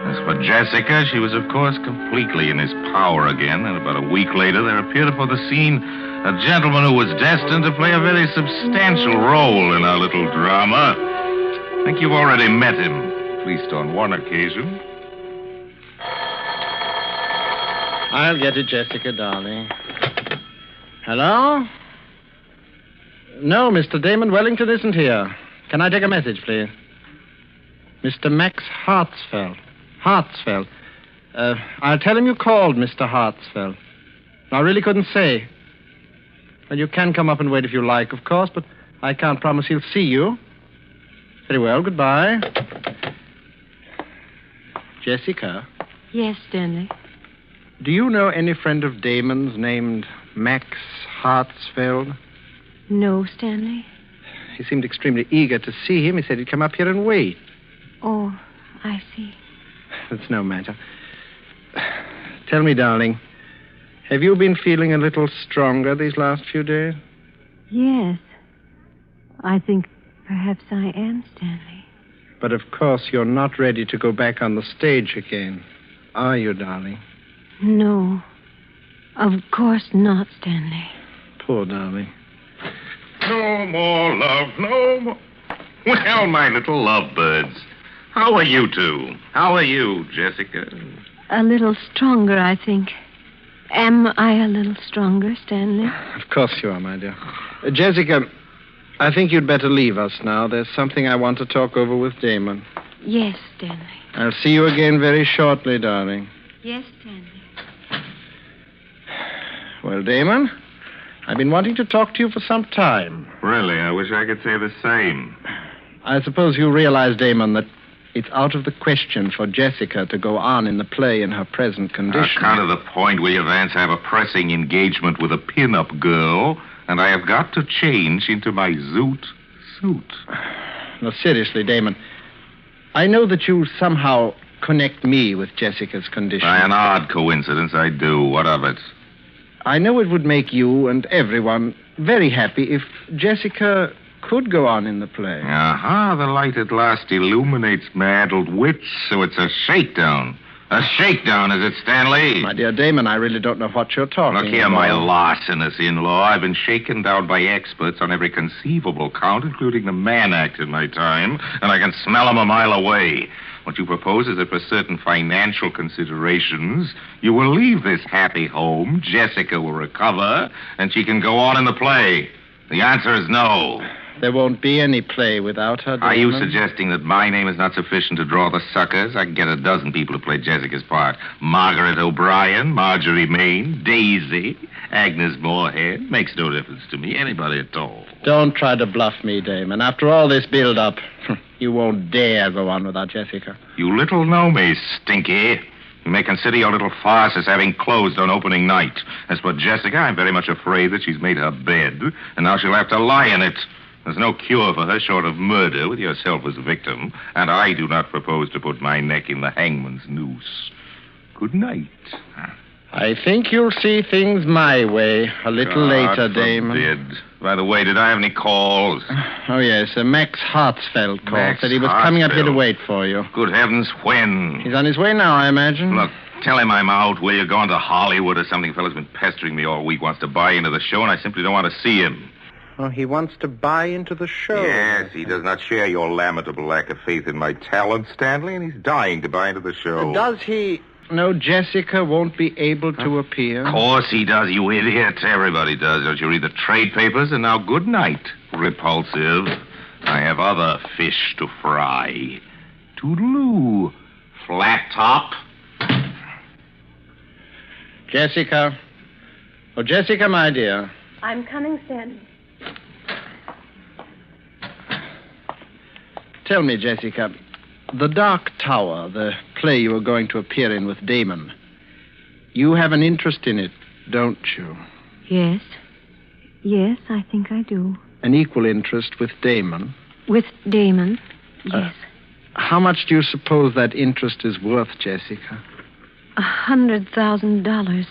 As for Jessica, she was, of course, completely in his power again, and about a week later there appeared upon the scene a gentleman who was destined to play a very substantial role in our little drama. I think you've already met him, at least on one occasion. I'll get it, Jessica, darling. Hello? No, Mr. Damon Wellington isn't here. Can I take a message, please? Mr. Max Hartsfeld. Hartsfeld. I'll tell him you called, Mr. Hartsfeld. I really couldn't say. Well, you can come up and wait if you like, of course, but I can't promise he'll see you. Very well, goodbye. Jessica? Yes, Stanley. Do you know any friend of Damon's named Max Hartsfeld? No, Stanley. He seemed extremely eager to see him. He said he'd come up here and wait. Oh, I see. That's no matter. Tell me, darling, have you been feeling a little stronger these last few days? Yes. I think perhaps I am, Stanley. But of course you're not ready to go back on the stage again, are you, darling? No. Of course not, Stanley. Poor darling. No more love, no more. Well, my little lovebirds, how are you two? How are you, Jessica? A little stronger, I think. Am I a little stronger, Stanley? Of course you are, my dear. Jessica, I think you'd better leave us now. There's something I want to talk over with Damon. Yes, Stanley. I'll see you again very shortly, darling. Yes, Stanley. Well, Damon, I've been wanting to talk to you for some time. Really, I wish I could say the same. I suppose you realize, Damon, that it's out of the question for Jessica to go on in the play in her present condition. Kind of the point, will you, Vance? I have a pressing engagement with a pin-up girl, and I have got to change into my zoot suit. No, seriously, Damon, I know that you somehow connect me with Jessica's condition. By an odd coincidence, I do. What of it? I know it would make you and everyone very happy if Jessica could go on in the play. Aha, the light at last illuminates my addled wits, so it's a shakedown. A shakedown, is it, Stanley? My dear Damon, I really don't know what you're talking about. Look here, my larcenous in-law. I've been shaken down by experts on every conceivable count, including the man act in my time, and I can smell 'em a mile away. What you propose is that for certain financial considerations, you will leave this happy home, Jessica will recover, and she can go on in the play. The answer is no. There won't be any play without her, Damon. Are you suggesting that my name is not sufficient to draw the suckers? I can get a dozen people to play Jessica's part. Margaret O'Brien, Marjorie Main, Daisy, Agnes Moorehead. Makes no difference to me. Anybody at all. Don't try to bluff me, Damon. After all this build-up, you won't dare go on without Jessica. You little know me, Stinky. You may consider your little farce as having closed on opening night. As for Jessica, I'm very much afraid that she's made her bed, and now she'll have to lie in it. There's no cure for her short of murder with yourself as a victim, and I do not propose to put my neck in the hangman's noose. Good night. I think you'll see things my way a little later, Damon. By the way, did I have any calls? Oh, yes. Max Hartsfeld called. Said he was coming up here to wait for you. Good heavens, when? He's on his way now, I imagine. Look, tell him I'm out. Will you go on to Hollywood or something? Fella's been pestering me all week, wants to buy into the show, and I simply don't want to see him. Oh, he wants to buy into the show. Yes, he does not share your lamentable lack of faith in my talent, Stanley, and he's dying to buy into the show. Does he know Jessica won't be able to appear? Of course he does, you idiot. Everybody does. Don't you read the trade papers? And now good night, repulsive. I have other fish to fry. Toodaloo, flat top. Jessica. Oh, Jessica, my dear. I'm coming, Stanley. Tell me, Jessica, The Dark Tower, the play you are going to appear in with Damon, you have an interest in it, don't you? Yes. Yes, I think I do. An equal interest with Damon? With Damon, yes. How much do you suppose that interest is worth, Jessica? $100,000,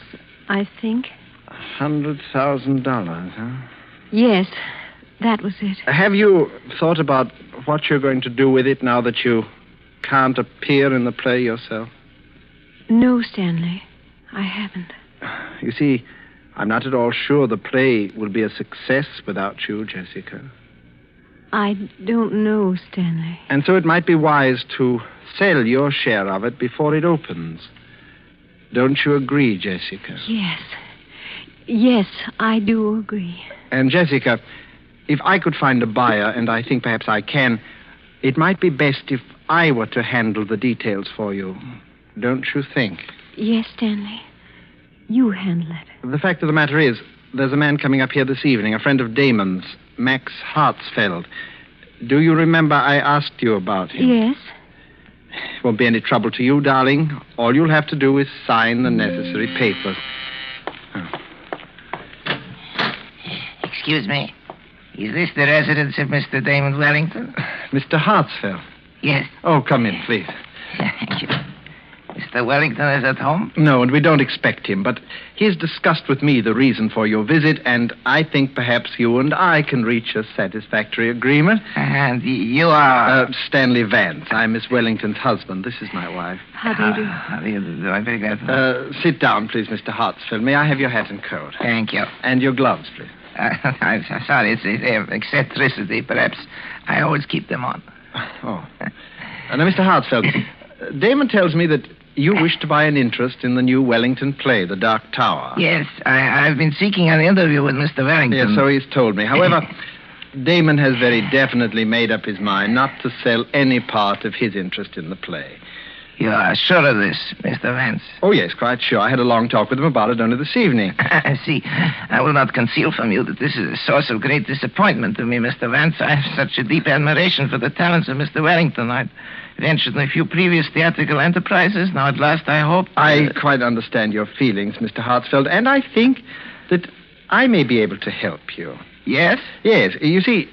I think. $100,000, huh? Yes, that was it. Have you thought about what you're going to do with it now that you can't appear in the play yourself? No, Stanley, I haven't. You see, I'm not at all sure the play will be a success without you, Jessica. I don't know, Stanley. And so it might be wise to sell your share of it before it opens. Don't you agree, Jessica? Yes. Yes, I do agree. And, Jessica, if I could find a buyer, and I think perhaps I can, it might be best if I were to handle the details for you. Don't you think? Yes, Stanley. You handle it. The fact of the matter is, there's a man coming up here this evening, a friend of Damon's, Max Hartsfeld. Do you remember I asked you about him? Yes. It won't be any trouble to you, darling. All you'll have to do is sign the necessary papers. Excuse me. Is this the residence of Mr. Damon Wellington? Mr. Hartsfeld? Yes. Oh, come in, please. Thank you. Mr. Wellington is at home? No, and we don't expect him, but he's discussed with me the reason for your visit, and I think perhaps you and I can reach a satisfactory agreement. And you are? Stanley Vance. I'm Miss Wellington's husband. This is my wife. How do you do? How do you do? I'm very glad. Sit down, please, Mr. Hartsfeld. May I have your hat and coat? Thank you. And your gloves, please. I'm sorry. It's eccentricity. Perhaps I always keep them on. Oh. Now, Mr. Hartsfeld, Damon tells me that you wish to buy an interest in the new Wellington play, The Dark Tower. Yes, I've been seeking an interview with Mr. Wellington. Yes, so he's told me. However, Damon has very definitely made up his mind not to sell any part of his interest in the play. You are sure of this, Mr. Vance? Oh, yes, quite sure. I had a long talk with him about it only this evening. I see. I will not conceal from you that this is a source of great disappointment to me, Mr. Vance. I have such a deep admiration for the talents of Mr. Wellington. I'd ventured in a few previous theatrical enterprises. Now, at last, I hope... I quite understand your feelings, Mr. Hartsfeld, and I think that I may be able to help you. Yes? Yes. You see,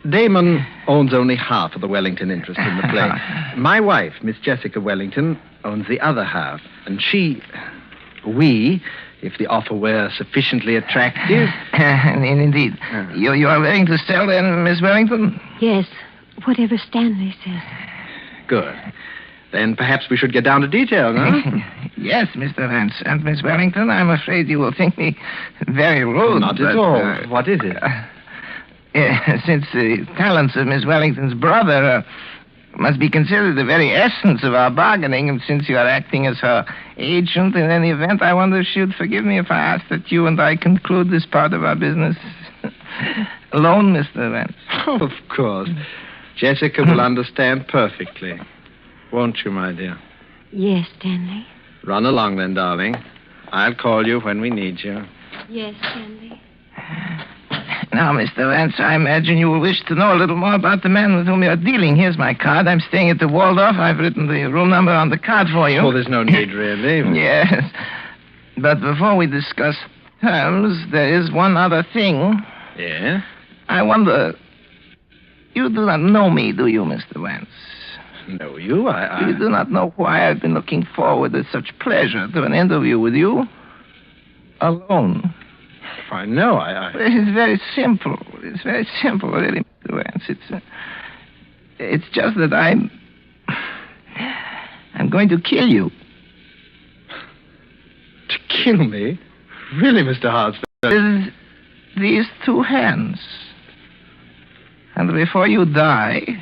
Damon owns only half of the Wellington interest in the play. My wife, Miss Jessica Wellington, owns the other half. And we, if the offer were sufficiently attractive... Indeed. You are willing to sell then, Miss Wellington? Yes, whatever Stanley says. Good. Then perhaps we should get down to details, huh? Yes, Mr. Vance. And Miss Wellington, I'm afraid you will think me very rude. Not at all. What is it? Since the talents of Miss Wellington's brother must be considered the very essence of our bargaining, and since you are acting as her agent in any event, I wonder if she would forgive me if I ask that you and I conclude this part of our business alone, Mr. Vance. Oh, of course. Jessica will understand perfectly. Won't you, my dear? Yes, Stanley. Run along then, darling. I'll call you when we need you. Yes, Stanley. Now, Mr. Vance, I imagine you will wish to know a little more about the man with whom you're dealing. Here's my card. I'm staying at the Waldorf. I've written the room number on the card for you. Oh, there's no need, really. Yes. But before we discuss terms, there is one other thing. Yeah? I wonder... You do not know me, do you, Mr. Vance? Know you? You do not know why I've been looking forward with such pleasure to an interview with you? Alone. I know. It's very simple. It's very simple, really, Mr. Vance. It's just that I'm going to kill you. To kill me? Really, Mr. Hartsfeld? With these two hands. And before you die,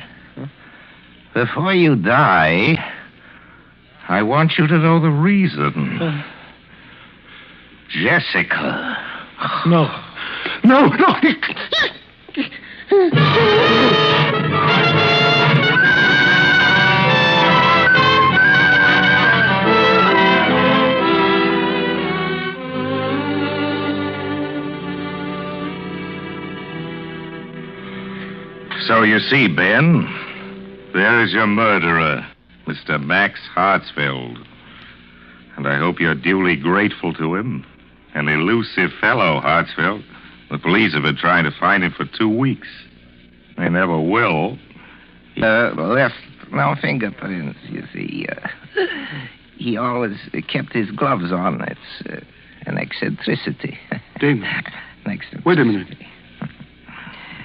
I want you to know the reason. Jessica. No. So you see, Ben, there is your murderer, Mr. Max Hartsfeld. And I hope you're duly grateful to him. An elusive fellow, Hartsfeld. The police have been trying to find him for 2 weeks. They never will. Left no fingerprints, you see. He always kept his gloves on. It's an eccentricity. Damon. Wait a minute.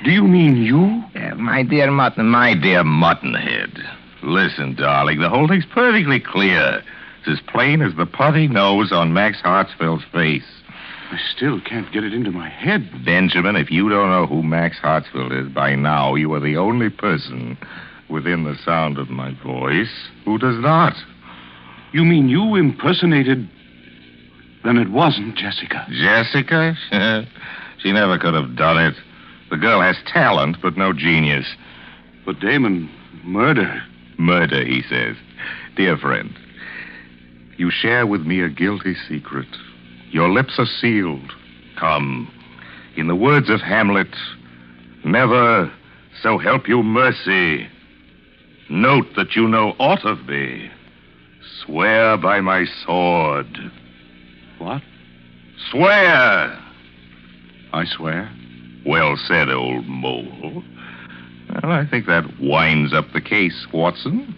Do you mean you? My dear Mutton. My dear Muttonhead. Listen, darling, the whole thing's perfectly clear. It's as plain as the putty nose on Max Hartsfeld's face. I still can't get it into my head. Benjamin, if you don't know who Max Hartsfeld is by now, you are the only person within the sound of my voice who does not. You mean you impersonated... Then it wasn't Jessica. Jessica? She never could have done it. The girl has talent, but no genius. But Damon, murder. Murder, he says. Dear friend, you share with me a guilty secret. Your lips are sealed. Come. In the words of Hamlet, never, so help you mercy. Note that you know aught of me. Swear by my sword. What? Swear! I swear. Well said, old mole. Well, I think that winds up the case, Watson.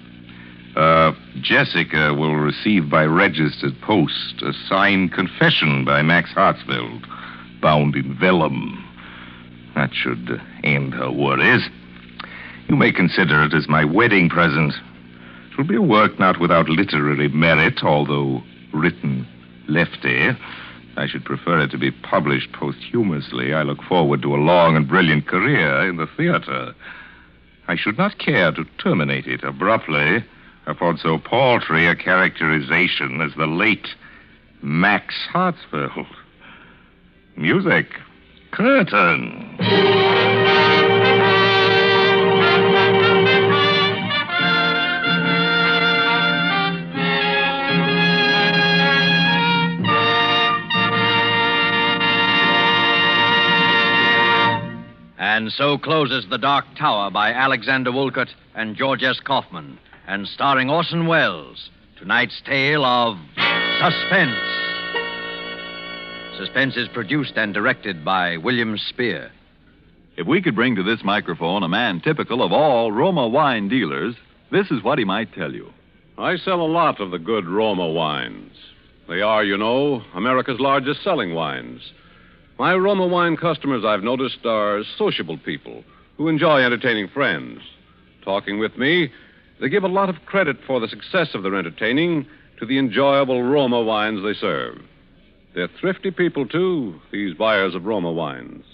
Jessica will receive by registered post a signed confession by Max Hartsfeld, bound in vellum. That should end her worries. You may consider it as my wedding present. It will be a work not without literary merit, although written lefty. I should prefer it to be published posthumously. I look forward to a long and brilliant career in the theater. I should not care to terminate it abruptly upon so paltry a characterization as the late Max Hartsfeld. Music. Curtain. And so closes The Dark Tower by Alexander Woolcott and George S. Kaufman, and starring Orson Welles, tonight's tale of Suspense. Suspense is produced and directed by William Spear. If we could bring to this microphone a man typical of all Roma wine dealers, this is what he might tell you. I sell a lot of the good Roma wines. They are, you know, America's largest selling wines. My Roma wine customers, I've noticed, are sociable people who enjoy entertaining friends. Talking with me, they give a lot of credit for the success of their entertaining to the enjoyable Roma wines they serve. They're thrifty people, too, these buyers of Roma wines.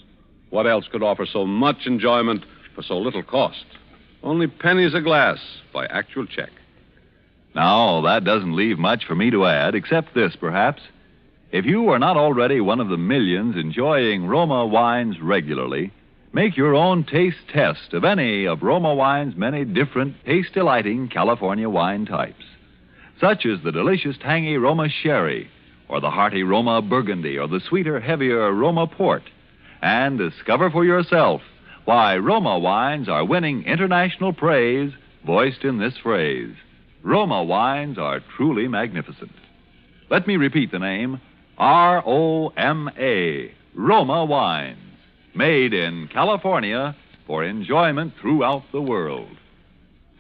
What else could offer so much enjoyment for so little cost? Only pennies a glass by actual check. Now, that doesn't leave much for me to add, except this, perhaps. If you are not already one of the millions enjoying Roma wines regularly, make your own taste test of any of Roma wine's many different taste-delighting California wine types, such as the delicious tangy Roma Sherry, or the hearty Roma Burgundy, or the sweeter, heavier Roma Port, and discover for yourself why Roma wines are winning international praise, voiced in this phrase: Roma wines are truly magnificent. Let me repeat the name: R-O-M-A, Roma wines, made in California for enjoyment throughout the world.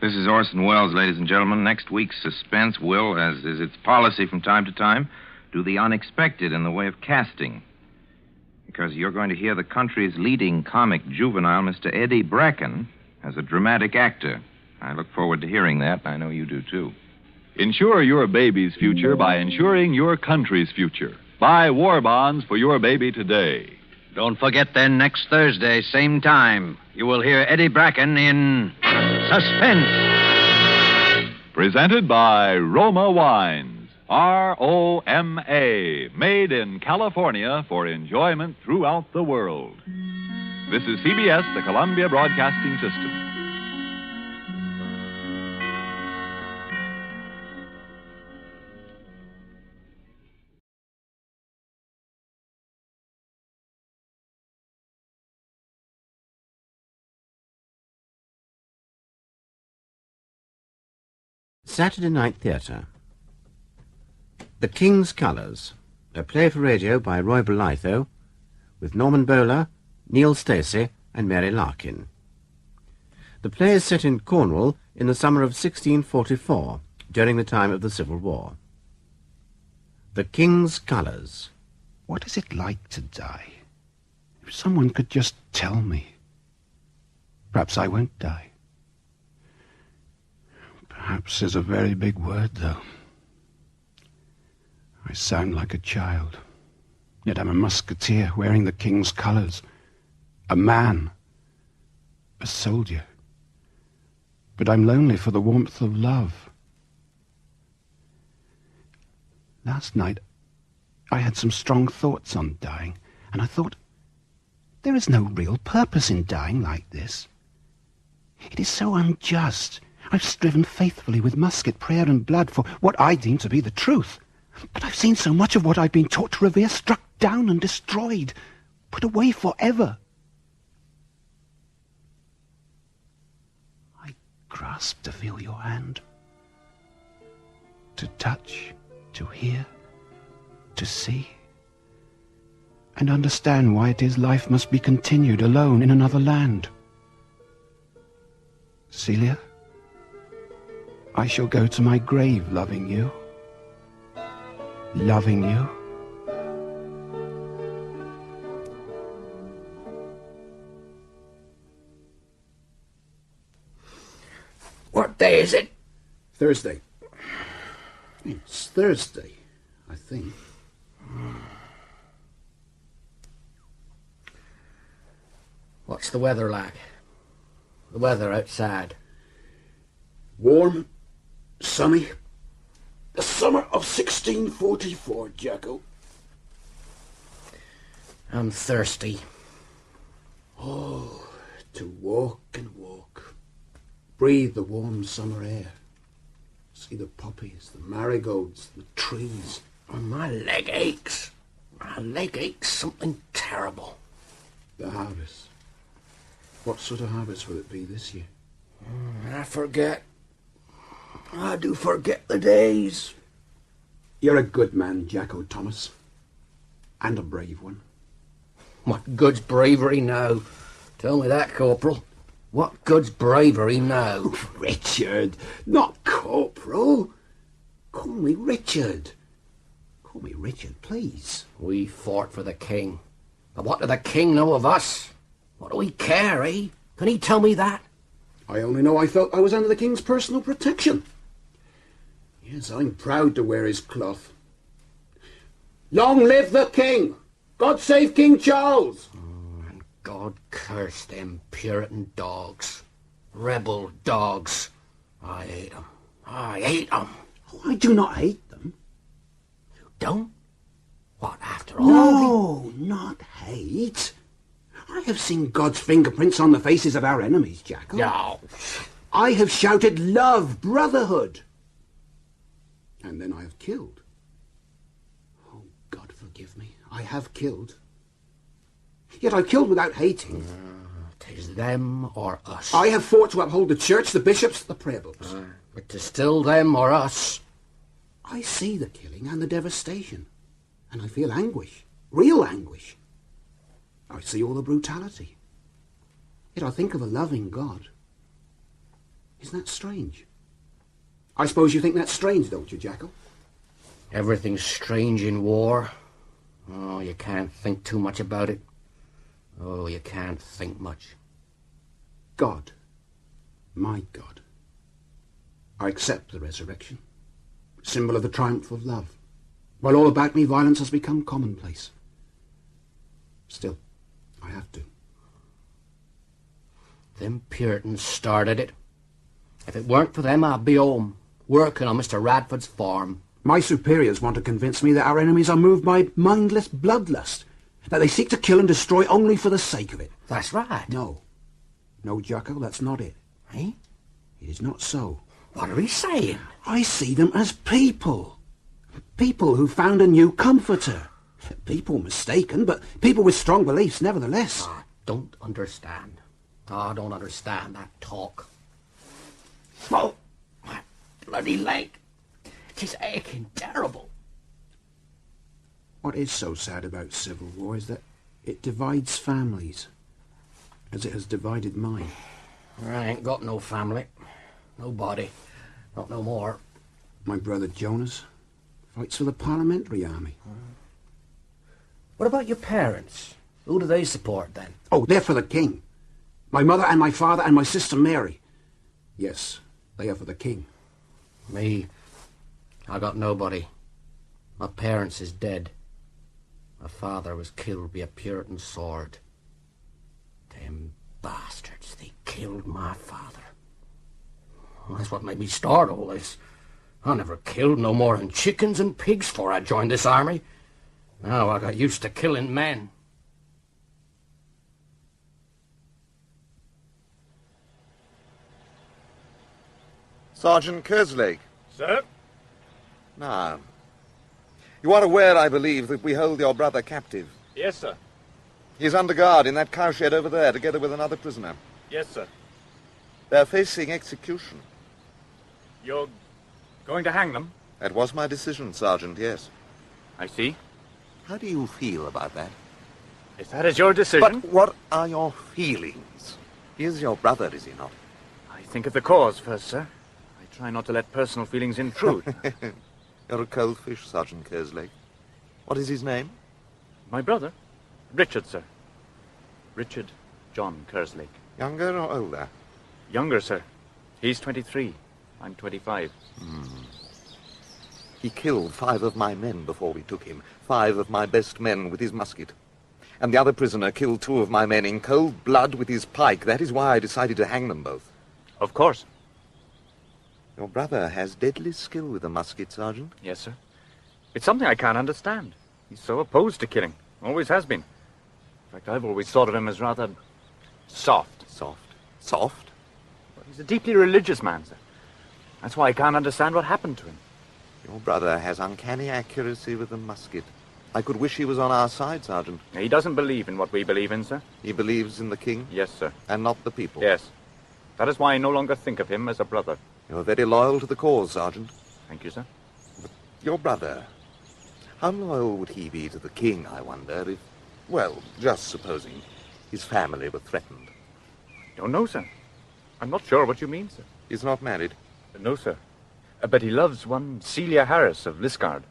This is Orson Welles, ladies and gentlemen. Next week's Suspense will, as is its policy from time to time, do the unexpected in the way of casting. Because you're going to hear the country's leading comic juvenile, Mr. Eddie Bracken, as a dramatic actor. I look forward to hearing that. I know you do, too. Insure your baby's future by insuring your country's future. Buy war bonds for your baby today. Don't forget, then, next Thursday, same time, you will hear Eddie Bracken in Suspense. Presented by Roma Wines. R-O-M-A, made in California for enjoyment throughout the world. This is CBS, the Columbia Broadcasting System. Saturday Night Theatre. The King's Colours, a play for radio by Roy Bolitho, with Norman Bowler, Neil Stacey, and Mary Larkin. The play is set in Cornwall in the summer of 1644, during the time of the Civil War. The King's Colours. What is it like to die? If someone could just tell me. Perhaps I won't die. Perhaps is a very big word, though. I sound like a child, yet I'm a musketeer wearing the King's colours, a man, a soldier. But I'm lonely for the warmth of love. Last night, I had some strong thoughts on dying, and I thought, there is no real purpose in dying like this. It is so unjust. I've striven faithfully with musket, prayer, and blood for what I deem to be the truth. But I've seen so much of what I've been taught to revere struck down and destroyed, put away forever. I grasp to feel your hand, to touch, to hear, to see, and understand why it is life must be continued alone in another land. Celia, I shall go to my grave loving you. Loving you. What day is it? Thursday. It's Thursday, I think. What's the weather like? The weather outside? Warm, sunny. The summer of 1644, Jacko. I'm thirsty. Oh, to walk and walk. Breathe the warm summer air. See the poppies, the marigolds, the trees. Oh, my leg aches. My leg aches something terrible. The harvest. What sort of harvest will it be this year? I forget. I do forget the days. You're a good man, Jacko Thomas. And a brave one. What good's bravery now? Tell me that, Corporal. What good's bravery now? Oh, Richard, not Corporal. Call me Richard. Call me Richard, please. We fought for the king. But what did the king know of us? What do we care, eh? Can he tell me that? I only know I felt I was under the king's personal protection. Yes, I'm proud to wear his cloth. Long live the king! God save King Charles! And God curse them Puritan dogs. Rebel dogs. I hate them. I hate them. Oh, I do not hate them. You don't? What, after all? No, not hate. I have seen God's fingerprints on the faces of our enemies, Jacko. No. I have shouted love, brotherhood. And then I have killed. Oh, God forgive me. I have killed. Yet I've killed without hating. 'Tis them or us. I have fought to uphold the church, the bishops, the prayer books. But 'tis still them or us. I see the killing and the devastation. And I feel anguish. Real anguish. I see all the brutality. Yet I think of a loving God. Isn't that strange? I suppose you think that's strange, don't you, Jackal? Everything's strange in war. Oh, you can't think too much about it. Oh, you can't think much. God. My God. I accept the resurrection. Symbol of the triumph of love. While all about me violence has become commonplace. Still, I have to. Them Puritans started it. If it weren't for them, I'd be home, working on Mr. Radford's farm. My superiors want to convince me that our enemies are moved by mindless bloodlust, that they seek to kill and destroy only for the sake of it. That's right. No. No, Jacko, that's not it. Eh? It is not so. What are he saying? I see them as people. People who found a new comforter. People mistaken, but people with strong beliefs nevertheless. I don't understand. I don't understand that talk. Oh, my bloody leg. It's aching terrible. What is so sad about civil war is that it divides families, as it has divided mine. I ain't got no family. Nobody. Not no more. My brother Jonas fights for the parliamentary army. What about your parents? Who do they support, then? Oh, they're for the king. My mother and my father and my sister Mary. Yes, they are for the king. Me, I got nobody. My parents is dead. My father was killed by a Puritan sword. Them bastards, they killed my father. Well, that's what made me start all this. I never killed no more than chickens and pigs before I joined this army. Now I got used to killing men. Sergeant Kerslake. Sir? Now, you are aware, I believe, that we hold your brother captive. Yes, sir. He's under guard in that cowshed over there, together with another prisoner. Yes, sir. They're facing execution. You're going to hang them? That was my decision, Sergeant, yes. I see. How do you feel about that? If that is your decision... But what are your feelings? He is your brother, is he not? I think of the cause first, sir. I try not to let personal feelings intrude. You're a cold fish, Sergeant Kerslake. What is his name? My brother? Richard, sir. Richard John Kerslake. Younger or older? Younger, sir. He's 23. I'm 25. He killed 5 of my men before we took him. 5 of my best men with his musket. And the other prisoner killed 2 of my men in cold blood with his pike. That is why I decided to hang them both. Of course. Your brother has deadly skill with a musket, Sergeant. Yes, sir. It's something I can't understand. He's so opposed to killing. Always has been. In fact, I've always thought of him as rather soft. Soft? Soft? Well, he's a deeply religious man, sir. That's why I can't understand what happened to him. Your brother has uncanny accuracy with a musket. I could wish he was on our side, Sergeant. He doesn't believe in what we believe in, sir. He believes in the king? Yes, sir. And not the people? Yes. That is why I no longer think of him as a brother. You're very loyal to the cause, Sergeant. Thank you, sir. But your brother, how loyal would he be to the king, I wonder, if, well, just supposing his family were threatened? Don't know, sir. I'm not sure what you mean, sir. He's not married? No, sir. But he loves one Celia Harris of Liscard.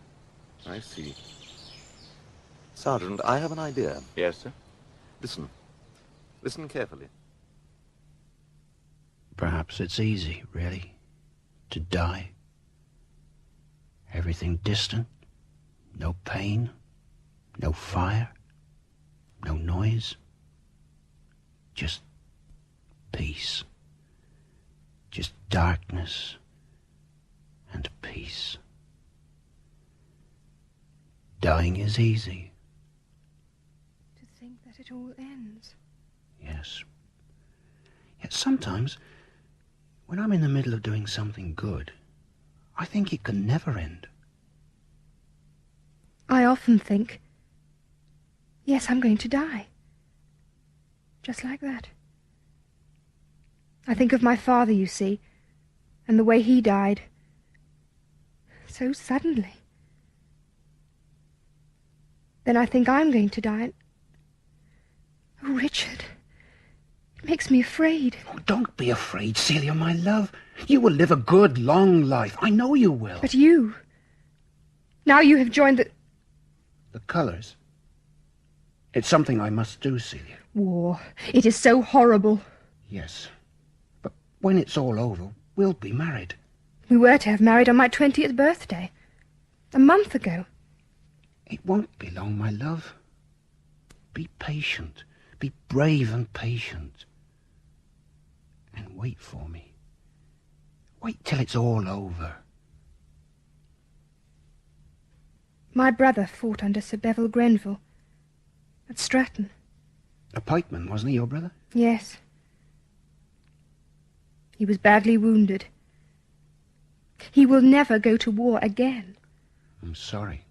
I see. Sergeant, I have an idea. Yes, sir? Listen. Listen carefully. Perhaps it's easy, really, to die. Everything distant, no pain, no fire, no noise, just peace, just darkness and peace. Dying is easy. To think that it all ends. Yes. Yet sometimes, when I'm in the middle of doing something good, I think it can never end. I often think, yes, I'm going to die. Just like that. I think of my father, you see, and the way he died. So suddenly. Then I think I'm going to die. Oh, Richard, it makes me afraid. Oh, don't be afraid, Celia, my love. You will live a good, long life. I know you will. But you... Now you have joined the... The colours. It's something I must do, Celia. War. It is so horrible. Yes. But when it's all over, we'll be married. We were to have married on my 20th birthday. A month ago. It won't be long, my love. Be patient. Be brave and patient. And wait for me. Wait till it's all over. My brother fought under Sir Bevil Grenville at Stratton. A pikeman, wasn't he, your brother? Yes. He was badly wounded. He will never go to war again. I'm sorry.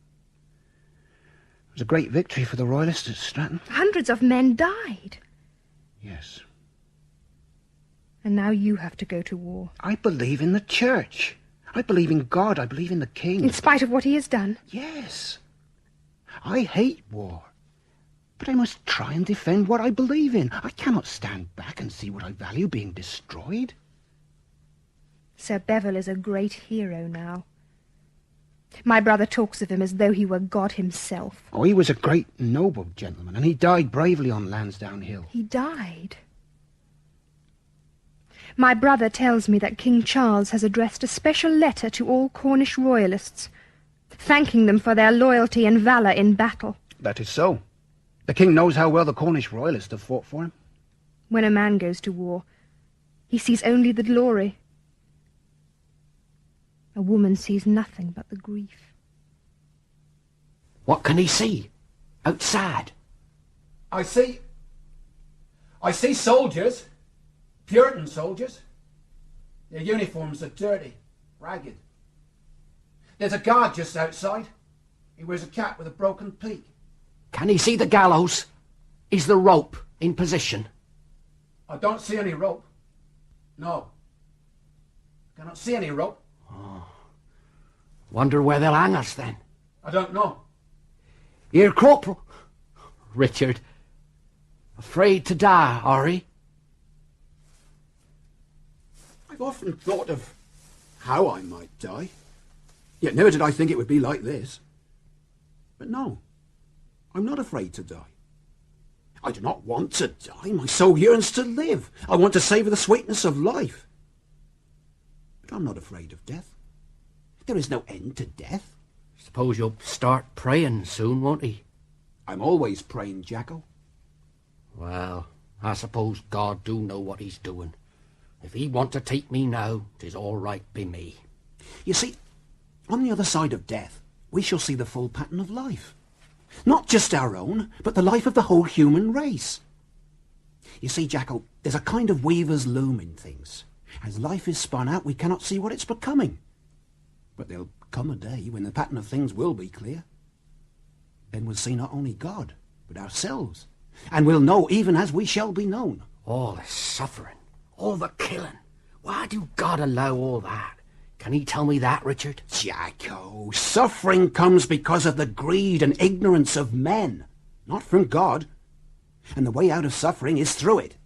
It was a great victory for the Royalists at Stratton. Hundreds of men died. Yes. And now you have to go to war. I believe in the Church. I believe in God. I believe in the King. In spite of what he has done? Yes. I hate war. But I must try and defend what I believe in. I cannot stand back and see what I value being destroyed. Sir Bevil is a great hero now. My brother talks of him as though he were God himself. Oh, he was a great, noble gentleman, and he died bravely on Lansdowne Hill. He died? My brother tells me that King Charles has addressed a special letter to all Cornish royalists, thanking them for their loyalty and valour in battle. That is so. The king knows how well the Cornish royalists have fought for him. When a man goes to war, he sees only the glory. A woman sees nothing but the grief. What can he see? Outside? I see soldiers. Puritan soldiers. Their uniforms are dirty, ragged. There's a guard just outside. He wears a cap with a broken peak. Can he see the gallows? Is the rope in position? I don't see any rope. No. Cannot see any rope. Oh. Wonder where they'll hang us then. I don't know. Here, Corporal. Richard. Afraid to die, are he? I've often thought of how I might die. Yet never did I think it would be like this. But no, I'm not afraid to die. I do not want to die. My soul yearns to live. I want to savour the sweetness of life. But I'm not afraid of death. There is no end to death. Suppose you'll start praying soon, won't he? I'm always praying, Jacko. Well, I suppose God do know what he's doing. If he want to take me now, 'tis all right by me. You see, on the other side of death, we shall see the full pattern of life. Not just our own, but the life of the whole human race. You see, Jacko, there's a kind of weaver's loom in things. As life is spun out, we cannot see what it's becoming. But there'll come a day when the pattern of things will be clear. then we'll see not only God, but ourselves, and we'll know even as we shall be known. All the suffering, all the killing. Why do God allow all that? Can he tell me that, Richard? Jacko, suffering comes because of the greed and ignorance of men, not from God. And the way out of suffering is through it,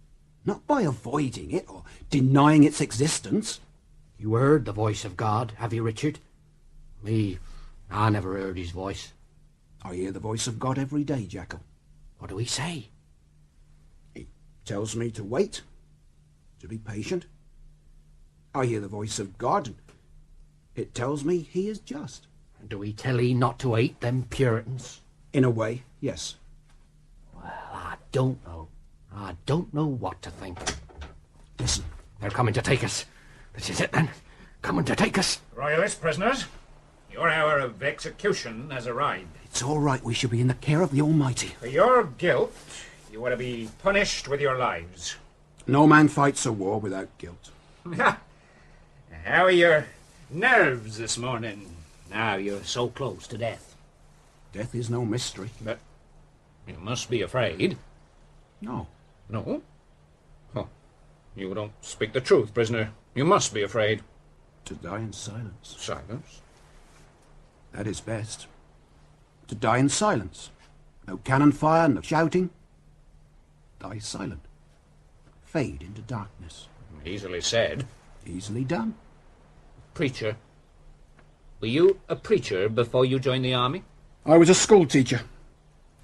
not by avoiding it or denying its existence. You heard the voice of God, have you, Richard? Me, I never heard his voice. I hear the voice of God every day, Jacko. What do he say? He tells me to wait, to be patient. I hear the voice of God, and it tells me he is just. Do he tell he not to hate them Puritans? In a way, yes. Well, I don't know. I don't know what to think. Listen. They're coming to take us. This is it, then. Coming to take us. Royalist prisoners, your hour of execution has arrived. It's all right. We shall be in the care of the Almighty. For your guilt, you are to be punished with your lives. No man fights a war without guilt. How are your nerves this morning, now you're so close to death? Death is no mystery. But you must be afraid. No. No? Oh, you don't speak the truth, prisoner. You must be afraid. To die in silence. Silence? That is best. To die in silence. No cannon fire, no shouting. Die silent. Fade into darkness. Easily said. Easily done. Preacher. Were you a preacher before you joined the army? I was a school teacher.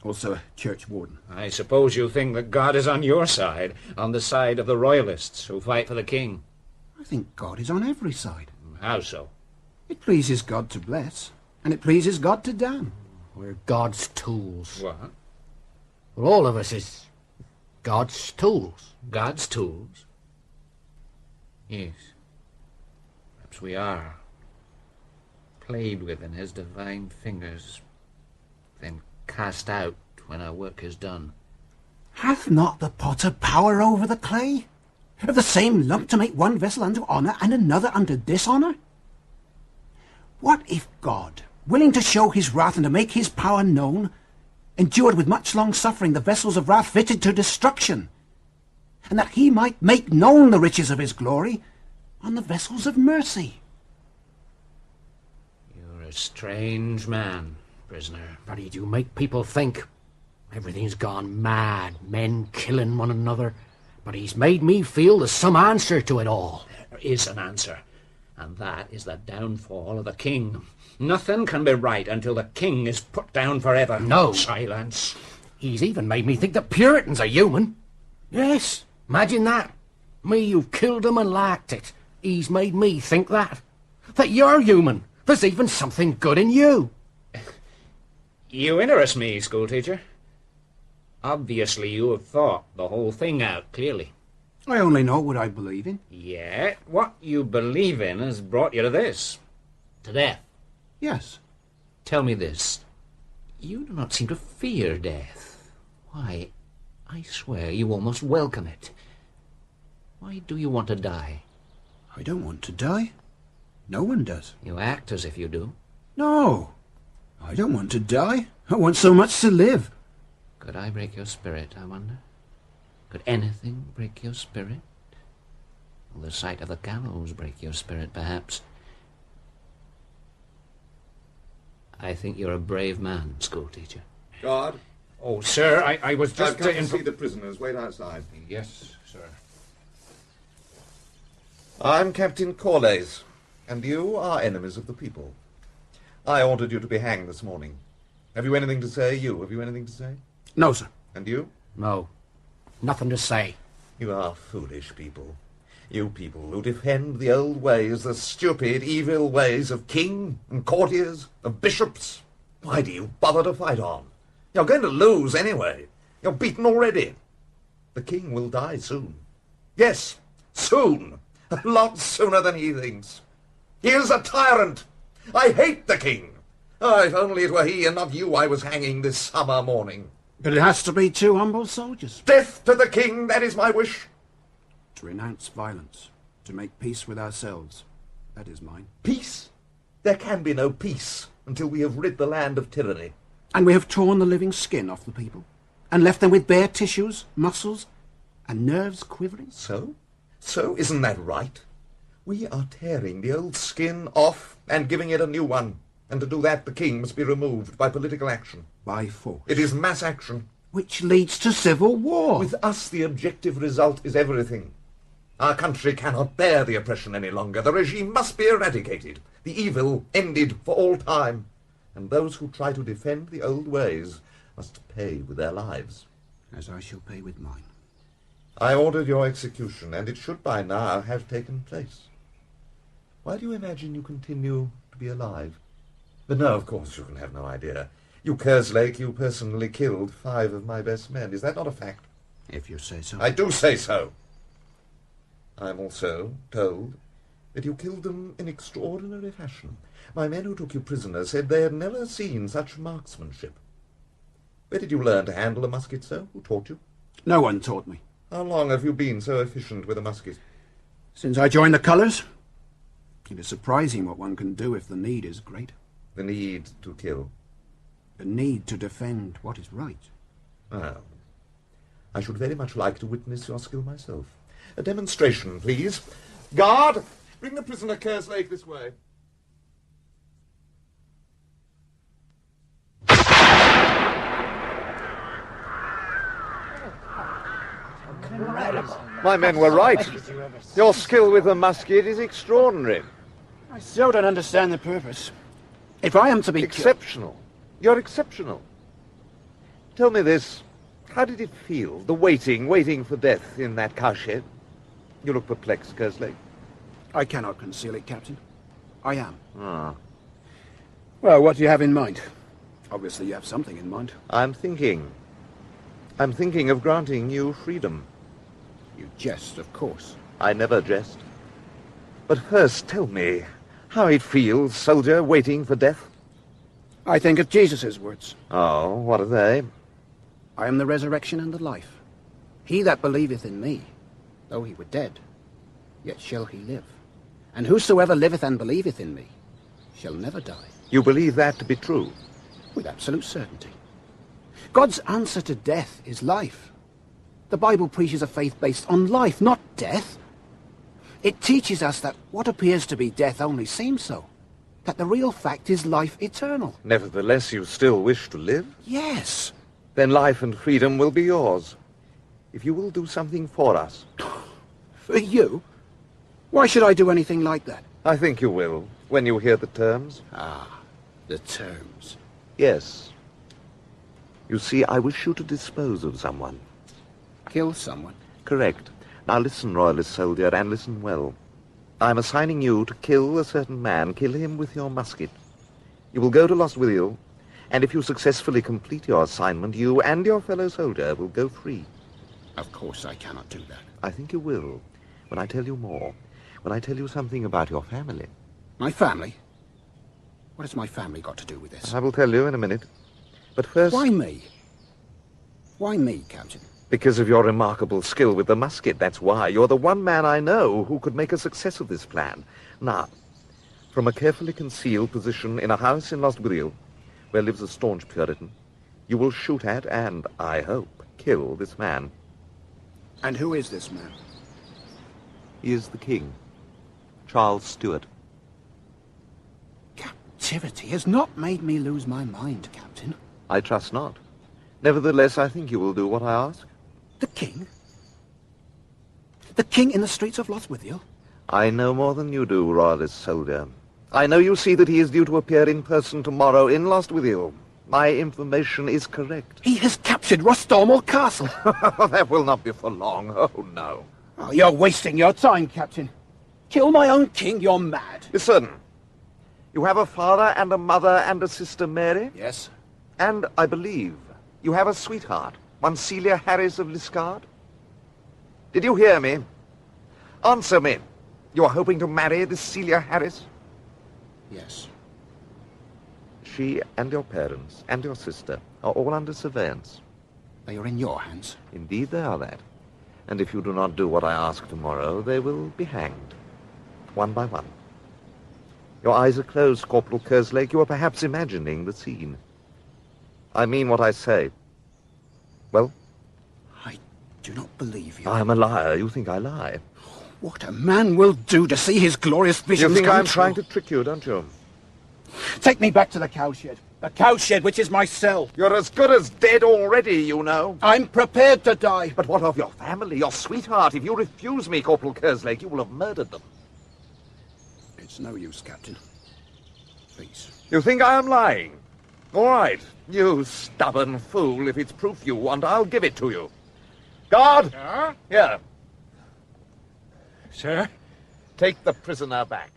Also a church warden. I suppose you think that God is on your side, on the side of the royalists who fight for the king. I think God is on every side. How so? It pleases God to bless, and it pleases God to damn. We're God's tools. What? Well, all of us is God's tools. God's tools? Yes. Perhaps we are. Played with in his divine fingers, then cast out when our work is done. Hath not the potter power over the clay? Of the same lump to make one vessel unto honour and another unto dishonour? What if God, willing to show his wrath and to make his power known, endured with much long suffering the vessels of wrath fitted to destruction, and that he might make known the riches of his glory on the vessels of mercy? You're a strange man, prisoner. But he do make people think. Everything's gone mad, men killing one another. But he's made me feel there's some answer to it all. There is an answer, and that is the downfall of the king. Nothing can be right until the king is put down forever. No. Silence. He's even made me think the Puritans are human. Yes, imagine that. Me who killed them and liked it. He's made me think that. That you're human. There's even something good in you. You interest me, schoolteacher. Obviously, you have thought the whole thing out clearly. I only know what I believe in. Yet, what you believe in has brought you to this. To death. Yes. Tell me this. You do not seem to fear death. Why, I swear you almost welcome it. Why do you want to die? I don't want to die. No one does. You act as if you do. No. I don't want to die. I want so much to live. Could I break your spirit, I wonder? Could anything break your spirit? Will the sight of the gallows break your spirit, perhaps? I think you're a brave man, schoolteacher. Guard. Oh, sir, I was just... I've come to see the prisoners. Wait outside. Yes, sir. I'm Captain Corlays, and you are enemies of the people. I ordered you to be hanged this morning. Have you anything to say? Have you anything to say? No, sir. And you? No. Nothing to say. You are foolish people. You people who defend the old ways, the stupid, evil ways of king and courtiers, of bishops. Why do you bother to fight on? You're going to lose anyway. You're beaten already. The king will die soon. Yes, soon. A lot sooner than he thinks. He is a tyrant. I hate the king. Oh, if only it were he and not you I was hanging this summer morning. But it has to be two humble soldiers. Death to the king, that is my wish. To renounce violence, to make peace with ourselves. That is mine. Peace? There can be no peace until we have rid the land of tyranny. And we have torn the living skin off the people and left them with bare tissues, muscles, and nerves quivering. So? So, isn't that right? We are tearing the old skin off and giving it a new one. And to do that, the king must be removed by political action. By force. It is mass action. Which leads to civil war. With us, the objective result is everything. Our country cannot bear the oppression any longer. The regime must be eradicated. The evil ended for all time. And those who try to defend the old ways must pay with their lives. As I shall pay with mine. I ordered your execution, and it should by now have taken place. Why do you imagine you continue to be alive? But no, of course, you can have no idea. You, Kerslake, you personally killed 5 of my best men. Is that not a fact? If you say so. I do say so. I am also told that you killed them in extraordinary fashion. My men who took you prisoner said they had never seen such marksmanship. Where did you learn to handle a musket, sir? Who taught you? No one taught me. How long have you been so efficient with a musket? Since I joined the colours. It is surprising what one can do if the need is great. The need to kill? The need to defend what is right. Oh. I should very much like to witness your skill myself. A demonstration, please. Guard, bring the prisoner Kerslake this way. My men were right. Your skill with the musket is extraordinary. I still don't understand the purpose. If I am to be exceptional. You're exceptional. Tell me this. How did it feel, the waiting for death in that cowshed? You look perplexed, Kerslake. I cannot conceal it, Captain. I am. Ah. Well, what do you have in mind? Obviously you have something in mind. I'm thinking of granting you freedom. You jest, of course. I never jest. But first, tell me how it feels, soldier, waiting for death. I think of Jesus' words. Oh, what are they? I am the resurrection and the life. He that believeth in me, though he were dead, yet shall he live. And whosoever liveth and believeth in me shall never die. You believe that to be true? With absolute certainty. God's answer to death is life. The Bible preaches a faith based on life, not death. It teaches us that what appears to be death only seems so. That the real fact is life eternal. Nevertheless, you still wish to live? Yes. Then life and freedom will be yours. If you will do something for us. For you? Why should I do anything like that? I think you will, when you hear the terms. Ah, the terms. Yes. You see, I wish you to dispose of someone. Kill someone? Correct. Now listen, Royalist soldier, and listen well. I'm assigning you to kill a certain man. Kill him with your musket. You will go to Lostwithiel, and if you successfully complete your assignment, you and your fellow soldier will go free. Of course I cannot do that. I think you will, when I tell you more. When I tell you something about your family. My family? What has my family got to do with this? I will tell you in a minute. But first... Why me? Why me, Captain? Because of your remarkable skill with the musket, that's why. You're the one man I know who could make a success of this plan. Now, from a carefully concealed position in a house in Lostwithiel, where lives a staunch Puritan, you will shoot at and, I hope, kill this man. And who is this man? He is the king, Charles Stuart. Captivity has not made me lose my mind, Captain. I trust not. Nevertheless, I think you will do what I ask. The king? The king in the streets of Lostwithiel? I know more than you do, Royalist soldier. I know you see that he is due to appear in person tomorrow in Lostwithiel. My information is correct. He has captured Rostormel Castle. That will not be for long. Oh, no. Oh, you're wasting your time, Captain. Kill my own king, you're mad. Listen. You have a father and a mother and a sister Mary? Yes. And, I believe, you have a sweetheart, one Celia Harris of Liscard? Did you hear me? Answer me. You are hoping to marry this Celia Harris? Yes. She and your parents and your sister are all under surveillance. They are in your hands? Indeed they are that. And if you do not do what I ask tomorrow, they will be hanged, one by one. Your eyes are closed, Corporal Kerslake. You are perhaps imagining the scene. I mean what I say. Well? I do not believe you. I am a liar. You think I lie. What a man will do to see his glorious visions You think come I'm true. trying to trick you, don't you? Take me back to the cowshed. The cowshed, which is my cell. You're as good as dead already, you know. I'm prepared to die. But what of your family, your sweetheart? If you refuse me, Corporal Kerslake, you will have murdered them. It's no use, Captain. Please. You think I am lying? All right, you stubborn fool. If it's proof you want, I'll give it to you. Guard! Sir? Here. Sir? Take the prisoner back.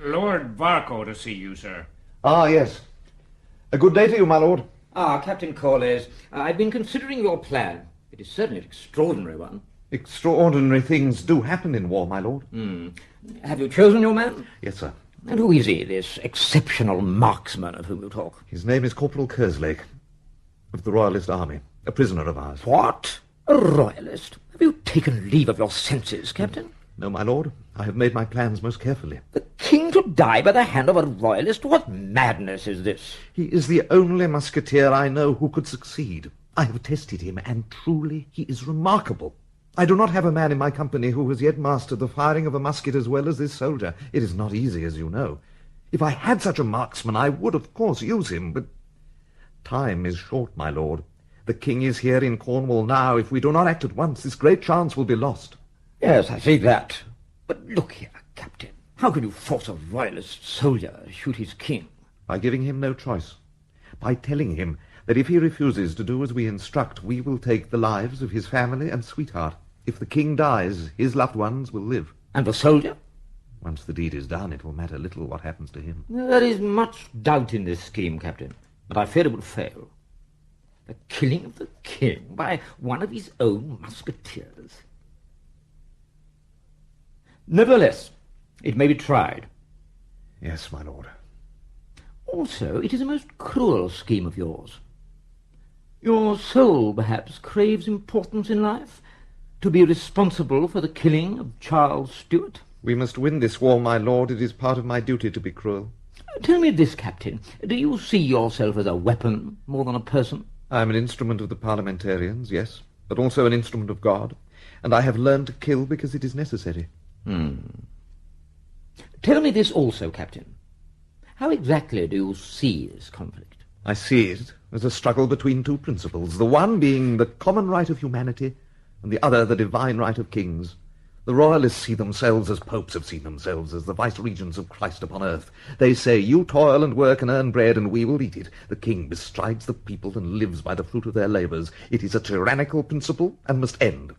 Lord Varco to see you, sir. Ah, yes. A good day to you, my lord. Ah, Captain Corliss, I've been considering your plan. It is certainly an extraordinary one. Extraordinary things do happen in war, my lord. Have you chosen your man? Yes, sir. And who is he, this exceptional marksman of whom you talk? His name is Corporal Kerslake, of the Royalist Army, a prisoner of ours. What? A Royalist? Have you taken leave of your senses, Captain? No, my lord. I have made my plans most carefully. The king to die by the hand of a Royalist? What madness is this? He is the only musketeer I know who could succeed. I have tested him, and truly he is remarkable. I do not have a man in my company who has yet mastered the firing of a musket as well as this soldier. It is not easy, as you know. If I had such a marksman, I would, of course, use him, but time is short, my lord. The king is here in Cornwall now. If we do not act at once, this great chance will be lost. Yes, I see that. But look here, Captain. How can you force a Royalist soldier to shoot his king? By giving him no choice. By telling him that if he refuses to do as we instruct, we will take the lives of his family and sweetheart. If the king dies, his loved ones will live. And the soldier? Once the deed is done, it will matter little what happens to him. There is much doubt in this scheme, Captain, but I fear it will fail. The killing of the king by one of his own musketeers. Nevertheless, it may be tried. Yes, my lord. Also, it is a most cruel scheme of yours. Your soul, perhaps, craves importance in life? To be responsible for the killing of Charles Stuart? We must win this war, my lord. It is part of my duty to be cruel. Tell me this, Captain. Do you see yourself as a weapon more than a person? I am an instrument of the parliamentarians, yes, but also an instrument of God, and I have learned to kill because it is necessary. Tell me this also, Captain. How exactly do you see this conflict? I see it as a struggle between two principles, the one being the common right of humanity, and the other the divine right of kings. The Royalists see themselves as popes have seen themselves, as the vice-regents of Christ upon earth. They say, you toil and work and earn bread, and we will eat it. The king bestrides the people and lives by the fruit of their labours. It is a tyrannical principle and must end.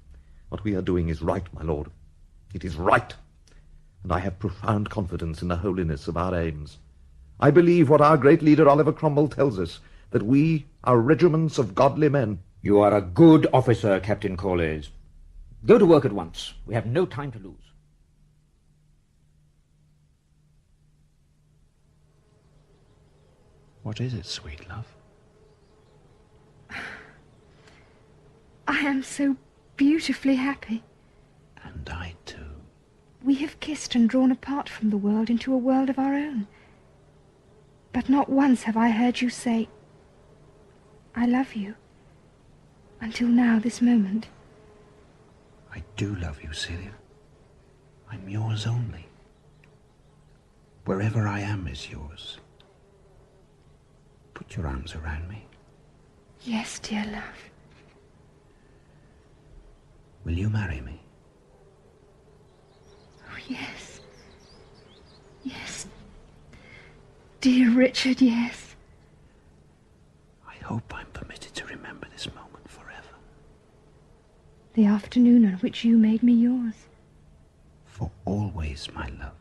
What we are doing is right, my lord. It is right. And I have profound confidence in the holiness of our aims. I believe what our great leader Oliver Cromwell tells us, that we are regiments of godly men. You are a good officer, Captain Corliss. Go to work at once. We have no time to lose. What is it, sweet love? I am so beautifully happy. And I too. We have kissed and drawn apart from the world into a world of our own. But not once have I heard you say, I love you. Until now, this moment. I do love you, Celia. I'm yours only. Wherever I am is yours. Put your arms around me. Yes, dear love. Will you marry me? Oh, yes. Yes. Dear Richard, yes. I hope I'm permitted to remember this moment forever. The afternoon on which you made me yours. For always, my love.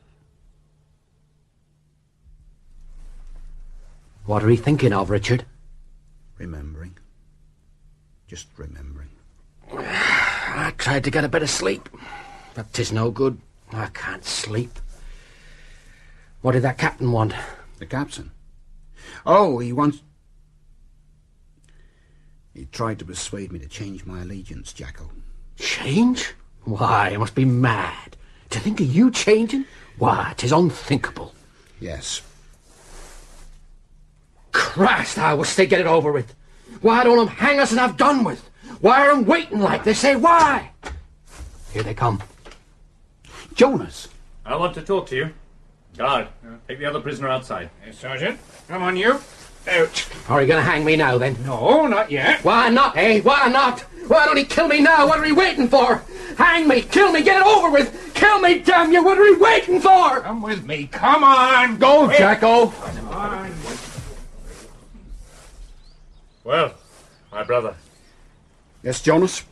What are you thinking of, Richard? Remembering. Just remembering. I tried to get a bit of sleep, but 'tis no good. I can't sleep. What did that captain want? The captain? Oh, he wants... He tried to persuade me to change my allegiance, Jacko. Change? Why, you must be mad. To think of you changing? Why, 'tis unthinkable. Yes. Christ, I wish they'd get it over with. Why don't 'em hang us and have done with? Why are 'em waiting like they say? Why? Here they come. Jonas. I want to talk to you. Guard, take the other prisoner outside. Yes, Sergeant. Come on, you. Out. Are you going to hang me now, then? No, not yet. Why not, eh? Why not? Why don't he kill me now? What are he waiting for? Hang me, kill me, get it over with. Kill me, damn you. What are he waiting for? Come with me. Come on. Go, Jacko. Come on. Well, my brother. Yes, Jonas?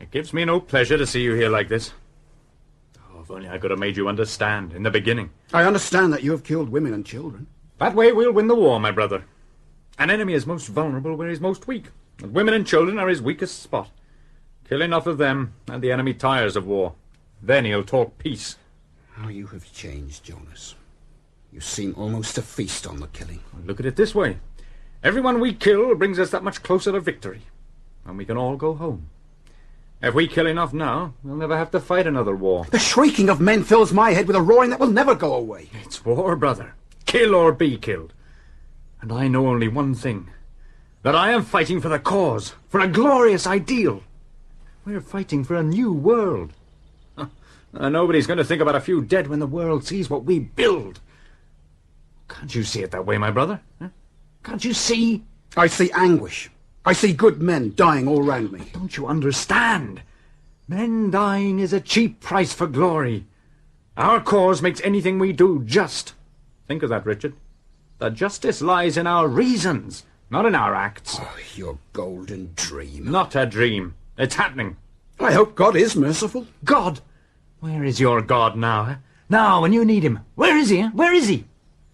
It gives me no pleasure to see you here like this. Oh, if only I could have made you understand in the beginning. I understand that you have killed women and children. That way we'll win the war, my brother. An enemy is most vulnerable where he's most weak. And women and children are his weakest spot. Kill enough of them, and the enemy tires of war. Then he'll talk peace. How you have changed, Jonas. You seem almost to feast on the killing. Look at it this way. Everyone we kill brings us that much closer to victory. And we can all go home. If we kill enough now, we'll never have to fight another war. The shrieking of men fills my head with a roaring that will never go away. It's war, brother. Kill or be killed. And I know only one thing. That I am fighting for the cause, for a glorious ideal. We're fighting for a new world. Nobody's going to think about a few dead when the world sees what we build. Can't you see it that way, my brother? Can't you see? I see anguish. I see good men dying all round me. Don't you understand? Men dying is a cheap price for glory. Our cause makes anything we do just. Think of that, Richard. The justice lies in our reasons, not in our acts. Oh, your golden dream. Not a dream. It's happening. I hope God is merciful. God? Where is your God now? Now, when you need him. Where is he? Where is he?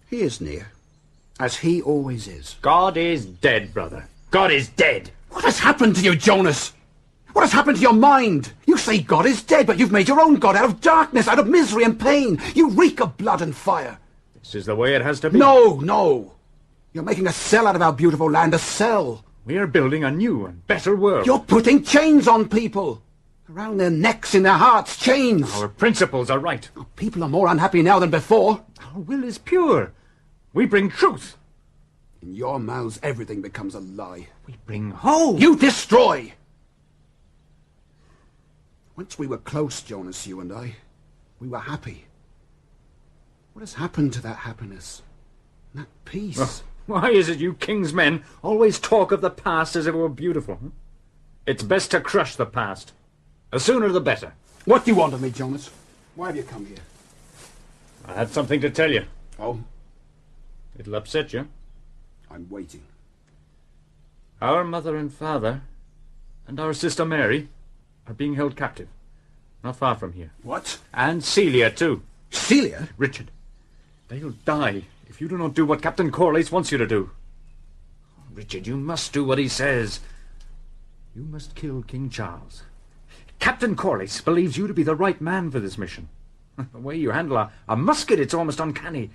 He is near, as he always is. God is dead, brother. God is dead. What has happened to you, Jonas? What has happened to your mind? You say God is dead, but you've made your own God out of darkness, out of misery and pain. You reek of blood and fire. This is the way it has to be. No. You're making a cell out of our beautiful land, a cell. We are building a new and better world. You're putting chains on people. Around their necks, in their hearts, chains. Our principles are right. People are more unhappy now than before. Our will is pure. We bring truth. In your mouths, everything becomes a lie. We bring hope. You destroy. Once we were close, Jonas, you and I. We were happy. What has happened to that happiness? That peace? Oh, why is it you king's men always talk of the past as if it were beautiful? It's best to crush the past. The sooner the better. What do you want of me, Jonas? Why have you come here? I had something to tell you. Oh? It'll upset you. I'm waiting. Our mother and father and our sister Mary are being held captive. Not far from here. What? And Celia, too. Celia? Richard, they'll die if you do not do what Captain Corlys wants you to do. Richard, you must do what he says. You must kill King Charles. Captain Corlys believes you to be the right man for this mission. The way you handle a musket, it's almost uncanny.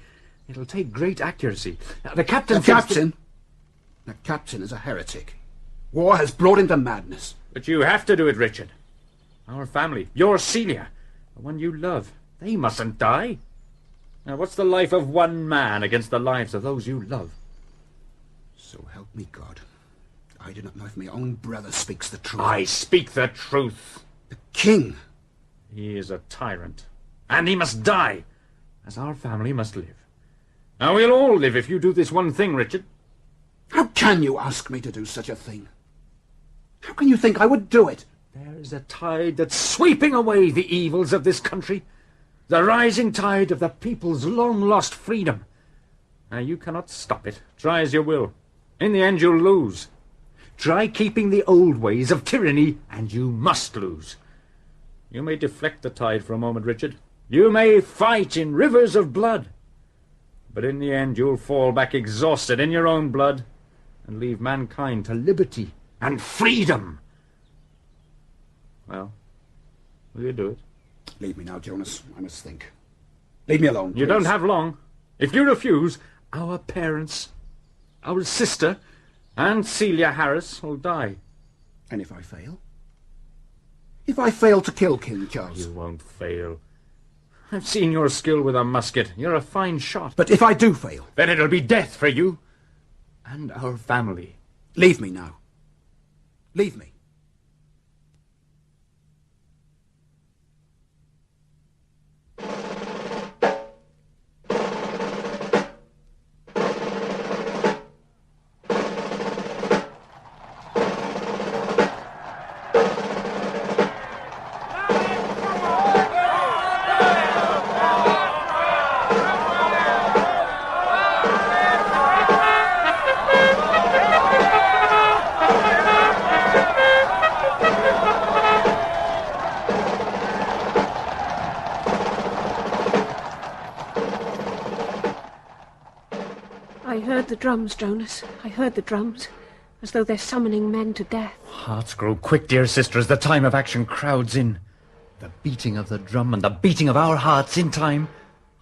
It'll take great accuracy. The captain... The captain is a heretic. War has brought him to madness. But you have to do it, Richard. Our family, your Celia, the one you love, they mustn't die. Now, what's the life of one man against the lives of those you love? So help me God. I do not know if my own brother speaks the truth. I speak the truth. The king. He is a tyrant. And he must die, as our family must live. Now, we'll all live if you do this one thing, Richard. How can you ask me to do such a thing? How can you think I would do it? There is a tide that's sweeping away the evils of this country. The rising tide of the people's long-lost freedom. Now, you cannot stop it, try as you will. In the end, you'll lose. Try keeping the old ways of tyranny, and you must lose. You may deflect the tide for a moment, Richard. You may fight in rivers of blood. But in the end, you'll fall back exhausted in your own blood and leave mankind to liberty and freedom. Well, will you do it? Leave me now, Jonas. I must think. Leave me alone, please. You don't have long. If you refuse, our parents, our sister, and Celia Harris will die. And if I fail? If I fail to kill King Charles? You won't fail. I've seen your skill with a musket. You're a fine shot. But if I do fail? Then it'll be death for you and our family. Leave me now. Leave me. I heard the drums, Jonas. I heard the drums, as though they're summoning men to death. Hearts grow quick, dear sister, as the time of action crowds in. The beating of the drum and the beating of our hearts in time.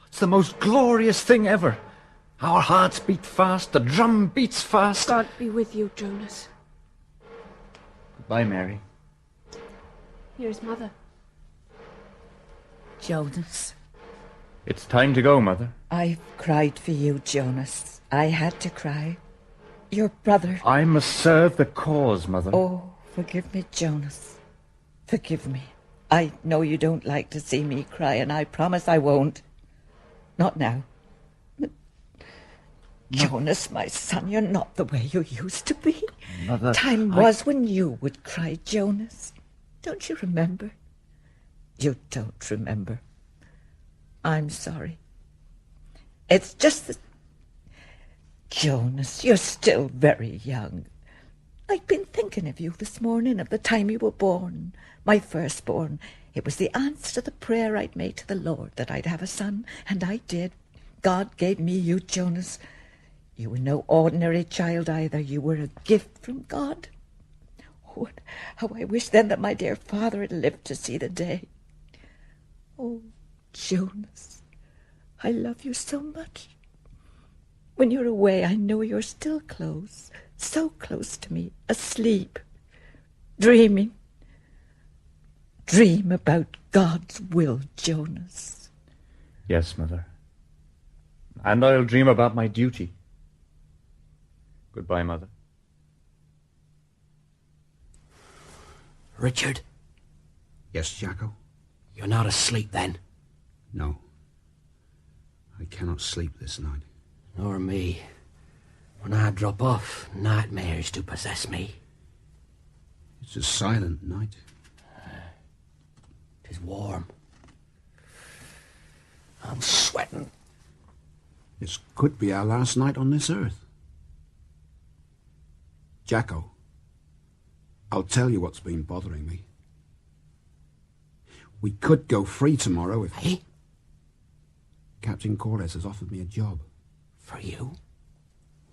It's the most glorious thing ever. Our hearts beat fast, the drum beats fast. God be with you, Jonas. Goodbye, Mary. Here's Mother. Jonas. It's time to go, Mother. I've cried for you, Jonas. I had to cry. Your brother... I must serve the cause, Mother. Oh, forgive me, Jonas. Forgive me. I know you don't like to see me cry, and I promise I won't. Not now. But Jonas, my son, you're not the way you used to be. Mother, Time was when you would cry, Jonas. Don't you remember? You don't remember. I'm sorry. It's just that... Jonas, you're still very young. I've been thinking of you this morning, of the time you were born, my firstborn. It was the answer to the prayer I'd made to the Lord that I'd have a son, and I did. God gave me you, Jonas. You were no ordinary child either. You were a gift from God. Oh, how I wish then that my dear father had lived to see the day. Oh, Jonas, I love you so much. When you're away, I know you're still close, so close to me, asleep, dreaming. Dream about God's will, Jonas. Yes, Mother. And I'll dream about my duty. Goodbye, Mother. Richard? Yes, Jacko? You're not asleep, then? No. I cannot sleep this night. Nor me. When I drop off, nightmares do possess me. It's a silent night. 'Tis warm. I'm sweating. This could be our last night on this earth. Jacko, I'll tell you what's been bothering me. We could go free tomorrow if... Hey? Captain Cordes has offered me a job. For you?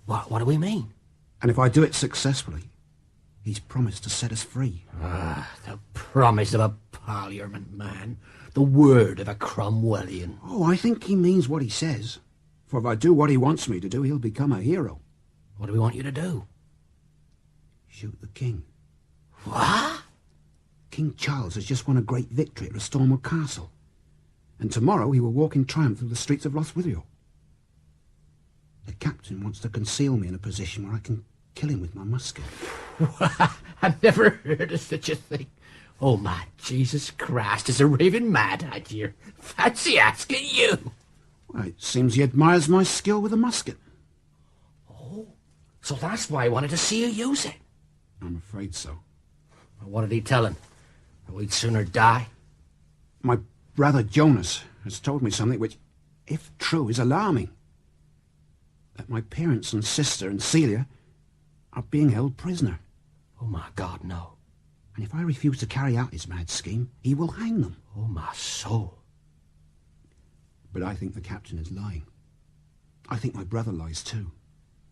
What do we mean? And if I do it successfully, he's promised to set us free. Ah, the promise of a Parliament man. The word of a Cromwellian. Oh, I think he means what he says. For if I do what he wants me to do, he'll become a hero. What do we want you to do? Shoot the king. What? King Charles has just won a great victory at Stormwood Castle. And tomorrow he will walk in triumph through the streets of Lostwithiel. The captain wants to conceal me in a position where I can kill him with my musket. I've never heard of such a thing. Oh, my Jesus Christ, is a raving mad idea. Fancy asking you. Well, it seems he admires my skill with a musket. Oh, so that's why I wanted to see you use it. I'm afraid so. Well, what did he tell him? That we'd sooner die? My brother Jonas has told me something which, if true, is alarming. That my parents and sister and Celia are being held prisoner. Oh, my God, no. And if I refuse to carry out his mad scheme, he will hang them. Oh, my soul. But I think the captain is lying. I think my brother lies too.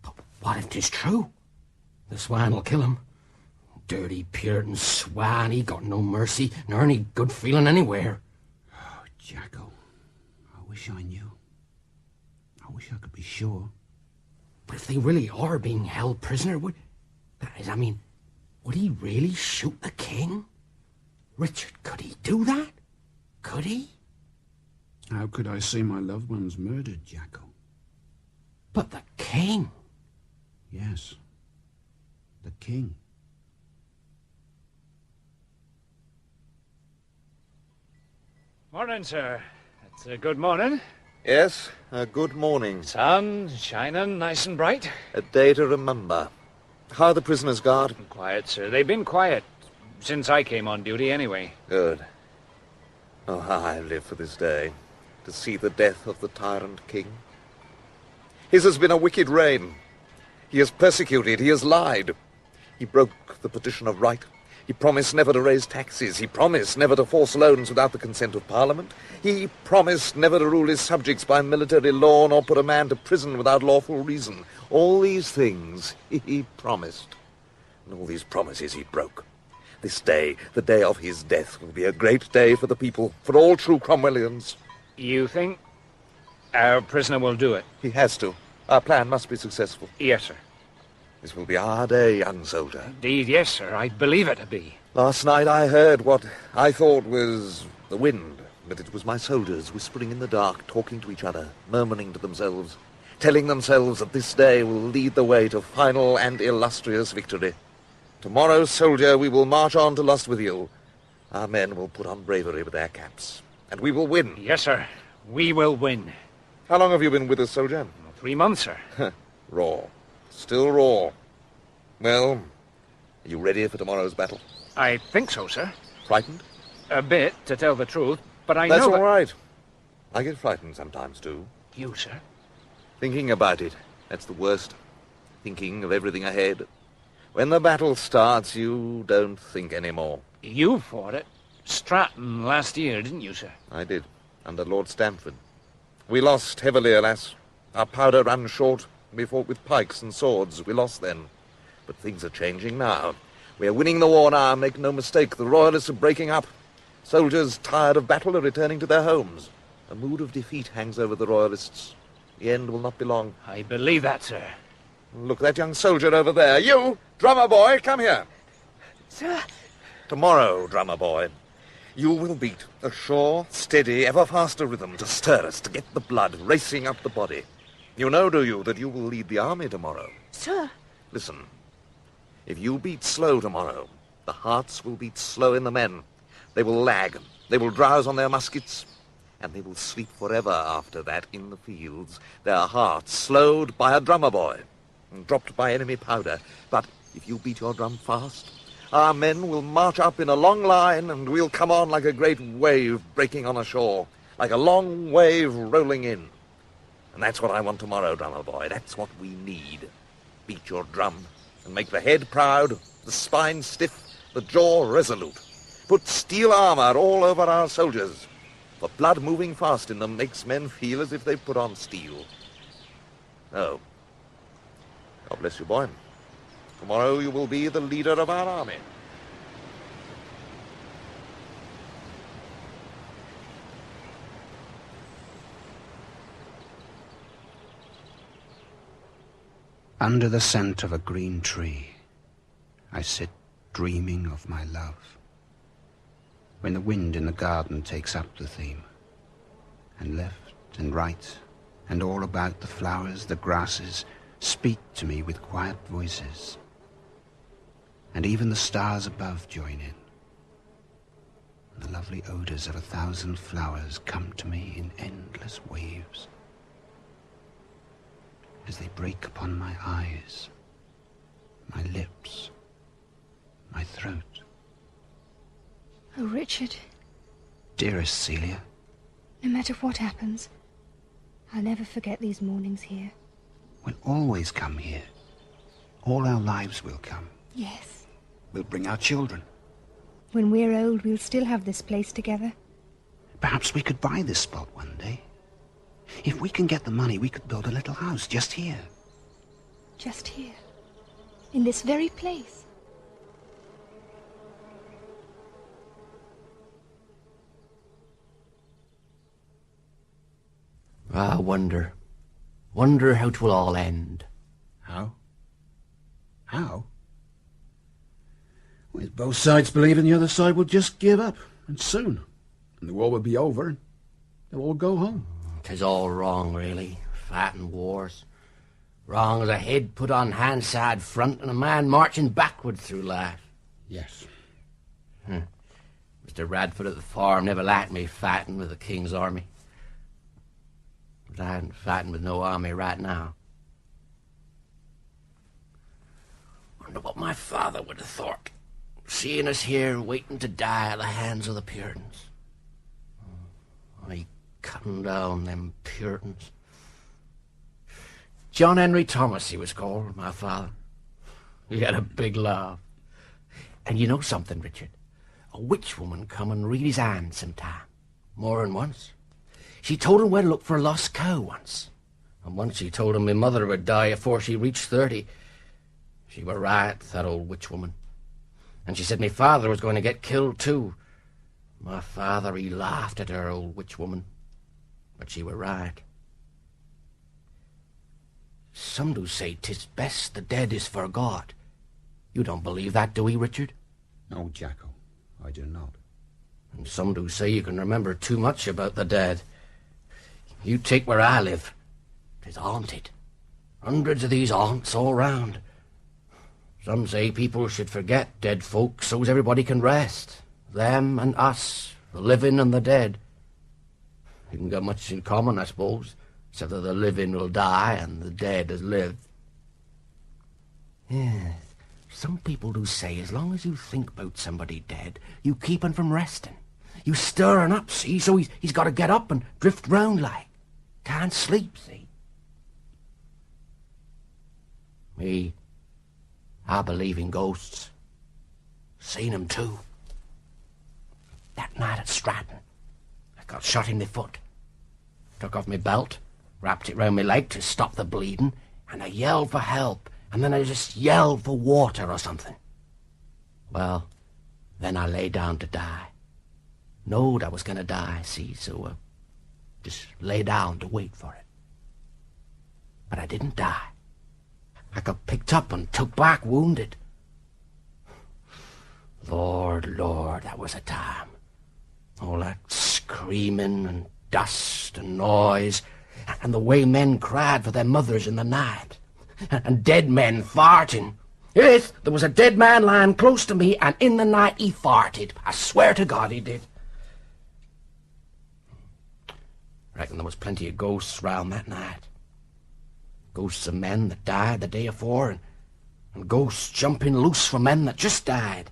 But what if 'tis true? The swine will kill him. Dirty Puritan swine, he got no mercy, nor any good feeling anywhere. Oh, Jacko, I wish I knew. I wish I could be sure. But if they really are being held prisoner, would he really shoot the king? Richard, could he do that? Could he? How could I see my loved ones murdered, Jacko? But the king. Yes, the king. Morning, sir. It's a good morning. Yes, good morning. Sun shining nice and bright. A day to remember. How are the prisoners' guard? Quiet, sir. They've been quiet since I came on duty, anyway. Good. Oh, how I live for this day, to see the death of the tyrant king. His has been a wicked reign. He has persecuted, he has lied. He broke the petition of right. He promised never to raise taxes. He promised never to force loans without the consent of Parliament. He promised never to rule his subjects by military law, nor put a man to prison without lawful reason. All these things he promised. And all these promises he broke. This day, the day of his death, will be a great day for the people, for all true Cromwellians. You think our prisoner will do it? He has to. Our plan must be successful. Yes, sir. This will be our day, young soldier. Indeed, yes, sir. I believe it to be. Last night I heard what I thought was the wind, but it was my soldiers whispering in the dark, talking to each other, murmuring to themselves, telling themselves that this day will lead the way to final and illustrious victory. Tomorrow, soldier, we will march on to Lostwithiel. Our men will put on bravery with their caps, and we will win. Yes, sir. We will win. How long have you been with us, soldier? 3 months, sir. Raw. Still raw. Well, are you ready for tomorrow's battle? I think so, sir. Frightened? A bit, to tell the truth, but I That's know all right. I get frightened sometimes, too. You, sir? Thinking about it. That's the worst. Thinking of everything ahead. When the battle starts, you don't think anymore. You fought at Stratton last year, didn't you, sir? I did, under Lord Stamford. We lost heavily, alas. Our powder ran short. We fought with pikes and swords. We lost then. But things are changing now. We are winning the war now, make no mistake. The Royalists are breaking up. Soldiers tired of battle are returning to their homes. A mood of defeat hangs over the Royalists. The end will not be long. I believe that, sir. Look, that young soldier over there. You, drummer boy, come here. Sir? Tomorrow, drummer boy, you will beat a sure, steady, ever faster rhythm to stir us, to get the blood racing up the body. You know, do you, that you will lead the army tomorrow? Sir? Listen, if you beat slow tomorrow, the hearts will beat slow in the men. They will lag, they will drowse on their muskets, and they will sleep forever after that in the fields, their hearts slowed by a drummer boy, and dropped by enemy powder. But if you beat your drum fast, our men will march up in a long line, and we'll come on like a great wave breaking on a shore, like a long wave rolling in. And that's what I want tomorrow, drummer boy. That's what we need. Beat your drum, and make the head proud, the spine stiff, the jaw resolute. Put steel armor all over our soldiers, for blood moving fast in them makes men feel as if they put on steel. Oh. God bless you, boy. Tomorrow you will be the leader of our army. Under the scent of a green tree, I sit dreaming of my love. When the wind in the garden takes up the theme, and left and right, and all about the flowers, the grasses, speak to me with quiet voices. And even the stars above join in. And the lovely odors of 1,000 flowers come to me in endless waves, as they break upon my eyes, my lips, my throat. Oh, Richard. Dearest Celia. No matter what happens, I'll never forget these mornings here. We'll always come here. All our lives will come. Yes. We'll bring our children. When we're old, we'll still have this place together. Perhaps we could buy this spot one day. If we can get the money, we could build a little house just here. Just here. In this very place. Ah, wonder how 'twill all end. How? How? With both sides believing the other side will just give up, and soon. And the war will be over, and they'll all go home. 'Tis all wrong, really, fighting wars. Wrong as a head put on handside front and a man marching backward through life. Yes. Mr. Radford at the farm never liked me fighting with the King's army. But I ain't fighting with no army right now. Wonder what my father would have thought, seeing us here waiting to die at the hands of the Puritans. I cutting down them Puritans. John Henry Thomas, he was called, my father. He had a big laugh. And you know something, Richard? A witch woman come and read his hand sometime. More than once. She told him where to look for a lost cow once. And once she told him my mother would die afore she reached 30. She were right, that old witch woman. And she said my father was going to get killed too. My father, he laughed at her, old witch woman. But she were right. Some do say 'tis best the dead is forgot. You don't believe that, do ye, Richard? No, Jacko, I do not. And some do say you can remember too much about the dead. You take where I live. 'Tis haunted. Hundreds of these haunts all round. Some say people should forget dead folk so's everybody can rest. Them and us, the living and the dead. You can got much in common, I suppose, except that the living will die and the dead has lived. Yes, some people do say as long as you think about somebody dead, you keep him from resting. You stir him up, see, so he's got to get up and drift round like. Can't sleep, see. Me, I believe in ghosts. Seen 'em too. That night at Stratton, I got shot in the foot. Took off my belt, wrapped it round my leg to stop the bleeding, and I yelled for help, and then I just yelled for water or something. Well, then I lay down to die. Knowed I was going to die, see, so just lay down to wait for it. But I didn't die. I got picked up and took back wounded. Lord, Lord, that was a time. All that screaming and dust and noise, and the way men cried for their mothers in the night, and dead men farting. Yes, there was a dead man lying close to me, and in the night he farted. I swear to God he did. Reckon there was plenty of ghosts round that night. Ghosts of men that died the day afore, and ghosts jumping loose for men that just died.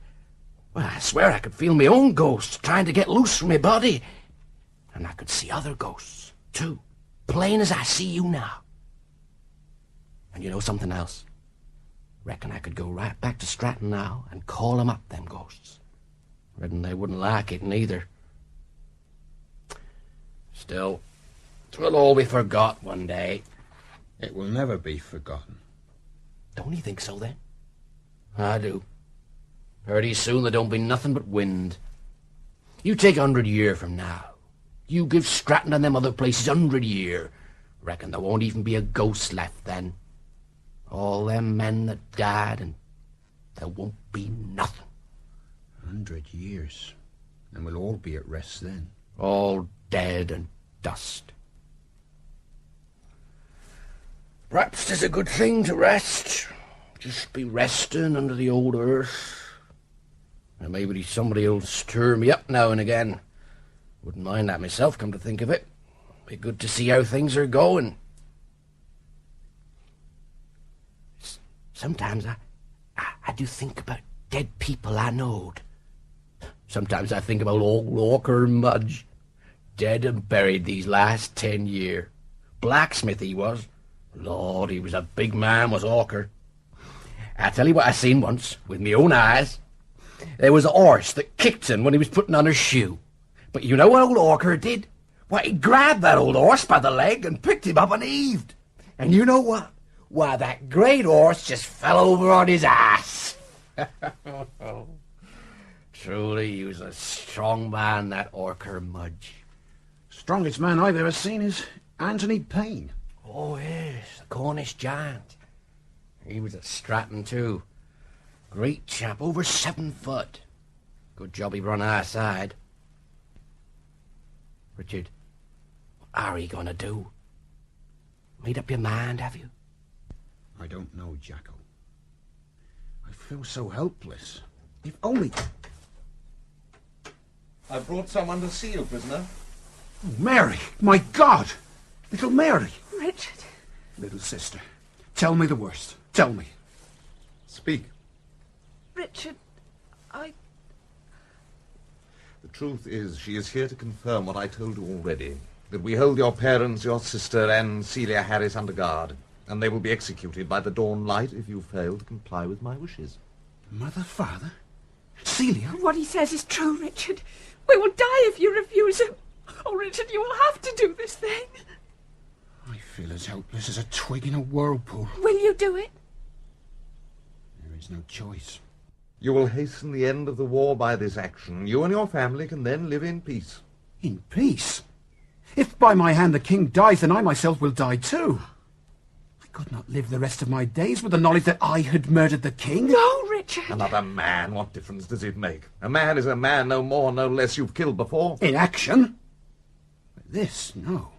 Well, I swear I could feel my own ghost trying to get loose from my body. And I could see other ghosts, too, plain as I see you now. And you know something else? Reckon I could go right back to Stratton now and call 'em up, them ghosts. Reckon they wouldn't like it neither. Still, 'twill all be forgot one day. It will never be forgotten. Don't you think so, then? I do. Pretty soon there don't be nothing but wind. You take 100 year from now. You give Stratton and them other places 100 year. Reckon there won't even be a ghost left then. All them men that died, and there won't be nothing. 100 years, and we'll all be at rest then. All dead and dust. Perhaps 'tis a good thing to rest. Just be resting under the old earth. And maybe somebody'll stir me up now and again. Wouldn't mind that myself, come to think of it. Be good to see how things are going. Sometimes I do think about dead people I knowed. Sometimes I think about old Walker Mudge, dead and buried these last 10 year. Blacksmith he was. Lord, he was a big man, was Walker. I tell you what I seen once, with me own eyes. There was a horse that kicked him when he was putting on his shoe. But you know what old Walker did? Why, he grabbed that old horse by the leg and picked him up and heaved. And you know what? Why, that great horse just fell over on his ass. Truly, he was a strong man, that Walker Mudge. Strongest man I've ever seen is Anthony Payne. Oh, yes, the Cornish giant. He was at Stratton, too. Great chap, over 7 foot. Good job he run our side. Richard, what are you going to do? Made up your mind, have you? I don't know, Jacko. I feel so helpless. If only... I've brought someone to see you, prisoner. Oh, Mary! My God! Little Mary! Richard. Little sister, tell me the worst. Tell me. Speak. Richard, The truth is, she is here to confirm what I told you already, that we hold your parents, your sister, and Celia Harris under guard, and they will be executed by the dawn light if you fail to comply with my wishes. Mother, father? Celia? What he says is true, Richard. We will die if you refuse him. Oh, Richard, you will have to do this thing. I feel as helpless as a twig in a whirlpool. Will you do it? There is no choice. You will hasten the end of the war by this action. You and your family can then live in peace. In peace? If by my hand the king dies, then I myself will die too. I could not live the rest of my days with the knowledge that I had murdered the king. No, Richard. Another man, what difference does it make? A man is a man, no more, no less. You've killed before. In action? But this, no.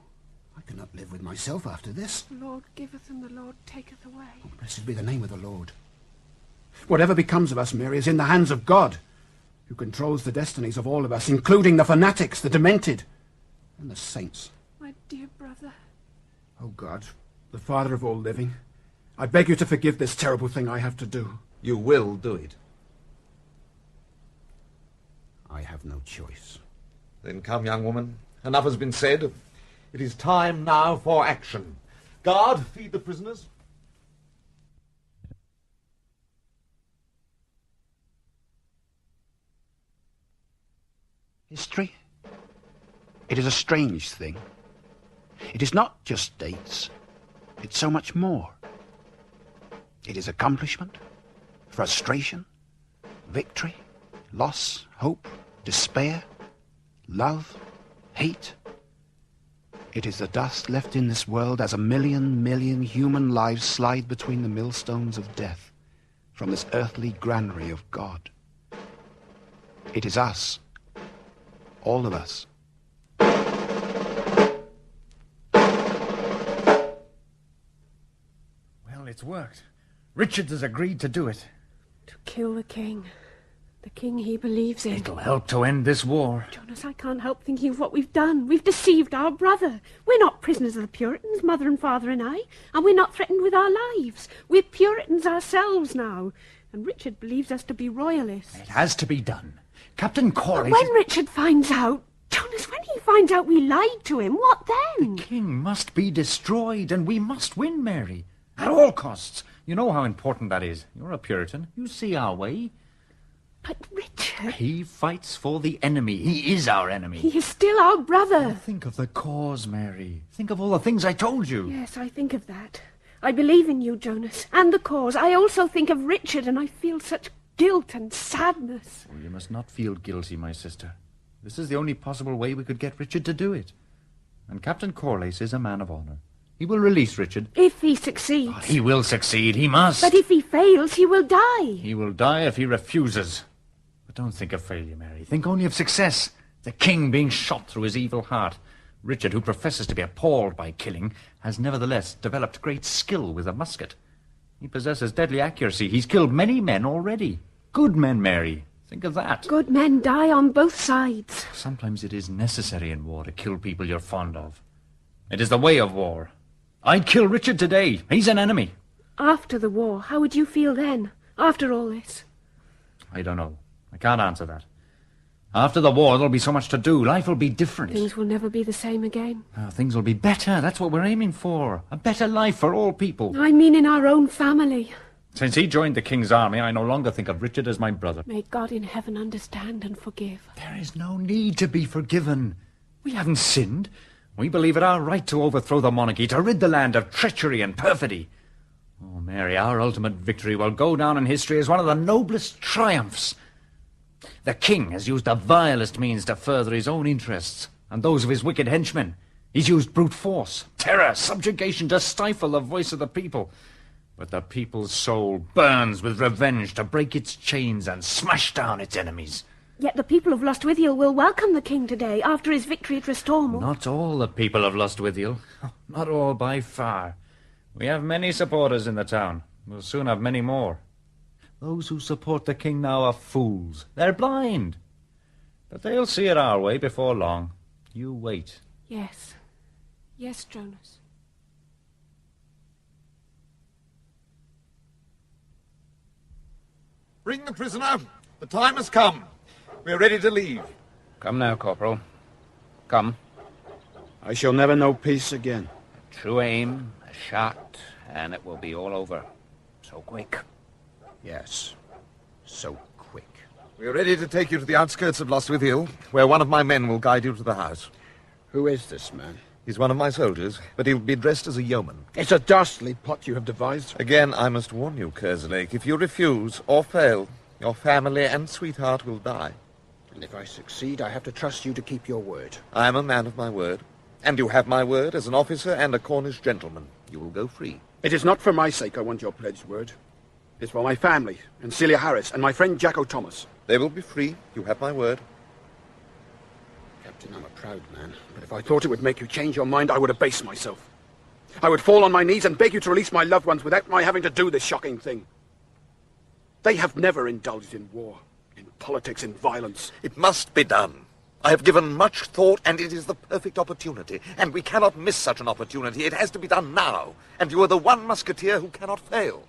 I cannot live with myself after this. The Lord giveth and the Lord taketh away. Oh, blessed be the name of the Lord. Whatever becomes of us, Mary, is in the hands of God, who controls the destinies of all of us, including the fanatics, the demented, and the saints. My dear brother. Oh, God, the Father of all living, I beg you to forgive this terrible thing I have to do. You will do it. I have no choice. Then come, young woman. Enough has been said. It is time now for action. Guard, feed the prisoners. History? It is a strange thing. It is not just dates. It's so much more. It is accomplishment, frustration, victory, loss, hope, despair, love, hate. It is the dust left in this world as a million human lives slide between the millstones of death from this earthly granary of God. It is us. All of us. Well, it's worked. Richard has agreed to do it. To kill the king. The king he believes in. It'll help to end this war. Jonas, I can't help thinking of what we've done. We've deceived our brother. We're not prisoners of the Puritans, mother and father and I, and we're not threatened with our lives. We're Puritans ourselves now, and Richard believes us to be royalists. It has to be done. Captain Corley... But when Richard finds out... Jonas, when he finds out we lied to him, what then? The king must be destroyed, and we must win, Mary. At all costs. You know how important that is. You're a Puritan. You see our way. But Richard... He fights for the enemy. He is our enemy. He is still our brother. Oh, think of the cause, Mary. Think of all the things I told you. Yes, I think of that. I believe in you, Jonas, and the cause. I also think of Richard, and I feel such guilt and sadness. Oh, you must not feel guilty, my sister. This is the only possible way we could get Richard to do it. And Captain Corlace is a man of honour. He will release Richard. If he succeeds. Oh, he will succeed. He must. But if he fails, he will die. He will die if he refuses. But don't think of failure, Mary. Think only of success. The king being shot through his evil heart. Richard, who professes to be appalled by killing, has nevertheless developed great skill with a musket. He possesses deadly accuracy. He's killed many men already. Good men, Mary. Think of that. Good men die on both sides. Sometimes it is necessary in war to kill people you're fond of. It is the way of war. I'd kill Richard today. He's an enemy. After the war, how would you feel then? After all this? I don't know. I can't answer that. After the war, there'll be so much to do. Life will be different. Things will never be the same again. Things will be better. That's what we're aiming for. A better life for all people. I mean in our own family. Since he joined the king's army, I no longer think of Richard as my brother. May God in heaven understand and forgive. There is no need to be forgiven. We haven't sinned. We believe it our right to overthrow the monarchy, to rid the land of treachery and perfidy. Oh, Mary, our ultimate victory will go down in history as one of the noblest triumphs. The king has used the vilest means to further his own interests and those of his wicked henchmen. He's used brute force, terror, subjugation to stifle the voice of the people. But the people's soul burns with revenge to break its chains and smash down its enemies. Yet the people of Lostwithiel will welcome the king today after his victory at Restormel. Not all the people of Lostwithiel. Not all by far. We have many supporters in the town. We'll soon have many more. Those who support the king now are fools. They're blind. But they'll see it our way before long. You wait. Yes. Yes, Jonas. Bring the prisoner. The time has come. We're ready to leave. Come now, Corporal. Come. I shall never know peace again. True aim, a shot, and it will be all over. So quick. Yes, so quick. We're ready to take you to the outskirts of Lostwithiel, where one of my men will guide you to the house. Who is this man? He's one of my soldiers, but he'll be dressed as a yeoman. It's a dastardly plot you have devised. Again, I must warn you, Kerslake, if you refuse or fail, your family and sweetheart will die. And if I succeed, I have to trust you to keep your word. I am a man of my word, and you have my word as an officer and a Cornish gentleman. You will go free. It is not for my sake I want your pledged word. It's for my family, and Celia Harris, and my friend Jacko Thomas. They will be free. You have my word. Captain, I'm a proud man, but if I thought it would make you change your mind, I would abase myself. I would fall on my knees and beg you to release my loved ones without my having to do this shocking thing. They have never indulged in war, in politics, in violence. It must be done. I have given much thought, and it is the perfect opportunity. And we cannot miss such an opportunity. It has to be done now. And you are the one musketeer who cannot fail.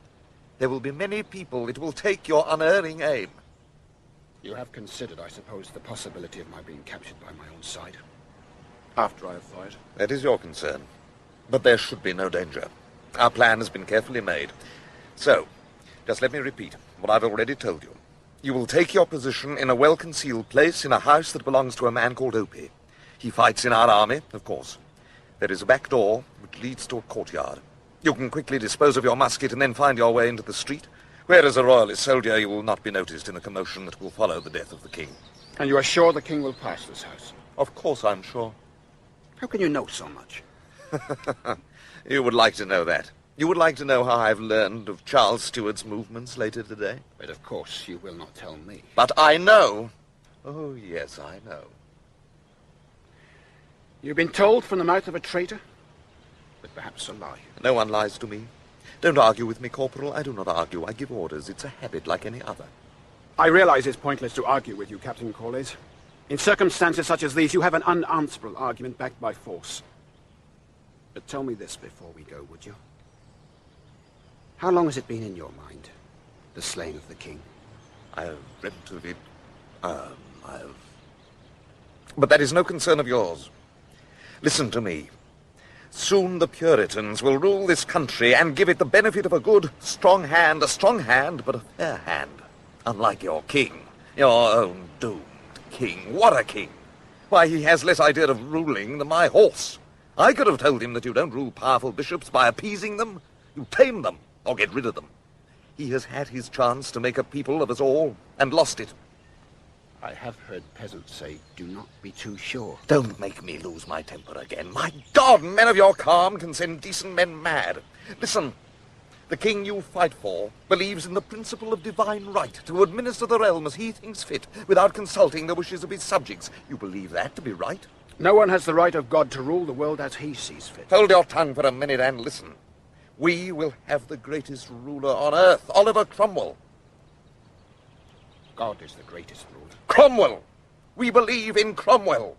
There will be many people. It will take your unerring aim. You have considered, I suppose, the possibility of my being captured by my own side. After I have fired. That is your concern. But there should be no danger. Our plan has been carefully made. So, just let me repeat what I've already told you. You will take your position in a well-concealed place in a house that belongs to a man called Opie. He fights in our army, of course. There is a back door which leads to a courtyard. You can quickly dispose of your musket and then find your way into the street, where as a royalist soldier you will not be noticed in the commotion that will follow the death of the king. And you are sure the king will pass this house? Of course I'm sure. How can you know so much? You would like to know that. You would like to know how I've learned of Charles Stuart's movements later today? But of course you will not tell me. But I know. Oh, yes, I know. You've been told from the mouth of a traitor? But perhaps a lie. No one lies to me. Don't argue with me, Corporal. I do not argue. I give orders. It's a habit like any other. I realize it's pointless to argue with you, Captain Corlys. In circumstances such as these, you have an unanswerable argument backed by force. But tell me this before we go, would you? How long has it been in your mind, the slaying of the king? I have dreamt of it. But that is no concern of yours. Listen to me. Soon the Puritans will rule this country and give it the benefit of a good, strong hand, but a fair hand. Unlike your king, your own doomed king. What a king! Why, he has less idea of ruling than my horse. I could have told him that you don't rule powerful bishops by appeasing them. You tame them, or get rid of them. He has had his chance to make a people of us all, and lost it. I have heard peasants say, do not be too sure. Don't make me lose my temper again. My God, men of your calm can send decent men mad. Listen, the king you fight for believes in the principle of divine right to administer the realm as he thinks fit, without consulting the wishes of his subjects. You believe that to be right? No one has the right of God to rule the world as he sees fit. Hold your tongue for a minute and listen. We will have the greatest ruler on earth, Oliver Cromwell. God is the greatest ruler. Cromwell! We believe in Cromwell.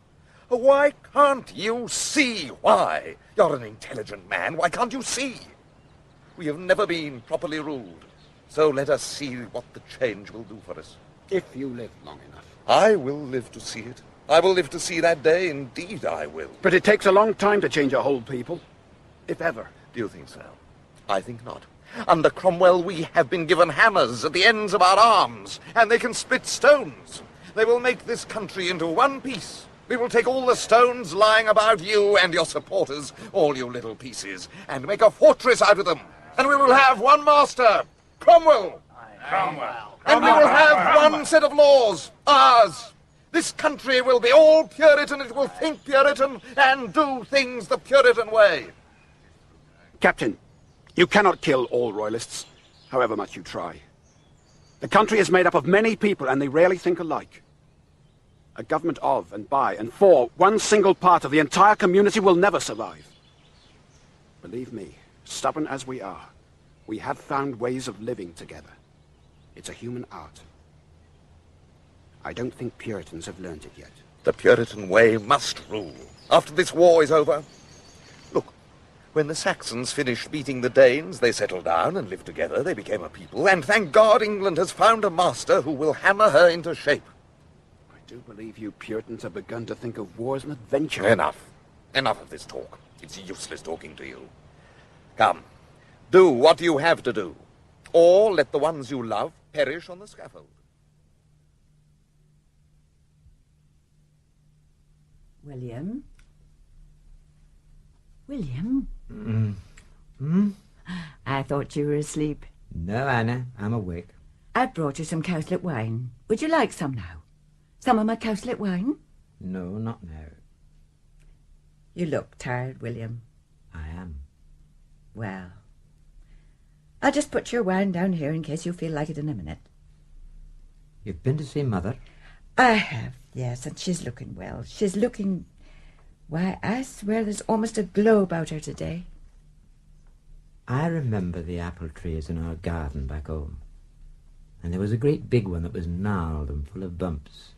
Why can't you see? Why? You're an intelligent man. Why can't you see? We have never been properly ruled. So let us see what the change will do for us. If you live long enough. I will live to see it. I will live to see that day. Indeed, I will. But it takes a long time to change a whole people. If ever. Do you think so? I think not. Under Cromwell, we have been given hammers at the ends of our arms, and they can split stones. They will make this country into one piece. We will take all the stones lying about you and your supporters, all you little pieces, and make a fortress out of them. And we will have one master, Cromwell. Cromwell. And we will have one set of laws, ours. This country will be all Puritan. It will think Puritan and do things the Puritan way. Captain, You cannot kill all royalists, however much you try. The country is made up of many people, and they rarely think alike. A government of, and by, and for one single part of the entire community will never survive. Believe me, stubborn as we are, we have found ways of living together. It's a human art. I don't think Puritans have learned it yet. The Puritan way must rule. After this war is over. Look, when the Saxons finished beating the Danes, they settled down and lived together. They became a people, and thank God England has found a master who will hammer her into shape. I do believe you Puritans have begun to think of war as an adventure. Enough. Enough of this talk. It's useless talking to you. Come, do what you have to do, or let the ones you love perish on the scaffold. William? William? I thought you were asleep. No, Anna, I'm awake. I brought you some cowslip wine. Would you like some now? Some of my cowslip wine? No, not now. You look tired, William. I am. Well, I'll just put your wine down here in case you feel like it in a minute. You've been to see Mother? I have, yes, and she's looking well. She's looking... Why, I swear there's almost a glow about her today. I remember the apple trees in our garden back home. And there was a great big one that was gnarled and full of bumps.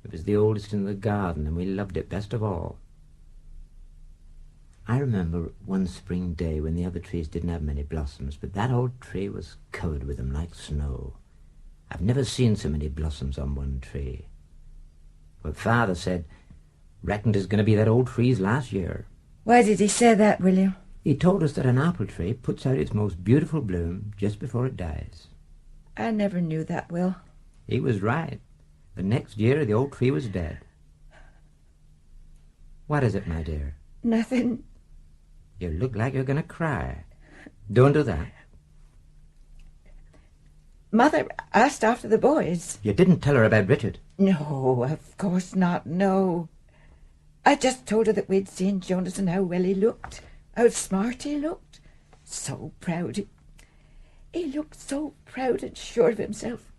It was the oldest in the garden, and we loved it best of all. I remember one spring day when the other trees didn't have many blossoms, but that old tree was covered with them like snow. I've never seen so many blossoms on one tree. But Father said, reckoned it's going to be that old tree's last year. Why did he say that, William? He told us that an apple tree puts out its most beautiful bloom just before it dies. I never knew that, Will. He was right. The next year the old tree was dead. What is it, my dear? Nothing. You look like you're going to cry. Don't do that. Mother asked after the boys. You didn't tell her about Richard. No, of course not, no. I just told her that we'd seen Jonas and how well he looked, how smart he looked. So proud. He looked so proud and sure of himself.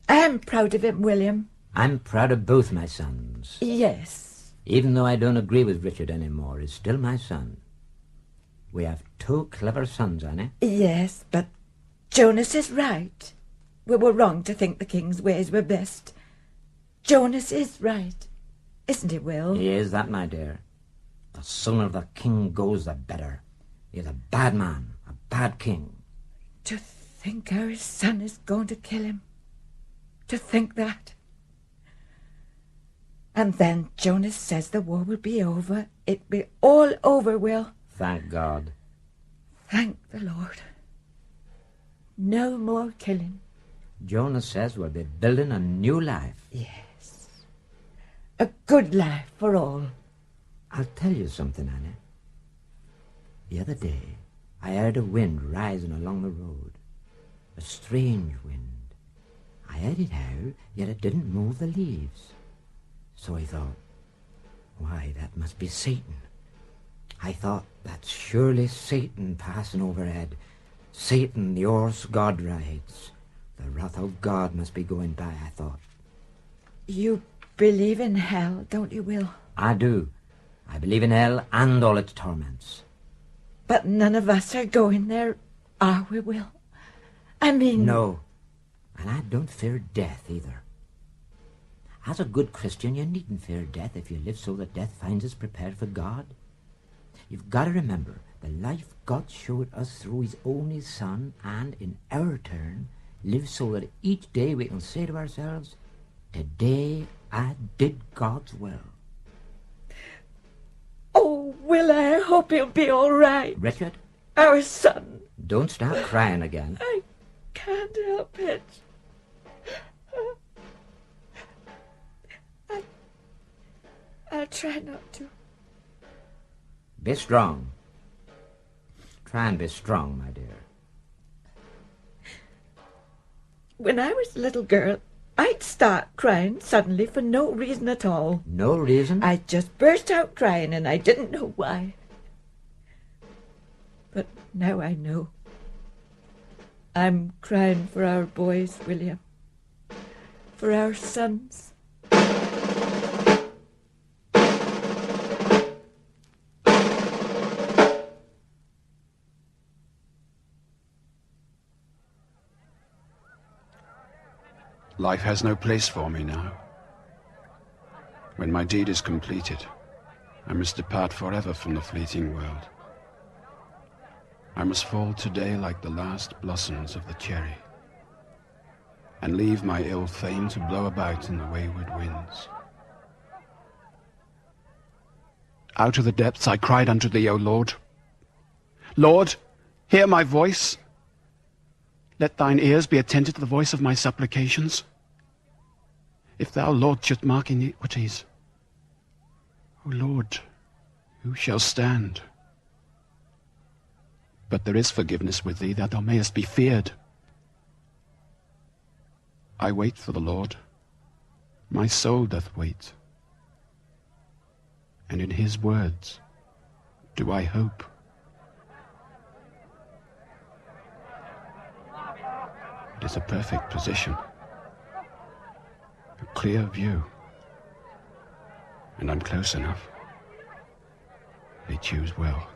I'm proud of him, William. I'm proud of both my sons. Yes. Even though I don't agree with Richard anymore, he's still my son. We have two clever sons, Annie. Yes, but Jonas is right. We were wrong to think the king's ways were best. Jonas is right. Isn't he, Will? He is that, my dear. The sooner the king goes, the better. He's a bad man, a bad king. To think our son is going to kill him. To think that. And then Jonas says the war will be over. It'll be all over, Will. Thank God. Thank the Lord. No more killing. Jonas says we'll be building a new life. Yes. A good life for all. I'll tell you something, Annie. The other day, I heard a wind rising along the road. A strange wind. I heard it howl, yet it didn't move the leaves. So I thought, why, that must be Satan. I thought, that's surely Satan passing overhead. Satan, the horse God rides. The wrath of God must be going by, I thought. You believe in hell, don't you, Will? I do. I believe in hell and all its torments. But none of us are going there, are we, Will? I mean... No. And I don't fear death, either. As a good Christian, you needn't fear death if you live so that death finds us prepared for God. You've got to remember the life God showed us through his only Son, and in our turn, live so that each day we can say to ourselves, today I did God's will. Oh, Will, I hope he'll be all right. Richard? Our son. Don't start crying again. I can't help it. I'll try not to. Be strong. Try and be strong, my dear. When I was a little girl, I'd start crying suddenly for no reason at all. No reason? I'd just burst out crying and I didn't know why. But now I know. I'm crying for our boys, William. For our sons. Life has no place for me now. When my deed is completed, I must depart forever from the fleeting world. I must fall today like the last blossoms of the cherry, and leave my ill fame to blow about in the wayward winds. Out of the depths I cried unto thee, O Lord. Lord, hear my voice. Let thine ears be attentive to the voice of my supplications. If thou, Lord, shouldst mark iniquities, O Lord, who shall stand? But there is forgiveness with thee, that thou mayest be feared. I wait for the Lord. My soul doth wait. And in his words do I hope. It is a perfect position. A clear view. And I'm close enough. They choose well.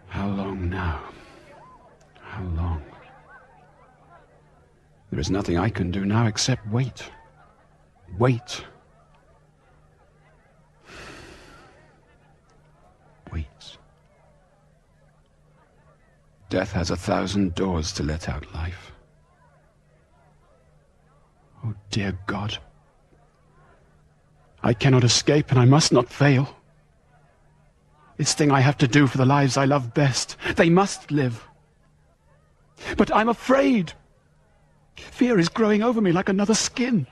How long now? How long? There is nothing I can do now except wait. Wait. Wait. Death has 1,000 doors to let out life. Oh, dear God. I cannot escape, and I must not fail. This thing I have to do for the lives I love best. They must live. But I'm afraid. Fear is growing over me like another skin.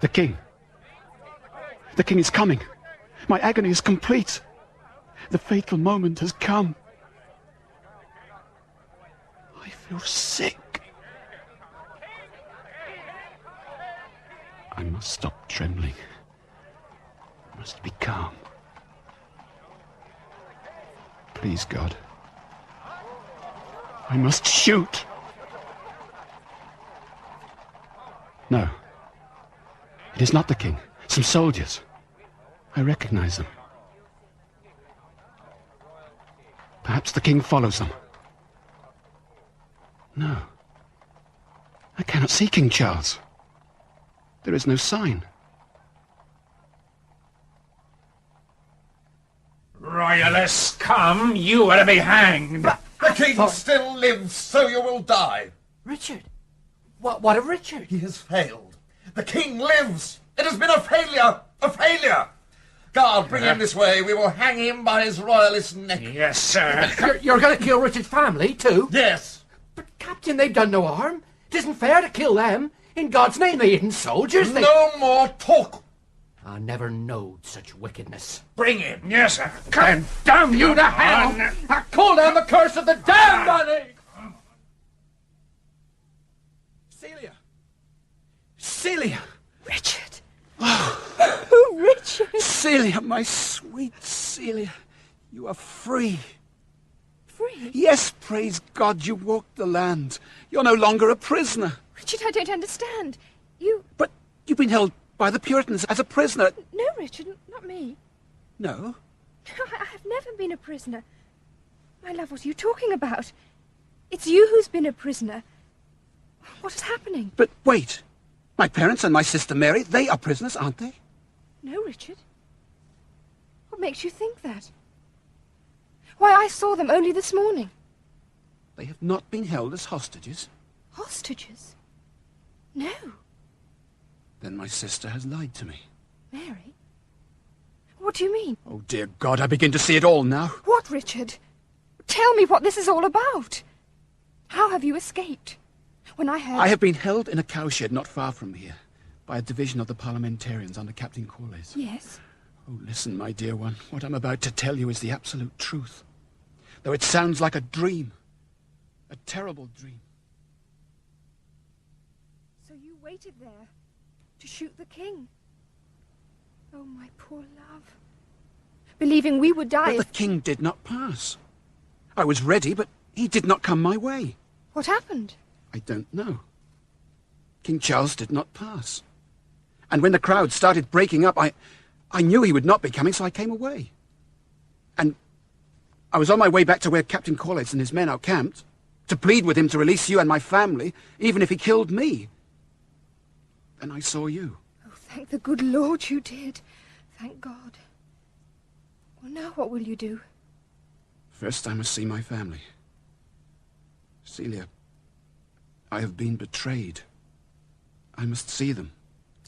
The king. The king is coming. My agony is complete. The fatal moment has come. I feel sick. I must stop trembling. I must be calm. Please, God. I must shoot. No. It is not the king. Some soldiers. I recognize them. Perhaps the king follows them. No. I cannot see King Charles. There is no sign. Royalists, come, you are to be hanged. The king still lives, so you will die. Richard? What of Richard? He has failed. The king lives. It has been a failure. A failure. Guard, bring him this way. We will hang him by his royalist neck. Yes, sir. You're going to kill Richard's family, too? Yes. But, Captain, they've done no harm. It isn't fair to kill them. In God's name, they ain't soldiers. No more talk. I never knowed such wickedness. Bring him. Yes, sir. And damn you to hell! I call down the curse of the damned on it! Celia! Celia! Richard! Oh, Richard! Celia, my sweet Celia, you are free. Free? Yes, praise God, you walked the land. You're no longer a prisoner. Richard, I don't understand. You... But you've been held by the Puritans as a prisoner. No, Richard, not me. No? I have never been a prisoner. My love, what are you talking about? It's you who's been a prisoner. What is happening? But wait. My parents and my sister Mary, they are prisoners, aren't they? No, Richard. What makes you think that? Why, I saw them only this morning. They have not been held as hostages. Hostages? No. Then my sister has lied to me. Mary? What do you mean? Oh, dear God, I begin to see it all now. What, Richard? Tell me what this is all about. How have you escaped? When I heard... I have been held in a cowshed not far from here by a division of the parliamentarians under Captain Corley's. Yes? Oh, listen, my dear one. What I'm about to tell you is the absolute truth. Though it sounds like a dream. A terrible dream. So you waited there to shoot the king? Oh, my poor love. believing we would die. But the king did not pass. I was ready, but he did not come my way. What happened? I don't know. King Charles did not pass. And when the crowd started breaking up, I knew he would not be coming, so I came away. And I was on my way back to where Captain Corlett and his men are camped, to plead with him to release you and my family, even if he killed me. Then I saw you. Oh, thank the good Lord you did. Thank God. Well, now what will you do? First I must see my family. Celia, I have been betrayed. I must see them.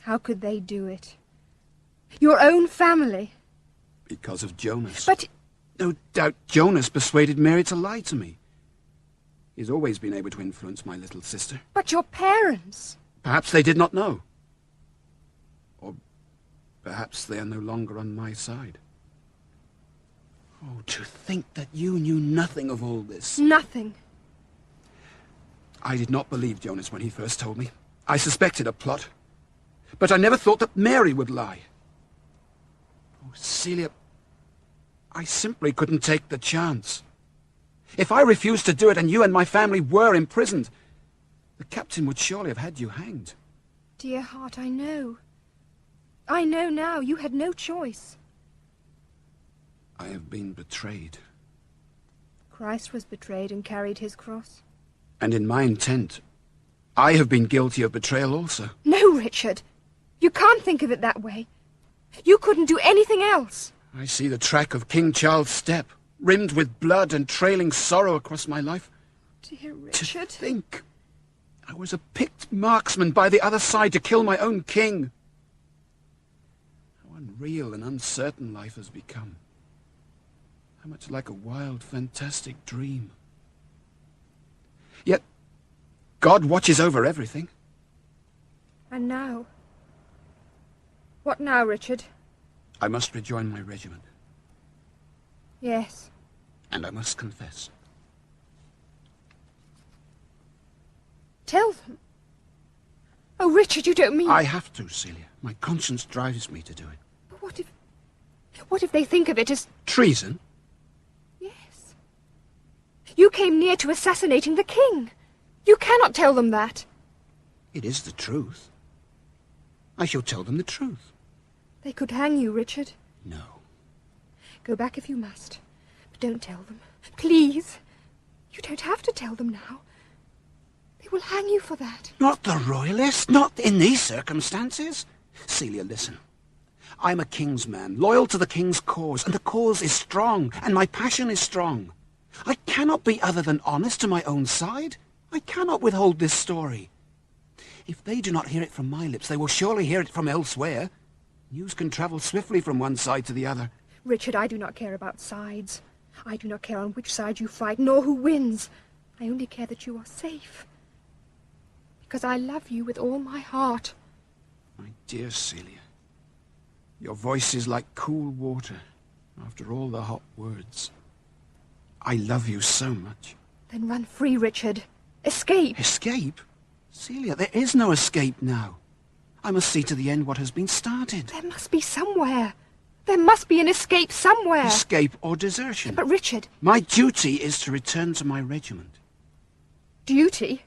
How could they do it? Your own family? Because of Jonas. But... No doubt Jonas persuaded Mary to lie to me. He's always been able to influence my little sister. But your parents? Perhaps they did not know. Or perhaps they are no longer on my side. Oh, to think that you knew nothing of all this. Nothing. I did not believe Jonas when he first told me. I suspected a plot. But I never thought that Mary would lie. Oh, Celia, I simply couldn't take the chance. If I refused to do it and you and my family were imprisoned, the captain would surely have had you hanged. Dear heart, I know. I know now. You had no choice. I have been betrayed. Christ was betrayed and carried his cross. And in my intent, I have been guilty of betrayal also. No, Richard. You can't think of it that way. You couldn't do anything else. I see the track of King Charles' step, rimmed with blood and trailing sorrow across my life. Dear Richard. To think I was a picked marksman by the other side to kill my own king. How unreal and uncertain life has become. How much like a wild, fantastic dream. Yet, God watches over everything. And now? What now, Richard? I must rejoin my regiment. Yes. And I must confess. Tell them. Oh, Richard, you don't mean... I have to, Celia. My conscience drives me to do it. But what if they think of it as... Treason? Yes. You came near to assassinating the king. You cannot tell them that. It is the truth. I shall tell them the truth. They could hang you, Richard. No. Go back if you must. But don't tell them. Please. You don't have to tell them now. They will hang you for that. Not the royalists. Not in these circumstances. Celia, listen. I'm a king's man, loyal to the king's cause, and the cause is strong, and my passion is strong. I cannot be other than honest to my own side. I cannot withhold this story. If they do not hear it from my lips, they will surely hear it from elsewhere. News can travel swiftly from one side to the other. Richard, I do not care about sides. I do not care on which side you fight, nor who wins. I only care that you are safe. Because I love you with all my heart. My dear Celia, your voice is like cool water after all the hot words. I love you so much. Then run free, Richard. Escape. Escape? Celia, there is no escape now. I must see to the end what has been started. There must be somewhere. There must be an escape somewhere. Escape or desertion. But, Richard... My duty is to return to my regiment. Duty?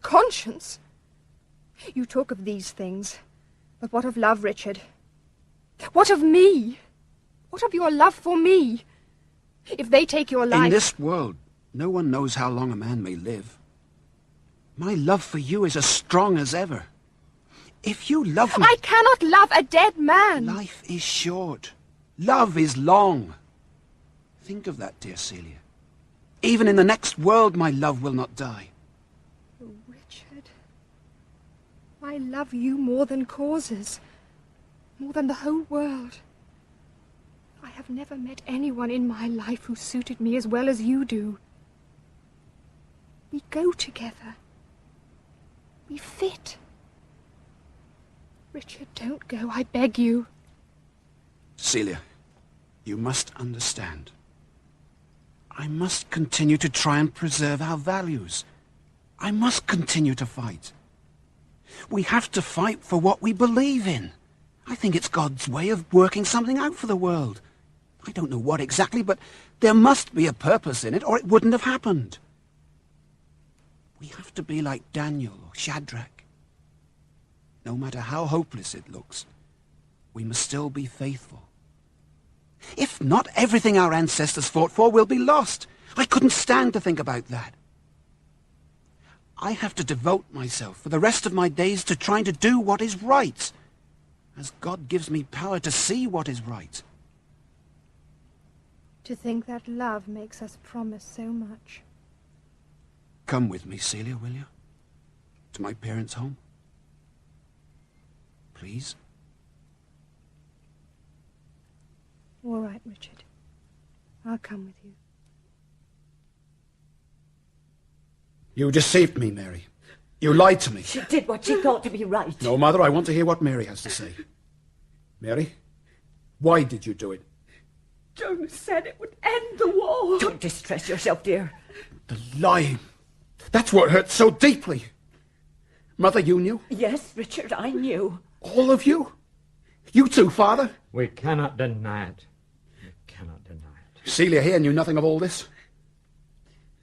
Conscience? You talk of these things. But what of love, Richard? What of me? What of your love for me? If they take your life... In this world, no one knows how long a man may live. My love for you is as strong as ever. If you love me... I cannot love a dead man. Life is short. Love is long. Think of that, dear Celia. Even in the next world, my love will not die. Oh, Richard. I love you more than causes. More than the whole world. I have never met anyone in my life who suited me as well as you do. We go together. We fit. Richard, don't go, I beg you. Celia, you must understand. I must continue to try and preserve our values. I must continue to fight. We have to fight for what we believe in. I think it's God's way of working something out for the world. I don't know what exactly, but there must be a purpose in it, or it wouldn't have happened. We have to be like Daniel or Shadrach. No matter how hopeless it looks, we must still be faithful. If not, everything our ancestors fought for will be lost. I couldn't stand to think about that. I have to devote myself for the rest of my days to trying to do what is right, as God gives me power to see what is right. To think that love makes us promise so much. Come with me, Celia, will you? To my parents' home. Please? All right, Richard. I'll come with you. You deceived me, Mary. You lied to me. She did what she thought to be right. No, Mother, I want to hear what Mary has to say. Mary, why did you do it? Jonas said it would end the war. Don't distress yourself, dear. The lying. That's what hurt so deeply. Mother, you knew? Yes, Richard, I knew. All of you? You too, Father? We cannot deny it. We cannot deny it. Celia here knew nothing of all this.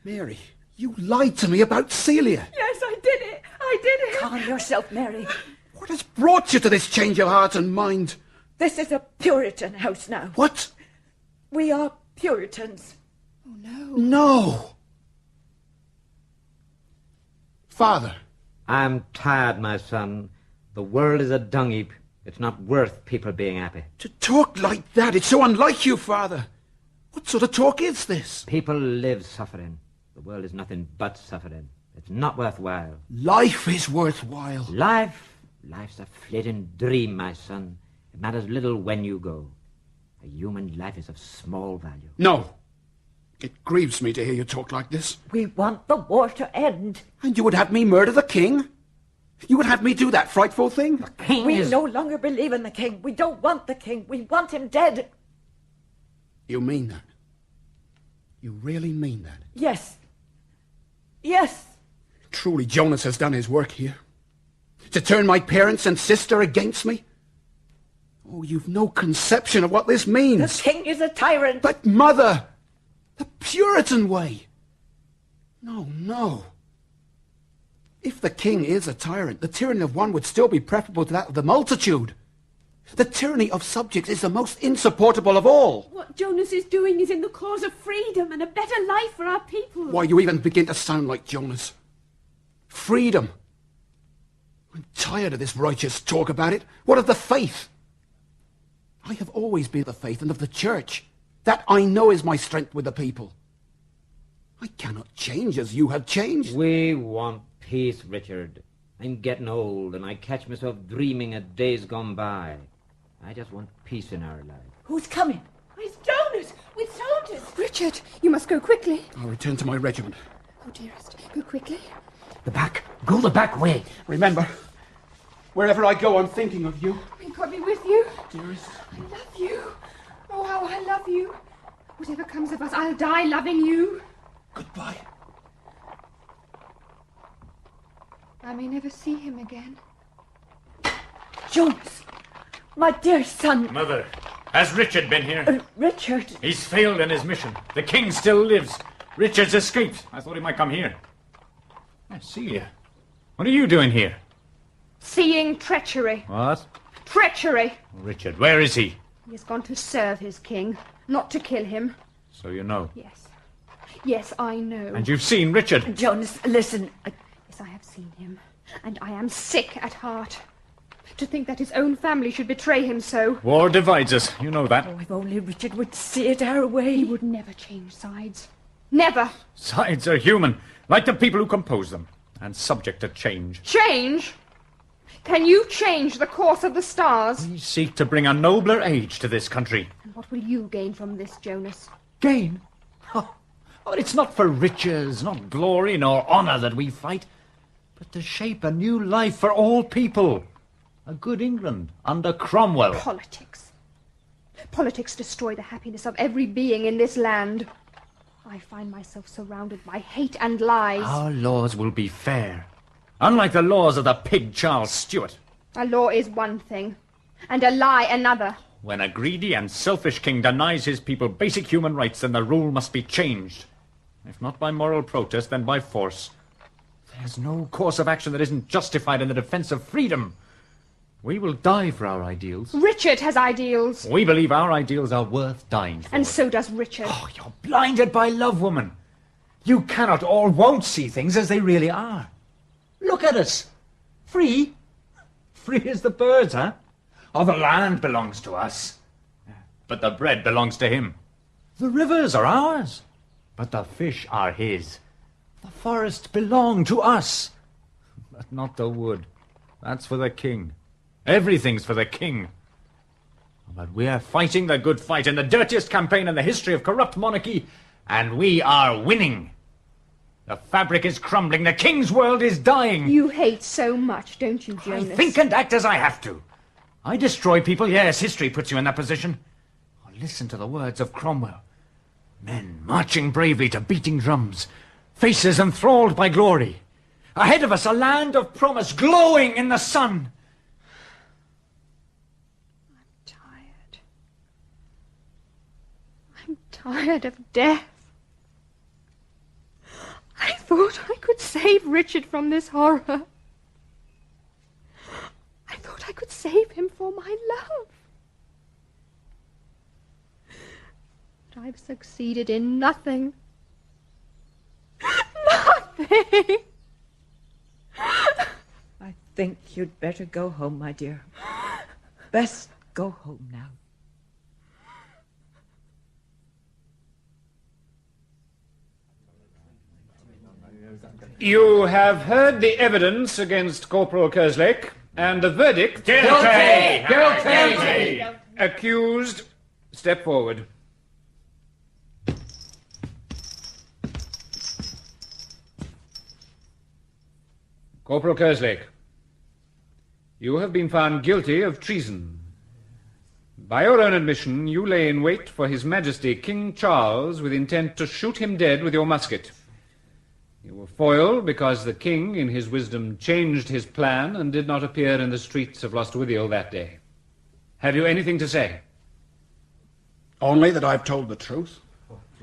Mary, you lied to me about Celia. Yes, I did it. I did it. Calm yourself, Mary. What has brought you to this change of heart and mind? This is a Puritan house now. What? We are Puritans. Oh, no. No. Father. I'm tired, my son. The world is a dung heap. It's not worth people being happy. To talk like that, it's so unlike you, Father. What sort of talk is this? People live suffering. The world is nothing but suffering. It's not worthwhile. Life is worthwhile. Life's a flitting dream, my son. It matters little when you go. A human life is of small value. No. It grieves me to hear you talk like this. We want the war to end. And you would have me murder the king? You would have me do that frightful thing? The king We no longer believe in the king. We don't want the king. We want him dead. You mean that? You really mean that? Yes. Yes. Truly, Jonas has done his work here. To turn my parents and sister against me? Oh, you've no conception of what this means. The king is a tyrant. But, Mother, the Puritan way. No, no. If the king is a tyrant, the tyranny of one would still be preferable to that of the multitude. The tyranny of subjects is the most insupportable of all. What Jonas is doing is in the cause of freedom and a better life for our people. Why, you even begin to sound like Jonas. Freedom. I'm tired of this righteous talk about it. What of the faith? I have always been of the faith and of the church. That I know is my strength with the people. I cannot change as you have changed. We want peace, Richard. I'm getting old, and I catch myself dreaming of days gone by. I just want peace in our life. Who's coming? It's Jonas with soldiers. Richard, you must go quickly. I'll return to my regiment. Oh, dearest, go quickly. The back. Go the back way. Remember, wherever I go, I'm thinking of you. May God be with you. Dearest. I love you. Oh, how I love you. Whatever comes of us, I'll die loving you. Goodbye. I may never see him again. Jonas, my dear son. Mother, has Richard been here? Richard. He's failed in his mission. The king still lives. Richard's escaped. I thought he might come here. Celia, what are you doing here? Seeing treachery. What? Treachery. Richard, where is he? He has gone to serve his king, not to kill him. So you know. Yes. Yes, I know. And you've seen Richard? Jonas, listen. Yes, I have seen him. And I am sick at heart. To think that his own family should betray him so. War divides us. You know that. Oh, if only Richard would see it our way. He would never change sides. Never. Sides are human, like the people who compose them, and subject to change. Change? Can you change the course of the stars? We seek to bring a nobler age to this country. And what will you gain from this, Jonas? Gain? Oh, it's not for riches, not glory, nor honour that we fight, but to shape a new life for all people. A good England under Cromwell. Politics. Politics destroy the happiness of every being in this land. I find myself surrounded by hate and lies. Our laws will be fair, unlike the laws of the pig Charles Stuart. A law is one thing, and a lie another. When a greedy and selfish king denies his people basic human rights, then the rule must be changed. If not by moral protest, then by force. There's no course of action that isn't justified in the defense of freedom. We will die for our ideals. Richard has ideals. We believe our ideals are worth dying for. And so does Richard. Oh, you're blinded by love, woman. You cannot or won't see things as they really are. Look at us. Free? Free as the birds, huh? Oh, the land belongs to us. But the bread belongs to him. The rivers are ours. But the fish are his. The forests belong to us. But not the wood. That's for the king. Everything's for the king. But we are fighting the good fight in the dirtiest campaign in the history of corrupt monarchy, and we are winning. The fabric is crumbling. The king's world is dying. You hate so much, don't you, Jonas? I think and act as I have to. I destroy people. Yes, history puts you in that position. Oh, listen to the words of Cromwell. Men marching bravely to beating drums. Faces enthralled by glory. Ahead of us, a land of promise glowing in the sun. I'm tired of death. I thought I could save Richard from this horror. I thought I could save him for my love. But I've succeeded in nothing. Nothing! I think you'd better go home, my dear. Best go home now. You have heard the evidence against Corporal Kerslake, and the verdict... Guilty! Guilty! Accused, step forward. Corporal Kerslake, you have been found guilty of treason. By your own admission, you lay in wait for His Majesty King Charles with intent to shoot him dead with your musket. You were foiled because the king, in his wisdom, changed his plan and did not appear in the streets of Lostwithiel that day. Have you anything to say? Only that I've told the truth.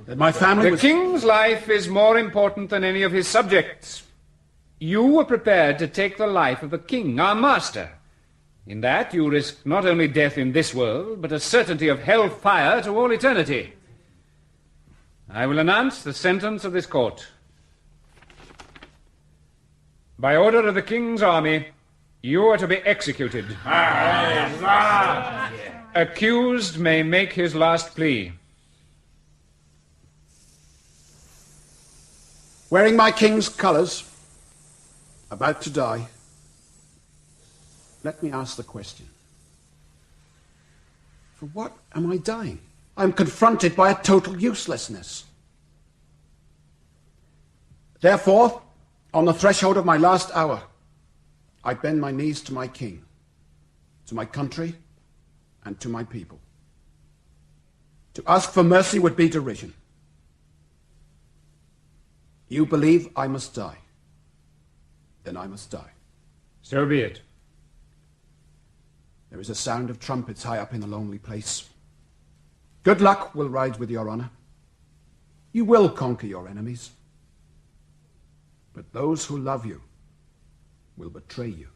That my family The king's life is more important than any of his subjects. You were prepared to take the life of the king, our master. In that, you risk not only death in this world, but a certainty of hell-fire to all eternity. I will announce the sentence of this court. By order of the king's army, you are to be executed. Accused may make his last plea. wearing my king's colours, about to die, let me ask the question. For what am I dying? I'm confronted by a total uselessness. Therefore, on the threshold of my last hour, I bend my knees to my king, to my country, and to my people. To ask for mercy would be derision. You believe I must die. Then I must die. So be it. There is a sound of trumpets high up in the lonely place. Good luck will ride with your honor. You will conquer your enemies. But those who love you will betray you.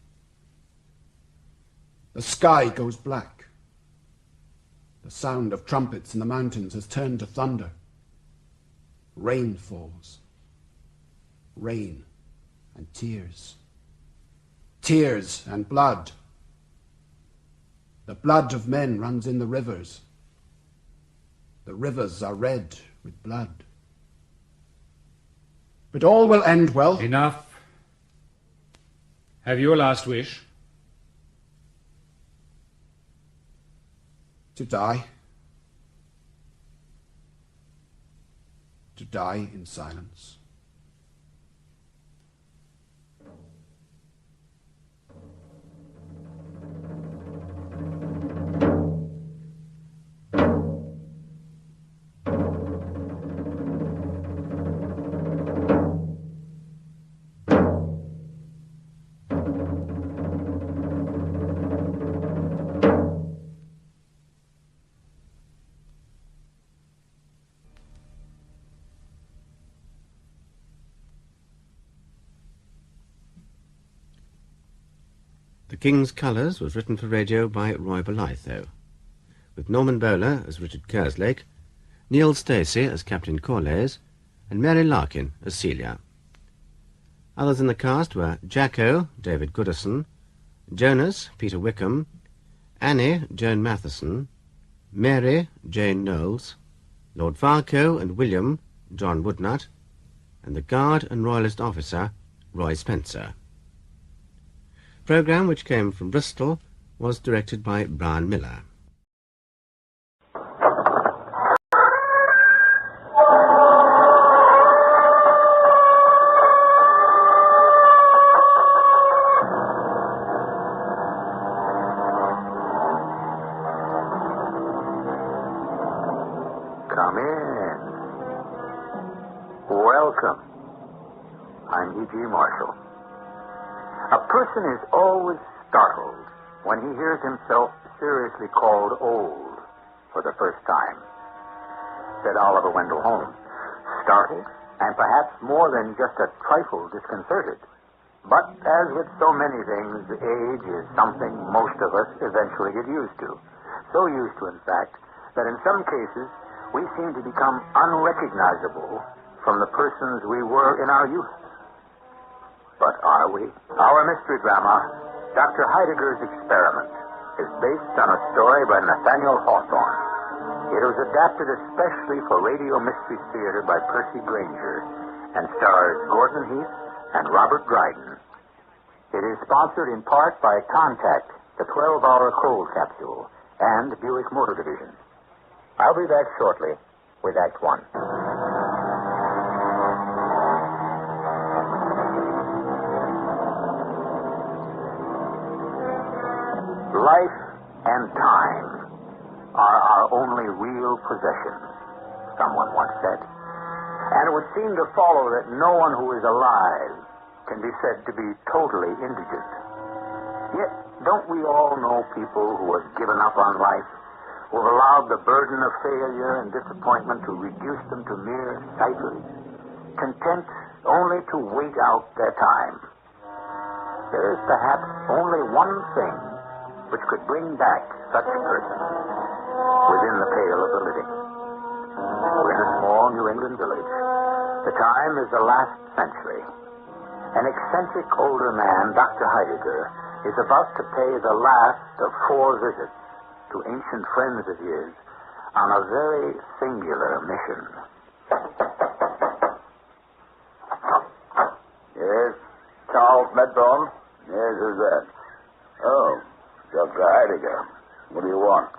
The sky goes black. The sound of trumpets in the mountains has turned to thunder. Rain falls. Rain and tears. Tears and blood. The blood of men runs in the rivers. The rivers are red with blood. But all will end well. Enough. Have you a last wish? To die. To die in silence. The King's Colours was written for radio by Roy Belitho, with Norman Bowler as Richard Kerslake, Neil Stacey as Captain Corlays, and Mary Larkin as Celia. Others in the cast were Jacko, David Goodison, Jonas, Peter Wickham, Annie, Joan Matheson, Mary, Jane Knowles, Lord Varco and William, John Woodnut, and the Guard and Royalist officer, Roy Spencer. Programme, which came from Bristol, was directed by Brian Miller. Come in. Welcome. I'm E.G. Marshall. A person is always startled when he hears himself seriously called old for the first time, said Oliver Wendell Holmes. Startled, and perhaps more than just a trifle disconcerted. But as with so many things, age is something most of us eventually get used to. So used to, in fact, that in some cases we seem to become unrecognizable from the persons we were in our youth. But are we? Our mystery drama, Dr. Heidegger's Experiment, is based on a story by Nathaniel Hawthorne. It was adapted especially for Radio Mystery Theater by Percy Granger and stars Gordon Heath and Robert Dryden. It is sponsored in part by Contact, the 12-hour cold capsule, and Buick Motor Division. I'll be back shortly with Act One. Life and time are our only real possessions, someone once said. And it would seem to follow that no one who is alive can be said to be totally indigent. Yet, don't we all know people who have given up on life, who have allowed the burden of failure and disappointment to reduce them to mere ciphers, content only to wait out their time? There is perhaps only one thing which could bring back such a person within the pale of the living. We're in a small New England village. The time is the last century. An eccentric older man, Dr. Heidegger, is about to pay the last of 4 visits to ancient friends of his on a very singular mission. Yes, Charles Medbourne? Yes, who's that? Oh, Dr. Heidegger. What do you want?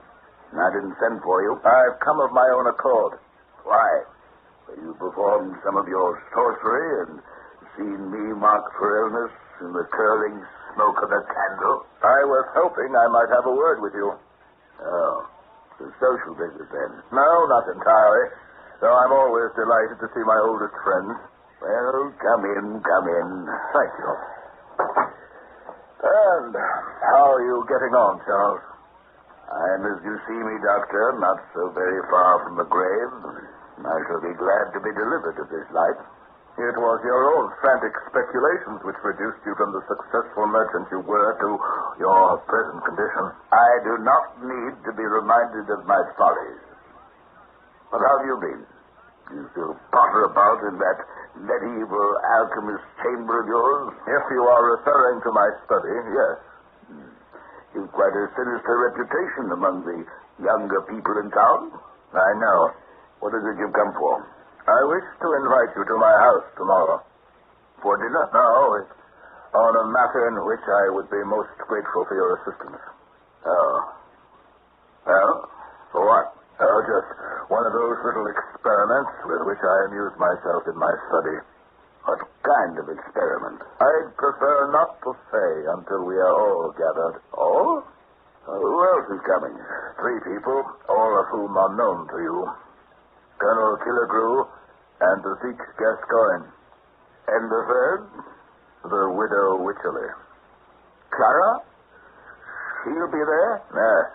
I didn't send for you. I've come of my own accord. Why? You performed some of your sorcery and seen me marked for illness in the curling smoke of a candle? I was hoping I might have a word with you. Oh, it's a social visit then? No, not entirely. Though I'm always delighted to see my oldest friend. Well, come in, come in. Thank you. And how are you getting on, Charles? I'm, as you see me, Doctor, not so very far from the grave. I shall be glad to be delivered of this life. It was your own frantic speculations which reduced you from the successful merchant you were to your present condition. I do not need to be reminded of my follies. But how have you been? You still potter about in that medieval alchemist chamber of yours? If you are referring to my study, yes. You've quite a sinister reputation among the younger people in town. I know. What is it you've come for? I wish to invite you to my house tomorrow. For dinner? No, it's on a matter in which I would be most grateful for your assistance. Oh. Well, for what? Oh, just one of those little experiments with which I amuse myself in my study. What kind of experiment? I'd prefer not to say until we are all gathered. All? Who else is coming? 3 people, all of whom are known to you. Colonel Killigrew and the Sikh Gascoigne. And the third, the widow Wycherley. Clara? She'll be there? Yes.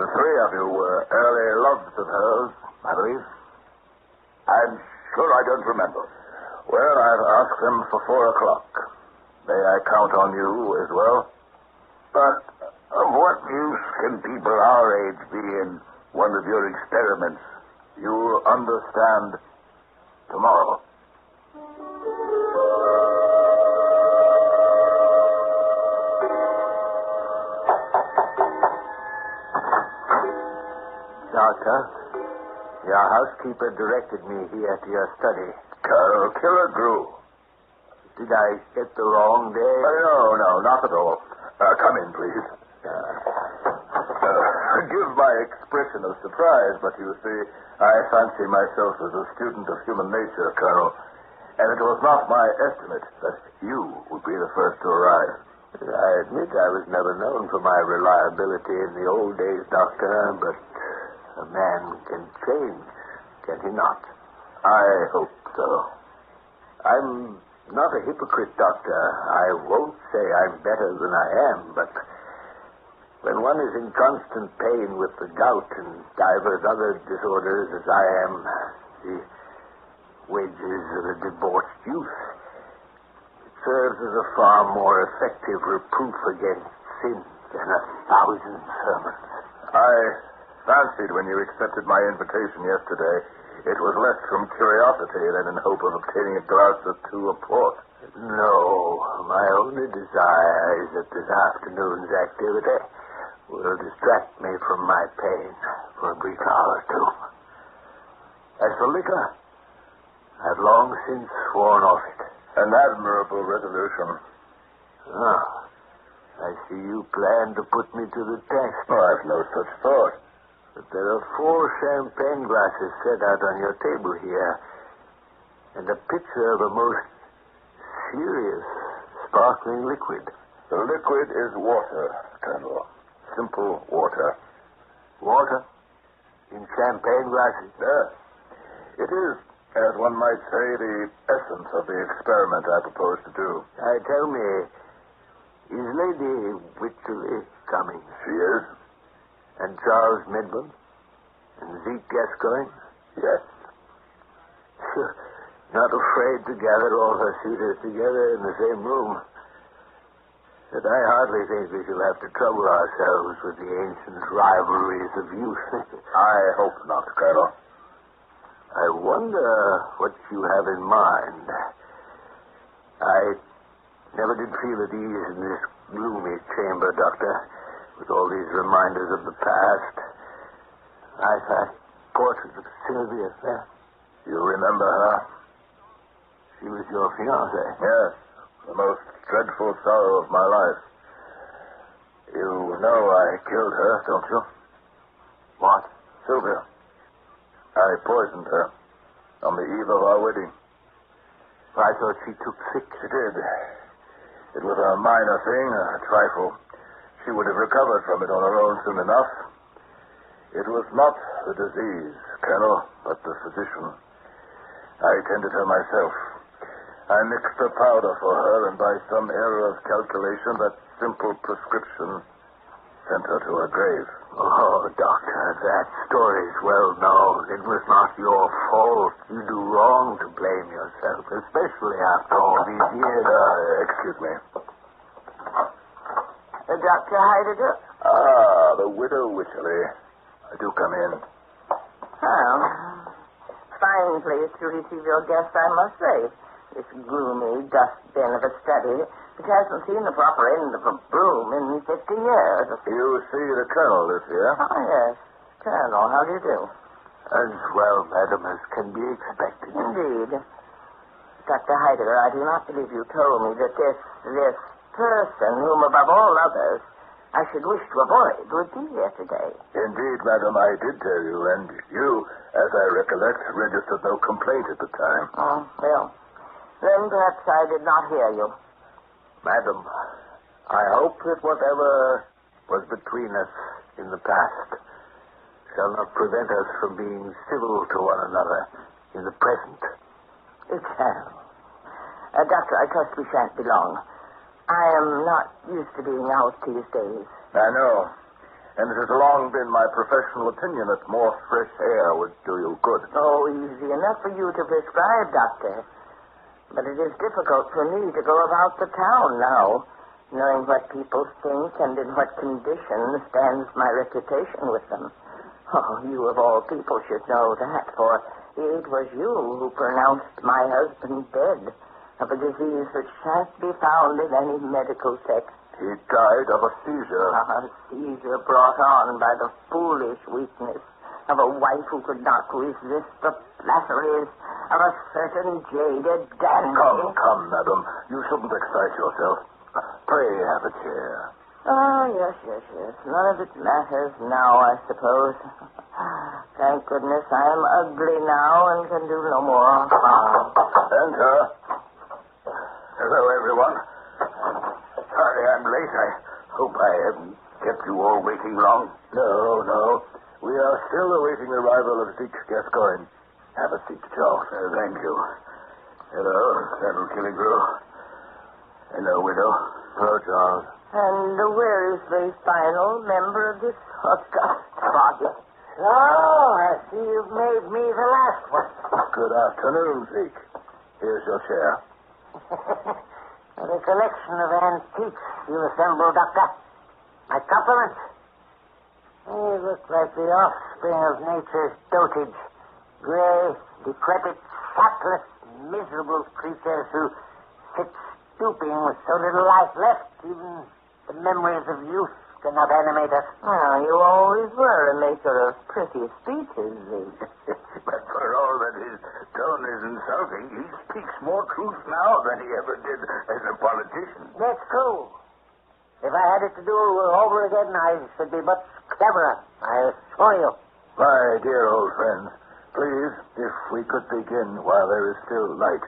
The 3 of you were early loves of hers, I believe. I'm sure I don't remember. Well, I've asked them for 4 o'clock. May I count on you as well? But of what use can people our age be in one of your experiments? You'll understand tomorrow. Doctor, your housekeeper directed me here to your study. Colonel Killigrew. Did I get the wrong day? No, not at all. Come in, please. Forgive my expression of surprise, but you see, I fancy myself as a student of human nature, Colonel, and it was not my estimate that you would be the first to arrive. I admit I was never known for my reliability in the old days, Doctor, but a man can change, can he not? I hope so. I'm not a hypocrite, Doctor. I won't say I'm better than I am, but when one is in constant pain with the gout and divers other disorders as I am, the wages of a debauched youth, it serves as a far more effective reproof against sin than 1,000 sermons. I fancied when you accepted my invitation yesterday, it was less from curiosity than in hope of obtaining a glass or two of port. No, my only desire is that this afternoon's activity will distract me from my pain for a brief hour or two. As for liquor, I've long since sworn off it. An admirable resolution. Ah, I see you plan to put me to the test. Oh, I've no such thought. But there are 4 champagne glasses set out on your table here, and a pitcher of a most serious sparkling liquid. The liquid is water, Colonel. Simple water. Water? In champagne glasses? Yes. It is, as one might say, the essence of the experiment I propose to do. Tell me, is Lady Wycherley coming? She is. And Charles Midland? And Zeke Gascoigne? Yes. Not afraid to gather all her suitors together in the same room. But I hardly think we shall have to trouble ourselves with the ancient rivalries of youth. I hope not, Colonel. I wonder what you have in mind. I never did feel at ease in this gloomy chamber, Doctor, with all these reminders of the past. That portrait of Sylvia there. You remember her? She was your fiancée. Yes. The most dreadful sorrow of my life. You know I killed her, don't you? What? Sylvia. I poisoned her on the eve of our wedding. I thought she took sick. She did. It was a minor thing, a trifle. She would have recovered from it on her own soon enough. It was not the disease, Colonel, but the physician. I tended her myself. I mixed a powder for her, and by some error of calculation, that simple prescription sent her to her grave. Oh, Doctor, that story's well known. It was not your fault. You do wrong to blame yourself, especially after all these years. Excuse me. Dr. Heidegger? The widow Wycherley. Do come in. Oh, fine place to receive your guest, I must say. This gloomy dustbin of a study, which hasn't seen the proper end of a broom in 50 years. You see the Colonel is here? Oh, yes. Colonel, how do you do? As well, madam, as can be expected. Indeed. Dr. Heidegger, I do not believe you told me that this person, whom above all others I should wish to avoid, would be here today. Indeed, madam, I did tell you, and you, as I recollect, registered no complaint at the time. Oh, well, then perhaps I did not hear you. Madam, I hope that whatever was between us in the past shall not prevent us from being civil to one another in the present. It shall. Doctor, I trust we shan't be long. I am not used to being out these days. I know. And it has long been my professional opinion that more fresh air would do you good. Oh, easy enough for you to prescribe, Doctor. But it is difficult for me to go about the town now. Knowing what people think and in what condition stands my reputation with them. Oh, you of all people should know that, for it was you who pronounced my husband dead of a disease which shan't be found in any medical text. He died of a seizure. A seizure brought on by the foolish weakness of a wife who could not resist the flatteries of a certain jaded dandy. Come, madam. You shouldn't excite yourself. Pray have a chair. Oh, yes. None of it matters now, I suppose. Thank goodness I am ugly now and can do no more harm. Enter. Hello, everyone. Sorry I'm late. I hope I haven't kept you all waiting long. No. We are still awaiting the arrival of Zeke Gascoigne. Have a seat, Charles. Thank you. Hello, Colonel Killigrew. Hello, widow. Hello, Charles. And where is the final member of this august body? So, I see you've made me the last one. Good afternoon, Zeke. Here's your chair. The collection of antiques you assembled, Doctor. My compliments. They look like the offspring of nature's dotage. Gray, decrepit, sapless, miserable creatures who sit stooping with so little life left, even the memories of youth cannot animate us. Well, you always were a maker of pretty speeches, Zeke. But for all that his tone is insulting, he speaks more truth now than he ever did as a politician. That's true. If I had it to do over again, I should be much cleverer, I assure you. My dear old friends, please, if we could begin while there is still light.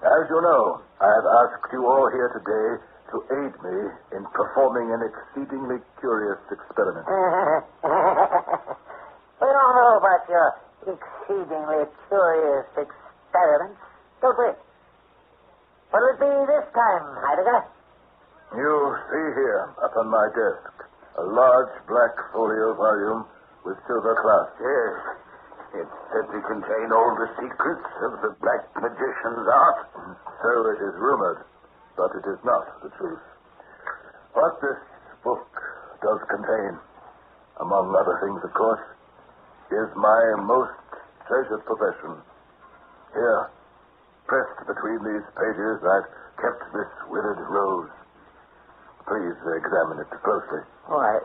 As you know, I have asked you all here today to aid me in performing an exceedingly curious experiment. We don't know about your exceedingly curious experiments, don't we? What'll it be this time, Heidegger? You see here, upon my desk, a large black folio volume with silver clasp. Yes. It's said to contain all the secrets of the black magician's art. So it is rumored, but it is not the truth. What this book does contain, among other things, of course, is my most treasured possession. Here, pressed between these pages, I've kept this withered rose. Please examine it closely. Why,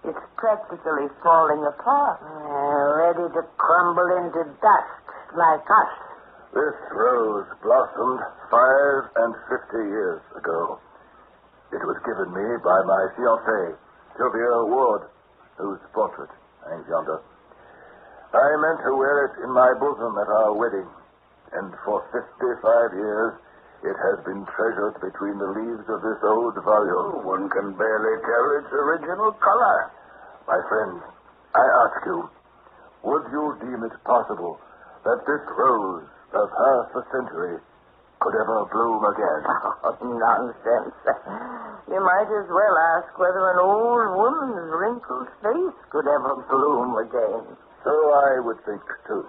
it's practically falling apart. Ready to crumble into dust like us. This rose blossomed 55 years ago. It was given me by my fiancée, Sylvia Ward, whose portrait hangs yonder. I meant to wear it in my bosom at our wedding, and for 55 years it has been treasured between the leaves of this old volume. One can barely tell its original color. My friends, I ask you, would you deem it possible that this rose of half a century could ever bloom again? Oh, nonsense. You might as well ask whether an old woman's wrinkled face could ever bloom again. So I would think, too.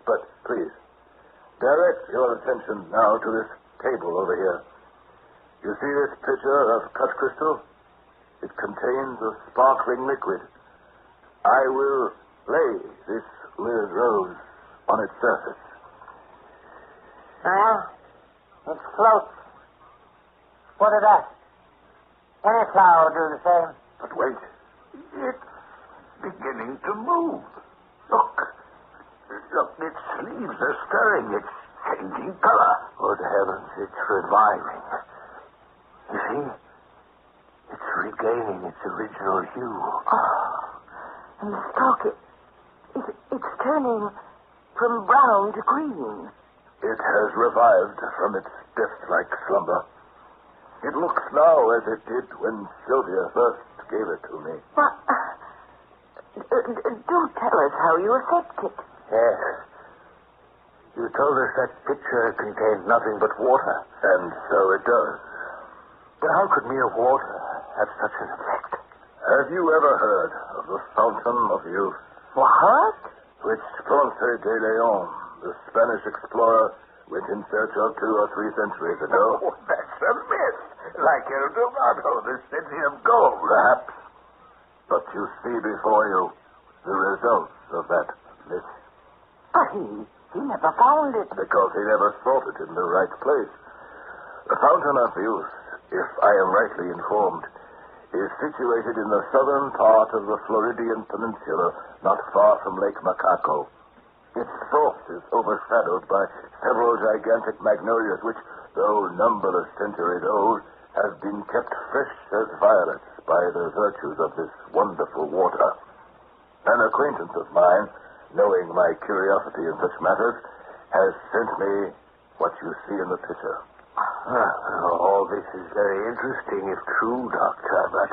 But please, direct your attention now to this table over here. You see this pitcher of cut crystal? It contains a sparkling liquid. I will lay this weird rose on its surface. Well, it floats. What of that? Any flower will do the same. But wait. It's beginning to move. Look, its leaves are stirring. It's changing color. Good heavens, it's reviving. You see? It's regaining its original hue. Oh, and the stalk, it's turning from brown to green. It has revived from its death-like slumber. It looks now as it did when Sylvia first gave it to me. Well, do tell us how you effect it. Yes. You told us that pitcher contained nothing but water. And so it does. But how could mere water have such an effect? Have you ever heard of the Fountain of Youth? What? Which Ponce de Leon, the Spanish explorer, went in search of 2 or 3 centuries ago. Oh, that's a myth. Like El Dorado, the city of gold. Perhaps. But you see before you the results of that myth. But he never found it. Because he never sought it in the right place. The Fountain of Youth, if I am rightly informed, is situated in the southern part of the Floridian Peninsula, not far from Lake Macaco. Its source is overshadowed by several gigantic magnolias which, though numberless centuries old, have been kept fresh as violets by the virtues of this wonderful water. An acquaintance of mine, knowing my curiosity in such matters, has sent me what you see in the picture. All this is very interesting, if true, Doctor, but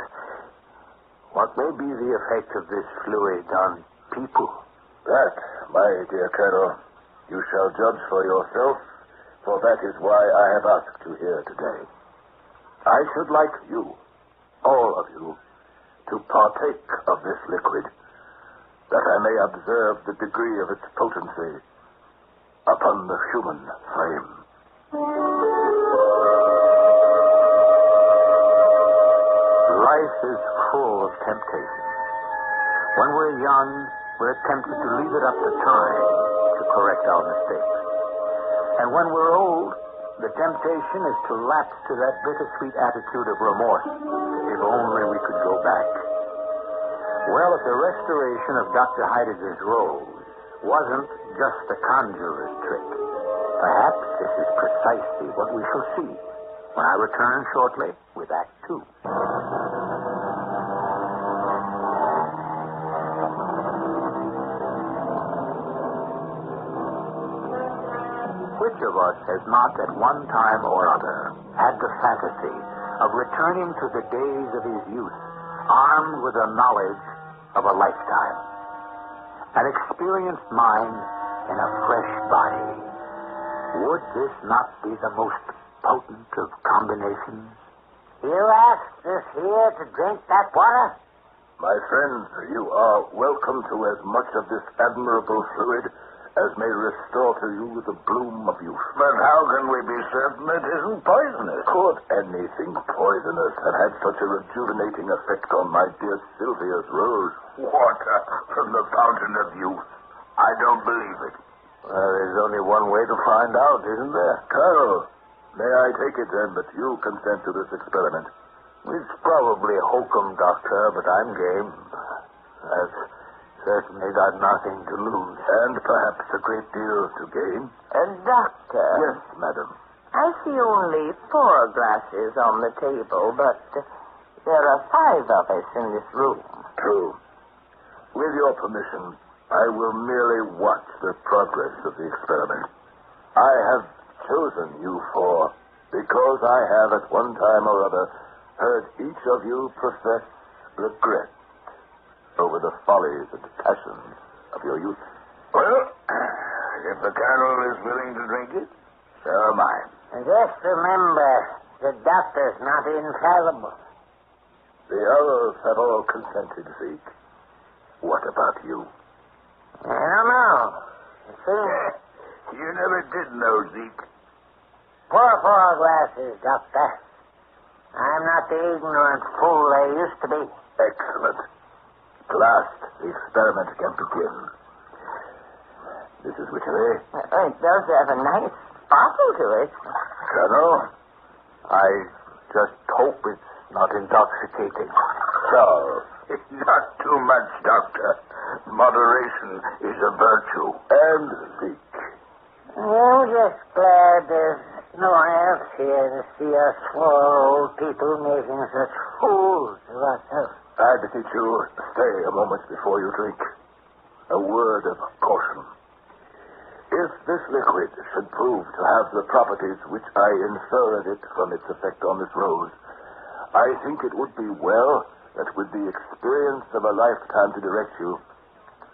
what may be the effect of this fluid on people? That, my dear Colonel, you shall judge for yourself, for that is why I have asked you here today. I should like you, all of you, to partake of this liquid, that I may observe the degree of its potency upon the human frame. Life is full of temptation. When we're young, we're tempted to leave it up to time to correct our mistakes. And when we're old, the temptation is to lapse to that bittersweet attitude of remorse. If only we could go back. Well, if the restoration of Dr. Heidegger's rose wasn't just a conjurer's trick, perhaps this is precisely what we shall see when I return shortly with Act 2. Which of us has not at one time or other had the fantasy of returning to the days of his youth, armed with the knowledge of a lifetime, an experienced mind in a fresh body? Would this not be the most potent of combinations? You asked us here to drink that water? My friends, you are welcome to as much of this admirable fluid as may restore to you the bloom of youth. But how can we be certain it isn't poisonous? Could anything poisonous have had such a rejuvenating effect on my dear Sylvia's rose? Water from the fountain of youth. I don't believe it. Well, there's only one way to find out, isn't there? Colonel, may I take it then that you consent to this experiment? It's probably hokum, Doctor, but I'm game. I've certainly got nothing to lose. And perhaps a great deal to gain. Doctor. Yes, madam. I see only 4 glasses on the table, but there are 5 of us in this room. True. With your permission, I will merely watch the progress of the experiment. I have chosen you 4 because I have at one time or other heard each of you profess regret over the follies and passions of your youth. Well, if the Colonel is willing to drink it, so am I. And just remember, the doctor's not infallible. The others have all consented, Zeke. What about you? I don't know. It seems... You never did know, Zeke. Pour 4 glasses, Doctor. I'm not the ignorant fool I used to be. Excellent. At last, the experiment can begin. Mrs. Wycherley? It does have a nice sparkle to it. Colonel? I just hope it's not intoxicating. Charles? Not too much, Doctor. Moderation is a virtue. And Zeke? I'm just glad there's no one else here to see us 4 old people making such fools of ourselves. I beseech you, stay a moment before you drink. A word of caution. If this liquid should prove to have the properties which I infer of it from its effect on this rose, I think it would be well that with the experience of a lifetime to direct you,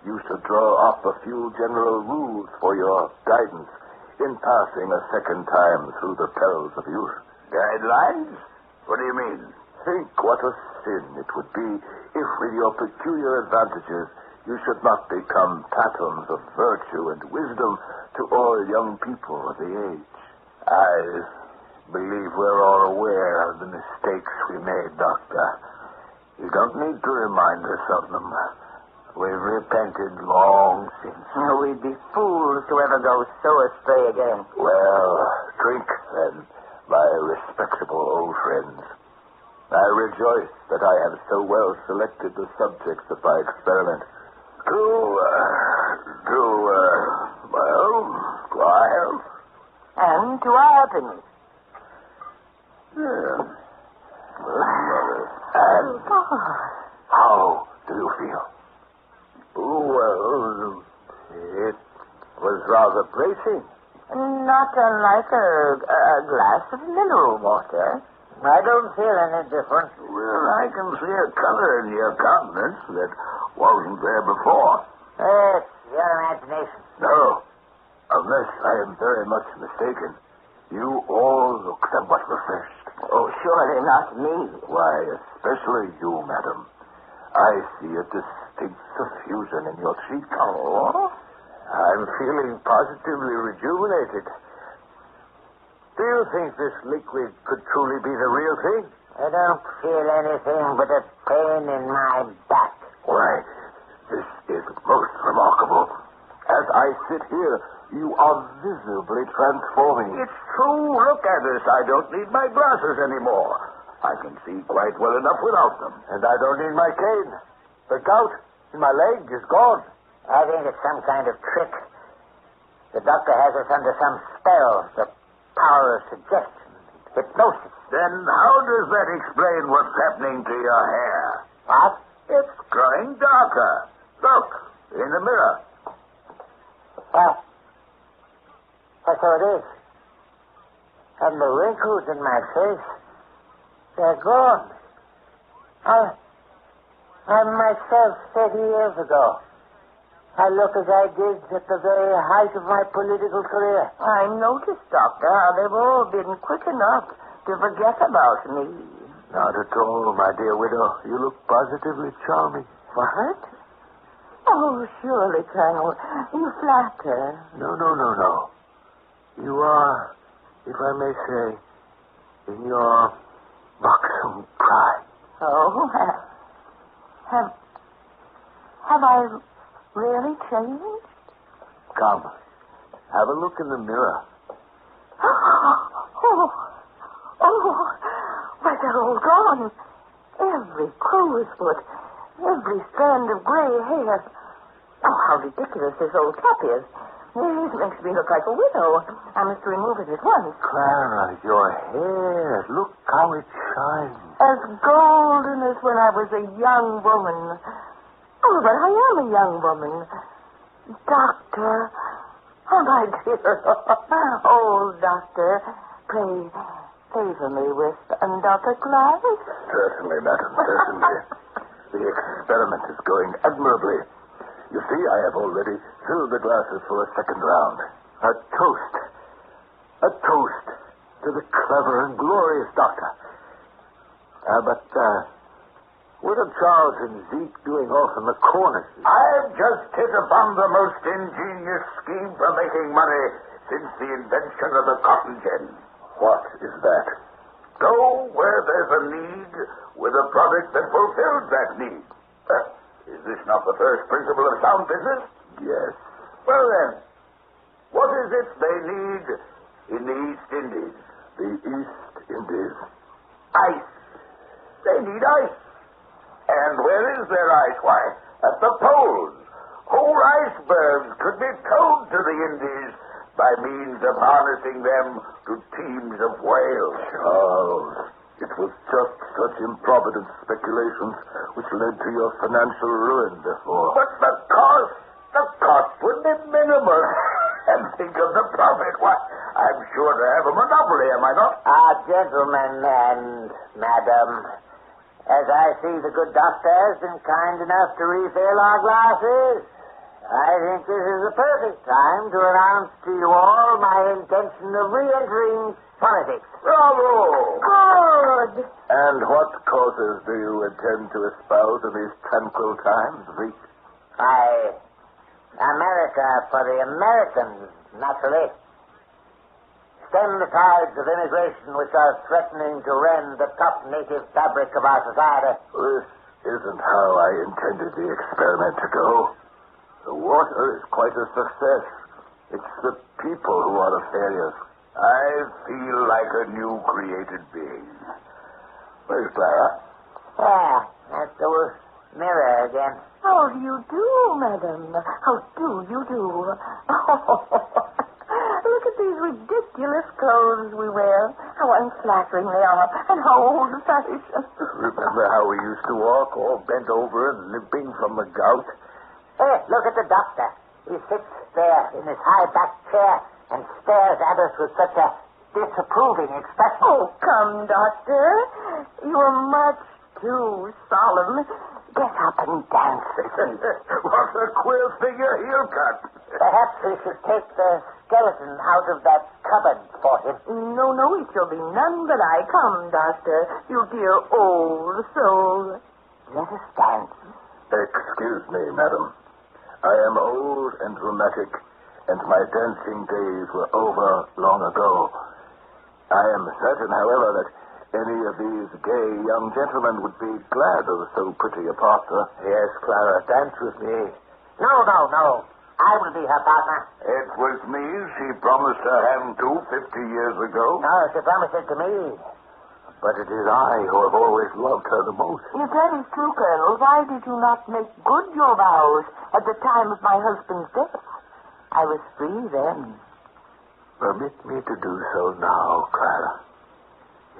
you should draw up a few general rules for your guidance in passing a second time through the perils of youth. Guidelines? What do you mean? Think what a sin it would be if, with your peculiar advantages, you should not become patterns of virtue and wisdom to all young people of the age. I believe we're all aware of the mistakes we made, Doctor. You don't need to remind us of them. We've repented long since. We'd be fools to ever go so astray again. Well, drink, then, my respectable old friends. I rejoice that I have so well selected the subjects of my experiment. To our health. And to our happiness. Yeah. And how do you feel? Well, it was rather bracing. Not unlike a glass of mineral water. I don't feel any different. Well, I can see a color in your countenance that wasn't there before. It's your imagination. No, unless I am very much mistaken, you all look somewhat refreshed. Oh, surely not me. Why, especially you, madam. I see a distinct suffusion in your cheek. Oh? I'm feeling positively rejuvenated. Do you think this liquid could truly be the real thing? I don't feel anything but a pain in my back. Why, this is most remarkable. As I sit here, you are visibly transforming. It's true. Look at us. I don't need my glasses anymore. I can see quite well enough without them. And I don't need my cane. The gout in my leg is gone. I think it's some kind of trick. The doctor has us under some spell. The power of suggestion, hypnosis. Then how does that explain what's happening to your hair? What? It's growing darker. Look, in the mirror. Well, so it is. And the wrinkles in my face, they're gone. I myself said years ago, I look as I did at the very height of my political career. I noticed, Doctor, how they've all been quick enough to forget about me. Not at all, my dear widow. You look positively charming. What? Oh, surely, Colonel. You flatter. No. You are, if I may say, in your buxom pride. Oh, have I really changed? Come, have a look in the mirror. Why, they're all gone. Every crow's foot, every strand of gray hair. Oh, how ridiculous this old cap is. It makes me look like a widow. I must remove it at once. Clara, your hair, look how it shines. As golden as when I was a young woman. Oh, but I am a young woman. Doctor. Oh, my dear. Oh, doctor, pray favor me with another glass. Certainly, madam, certainly. The experiment is going admirably. You see, I have already filled the glasses for a second round. A toast. A toast to the clever and glorious doctor. But what are Charles and Zeke doing off in the corner? I've just hit upon the most ingenious scheme for making money since the invention of the cotton gin. What is that? Go where there's a need with a product that fulfills that need. Is this not the first principle of sound business? Yes. Well, then, what is it they need in the East Indies? The East Indies? Ice. They need ice. And where is their ice? Why, at the poles. Whole icebergs could be towed to the Indies by means of harnessing them to teams of whales. Charles, it was just such improvident speculations which led to your financial ruin before. But the cost would be minimal. And think of the profit. Why, I'm sure to have a monopoly, am I not? Gentlemen and madam, as I see the good doctor has been kind enough to refill our glasses, I think this is the perfect time to announce to you all my intention of re-entering politics. Bravo! Good! And what causes do you intend to espouse in these tranquil times, Zeke? America for the Americans, naturally. stem the tides of immigration which are threatening to rend the tough native fabric of our society. This isn't how I intended the experiment to go. The water is quite a success. It's the people who are the failures. I feel like a new created being. Where's Clara? At the mirror again. How do you do, madam? How do you do? Look at these ridiculous clothes we wear. How unflattering they are, and how old-fashioned. Remember how we used to walk, all bent over and limping from the gout? Hey, look at the doctor. He sits there in his high-backed chair and stares at us with such a disapproving expression. Oh, come, doctor. You are much too solemn. Get up and dance with me. What a queer figure he'll cut. Perhaps we should take the skeleton out of that cupboard for him. No, it shall be none but I. Come, doctor, you dear old soul. Let us dance. Excuse me, madam. I am old and rheumatic, and my dancing days were over long ago. I am certain, however, that any of these gay young gentlemen would be glad of so pretty a partner. Yes, Clara, dance with me. No. I will be her partner. It was me she promised her hand to 50 years ago. No, she promised it to me. But it is I who have always loved her the most. If that is true, Colonel, why did you not make good your vows at the time of my husband's death? I was free then. Permit me to do so now, Clara.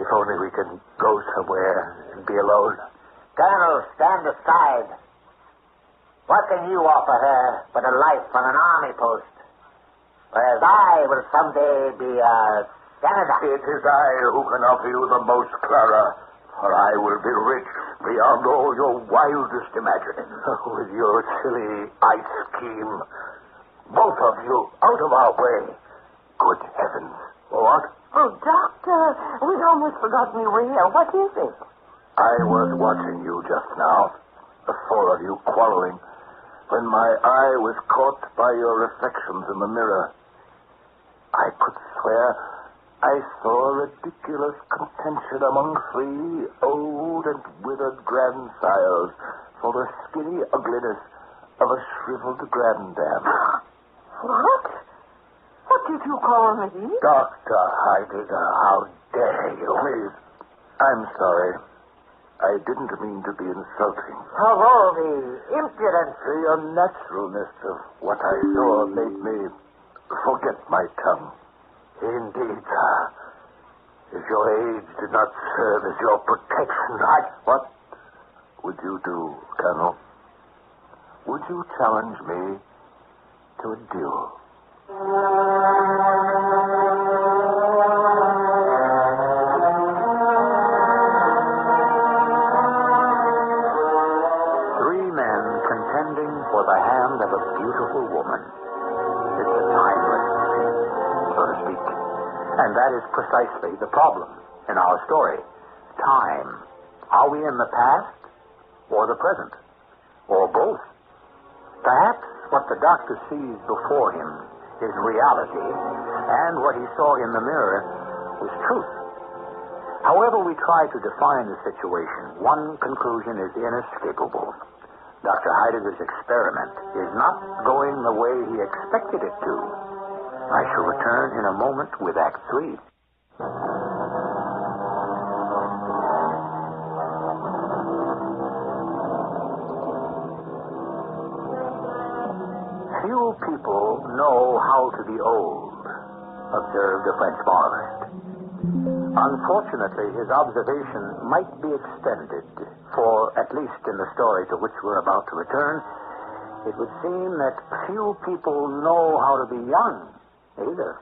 If only we can go somewhere and be alone. Colonel, stand aside. What can you offer her but a life on an army post? Whereas I will someday be a senator. It is I who can offer you the most, Clara, for I will be rich beyond all your wildest imagining. With your silly ice scheme. Both of you out of our way. Good heavens. What? Oh, doctor, we'd almost forgotten you were here. What is it? I was watching you just now, the four of you quarreling, when my eye was caught by your reflections in the mirror. I could swear I saw a ridiculous contention among three old and withered grandsires for the skinny ugliness of a shriveled granddam. What? What did you call me? Dr. Heidegger, how dare you? Please, I'm sorry. I didn't mean to be insulting. Of all the impudence. The unnaturalness of what I saw made me forget my tongue. Indeed, sir. If your age did not serve as your protection, What would you do, Colonel? Would you challenge me to a duel? Three men contending for the hand of a beautiful woman. It's a timeless thing, so to speak. And that is precisely the problem in our story. Time. Are we in the past or the present? Or both? Perhaps what the doctor sees before him is reality, and what he saw in the mirror was truth. However we try to define the situation, one conclusion is inescapable. Dr. Heidegger's experiment is not going the way he expected it to. I shall return in a moment with Act 3. Few people know how to be old, observed a French moralist. Unfortunately, his observation might be extended, for, at least in the story to which we're about to return, it would seem that few people know how to be young, either.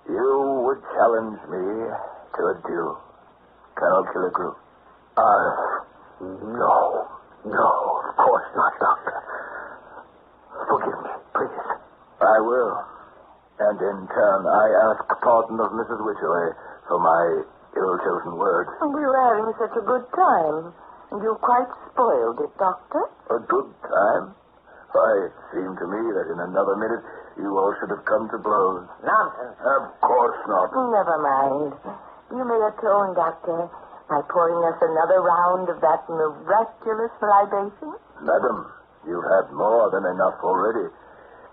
You would challenge me to a duel, Colonel Killigrew? No, of course not, Doctor. Forgive me, please. I will. And in turn, I ask pardon of Mrs. Wycherley for my ill-chosen words. We were having such a good time. And you quite spoiled it, Doctor. A good time? Why, it seemed to me that in another minute You all should have come to blows. Nonsense. Of course not. Never mind. You may atone, Doctor, by pouring us another round of that miraculous libation. Madam, you've had more than enough already.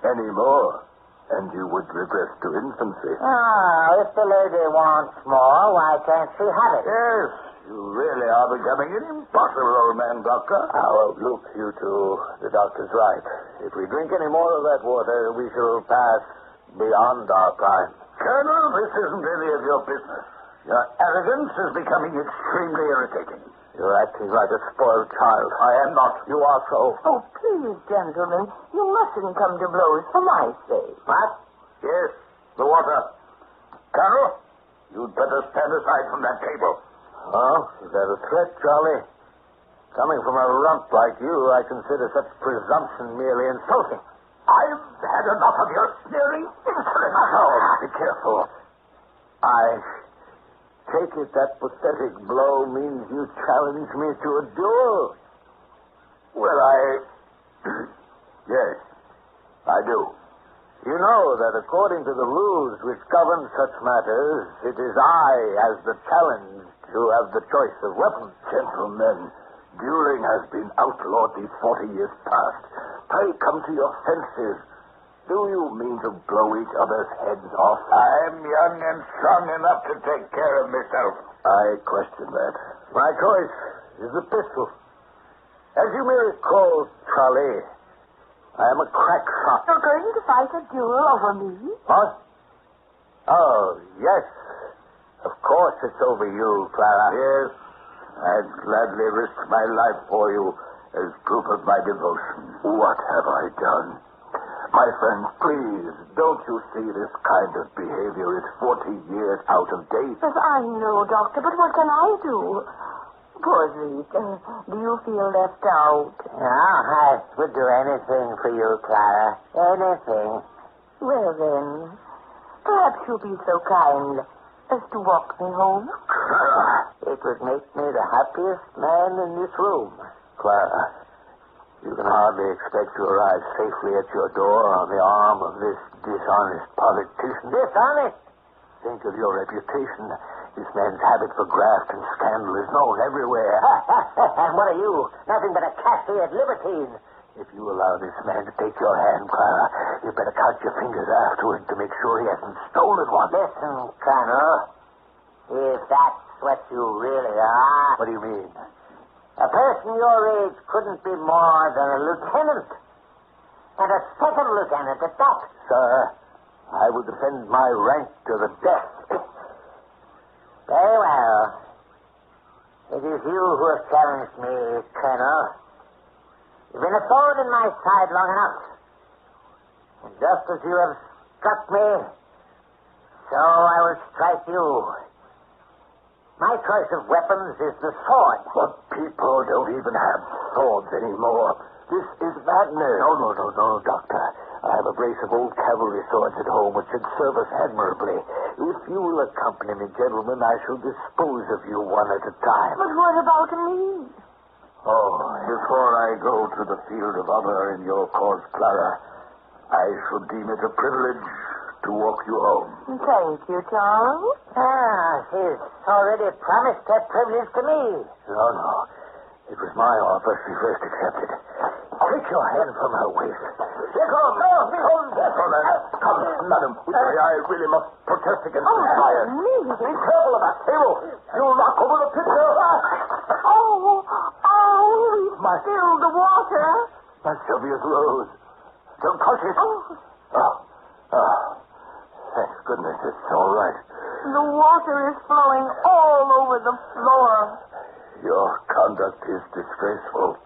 Any more, and you would regress to infancy. If the lady wants more, why can't she have it? Yes, you really are becoming an impossible old man, Doctor. Look, you two, the doctor's right. If we drink any more of that water, we shall pass beyond our prime. Colonel, this isn't any of your business. Your arrogance is becoming extremely irritating. You're acting like a spoiled child. I am not. You are so. Oh, please, gentlemen, you mustn't come to blows for my sake. What? Yes, the water. Colonel, you'd better stand aside from that table. Oh, is that a threat, Charlie? Coming from a rump like you, I consider such presumption merely insulting. I've had enough of your sneering insolence. Oh, be careful. I take it that pathetic blow means you challenge me to a duel. Well, yes, I do. You know that according to the rules which govern such matters, it is I, as the challenged, who have the choice of weapons. Gentlemen, dueling has been outlawed these 40 years past. Pray come to your senses. Do you mean to blow each other's heads off? I'm young and strong enough to take care of myself. I question that. My choice is the pistol. As you may recall, Charlie, I am a crack shot. You're going to fight a duel over me? What? Oh, yes. Of course it's over you, Clara. Yes, I'd gladly risk my life for you as proof of my devotion. What have I done? My friends, please, don't you see this kind of behavior is 40 years out of date? Yes, I know, Doctor, but what can I do? Poor Zeke, do you feel left out? I would do anything for you, Clara. Anything. Well, then, perhaps you'll be so kind as to walk me home? It would make me the happiest man in this room. Clara, you can hardly expect to arrive safely at your door on the arm of this dishonest politician. Dishonest? Think of your reputation. This man's habit for graft and scandal is known everywhere. And what are you? Nothing but a castaic libertine. If you allow this man to take your hand, Clara, you better count your fingers afterward to make sure he hasn't stolen one. Listen, Colonel, if that's what you really are... What do you mean? A person your age couldn't be more than a lieutenant. And a second lieutenant at that. Sir, I will defend my rank to the death. Very well. It is you who have challenged me, Colonel. You've been a thorn in my side long enough. And just as you have struck me, so I will strike you. My choice of weapons is the sword. But people don't even have swords anymore. This is madness. No, Doctor. I have a brace of old cavalry swords at home which should serve us admirably. If you will accompany me, gentlemen, I shall dispose of you one at a time. But what about me? Oh, before I go to the field of honor in your cause, Clara, I should deem it a privilege to walk you home. Thank you, Charles. She's already promised that privilege to me. No. It was my offer she first accepted. Take your hand from her waist. Here comes. Gentlemen. Come, madam. I really must protest against the fire. Be careful of that table. You'll knock over the pitcher. My spilled the water. That's Sylvia's rose. Don't touch it. Thank goodness it's all right. The water is flowing all over the floor. Your conduct is disgraceful.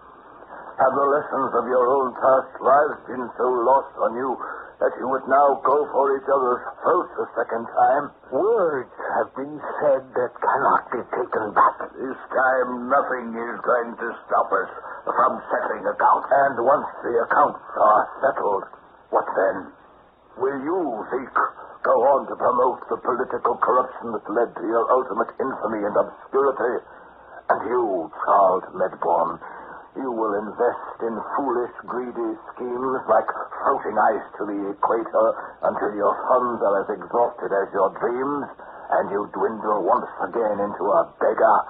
Have the lessons of your own past lives been so lost on you that you would now go for each other's throats a second time? Words have been said that cannot be taken back. This time nothing is going to stop us from settling accounts. And once the accounts are settled, what then? Will you, Zeke, go on to promote the political corruption that led to your ultimate infamy and obscurity? And you, Charles Medbourne, You will invest in foolish, greedy schemes like floating ice to the equator until your funds are as exhausted as your dreams, and you dwindle once again into a beggar.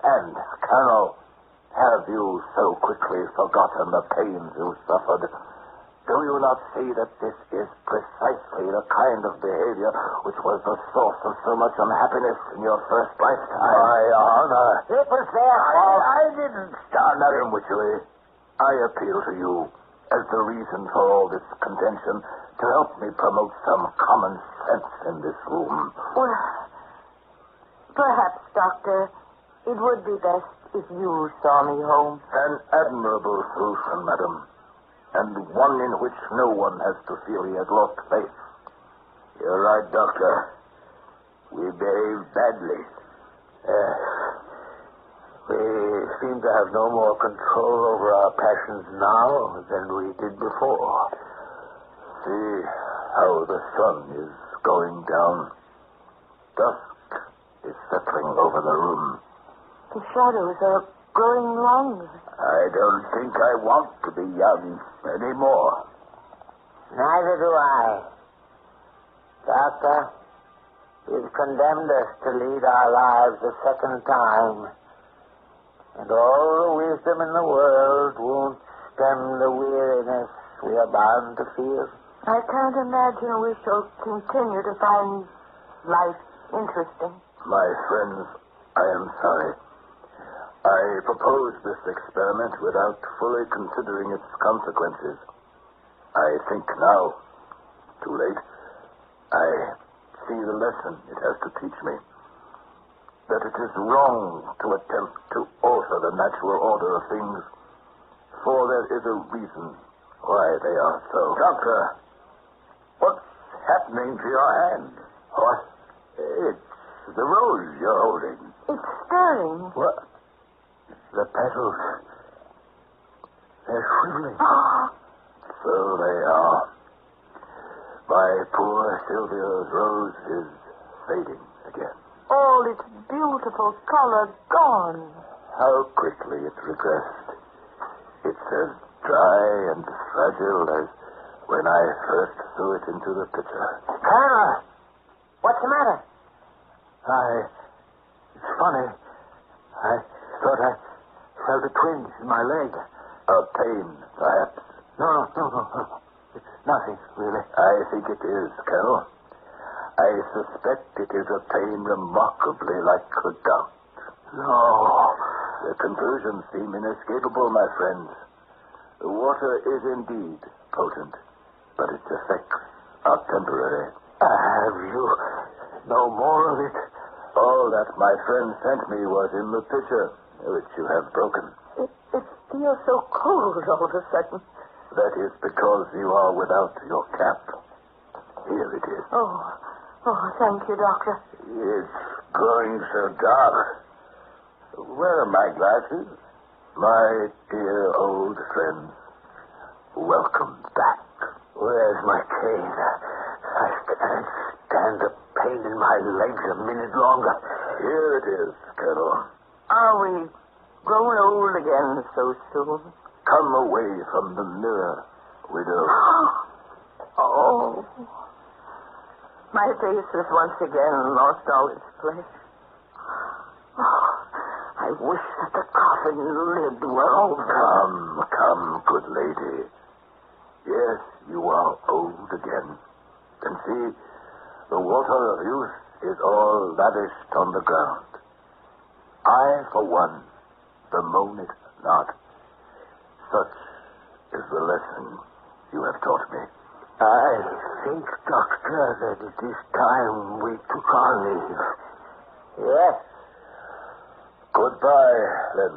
And, Colonel, have you so quickly forgotten the pains you suffered? Do you not see that this is precisely the kind of behavior which was the source of so much unhappiness in your first lifetime? My honor. It was their fault. I didn't start nothing. Wycherley, I appeal to you as the reason for all this contention to help me promote some common sense in this room. Well, perhaps, Doctor, it would be best if you saw me home. An admirable solution, madam, and one in which no one has to feel he has lost faith. You're right, Doctor. We behaved badly. We seem to have no more control over our passions now than we did before. See how the sun is going down. Dusk is settling over the room. The shadows are growing longer. I don't think I want to be young anymore. Neither do I. Doctor, you've condemned us to lead our lives a second time. And all the wisdom in the world won't stem the weariness we are bound to feel. I can't imagine we shall continue to find life interesting. My friends, I am sorry. I proposed this experiment without fully considering its consequences. I think now, too late, I see the lesson it has to teach me. That it is wrong to attempt to alter the natural order of things, for there is a reason why they are so. Doctor, what's happening to your hand? What? It's the rose you're holding. It's stirring. What? The petals. They're shriveling. So they are. My poor Sylvia's rose is fading again. All its beautiful color gone. How quickly it regressed. It's as dry and fragile as when I first threw it into the pitcher. Colonel, what's the matter? It's funny. I thought I felt a twinge in my leg. A pain, perhaps. No. It's nothing, really. I think it is, Colonel. I suspect it is a pain remarkably like the gout. No. The conclusions seem inescapable, my friends. The water is indeed potent, but its effects are temporary. Have you no more of it? All that my friend sent me was in the pitcher, which you have broken. It feels so cold all of a sudden. That is because you are without your cap. Here it is. Oh, thank you, Doctor. It's growing so dark. Where are my glasses? My dear old friends, welcome back. Where's my cane? I can't stand the pain in my legs a minute longer. Here it is, Colonel. Are we growing old again so soon? Come away from the mirror, widow. Oh. My face has once again lost all its flesh. Oh, I wish that the coffin lid were over. Come, good lady. Yes, you are old again. And see, the water of youth is all lavished on the ground. I, for one, bemoan it not. Such is the lesson you have taught me. I think, Doctor, that it is time we took our leave. Yes. Goodbye, then,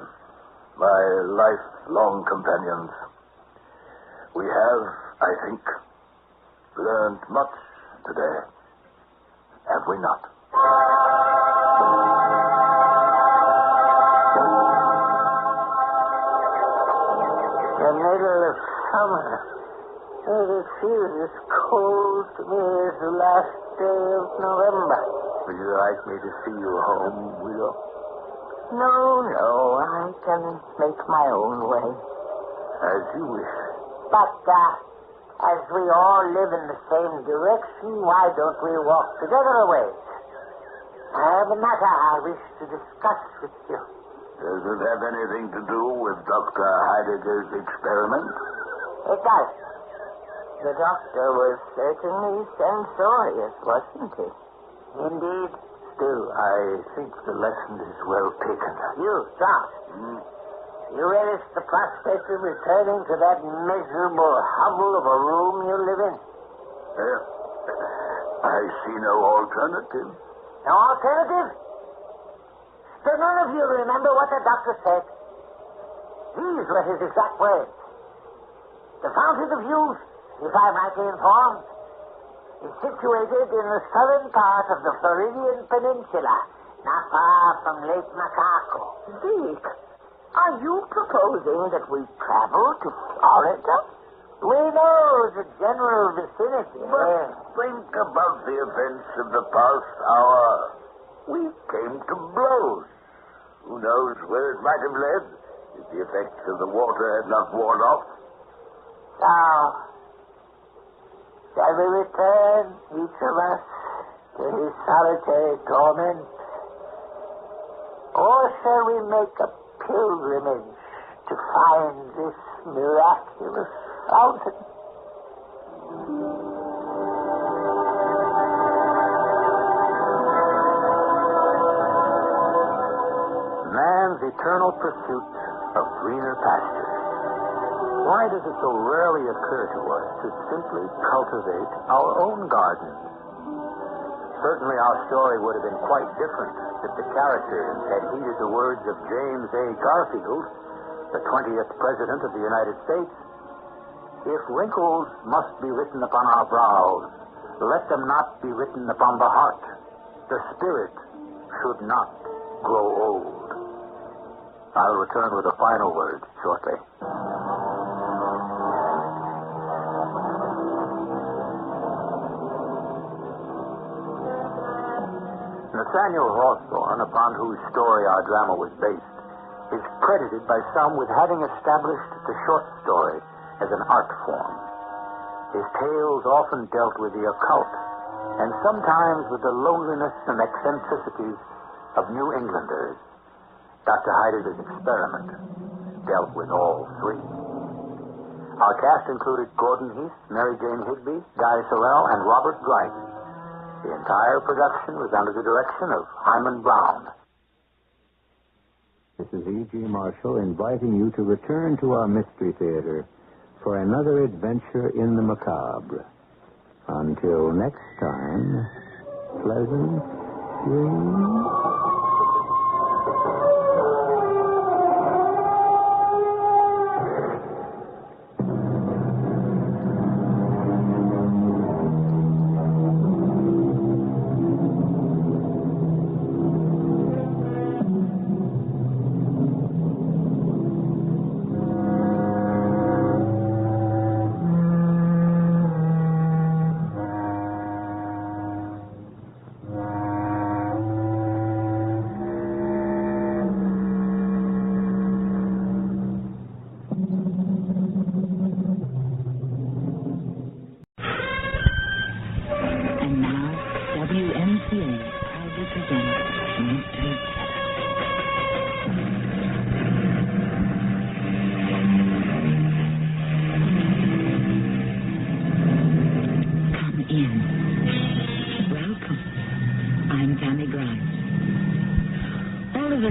my lifelong companions. We have, I think, learned much today, have we not? The middle of summer. It feels as cold to me as the last day of November. Would you like me to see you home, widow? No, I can make my own way. As you wish. But, as we all live in the same direction, why don't we walk together a ways? I have a matter I wish to discuss with you. Does it have anything to do with Dr. Heidegger's experiment? It does. The doctor was certainly censorious, wasn't he? Indeed. Still, I think the lesson is well taken. You, John. You relish the prospect of returning to that miserable hovel of a room you live in? I see no alternative. No alternative? Do none of you remember what the doctor said? These were his exact words. The Fountain of Youth, if I'm rightly informed, is situated in the southern part of the Floridian Peninsula, not far from Lake Macaco. Zeke, are you proposing that we travel to Florida? We know the general vicinity. But think about the events of the past hour. We came to blows. Who knows where it might have led if the effects of the water had not worn off? Now, shall we return, each of us, to his solitary torment? Or shall we make a pilgrimage to find this miraculous fountain? Man's eternal pursuit of greener pastures. Why does it so rarely occur to us to simply cultivate our own gardens? Certainly our story would have been quite different if the characters had heeded the words of James A. Garfield, the 20th President of the United States. If wrinkles must be written upon our brows, let them not be written upon the heart. The spirit should not grow old. I'll return with a final word shortly. Nathaniel Hawthorne, upon whose story our drama was based, is credited by some with having established the short story as an art form. His tales often dealt with the occult, and sometimes with the loneliness and eccentricities of New Englanders. Dr. Heidegger's experiment dealt with all three. Our cast included Gordon Heath, Mary Jane Higby, Guy Sorrell, and Robert Dryden. The entire production was under the direction of Hyman Brown. This is E.G. Marshall inviting you to return to our Mystery Theater for another adventure in the macabre. Until next time, pleasant dreams.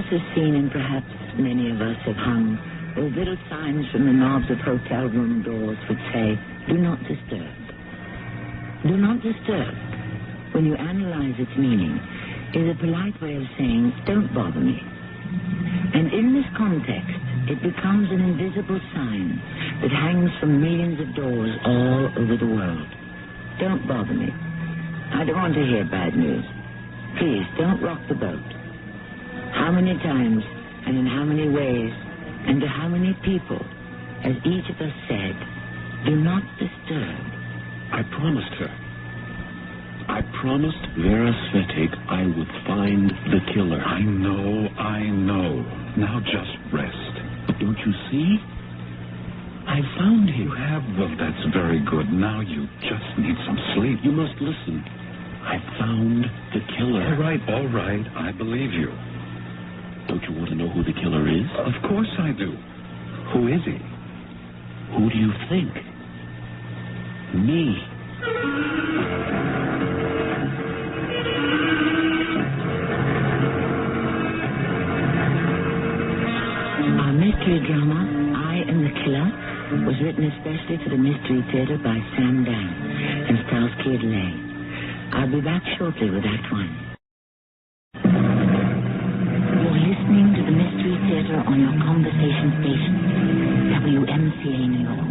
Has seen, and perhaps many of us have hung, those little signs from the knobs of hotel room doors which say, "Do not disturb." Do not disturb, when you analyze its meaning, is a polite way of saying, "Don't bother me." And in this context, it becomes an invisible sign that hangs from millions of doors all over the world. Don't bother me. I don't want to hear bad news. Please, don't rock the boat. How many times and in how many ways and to how many people has each of us said, "Do not disturb"? I promised her. I promised Vera Svetig I would find the killer. I know. Now just rest. Don't you see? I found him. You have? Well, that's very good. Now you just need some sleep. You must listen. I found the killer. All right. I believe you. Don't you want to know who the killer is? Of course I do. Who is he? Who do you think? Me. Our mystery drama, I Am the Killer, was written especially for the Mystery Theater by Sam Dan and stars Kid Lay. I'll be back shortly with Act One. You're listening to the Mystery Theater on your conversation station, WMCA New York.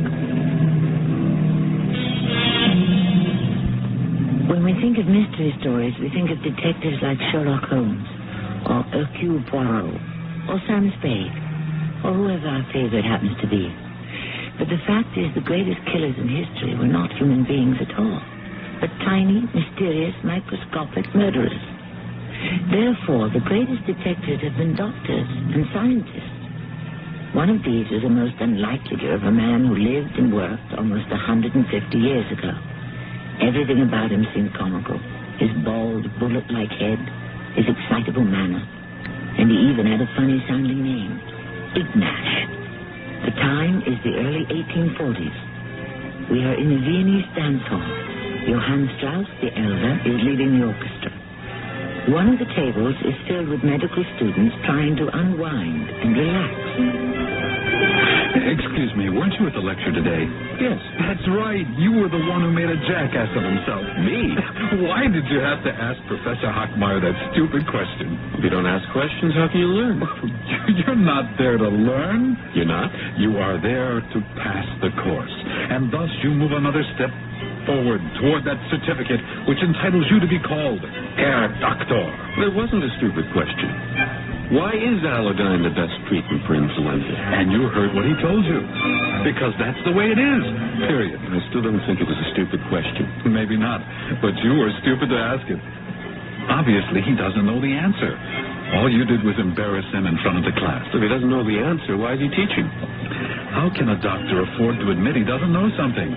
When we think of mystery stories, we think of detectives like Sherlock Holmes, or Hercule Poirot, or Sam Spade, or whoever our favorite happens to be. But the fact is, the greatest killers in history were not human beings at all, but tiny, mysterious, microscopic murderers. Therefore, the greatest detectives have been doctors and scientists. One of these is a most unlikely of a man who lived and worked almost 150 years ago. Everything about him seemed comical. His bald, bullet-like head, his excitable manner, and he even had a funny-sounding name, Ignash. The time is the early 1840s. We are in the Viennese dance hall. Johann Strauss, the elder, is leading the orchestra. One of the tables is filled with medical students trying to unwind and relax. Excuse me, weren't you at the lecture today? Yes. That's right. You were the one who made a jackass of himself. Me? Why did you have to ask Professor Hockmeyer that stupid question? If you don't ask questions, how can you learn? You're not there to learn. You're not? You are there to pass the course. And thus you move another step forward toward that certificate which entitles you to be called Herr Doctor. There wasn't a stupid question. Why is Allerdyne the best treatment for influenza? And you heard what he told you. Because that's the way it is. Period. I still don't think it was a stupid question. Maybe not. But you were stupid to ask it. Obviously, he doesn't know the answer. All you did was embarrass him in front of the class. If he doesn't know the answer, why is he teaching? How can a doctor afford to admit he doesn't know something?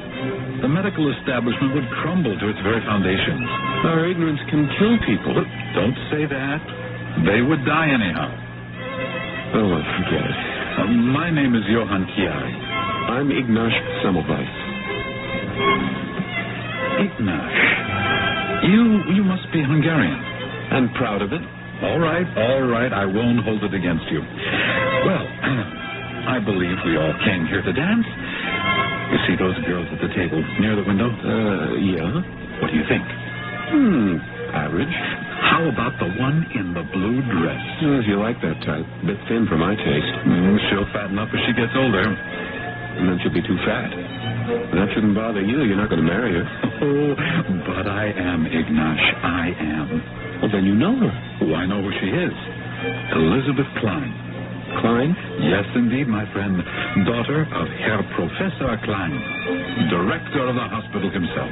The medical establishment would crumble to its very foundations. Our ignorance can kill people. But don't say that. They would die anyhow. Oh, well, forget it. My name is Johann Chiari. I'm Ignash Semmelweis. Ignash. You must be Hungarian. And proud of it? All right. I won't hold it against you. Well, I believe we all came here to dance. You see those girls at the table near the window? Yeah. What do you think? Average. How about the one in the blue dress? If you like that type. Bit thin for my taste. She'll fatten up as she gets older. And then she'll be too fat. That shouldn't bother you. You're not going to marry her. Oh, but I am, Ignash. I am. Well, then you know her. Oh, I know who she is. Elizabeth Klein. Klein? Yes, indeed, my friend. Daughter of Herr Professor Klein, director of the hospital himself.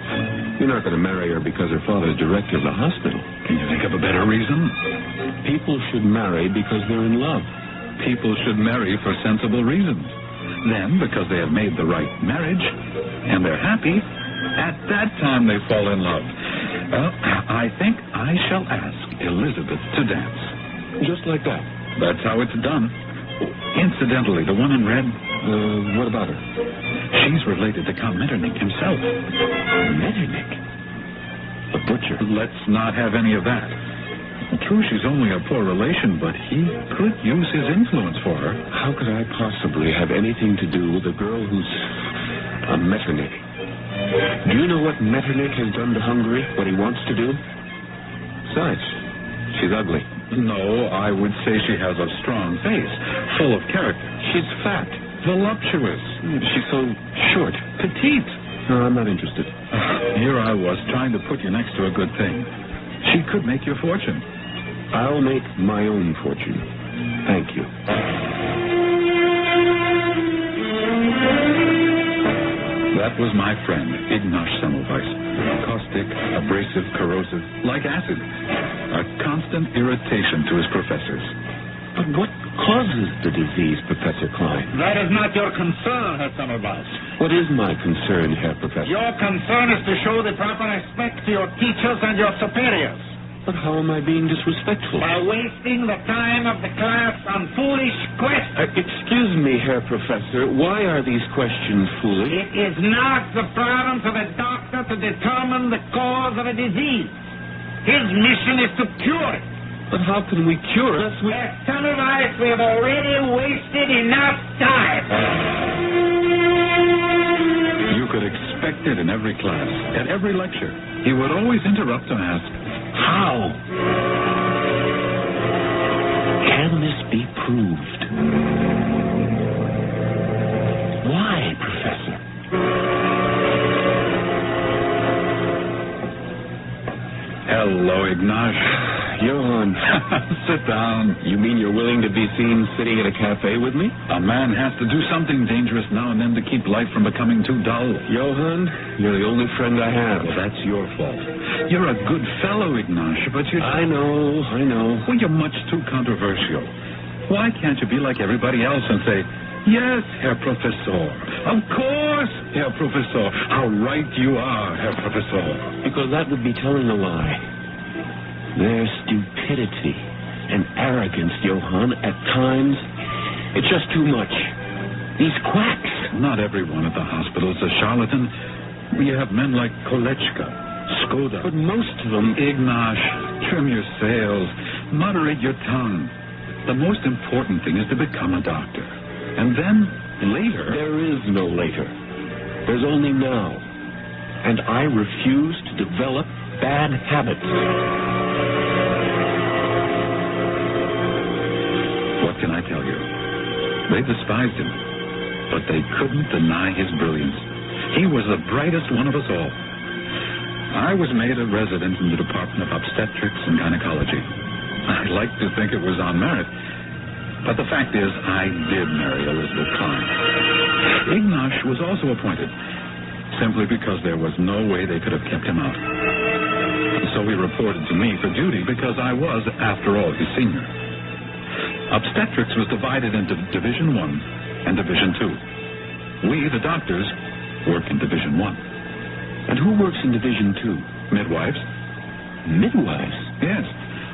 You're not going to marry her because her father's director of the hospital. Can you think of a better reason? People should marry because they're in love. People should marry for sensible reasons. Then, because they have made the right marriage, and they're happy, at that time they fall in love. Well, I think I shall ask Elizabeth to dance. Just like that. That's how it's done. Incidentally, the one in red, what about her? She's related to Count Metternich himself. Metternich? The butcher. Let's not have any of that. True, she's only a poor relation, but he could use his influence for her. How could I possibly have anything to do with a girl who's a Metternich? Do you know what Metternich has done to Hungary, what he wants to do? Besides, she's ugly. No, I would say she has a strong face, full of character. She's fat, voluptuous. She's so short, petite. No, I'm not interested. Here I was trying to put you next to a good thing. She could make your fortune. I'll make my own fortune. Thank you. That was my friend, Ignash Semmelweis. Caustic, abrasive, corrosive, like acid. A constant irritation to his professors. But causes the disease, Professor Klein? That is not your concern, Herr Sommerbaus. What is my concern, Herr Professor? Your concern is to show the proper respect to your teachers and your superiors. But how am I being disrespectful? By wasting the time of the class on foolish questions. Excuse me, Herr Professor. Why are these questions foolish? It is not the province of a doctor to determine the cause of a disease. His mission is to cure it. But how can we cure it? Herr Semmelweis, we have already wasted enough time. You could expect it in every class, at every lecture. He would always interrupt to ask, how? Can this be proved? Why, Professor? Hello, Ignash. Johann. Sit down. You mean you're willing to be seen sitting at a cafe with me? A man has to do something dangerous now and then to keep life from becoming too dull. Johann, you're the only friend I have. Well, that's your fault. You're a good fellow, Ignash, but you're... I know. Well, you're much too controversial. Why can't you be like everybody else and say, yes, Herr Professor. Of course, Herr Professor. How right you are, Herr Professor. Because that would be telling a lie. Their stupidity and arrogance, Johann, at times, it's just too much. These quacks. Not everyone at the hospital is a charlatan. You have men like Kolechka, Skoda. But most of them... Ignash, trim your sails. Moderate your tongue. The most important thing is to become a doctor. And then, later... There is no later. There's only now. And I refuse to develop bad habits. What can I tell you? They despised him, but they couldn't deny his brilliance. He was the brightest one of us all. I was made a resident in the Department of Obstetrics and Gynecology. I like to think it was on merit, but the fact is I did marry Elizabeth Klein. Ignash was also appointed, simply because there was no way they could have kept him out. So he reported to me for duty because I was, after all, his senior. Obstetrics was divided into Division 1 and Division 2. We, the doctors, work in Division 1. And who works in Division 2? Midwives. Midwives? Yes.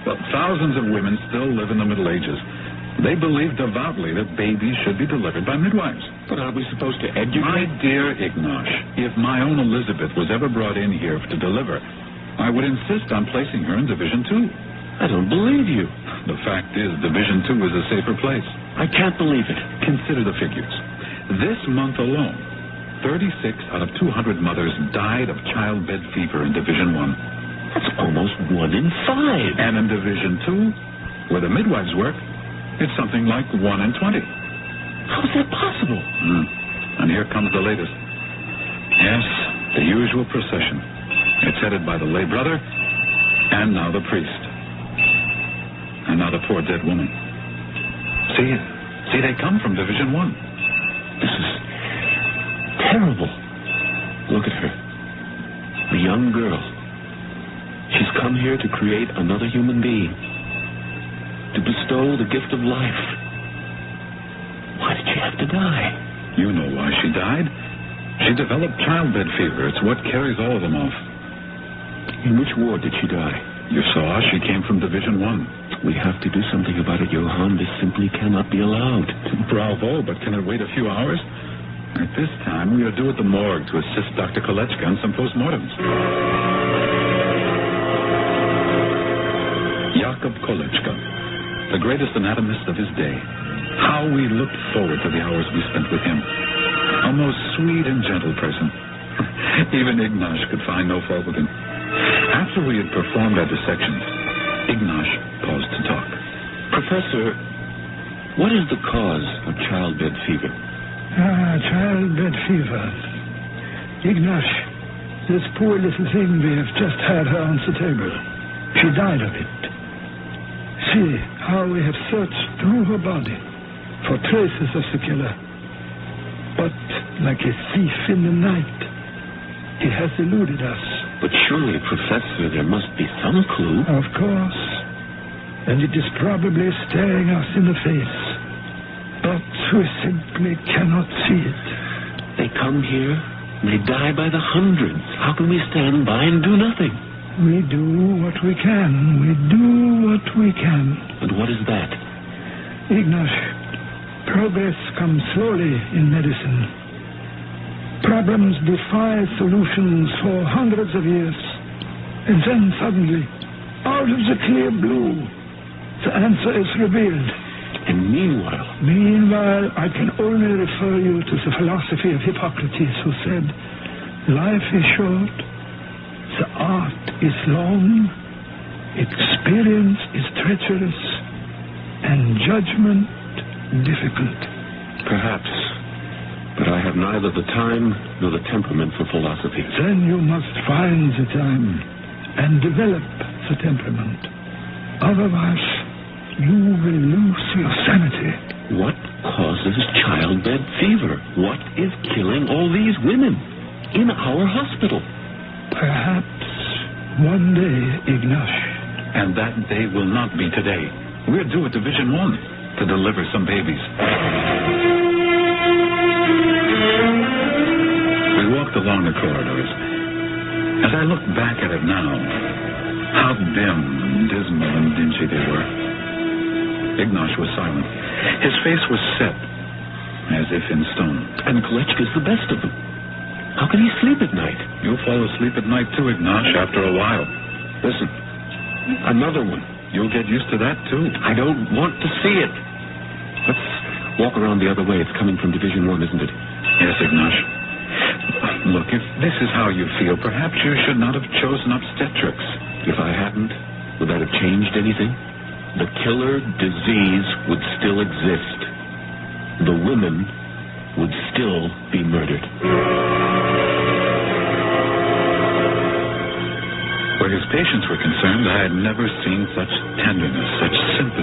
Well, thousands of women still live in the Middle Ages. They believe devoutly that babies should be delivered by midwives. But aren't we supposed to educate? My dear Ignash, if my own Elizabeth was ever brought in here to deliver, I would insist on placing her in Division 2. I don't believe you. The fact is, Division 2 is a safer place. I can't believe it. Consider the figures. This month alone, 36 out of 200 mothers died of childbed fever in Division 1. That's almost 1 in 5. And in Division 2, where the midwives work, it's something like 1 in 20. How is that possible? And here comes the latest. Yes, the usual procession. It's headed by the lay brother, and now the priest. And now the poor dead woman. See, they come from Division 1. This is terrible. Look at her. A young girl. She's come here to create another human being. To bestow the gift of life. Why did she have to die? You know why she died. She developed childbed fever. It's what carries all of them off. In which ward did she die? You saw she came from Division 1. We have to do something about it, Johann. This simply cannot be allowed. Bravo, but can it wait a few hours? At this time, we are due at the morgue to assist Dr. Kolechka on some postmortems. Jakob Kolechka, the greatest anatomist of his day. How we looked forward to the hours we spent with him. A most sweet and gentle person. Even Ignash could find no fault with him. After we had performed our dissections, Ignash paused to talk. Professor, what is the cause of childbed fever? Childbed fever. Ignash, this poor little thing we have just had her on the table. She died of it. See how we have searched through her body for traces of the killer. But like a thief in the night, he has eluded us. But surely, Professor, there must be some clue. Of course. And it is probably staring us in the face. we simply cannot see it. They come here, and they die by the hundreds. How can we stand by and do nothing? We do what we can. We do what we can. And what is that? Ignash, progress comes slowly in medicine. Problems defy solutions for hundreds of years. And then suddenly, out of the clear blue, the answer is revealed. And meanwhile? Meanwhile, I can only refer you to the philosophy of Hippocrates, who said, life is short, the art is long, experience is treacherous, and judgment difficult. Perhaps. But I have neither the time nor the temperament for philosophy. Then you must find the time and develop the temperament. Otherwise, you will lose your sanity. What causes childbed fever? What is killing all these women in our hospital? Perhaps one day, Ignash. And that day will not be today. We're due at Division 1 to deliver some babies. We walked along the corridors. As I look back at it now, how dim and dismal and dingy they were. Ignash was silent. His face was set, as if in stone. And Kolechka's the best of them. How can he sleep at night? You'll fall asleep at night too, Ignash, after a while. Listen, another one. You'll get used to that too. I don't want to see it. Let's walk around the other way. It's coming from Division 1, isn't it? Yes, Ignash. Look, if this is how you feel, perhaps you should not have chosen obstetrics. If I hadn't, would that have changed anything? The killer disease would still exist. The women would still be murdered. Where his patients were concerned, I had never seen such tenderness, such sympathy.